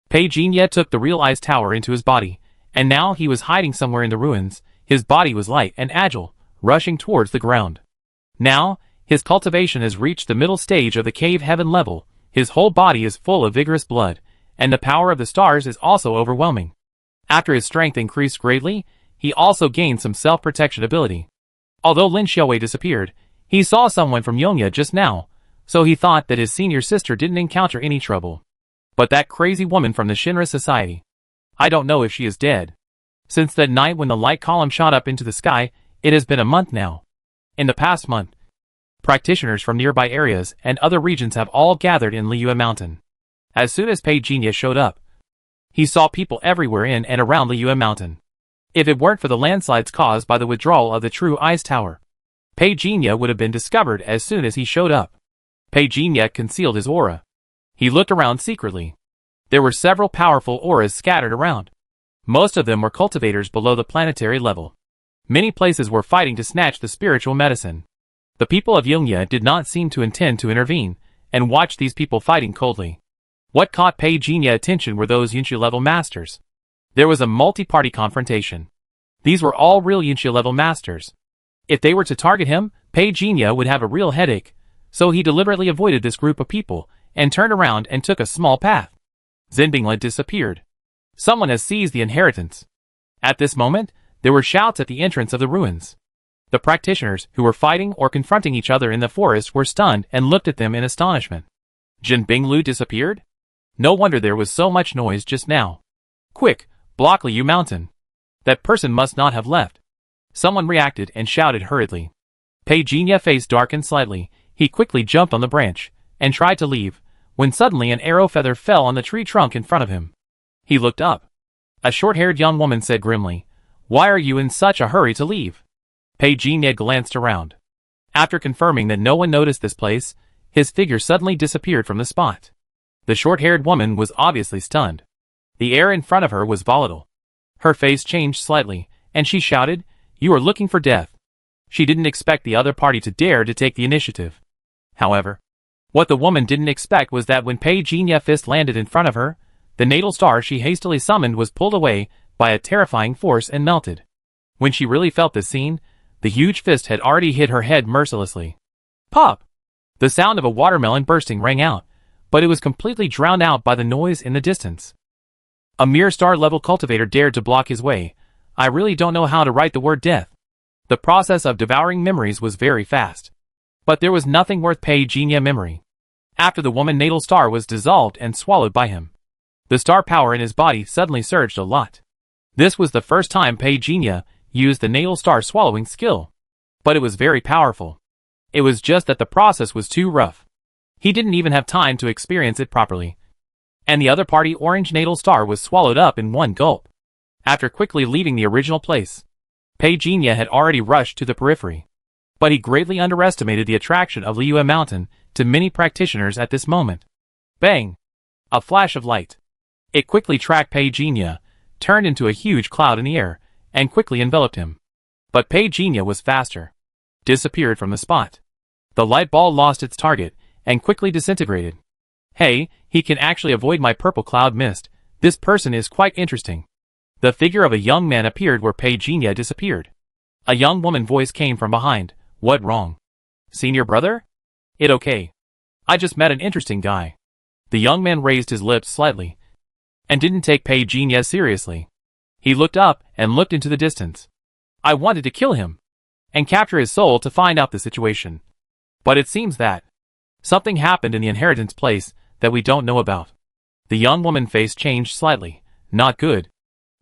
Pagenia took the real ice tower into his body, and now he was hiding somewhere in the ruins. His body was light and agile, rushing towards the ground. Now, his cultivation has reached the middle stage of the Cave Heaven level. His whole body is full of vigorous blood, and the power of the stars is also overwhelming. After his strength increased greatly, he also gained some self-protection ability. Although Lin Xiaowei disappeared, he saw someone from Yongya just now, so he thought that his senior sister didn't encounter any trouble. But that crazy woman from the Shinra Society, I don't know if she is dead. Since that night when the light column shot up into the sky, it has been a month now. In the past month, practitioners from nearby areas and other regions have all gathered in Liyue Mountain. As soon as Pagenia showed up, he saw people everywhere in and around Liyue Mountain. If it weren't for the landslides caused by the withdrawal of the true ice tower, Pagenia would have been discovered as soon as he showed up. Pagenia concealed his aura. He looked around secretly. There were several powerful auras scattered around. Most of them were cultivators below the planetary level. Many places were fighting to snatch the spiritual medicine. The people of Yongya did not seem to intend to intervene, and watched these people fighting coldly. What caught Pagenia's attention were those Yunxia-level masters. There was a multi-party confrontation. These were all real Yunxia-level masters. If they were to target him, Pagenia would have a real headache, so he deliberately avoided this group of people, and turned around and took a small path. Zinbingla disappeared. Someone has seized the inheritance. At this moment, there were shouts at the entrance of the ruins. The practitioners who were fighting or confronting each other in the forest were stunned and looked at them in astonishment. Jin Binglu disappeared? No wonder there was so much noise just now. Quick, block Liyue Mountain. That person must not have left. Someone reacted and shouted hurriedly. Pagenia's face darkened slightly. He quickly jumped on the branch and tried to leave, when suddenly an arrow feather fell on the tree trunk in front of him. He looked up. A short-haired young woman said grimly, "Why are you in such a hurry to leave?" Pagenia glanced around. After confirming that no one noticed this place, his figure suddenly disappeared from the spot. The short-haired woman was obviously stunned. The air in front of her was volatile. Her face changed slightly, and she shouted, "You are looking for death." She didn't expect the other party to dare to take the initiative. However, what the woman didn't expect was that when Pagenia's fist landed in front of her, the natal star she hastily summoned was pulled away by a terrifying force and melted. When she really felt the scene, the huge fist had already hit her head mercilessly. Pop! The sound of a watermelon bursting rang out, but it was completely drowned out by the noise in the distance. A mere star-level cultivator dared to block his way. I really don't know how to write the word death. The process of devouring memories was very fast. But there was nothing worth Pagenia's memory. After the woman natal star was dissolved and swallowed by him, the star power in his body suddenly surged a lot. This was the first time Pagenia used the natal star swallowing skill. But it was very powerful. It was just that the process was too rough. He didn't even have time to experience it properly. And the other party orange natal star was swallowed up in one gulp. After quickly leaving the original place, Pei-Jinya had already rushed to the periphery. But he greatly underestimated the attraction of Liyue Mountain to many practitioners at this moment. Bang! A flash of light. It quickly tracked Pei-Jinya, turned into a huge cloud in the air, and quickly enveloped him. But Pei-Jinya was faster. Disappeared from the spot. The light ball lost its target, and quickly disintegrated. Hey, he can actually avoid my purple cloud mist. This person is quite interesting. The figure of a young man appeared where Pei-Jinya disappeared. A young woman voice came from behind. What wrong? Senior brother? It okay. I just met an interesting guy. The young man raised his lips slightly, and didn't take Pei-Jinya seriously. He looked up and looked into the distance. I wanted to kill him and capture his soul to find out the situation. But it seems that something happened in the inheritance place that we don't know about. The young woman's face changed slightly. Not good.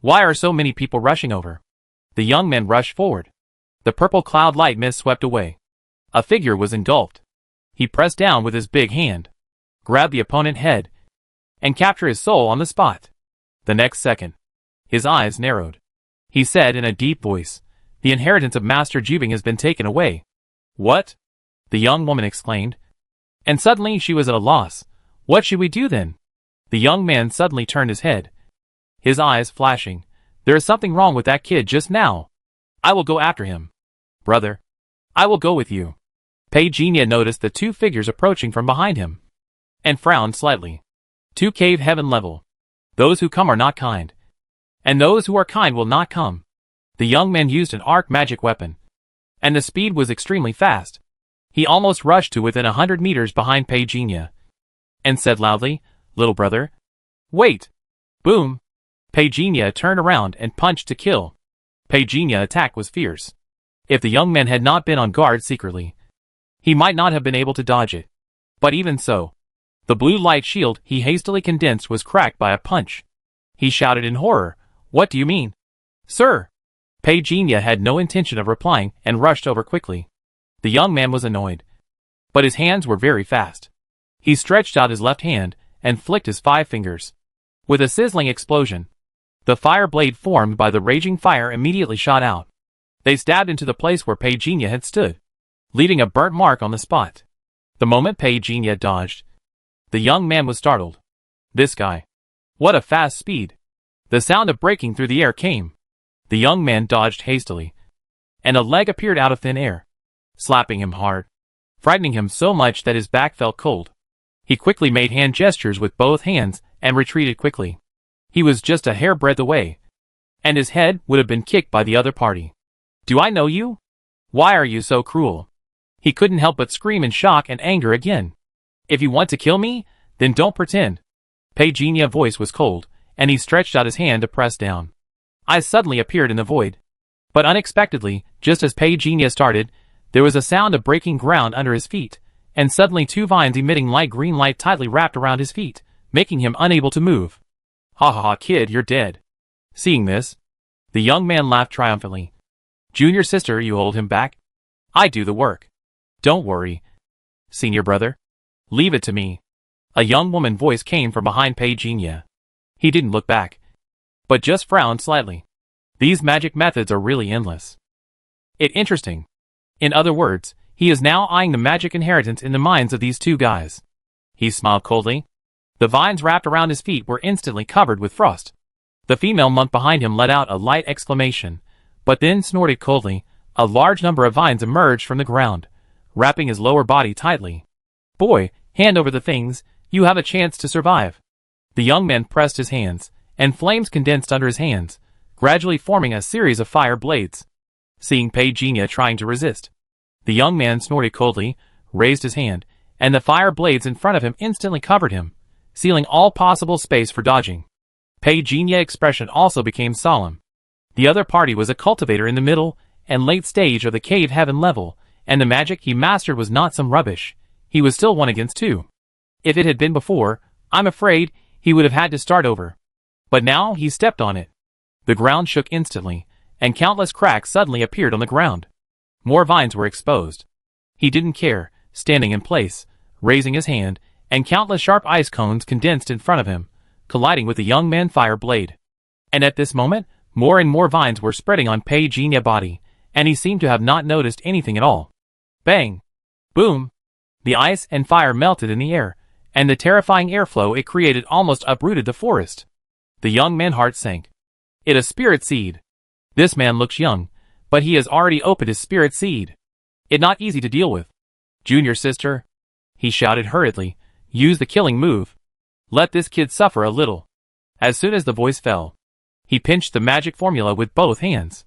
Why are so many people rushing over? The young man rushed forward. The purple cloud light mist swept away. A figure was engulfed. He pressed down with his big hand, grabbed the opponent's head, and captured his soul on the spot. The next second, his eyes narrowed. He said in a deep voice, the inheritance of Master Jubing has been taken away. What? The young woman exclaimed. And suddenly she was at a loss. What should we do then? The young man suddenly turned his head, his eyes flashing. There is something wrong with that kid just now. I will go after him. Brother, I will go with you. Pei-Jinya noticed the two figures approaching from behind him, and frowned slightly. 2 cave heaven level. Those who come are not kind, and those who are kind will not come. The young man used an arc magic weapon, and the speed was extremely fast. He almost rushed to within 100 meters behind Pei-Jinya, and said loudly, Little brother, wait! Boom! Pei-Jinya turned around and punched to kill. Pei-Jinya's attack was fierce. If the young man had not been on guard secretly, he might not have been able to dodge it. But even so, the blue light shield he hastily condensed was cracked by a punch. He shouted in horror, What do you mean? Sir! Pei-Jinya had no intention of replying and rushed over quickly. The young man was annoyed, but his hands were very fast. He stretched out his left hand and flicked his 5 fingers. With a sizzling explosion, the fire blade formed by the raging fire immediately shot out. They stabbed into the place where Pei-Jinya had stood, leaving a burnt mark on the spot. The moment Pei-Jinya dodged, the young man was startled. This guy. What a fast speed. The sound of breaking through the air came. The young man dodged hastily, and a leg appeared out of thin air, slapping him hard, frightening him so much that his back felt cold. He quickly made hand gestures with both hands and retreated quickly. He was just a hairbreadth away, and his head would have been kicked by the other party. Do I know you? Why are you so cruel? He couldn't help but scream in shock and anger again. If you want to kill me, then don't pretend. Pei-Jinya's voice was cold, and he stretched out his hand to press down. Eyes suddenly appeared in the void. But unexpectedly, just as Pei-Jinya started, there was a sound of breaking ground under his feet, and suddenly 2 vines emitting light green light tightly wrapped around his feet, making him unable to move. Ha ha ha, kid, you're dead. Seeing this, the young man laughed triumphantly. Junior sister, you hold him back? I do the work. Don't worry. Senior brother, leave it to me. A young woman's voice came from behind Pei-Jinya. He didn't look back, but just frowned slightly. These magic methods are really endless. It's interesting. In other words, he is now eyeing the magic inheritance in the minds of these 2 guys. He smiled coldly. The vines wrapped around his feet were instantly covered with frost. The female monk behind him let out a light exclamation, but then snorted coldly. A large number of vines emerged from the ground, wrapping his lower body tightly. Boy, hand over the things, you have a chance to survive. The young man pressed his hands, and flames condensed under his hands, gradually forming a series of fire blades. Seeing Pei-Jinya trying to resist, the young man snorted coldly, raised his hand, and the fire blades in front of him instantly covered him, sealing all possible space for dodging. Pei-Jinya's expression also became solemn. The other party was a cultivator in the middle and late stage of the cave heaven level, and the magic he mastered was not some rubbish. He was still 1 against 2. If it had been before, I'm afraid he would have had to start over. But now he stepped on it. The ground shook instantly, and countless cracks suddenly appeared on the ground. More vines were exposed. He didn't care, standing in place, raising his hand, and countless sharp ice cones condensed in front of him, colliding with the young man's fire blade. And at this moment, more and more vines were spreading on Pei Jinya's body, and he seemed to have not noticed anything at all. Bang! Boom! The ice and fire melted in the air, and the terrifying airflow it created almost uprooted the forest. The young man's heart sank. It a spirit seed. This man looks young, but he has already opened his spirit seed. It not easy to deal with. Junior sister, he shouted hurriedly, use the killing move. Let this kid suffer a little. As soon as the voice fell, he pinched the magic formula with both hands.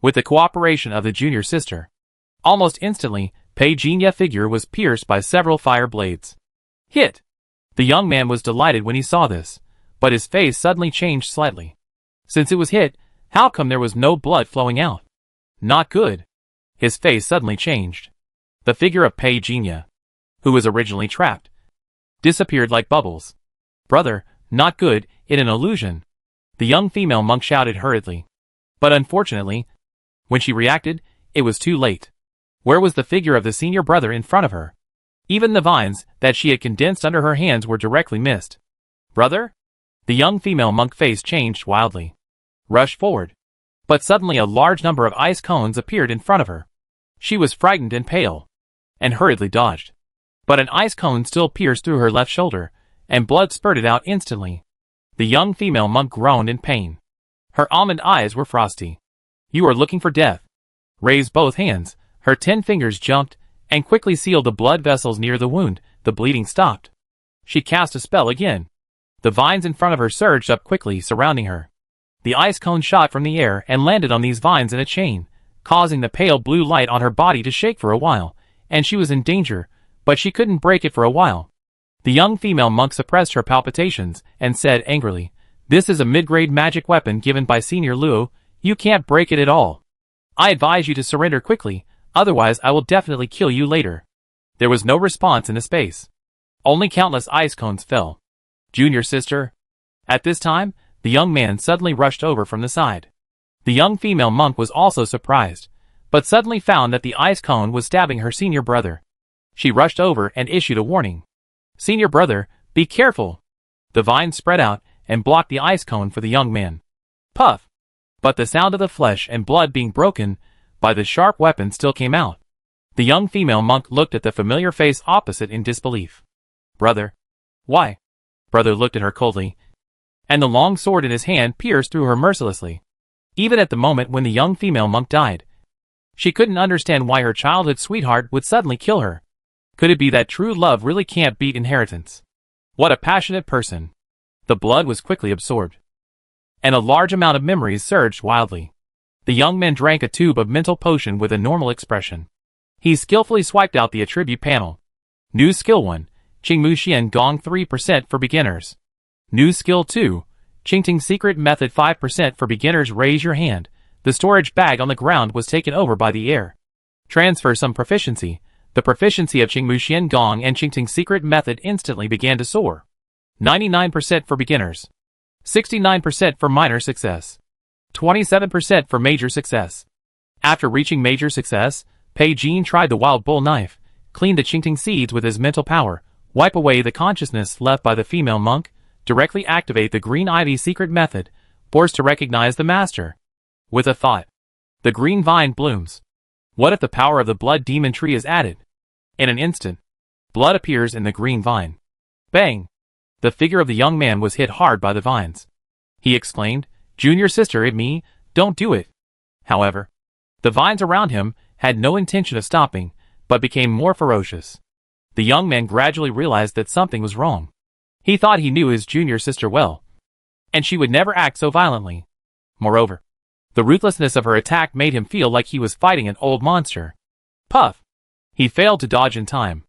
With the cooperation of the junior sister, almost instantly, Pei Jinya's figure was pierced by several fire blades. Hit! The young man was delighted when he saw this, but his face suddenly changed slightly. Since it was hit, how come there was no blood flowing out? Not good. His face suddenly changed. The figure of Pei Jinya, who was originally trapped, disappeared like bubbles. Brother, not good, it an illusion. The young female monk shouted hurriedly. But unfortunately, when she reacted, it was too late. Where was the figure of the senior brother in front of her? Even the vines that she had condensed under her hands were directly missed. Brother? The young female monk face changed wildly. Rushed forward. But suddenly a large number of ice cones appeared in front of her. She was frightened and pale, and hurriedly dodged. But an ice cone still pierced through her left shoulder, and blood spurted out instantly. The young female monk groaned in pain. Her almond eyes were frosty. You are looking for death. Raised both hands, her 10 fingers jumped, and quickly sealed the blood vessels near the wound. The bleeding stopped. She cast a spell again. The vines in front of her surged up quickly, surrounding her. The ice cone shot from the air and landed on these vines in a chain, causing the pale blue light on her body to shake for a while, and she was in danger, but she couldn't break it for a while. The young female monk suppressed her palpitations and said angrily, "This is a mid-grade magic weapon given by Senior Luo. You can't break it at all. I advise you to surrender quickly, otherwise I will definitely kill you later." There was no response in the space. Only countless ice cones fell. Junior sister. At this time, the young man suddenly rushed over from the side. The young female monk was also surprised, but suddenly found that the ice cone was stabbing her senior brother. She rushed over and issued a warning. "Senior brother, be careful." The vines spread out and blocked the ice cone for the young man. Puff! But the sound of the flesh and blood being broken by the sharp weapon still came out. The young female monk looked at the familiar face opposite in disbelief. "Brother? Why?" Brother looked at her coldly, and the long sword in his hand pierced through her mercilessly. Even at the moment when the young female monk died, she couldn't understand why her childhood sweetheart would suddenly kill her. Could it be that true love really can't beat inheritance? What a passionate person. The blood was quickly absorbed, and a large amount of memories surged wildly. The young man drank a tube of mental potion with a normal expression. He skillfully swiped out the attribute panel. New Skill 1, Qingmu Xian Gong 3% for beginners. New Skill 2, Qingting Secret Method 5% for beginners. Raise your hand. The storage bag on the ground was taken over by the air. Transfer some proficiency. The proficiency of Qingmu Xian Gong and Qingting Secret Method instantly began to soar. 99% for beginners. 69% for minor success. 27% for major success. After reaching major success, Pei Jin tried the wild bull knife, cleaned the Qingting seeds with his mental power, wipe away the consciousness left by the female monk, directly activate the green ivy secret method, forced to recognize the master. With a thought, the green vine blooms. What if the power of the blood demon tree is added? In an instant, blood appears in the green vine. Bang! The figure of the young man was hit hard by the vines. He exclaimed, "Junior sister, it me, don't do it." However, the vines around him had no intention of stopping, but became more ferocious. The young man gradually realized that something was wrong. He thought he knew his junior sister well, and she would never act so violently. Moreover, the ruthlessness of her attack made him feel like he was fighting an old monster. Puff! He failed to dodge in time.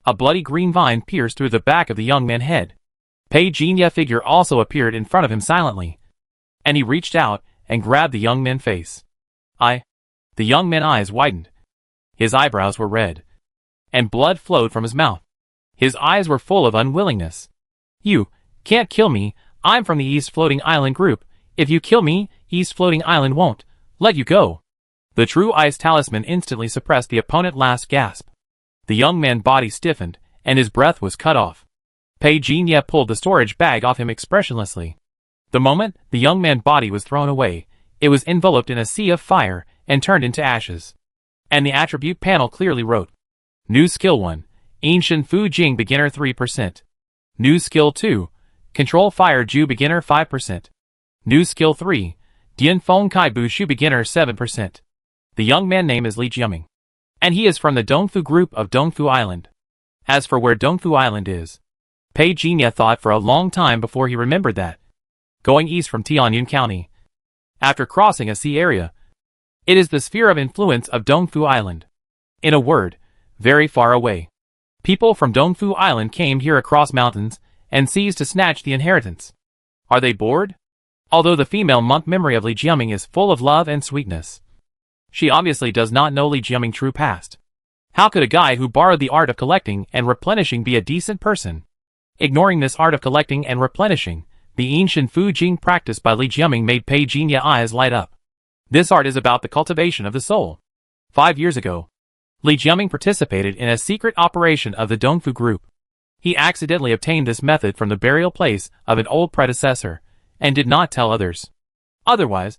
A bloody green vine pierced through the back of the young man's head. Pei Jinya's figure also appeared in front of him silently, and he reached out and grabbed the young man's face. The young man's eyes widened. His eyebrows were red, and blood flowed from his mouth. His eyes were full of unwillingness. "You can't kill me. I'm from the East Floating Island group. If you kill me, East Floating Island won't Let you go. The true ice talisman instantly suppressed the opponent's last gasp. The young man's body stiffened, and his breath was cut off. Pei Jinya pulled the storage bag off him expressionlessly. The moment the young man's body was thrown away, it was enveloped in a sea of fire and turned into ashes. And the attribute panel clearly wrote, New Skill 1, Ancient Fu Jing Beginner 3%. New Skill 2, Control Fire Ju Beginner 5%. New Skill 3, Dian Feng Kai Bushu Beginner 7%. The young man's name is Li Jiaming, and he is from the Dongfu group of Dongfu Island. As for where Dongfu Island is, Pei Jinya thought for a long time before he remembered that. Going east from Tianyun County, after crossing a sea area, it is the sphere of influence of Dongfu Island. In a word, very far away. People from Dongfu Island came here across mountains and seized to snatch the inheritance. Are they bored? Although the female monk memory of Li Jiaming is full of love and sweetness, she obviously does not know Li Jiaming's true past. How could a guy who borrowed the art of collecting and replenishing be a decent person? Ignoring this art of collecting and replenishing, the ancient Fu Jing practiced by Li Jiaming made Pei Jinya's eyes light up. This art is about the cultivation of the soul. 5 years ago, Li Jiaming participated in a secret operation of the Dongfu group. He accidentally obtained this method from the burial place of an old predecessor, and did not tell others. Otherwise,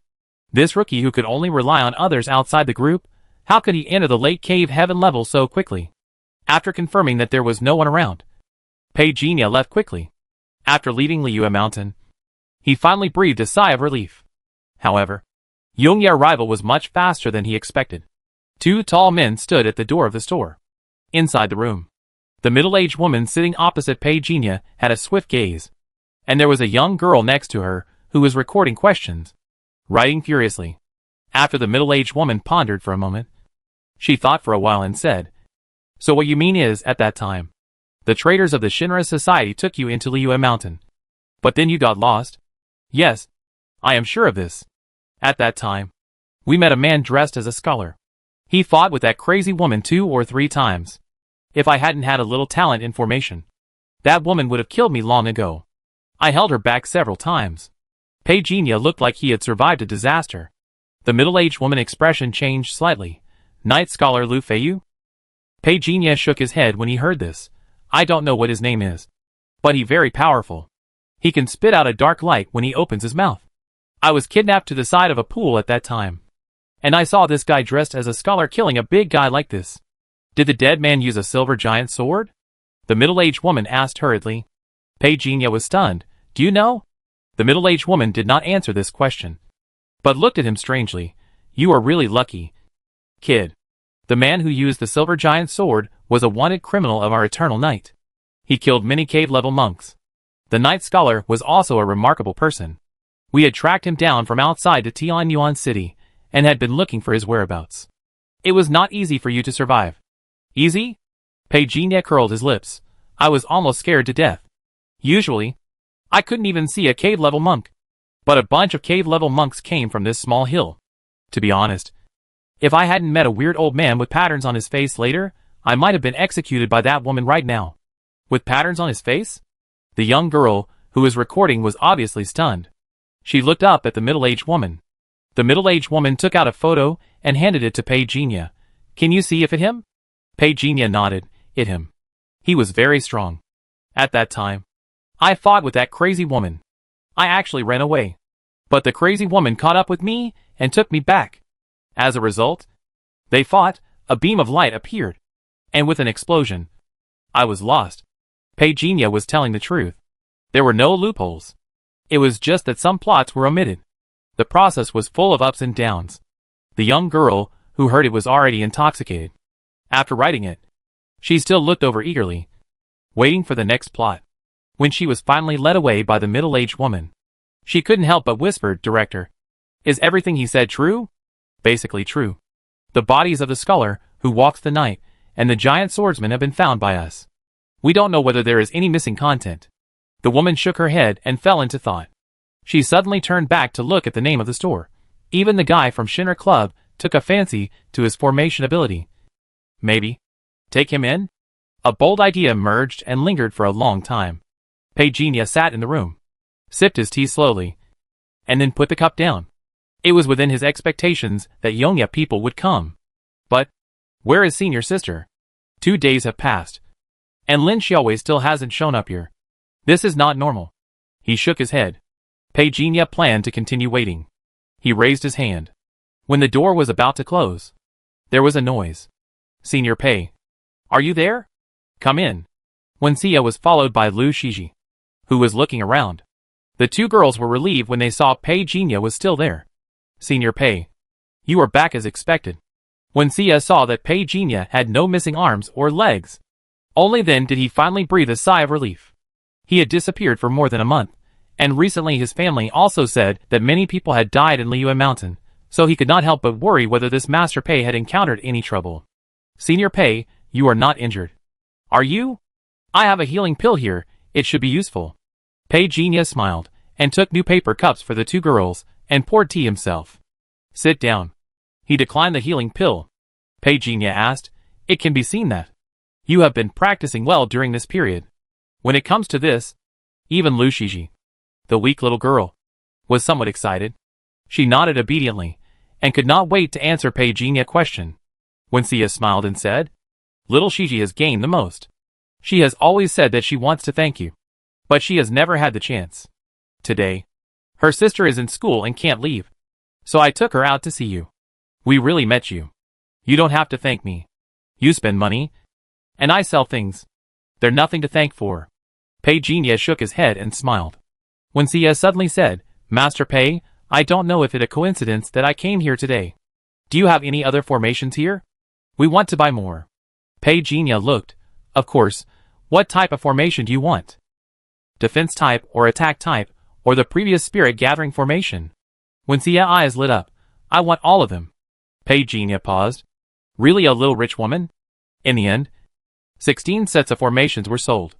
this rookie who could only rely on others outside the group, how could he enter the late cave heaven level so quickly? After confirming that there was no one around, Pei Jinya left quickly. After leaving Liyue Mountain, he finally breathed a sigh of relief. However, Yongye's arrival was much faster than he expected. 2 tall men stood at the door of the store. Inside the room, the middle-aged woman sitting opposite Pei Jinya had a swift gaze, and there was a young girl next to her who was recording questions, writing furiously. After the middle-aged woman pondered for a moment, she thought for a while and said, So what you mean is, at that time, the traders of the Shinra Society took you into Liyue Mountain. But then you got lost? Yes, I am sure of this. At that time, we met a man dressed as a scholar. He fought with that crazy woman 2 or 3 times. If I hadn't had a little talent in formation, that woman would have killed me long ago. I held her back several times. Pei Jinya looked like he had survived a disaster. The middle-aged woman's expression changed slightly. Night Scholar Lu Feiyu? Pei Jinya shook his head when he heard this. I don't know what his name is, but he's very powerful. He can spit out a dark light when he opens his mouth. I was kidnapped to the side of a pool at that time, and I saw this guy dressed as a scholar killing a big guy like this. Did the dead man use a silver giant sword? The middle-aged woman asked hurriedly. Pei Jinya was stunned. Do you know? The middle-aged woman did not answer this question, but looked at him strangely. You are really lucky, kid. The man who used the silver giant sword was a wanted criminal of our eternal night. He killed many cave-level monks. The Night Scholar was also a remarkable person. We had tracked him down from outside to Tianyuan City, and had been looking for his whereabouts. It was not easy for you to survive. Easy? Pei Jinya curled his lips. I was almost scared to death. Usually, I couldn't even see a cave-level monk. But a bunch of cave-level monks came from this small hill. To be honest, if I hadn't met a weird old man with patterns on his face later, I might have been executed by that woman right now. With patterns on his face? The young girl, who was recording, was obviously stunned. She looked up at the middle-aged woman. The middle-aged woman took out a photo and handed it to Pei Jinya. Can you see if it him? Pei Jinya nodded. It him. He was very strong. At that time, I fought with that crazy woman. I actually ran away. But the crazy woman caught up with me and took me back. As a result, they fought, a beam of light appeared, and with an explosion, I was lost. Pei Jinya was telling the truth. There were no loopholes. It was just that some plots were omitted. The process was full of ups and downs. The young girl, who heard it, was already intoxicated. After writing it, she still looked over eagerly, waiting for the next plot. When she was finally led away by the middle-aged woman, she couldn't help but whisper, Director, is everything he said true? Basically true. The bodies of the scholar, who walks the night, and the giant swordsman have been found by us. We don't know whether there is any missing content. The woman shook her head and fell into thought. She suddenly turned back to look at the name of the store. Even the guy from Shinra Club took a fancy to his formation ability. Maybe take him in? A bold idea emerged and lingered for a long time. Pei Jinya sat in the room, sipped his tea slowly, and then put the cup down. It was within his expectations that Yongya people would come. But where is senior sister? 2 days have passed, and Lin Xiaowei still hasn't shown up here. This is not normal. He shook his head. Pei Jinya planned to continue waiting. He raised his hand. When the door was about to close, there was a noise. Senior Pei, are you there? Come in. Wen Xia was followed by Lu Shiji, who was looking around. The 2 girls were relieved when they saw Pei Jinya was still there. Senior Pei, you are back as expected. Wen Xia saw that Pei Jinya had no missing arms or legs. Only then did he finally breathe a sigh of relief. He had disappeared for more than a month, and recently his family also said that many people had died in Liyuan Mountain, so he could not help but worry whether this Master Pei had encountered any trouble. Senior Pei, you are not injured. Are you? I have a healing pill here, it should be useful. Pei Jinya smiled, and took new paper cups for the 2 girls, and poured tea himself. Sit down. He declined the healing pill. Pei Jinya asked, it can be seen that you have been practicing well during this period. When it comes to this, even Lu Shiji, the weak little girl, was somewhat excited. She nodded obediently, and could not wait to answer Pei Jinya's question. Wen Xia smiled and said, little Shiji has gained the most. She has always said that she wants to thank you, but she has never had the chance. Today, her sister is in school and can't leave, so I took her out to see you. We really met you. You don't have to thank me. You spend money, and I sell things. They're nothing to thank for. Pei Jinya shook his head and smiled. Wen Xia suddenly said, Master Pei, I don't know if it's a coincidence that I came here today. Do you have any other formations here? We want to buy more. Pei Jinya looked. Of course. What type of formation do you want? Defense type or attack type, or the previous spirit gathering formation? Wen Xia's eyes lit up. I want all of them. Pei Jinya paused. Really a little rich woman? In the end, 16 sets of formations were sold,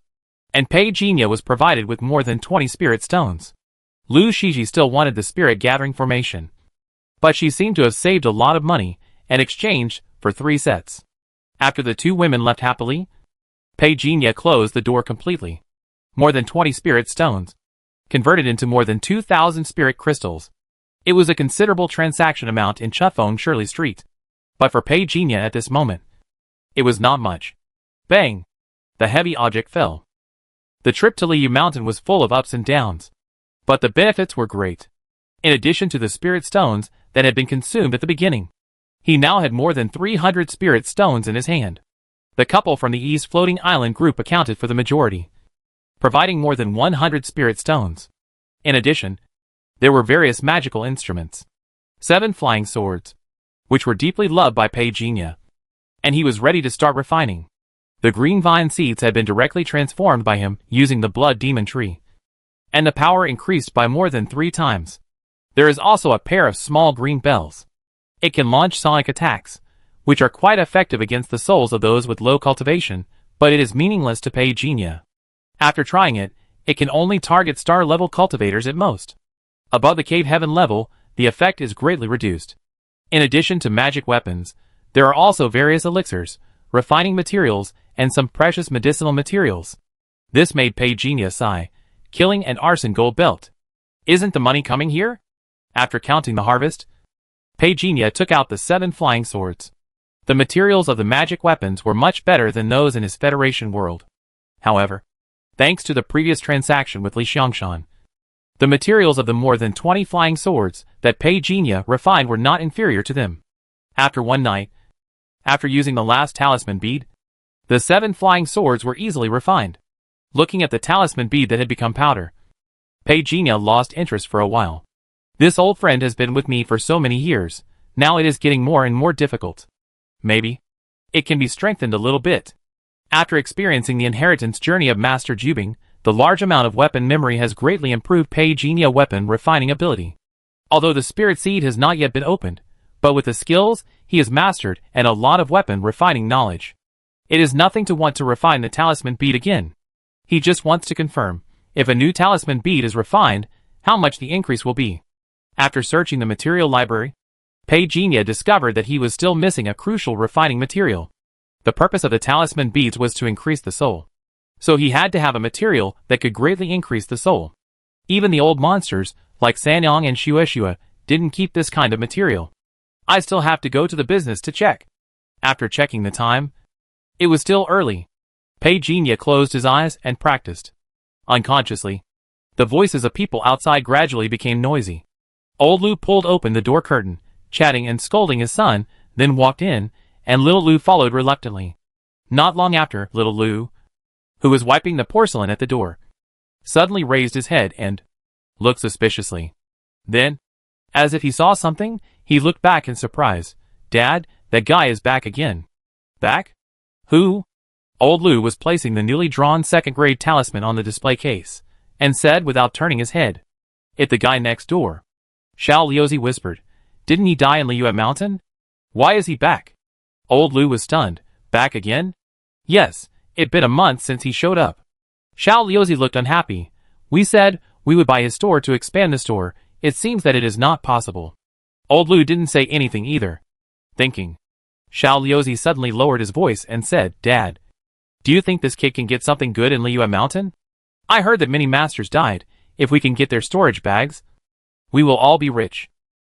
and Pei Jinya was provided with more than 20 spirit stones. Lu Shiji still wanted the spirit gathering formation, but she seemed to have saved a lot of money and exchanged for 3 sets. After the 2 women left happily, Pei Jinya closed the door completely. More than 20 spirit stones, converted into more than 2,000 spirit crystals. It was a considerable transaction amount in Chufeng Shirley Street, but for Pei Jinya at this moment, it was not much. Bang! The heavy object fell. The trip to Liyu Mountain was full of ups and downs, but the benefits were great. In addition to the spirit stones that had been consumed at the beginning, he now had more than 300 spirit stones in his hand. The couple from the East Floating Island group accounted for the majority, providing more than 100 spirit stones. In addition, there were various magical instruments, 7 flying swords, which were deeply loved by Pei Jinya, and he was ready to start refining. The green vine seeds had been directly transformed by him using the blood demon tree, and the power increased by more than 3 times. There is also a pair of small green bells. It can launch sonic attacks, which are quite effective against the souls of those with low cultivation, but it is meaningless to Pei Jinya. After trying it, it can only target star-level cultivators at most. Above the cave heaven level, the effect is greatly reduced. In addition to magic weapons, there are also various elixirs, refining materials, and some precious medicinal materials. This made Pei Jinya sigh. Killing and arson gold belt. Isn't the money coming here? After counting the harvest, Pei Jinya took out the 7 flying swords. The materials of the magic weapons were much better than those in his Federation world. However, thanks to the previous transaction with Li Xiangshan, the materials of the more than 20 flying swords that Pei Jinya refined were not inferior to them. After one night, after using the last talisman bead, the 7 flying swords were easily refined. Looking at the talisman bead that had become powder, Pei Jinya lost interest for a while. This old friend has been with me for so many years, now it is getting more and more difficult. Maybe it can be strengthened a little bit. After experiencing the inheritance journey of Master Jubing, the large amount of weapon memory has greatly improved Pei Jinya's weapon refining ability. Although the spirit seed has not yet been opened, but with the skills he has mastered and a lot of weapon refining knowledge, it is nothing to want to refine the talisman bead again. He just wants to confirm, if a new talisman bead is refined, how much the increase will be. After searching the material library, Pei Jinya discovered that he was still missing a crucial refining material. The purpose of the talisman beads was to increase the soul, so he had to have a material that could greatly increase the soul. Even the old monsters, like Sanyang and Shueshua, didn't keep this kind of material. I still have to go to the business to check. After checking the time, it was still early. Pei Jinya closed his eyes and practiced. Unconsciously, the voices of people outside gradually became noisy. Old Lu pulled open the door curtain, chatting and scolding his son, then walked in, and little Lu followed reluctantly. Not long after, little Lu, who was wiping the porcelain at the door, suddenly raised his head and looked suspiciously. Then, as if he saw something, he looked back in surprise. Dad, that guy is back again. Back? Who? Old Lu was placing the newly drawn second-grade talisman on the display case, and said without turning his head, "It's the guy next door." Xiao Liuzi whispered, "Didn't he die in Liyue Mountain? Why is he back?" Old Lu was stunned. Back again? Yes, it'd been a month since he showed up. Xiao Liuzi looked unhappy. We said we would buy his store to expand the store. It seems that it is not possible. Old Lu didn't say anything either. Thinking. Xiao Liuzi suddenly lowered his voice and said, "Dad, do you think this kid can get something good in Liyue Mountain? I heard that many masters died. If we can get their storage bags, we will all be rich."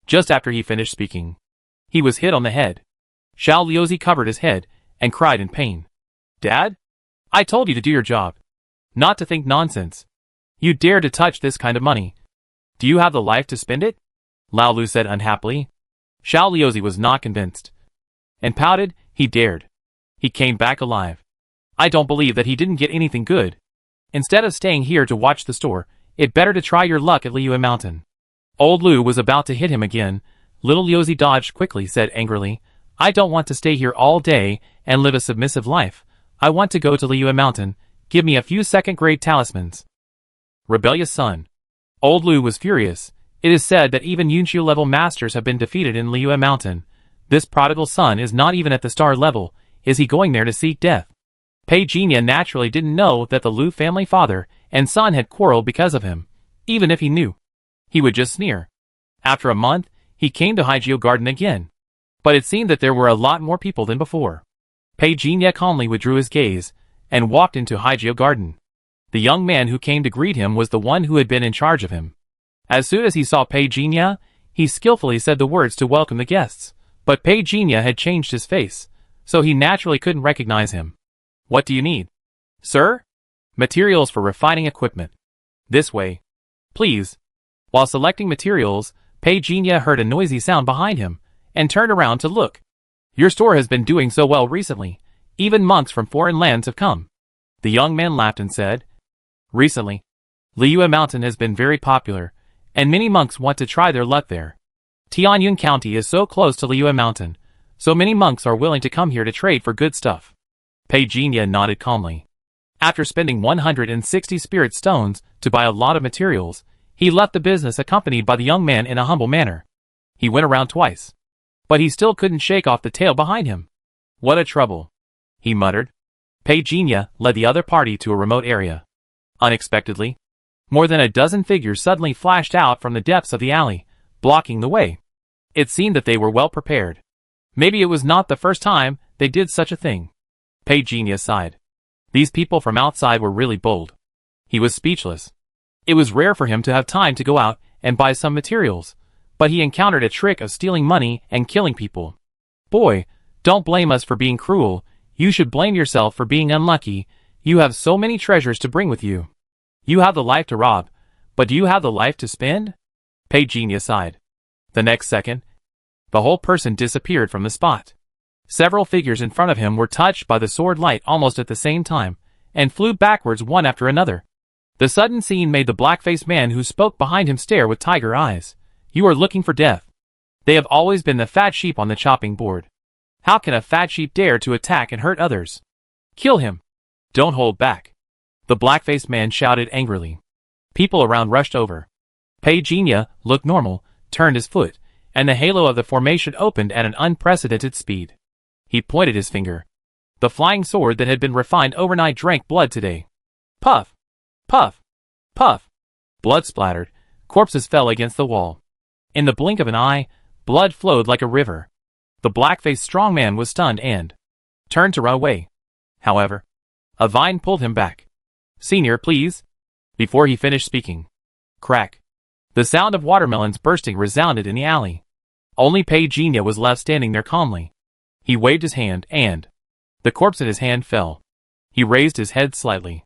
Just after he finished speaking, he was hit on the head. Xiao Liuzi covered his head and cried in pain. "Dad? I told you to do your job. Not to think nonsense. You dare to touch this kind of money. Do you have the life to spend it?" Lao Lu said unhappily. Xiao Liuzi was not convinced, and pouted. He dared. He came back alive. I don't believe that he didn't get anything good. Instead of staying here to watch the store, it better to try your luck at Liyue Mountain. Old Lu was about to hit him again. Little Liuzi dodged quickly, said angrily, "I don't want to stay here all day and live a submissive life. I want to go to Liyue Mountain. Give me a few second-grade talismans." Rebellious son. Old Lu was furious. It is said that even Yunqiu-level masters have been defeated in Liyue Mountain. This prodigal son is not even at the star level. Is he going there to seek death? Pei Jinya naturally didn't know that the Lu family father and son had quarreled because of him. Even if he knew, he would just sneer. After a month, he came to Haijio Garden again. But it seemed that there were a lot more people than before. Pei Jinya calmly withdrew his gaze and walked into Haijio Garden. The young man who came to greet him was the one who had been in charge of him. As soon as he saw Pei Jinya, he skillfully said the words to welcome the guests. But Pei Jinya had changed his face, so he naturally couldn't recognize him. "What do you need?" "Sir?" "Materials for refining equipment." "This way." "Please." While selecting materials, Pei Jinya heard a noisy sound behind him, and turned around to look. "Your store has been doing so well recently. Even monks from foreign lands have come." The young man laughed and said, "Recently, Liyue Mountain has been very popular, and many monks want to try their luck there. Tianyun County is so close to Liyue Mountain, so many monks are willing to come here to trade for good stuff." Pei Jinya nodded calmly. After spending 160 spirit stones to buy a lot of materials, he left the business accompanied by the young man in a humble manner. He went around twice, but he still couldn't shake off the tail behind him. "What a trouble," he muttered. Pei Jinya led the other party to a remote area. Unexpectedly, more than a dozen figures suddenly flashed out from the depths of the alley, blocking the way. It seemed that they were well prepared. Maybe it was not the first time they did such a thing. Pei Jinya sighed. These people from outside were really bold. He was speechless. It was rare for him to have time to go out and buy some materials, but he encountered a trick of stealing money and killing people. "Boy, don't blame us for being cruel. You should blame yourself for being unlucky. You have so many treasures to bring with you. You have the life to rob, but do you have the life to spend?" Pei Jinya sighed. The next second, the whole person disappeared from the spot. Several figures in front of him were touched by the sword light almost at the same time, and flew backwards one after another. The sudden scene made the black-faced man who spoke behind him stare with tiger eyes. "You are looking for death. They have always been the fat sheep on the chopping board. How can a fat sheep dare to attack and hurt others? Kill him. Don't hold back." The black-faced man shouted angrily. People around rushed over. Pei Jinya looked normal, turned his foot, and the halo of the formation opened at an unprecedented speed. He pointed his finger. The flying sword that had been refined overnight drank blood today. Puff! Puff! Puff! Blood splattered. Corpses fell against the wall. In the blink of an eye, blood flowed like a river. The black-faced strong man was stunned and turned to run away. However, a vine pulled him back. "Senior, please." Before he finished speaking, crack. The sound of watermelons bursting resounded in the alley. Only Pei Jinya was left standing there calmly. He waved his hand and the corpse in his hand fell. He raised his head slightly.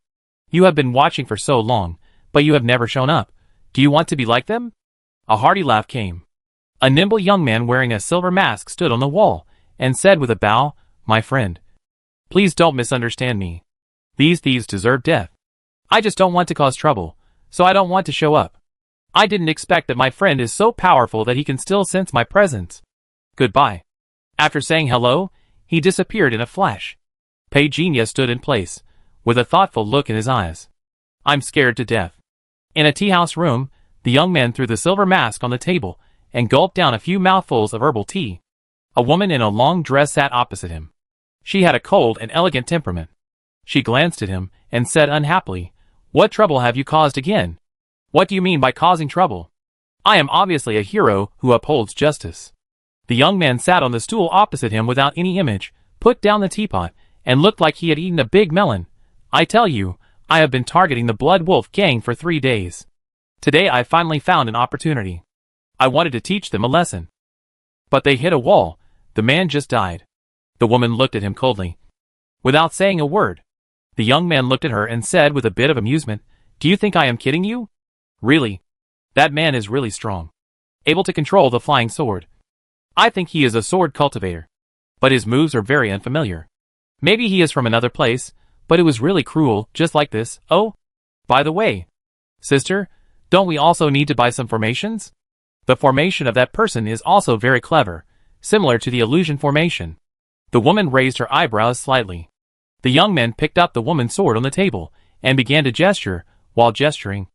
You have been watching for so long, but you have never shown up. Do you want to be like them? A hearty laugh came. A nimble young man wearing a silver mask stood on the wall and said with a bow, My friend, please don't misunderstand me. These thieves deserve death. I just don't want to cause trouble, so I don't want to show up. I didn't expect that my friend is so powerful that he can still sense my presence. Goodbye. After saying hello, he disappeared in a flash. Pei Jinya stood in place, with a thoughtful look in his eyes. I'm scared to death. In a tea-house room, the young man threw the silver mask on the table and gulped down a few mouthfuls of herbal tea. A woman in a long dress sat opposite him. She had a cold and elegant temperament. She glanced at him and said unhappily, What trouble have you caused again? What do you mean by causing trouble? I am obviously a hero who upholds justice. The young man sat on the stool opposite him without any image, put down the teapot, and looked like he had eaten a big melon. I tell you, I have been targeting the Blood Wolf gang for 3 days. Today I finally found an opportunity. I wanted to teach them a lesson. But they hit a wall. The man just died. The woman looked at him coldly. Without saying a word, the young man looked at her and said with a bit of amusement, Do you think I am kidding you? Really? That man is really strong. Able to control the flying sword. I think he is a sword cultivator. But his moves are very unfamiliar. Maybe he is from another place, but it was really cruel, just like this. Oh, by the way, sister, don't we also need to buy some formations? The formation of that person is also very clever, similar to the illusion formation. The woman raised her eyebrows slightly. The young man picked up the woman's sword on the table and began to gesture. While gesturing,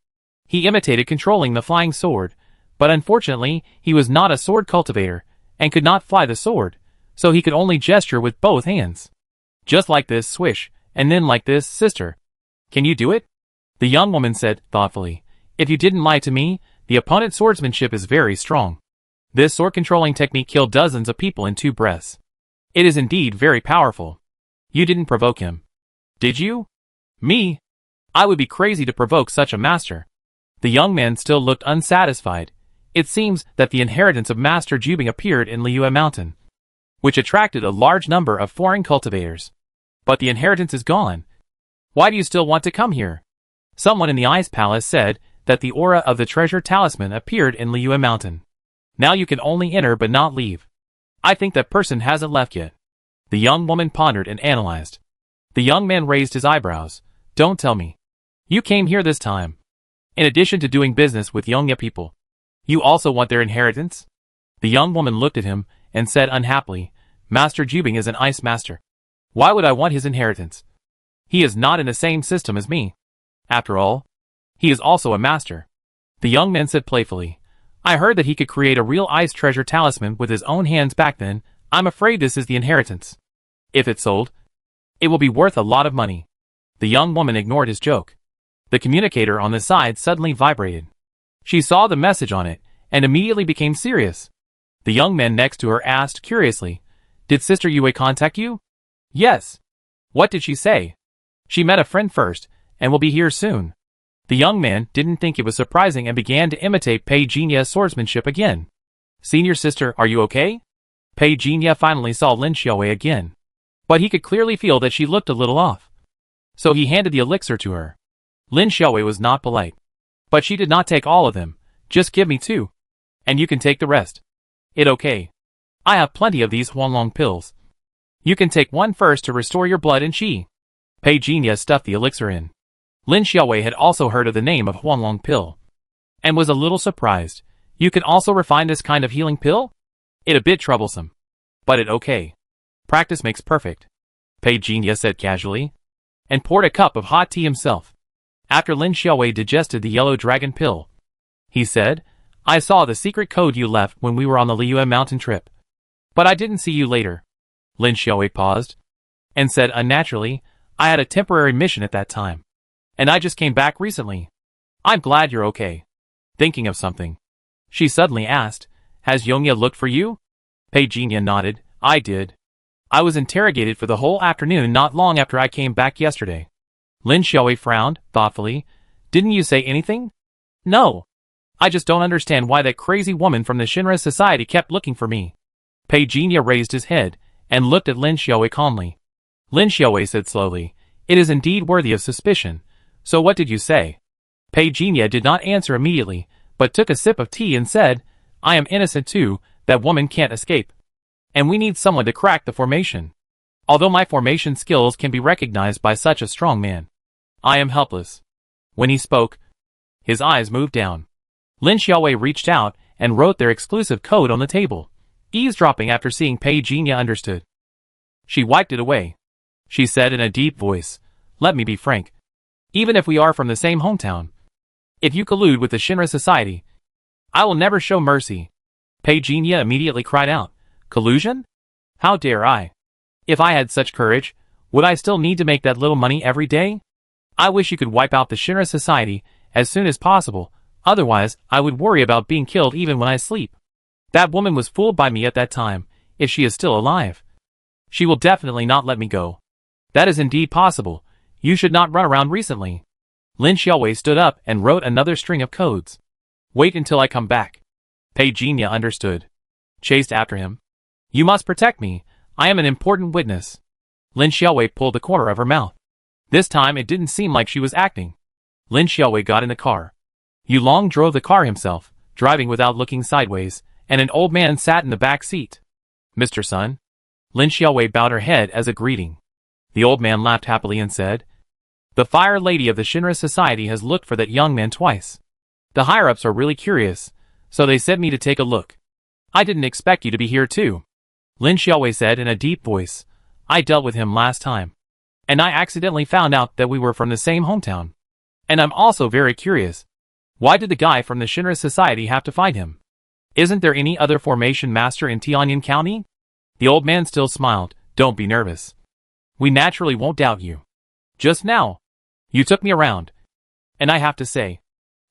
he imitated controlling the flying sword, but unfortunately he was not a sword cultivator and could not fly the sword, so he could only gesture with both hands. Just like this, swish, and then like this, sister. Can you do it? The young woman said thoughtfully, If you didn't lie to me, the opponent's swordsmanship is very strong. This sword-controlling technique killed dozens of people in 2 breaths. It is indeed very powerful. You didn't provoke him. Did you? Me? I would be crazy to provoke such a master. The young man still looked unsatisfied. It seems that the inheritance of Master Jubing appeared in Liyue Mountain, which attracted a large number of foreign cultivators. But the inheritance is gone. Why do you still want to come here? Someone in the Ice Palace said that the aura of the treasure talisman appeared in Liyue Mountain. Now you can only enter but not leave. I think that person hasn't left yet. The young woman pondered and analyzed. The young man raised his eyebrows. Don't tell me. You came here this time. In addition to doing business with Yongya people, you also want their inheritance? The young woman looked at him and said unhappily, Master Jubing is an ice master. Why would I want his inheritance? He is not in the same system as me. After all, he is also a master. The young man said playfully, I heard that he could create a real ice treasure talisman with his own hands back then. I'm afraid this is the inheritance. If it's sold, it will be worth a lot of money. The young woman ignored his joke. The communicator on the side suddenly vibrated. She saw the message on it and immediately became serious. The young man next to her asked curiously, Did Sister Yue contact you? Yes. What did she say? She met a friend first and will be here soon. The young man didn't think it was surprising and began to imitate Pei Jinya's swordsmanship again. Senior sister, are you okay? Pei Jinya finally saw Lin Xiaowei again, but he could clearly feel that she looked a little off. So he handed the elixir to her. Lin Xiaowei was not polite, but she did not take all of them. Just give me 2, and you can take the rest. It okay. I have plenty of these Huanglong pills. You can take 1 first to restore your blood and qi. Pei Jinya stuffed the elixir in. Lin Xiaowei had also heard of the name of Huanglong pill, and was a little surprised. You can also refine this kind of healing pill? It a bit troublesome, but it okay. Practice makes perfect. Pei Jinya said casually, and poured a cup of hot tea himself. After Lin Xiaowei digested the yellow dragon pill, he said, I saw the secret code you left when we were on the Liyue Mountain trip, but I didn't see you later. Lin Xiaowei paused, and said unnaturally, I had a temporary mission at that time, and I just came back recently. I'm glad you're okay. Thinking of something, she suddenly asked, Has Yongya looked for you? Pei Jinya nodded. I did. I was interrogated for the whole afternoon not long after I came back yesterday. Lin Xiaowei frowned, thoughtfully. Didn't you say anything? No. I just don't understand why that crazy woman from the Shinra Society kept looking for me. Pei Jinya raised his head and looked at Lin Xiaowei calmly. Lin Xiaowei said slowly, "It is indeed worthy of suspicion. So what did you say?" Pei Jinya did not answer immediately, but took a sip of tea and said, "I am innocent too, that woman can't escape. And we need someone to crack the formation. Although my formation skills can be recognized by such a strong man, I am helpless." When he spoke, his eyes moved down. Lin Xiaowei reached out and wrote their exclusive code on the table. Eavesdropping after seeing Pei Jinya understood. She wiped it away. She said in a deep voice, "Let me be frank. Even if we are from the same hometown, if you collude with the Shinra Society, I will never show mercy." Pei Jinya immediately cried out, "Collusion? How dare I? If I had such courage, would I still need to make that little money every day? I wish you could wipe out the Shinra Society as soon as possible, otherwise I would worry about being killed even when I sleep. That woman was fooled by me at that time, if she is still alive. She will definitely not let me go. That is indeed possible. You should not run around recently." Lin Xiaowei stood up and wrote another string of codes. "Wait until I come back." Pei Jinya understood. Chased after him. "You must protect me. I am an important witness." Lin Xiaowei pulled the corner of her mouth. This time it didn't seem like she was acting. Lin Xiaowei got in the car. Yulong drove the car himself, driving without looking sideways, and an old man sat in the back seat. "Mr. Sun?" Lin Xiaowei bowed her head as a greeting. The old man laughed happily and said, "The Fire Lady of the Shinra Society has looked for that young man twice. The higher-ups are really curious, so they sent me to take a look. I didn't expect you to be here too." Lin Xiaowei said in a deep voice, "I dealt with him last time, and I accidentally found out that we were from the same hometown. And I'm also very curious. Why did the guy from the Shinra Society have to fight him? Isn't there any other formation master in Tianyin County?" The old man still smiled. "Don't be nervous. We naturally won't doubt you. Just now, you took me around. And I have to say,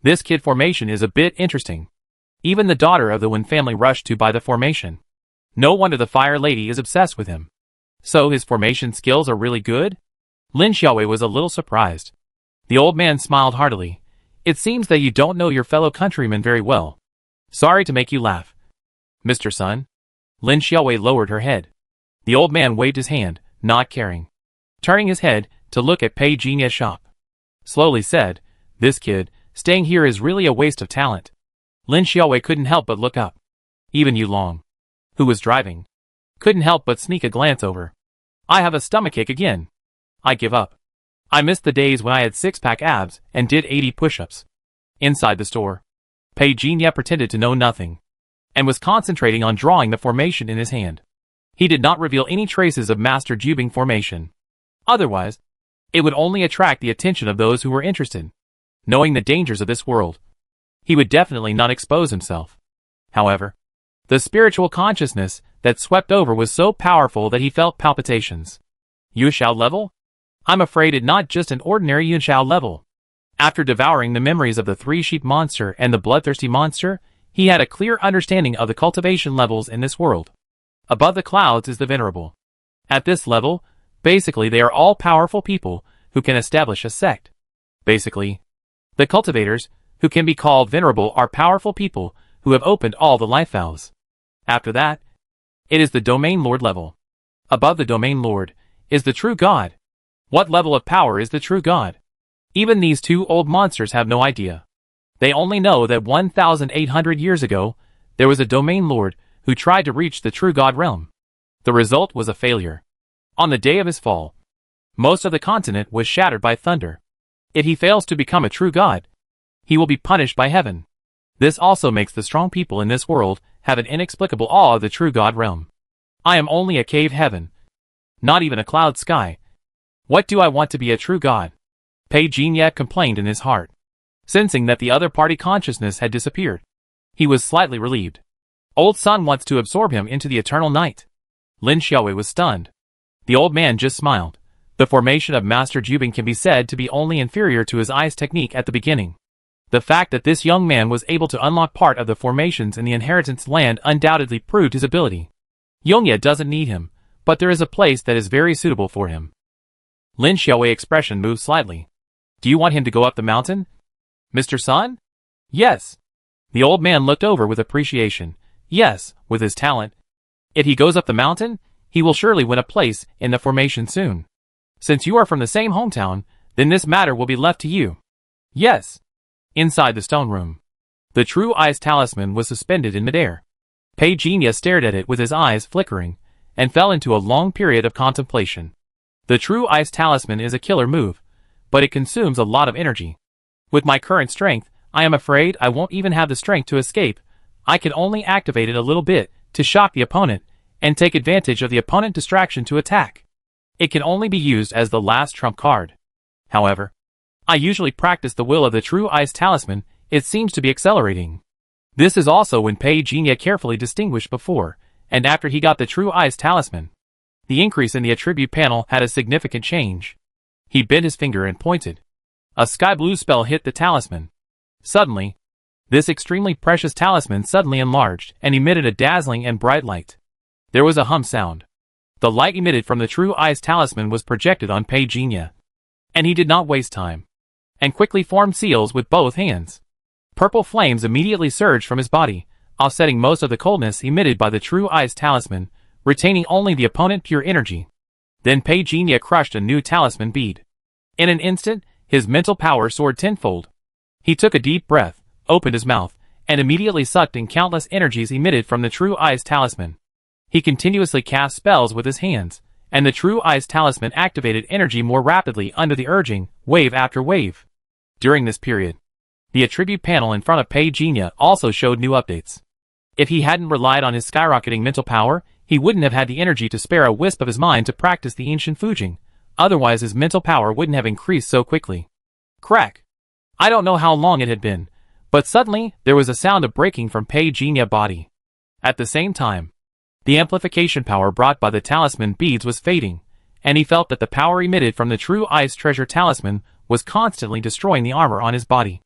this kid formation is a bit interesting. Even the daughter of the Wen family rushed to buy the formation. No wonder the Fire Lady is obsessed with him. So his formation skills are really good?" Lin Xiaowei was a little surprised. The old man smiled heartily. "It seems that you don't know your fellow countrymen very well. Sorry to make you laugh, Mr. Sun." Lin Xiaowei lowered her head. The old man waved his hand, not caring. Turning his head to look at Pei Jinya's shop. Slowly said, "This kid, staying here is really a waste of talent." Lin Xiaowei couldn't help but look up. Even Yulong, who was driving, couldn't help but sneak a glance over. "I have a stomachache again. I give up. I missed the days when I had six-pack abs and did 80 push-ups." Inside the store, Pei Jinya pretended to know nothing, and was concentrating on drawing the formation in his hand. He did not reveal any traces of Master Jubing formation. Otherwise, it would only attract the attention of those who were interested. Knowing the dangers of this world, he would definitely not expose himself. However, the spiritual consciousness that swept over was so powerful that he felt palpitations. Yueshao level? I'm afraid it not just an ordinary Yueshao level. After devouring the memories of the three-sheep monster and the bloodthirsty monster, he had a clear understanding of the cultivation levels in this world. Above the clouds is the venerable. At this level, basically they are all powerful people who can establish a sect. Basically, the cultivators, who can be called venerable, are powerful people who have opened all the life vows. After that, it is the Domain Lord level. Above the Domain Lord is the true God. What level of power is the true God? Even these two old monsters have no idea. They only know that 1,800 years ago, there was a Domain Lord who tried to reach the true God realm. The result was a failure. On the day of his fall, most of the continent was shattered by thunder. If he fails to become a true God, he will be punished by heaven. This also makes the strong people in this world have an inexplicable awe of the true God realm. I am only a cave heaven, not even a cloud sky. What do I want to be a true God? Pei Jinya complained in his heart. Sensing that the other party consciousness had disappeared, he was slightly relieved. Old Sun wants to absorb him into the eternal night. Lin Xiaowei was stunned. The old man just smiled. The formation of Master Jubing can be said to be only inferior to his eyes technique at the beginning. The fact that this young man was able to unlock part of the formations in the inheritance land undoubtedly proved his ability. Yongye doesn't need him, but there is a place that is very suitable for him. Lin Xiaowei's expression moved slightly. Do you want him to go up the mountain, Mr. Sun? Yes. The old man looked over with appreciation. Yes, with his talent. If he goes up the mountain, he will surely win a place in the formation soon. Since you are from the same hometown, then this matter will be left to you. Yes. Inside the stone room, the True Eyes talisman was suspended in midair. Pei Jinya stared at it with his eyes flickering, and fell into a long period of contemplation. The True Eyes talisman is a killer move, but it consumes a lot of energy. With my current strength, I am afraid I won't even have the strength to escape. I can only activate it a little bit to shock the opponent, and take advantage of the opponent distraction to attack. It can only be used as the last trump card. However, I usually practice the will of the True Eyes talisman. It seems to be accelerating. This is also when Pei Jinya carefully distinguished before, and after he got the True Eyes talisman. The increase in the attribute panel had a significant change. He bent his finger and pointed. A sky blue spell hit the talisman. Suddenly, this extremely precious talisman suddenly enlarged and emitted a dazzling and bright light. There was a hum sound. The light emitted from the True Eyes talisman was projected on Pei Jinya. And he did not waste time, and quickly formed seals with both hands. Purple flames immediately surged from his body, offsetting most of the coldness emitted by the True Eyes talisman, retaining only the opponent pure energy. Then Pei Jinya crushed a new talisman bead. In an instant, his mental power soared tenfold. He took a deep breath, opened his mouth, and immediately sucked in countless energies emitted from the True Eyes talisman. He continuously cast spells with his hands, and the True Eyes talisman activated energy more rapidly under the urging, wave after wave. During this period, the attribute panel in front of Pei Jinya also showed new updates. If he hadn't relied on his skyrocketing mental power, he wouldn't have had the energy to spare a wisp of his mind to practice the ancient Fujing. Otherwise his mental power wouldn't have increased so quickly. Crack! I don't know how long it had been, but suddenly there was a sound of breaking from Pei Jinya's body. At the same time, the amplification power brought by the talisman beads was fading, and he felt that the power emitted from the True Eyes treasure talisman was constantly destroying the armor on his body.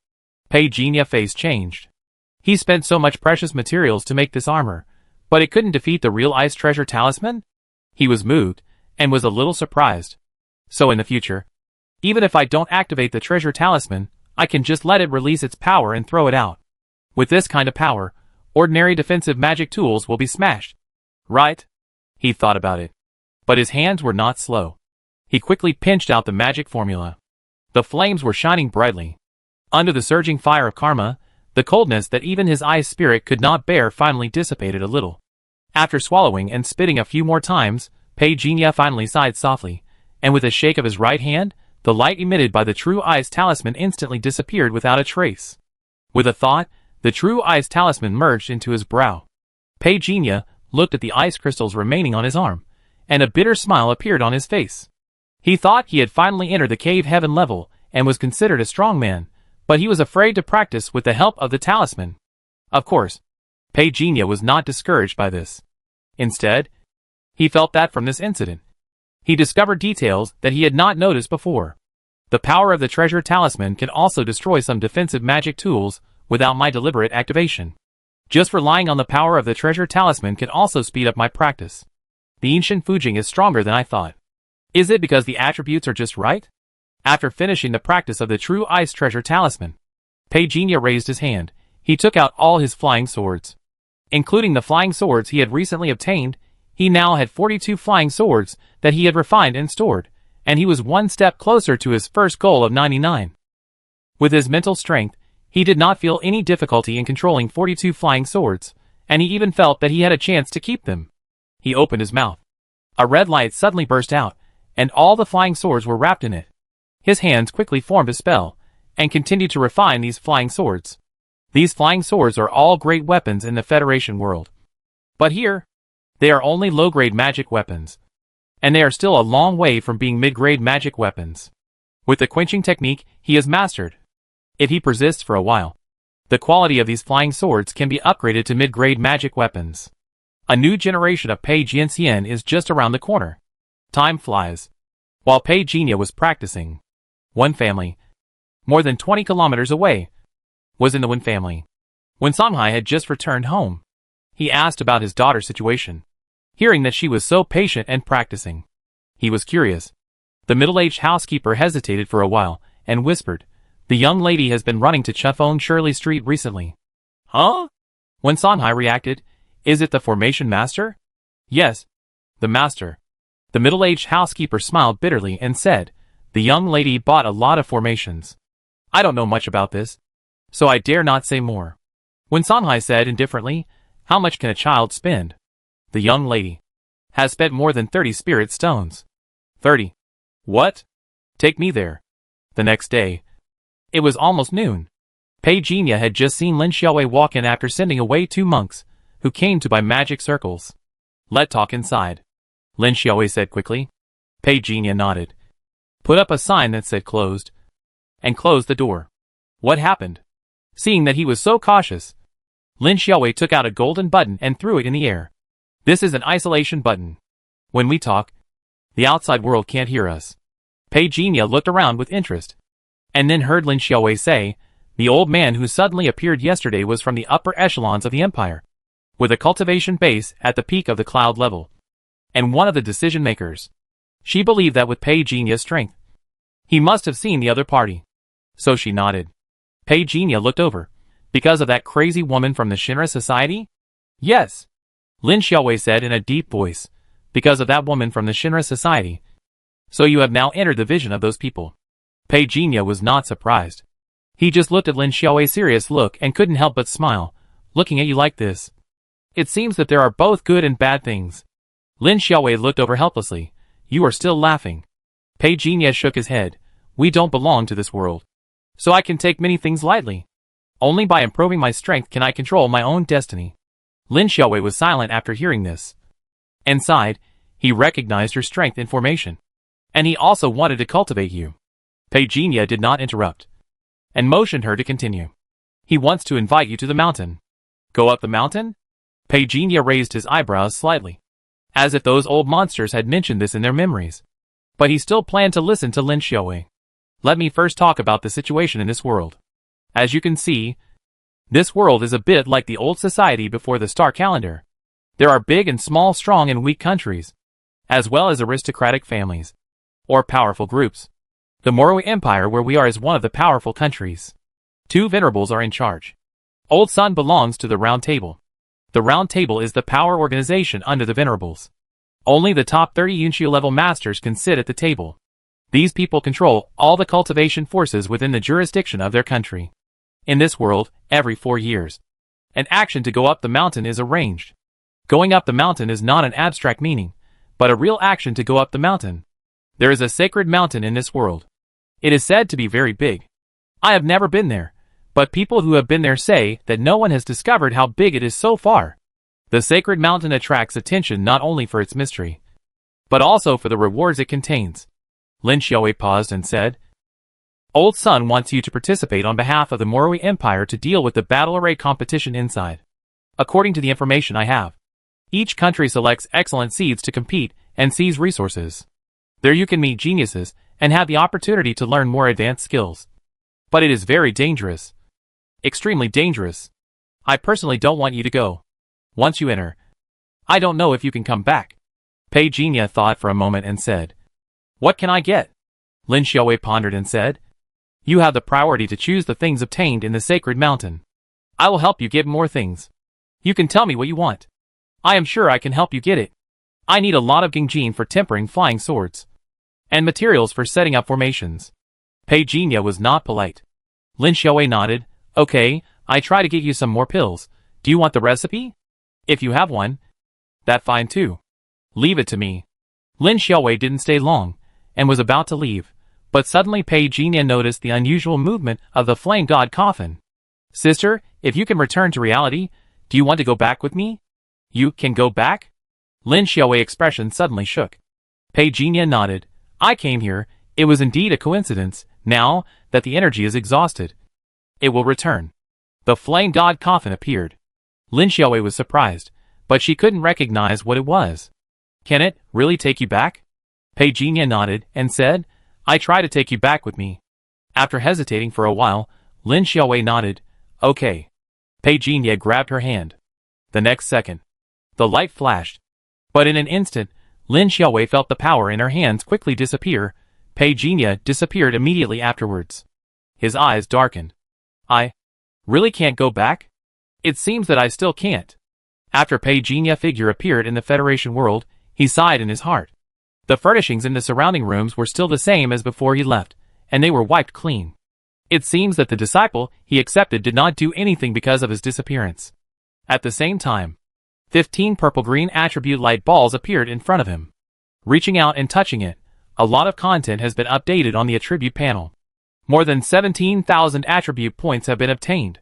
Pei Jinya's face changed. He spent so much precious materials to make this armor, but it couldn't defeat the real Eyes treasure talisman? He was moved, and was a little surprised. So in the future, even if I don't activate the treasure talisman, I can just let it release its power and throw it out. With this kind of power, ordinary defensive magic tools will be smashed. Right? He thought about it. But his hands were not slow. He quickly pinched out the magic formula. The flames were shining brightly. Under the surging fire of karma, the coldness that even his ice spirit could not bear finally dissipated a little. After swallowing and spitting a few more times, Pei Jinya finally sighed softly, and with a shake of his right hand, the light emitted by the True Eyes talisman instantly disappeared without a trace. With a thought, the True Eyes talisman merged into his brow. Pei Jinya looked at the ice crystals remaining on his arm, and a bitter smile appeared on his face. He thought he had finally entered the cave heaven level, and was considered a strong man, but he was afraid to practice with the help of the talisman. Of course, Pei Jinya was not discouraged by this. Instead, he felt that from this incident, he discovered details that he had not noticed before. The power of the treasure talisman can also destroy some defensive magic tools without my deliberate activation. Just relying on the power of the treasure talisman can also speed up my practice. The ancient Fujing is stronger than I thought. Is it because the attributes are just right? After finishing the practice of the True Eyes treasure talisman, Pei Jinya raised his hand. He took out all his flying swords. Including the flying swords he had recently obtained, he now had 42 flying swords that he had refined and stored, and he was one step closer to his first goal of 99. With his mental strength, he did not feel any difficulty in controlling 42 flying swords, and he even felt that he had a chance to keep them. He opened his mouth. A red light suddenly burst out, and all the flying swords were wrapped in it. His hands quickly formed a spell, and continued to refine these flying swords. These flying swords are all great weapons in the Federation world. But here, they are only low-grade magic weapons. And they are still a long way from being mid-grade magic weapons. With the quenching technique he has mastered, if he persists for a while, the quality of these flying swords can be upgraded to mid-grade magic weapons. A new generation of Pei Jianxian is just around the corner. Time flies. While Pei Jinya was practicing, one family, more than 20 kilometers away, was in the Wen family. When Songhai had just returned home, he asked about his daughter's situation. Hearing that she was so patient and practicing, he was curious. The middle-aged housekeeper hesitated for a while, and whispered, "The young lady has been running to Chufeng Shirley Street recently." Huh? When Sanhai reacted, is it the formation master? Yes, the master. The middle-aged housekeeper smiled bitterly and said, the young lady bought a lot of formations. I don't know much about this, so I dare not say more. When Sanhai said indifferently, how much can a child spend? The young lady has spent more than 30 spirit stones. 30. What? Take me there. The next day. It was almost noon. Pei Jinya had just seen Lin Xiaowei walk in after sending away 2 monks, who came to buy magic circles. Let's talk inside, Lin Xiaowei said quickly. Pei Jinya nodded. Put up a sign that said closed, and closed the door. What happened? Seeing that he was so cautious, Lin Xiaowei took out a golden button and threw it in the air. This is an isolation button. When we talk, the outside world can't hear us. Pei Jinya looked around with interest, and then heard Lin Xiaowei say, the old man who suddenly appeared yesterday was from the upper echelons of the empire, with a cultivation base at the peak of the cloud level, and one of the decision makers. She believed that with Pei Jinya's strength, he must have seen the other party. So she nodded. Pei Jinya looked over. Because of that crazy woman from the Shinra Society? Yes, Lin Xiaowei said in a deep voice. Because of that woman from the Shinra Society. So you have now entered the vision of those people. Pei Jinya was not surprised. He just looked at Lin Xiaowei's serious look and couldn't help but smile. Looking at you like this. It seems that there are both good and bad things. Lin Xiaowei looked over helplessly. You are still laughing. Pei Jinya shook his head. We don't belong to this world. So I can take many things lightly. Only by improving my strength can I control my own destiny. Lin Xiaowei was silent after hearing this. And sighed. He recognized her strength in formation. And he also wanted to cultivate you. Pei Jinya did not interrupt, and motioned her to continue. He wants to invite you to the mountain. Go up the mountain? Pei Jinya raised his eyebrows slightly, as if those old monsters had mentioned this in their memories. But he still planned to listen to Lin Xiaowei. Let me first talk about the situation in this world. As you can see, this world is a bit like the old society before the star calendar. There are big and small, strong and weak countries, as well as aristocratic families, or powerful groups. The Moroi Empire where we are is one of the powerful countries. 2 venerables are in charge. Old Sun belongs to the Round Table. The Round Table is the power organization under the venerables. Only the top 30 Yunqiu level masters can sit at the table. These people control all the cultivation forces within the jurisdiction of their country. In this world, every 4 years, an action to go up the mountain is arranged. Going up the mountain is not an abstract meaning, but a real action to go up the mountain. There is a sacred mountain in this world. It is said to be very big. I have never been there, but people who have been there say that no one has discovered how big it is so far. The sacred mountain attracts attention not only for its mystery, but also for the rewards it contains. Lin Xiaowei paused and said, Old Sun wants you to participate on behalf of the Moroi Empire to deal with the battle array competition inside. According to the information I have, each country selects excellent seeds to compete and seize resources. There you can meet geniuses and have the opportunity to learn more advanced skills. But it is very dangerous. Extremely dangerous. I personally don't want you to go. Once you enter, I don't know if you can come back. Pei Jinya thought for a moment and said, What can I get? Lin Xiaowei pondered and said, You have the priority to choose the things obtained in the sacred mountain. I will help you get more things. You can tell me what you want. I am sure I can help you get it. I need a lot of Gingjin for tempering flying swords, and materials for setting up formations. Pei Jinya was not polite. Lin Xiaowei nodded. Okay, I try to get you some more pills. Do you want the recipe? If you have one, that's fine too. Leave it to me. Lin Xiaowei didn't stay long, and was about to leave, but suddenly Pei Jinya noticed the unusual movement of the flame god coffin. Sister, if you can return to reality, do you want to go back with me? You can go back? Lin Xiaowei's expression suddenly shook. Pei Jinya nodded. I came here, it was indeed a coincidence. Now that the energy is exhausted, it will return. The flame god coffin appeared. Lin Xiaowei was surprised, but she couldn't recognize what it was. Can it really take you back? Pei Jinya nodded and said, I try to take you back with me. After hesitating for a while, Lin Xiaowei nodded. Okay. Pei Jinya grabbed her hand. The next second, the light flashed. But in an instant, Lin Xiaowei felt the power in her hands quickly disappear. Pei Jinya disappeared immediately afterwards. His eyes darkened. I really can't go back? It seems that I still can't. After Pei Jinya figure appeared in the Federation world, he sighed in his heart. The furnishings in the surrounding rooms were still the same as before he left, and they were wiped clean. It seems that the disciple he accepted did not do anything because of his disappearance. At the same time, 15 purple-green attribute light balls appeared in front of him. Reaching out and touching it, a lot of content has been updated on the attribute panel. More than 17,000 attribute points have been obtained.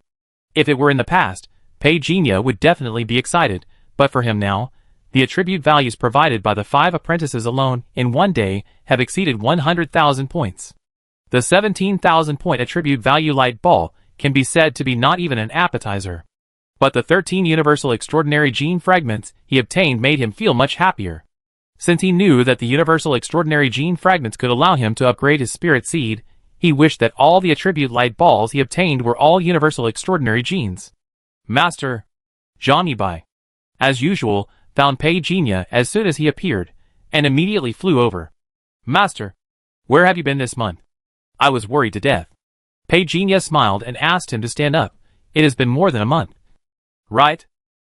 If it were in the past, Pei Jinya would definitely be excited, but for him now, the attribute values provided by the 5 apprentices alone in one day have exceeded 100,000 points. The 17,000 point attribute value light ball can be said to be not even an appetizer. But the 13 universal extraordinary gene fragments he obtained made him feel much happier. Since he knew that the universal extraordinary gene fragments could allow him to upgrade his spirit seed, he wished that all the attribute light balls he obtained were all universal extraordinary genes. Master Zhang Yibai, as usual, found Pei Jinya as soon as he appeared, and immediately flew over. Master, where have you been this month? I was worried to death. Pei Jinya smiled and asked him to stand up. It has been more than a month. Right?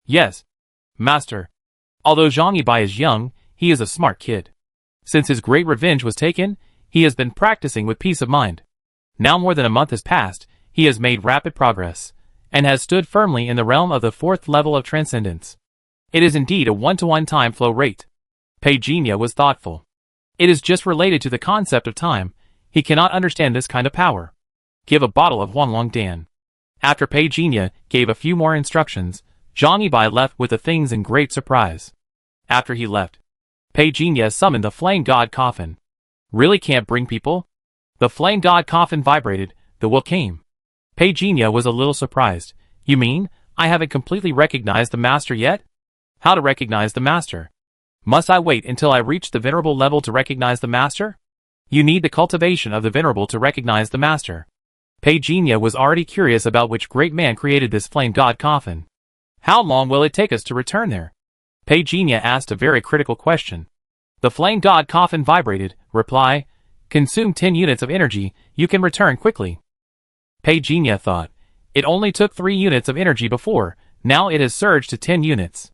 Yes. Master. Although Zhang Yibai is young, he is a smart kid. Since his great revenge was taken, he has been practicing with peace of mind. Now more than a month has passed, he has made rapid progress, and has stood firmly in the realm of the 4th level of transcendence. It is indeed a 1-to-1 time flow rate. Pei Jinya was thoughtful. It is just related to the concept of time. He cannot understand this kind of power. Give a bottle of Huanglong Dan. After Pei Jinya gave a few more instructions, Zhang Yibai left with the things in great surprise. After he left, Pei Jinya summoned the Flame God Coffin. Really can't bring people? The Flame God Coffin vibrated, the will came. Pei Jinya was a little surprised. You mean, I haven't completely recognized the master yet? How to recognize the master? Must I wait until I reach the venerable level to recognize the master? You need the cultivation of the venerable to recognize the master. Pei Jinya was already curious about which great man created this Flame God Coffin. How long will it take us to return there? Pei Jinya asked a very critical question. The Flame God Coffin vibrated. Reply, consume 10 units of energy, you can return quickly. Pei Jinya thought, it only took 3 units of energy before, now it has surged to 10 units.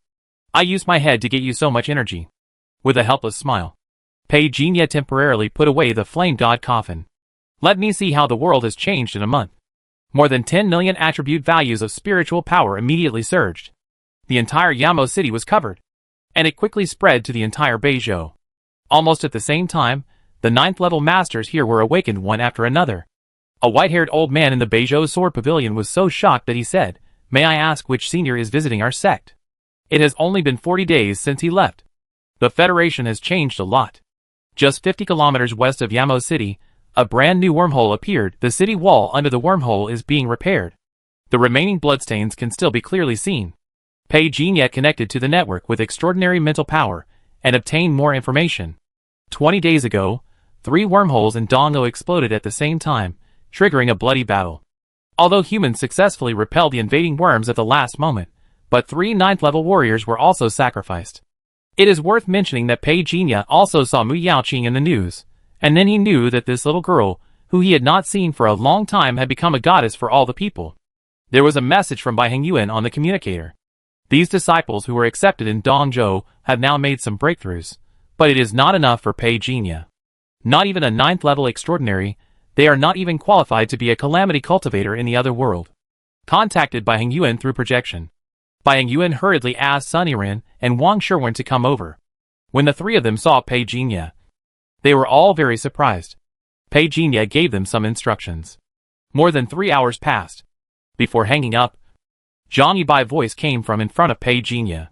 I used my head to get you so much energy. With a helpless smile, Pei Jinya temporarily put away the Flame God Coffin. Let me see how the world has changed in a month. More than 10 million attribute values of spiritual power immediately surged. The entire Yamo city was covered, and it quickly spread to the entire Beizhou. Almost at the same time, the 9th level masters here were awakened one after another. A white-haired old man in the Beizhou sword pavilion was so shocked that he said, "May I ask which senior is visiting our sect? It has only been 40 days since he left. The Federation has changed a lot." Just 50 kilometers west of Yamo City, a brand new wormhole appeared. The city wall under the wormhole is being repaired. The remaining bloodstains can still be clearly seen. Pei Jinya connected to the network with extraordinary mental power and obtained more information. 20 days ago, 3 wormholes in Donggo exploded at the same time, triggering a bloody battle. Although humans successfully repelled the invading worms at the last moment, but 3 9th-level warriors were also sacrificed. It is worth mentioning that Pei Jinya also saw Mu Yaoqing in the news, and then he knew that this little girl, who he had not seen for a long time, had become a goddess for all the people. There was a message from Bai Hengyuan on the communicator. These disciples who were accepted in Dongzhou have now made some breakthroughs, but it is not enough for Pei Jinya. Not even a 9th-level extraordinary, they are not even qualified to be a calamity cultivator in the other world. Contacted by Hengyuan through projection, Bai Hengyuan hurriedly asked Sun Yiren and Wang Shiwen to come over. When the 3 of them saw Pei Jinya, they were all very surprised. Pei Jinya gave them some instructions. More than 3 hours passed. Before hanging up, Zhang Yibai's voice came from in front of Pei Jinya.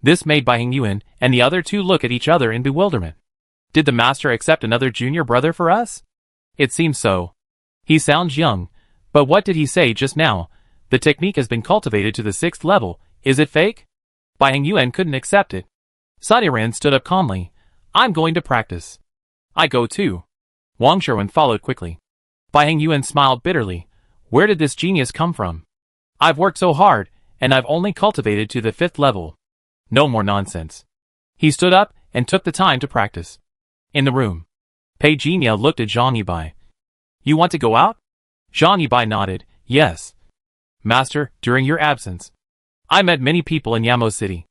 This made Bai Hengyuan and the other 2 look at each other in bewilderment. Did the master accept another junior brother for us? It seems so. He sounds young, but what did he say just now? The technique has been cultivated to the 6th level. Is it fake? Bai Hengyuan couldn't accept it. Sun Yiren stood up calmly. I'm going to practice. I go too. Wang Shiwen followed quickly. Bai Hengyuan smiled bitterly. Where did this genius come from? I've worked so hard, and I've only cultivated to the 5th level. No more nonsense. He stood up and took the time to practice. In the room, Pei Jinya looked at Zhang Yibai. You want to go out? Zhang Yibai nodded. Yes. Master, during your absence, I met many people in Yamo City.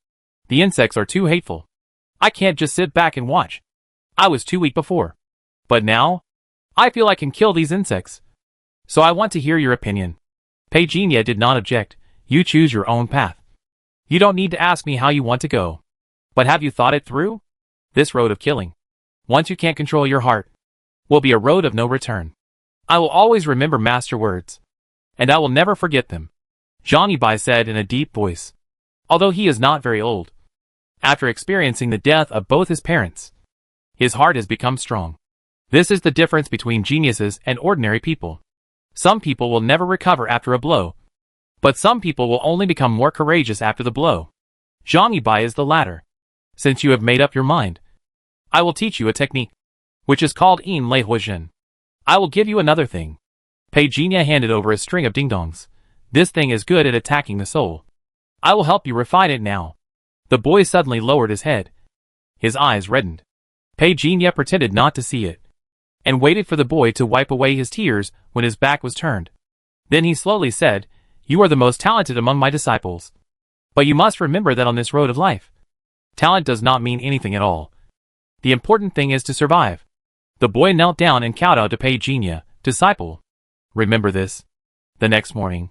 The insects are too hateful. I can't just sit back and watch. I was too weak before. But now, I feel I can kill these insects. So I want to hear your opinion. Peijinha did not object. You choose your own path. You don't need to ask me how you want to go. But have you thought it through? This road of killing, once you can't control your heart, will be a road of no return. I will always remember master words. And I will never forget them. Johnny Bai said in a deep voice. Although he is not very old. After experiencing the death of both his parents, his heart has become strong. This is the difference between geniuses and ordinary people. Some people will never recover after a blow. But some people will only become more courageous after the blow. Johnny Bai is the latter. Since you have made up your mind, I will teach you a technique, which is called In Lei Huijin. I will give you another thing. Peijinha handed over a string of ding-dongs. This thing is good at attacking the soul. I will help you refine it now. The boy suddenly lowered his head. His eyes reddened. Peijinha pretended not to see it, and waited for the boy to wipe away his tears when his back was turned. Then he slowly said, You are the most talented among my disciples. But you must remember that on this road of life, talent does not mean anything at all. The important thing is to survive. The boy knelt down and kowtowed to Peijinha, disciple. Remember this. The next morning,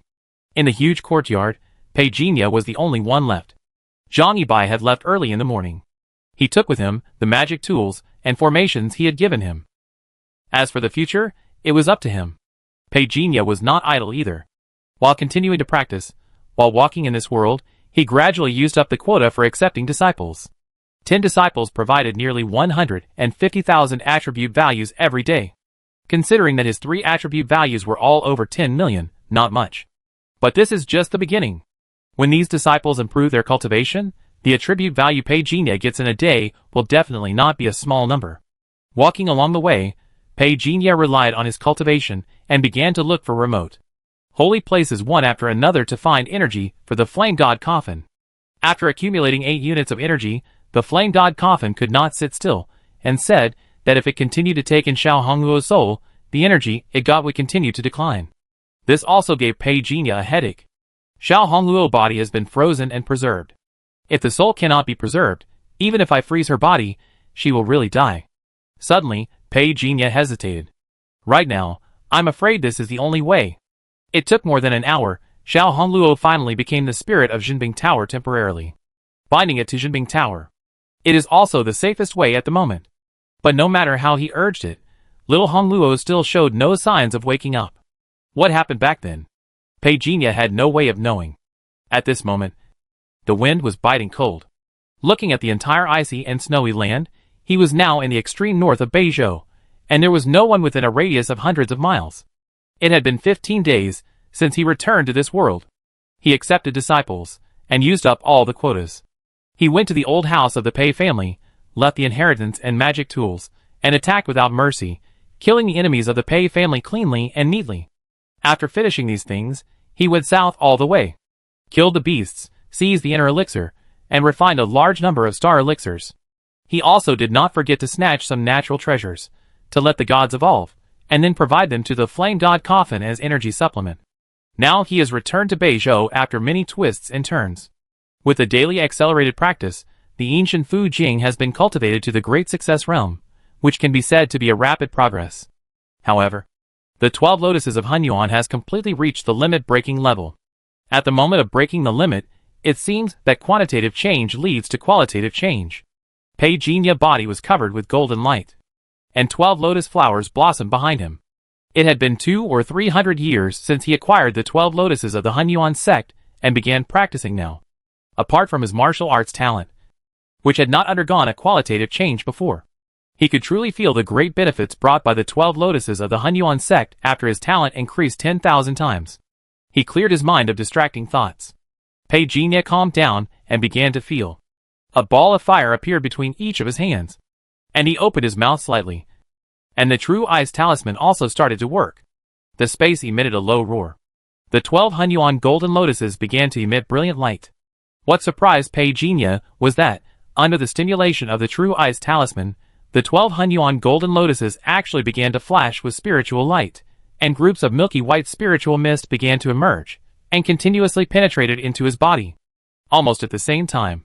in the huge courtyard, Peijinha was the only one left. Johnny Bai had left early in the morning. He took with him the magic tools and formations he had given him. As for the future, it was up to him. Peijinha was not idle either. While continuing to practice, while walking in this world, he gradually used up the quota for accepting disciples. 10 disciples provided nearly 150,000 attribute values every day. Considering that his 3 attribute values were all over 10 million, not much. But this is just the beginning. When these disciples improve their cultivation, the attribute value Peijinha gets in a day will definitely not be a small number. Walking along the way, Peijinha relied on his cultivation and began to look for remote, holy places one after another to find energy for the flame god coffin. After accumulating 8 units of energy, the flame god coffin could not sit still, and said that if it continued to take in Xiao Hongluo's soul, the energy it got would continue to decline. This also gave Peijinha a headache. Xiao Hongluo's body has been frozen and preserved. If the soul cannot be preserved, even if I freeze her body, she will really die. Suddenly, Peijinha hesitated. Right now, I'm afraid this is the only way. It took more than an hour. Xiao Hongluo finally became the spirit of Jinbing Tower temporarily, binding it to Jinbing Tower. It is also the safest way at the moment. But no matter how he urged it, little Hongluo still showed no signs of waking up. What happened back then? Peijinha had no way of knowing. At this moment, the wind was biting cold. Looking at the entire icy and snowy land, he was now in the extreme north of Beizhou, and there was no one within a radius of hundreds of miles. It had been 15 days since he returned to this world. He accepted disciples, and used up all the quotas. He went to the old house of the Pei family, left the inheritance and magic tools, and attacked without mercy, killing the enemies of the Pei family cleanly and neatly. After finishing these things, he went south all the way, killed the beasts, seized the inner elixir, and refined a large number of star elixirs. He also did not forget to snatch some natural treasures, to let the gods evolve, and then provide them to the flame god coffin as energy supplement. Now he has returned to Beizhou after many twists and turns. With the daily accelerated practice, the ancient Fu Jing has been cultivated to the great success realm, which can be said to be a rapid progress. However, the 12 lotuses of Hunyuan has completely reached the limit-breaking level. At the moment of breaking the limit, it seems that quantitative change leads to qualitative change. Peijinha's body was covered with golden light, and 12 lotus flowers blossomed behind him. It had been 200 or 300 years since he acquired the 12 lotuses of the Hunyuan sect and began practicing now. Apart from his martial arts talent, which had not undergone a qualitative change before, he could truly feel the great benefits brought by the 12 lotuses of the Hunyuan sect after his talent increased 10,000 times. He cleared his mind of distracting thoughts. Peijinha calmed down and began to feel. A ball of fire appeared between each of his hands, and he opened his mouth slightly. And the True Eyes talisman also started to work. The space emitted a low roar. The 12 Hunyuan golden lotuses began to emit brilliant light. What surprised Peijinha was that, under the stimulation of the True Eyes talisman, the 12 Hunyuan golden lotuses actually began to flash with spiritual light, and groups of milky white spiritual mist began to emerge, and continuously penetrated into his body. Almost at the same time,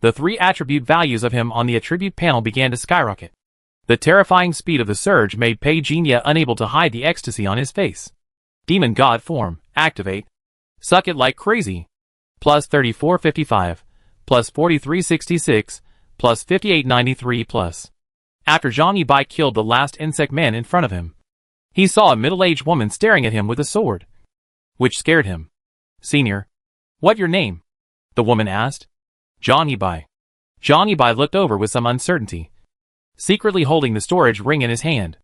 the 3 attribute values of him on the attribute panel began to skyrocket. The terrifying speed of the surge made Pei Jinya unable to hide the ecstasy on his face. Demon God form, activate. Suck it like crazy. Plus 3455, plus 4366, plus 5893 plus. After Zhang Yibai killed the last insect man in front of him, he saw a middle-aged woman staring at him with a sword, which scared him. Senior, what your name? The woman asked. Zhang Yibai. Zhang Yibai looked over with some uncertainty, secretly holding the storage ring in his hand.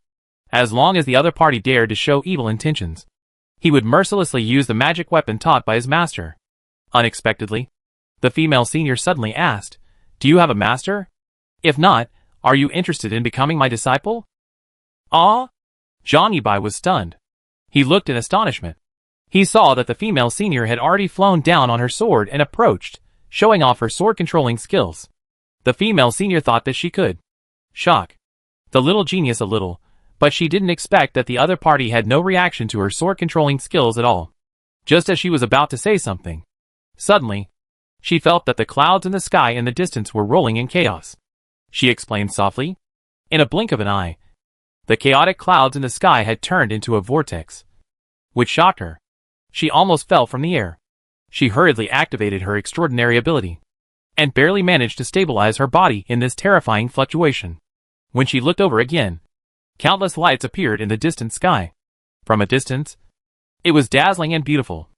As long as the other party dared to show evil intentions, he would mercilessly use the magic weapon taught by his master. Unexpectedly, the female senior suddenly asked, "Do you have a master? If not, are you interested in becoming my disciple?" Ah? Zhang Yibai was stunned. He looked in astonishment. He saw that the female senior had already flown down on her sword and approached, showing off her sword-controlling skills. The female senior thought that she could shock the little genius a little, but she didn't expect that the other party had no reaction to her sword-controlling skills at all. Just as she was about to say something, suddenly, she felt that the clouds in the sky in the distance were rolling in chaos. She explained softly. In a blink of an eye, the chaotic clouds in the sky had turned into a vortex, which shocked her. She almost fell from the air. She hurriedly activated her extraordinary ability, and barely managed to stabilize her body in this terrifying fluctuation. When she looked over again, countless lights appeared in the distant sky. From a distance, it was dazzling and beautiful,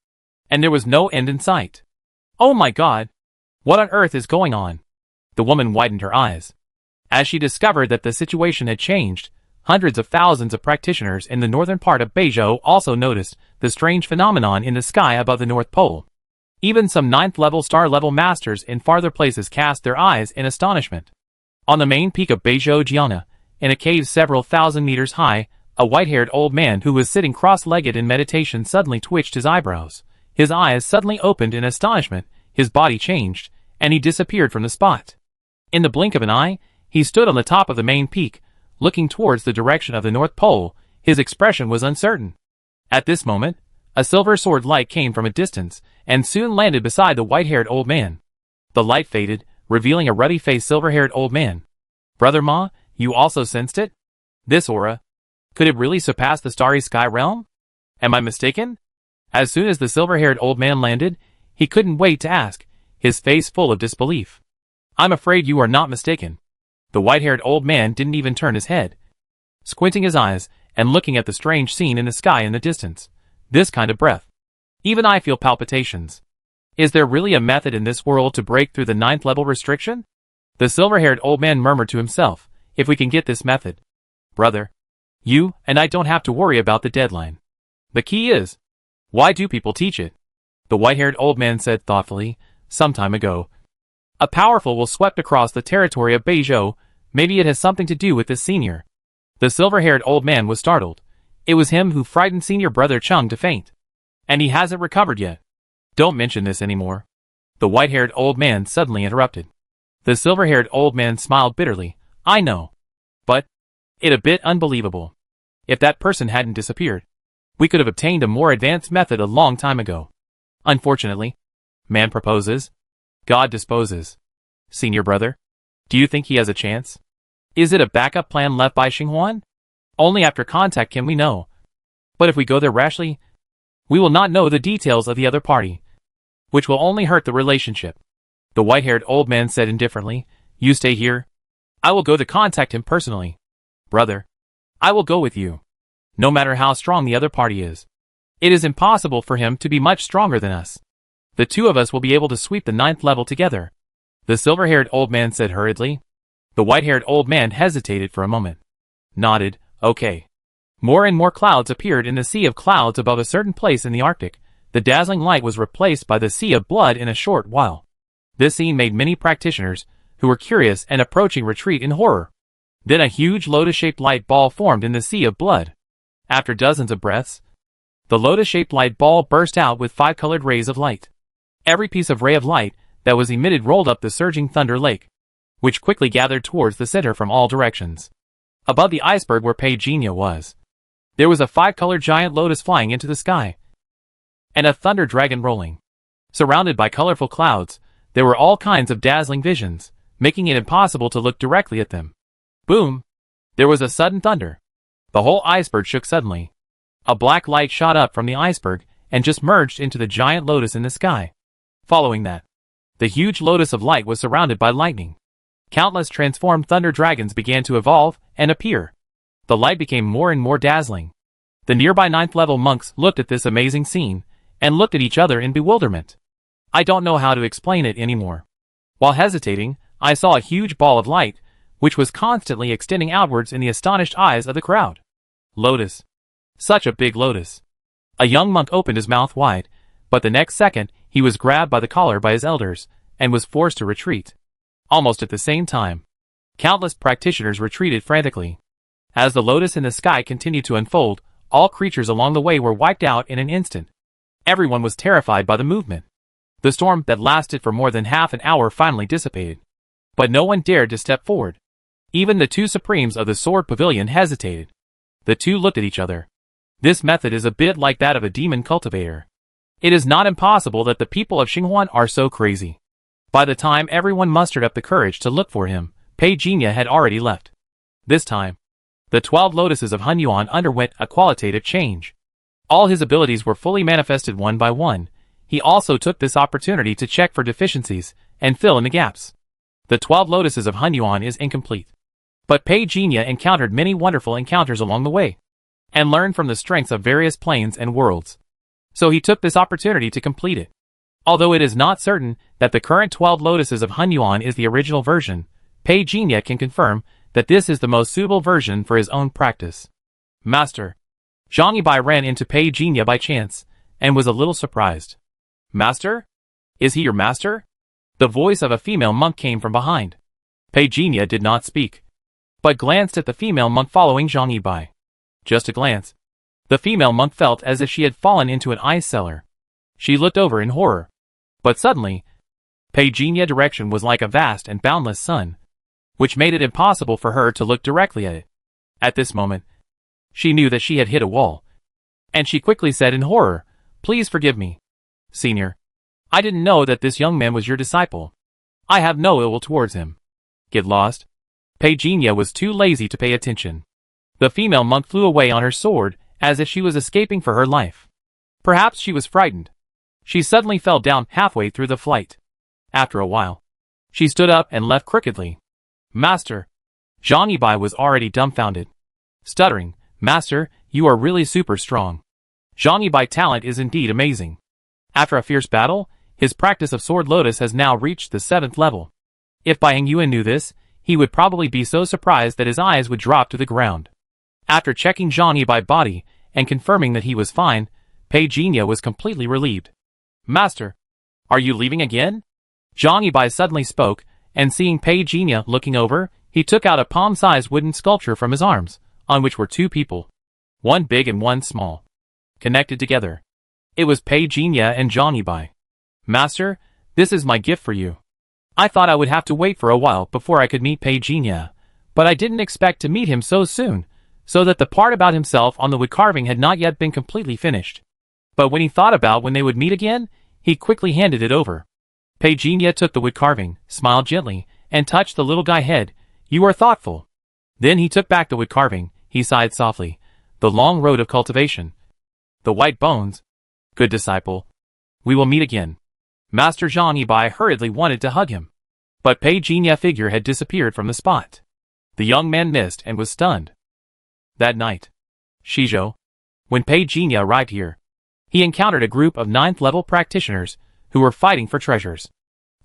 and there was no end in sight. Oh my God! What on earth is going on? The woman widened her eyes. As she discovered that the situation had changed, hundreds of thousands of practitioners in the northern part of Beizhou also noticed the strange phenomenon in the sky above the North Pole. Even some 9th-level star-level masters in farther places cast their eyes in astonishment. On the main peak of Beizhou Jiana, in a cave several thousand meters high, a white-haired old man who was sitting cross-legged in meditation suddenly twitched his eyebrows. His eyes suddenly opened in astonishment, his body changed, and he disappeared from the spot. In the blink of an eye, he stood on the top of the main peak, looking towards the direction of the North Pole. His expression was uncertain. At this moment, a silver sword light came from a distance, and soon landed beside the white-haired old man. The light faded, revealing a ruddy-faced silver-haired old man. Brother Ma, you also sensed it? This aura. Could it really surpass the starry sky realm? Am I mistaken? As soon as the silver-haired old man landed, he couldn't wait to ask, his face full of disbelief. I'm afraid you are not mistaken. The white-haired old man didn't even turn his head, squinting his eyes and looking at the strange scene in the sky in the distance. This kind of breath. Even I feel palpitations. Is there really a method in this world to break through the 9th level restriction? The silver-haired old man murmured to himself, if we can get this method, brother, you and I don't have to worry about the deadline. The key is, why do people teach it? The white-haired old man said thoughtfully, some time ago. A powerful will swept across the territory of Beizhou. Maybe it has something to do with this senior. The silver-haired old man was startled. It was him who frightened senior brother Chung to faint. And he hasn't recovered yet. Don't mention this anymore. The white-haired old man suddenly interrupted. The silver-haired old man smiled bitterly. I know. But it's a bit unbelievable. If that person hadn't disappeared, we could have obtained a more advanced method a long time ago. Unfortunately, man proposes, God disposes. Senior brother, do you think he has a chance? Is it a backup plan left by Xinghuan? Only after contact can we know. But if we go there rashly, we will not know the details of the other party, which will only hurt the relationship. The white-haired old man said indifferently, you stay here. I will go to contact him personally. Brother, I will go with you. No matter how strong the other party is, it is impossible for him to be much stronger than us. The two of us will be able to sweep the 9th level together. The silver-haired old man said hurriedly. The white-haired old man hesitated for a moment, nodded, okay. More and more clouds appeared in the sea of clouds above a certain place in the Arctic. The dazzling light was replaced by the sea of blood in a short while. This scene made many practitioners, who were curious and approaching, retreat in horror. Then a huge lotus-shaped light ball formed in the sea of blood. After dozens of breaths, the lotus-shaped light ball burst out with 5 colored rays of light. Every piece of ray of light that was emitted rolled up the surging thunder lake, which quickly gathered towards the center from all directions. Above the iceberg where Pei Jinya was, there was a 5-colored giant lotus flying into the sky, and a thunder dragon rolling. Surrounded by colorful clouds, there were all kinds of dazzling visions, making it impossible to look directly at them. Boom! There was a sudden thunder. The whole iceberg shook suddenly. A black light shot up from the iceberg and just merged into the giant lotus in the sky. Following that, the huge lotus of light was surrounded by lightning. Countless transformed thunder dragons began to evolve and appear. The light became more and more dazzling. The nearby 9th level monks looked at this amazing scene and looked at each other in bewilderment. I don't know how to explain it anymore. While hesitating, I saw a huge ball of light, which was constantly extending outwards in the astonished eyes of the crowd. Lotus. Such a big lotus. A young monk opened his mouth wide, but the next second he was grabbed by the collar by his elders and was forced to retreat. Almost at the same time, countless practitioners retreated frantically. As the lotus in the sky continued to unfold, all creatures along the way were wiped out in an instant. Everyone was terrified by the movement. The storm that lasted for more than half an hour finally dissipated. But no one dared to step forward. Even the two supremes of the sword pavilion hesitated. The two looked at each other. This method is a bit like that of a demon cultivator. It is not impossible that the people of Xinghuan are so crazy. By the time everyone mustered up the courage to look for him, Pei Jinya had already left. This time, the 12 lotuses of Hunyuan underwent a qualitative change. All his abilities were fully manifested one by one. He also took this opportunity to check for deficiencies and fill in the gaps. The 12 lotuses of Hunyuan is incomplete. But Pei Jinya encountered many wonderful encounters along the way, and learned from the strengths of various planes and worlds. So he took this opportunity to complete it. Although it is not certain that the current 12 lotuses of Hunyuan is the original version, Pei Jinya can confirm that this is the most suitable version for his own practice. Master. Zhang Yibai ran into Pei Jinya by chance, and was a little surprised. Master? Is he your master? The voice of a female monk came from behind. Pei Jinya did not speak, but glanced at the female monk following Zhang Yibai. Just a glance. The female monk felt as if she had fallen into an ice cellar. She looked over in horror. But suddenly, Pei Jinya's direction was like a vast and boundless sun, which made it impossible for her to look directly at it. At this moment, she knew that she had hit a wall, and she quickly said in horror, "Please forgive me, Senior. I didn't know that this young man was your disciple. I have no ill will towards him." Get lost? Pei Jinya was too lazy to pay attention. The female monk flew away on her sword, as if she was escaping for her life. Perhaps she was frightened. She suddenly fell down halfway through the flight. After a while, she stood up and left crookedly. Master. Zhang Yibai was already dumbfounded. Stuttering, Master, you are really super strong. Zhang Yibai's talent is indeed amazing. After a fierce battle, his practice of Sword Lotus has now reached the 7th level. If Bai Yuan knew this, he would probably be so surprised that his eyes would drop to the ground. After checking Zhang Yibai's body and confirming that he was fine, Pei Jinya was completely relieved. Master, are you leaving again? Zhang Yibai suddenly spoke, and seeing Pei Jinya looking over, he took out a palm-sized wooden sculpture from his arms, on which were two people. One big and one small. Connected together. It was Pei Jinya and Zhang Yibai. Master, this is my gift for you. I thought I would have to wait for a while before I could meet Pei Jinya, but I didn't expect to meet him so soon, so that the part about himself on the wood carving had not yet been completely finished. But when he thought about when they would meet again, he quickly handed it over. Pei Jinya took the wood carving, smiled gently, and touched the little guy's head. You are thoughtful. Then he took back the wood carving, he sighed softly. The long road of cultivation. The white bones. Good disciple. We will meet again. Master Zhang Yibai hurriedly wanted to hug him. But Pei Jinya's figure had disappeared from the spot. The young man missed and was stunned. That night, Shizhou. When Pei Jinya arrived here, he encountered a group of 9th level practitioners who were fighting for treasures.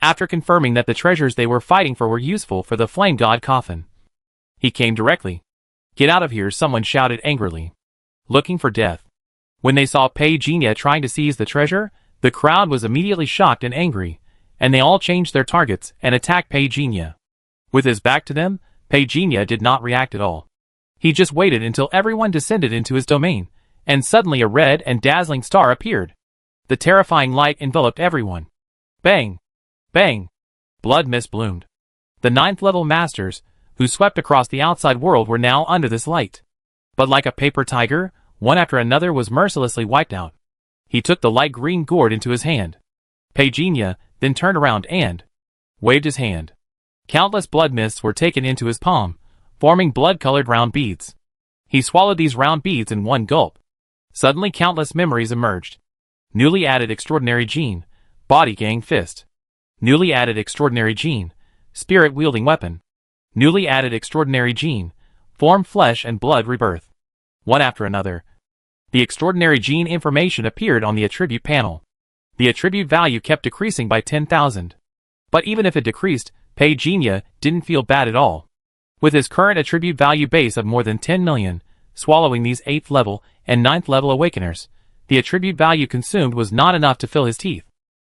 After confirming that the treasures they were fighting for were useful for the flame god coffin, he came directly. Get out of here, someone shouted angrily. Looking for death. When they saw Pei Jinya trying to seize the treasure, the crowd was immediately shocked and angry, and they all changed their targets and attacked Pei Jinya. With his back to them, Pei Jinya did not react at all. He just waited until everyone descended into his domain, and suddenly a red and dazzling star appeared. The terrifying light enveloped everyone. Bang! Bang! Blood mist bloomed. The 9th level masters, who swept across the outside world, were now under this light. But like a paper tiger, one after another was mercilessly wiped out. He took the light green gourd into his hand. Pei Jinya, then turned around and waved his hand. Countless blood mists were taken into his palm, forming blood-colored round beads. He swallowed these round beads in one gulp. Suddenly countless memories emerged. Newly added extraordinary gene, body gang fist. Newly added extraordinary gene, spirit-wielding weapon. Newly added extraordinary gene, form flesh and blood rebirth. One after another, the extraordinary gene information appeared on the attribute panel. The attribute value kept decreasing by 10,000. But even if it decreased, Pei Jinya didn't feel bad at all. With his current attribute value base of more than 10 million, swallowing these 8th level and 9th level awakeners, the attribute value consumed was not enough to fill his teeth.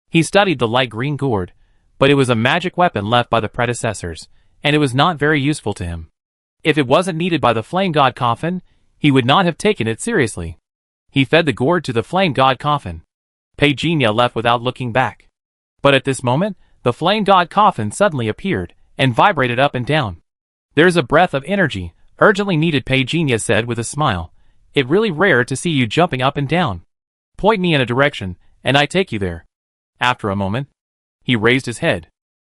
He studied the light green gourd, but it was a magic weapon left by the predecessors, and it was not very useful to him. If it wasn't needed by the flame god coffin, he would not have taken it seriously. He fed the gourd to the flame god coffin. Pei Jinya left without looking back. But at this moment, the flame god coffin suddenly appeared and vibrated up and down. There's a breath of energy, urgently needed, Pei Jinya said with a smile. It really rare to see you jumping up and down. Point me in a direction, and I take you there. After a moment, he raised his head.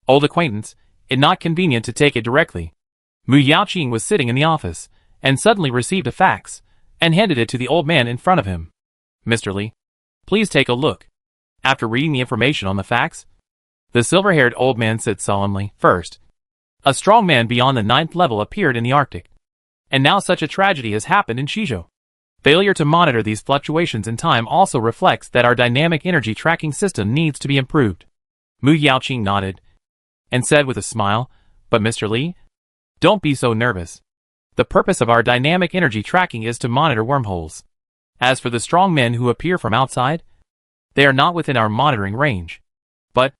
Old acquaintance, it not convenient to take it directly. Mu Yaoqing was sitting in the office, and suddenly received a fax, and handed it to the old man in front of him. Mr. Li, please take a look. After reading the information on the fax, the silver-haired old man said solemnly, first, a strong man beyond the 9th level appeared in the Arctic. And now such a tragedy has happened in Shizhou. Failure to monitor these fluctuations in time also reflects that our dynamic energy tracking system needs to be improved. Mu Yaoqing nodded, and said with a smile, but Mr. Li, don't be so nervous. The purpose of our dynamic energy tracking is to monitor wormholes. As for the strong men who appear from outside, they are not within our monitoring range. But,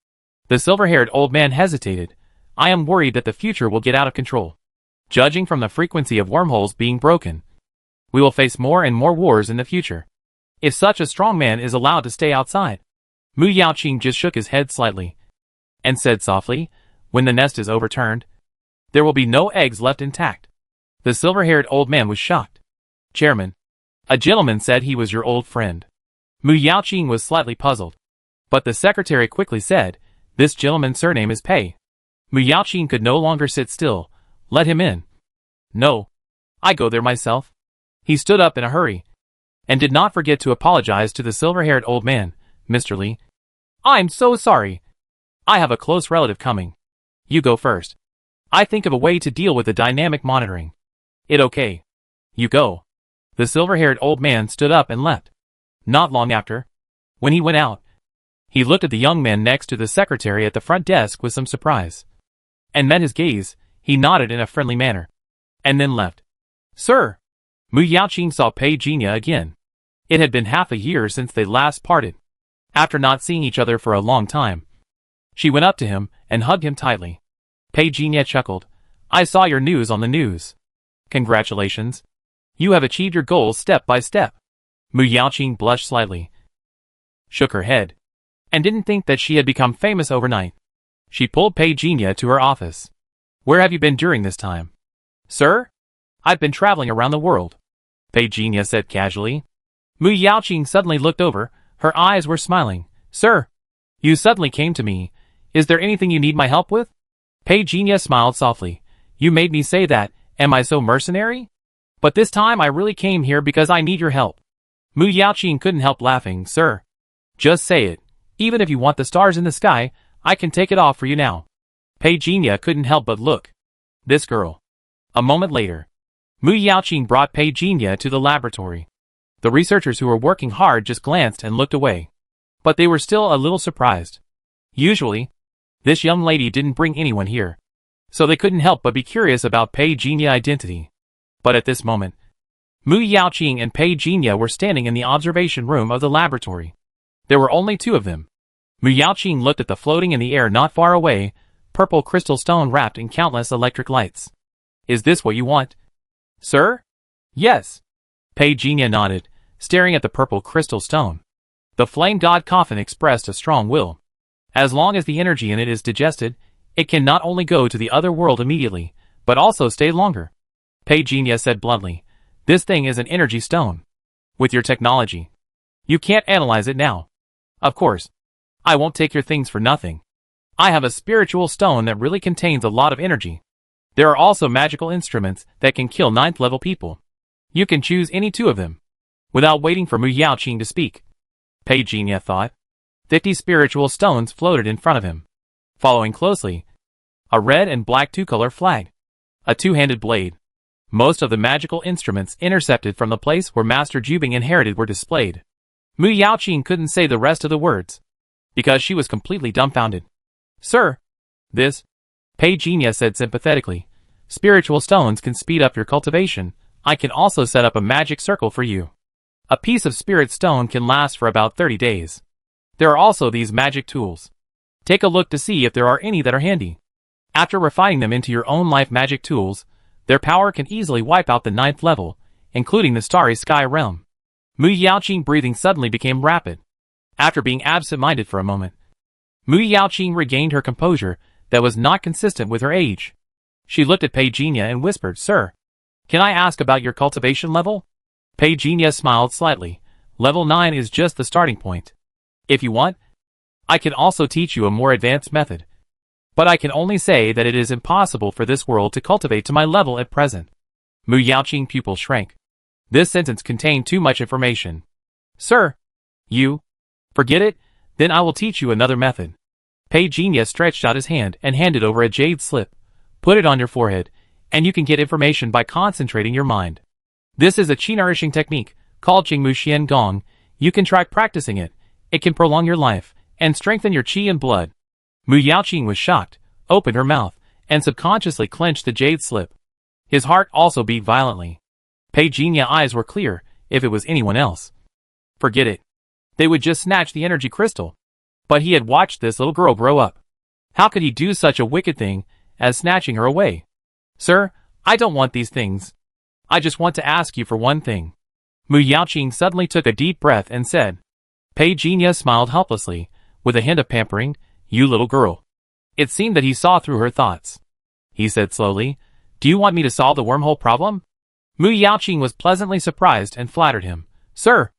the silver-haired old man hesitated, I am worried that the future will get out of control. Judging from the frequency of wormholes being broken, we will face more and more wars in the future. If such a strong man is allowed to stay outside. Mu Yaoqing just shook his head slightly, and said softly, when the nest is overturned, there will be no eggs left intact. The silver-haired old man was shocked. Chairman, a gentleman said he was your old friend. Mu Yaoqing was slightly puzzled. But the secretary quickly said, this gentleman's surname is Pei. Mu Yaoqing could no longer sit still. Let him in. No. I go there myself. He stood up in a hurry, and did not forget to apologize to the silver-haired old man. Mr. Li, I'm so sorry. I have a close relative coming. You go first. I think of a way to deal with the dynamic monitoring. It okay. You go. The silver-haired old man stood up and left. Not long after, when he went out, he looked at the young man next to the secretary at the front desk with some surprise. And met his gaze, he nodded in a friendly manner. And then left. Sir! Mu Yaoqing saw Pei Jinya again. It had been half a year since they last parted. After not seeing each other for a long time, she went up to him and hugged him tightly. Pei Jinya chuckled. I saw your news on the news. Congratulations. You have achieved your goals step by step. Mu Yaoqing blushed slightly, shook her head, and didn't think that she had become famous overnight. She pulled Pei Jinya to her office. Where have you been during this time? Sir? I've been traveling around the world, Pei Jinya said casually. Mu Yaoqing suddenly looked over, her eyes were smiling. Sir, you suddenly came to me. Is there anything you need my help with? Pei Jinya smiled softly. You made me say that, am I so mercenary? But this time I really came here because I need your help. Mu Yaoqing couldn't help laughing. Sir, just say it. Even if you want the stars in the sky, I can take it off for you now. Pei Jinya couldn't help but look. This girl. A moment later, Mu Yaoqing brought Pei Jinya to the laboratory. The researchers who were working hard just glanced and looked away. But they were still a little surprised. Usually, this young lady didn't bring anyone here, so they couldn't help but be curious about Pei Jinya's identity. But at this moment, Mu Yaoqing and Pei Jinya were standing in the observation room of the laboratory. There were only two of them. Mu Yaoqing looked at the floating in the air not far away, purple crystal stone wrapped in countless electric lights. Is this what you want? Sir? Yes. Pei Jinya nodded, staring at the purple crystal stone. The flame god coffin expressed a strong will. As long as the energy in it is digested, it can not only go to the other world immediately, but also stay longer. Pei Jinya said bluntly, this thing is an energy stone. With your technology, you can't analyze it now. Of course, I won't take your things for nothing. I have a spiritual stone that really contains a lot of energy. There are also magical instruments that can kill 9th level people. You can choose any 2 of them. Without waiting for Mu Yaoqing to speak, Pei Jinya thought. 50 spiritual stones floated in front of him. Following closely, a red and black 2-color flag. A 2-handed blade. Most of the magical instruments intercepted from the place where Master Jubing inherited were displayed. Mu Yaoqing couldn't say the rest of the words, because she was completely dumbfounded. Sir, this, Pei Jinya said sympathetically. Spiritual stones can speed up your cultivation. I can also set up a magic circle for you. A piece of spirit stone can last for about 30 days. There are also these magic tools. Take a look to see if there are any that are handy. After refining them into your own life magic tools, their power can easily wipe out the 9th level, including the Starry Sky realm. Mu Yaoqing breathing suddenly became rapid. After being absent-minded for a moment, Mu Yaoqing regained her composure that was not consistent with her age. She looked at Pei Jinya and whispered, Sir, can I ask about your cultivation level? Pei Jinya smiled slightly. Level 9 is just the starting point. If you want, I can also teach you a more advanced method. But I can only say that it is impossible for this world to cultivate to my level at present. Mu Yaoqing's pupil shrank. This sentence contained too much information. Sir, you forget it? Then I will teach you another method. Pei Jinya stretched out his hand and handed over a jade slip. Put it on your forehead, and you can get information by concentrating your mind. This is a qi-nourishing technique, called Qingmu Xian Gong. You can try practicing it. It can prolong your life, and strengthen your qi and blood. Mu Yaoqing was shocked, opened her mouth, and subconsciously clenched the jade slip. His heart also beat violently. Pei Jinya's eyes were clear, if it was anyone else. Forget it. They would just snatch the energy crystal. But he had watched this little girl grow up. How could he do such a wicked thing as snatching her away? Sir, I don't want these things. I just want to ask you for one thing. Mu Yaoqing suddenly took a deep breath and said. Pei Jinya smiled helplessly, with a hint of pampering, You little girl. It seemed that he saw through her thoughts. He said slowly, Do you want me to solve the wormhole problem? Mu Yaoqing was pleasantly surprised and flattered him. Sir,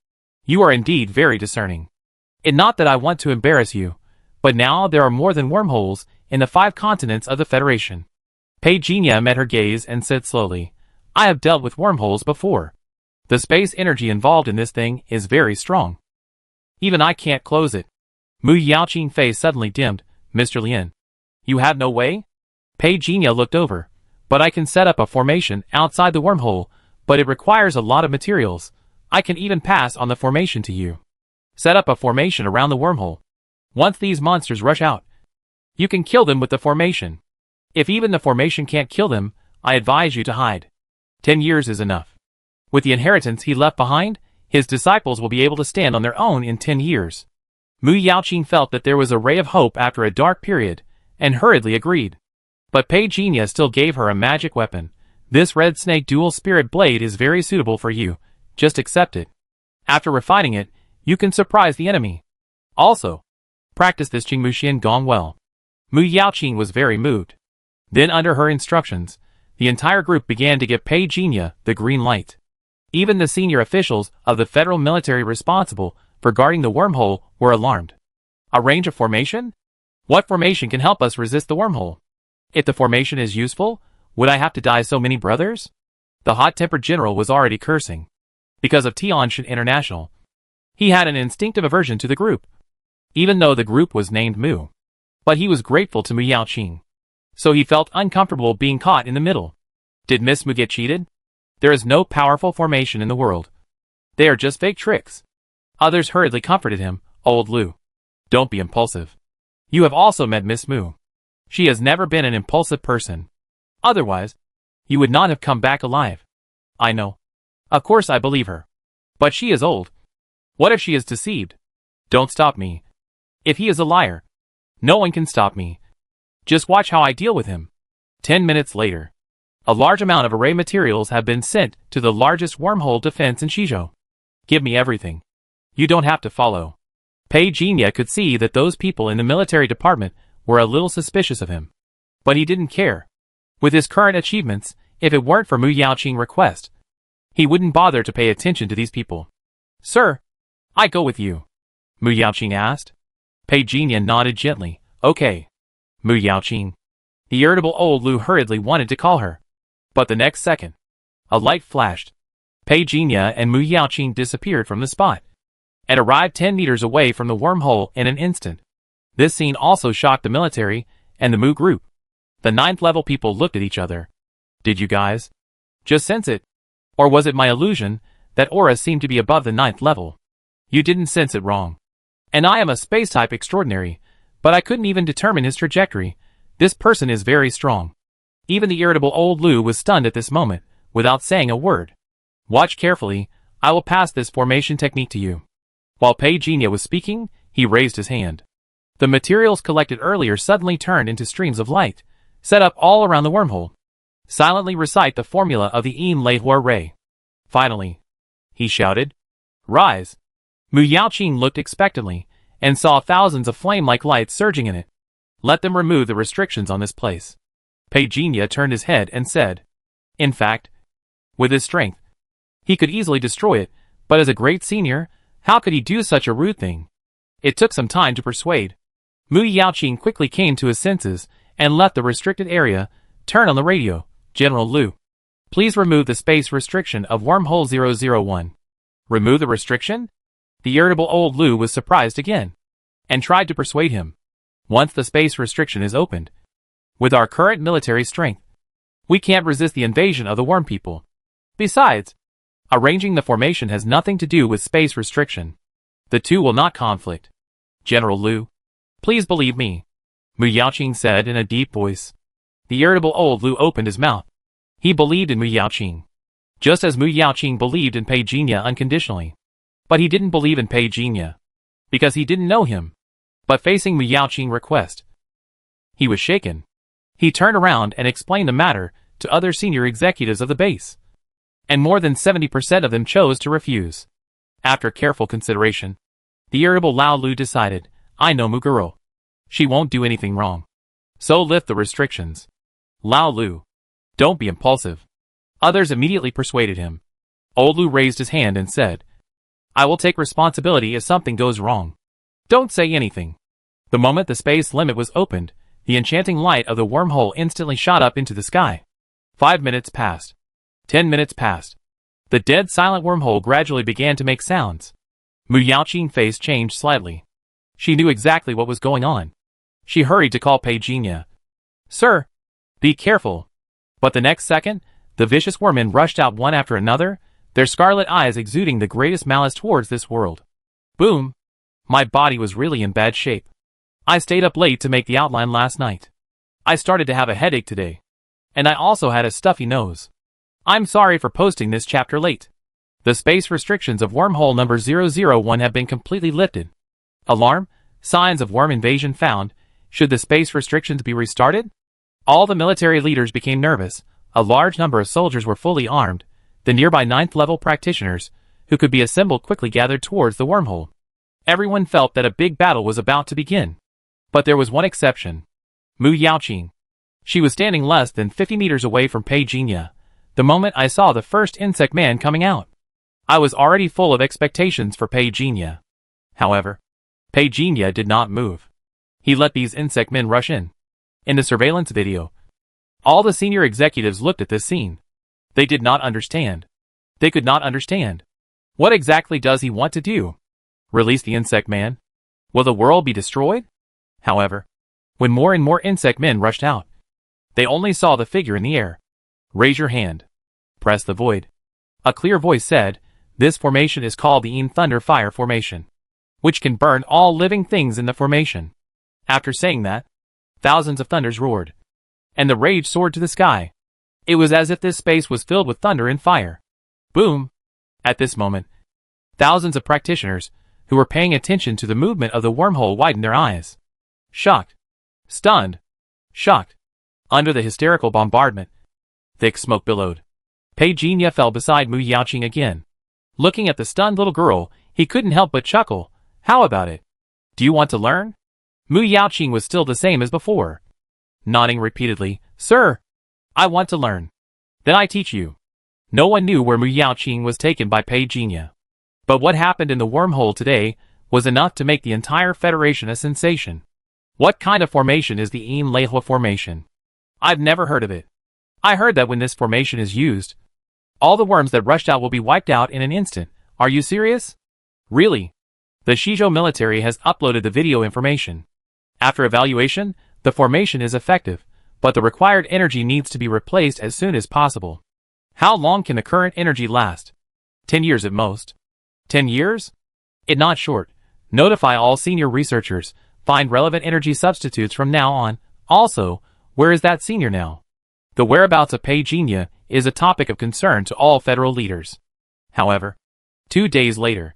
you are indeed very discerning. And not that I want to embarrass you, but now there are more than wormholes in the 5 continents of the Federation. Pei Jinya met her gaze and said slowly, I have dealt with wormholes before. The space energy involved in this thing is very strong. Even I can't close it. Mu Yaoqing's face suddenly dimmed. Mr. Lien, you have no way? Pei Jinya looked over. But I can set up a formation outside the wormhole, but it requires a lot of materials. I can even pass on the formation to you. Set up a formation around the wormhole. Once these monsters rush out, you can kill them with the formation. If even the formation can't kill them, I advise you to hide. 10 years is enough. With the inheritance he left behind, his disciples will be able to stand on their own in 10 years. Mu Yaoqing felt that there was a ray of hope after a dark period, and hurriedly agreed. But Pei Jinya still gave her a magic weapon. This red snake dual spirit blade is very suitable for you. Just accept it. After refining it, you can surprise the enemy. Also, practice this Qingmu Xian Gong well. Mu Yaoqing was very moved. Then under her instructions, the entire group began to give Pei Jinya the green light. Even the senior officials of the federal military responsible for guarding the wormhole were alarmed. A range of formation? What formation can help us resist the wormhole? If the formation is useful, would I have to die so many brothers? The hot-tempered general was already cursing. Because of Tianshan International, he had an instinctive aversion to the group, even though the group was named Mu. But he was grateful to Mu Yaoqing. So he felt uncomfortable being caught in the middle. Did Miss Mu get cheated? There is no powerful formation in the world. They are just fake tricks. Others hurriedly comforted him. Old Lu, don't be impulsive. You have also met Miss Mu. She has never been an impulsive person. Otherwise, you would not have come back alive. I know. Of course I believe her. But she is old. What if she is deceived? Don't stop me. If he is a liar, no one can stop me. Just watch how I deal with him. 10 minutes later, a large amount of array materials have been sent to the largest wormhole defense in Shizhou. Give me everything. You don't have to follow. Pei Jinya could see that those people in the military department were a little suspicious of him. But he didn't care. With his current achievements, if it weren't for Mu Yaoqing's request, he wouldn't bother to pay attention to these people. Sir, I go with you. Mu Yaoqing asked. Pei Jinya nodded gently. Okay. Mu Yaoqing. The irritable old Lu hurriedly wanted to call her. But the next second, a light flashed. Pei Jinya and Mu Yaoqing disappeared from the spot and arrived 10 meters away from the wormhole in an instant. This scene also shocked the military and the Mu group. The 9th level people looked at each other. Did you guys just sense it? Or was it my illusion that aura seemed to be above the 9th level? You didn't sense it wrong. And I am a space-type extraordinary, but I couldn't even determine his trajectory. This person is very strong. Even the irritable old Lu was stunned at this moment, without saying a word. Watch carefully, I will pass this formation technique to you. While Pei Jinya was speaking, he raised his hand. The materials collected earlier suddenly turned into streams of light, set up all around the wormhole. Silently recite the formula of the Yin Lei Hua Ray. Finally, he shouted, rise. Mu Yaoqing looked expectantly, and saw thousands of flame-like lights surging in it. Let them remove the restrictions on this place. Pei Jinya turned his head and said, in fact, with his strength, he could easily destroy it, but as a great senior, how could he do such a rude thing? It took some time to persuade. Mu Yaoqing quickly came to his senses and left the restricted area. Turn on the radio, General Lu. Please remove the space restriction of wormhole 001. Remove the restriction? The irritable old Lu was surprised again, and tried to persuade him. Once the space restriction is opened, with our current military strength, we can't resist the invasion of the worm people. Besides, arranging the formation has nothing to do with space restriction. The two will not conflict. General Lu, please believe me, Mu Yaoqing said in a deep voice. The irritable old Lu opened his mouth. He believed in Mu Yaoqing, just as Mu Yaoqing believed in Pei Jinya unconditionally. But he didn't believe in Pei Jinya, because he didn't know him. But facing Mu Yaoqing's request, he was shaken. He turned around and explained the matter to other senior executives of the base, and more than 70% of them chose to refuse. After careful consideration, the irritable Lao Lu decided, I know Mu girl. She won't do anything wrong. So lift the restrictions. Lao Lu, don't be impulsive. Others immediately persuaded him. Old Lu raised his hand and said, I will take responsibility if something goes wrong. Don't say anything. The moment the space limit was opened, the enchanting light of the wormhole instantly shot up into the sky. 5 minutes passed. 10 minutes passed. The dead silent wormhole gradually began to make sounds. Mu Yaoqing's face changed slightly. She knew exactly what was going on. She hurried to call Pei Jinya. Sir, be careful. But the next second, the vicious wormen rushed out one after another, their scarlet eyes exuding the greatest malice towards this world. Boom! My body was really in bad shape. I stayed up late to make the outline last night. I started to have a headache today. And I also had a stuffy nose. I'm sorry for posting this chapter late. The space restrictions of wormhole number 001 have been completely lifted. Alarm, signs of worm invasion found. Should the space restrictions be restarted? All the military leaders became nervous. A large number of soldiers were fully armed. The nearby 9th level practitioners, who could be assembled, quickly gathered towards the wormhole. Everyone felt that a big battle was about to begin. But there was one exception. Mu Yaoqing. She was standing less than 50 meters away from Pei Jinya. The moment I saw the first insect man coming out, I was already full of expectations for Pei Jinya. However, Pei Jinya did not move. He let these insect men rush in. In the surveillance video, all the senior executives looked at this scene. They did not understand. They could not understand. What exactly does he want to do? Release the insect man? Will the world be destroyed? However, when more and more insect men rushed out, they only saw the figure in the air. Raise your hand. Press the void. A clear voice said, this formation is called the Yin Thunder Fire Formation, which can burn all living things in the formation. After saying that, thousands of thunders roared, and the rage soared to the sky. It was as if this space was filled with thunder and fire. Boom! At this moment, thousands of practitioners, who were paying attention to the movement of the wormhole, widened their eyes. Shocked. Stunned. Shocked. Under the hysterical bombardment, thick smoke billowed. Pei Jinya fell beside Mu Yaoqing again. Looking at the stunned little girl, he couldn't help but chuckle. How about it? Do you want to learn? Mu Yaoqing was still the same as before, nodding repeatedly. Sir, I want to learn. Then I teach you. No one knew where Mu Yaoqing was taken by Pei Jinya. But what happened in the wormhole today was enough to make the entire Federation a sensation. What kind of formation is the EP801 formation? I've never heard of it. I heard that when this formation is used, all the worms that rushed out will be wiped out in an instant. Are you serious? Really? The Shizhou military has uploaded the video information. After evaluation, the formation is effective, but the required energy needs to be replaced as soon as possible. How long can the current energy last? 10 years at most. 10 years? It's not short. Notify all senior researchers. Find relevant energy substitutes from now on. Also, where is that senior now? The whereabouts of Pei Jinya is a topic of concern to all federal leaders. However, 2 days later,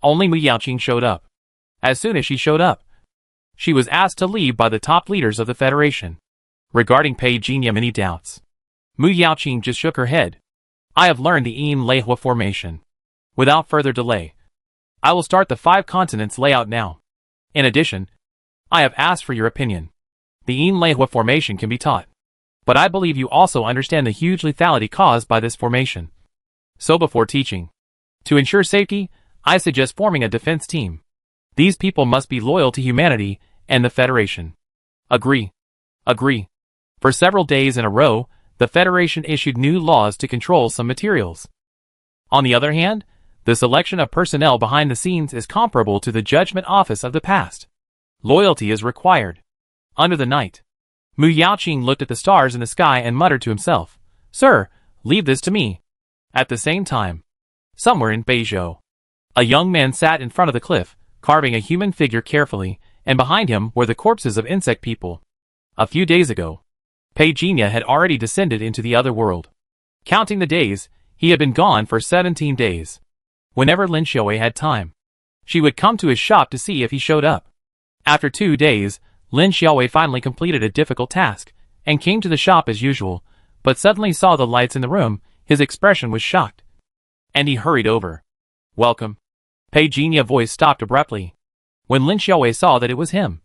only Mu Yaoqing showed up. As soon as she showed up, she was asked to leave by the top leaders of the Federation. Regarding Pei Jinya, many doubts. Mu Yaoqing just shook her head. I have learned the EP801 formation. Without further delay, I will start the 5 continents layout now. In addition, I have asked for your opinion. The EP801 formation can be taught, but I believe you also understand the huge lethality caused by this formation. So before teaching, to ensure safety, I suggest forming a defense team. These people must be loyal to humanity and the Federation. Agree. Agree. For several days in a row, the Federation issued new laws to control some materials. On the other hand, the selection of personnel behind the scenes is comparable to the judgment office of the past. Loyalty is required. Under the night, Mu Yaoqing looked at the stars in the sky and muttered to himself, "Sir, leave this to me." At the same time, somewhere in Beizhou, a young man sat in front of the cliff, carving a human figure carefully, and behind him were the corpses of insect people. A few days ago, Pei Jinya had already descended into the other world. Counting the days, he had been gone for 17 days. Whenever Lin Xiaowei had time, she would come to his shop to see if he showed up. After 2 days, Lin Xiaowei finally completed a difficult task, and came to the shop as usual, but suddenly saw the lights in the room. His expression was shocked, and he hurried over. "Welcome." Pei Jinya's voice stopped abruptly. When Lin Xiaowei saw that it was him,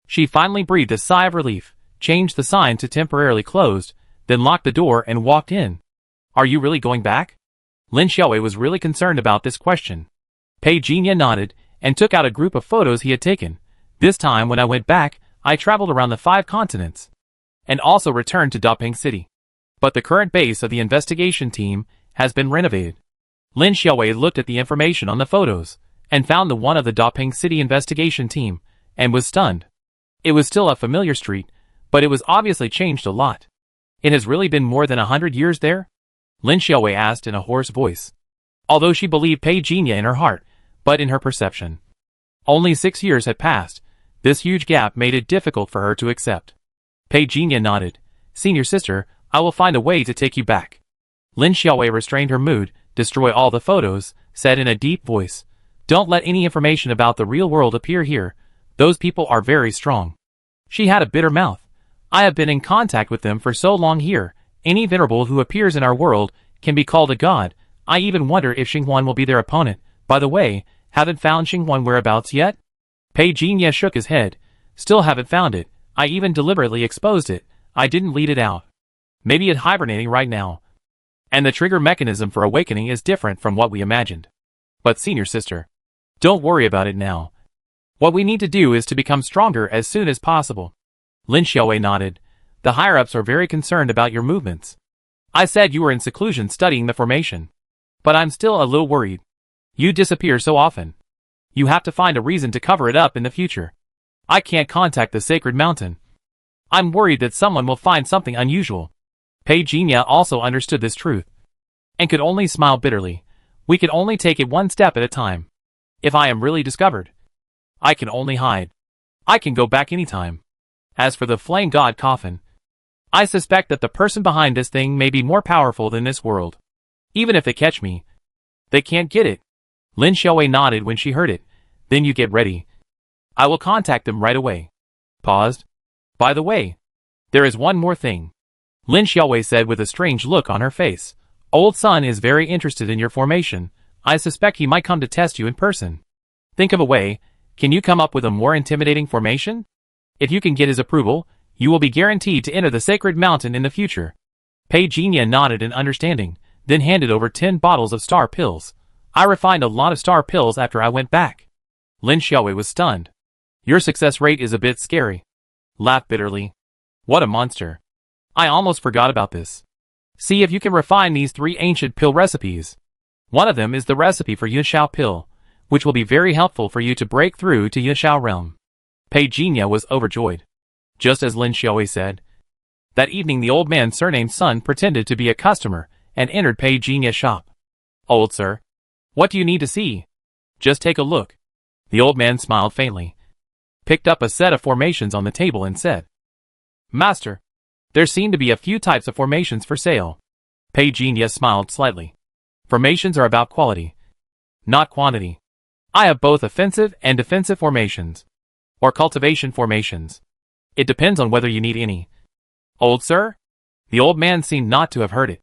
she finally breathed a sigh of relief, changed the sign to temporarily closed, then locked the door and walked in. "Are you really going back?" Lin Xiaowei was really concerned about this question. Pei Jinya nodded, and took out a group of photos he had taken. "This time when I went back, I traveled around the 5 continents, and also returned to Daping City. But the current base of the investigation team has been renovated." Lin Xiaowei looked at the information on the photos, and found the one of the Daping City investigation team, and was stunned. It was still a familiar street, but it was obviously changed a lot. "It has really been more than 100 years there?" Lin Xiaowei asked in a hoarse voice. Although she believed Pei Jinya in her heart, but in her perception, only 6 years had passed. This huge gap made it difficult for her to accept. Pei Jinya nodded. "Senior sister, I will find a way to take you back." Lin Xiaowei restrained her mood. "Destroy all the photos," said in a deep voice. "Don't let any information about the real world appear here. Those people are very strong." She had a bitter mouth. "I have been in contact with them for so long here. Any venerable who appears in our world can be called a god. I even wonder if Xinghuan will be their opponent. By the way, haven't found Xinghuan whereabouts yet?" Pei Jinya shook his head. "Still haven't found it. I even deliberately exposed it. I didn't lead it out. Maybe it's hibernating right now. And the trigger mechanism for awakening is different from what we imagined. But senior sister, don't worry about it now. What we need to do is to become stronger as soon as possible." Lin Xiaowei nodded. "The higher-ups are very concerned about your movements. I said you were in seclusion studying the formation. But I'm still a little worried. You disappear so often. You have to find a reason to cover it up in the future. I can't contact the sacred mountain. I'm worried that someone will find something unusual." Pei Jinya also understood this truth, and could only smile bitterly. "We can only take it one step at a time. If I am really discovered, I can only hide. I can go back anytime. As for the flame god coffin, I suspect that the person behind this thing may be more powerful than this world. Even if they catch me, they can't get it." Lin Xiaowei nodded when she heard it. "Then you get ready. I will contact them right away." Paused. "By the way, there is one more thing," Lin Xiaowei said with a strange look on her face. "Old Sun is very interested in your formation. I suspect he might come to test you in person. Think of a way. Can you come up with a more intimidating formation? If you can get his approval, you will be guaranteed to enter the sacred mountain in the future." Pei Jinya nodded in understanding, then handed over 10 bottles of star pills. "I refined a lot of star pills after I went back." Lin Xiaowei was stunned. Your success rate is a bit scary. Laughed bitterly. What a monster. I almost forgot about this. See if you can refine these 3 ancient pill recipes. One of them is the recipe for Yunxiao pill, which will be very helpful for you to break through to Yunxiao realm. Pei Jinya was overjoyed. Just as Lin Xiaowei said. That evening the old man surnamed Sun pretended to be a customer and entered Pei Jinya's shop. Old sir. What do you need to see? Just take a look. The old man smiled faintly, picked up a set of formations on the table and said, Master, there seem to be a few types of formations for sale. Pei Jinya smiled slightly. Formations are about quality, not quantity. I have both offensive and defensive formations, or cultivation formations. It depends on whether you need any. Old sir? The old man seemed not to have heard it.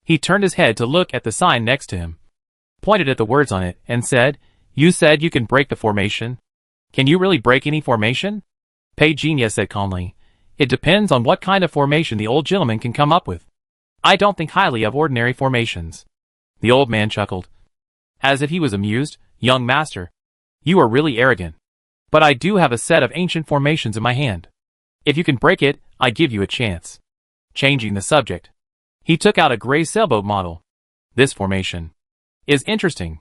He turned his head to look at the sign next to him, pointed at the words on it, and said, You said you can break the formation? Can you really break any formation? Pei Jinya said calmly, It depends on what kind of formation the old gentleman can come up with. I don't think highly of ordinary formations. The old man chuckled, as if he was amused. Young master, you are really arrogant. But I do have a set of ancient formations in my hand. If you can break it, I give you a chance. Changing the subject, he took out a gray sailboat model. This formation is interesting.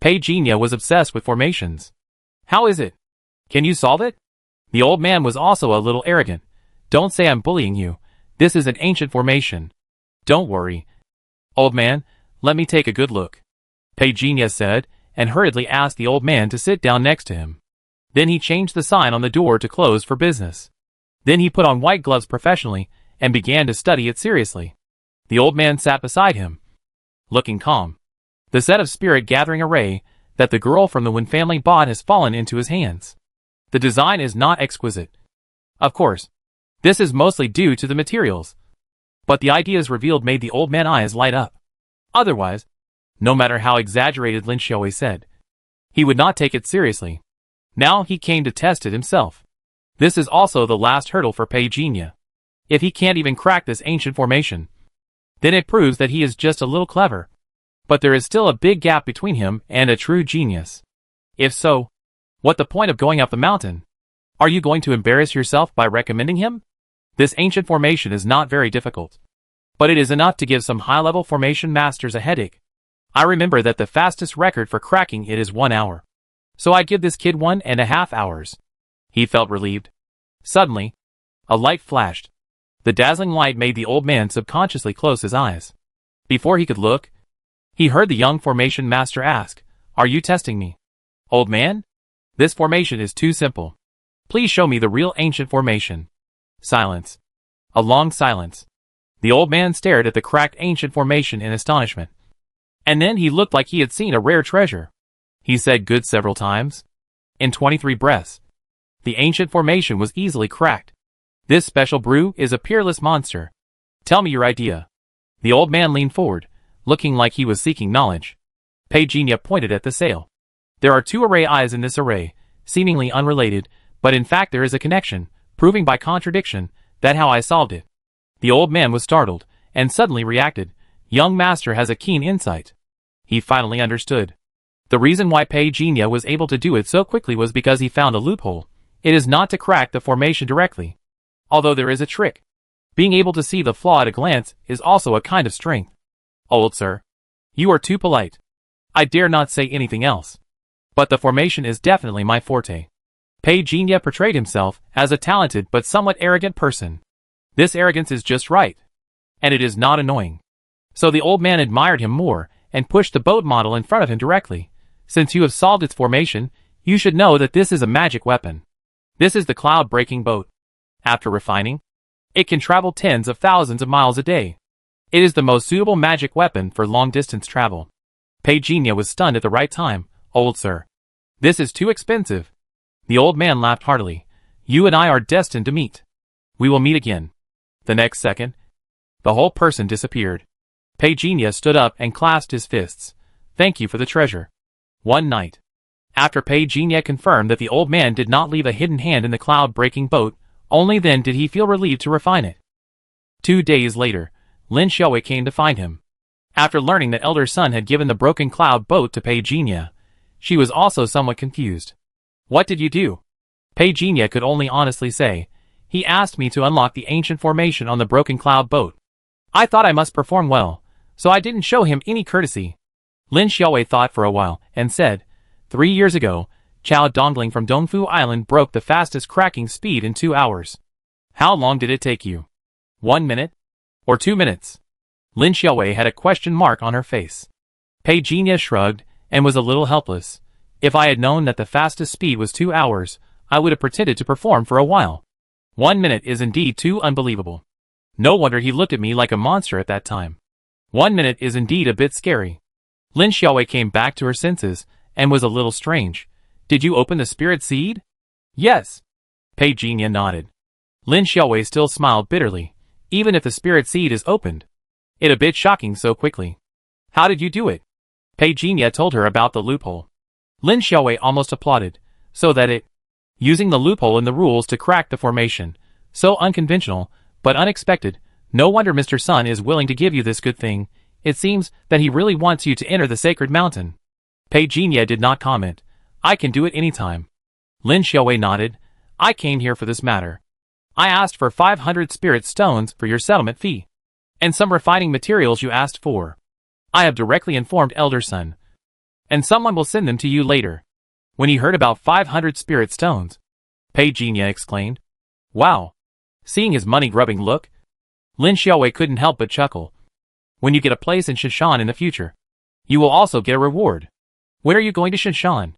Pei Jinya was obsessed with formations. How is it? Can you solve it? The old man was also a little arrogant. Don't say I'm bullying you. This is an ancient formation. Don't worry. Old man, let me take a good look. Pei Jinya said, and hurriedly asked the old man to sit down next to him. Then he changed the sign on the door to close for business. Then he put on white gloves professionally and began to study it seriously. The old man sat beside him, looking calm. The set of spirit-gathering array that the girl from the Wen family bought has fallen into his hands. The design is not exquisite. Of course, this is mostly due to the materials. But the ideas revealed made the old man's eyes light up. Otherwise, no matter how exaggerated Lin Xiaowei said, he would not take it seriously. Now he came to test it himself. This is also the last hurdle for Pei Jinya. If he can't even crack this ancient formation, then it proves that he is just a little clever. But there is still a big gap between him and a true genius. If so, what the point of going up the mountain? Are you going to embarrass yourself by recommending him? This ancient formation is not very difficult, but it is enough to give some high-level formation masters a headache. I remember that the fastest record for cracking it is 1 hour. So I'd give this kid 1.5 hours. He felt relieved. Suddenly, a light flashed. The dazzling light made the old man subconsciously close his eyes. Before he could look, he heard the young formation master ask, Are you testing me? Old man? This formation is too simple. Please show me the real ancient formation. Silence. A long silence. The old man stared at the cracked ancient formation in astonishment. And then he looked like he had seen a rare treasure. He said good several times. In 23 breaths, the ancient formation was easily cracked. This special brew is a peerless monster. Tell me your idea. The old man leaned forward, looking like he was seeking knowledge. Pei Jinya pointed at the sail. There are 2 array eyes in this array, seemingly unrelated, but in fact there is a connection, proving by contradiction that how I solved it. The old man was startled, and suddenly reacted. Young master has a keen insight. He finally understood. The reason why Pei Jinya was able to do it so quickly was because he found a loophole. It is not to crack the formation directly. Although there is a trick. Being able to see the flaw at a glance is also a kind of strength. Old sir, you are too polite. I dare not say anything else. But the formation is definitely my forte. Pei Jinya portrayed himself as a talented but somewhat arrogant person. This arrogance is just right. And it is not annoying. So the old man admired him more and pushed the boat model in front of him directly. Since you have solved its formation, you should know that this is a magic weapon. This is the cloud-breaking boat. After refining, it can travel tens of thousands of miles a day. It is the most suitable magic weapon for long-distance travel. Pei Jinya was stunned at the right time. Old sir, this is too expensive. The old man laughed heartily. You and I are destined to meet. We will meet again. The next second, the whole person disappeared. Pei Jinya stood up and clasped his fists. Thank you for the treasure. One night, after Pei Jinya confirmed that the old man did not leave a hidden hand in the cloud-breaking boat, only then did he feel relieved to refine it. 2 days later, Lin Xiaowei came to find him. After learning that Elder Sun had given the broken cloud boat to Pei Jinya, she was also somewhat confused. What did you do? Pei could only honestly say, "He asked me to unlock the ancient formation on the broken cloud boat. I thought I must perform well, so I didn't show him any courtesy." Lin Xiaowei thought for a while, and said, 3 years ago, Chao Dongling from Dongfu Island broke the fastest cracking speed in 2 hours. How long did it take you? 1 minute? Or 2 minutes? Lin Xiaowei had a question mark on her face. Pei shrugged, and was a little helpless. If I had known that the fastest speed was 2 hours, I would have pretended to perform for a while. 1 minute is indeed too unbelievable. No wonder he looked at me like a monster at that time. 1 minute is indeed a bit scary. Lin Xiaowei came back to her senses, and was a little strange. Did you open the spirit seed? Yes. Pei nodded. Lin Xiaowei still smiled bitterly. Even if the spirit seed is opened, it a bit shocking so quickly. How did you do it? Pei told her about the loophole. Lin Xiaowei almost applauded, so that it, using the loophole in the rules to crack the formation, so unconventional, but unexpected. No wonder Mr. Sun is willing to give you this good thing. It seems that he really wants you to enter the sacred mountain. Pei did not comment. I can do it anytime. Lin Xiaowei nodded. I came here for this matter. I asked for 500 spirit stones for your settlement fee. And some refining materials you asked for. I have directly informed Elder Sun. And someone will send them to you later. When he heard about 500 spirit stones, Pei exclaimed. Wow. Seeing his money-grubbing look, Lin Xiaowei couldn't help but chuckle. When you get a place in Shishan in the future, you will also get a reward. When are you going to Shishan?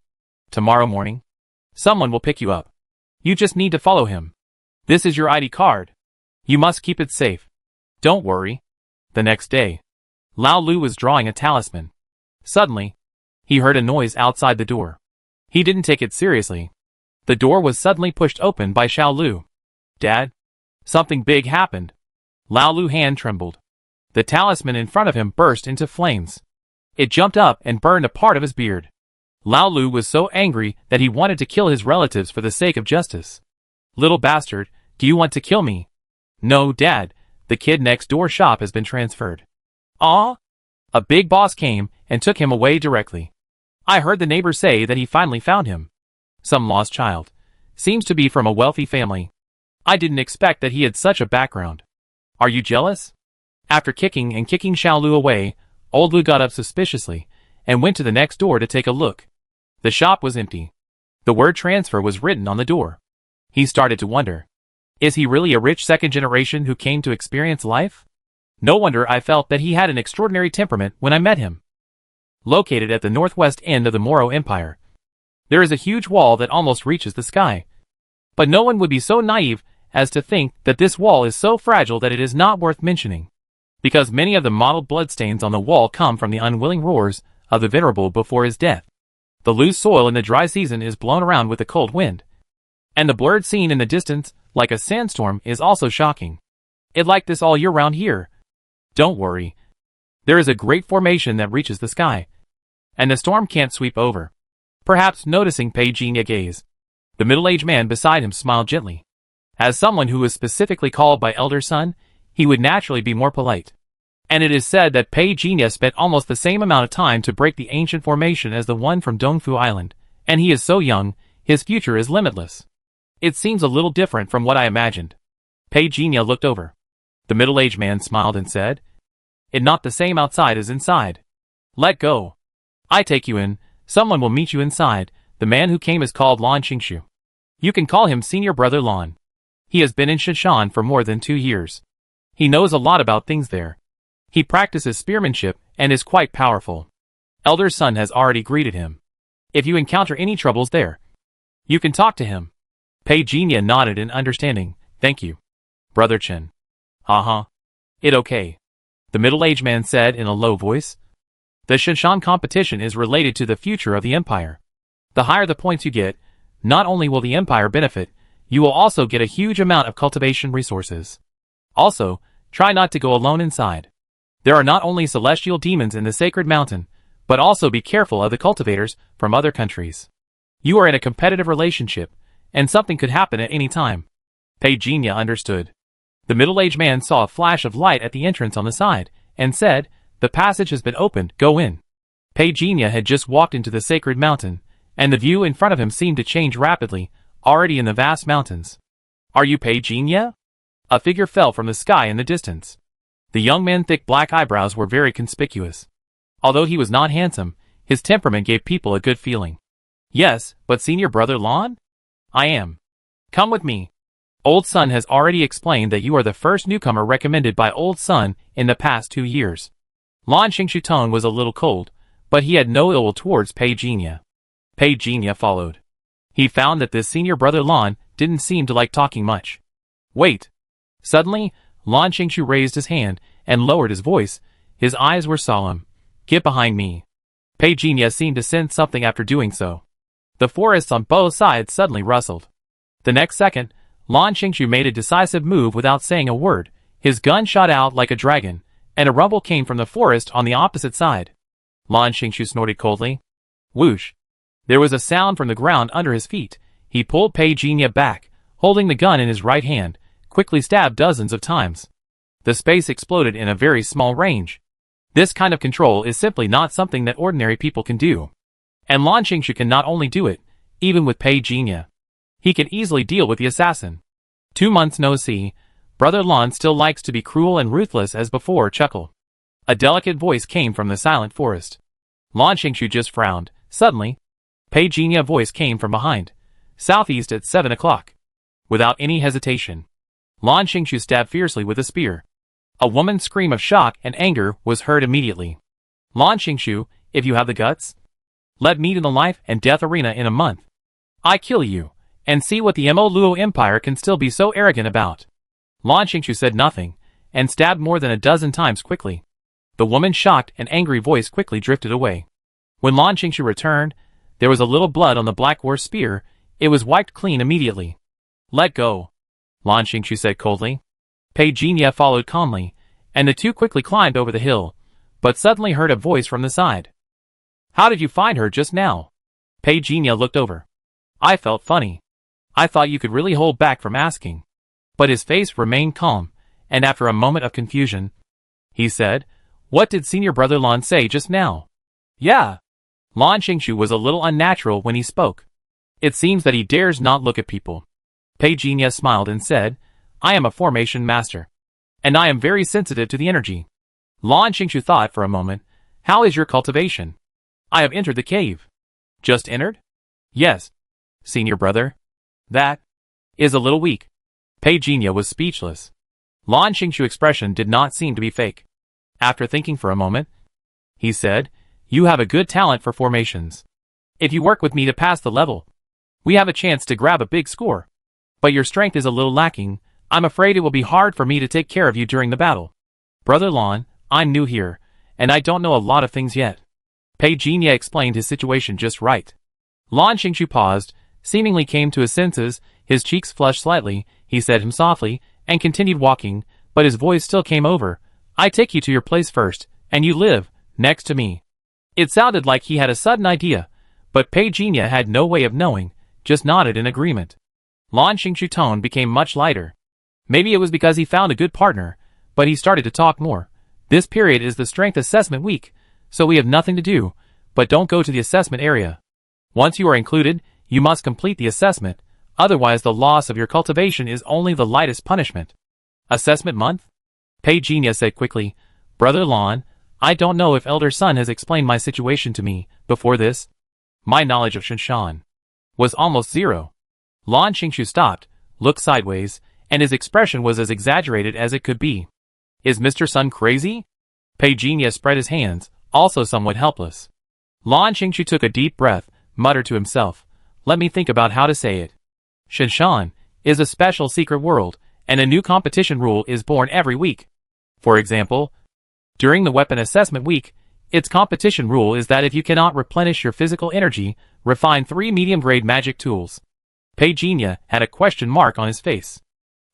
Tomorrow morning. Someone will pick you up. You just need to follow him. This is your ID card. You must keep it safe. Don't worry. The next day, Lao Lu was drawing a talisman. Suddenly, he heard a noise outside the door. He didn't take it seriously. The door was suddenly pushed open by Xiao Lu. Dad? Something big happened. Lao Lu's hand trembled. The talisman in front of him burst into flames. It jumped up and burned a part of his beard. Lao Lu was so angry that he wanted to kill his relatives for the sake of justice. Little bastard, do you want to kill me? No, Dad, the kid next door shop has been transferred. Ah? A big boss came and took him away directly. I heard the neighbors say that he finally found him. Some lost child. Seems to be from a wealthy family. I didn't expect that he had such a background. Are you jealous? After kicking Xiao Lu away, old Lu got up suspiciously and went to the next door to take a look. The shop was empty. The word transfer was written on the door. He started to wonder. Is he really a rich second generation who came to experience life? No wonder I felt that he had an extraordinary temperament when I met him. Located at the northwest end of the Moro Empire, there is a huge wall that almost reaches the sky. But no one would be so naive as to think that this wall is so fragile that it is not worth mentioning. Because many of the mottled bloodstains on the wall come from the unwilling roars of the venerable before his death. The loose soil in the dry season is blown around with a cold wind. And the blurred scene in the distance, like a sandstorm, is also shocking. It's like this all year round here. Don't worry. There is a great formation that reaches the sky. And the storm can't sweep over. Perhaps noticing Pei gaze, the middle-aged man beside him smiled gently. As someone who was specifically called by Elder Sun, he would naturally be more polite. And it is said that Pei spent almost the same amount of time to break the ancient formation as the one from Dongfu Island, and he is so young, his future is limitless. It seems a little different from what I imagined. Pei looked over. The middle-aged man smiled and said, "It's not the same outside as inside. Let go. I take you in, someone will meet you inside." The man who came is called Lan Qingshu. You can call him Senior Brother Lan. He has been in Shishan for more than 2 years. He knows a lot about things there. He practices spearmanship and is quite powerful. Elder Sun has already greeted him. If you encounter any troubles there, you can talk to him. Pei nodded in understanding. Thank you, Brother Chen. It okay. The middle-aged man said in a low voice. The Shishan competition is related to the future of the empire. The higher the points you get, not only will the empire benefit, you will also get a huge amount of cultivation resources. Also, try not to go alone inside. There are not only celestial demons in the sacred mountain, but also be careful of the cultivators from other countries. You are in a competitive relationship, and something could happen at any time. Pei understood. The middle-aged man saw a flash of light at the entrance on the side, and said, "The passage has been opened, go in." Pei had just walked into the sacred mountain, and the view in front of him seemed to change rapidly, already in the vast mountains. Are you Pei Jinya? A figure fell from the sky in the distance. The young man's thick black eyebrows were very conspicuous. Although he was not handsome, his temperament gave people a good feeling. Yes, but senior brother Lon? I am. Come with me. Old Sun has already explained that you are the first newcomer recommended by Old Sun in the past 2 years. Lon Xingshu's tone was a little cold, but he had no ill will towards Pei Jinya. Pei Jinya followed. He found that this senior brother Lon didn't seem to like talking much. Wait. Suddenly, Lon Xingshu raised his hand and lowered his voice. His eyes were solemn. Get behind me. Pei Jinya seemed to sense something after doing so. The forests on both sides suddenly rustled. The next second, Lon Xingshu made a decisive move without saying a word. His gun shot out like a dragon, and a rumble came from the forest on the opposite side. Lon Xingshu snorted coldly. Whoosh. There was a sound from the ground under his feet. He pulled Pei Jinya back, holding the gun in his right hand, quickly stabbed dozens of times. The space exploded in a very small range. This kind of control is simply not something that ordinary people can do. And Lon Xingshu can not only do it, even with Pei Jinya. He can easily deal with the assassin. 2 months no see, Brother Lon still likes to be cruel and ruthless as before. Chuckle. A delicate voice came from the silent forest. Lon Xingshu just frowned. Suddenly, Pei Jinya's voice came from behind. Southeast at 7 o'clock. Without any hesitation, Lon Xingshu stabbed fiercely with a spear. A woman's scream of shock and anger was heard immediately. Lon Xingshu, if you have the guts, let meet in the life and death arena in a month. I kill you, and see what the Mo Luo Empire can still be so arrogant about. Lon Xingshu said nothing, and stabbed more than a dozen times quickly. The woman's shocked and angry voice quickly drifted away. When Lon Xingshu returned, there was a little blood on the black horse spear. It was wiped clean immediately. Let go, Lon Xingshu said coldly. Pei Jinya followed calmly, and the two quickly climbed over the hill, but suddenly heard a voice from the side. How did you find her just now? Pei Jinya looked over. I felt funny. I thought you could really hold back from asking. But his face remained calm, and after a moment of confusion, he said, What did senior brother Lon say just now? Yeah. Lon Xingshu was a little unnatural when he spoke. It seems that he dares not look at people. Pei Jinya smiled and said, I am a formation master, and I am very sensitive to the energy. Lon Xingshu thought for a moment. How is your cultivation? I have entered the cave. Just entered? Yes. Senior brother. That is a little weak. Pei Jinya was speechless. Lon Xingshu's expression did not seem to be fake. After thinking for a moment, he said, You have a good talent for formations. If you work with me to pass the level, we have a chance to grab a big score. But your strength is a little lacking. I'm afraid it will be hard for me to take care of you during the battle. Brother Lon, I'm new here, and I don't know a lot of things yet. Pei Jinya explained his situation just right. Lon Xingshu paused, seemingly came to his senses, his cheeks flushed slightly, he said him softly, and continued walking, but his voice still came over. I take you to your place first, and you live next to me. It sounded like he had a sudden idea, but Pei Jinya had no way of knowing, just nodded in agreement. Lon Xingshu's tone became much lighter. Maybe it was because he found a good partner, but he started to talk more. This period is the strength assessment week, so we have nothing to do, but don't go to the assessment area. Once you are included, you must complete the assessment, otherwise the loss of your cultivation is only the lightest punishment. Assessment month? Pei Jinya said quickly, Brother Lon, I don't know if Elder Sun has explained my situation to me before this. My knowledge of Shinshan was almost zero. Lon Xingshu stopped, looked sideways, and his expression was as exaggerated as it could be. Is Mr. Sun crazy? Pei Jinya spread his hands, also somewhat helpless. Lon Xingshu took a deep breath, muttered to himself, Let me think about how to say it. Shinshan is a special secret world, and a new competition rule is born every week. For example, during the weapon assessment week, its competition rule is that if you cannot replenish your physical energy, refine 3 medium-grade magic tools. Pei Jinya had a question mark on his face.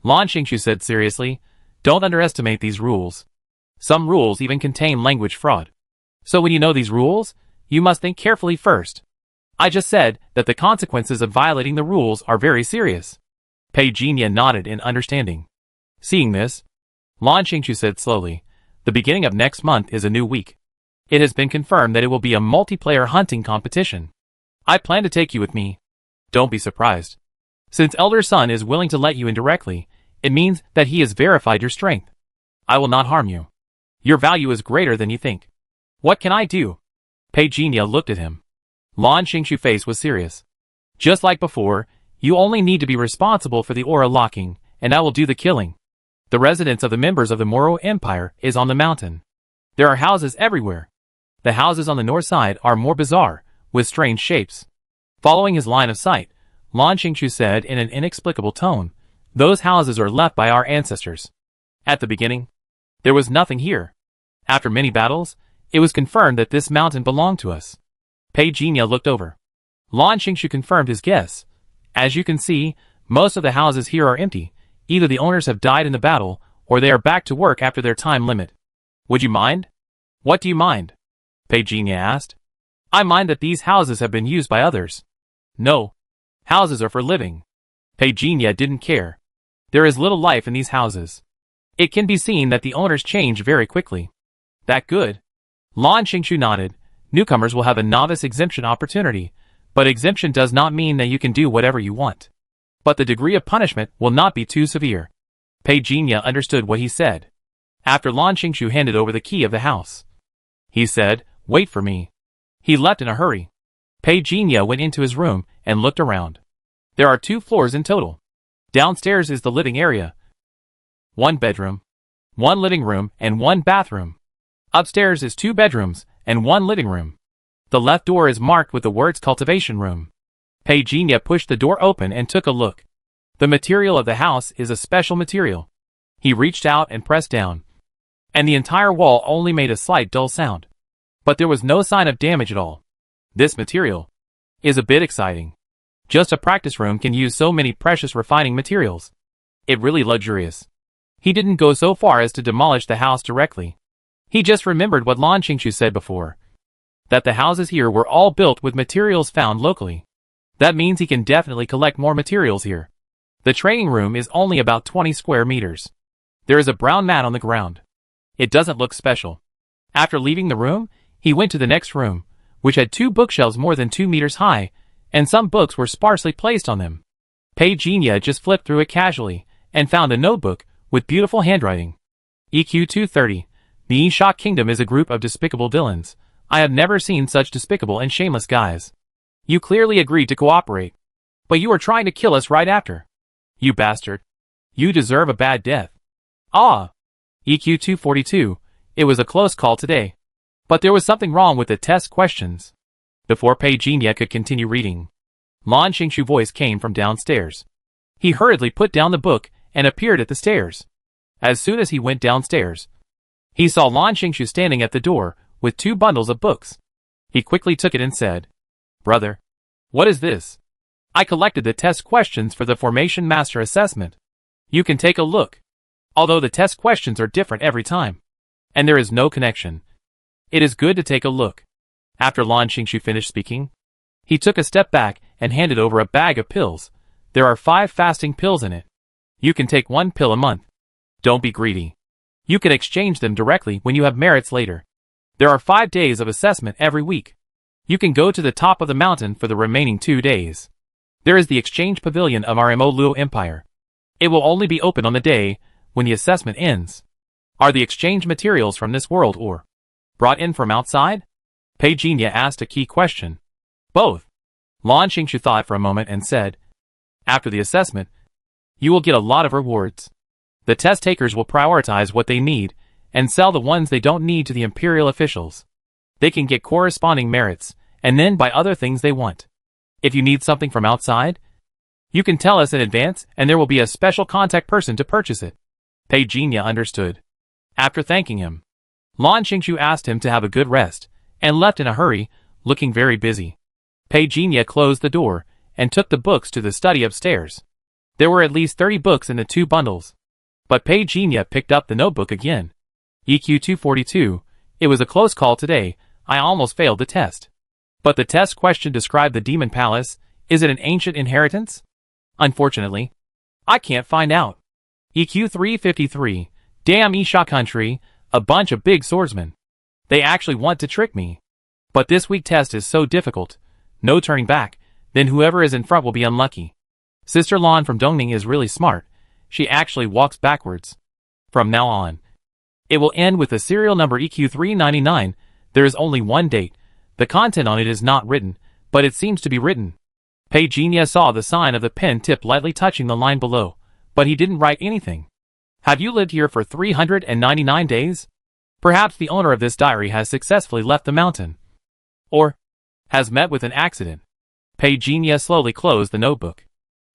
Lon Xingshu said seriously, Don't underestimate these rules. Some rules even contain language fraud. So when you know these rules, you must think carefully first. I just said that the consequences of violating the rules are very serious. Pei Jinya nodded in understanding. Seeing this, Lon Xingshu said slowly, The beginning of next month is a new week. It has been confirmed that it will be a multiplayer hunting competition. I plan to take you with me. Don't be surprised. Since Elder Sun is willing to let you in directly, it means that he has verified your strength. I will not harm you. Your value is greater than you think. What can I do? Pei Jinya looked at him. Lan Xingshu's face was serious. Just like before, you only need to be responsible for the aura locking, and I will do the killing. The residence of the members of the Moro Empire is on the mountain. There are houses everywhere. The houses on the north side are more bizarre, with strange shapes. Following his line of sight, Lan Xingshu said in an inexplicable tone, those houses are left by our ancestors. At the beginning, there was nothing here. After many battles, it was confirmed that this mountain belonged to us. Pei Jinya looked over. Lan Xingshu confirmed his guess. As you can see, most of the houses here are empty. Either the owners have died in the battle, or they are back to work after their time limit. Would you mind? What do you mind? Pei Jinya asked. I mind that these houses have been used by others. No. Houses are for living. Pei Jinya didn't care. There is little life in these houses. It can be seen that the owners change very quickly. That good? Lan Xingshu nodded. Newcomers will have a novice exemption opportunity, but exemption does not mean that you can do whatever you want. But the degree of punishment will not be too severe. Pei Jinya understood what he said. After Lan Xingshu handed over the key of the house, he said, wait for me. He left in a hurry. Pei Jinya went into his room and looked around. There are 2 floors in total. Downstairs is the living area. 1 bedroom, 1 living room, and 1 bathroom. Upstairs is 2 bedrooms and 1 living room. The left door is marked with the words cultivation room. Pei Jinya pushed the door open and took a look. The material of the house is a special material. He reached out and pressed down, and the entire wall only made a slight dull sound. But there was no sign of damage at all. This material is a bit exciting. Just a practice room can use so many precious refining materials. It really luxurious. He didn't go so far as to demolish the house directly. He just remembered what Lan Xingshu said before, that the houses here were all built with materials found locally. That means he can definitely collect more materials here. The training room is only about 20 square meters. There is a brown mat on the ground. It doesn't look special. After leaving the room, he went to the next room, which had 2 bookshelves more than 2 meters high, and some books were sparsely placed on them. Pei Jinya just flipped through it casually, and found a notebook with beautiful handwriting. EQ230. The Yishak Kingdom is a group of despicable villains. I have never seen such despicable and shameless guys. You clearly agreed to cooperate, but you were trying to kill us right after. You bastard. You deserve a bad death. Ah. EQ242. It was a close call today. But there was something wrong with the test questions. Before Pei Jinya could continue reading, Lan Xingshu's voice came from downstairs. He hurriedly put down the book and appeared at the stairs. As soon as he went downstairs, he saw Lan Xingshu standing at the door with 2 bundles of books. He quickly took it and said, Brother, what is this? I collected the test questions for the Formation Master Assessment. You can take a look. Although the test questions are different every time, and there is no connection, it is good to take a look. After Lan Xingshu finished speaking, he took a step back and handed over a bag of pills. There are 5 fasting pills in it. You can take 1 pill a month. Don't be greedy. You can exchange them directly when you have merits later. There are 5 days of assessment every week. You can go to the top of the mountain for the remaining 2 days. There is the exchange pavilion of our Luo Empire. It will only be open on the day when the assessment ends. Are the exchange materials from this world or brought in from outside? Pei Jinya asked a key question. Both. Lan Xingshu thought for a moment and said, after the assessment, you will get a lot of rewards. The test takers will prioritize what they need and sell the ones they don't need to the imperial officials. They can get corresponding merits and then buy other things they want. If you need something from outside, you can tell us in advance and there will be a special contact person to purchase it. Pei Jinya understood. After thanking him, Lan Xingshu asked him to have a good rest and left in a hurry, looking very busy. Pei Jinya closed the door and took the books to the study upstairs. There were at least 30 books in the 2 bundles. But Pei Jinya picked up the notebook again. EQ242. It was a close call today. I almost failed the test. But the test question described the Demon Palace. Is it an ancient inheritance? Unfortunately, I can't find out. EQ353. Damn Isha country, a bunch of big swordsmen. They actually want to trick me. But this week test is so difficult. No turning back, then whoever is in front will be unlucky. Sister Lan from Dongning is really smart. She actually walks backwards. From now on. It will end with the serial number EQ399. There is only one date. The content on it is not written, but it seems to be written. Pei Jinya saw the sign of the pen tip lightly touching the line below, but he didn't write anything. Have you lived here for 399 days? Perhaps the owner of this diary has successfully left the mountain. Or has met with an accident. Pei Jinya slowly closed the notebook.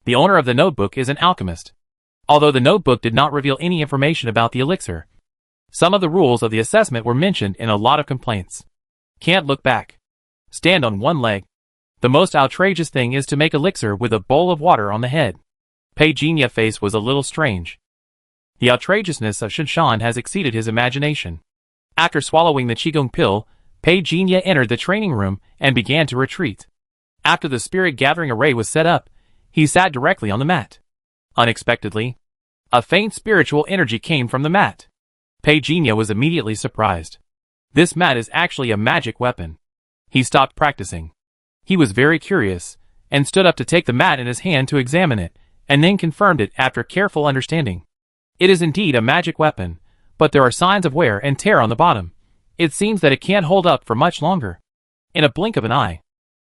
The owner of the notebook is an alchemist. Although the notebook did not reveal any information about the elixir, some of the rules of the assessment were mentioned in a lot of complaints. Can't look back. Stand on one leg. The most outrageous thing is to make elixir with a bowl of water on the head. Pei Jinya's face was a little strange. The outrageousness of Shinshan has exceeded his imagination. After swallowing the Qigong pill, Pei Jinya entered the training room and began to retreat. After the spirit gathering array was set up, he sat directly on the mat. Unexpectedly, a faint spiritual energy came from the mat. Pei Jinya was immediately surprised. This mat is actually a magic weapon. He stopped practicing. He was very curious, and stood up to take the mat in his hand to examine it, and then confirmed it after careful understanding. It is indeed a magic weapon, but there are signs of wear and tear on the bottom. It seems that it can't hold up for much longer. In a blink of an eye,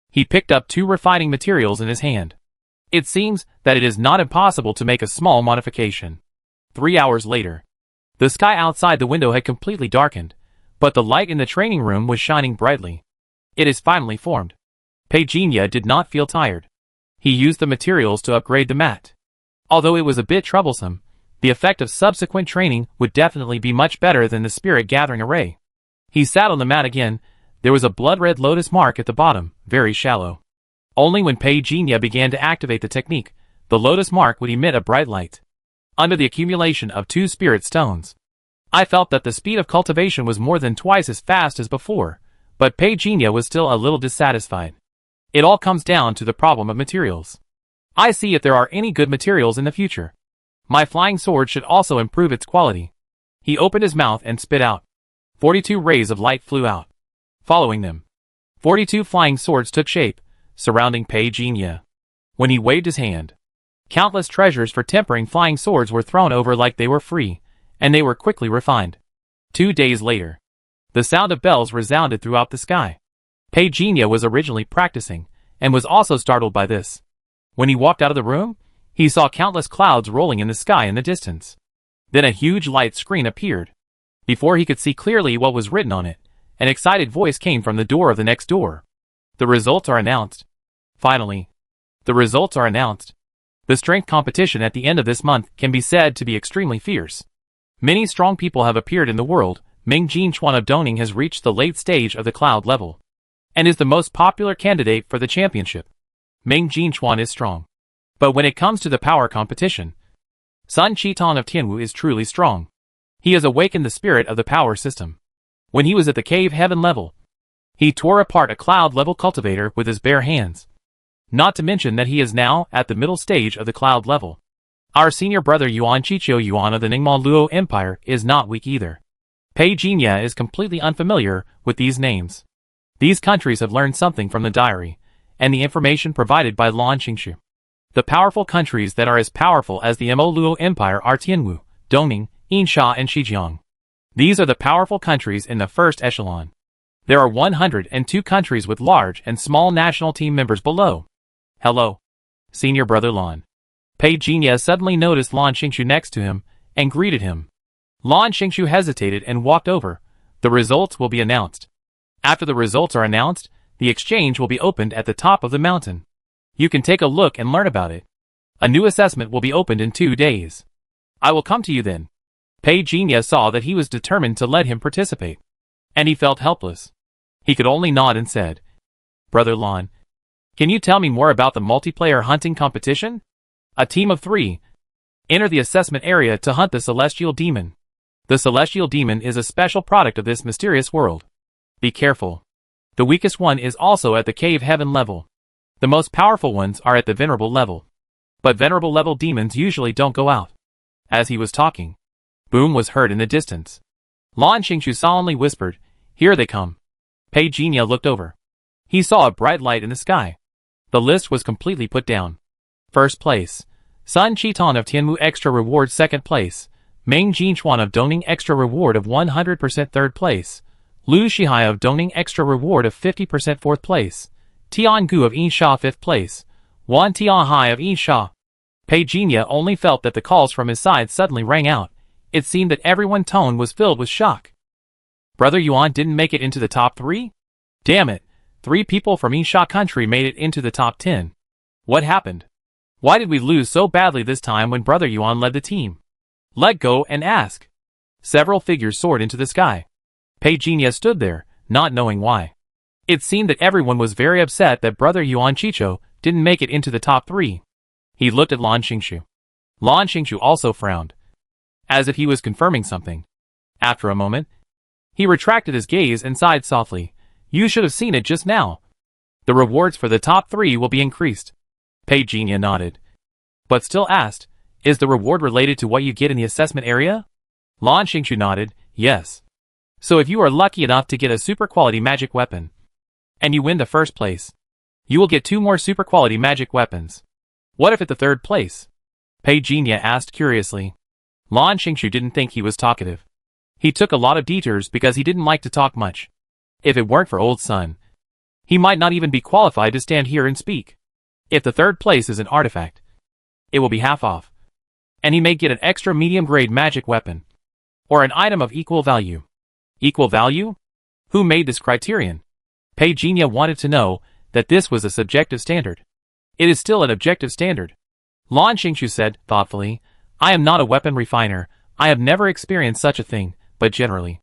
he picked up 2 refining materials in his hand. It seems that it is not impossible to make a small modification. 3 hours later, the sky outside the window had completely darkened, but the light in the training room was shining brightly. It is finally formed. Pei Jinya did not feel tired. He used the materials to upgrade the mat. Although it was a bit troublesome, the effect of subsequent training would definitely be much better than the spirit gathering array. He sat on the mat again. There was a blood-red lotus mark at the bottom, very shallow. Only when Pei Jinya began to activate the technique, the lotus mark would emit a bright light. Under the accumulation of 2 spirit stones, I felt that the speed of cultivation was more than twice as fast as before, but Pei Jinya was still a little dissatisfied. It all comes down to the problem of materials. I see if there are any good materials in the future. My flying sword should also improve its quality. He opened his mouth and spit out. 42 rays of light flew out. Following them, 42 flying swords took shape, surrounding Pei Jinya. When he waved his hand, countless treasures for tempering flying swords were thrown over like they were free, and they were quickly refined. 2 days later, the sound of bells resounded throughout the sky. Pei Jinya was originally practicing, and was also startled by this. When he walked out of the room, he saw countless clouds rolling in the sky in the distance. Then a huge light screen appeared. Before he could see clearly what was written on it, an excited voice came from the door of the next door. The results are announced. Finally, the results are announced. The strength competition at the end of this month can be said to be extremely fierce. Many strong people have appeared in the world. Ming Jinchuan of Dongning has reached the late stage of the cloud level, and is the most popular candidate for the championship. Ming Jinchuan is strong. But when it comes to the power competition, Sun Qitong of Tianwu is truly strong. He has awakened the spirit of the power system. When he was at the cave heaven level, he tore apart a cloud level cultivator with his bare hands. Not to mention that he is now at the middle stage of the cloud level. Our senior brother Yuan Chichio Yuan of the Ningma Luo Empire is not weak either. Pei Jinya is completely unfamiliar with these names. These countries have learned something from the diary, and the information provided by Lan Qingshu. The powerful countries that are as powerful as the Mo Luo Empire are Tianwu, Dongning, Yinsha and Shijiang. These are the powerful countries in the first echelon. There are 102 countries with large and small national team members below. Hello, senior brother Lan. Pei Jinya suddenly noticed Lan Qingshu next to him, and greeted him. Lan Qingshu hesitated and walked over. The results will be announced. After the results are announced, the exchange will be opened at the top of the mountain. You can take a look and learn about it. A new assessment will be opened in 2 days. I will come to you then. Pei Jinya saw that he was determined to let him participate, and he felt helpless. He could only nod and said, Brother Lan, can you tell me more about the multiplayer hunting competition? A team of 3. Enter the assessment area to hunt the Celestial Demon. The Celestial Demon is a special product of this mysterious world. Be careful. The weakest one is also at the cave heaven level. The most powerful ones are at the venerable level. But venerable level demons usually don't go out. As he was talking, boom was heard in the distance. Lan Qingshu solemnly whispered, Here they come. Pei Jinya looked over. He saw a bright light in the sky. The list was completely put down. First place. Sun Chiton of Tianmu extra reward second place. Meng Jinchuan of Dongning extra reward of 100% third place. Lu Shihai of Dongning extra reward of 50% fourth place. Tian Gu of Yinsha fifth place. Wan Tian Hai of Yinsha. Pei Jinya only felt that the calls from his side suddenly rang out. It seemed that everyone's tone was filled with shock. Brother Yuan didn't make it into the top 3? Damn it, 3 people from Yinsha country made it into the top 10. What happened? Why did we lose so badly this time when Brother Yuan led the team? Let go and ask. Several figures soared into the sky. Pei Jinya stood there, not knowing why. It seemed that everyone was very upset that Brother Yuan Chicho didn't make it into the top 3. He looked at Lan Xingshu. Lan Xingshu also frowned, as if he was confirming something. After a moment, he retracted his gaze and sighed softly. You should have seen it just now. The rewards for the top 3 will be increased. Pei Jinya nodded, but still asked, is the reward related to what you get in the assessment area? Lan Xingshu nodded, yes. So if you are lucky enough to get a super quality magic weapon, and you win the first place, you will get 2 more super quality magic weapons. What if at the third place? Pei Jinya asked curiously. Lan Xingshu didn't think he was talkative. He took a lot of detours because he didn't like to talk much. If it weren't for Old Sun, he might not even be qualified to stand here and speak. If the third place is an artifact, it will be half off, and he may get an extra medium-grade magic weapon, or an item of equal value. Equal value? Who made this criterion? Pei Jinya wanted to know that this was a subjective standard. It is still an objective standard. Lan Xingshu said, thoughtfully, I am not a weapon refiner, I have never experienced such a thing, but generally,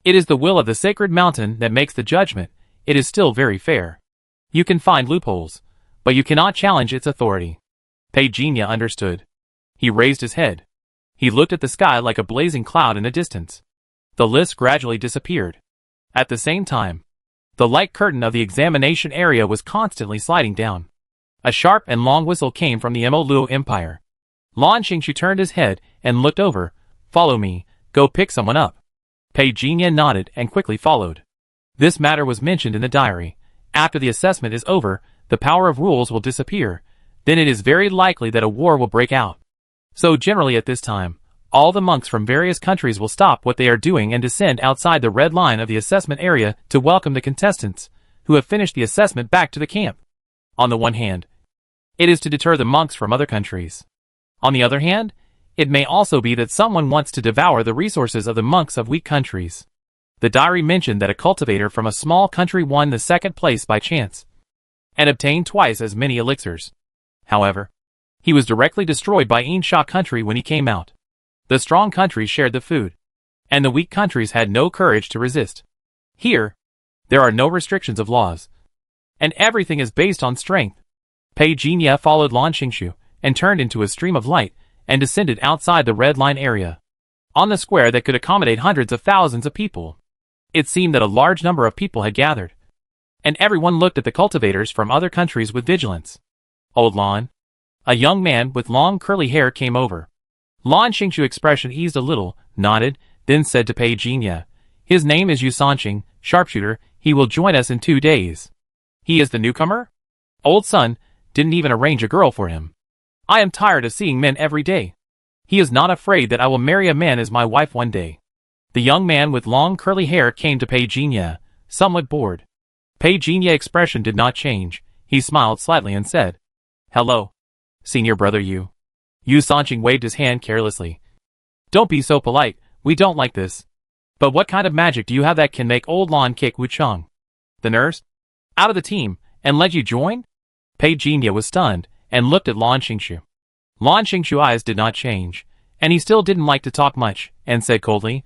it is the will of the sacred mountain that makes the judgment. It is still very fair. You can find loopholes, but you cannot challenge its authority. Pei Jinya understood. He raised his head. He looked at the sky like a blazing cloud in the distance. The list gradually disappeared. At the same time, the light curtain of the examination area was constantly sliding down. A sharp and long whistle came from the Mo Luo Empire. Lan Xingshu turned his head and looked over. Follow me, go pick someone up. Pei Jinya nodded and quickly followed. This matter was mentioned in the diary. After the assessment is over, the power of rules will disappear. Then it is very likely that a war will break out. So generally at this time, all the monks from various countries will stop what they are doing and descend outside the red line of the assessment area to welcome the contestants who have finished the assessment back to the camp. On the one hand, it is to deter the monks from other countries. On the other hand, it may also be that someone wants to devour the resources of the monks of weak countries. The diary mentioned that a cultivator from a small country won the second place by chance and obtained twice as many elixirs. However, he was directly destroyed by Yinsha country when he came out. The strong countries shared the food, and the weak countries had no courage to resist. Here, there are no restrictions of laws, and everything is based on strength. Pei Jinya followed Lan Xingshu and turned into a stream of light and descended outside the red line area, on the square that could accommodate hundreds of thousands of people. It seemed that a large number of people had gathered, and everyone looked at the cultivators from other countries with vigilance. Old Lan, a young man with long curly hair, came over. Lan Xingshu's expression eased a little, nodded, then said to Pei Jinya, his name is Yu Sanqing, sharpshooter, he will join us in 2 days. He is the newcomer? Old Sun didn't even arrange a girl for him. I am tired of seeing men every day. He is not afraid that I will marry a man as my wife one day. The young man with long curly hair came to Pei Jinya, somewhat bored. Pei Jinya's expression did not change. He smiled slightly and said, hello, senior brother Yu. Yu Sanqing waved his hand carelessly. Don't be so polite, we don't like this. But what kind of magic do you have that can make old Lan kick Wuchang, the nurse, out of the team, and let you join? Pei Jinya was stunned, and looked at Lan Xingshu. Lan Xingshu's eyes did not change, and he still didn't like to talk much, and said coldly,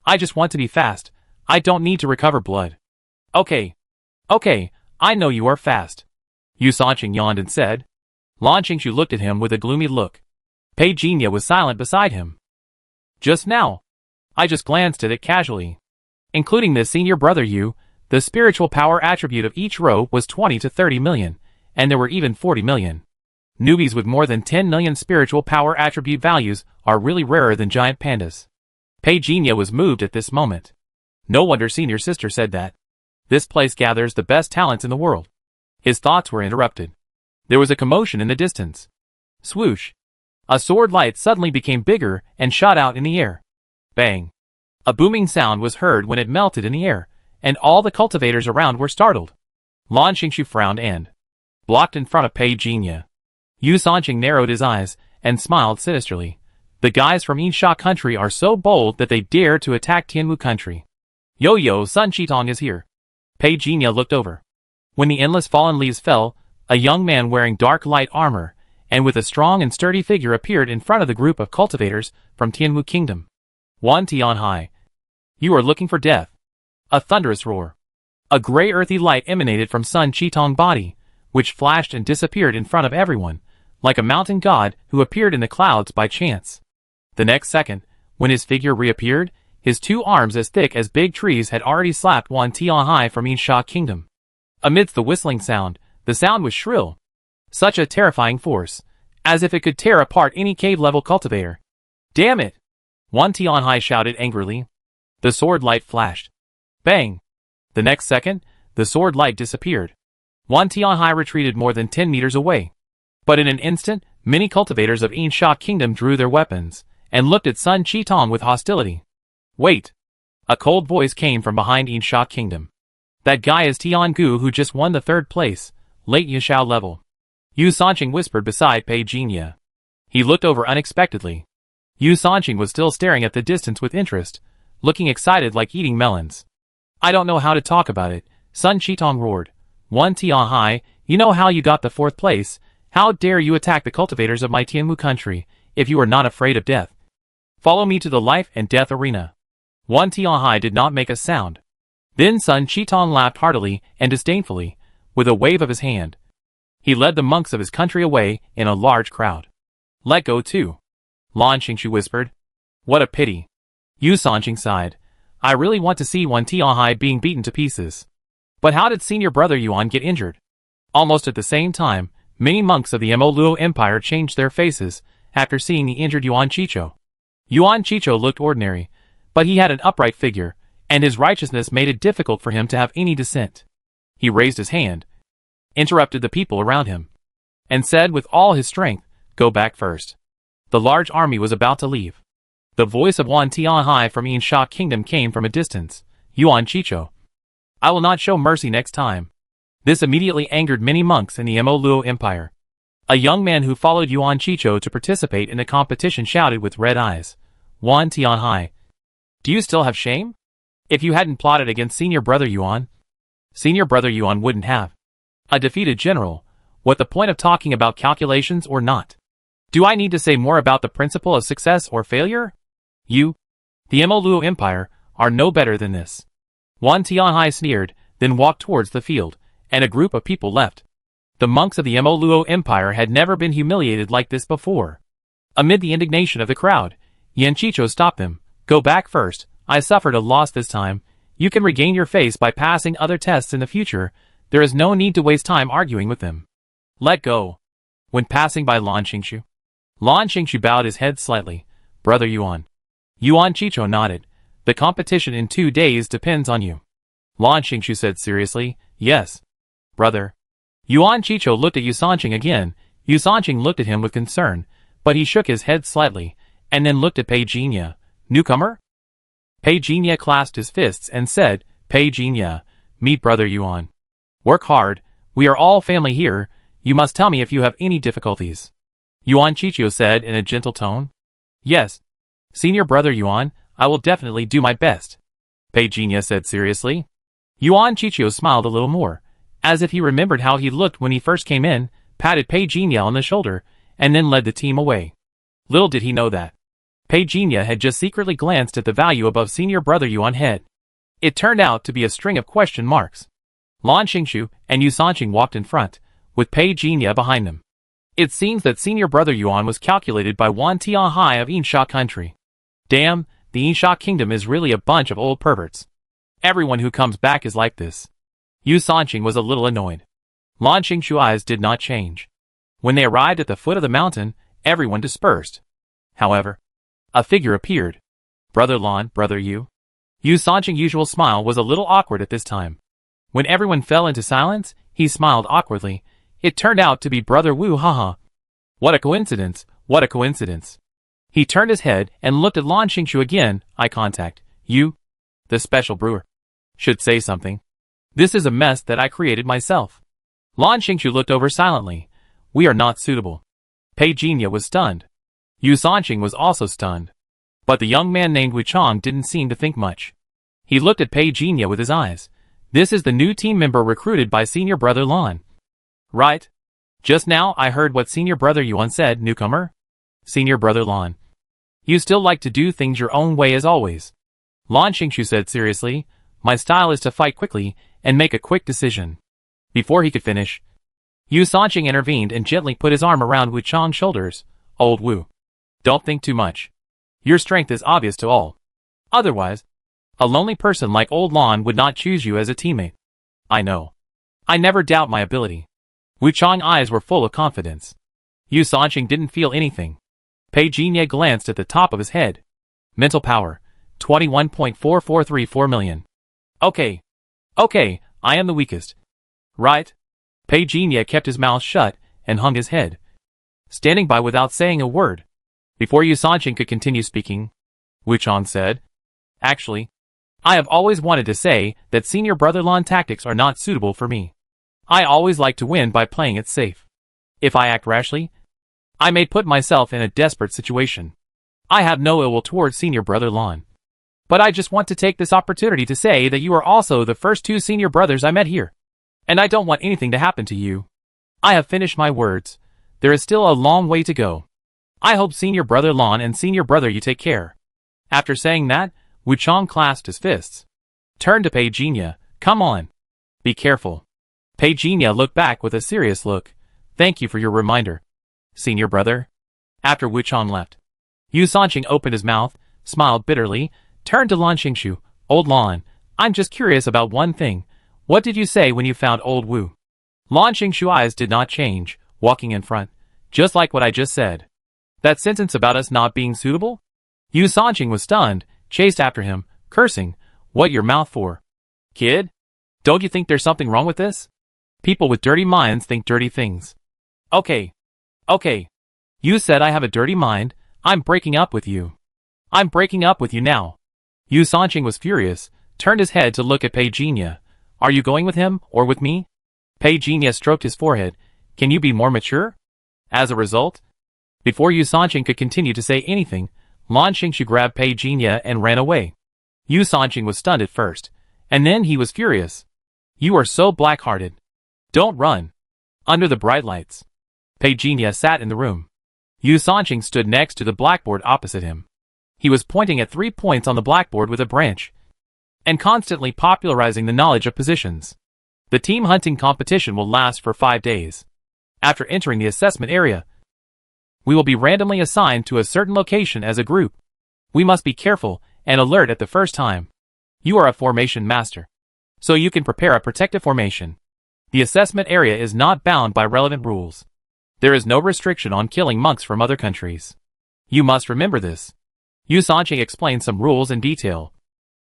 I just want to be fast, I don't need to recover blood. Okay, I know you are fast. Yu Sanqing yawned and said. Lan Xingshu looked at him with a gloomy look. Pei Jinya was silent beside him. Just now, I just glanced at it casually. Including the senior brother Yu, the spiritual power attribute of each row was 20 to 30 million, and there were even 40 million. Newbies with more than 10 million spiritual power attribute values are really rarer than giant pandas. Pei Jinya was moved at this moment. No wonder senior sister said that. This place gathers the best talents in the world. His thoughts were interrupted. There was a commotion in the distance. Swoosh! A sword light suddenly became bigger and shot out in the air. Bang! A booming sound was heard when it melted in the air, and all the cultivators around were startled. Lan Xingshu frowned and blocked in front of Pei Jinya. Yu Sanqing narrowed his eyes and smiled sinisterly. The guys from Yinsha country are so bold that they dare to attack Tianwu country. Yo, Sun Qitong is here. Pei Jinya looked over. When the endless fallen leaves fell, a young man wearing dark light armor and with a strong and sturdy figure appeared in front of the group of cultivators from Tianwu Kingdom. Wan Tianhai. You are looking for death. A thunderous roar. A gray earthy light emanated from Sun Qitong body, which flashed and disappeared in front of everyone, like a mountain god who appeared in the clouds by chance. The next second, when his figure reappeared, his 2 arms as thick as big trees had already slapped Wan Tianhai from Yinsha Kingdom. Amidst the whistling sound, the sound was shrill. Such a terrifying force, as if it could tear apart any cave-level cultivator. Damn it! Wan Tianhai shouted angrily. The sword light flashed. Bang! The next second, the sword light disappeared. Wan Tianhai retreated more than 10 meters away. But in an instant, many cultivators of Yinsha Kingdom drew their weapons, and looked at Sun Qitong with hostility. Wait! A cold voice came from behind Yinsha Kingdom. That guy is Tian Gu who just won the 3rd place, late Yishao level. Yu Sanqing whispered beside Pei Jinya. He looked over unexpectedly. Yu Sanqing was still staring at the distance with interest, looking excited like eating melons. I don't know how to talk about it, Sun Qitong roared. Wan Tianhai, you know how you got the 4th place? How dare you attack the cultivators of my Tianwu country, if you are not afraid of death? Follow me to the life and death arena. Wan Tianhai did not make a sound. Then Sun Qitong laughed heartily and disdainfully, with a wave of his hand. He led the monks of his country away in a large crowd. Let go too. Lan Xingshu whispered. What a pity. Yu Sanqing sighed. I really want to see Wan Tianhai being beaten to pieces. But how did senior brother Yuan get injured? Almost at the same time, many monks of the Mo Luo Empire changed their faces after seeing the injured Yuan Chicho. Yuan Chicho looked ordinary, but he had an upright figure, and his righteousness made it difficult for him to have any dissent. He raised his hand, interrupted the people around him, and said with all his strength, Go back first. The large army was about to leave. The voice of Wan Tianhai from Yinsha Kingdom came from a distance. Yuan Chicho. I will not show mercy next time. This immediately angered many monks in the Mo Luo Empire. A young man who followed Yuan Chicho to participate in the competition shouted with red eyes. Wan Tianhai. Do you still have shame? If you hadn't plotted against senior brother Yuan, senior brother Yuan wouldn't have. A defeated general. What the point of talking about calculations or not? Do I need to say more about the principle of success or failure? You, the Mo Luo Empire, are no better than this. Wan Tianhai sneered, then walked towards the field, and a group of people left. The monks of the Mo Luo Empire had never been humiliated like this before. Amid the indignation of the crowd, Yan Chicho stopped them. Go back first. I suffered a loss this time. You can regain your face by passing other tests in the future. There is no need to waste time arguing with them. Let go. When passing by Lan Xingshu bowed his head slightly. Brother Yuan. Yuan Chicho nodded. The competition in 2 days depends on you. Lan Xingshu said seriously. Yes. Brother. Yuan Chicho looked at Yu Sanqing again. Yu Sanqing looked at him with concern, but he shook his head slightly, and then looked at Pei Jinya. Newcomer? Pei Jinya clasped his fists and said, Pei Jinya, meet brother Yuan. Work hard. We are all family here. You must tell me if you have any difficulties. Yuan Chicho said in a gentle tone. Yes. Senior brother Yuan, I will definitely do my best. Pei Jinya said seriously. Yuan Chicho smiled a little more, as if he remembered how he looked when he first came in, patted Pei Jinya on the shoulder, and then led the team away. Little did he know that Pei Jinya had just secretly glanced at the value above senior brother Yuan head. It turned out to be a string of question marks. Lan Xingshu and Yu Sanqing walked in front, with Pei Jinya behind them. It seems that senior brother Yuan was calculated by Wan Tianhai of Yinsha country. Damn, the Yinsha kingdom is really a bunch of old perverts. Everyone who comes back is like this. Yu Sanqing was a little annoyed. Lan Xingshu's eyes did not change. When they arrived at the foot of the mountain, everyone dispersed. However, a figure appeared. Brother Lan, brother Yu. Yu Sanqing's usual smile was a little awkward at this time. When everyone fell into silence, he smiled awkwardly. It turned out to be brother Wu. Haha. What a coincidence, what a coincidence. He turned his head and looked at Lan Qingshu again, eye contact. You, the special brewer, should say something. This is a mess that I created myself. Lan Qingshu looked over silently. We are not suitable. Pei Jinya was stunned. Yu Sanqing was also stunned. But the young man named Wu Chang didn't seem to think much. He looked at Pei Jinya with his eyes. This is the new team member recruited by senior brother Lan. Right? Just now I heard what senior brother Yuan said, newcomer. Senior brother Lan. You still like to do things your own way as always. Lan Qingshu said seriously, my style is to fight quickly and make a quick decision. Before he could finish, Yu Sanqing intervened and gently put his arm around Wu Chang's shoulders. Old Wu. Don't think too much. Your strength is obvious to all. Otherwise, a lonely person like old Lan would not choose you as a teammate. I know. I never doubt my ability. Wu Chang's eyes were full of confidence. Yu Sanqing didn't feel anything. Pei Jinya glanced at the top of his head. Mental power, 21.4434 million. Okay, I am the weakest. Right? Pei Jinya kept his mouth shut and hung his head, standing by without saying a word. Before Yu Sanqing could continue speaking, Wu Chang said, Actually, I have always wanted to say that senior brother Lan tactics are not suitable for me. I always like to win by playing it safe. If I act rashly, I may put myself in a desperate situation. I have no ill will towards senior brother Lan. But I just want to take this opportunity to say that you are also the first two senior brothers I met here. And I don't want anything to happen to you. I have finished my words. There is still a long way to go. I hope senior brother Lan and senior brother you take care. After saying that, Wu Chang clasped his fists. Turned to Pei Jinya. Come on. Be careful. Pei Jinya looked back with a serious look. Thank you for your reminder, senior brother. After Wu Chang left, Yu Sanqing opened his mouth, smiled bitterly, turned to Lan Qingshu. Old Lan, I'm just curious about one thing. What did you say when you found old Wu? Lan Qingshu's eyes did not change, walking in front. Just like what I just said. That sentence about us not being suitable? Yu Sanqing was stunned, chased after him, cursing. What your mouth for? Kid? Don't you think there's something wrong with this? People with dirty minds think dirty things. Okay. You said I have a dirty mind. I'm breaking up with you. I'm breaking up with you now. Yu Sanqing was furious, turned his head to look at Pei Jinya. Are you going with him, or with me? Pei Jinya stroked his forehead. Can you be more mature? As a result, before Yu Sanqing could continue to say anything, Lan Qingshu grabbed Pei Jinya and ran away. Yu Sanqing was stunned at first, and then he was furious. You are so black-hearted. Don't run. Under the bright lights, Pei Jinya sat in the room. Yu Sanqing stood next to the blackboard opposite him. He was pointing at 3 points on the blackboard with a branch, and constantly popularizing the knowledge of positions. The team hunting competition will last for 5 days. After entering the assessment area, we will be randomly assigned to a certain location as a group. We must be careful and alert at the first time. You are a formation master, so you can prepare a protective formation. The assessment area is not bound by relevant rules. There is no restriction on killing monks from other countries. You must remember this. Yu Sanqing explained some rules in detail,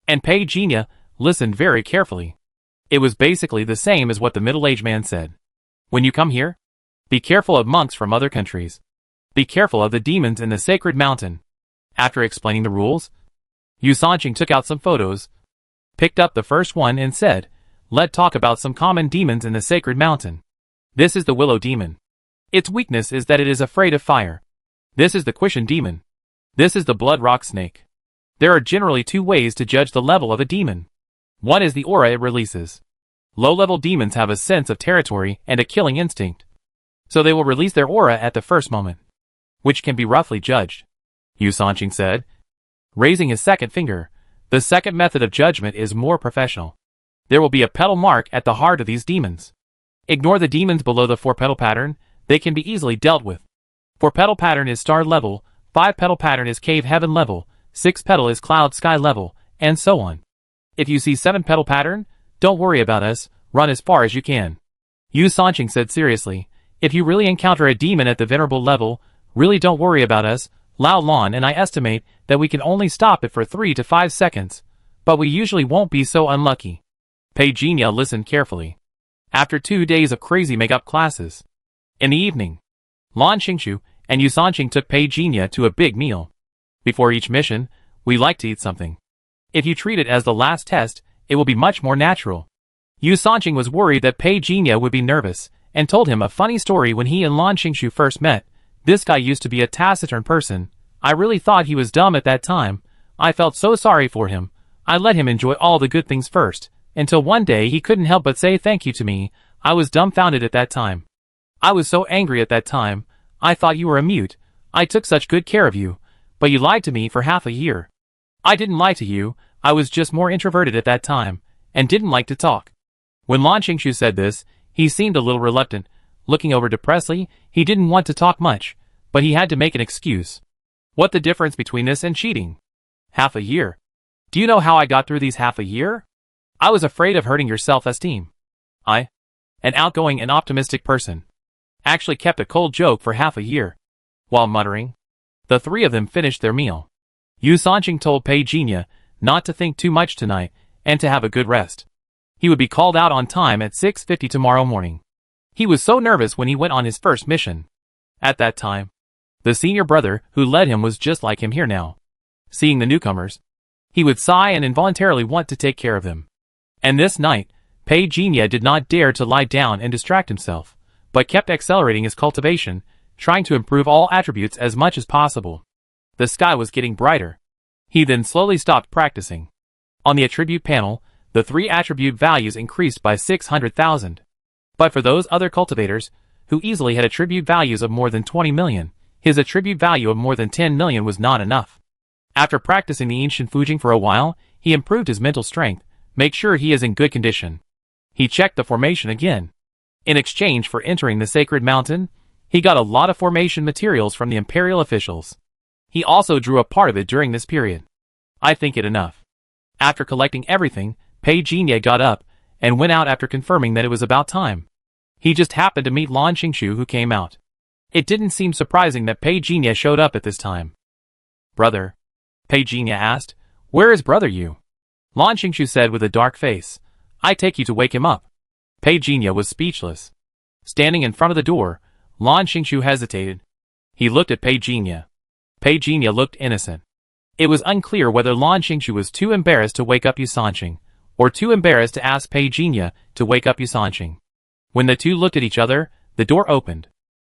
and Pei Jinya listened very carefully. It was basically the same as what the middle-aged man said. When you come here, be careful of monks from other countries. Be careful of the demons in the sacred mountain. After explaining the rules, Yu Sanqing took out some photos, picked up the first one and said, let's talk about some common demons in the sacred mountain. This is the willow demon. Its weakness is that it is afraid of fire. This is the Quishan demon. This is the blood rock snake. There are generally 2 ways to judge the level of a demon. One is the aura it releases. Low-level demons have a sense of territory and a killing instinct, so they will release their aura at the first moment, which can be roughly judged. Yu Sanqing said, raising his second finger. The second method of judgment is more professional. There will be a petal mark at the heart of these demons. Ignore the demons below the 4-petal pattern. They can be easily dealt with. 4-petal pattern is star level, 5-petal pattern is cave heaven level, 6-petal is cloud sky level, and so on. If you see 7-petal pattern, don't worry about us, run as far as you can. Yu Sanqing said seriously, if you really encounter a demon at the venerable level, really don't worry about us, Lao Lan and I estimate that we can only stop it for 3 to 5 seconds, but we usually won't be so unlucky. Pei Jinya listened carefully. After 2 days of crazy makeup classes, in the evening, Lan Xingshu and Yu Sanqing took Pei Jinya to a big meal. Before each mission, we like to eat something. If you treat it as the last test, it will be much more natural. Yu Sanqing was worried that Pei Jinya would be nervous, and told him a funny story when he and Lan Xingshu first met. This guy used to be a taciturn person. I really thought he was dumb at that time. I felt so sorry for him. I let him enjoy all the good things first, until one day he couldn't help but say thank you to me. I was dumbfounded at that time. I was so angry at that time. I thought you were a mute. I took such good care of you. But you lied to me for half a year. I didn't lie to you. I was just more introverted at that time, and didn't like to talk. When Lan Xingshu said this, he seemed a little reluctant. Looking over to Presley, he didn't want to talk much, but he had to make an excuse. What the difference between this and cheating? Half a year. Do you know how I got through these half a year? I was afraid of hurting your self-esteem. I, an outgoing and optimistic person, actually kept a cold joke for half a year. While muttering, the three of them finished their meal. Yu Sanqing told Pei Jinya not to think too much tonight and to have a good rest. He would be called out on time at 6:50 tomorrow morning. He was so nervous when he went on his first mission. At that time, the senior brother who led him was just like him here now. Seeing the newcomers, he would sigh and involuntarily want to take care of them. And this night, Pei Jinya did not dare to lie down and distract himself, but kept accelerating his cultivation, trying to improve all attributes as much as possible. The sky was getting brighter. He then slowly stopped practicing. On the attribute panel, the 3 attribute values increased by 600,000. But for those other cultivators, who easily had attribute values of more than 20 million, his attribute value of more than 10 million was not enough. After practicing the ancient Fujing for a while, he improved his mental strength, make sure he is in good condition. He checked the formation again. In exchange for entering the sacred mountain, he got a lot of formation materials from the imperial officials. He also drew a part of it during this period. I think it enough. After collecting everything, Pei Jinya got up and went out after confirming that it was about time. He just happened to meet Lan Xingshu, who came out. It didn't seem surprising that Pei Jinya showed up at this time. Brother? Pei Jinya asked. Where is brother Yu? Lan Xingshu said with a dark face. I take you to wake him up. Pei Jinya was speechless. Standing in front of the door, Lan Xingshu hesitated. He looked at Pei Jinya. Pei Jinya looked innocent. It was unclear whether Lan Xingshu was too embarrassed to wake up Yu Sanqing, or too embarrassed to ask Pei Jinya to wake up Yu Sanqing. When the two looked at each other, the door opened.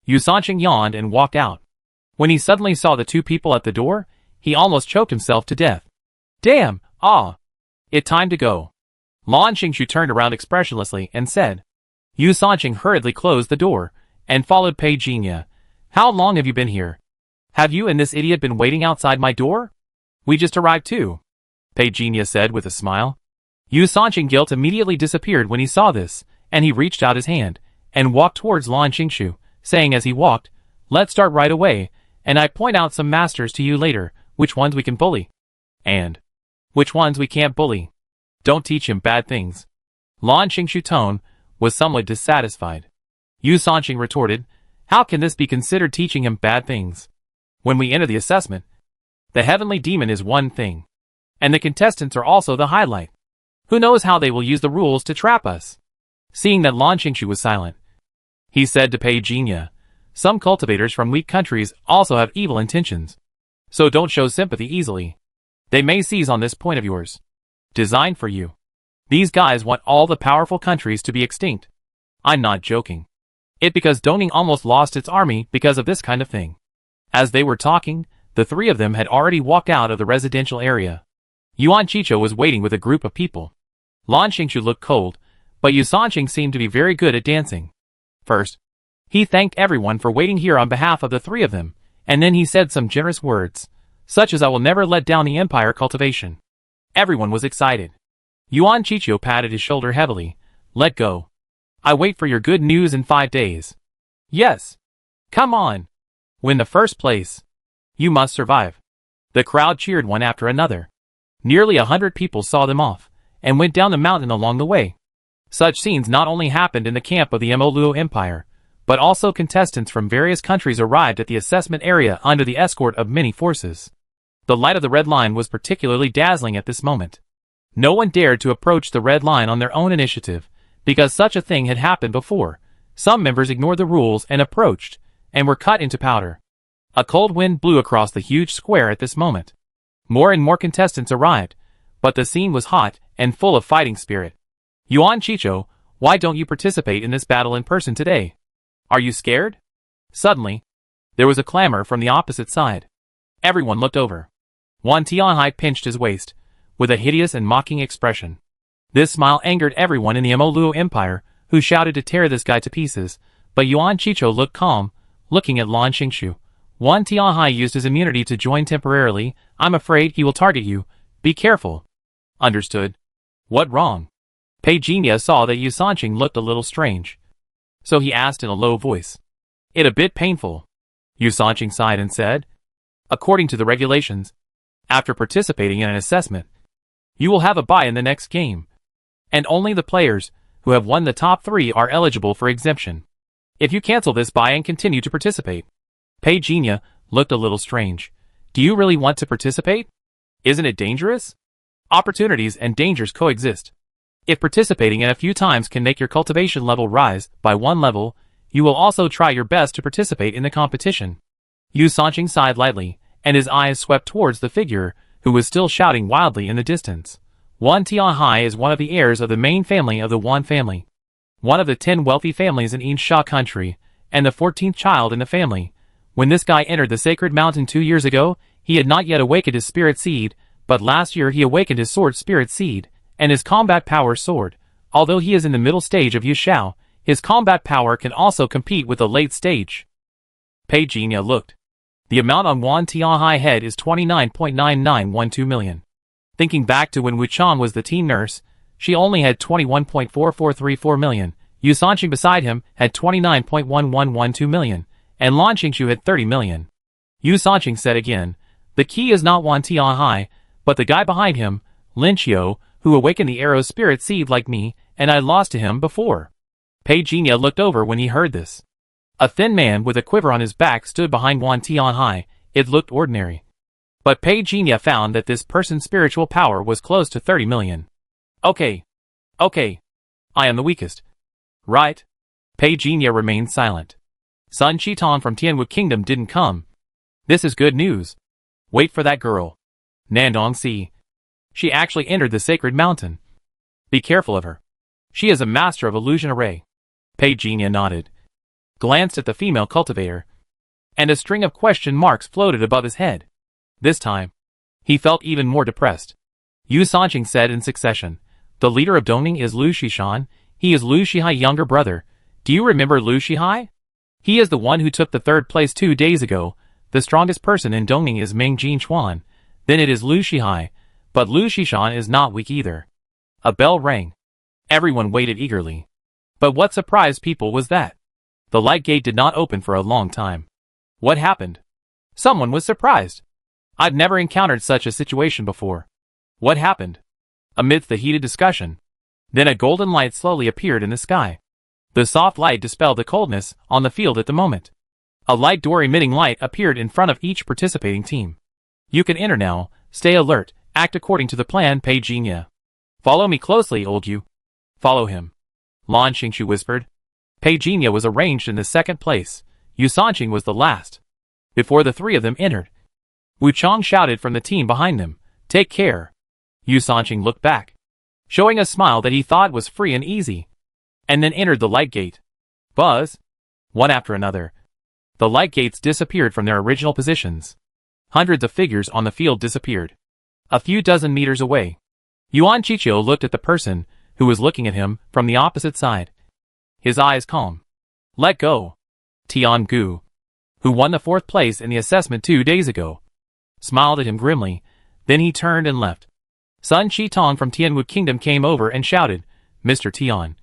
Yu Sanqing yawned and walked out. When he suddenly saw the two people at the door, he almost choked himself to death. Damn, it time to go. Lan Xingshu turned around expressionlessly and said. Yu Sanqing hurriedly closed the door, and followed Pei Jinya. How long have you been here? Have you and this idiot been waiting outside my door? We just arrived too, Pei Jinya said with a smile. Yu Sanqing guilt immediately disappeared when he saw this, and he reached out his hand, and walked towards Lan Xingshu, saying as he walked, let's start right away, and I point out some masters to you later, which ones we can bully. And which ones we can't bully. Don't teach him bad things. Lan Xingshu's tone was somewhat dissatisfied. Yu Sanqing retorted, how can this be considered teaching him bad things? When we enter the assessment, the heavenly demon is one thing, and the contestants are also the highlight. Who knows how they will use the rules to trap us? Seeing that Lan Xingshu was silent, he said to Pei Jinya, some cultivators from weak countries also have evil intentions. So don't show sympathy easily. They may seize on this point of yours. Designed for you. These guys want all the powerful countries to be extinct. I'm not joking. It because Dongning almost lost its army because of this kind of thing. As they were talking, the three of them had already walked out of the residential area. Yuan Chicho was waiting with a group of people. Lan Xingshu looked cold, but Yu Sanqing seemed to be very good at dancing. First, he thanked everyone for waiting here on behalf of the three of them, and then he said some generous words, such as I will never let down the empire cultivation. Everyone was excited. Yuan Chicho patted his shoulder heavily. Let go. I wait for your good news in 5 days. Yes. Come on. Win the first place. You must survive. The crowd cheered one after another. Nearly 100 people saw them off, and went down the mountain along the way. Such scenes not only happened in the camp of the Mo Empire, but also contestants from various countries arrived at the assessment area under the escort of many forces. The light of the red line was particularly dazzling at this moment. No one dared to approach the red line on their own initiative, because such a thing had happened before. Some members ignored the rules and approached, and were cut into powder. A cold wind blew across the huge square at this moment. More and more contestants arrived, but the scene was hot and full of fighting spirit. Yuan Chicho, why don't you participate in this battle in person today? Are you scared? Suddenly, there was a clamor from the opposite side. Everyone looked over. Wan Tianhai pinched his waist, with a hideous and mocking expression. This smile angered everyone in the Mo Empire, who shouted to tear this guy to pieces, but Yuan Chicho looked calm, looking at Lan Xingshu. Wan Tianhai used his immunity to join temporarily. I'm afraid he will target you. Be careful. Understood. What wrong? Pei Jinya saw that Yu Sanqing looked a little strange. So he asked in a low voice. It a bit painful. Yu Sanqing sighed and said, according to the regulations, after participating in an assessment, you will have a bye in the next game. And only the players who have won the top 3 are eligible for exemption. If you cancel this bye and continue to participate. Pei Jinya looked a little strange. Do you really want to participate? Isn't it dangerous? Opportunities and dangers coexist. If participating in a few times can make your cultivation level rise by 1 level, you will also try your best to participate in the competition. Yu Sanqing sighed lightly, and his eyes swept towards the figure, who was still shouting wildly in the distance. Wan Tianhai is one of the heirs of the main family of the Wan family. One of the 10 wealthy families in Yinsha country, and the 14th child in the family. When this guy entered the sacred mountain 2 years ago, he had not yet awakened his spirit seed, but last year he awakened his sword spirit seed, and his combat power soared. Although he is in the middle stage of Yushao, his combat power can also compete with the late stage. Pei Jinya looked. The amount on Wan Tianhai head is 29.9912 million. Thinking back to when Wu Chang was the teen nurse, she only had 21.4434 million. Yu Sanqing beside him had 29.1112 million, and Lan Xingshu had 30 million. Yu Sanqing said again, the key is not Wan Tianhai, but the guy behind him, Lin Qiu, who awakened the arrow spirit seed like me, and I lost to him before. Pei Jinya looked over when he heard this. A thin man with a quiver on his back stood behind Wan Tianhai. It looked ordinary. But Pei Jinya found that this person's spiritual power was close to 30 million. Okay. I am the weakest. Right? Pei Jinya remained silent. Sun Qitong from Tianwu Kingdom didn't come. This is good news. Wait for that girl. Nandong Si. She actually entered the sacred mountain. Be careful of her. She is a master of illusion array. Pei Jinya nodded, glanced at the female cultivator, and a string of question marks floated above his head. This time, he felt even more depressed. Yu Sanqing said in succession, the leader of Dongning is Lu Shishan. He is Lu Shihai's younger brother. Do you remember Lu Shihai? He is the one who took the 3rd place 2 days ago. The strongest person in Dongning is Meng Jinchuan. Then it is Lu Shihai, but Lu Shishan is not weak either. A bell rang. Everyone waited eagerly. But what surprised people was that the light gate did not open for a long time. What happened? Someone was surprised. I'd never encountered such a situation before. What happened? Amidst the heated discussion, then a golden light slowly appeared in the sky. The soft light dispelled the coldness on the field at the moment. A light door-emitting light appeared in front of each participating team. You can enter now. Stay alert. Act according to the plan, Pei Jinya. Follow me closely, old you. Follow him. Lan Xingshu whispered. Pei Jinya was arranged in the 2nd place. Yu Sanqing was the last. Before the 3 of them entered, Wu Chang shouted from the team behind them, take care. Yu Sanqing looked back, showing a smile that he thought was free and easy, and then entered the light gate. Buzz! One after another, the light gates disappeared from their original positions. Hundreds of figures on the field disappeared. A few dozen meters away, Yuan Chicho looked at the person who was looking at him from the opposite side. His eyes calm. Let go. Tian Gu, who won the 4th place in the assessment 2 days ago, smiled at him grimly, then he turned and left. Sun Qitong from Tianwu Kingdom came over and shouted, Mr. Tian,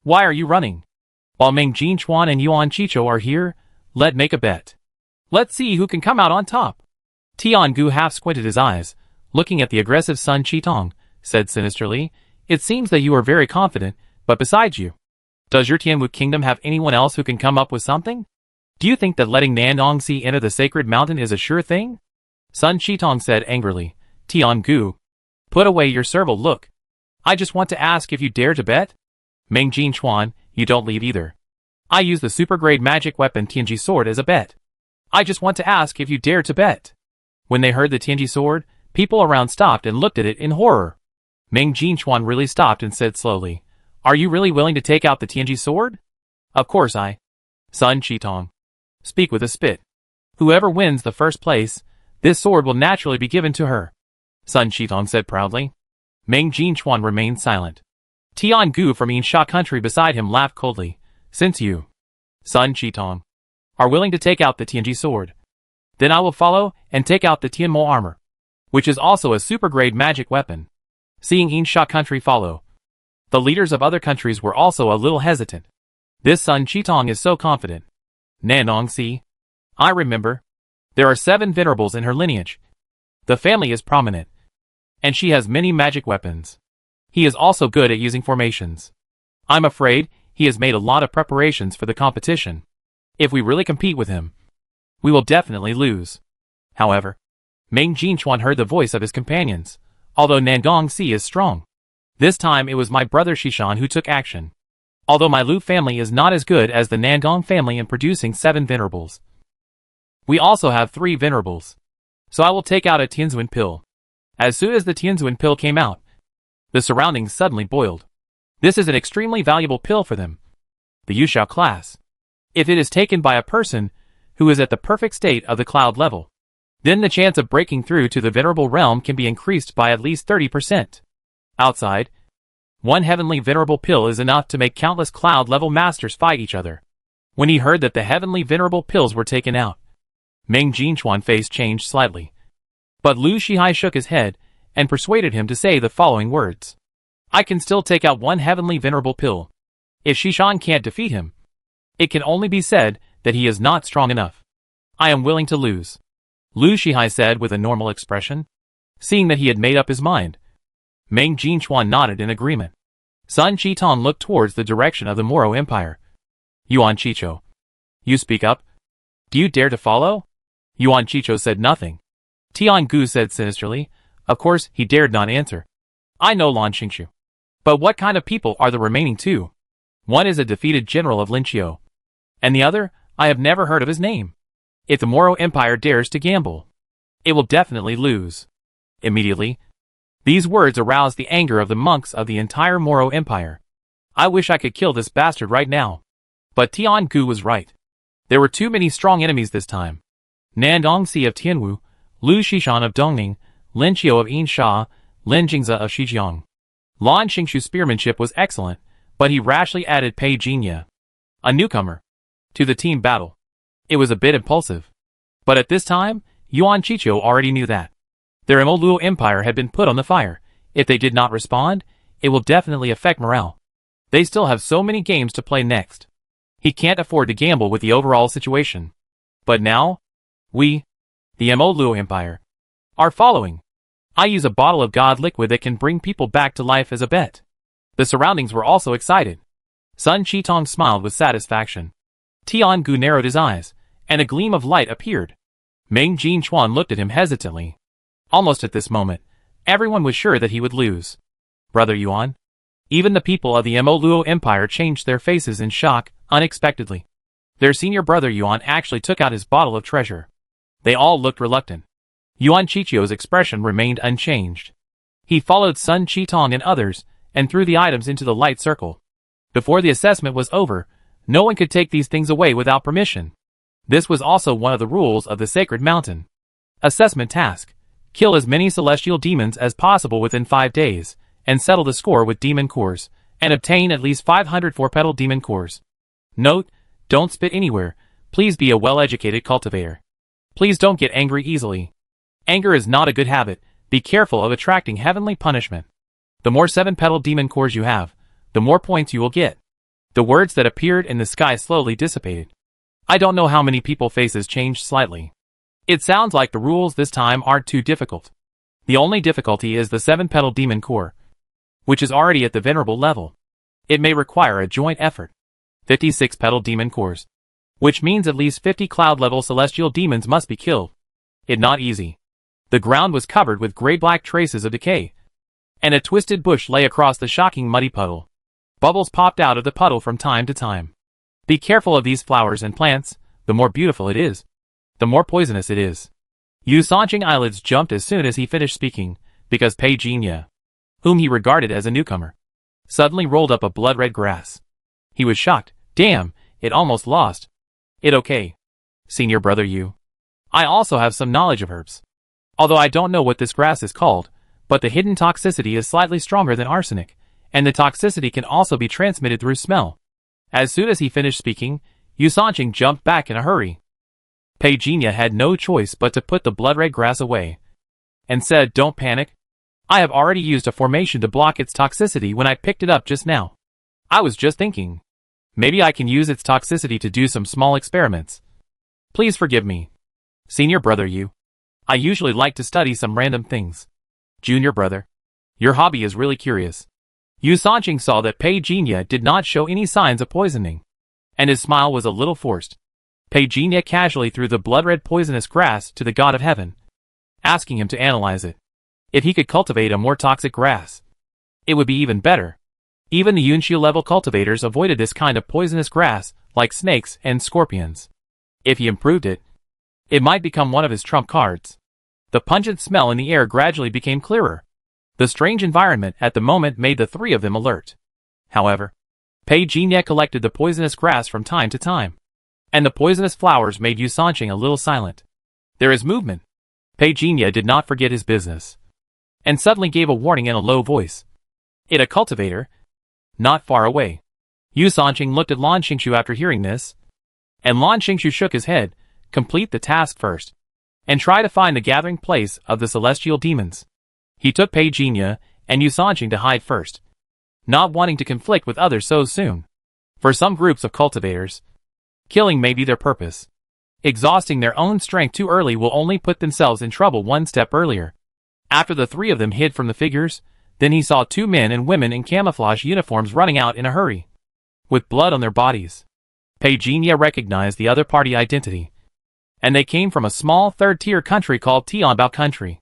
why are you running? While Meng Jinchuan and Yuan Chicho are here, let's make a bet. Let's see who can come out on top. Tian Gu half squinted his eyes, looking at the aggressive Sun Qitong, said sinisterly, it seems that you are very confident, but besides you, does your Tianwu Kingdom have anyone else who can come up with something? Do you think that letting Nandong Si enter the sacred mountain is a sure thing? Sun Qitong said angrily, Tian Gu, put away your servile look. I just want to ask if you dare to bet? Meng Jinchuan, you don't leave either. I use the super-grade magic weapon Tianji sword as a bet. I just want to ask if you dare to bet. When they heard the Tianji sword, people around stopped and looked at it in horror. Meng Jinchuan really stopped and said slowly, "Are you really willing to take out the Tianji sword?" "Of course I." Sun Qitong. "Speak with a spit. Whoever wins the first place, this sword will naturally be given to her," Sun Qitong said proudly. Meng Jinchuan remained silent. Tian Gu from Yinsha country beside him laughed coldly. "Since you, Sun Qitong, are willing to take out the Tianji sword, then I will follow and take out the Tianmo armor, which is also a super-grade magic weapon." Seeing Yinsha country follow, the leaders of other countries were also a little hesitant. This Sun Qitong is so confident. Nandong Si. I remember. There are 7 venerables in her lineage. The family is prominent, and she has many magic weapons. He is also good at using formations. I'm afraid he has made a lot of preparations for the competition. If we really compete with him, we will definitely lose. However, Meng Jinchuan heard the voice of his companions, although Nandong Si is strong. This time it was my brother Shishan who took action. Although my Lu family is not as good as the Nandong family in producing 7 venerables, we also have 3 venerables. So I will take out a Tianzuan pill. As soon as the Tianzuan pill came out, the surroundings suddenly boiled. This is an extremely valuable pill for them, the Yushao class. If it is taken by a person who is at the perfect state of the cloud level, then the chance of breaking through to the venerable realm can be increased by at least 30%. Outside, one heavenly venerable pill is enough to make countless cloud level masters fight each other. When he heard that the heavenly venerable pills were taken out, Meng Jinchuan's face changed slightly. But Lu Shihai shook his head and persuaded him to say the following words. I can still take out one heavenly venerable pill. If Shishan can't defeat him, it can only be said that he is not strong enough. I am willing to lose, Lu Shihai said with a normal expression. Seeing that he had made up his mind, Meng Jinchuan nodded in agreement. Sun Qitong looked towards the direction of the Moro Empire. Yuan Chicho, you speak up? Do you dare to follow? Yuan Chicho said nothing. Tian Gu said sinisterly. Of course, he dared not answer. I know Lan Xingshu. But what kind of people are the remaining 2? One is a defeated general of Linqiu, and the other, I have never heard of his name. If the Moro Empire dares to gamble, it will definitely lose. Immediately, these words aroused the anger of the monks of the entire Moro Empire. I wish I could kill this bastard right now. But Tian Gu was right. There were too many strong enemies this time. Nandong Si of Tianwu, Lu Shishan of Dongning, Lin Qiu of Yinsha, Lin Jingza of Shijiang. Lan Xingshu's spearmanship was excellent, but he rashly added Pei Jinya, a newcomer, to the team battle. It was a bit impulsive. But at this time, Yuan Chicho already knew that their Luo Empire had been put on the fire. If they did not respond, it will definitely affect morale. They still have so many games to play next. He can't afford to gamble with the overall situation. But now, we, the Luo Empire, are following. I use a bottle of god liquid that can bring people back to life as a bet. The surroundings were also excited. Sun Qitong smiled with satisfaction. Tian Gu narrowed his eyes, and a gleam of light appeared. Meng Jinchuan looked at him hesitantly. Almost at this moment, everyone was sure that he would lose. Brother Yuan? Even the people of the Luo Empire changed their faces in shock, unexpectedly. Their senior brother Yuan actually took out his bottle of treasure. They all looked reluctant. Yuan Chichio's expression remained unchanged. He followed Sun Qitong and others, and threw the items into the light circle. Before the assessment was over, no one could take these things away without permission. This was also one of the rules of the Sacred Mountain. Assessment task. Kill as many celestial demons as possible within 5 days, and settle the score with demon cores, and obtain at least 500 4-petal demon cores. Note, don't spit anywhere. Please be a well-educated cultivator. Please don't get angry easily. Anger is not a good habit. Be careful of attracting heavenly punishment. The more 7-petal demon cores you have, the more points you will get. The words that appeared in the sky slowly dissipated. I don't know how many people's faces changed slightly. It sounds like the rules this time aren't too difficult. The only difficulty is the 7-petal demon core, which is already at the venerable level. It may require a joint effort. 56-petal demon cores, which means at least 50 cloud-level celestial demons must be killed. It not easy. The ground was covered with gray-black traces of decay, and a twisted bush lay across the shocking muddy puddle. Bubbles popped out of the puddle from time to time. Be careful of these flowers and plants. The more beautiful it is, the more poisonous it is. Yu Sanqing's eyelids jumped as soon as he finished speaking, because Pei Jinya, whom he regarded as a newcomer, suddenly rolled up a blood-red grass. He was shocked. Damn, it almost lost. It okay. Senior brother Yu. I also have some knowledge of herbs. Although I don't know what this grass is called, but the hidden toxicity is slightly stronger than arsenic, and the toxicity can also be transmitted through smell. As soon as he finished speaking, Yu Sanqing jumped back in a hurry. Pei Jinya had no choice but to put the blood-red grass away, and said, "Don't panic. I have already used a formation to block its toxicity when I picked it up just now. I was just thinking, maybe I can use its toxicity to do some small experiments. Please forgive me. Senior brother Yu. I usually like to study some random things. Junior brother, your hobby is really curious." Yu Sanqing saw that Pei Jinya did not show any signs of poisoning, and his smile was a little forced. Pei Jinya casually threw the blood-red poisonous grass to the god of heaven, asking him to analyze it. If he could cultivate a more toxic grass, it would be even better. Even the Yunqiu level cultivators avoided this kind of poisonous grass, like snakes and scorpions. If he improved it, it might become one of his trump cards. The pungent smell in the air gradually became clearer. The strange environment at the moment made the three of them alert. However, Pei Jinya collected the poisonous grass from time to time, and the poisonous flowers made Yu Sanqing a little silent. There is movement. Pei Jinya did not forget his business, and suddenly gave a warning in a low voice. It a cultivator? Not far away. Yu Sanqing looked at Lan Xingshu after hearing this, and Lan Xingshu shook his head. Complete the task first, and try to find the gathering place of the celestial demons. He took Pei Jinya and Yu Sanqing to hide first, not wanting to conflict with others so soon. For some groups of cultivators, killing may be their purpose. Exhausting their own strength too early will only put themselves in trouble one step earlier. After the three of them hid from the figures, then he saw two men and women in camouflage uniforms running out in a hurry, with blood on their bodies. Pei Jinya recognized the other party identity, and they came from a small third-tier country called Tianbao Country.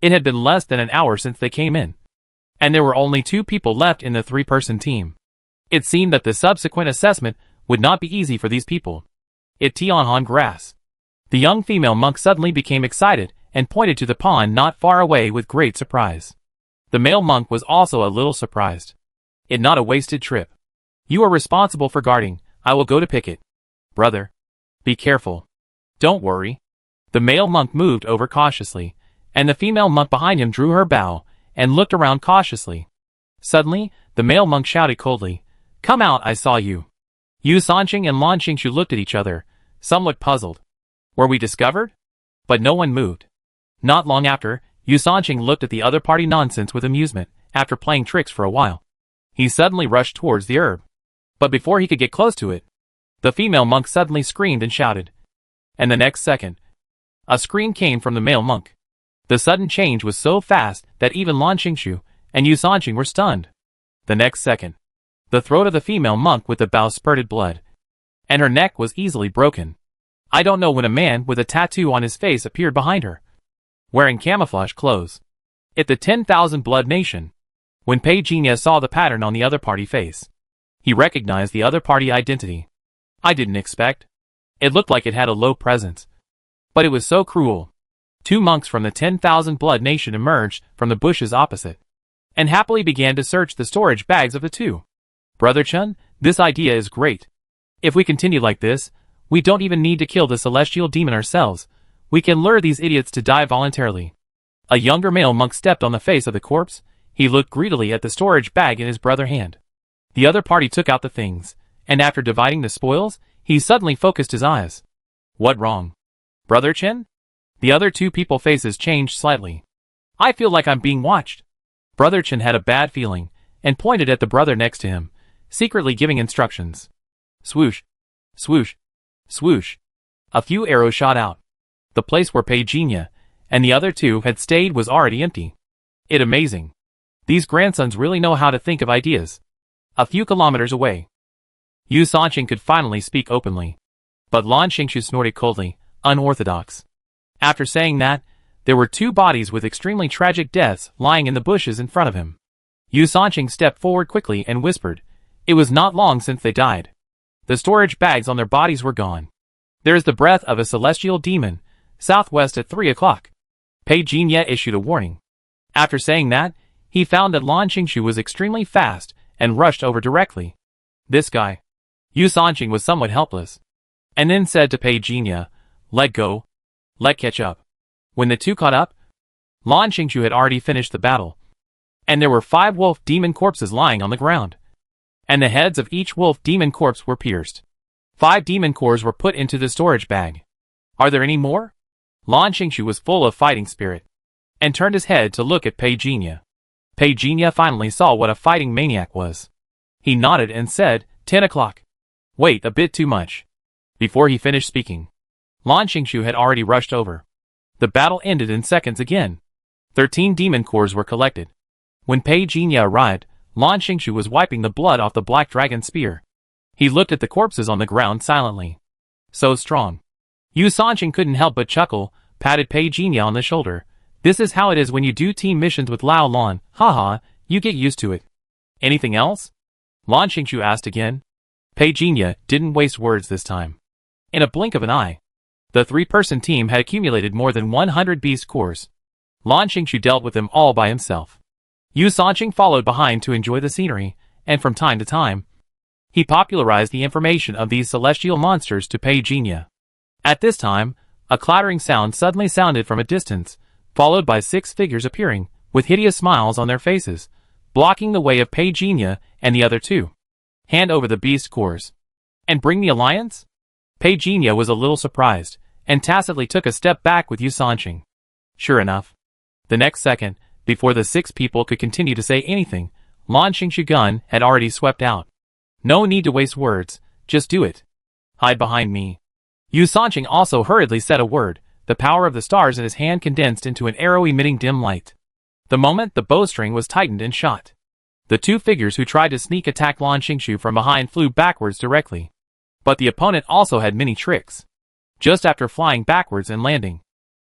It had been less than an hour since they came in, and there were only 2 people left in the 3-person team. It seemed that the subsequent assessment would not be easy for these people. It Tianhan grass. The young female monk suddenly became excited and pointed to the pond not far away with great surprise. The male monk was also a little surprised. It not a wasted trip. You are responsible for guarding. I will go to pick it. Brother, be careful. Don't worry. The male monk moved over cautiously, and the female monk behind him drew her bow and looked around cautiously. Suddenly, the male monk shouted coldly, "Come out, I saw you." Yu Sanqing and Lan Xingshu looked at each other, somewhat puzzled. Were we discovered? But no one moved. Not long after, Yu Sanqing looked at the other party nonsense with amusement. After playing tricks for a while, he suddenly rushed towards the herb. But before he could get close to it, the female monk suddenly screamed and shouted. And the next second, a scream came from the male monk. The sudden change was so fast that even Lan Xingshu and Yu Sanqing were stunned. The next second, the throat of the female monk with the bow spurted blood, and her neck was easily broken. I don't know when a man with a tattoo on his face appeared behind her, wearing camouflage clothes. It the 10,000 blood nation. When Pei Jinya saw the pattern on the other party face, he recognized the other party identity. I didn't expect. It looked like it had a low presence, but it was so cruel. 2 monks from the 10,000 blood nation emerged from the bushes opposite, and happily began to search the storage bags of the 2. Brother Chun, this idea is great. If we continue like this, we don't even need to kill the celestial demon ourselves. We can lure these idiots to die voluntarily. A younger male monk stepped on the face of the corpse. He looked greedily at the storage bag in his brother's hand. The other party took out the things, and after dividing the spoils, he suddenly focused his eyes. What wrong? Brother Chen? The other 2 people's faces changed slightly. I feel like I'm being watched. Brother Chen had a bad feeling, and pointed at the brother next to him, secretly giving instructions. Swoosh, swoosh, swoosh. A few arrows shot out. The place where Pei Jinya and the other 2 had stayed was already empty. It amazing. These grandsons really know how to think of ideas. A few kilometers away, Yu Sanqing could finally speak openly. But Lan Xingshu snorted coldly, unorthodox. After saying that, there were 2 bodies with extremely tragic deaths lying in the bushes in front of him. Yu Sanqing stepped forward quickly and whispered, "It was not long since they died. The storage bags on their bodies were gone. There is the breath of a celestial demon, southwest at 3 o'clock. Pei Jinye issued a warning. After saying that, he found that Lan Qingshu was extremely fast and rushed over directly. This guy. Yu Sanqing was somewhat helpless. And then said to Pei Jinye, "Let go. Let catch up." When the two caught up, Lan Qingshu had already finished the battle. And there were 5 wolf demon corpses lying on the ground. And the heads of each wolf demon corpse were pierced. 5 demon cores were put into the storage bag. Are there any more? Lan Qingshu was full of fighting spirit, and turned his head to look at Pei Jinye. Pei Jinye finally saw what a fighting maniac was. He nodded and said, 10 o'clock. Wait, a bit too much. Before he finished speaking, Lan Qingshu had already rushed over. The battle ended in seconds again. 13 demon cores were collected. When Pei Jinye arrived, Lan Qingshu was wiping the blood off the black dragon spear. He looked at the corpses on the ground silently. So strong. Yu Sanqing couldn't help but chuckle, patted Pei Jinye on the shoulder. This is how it is when you do team missions with Lao Lan, haha, you get used to it. Anything else? Lan Qingshu asked again. Pei Jinye didn't waste words this time. In a blink of an eye, the 3-person team had accumulated more than 100 beast cores. Lan Qingshu dealt with them all by himself. Yu Sanqing followed behind to enjoy the scenery, and from time to time, he popularized the information of these celestial monsters to Pei Jinye. At this time, a clattering sound suddenly sounded from a distance, followed by 6 figures appearing, with hideous smiles on their faces, blocking the way of Pei Jinye and the other 2. Hand over the beast cores. And bring the alliance? Pei Jinye was a little surprised, and tacitly took a step back with Yu Sanqing. Sure enough, the next second, before the 6 people could continue to say anything, Lan Qingshu's gun had already swept out. No need to waste words, just do it. Hide behind me. Yu Sanqing also hurriedly said a word. The power of the stars in his hand condensed into an arrow emitting dim light. The moment the bowstring was tightened and shot, the 2 figures who tried to sneak attack Lan Qingshu from behind flew backwards directly. But the opponent also had many tricks. Just after flying backwards and landing,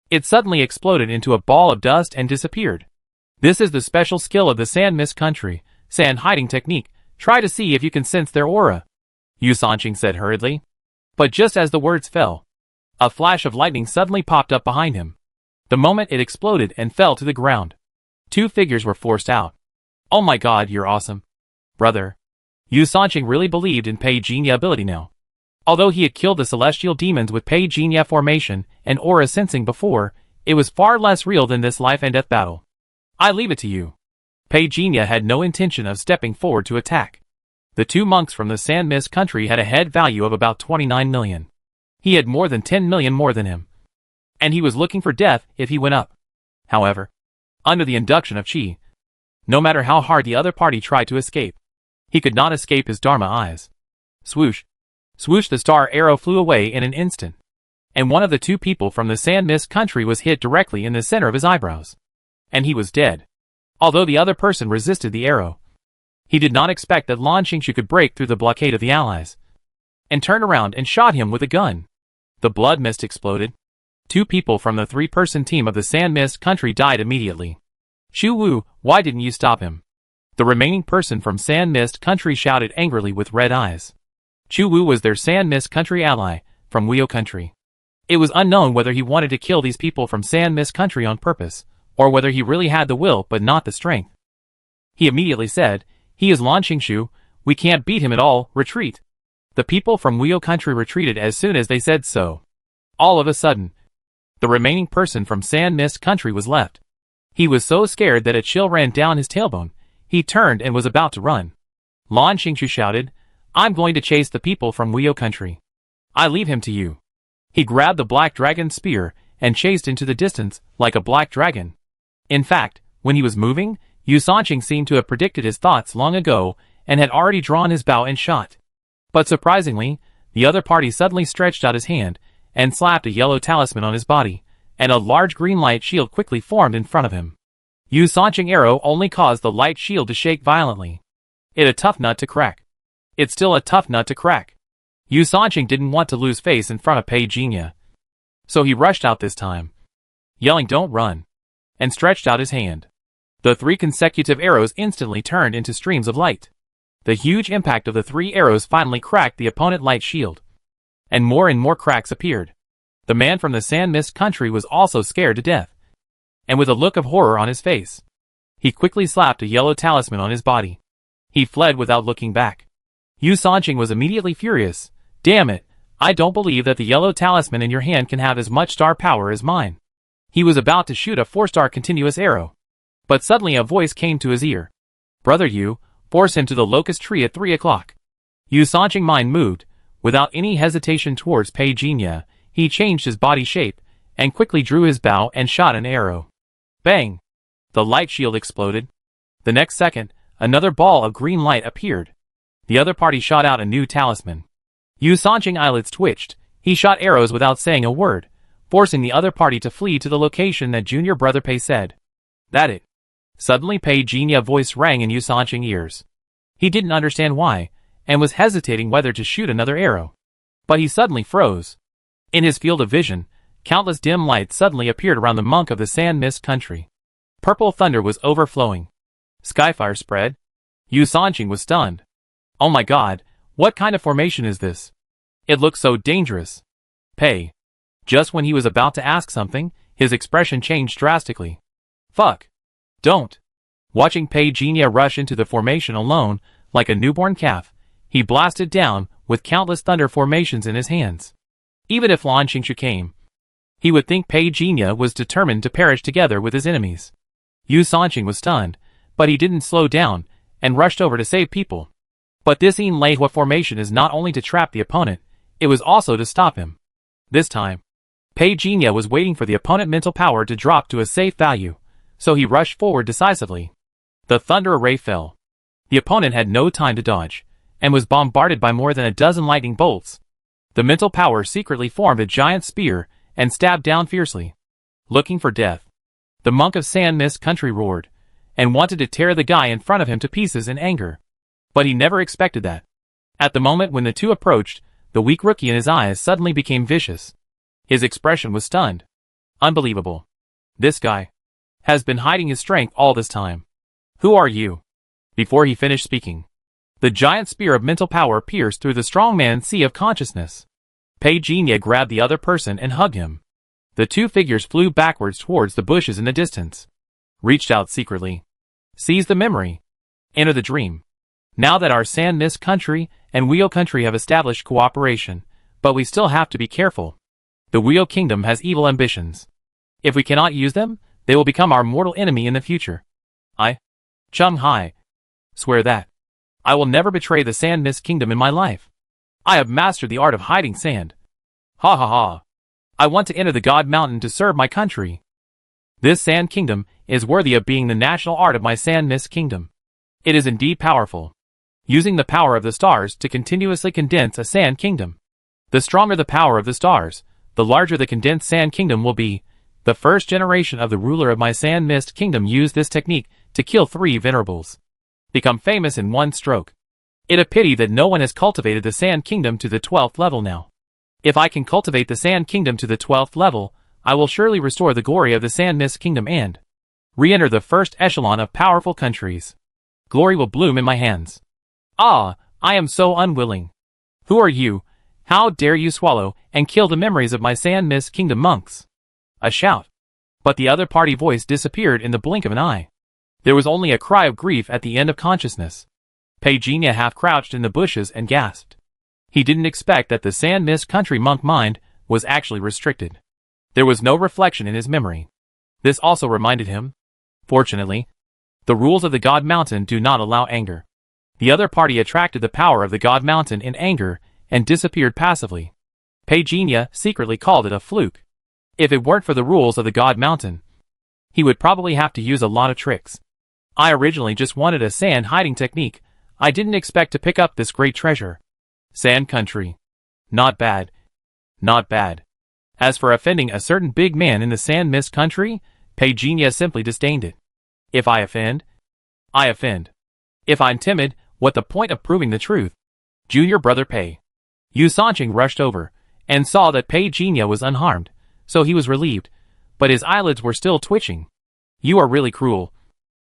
it suddenly exploded into a ball of dust and disappeared. This is the special skill of the Sand Mist Country, sand hiding technique. Try to see if you can sense their aura, Yu Sanqing said hurriedly. But just as the words fell, a flash of lightning suddenly popped up behind him. The moment it exploded and fell to the ground, 2 figures were forced out. Oh my god, you're awesome, brother. Yu Sanqing really believed in Pei Jinye's ability now. Although he had killed the celestial demons with Pei Jinye formation and aura sensing before, it was far less real than this life and death battle. I leave it to you. Pei Jinye had no intention of stepping forward to attack. The 2 monks from the Sand Mist Country had a head value of about 29 million. He had more than 10 million more than him. And he was looking for death if he went up. However, under the induction of Qi, no matter how hard the other party tried to escape, he could not escape his Dharma eyes. Swoosh. Swoosh, the star arrow flew away in an instant. And one of the 2 people from the Sand Mist Country was hit directly in the center of his eyebrows. And he was dead. Although the other person resisted the arrow, he did not expect that Lan Qingshu could break through the blockade of the allies, and turned around and shot him with a gun. The blood mist exploded. 2 people from the 3-person team of the Sand Mist Country died immediately. Xu Wu, why didn't you stop him? The remaining person from Sand Mist Country shouted angrily with red eyes. Xu Wu was their Sand Mist Country ally, from Weo Country. It was unknown whether he wanted to kill these people from Sand Mist Country on purpose, or whether he really had the will but not the strength. He immediately said, "He is Lan Qingshu, we can't beat him at all, retreat." The people from Weo Country retreated as soon as they said so. All of a sudden, the remaining person from Sand Mist Country was left. He was so scared that a chill ran down his tailbone. He turned and was about to run. Lan Qingshu shouted, "I'm going to chase the people from Weo Country. I leave him to you." He grabbed the black dragon's spear and chased into the distance like a black dragon. In fact, when he was moving, Yu Sanqing seemed to have predicted his thoughts long ago and had already drawn his bow and shot. But surprisingly, the other party suddenly stretched out his hand and slapped a yellow talisman on his body, and a large green light shield quickly formed in front of him. Yu Sanqing's arrow only caused the light shield to shake violently. It a tough nut to crack. It's still a tough nut to crack. Yu Sanqing didn't want to lose face in front of Pei Jinye. So he rushed out this time, yelling "Don't run," and stretched out his hand. The 3 consecutive arrows instantly turned into streams of light. The huge impact of the 3 arrows finally cracked the opponent's light shield. And more cracks appeared. The man from the Sand Mist country was also scared to death. And with a look of horror on his face, he quickly slapped a yellow talisman on his body. He fled without looking back. Yu Sanqing was immediately furious. Damn it, I don't believe that the yellow talisman in your hand can have as much star power as mine. He was about to shoot a 4-star continuous arrow. But suddenly a voice came to his ear. Brother Yu, force him to the locust tree at 3 o'clock. Yu Sanqing's mind moved. Without any hesitation towards Pei Jinya, he changed his body shape, and quickly drew his bow and shot an arrow. Bang! The light shield exploded. The next second, another ball of green light appeared. The other party shot out a new talisman. Yu Sanqing's eyelids twitched. He shot arrows without saying a word, forcing the other party to flee to the location that junior brother Pei said. That it. Suddenly Pei Jinya's voice rang in Yu Sanqing's ears. He didn't understand why, and was hesitating whether to shoot another arrow. But he suddenly froze. In his field of vision, countless dim lights suddenly appeared around the monk of the Sand Mist country. Purple thunder was overflowing. Skyfire spread. Yu Sanqing was stunned. Oh my god, what kind of formation is this? It looks so dangerous. Pei. Just when he was about to ask something, his expression changed drastically. Fuck. Don't. Watching Pei Jinya rush into the formation alone, like a newborn calf, he blasted down, with countless thunder formations in his hands. Even if Lan Qingshu came, he would think Pei Jinya was determined to perish together with his enemies. Yu Sanqing was stunned, but he didn't slow down, and rushed over to save people. But this Yin Lei Hua formation is not only to trap the opponent, it was also to stop him. This time, Pei Jinya was waiting for the opponent's mental power to drop to a safe value, so he rushed forward decisively. The thunder array fell. The opponent had no time to dodge, and was bombarded by more than a dozen lightning bolts. The mental power secretly formed a giant spear, and stabbed down fiercely. Looking for death. The monk of Sand Mist country roared, and wanted to tear the guy in front of him to pieces in anger. But he never expected that. At the moment when the two approached, the weak rookie in his eyes suddenly became vicious. His expression was stunned. Unbelievable. This guy has been hiding his strength all this time. Who are you? Before he finished speaking, the giant spear of mental power pierced through the strong man's sea of consciousness. Pei Jinya grabbed the other person and hugged him. The two figures flew backwards towards the bushes in the distance. Reached out secretly. Seized the memory. Enter the dream. Now that our Sand Mist country and Wheel country have established cooperation, but we still have to be careful. The Wheel kingdom has evil ambitions. If we cannot use them, they will become our mortal enemy in the future. I, Chung Hai, swear that I will never betray the Sand Mist kingdom in my life. I have mastered the art of hiding sand. Ha ha ha. I want to enter the God Mountain to serve my country. This sand kingdom is worthy of being the national art of my Sand Mist kingdom. It is indeed powerful. Using the power of the stars to continuously condense a sand kingdom. The stronger the power of the stars, the larger the condensed sand kingdom will be. The first generation of the ruler of my Sand Mist kingdom used this technique to kill 3 venerables. Become famous in one stroke. It a pity that no one has cultivated the Sand Kingdom to the 12th level now. If I can cultivate the Sand Kingdom to the 12th level, I will surely restore the glory of the Sand Mist Kingdom and re-enter the first echelon of powerful countries. Glory will bloom in my hands. Ah, I am so unwilling. Who are you? How dare you swallow and kill the memories of my Sand Mist Kingdom monks? A shout. But the other party voice disappeared in the blink of an eye. There was only a cry of grief at the end of consciousness. Pei Jinya half crouched in the bushes and gasped. He didn't expect that the Sand Mist country monk mind was actually restricted. There was no reflection in his memory. This also reminded him. Fortunately, the rules of the God Mountain do not allow anger. The other party attracted the power of the God Mountain in anger and disappeared passively. Pei Jinya secretly called it a fluke. If it weren't for the rules of the God Mountain, he would probably have to use a lot of tricks. I originally just wanted a sand hiding technique. I didn't expect to pick up this great treasure. Sand country. Not bad. Not bad. As for offending a certain big man in the Sand Mist country, Pei Jinya simply disdained it. If I offend, I offend. If I'm timid, what the point of proving the truth? Junior brother Pei. Yu Sanqing rushed over, and saw that Pei Jinya was unharmed, so he was relieved, but his eyelids were still twitching. You are really cruel.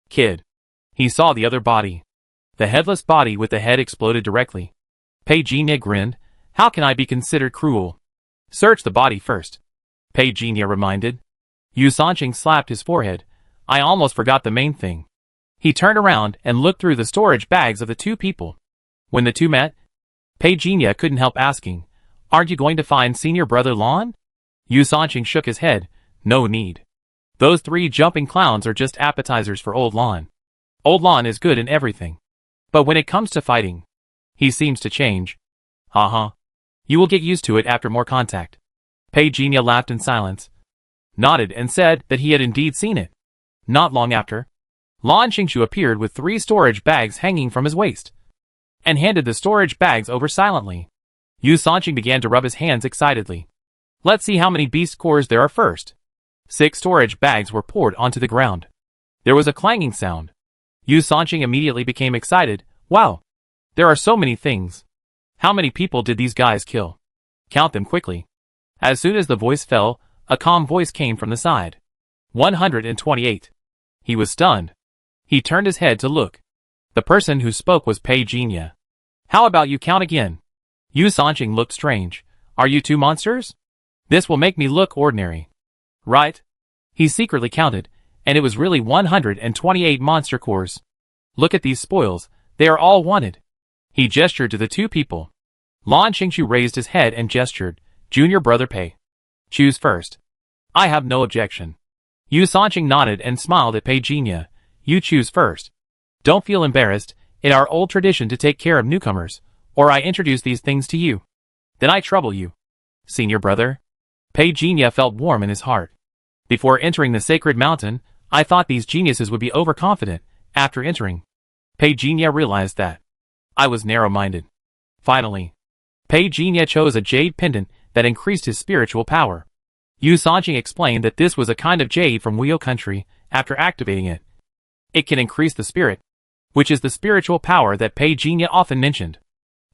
Kid. He saw the other body. The headless body with the head exploded directly. Pei Jinya grinned. How can I be considered cruel? Search the body first. Pei Jinya reminded. Yu Sanqing slapped his forehead. I almost forgot the main thing. He turned around and looked through the storage bags of the two people. When the two met, Pei Jinya couldn't help asking, Aren't you going to find senior brother Lan? Yu Sanqing shook his head. No need. Those three jumping clowns are just appetizers for old Lan. Old Lan is good in everything. But when it comes to fighting, he seems to change. Haha. You will get used to it after more contact. Pei Jinya laughed in silence, nodded and said that he had indeed seen it. Not long after, Lan Qingshu appeared with 3 storage bags hanging from his waist, and handed the storage bags over silently. Yu Sanqing began to rub his hands excitedly. Let's see how many beast cores there are first. 6 storage bags were poured onto the ground. There was a clanging sound. Yu Sanqing immediately became excited. Wow! There are so many things. How many people did these guys kill? Count them quickly. As soon as the voice fell, a calm voice came from the side. 128. He was stunned. He turned his head to look. The person who spoke was Pei Jinya. How about you count again? Yu Sanqing looked strange. Are you 2 monsters? This will make me look ordinary. Right? He secretly counted, and it was really 128 monster cores. Look at these spoils, they are all wanted. He gestured to the 2 people. Lan Qingshu raised his head and gestured. Junior brother Pei. Choose first. I have no objection. Yu Sanqing nodded and smiled at Pei Jinya. You choose first. Don't feel embarrassed, in our old tradition to take care of newcomers, or I introduce these things to you. Then I trouble you. Senior brother? Pei Jinya felt warm in his heart. Before entering the sacred mountain, I thought these geniuses would be overconfident. After entering, Pei Jinya realized that I was narrow-minded. Finally, Pei Jinya chose a jade pendant that increased his spiritual power. Yu Sanqing explained that this was a kind of jade from Weo country. After activating it, it can increase the spirit, which is the spiritual power that Pei Jinya often mentioned.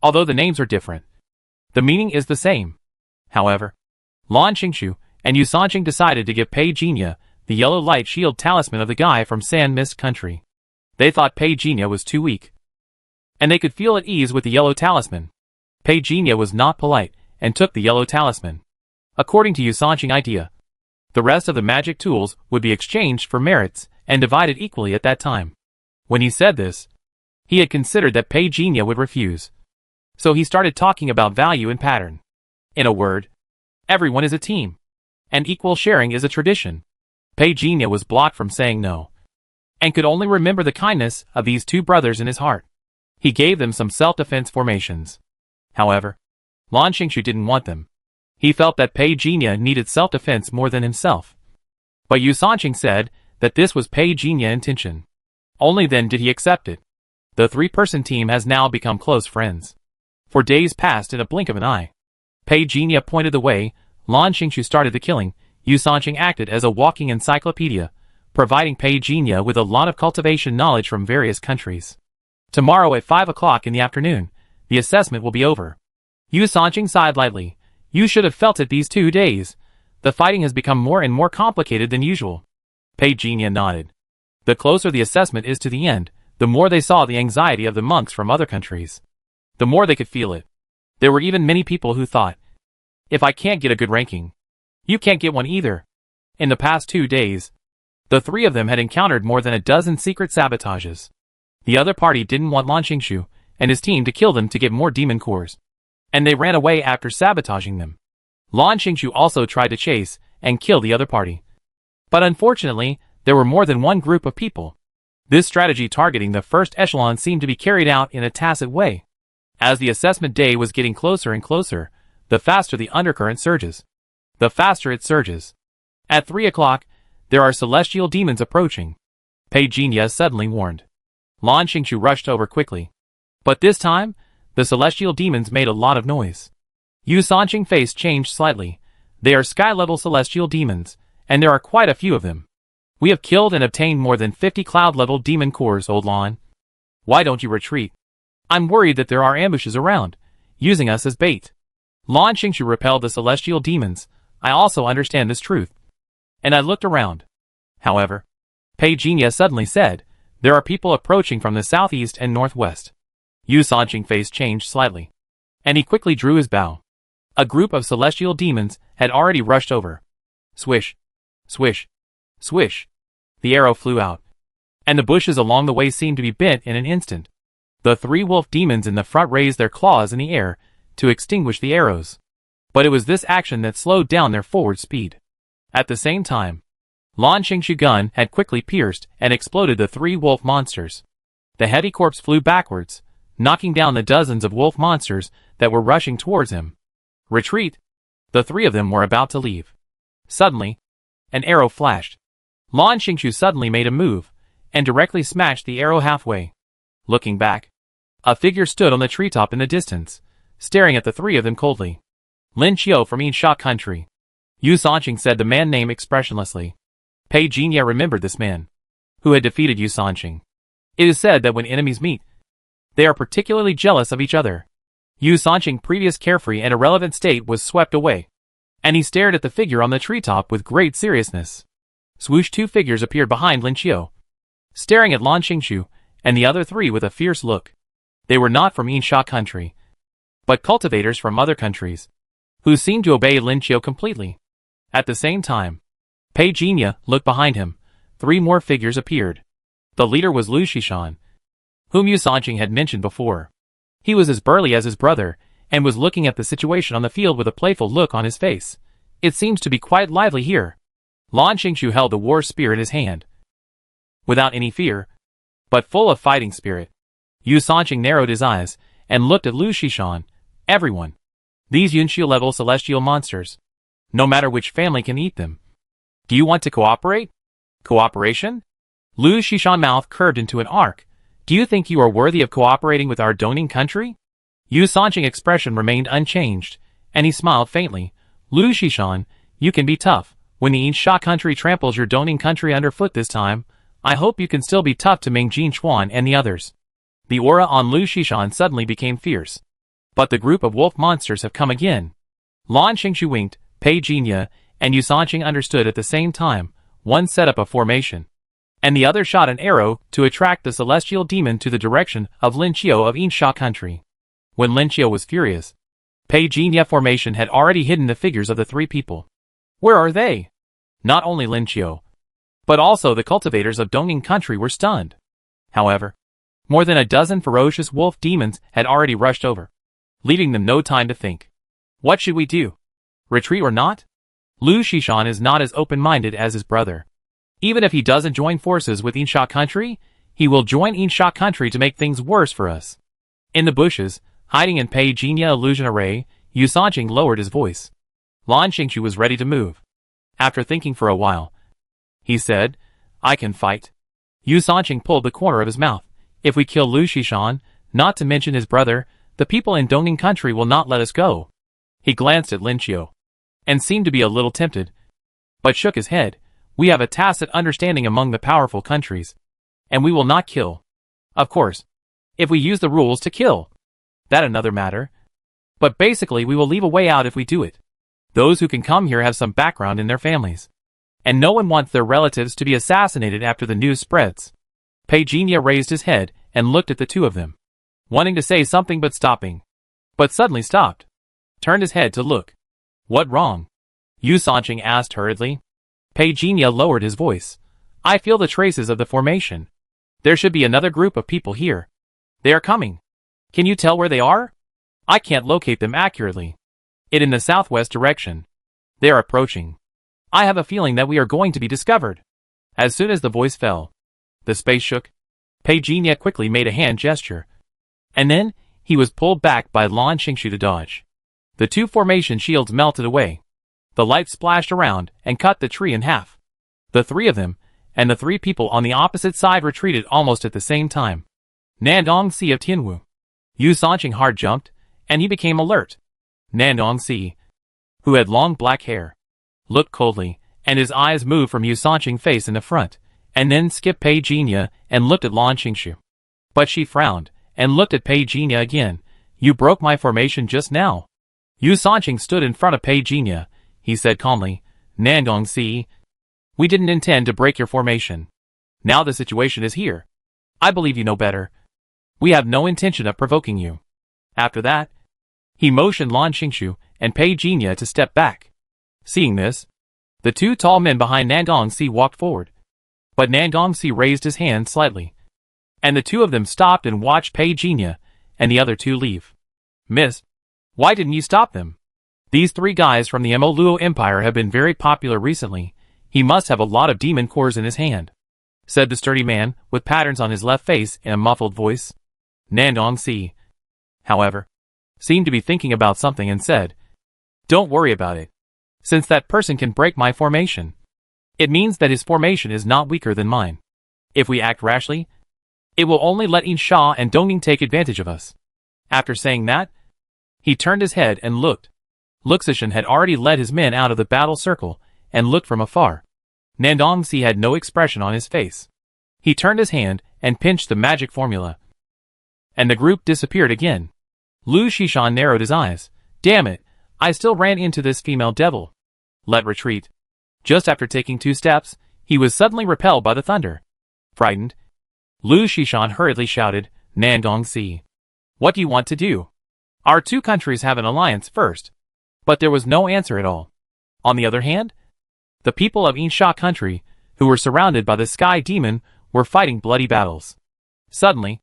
Although the names are different, the meaning is the same. However, Lan Qingshu and Yu Sanqing decided to give Pei Jinya the yellow light shield talisman of the guy from Sand Mist country. They thought Pei Jinya was too weak, and they could feel at ease with the yellow talisman. Pei Jinya was not polite and took the yellow talisman. According to Yu Sanqing's idea, the rest of the magic tools would be exchanged for merits and divided equally at that time. When he said this, he had considered that Pei Jinya would refuse. So he started talking about value and pattern. In a word, everyone is a team, and equal sharing is a tradition. Pei Jinya was blocked from saying no, and could only remember the kindness of these 2 brothers in his heart. He gave them some self-defense formations. However, Lan Qingshu didn't want them. He felt that Pei Jinya needed self-defense more than himself. But Yu Sanqing said that this was Pei Jinya's intention. Only then did he accept it. The 3-person team has now become close friends. For days passed in a blink of an eye. Pei Jinya pointed the way, Lan Qingshu started the killing. Yu Sanqing acted as a walking encyclopedia, providing Pei Jinya with a lot of cultivation knowledge from various countries. Tomorrow at 5 o'clock in the afternoon, the assessment will be over. Yu Sanqing sighed lightly. You should have felt it these 2 days. The fighting has become more and more complicated than usual. Pei Jinya nodded. The closer the assessment is to the end, the more they saw the anxiety of the monks from other countries. The more they could feel it. There were even many people who thought, if I can't get a good ranking, you can't get one either. In the past 2 days, the 3 of them had encountered more than a dozen secret sabotages. The other party didn't want Lan Qingshu and his team to kill them to get more demon cores, and they ran away after sabotaging them. Lan Qingshu also tried to chase and kill the other party. But unfortunately, there were more than one group of people. This strategy targeting the first echelon seemed to be carried out in a tacit way. As the assessment day was getting closer and closer, the faster the undercurrent surges. The faster it surges. At 3 o'clock, there are celestial demons approaching. Pei Jinya suddenly warned. Lan Qingshu rushed over quickly. But this time, the celestial demons made a lot of noise. Yu Sanqing's face changed slightly. They are sky-level celestial demons, and there are quite a few of them. We have killed and obtained more than 50 cloud-level demon cores, old Lan. Why don't you retreat? I'm worried that there are ambushes around, using us as bait. Lan Qingshu repelled the celestial demons. I also understand this truth. And I looked around. However, Pei Jinya suddenly said, There are people approaching from the southeast and northwest. Yu Sanqing's face changed slightly, and he quickly drew his bow. A group of celestial demons had already rushed over. Swish, swish, swish. The arrow flew out, and the bushes along the way seemed to be bent in an instant. The 3 wolf demons in the front raised their claws in the air to extinguish the arrows. But it was this action that slowed down their forward speed. At the same time, Lan Qingshu's gun had quickly pierced and exploded the 3 wolf monsters. The heavy corpse flew backwards, knocking down the dozens of wolf monsters that were rushing towards him. Retreat! The 3 of them were about to leave. Suddenly, an arrow flashed. Lan Qingshu suddenly made a move, and directly smashed the arrow halfway. Looking back, a figure stood on the treetop in the distance, staring at the 3 of them coldly. Lin Qiu from Yinsha country. Yu Sanqing said the man name expressionlessly. Pei Jinya remembered this man, who had defeated Yu Sanqing. It is said that when enemies meet, they are particularly jealous of each other. Yu Sanqing's previous carefree and irrelevant state was swept away, and he stared at the figure on the treetop with great seriousness. Swoosh, 2 figures appeared behind Lin Qiu, staring at Lan Qingshu and the other 3 with a fierce look. They were not from Yinsha country, but cultivators from other countries, who seemed to obey Lin Qiu completely. At the same time, Pei Jinya looked behind him. 3 more figures appeared. The leader was Lu Shishan, whom Yu Sanqing had mentioned before. He was as burly as his brother, and was looking at the situation on the field with a playful look on his face. It seems to be quite lively here. Lan Qingshu held the war spear in his hand, without any fear, but full of fighting spirit. Yu Sanqing narrowed his eyes, and looked at Lu Shishan. Everyone. These Yunshu-level celestial monsters. No matter which family can eat them. Do you want to cooperate? Cooperation? Lu Shishan's mouth curved into an arc. Do you think you are worthy of cooperating with our Dongning country? Yu Sanqing's expression remained unchanged, and he smiled faintly. Lu Shishan, you can be tough. When the Yinsha country tramples your Dongning country underfoot this time, I hope you can still be tough to Ming Jin Chuan and the others. The aura on Lu Shishan suddenly became fierce. But the group of wolf monsters have come again. Lan Qingshu winked. Pei Jinya and Yu Sanqing understood at the same time. One set up a formation, and the other shot an arrow to attract the celestial demon to the direction of Lin Qiu of Yinsha country. When Lin Qiu was furious, Pei Jinya formation had already hidden the figures of the 3 people. Where are they? Not only Lin Qiu, but also the cultivators of Dongning country were stunned. However, more than a dozen ferocious wolf demons had already rushed over, leaving them no time to think. What should we do? Retreat or not? Lu Shishan is not as open-minded as his brother. Even if he doesn't join forces with Yinsha country, he will join Yinsha country to make things worse for us. In the bushes, hiding in Pei Jinya illusion array, Yu Sanqing lowered his voice. Lan Qingshu was ready to move. After thinking for a while, he said, I can fight. Yu Sanqing pulled the corner of his mouth. If we kill Lu Shishan, not to mention his brother, the people in Dongning country will not let us go. He glanced at Lin Qiu, and seemed to be a little tempted, but shook his head. We have a tacit understanding among the powerful countries, and we will not kill. Of course, if we use the rules to kill, that another matter. But basically we will leave a way out if we do it. Those who can come here have some background in their families, and no one wants their relatives to be assassinated after the news spreads. Pei Jinya raised his head and looked at the 2 of them, wanting to say something but stopping, but suddenly stopped. Turned his head to look. What wrong? Yu Sanqing asked hurriedly. Pei Jinya lowered his voice. I feel the traces of the formation. There should be another group of people here. They are coming. Can you tell where they are? I can't locate them accurately. It in the southwest direction. They are approaching. I have a feeling that we are going to be discovered. As soon as the voice fell, the space shook. Pei Jinya quickly made a hand gesture, and then he was pulled back by Lan Qingshu to dodge. The 2 formation shields melted away. The light splashed around and cut the tree in half. The 3 of them, and the 3 people on the opposite side retreated almost at the same time. Nandong Si of Tianwu. Yu Sanqing hard jumped, and he became alert. Nandong Si, who had long black hair, looked coldly, and his eyes moved from Yu Sanqing's face in the front, and then skipped Pei Jinya and looked at Lan Qingshu. But she frowned, and looked at Pei Jinya again. You broke my formation just now. Yu Sanqing stood in front of Pei Jinya. He said calmly, Nandong Si, we didn't intend to break your formation. Now the situation is here. I believe you know better. We have no intention of provoking you. After that, he motioned Lan Xingshu and Pei Jinya to step back. Seeing this, the two tall men behind Nan Gongxi walked forward. But Nan Gongxi raised his hand slightly, and the two of them stopped and watched Pei Jinya and the other two leave. Miss, why didn't you stop them? These three guys from the Luo Empire have been very popular recently. He must have a lot of demon cores in his hand, said the sturdy man with patterns on his left face in a muffled voice. Nan Gongxi, however, seemed to be thinking about something and said, "Don't worry about it. Since that person can break my formation, it means that his formation is not weaker than mine. If we act rashly, it will only let Yin Sha and Dongning take advantage of us." After saying that, he turned his head and looked. Luxishan had already led his men out of the battle circle and looked from afar. Nan Gongxi had no expression on his face. He turned his hand and pinched the magic formula, and the group disappeared again. Lu Shishan narrowed his eyes. Damn it, I still ran into this female devil. Let retreat. Just after taking 2 steps, he was suddenly repelled by the thunder. Frightened, Lu Shishan hurriedly shouted, Nan Gongxi, what do you want to do? Our two countries have an alliance first. But there was no answer at all. On the other hand, the people of Yinsha country, who were surrounded by the sky demon, were fighting bloody battles. Suddenly,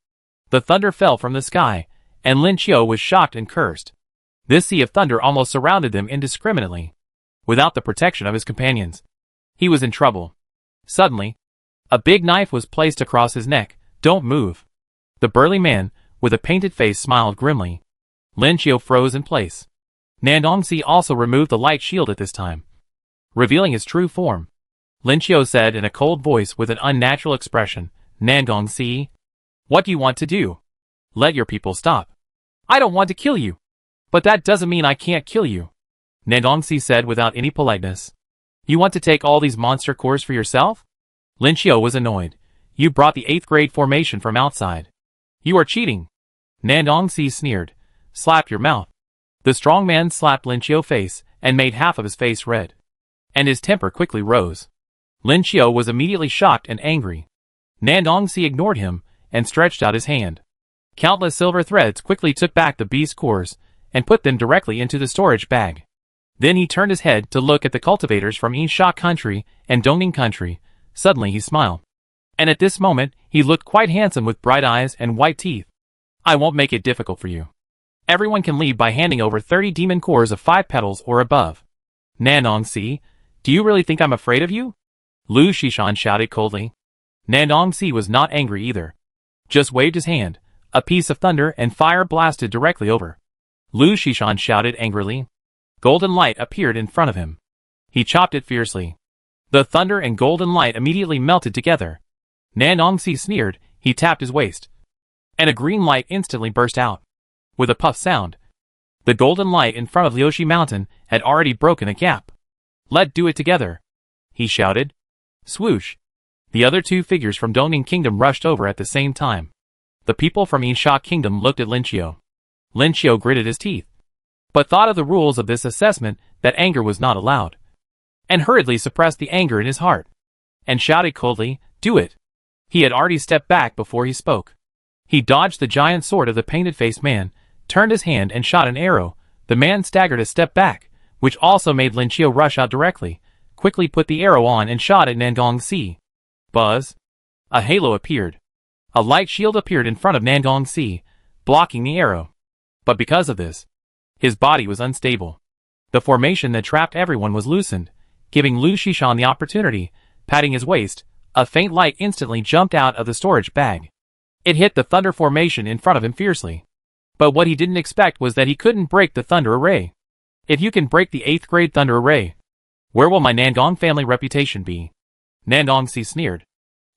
the thunder fell from the sky, and Lin Qiu was shocked and cursed. This sea of thunder almost surrounded them indiscriminately. Without the protection of his companions, he was in trouble. Suddenly, a big knife was placed across his neck. Don't move. The burly man, with a painted face, smiled grimly. Lin Qiu froze in place. Nan Gongxi also removed the light shield at this time, revealing his true form. Lin Qiu said in a cold voice with an unnatural expression, Nan Gongxi, what do you want to do? Let your people stop. I don't want to kill you. But that doesn't mean I can't kill you. Nan Gongxi said without any politeness. You want to take all these monster cores for yourself? Lin Qiu was annoyed. You brought the 8th grade formation from outside. You are cheating. Nan Gongxi sneered. Slap your mouth. The strong man slapped Lin Qiu's face and made half of his face red. And his temper quickly rose. Lin Qiu was immediately shocked and angry. Nan Gongxi ignored him and stretched out his hand. Countless silver threads quickly took back the beast cores and put them directly into the storage bag. Then he turned his head to look at the cultivators from Yinsha country and Dongning country. Suddenly he smiled. And at this moment, he looked quite handsome with bright eyes and white teeth. I won't make it difficult for you. Everyone can leave by handing over 30 demon cores of 5 petals or above. Nan Gongxi, do you really think I'm afraid of you? Lu Shishan shouted coldly. Nan Gongxi was not angry either. Just waved his hand. A piece of thunder and fire blasted directly over. Lu Shishan shouted angrily. Golden light appeared in front of him. He chopped it fiercely. The thunder and golden light immediately melted together. Nan Gongxi sneered. He tapped his waist, and a green light instantly burst out. With a puff sound, the golden light in front of Liushi Mountain had already broken a gap. Let's do it together, he shouted. Swoosh! The other two figures from Dongning Kingdom rushed over at the same time. The people from Yinsha Kingdom looked at Lin Qiu. Lin Qiu gritted his teeth, but thought of the rules of this assessment that anger was not allowed, and hurriedly suppressed the anger in his heart, and shouted coldly, do it. He had already stepped back before he spoke. He dodged the giant sword of the painted-faced man, turned his hand and shot an arrow. The man staggered a step back, which also made Lin Qiu rush out directly, quickly put the arrow on and shot at Nan Gongxi. Buzz! A halo appeared. A light shield appeared in front of Nan Gongxi, blocking the arrow. But because of this, his body was unstable. The formation that trapped everyone was loosened, giving Lu Shishan the opportunity. Patting his waist, a faint light instantly jumped out of the storage bag. It hit the thunder formation in front of him fiercely. But what he didn't expect was that he couldn't break the thunder array. If you can break the 8th grade thunder array, where will my Nangong family reputation be? Nan Gongxi sneered.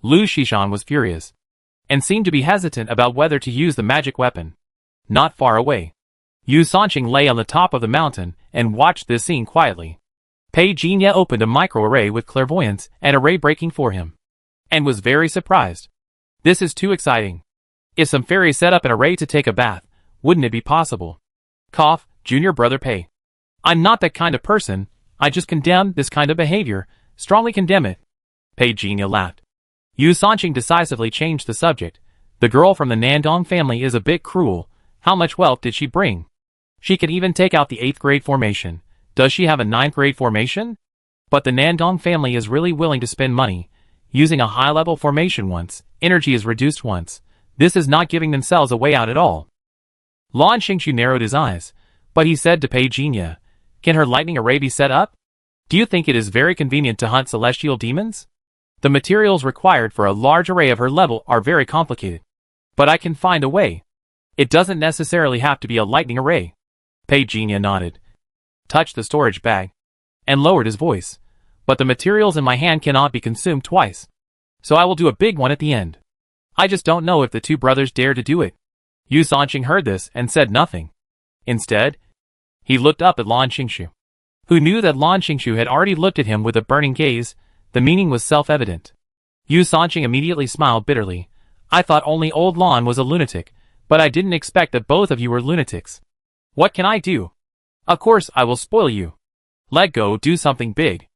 Lu Shishan was furious, and seemed to be hesitant about whether to use the magic weapon. Not far away, Yu Sanqing lay on the top of the mountain and watched this scene quietly. Pei Jinya opened a micro-array with clairvoyance and array breaking for him, and was very surprised. This is too exciting. If some fairy set up an array to take a bath, wouldn't it be possible? Cough, junior brother Pei. I'm not that kind of person. I just condemn this kind of behavior, strongly condemn it. Pei Jinya laughed. Yu Sanqing decisively changed the subject. The girl from the Nandong family is a bit cruel. How much wealth did she bring? She can even take out the 8th grade formation. Does she have a 9th grade formation? But the Nandong family is really willing to spend money. Using a high-level formation once, energy is reduced once. This is not giving themselves a way out at all. Lan Xingshu narrowed his eyes, but he said to Pei Jinya, "Can her lightning array be set up? Do you think it is very convenient to hunt celestial demons? The materials required for a large array of her level are very complicated. But I can find a way. It doesn't necessarily have to be a lightning array." Pei Jinya nodded, touched the storage bag, and lowered his voice. "But the materials in my hand cannot be consumed twice. So I will do a big one at the end. I just don't know if the two brothers dare to do it." Yu Sanqing heard this and said nothing. Instead, he looked up at Lan Xingshu, who knew that Lan Xingshu had already looked at him with a burning gaze. The meaning was self-evident. Yu Sanqing immediately smiled bitterly. "I thought only old Lan was a lunatic, but I didn't expect that both of you were lunatics. What can I do? Of course I will spoil you. Let go, do something big."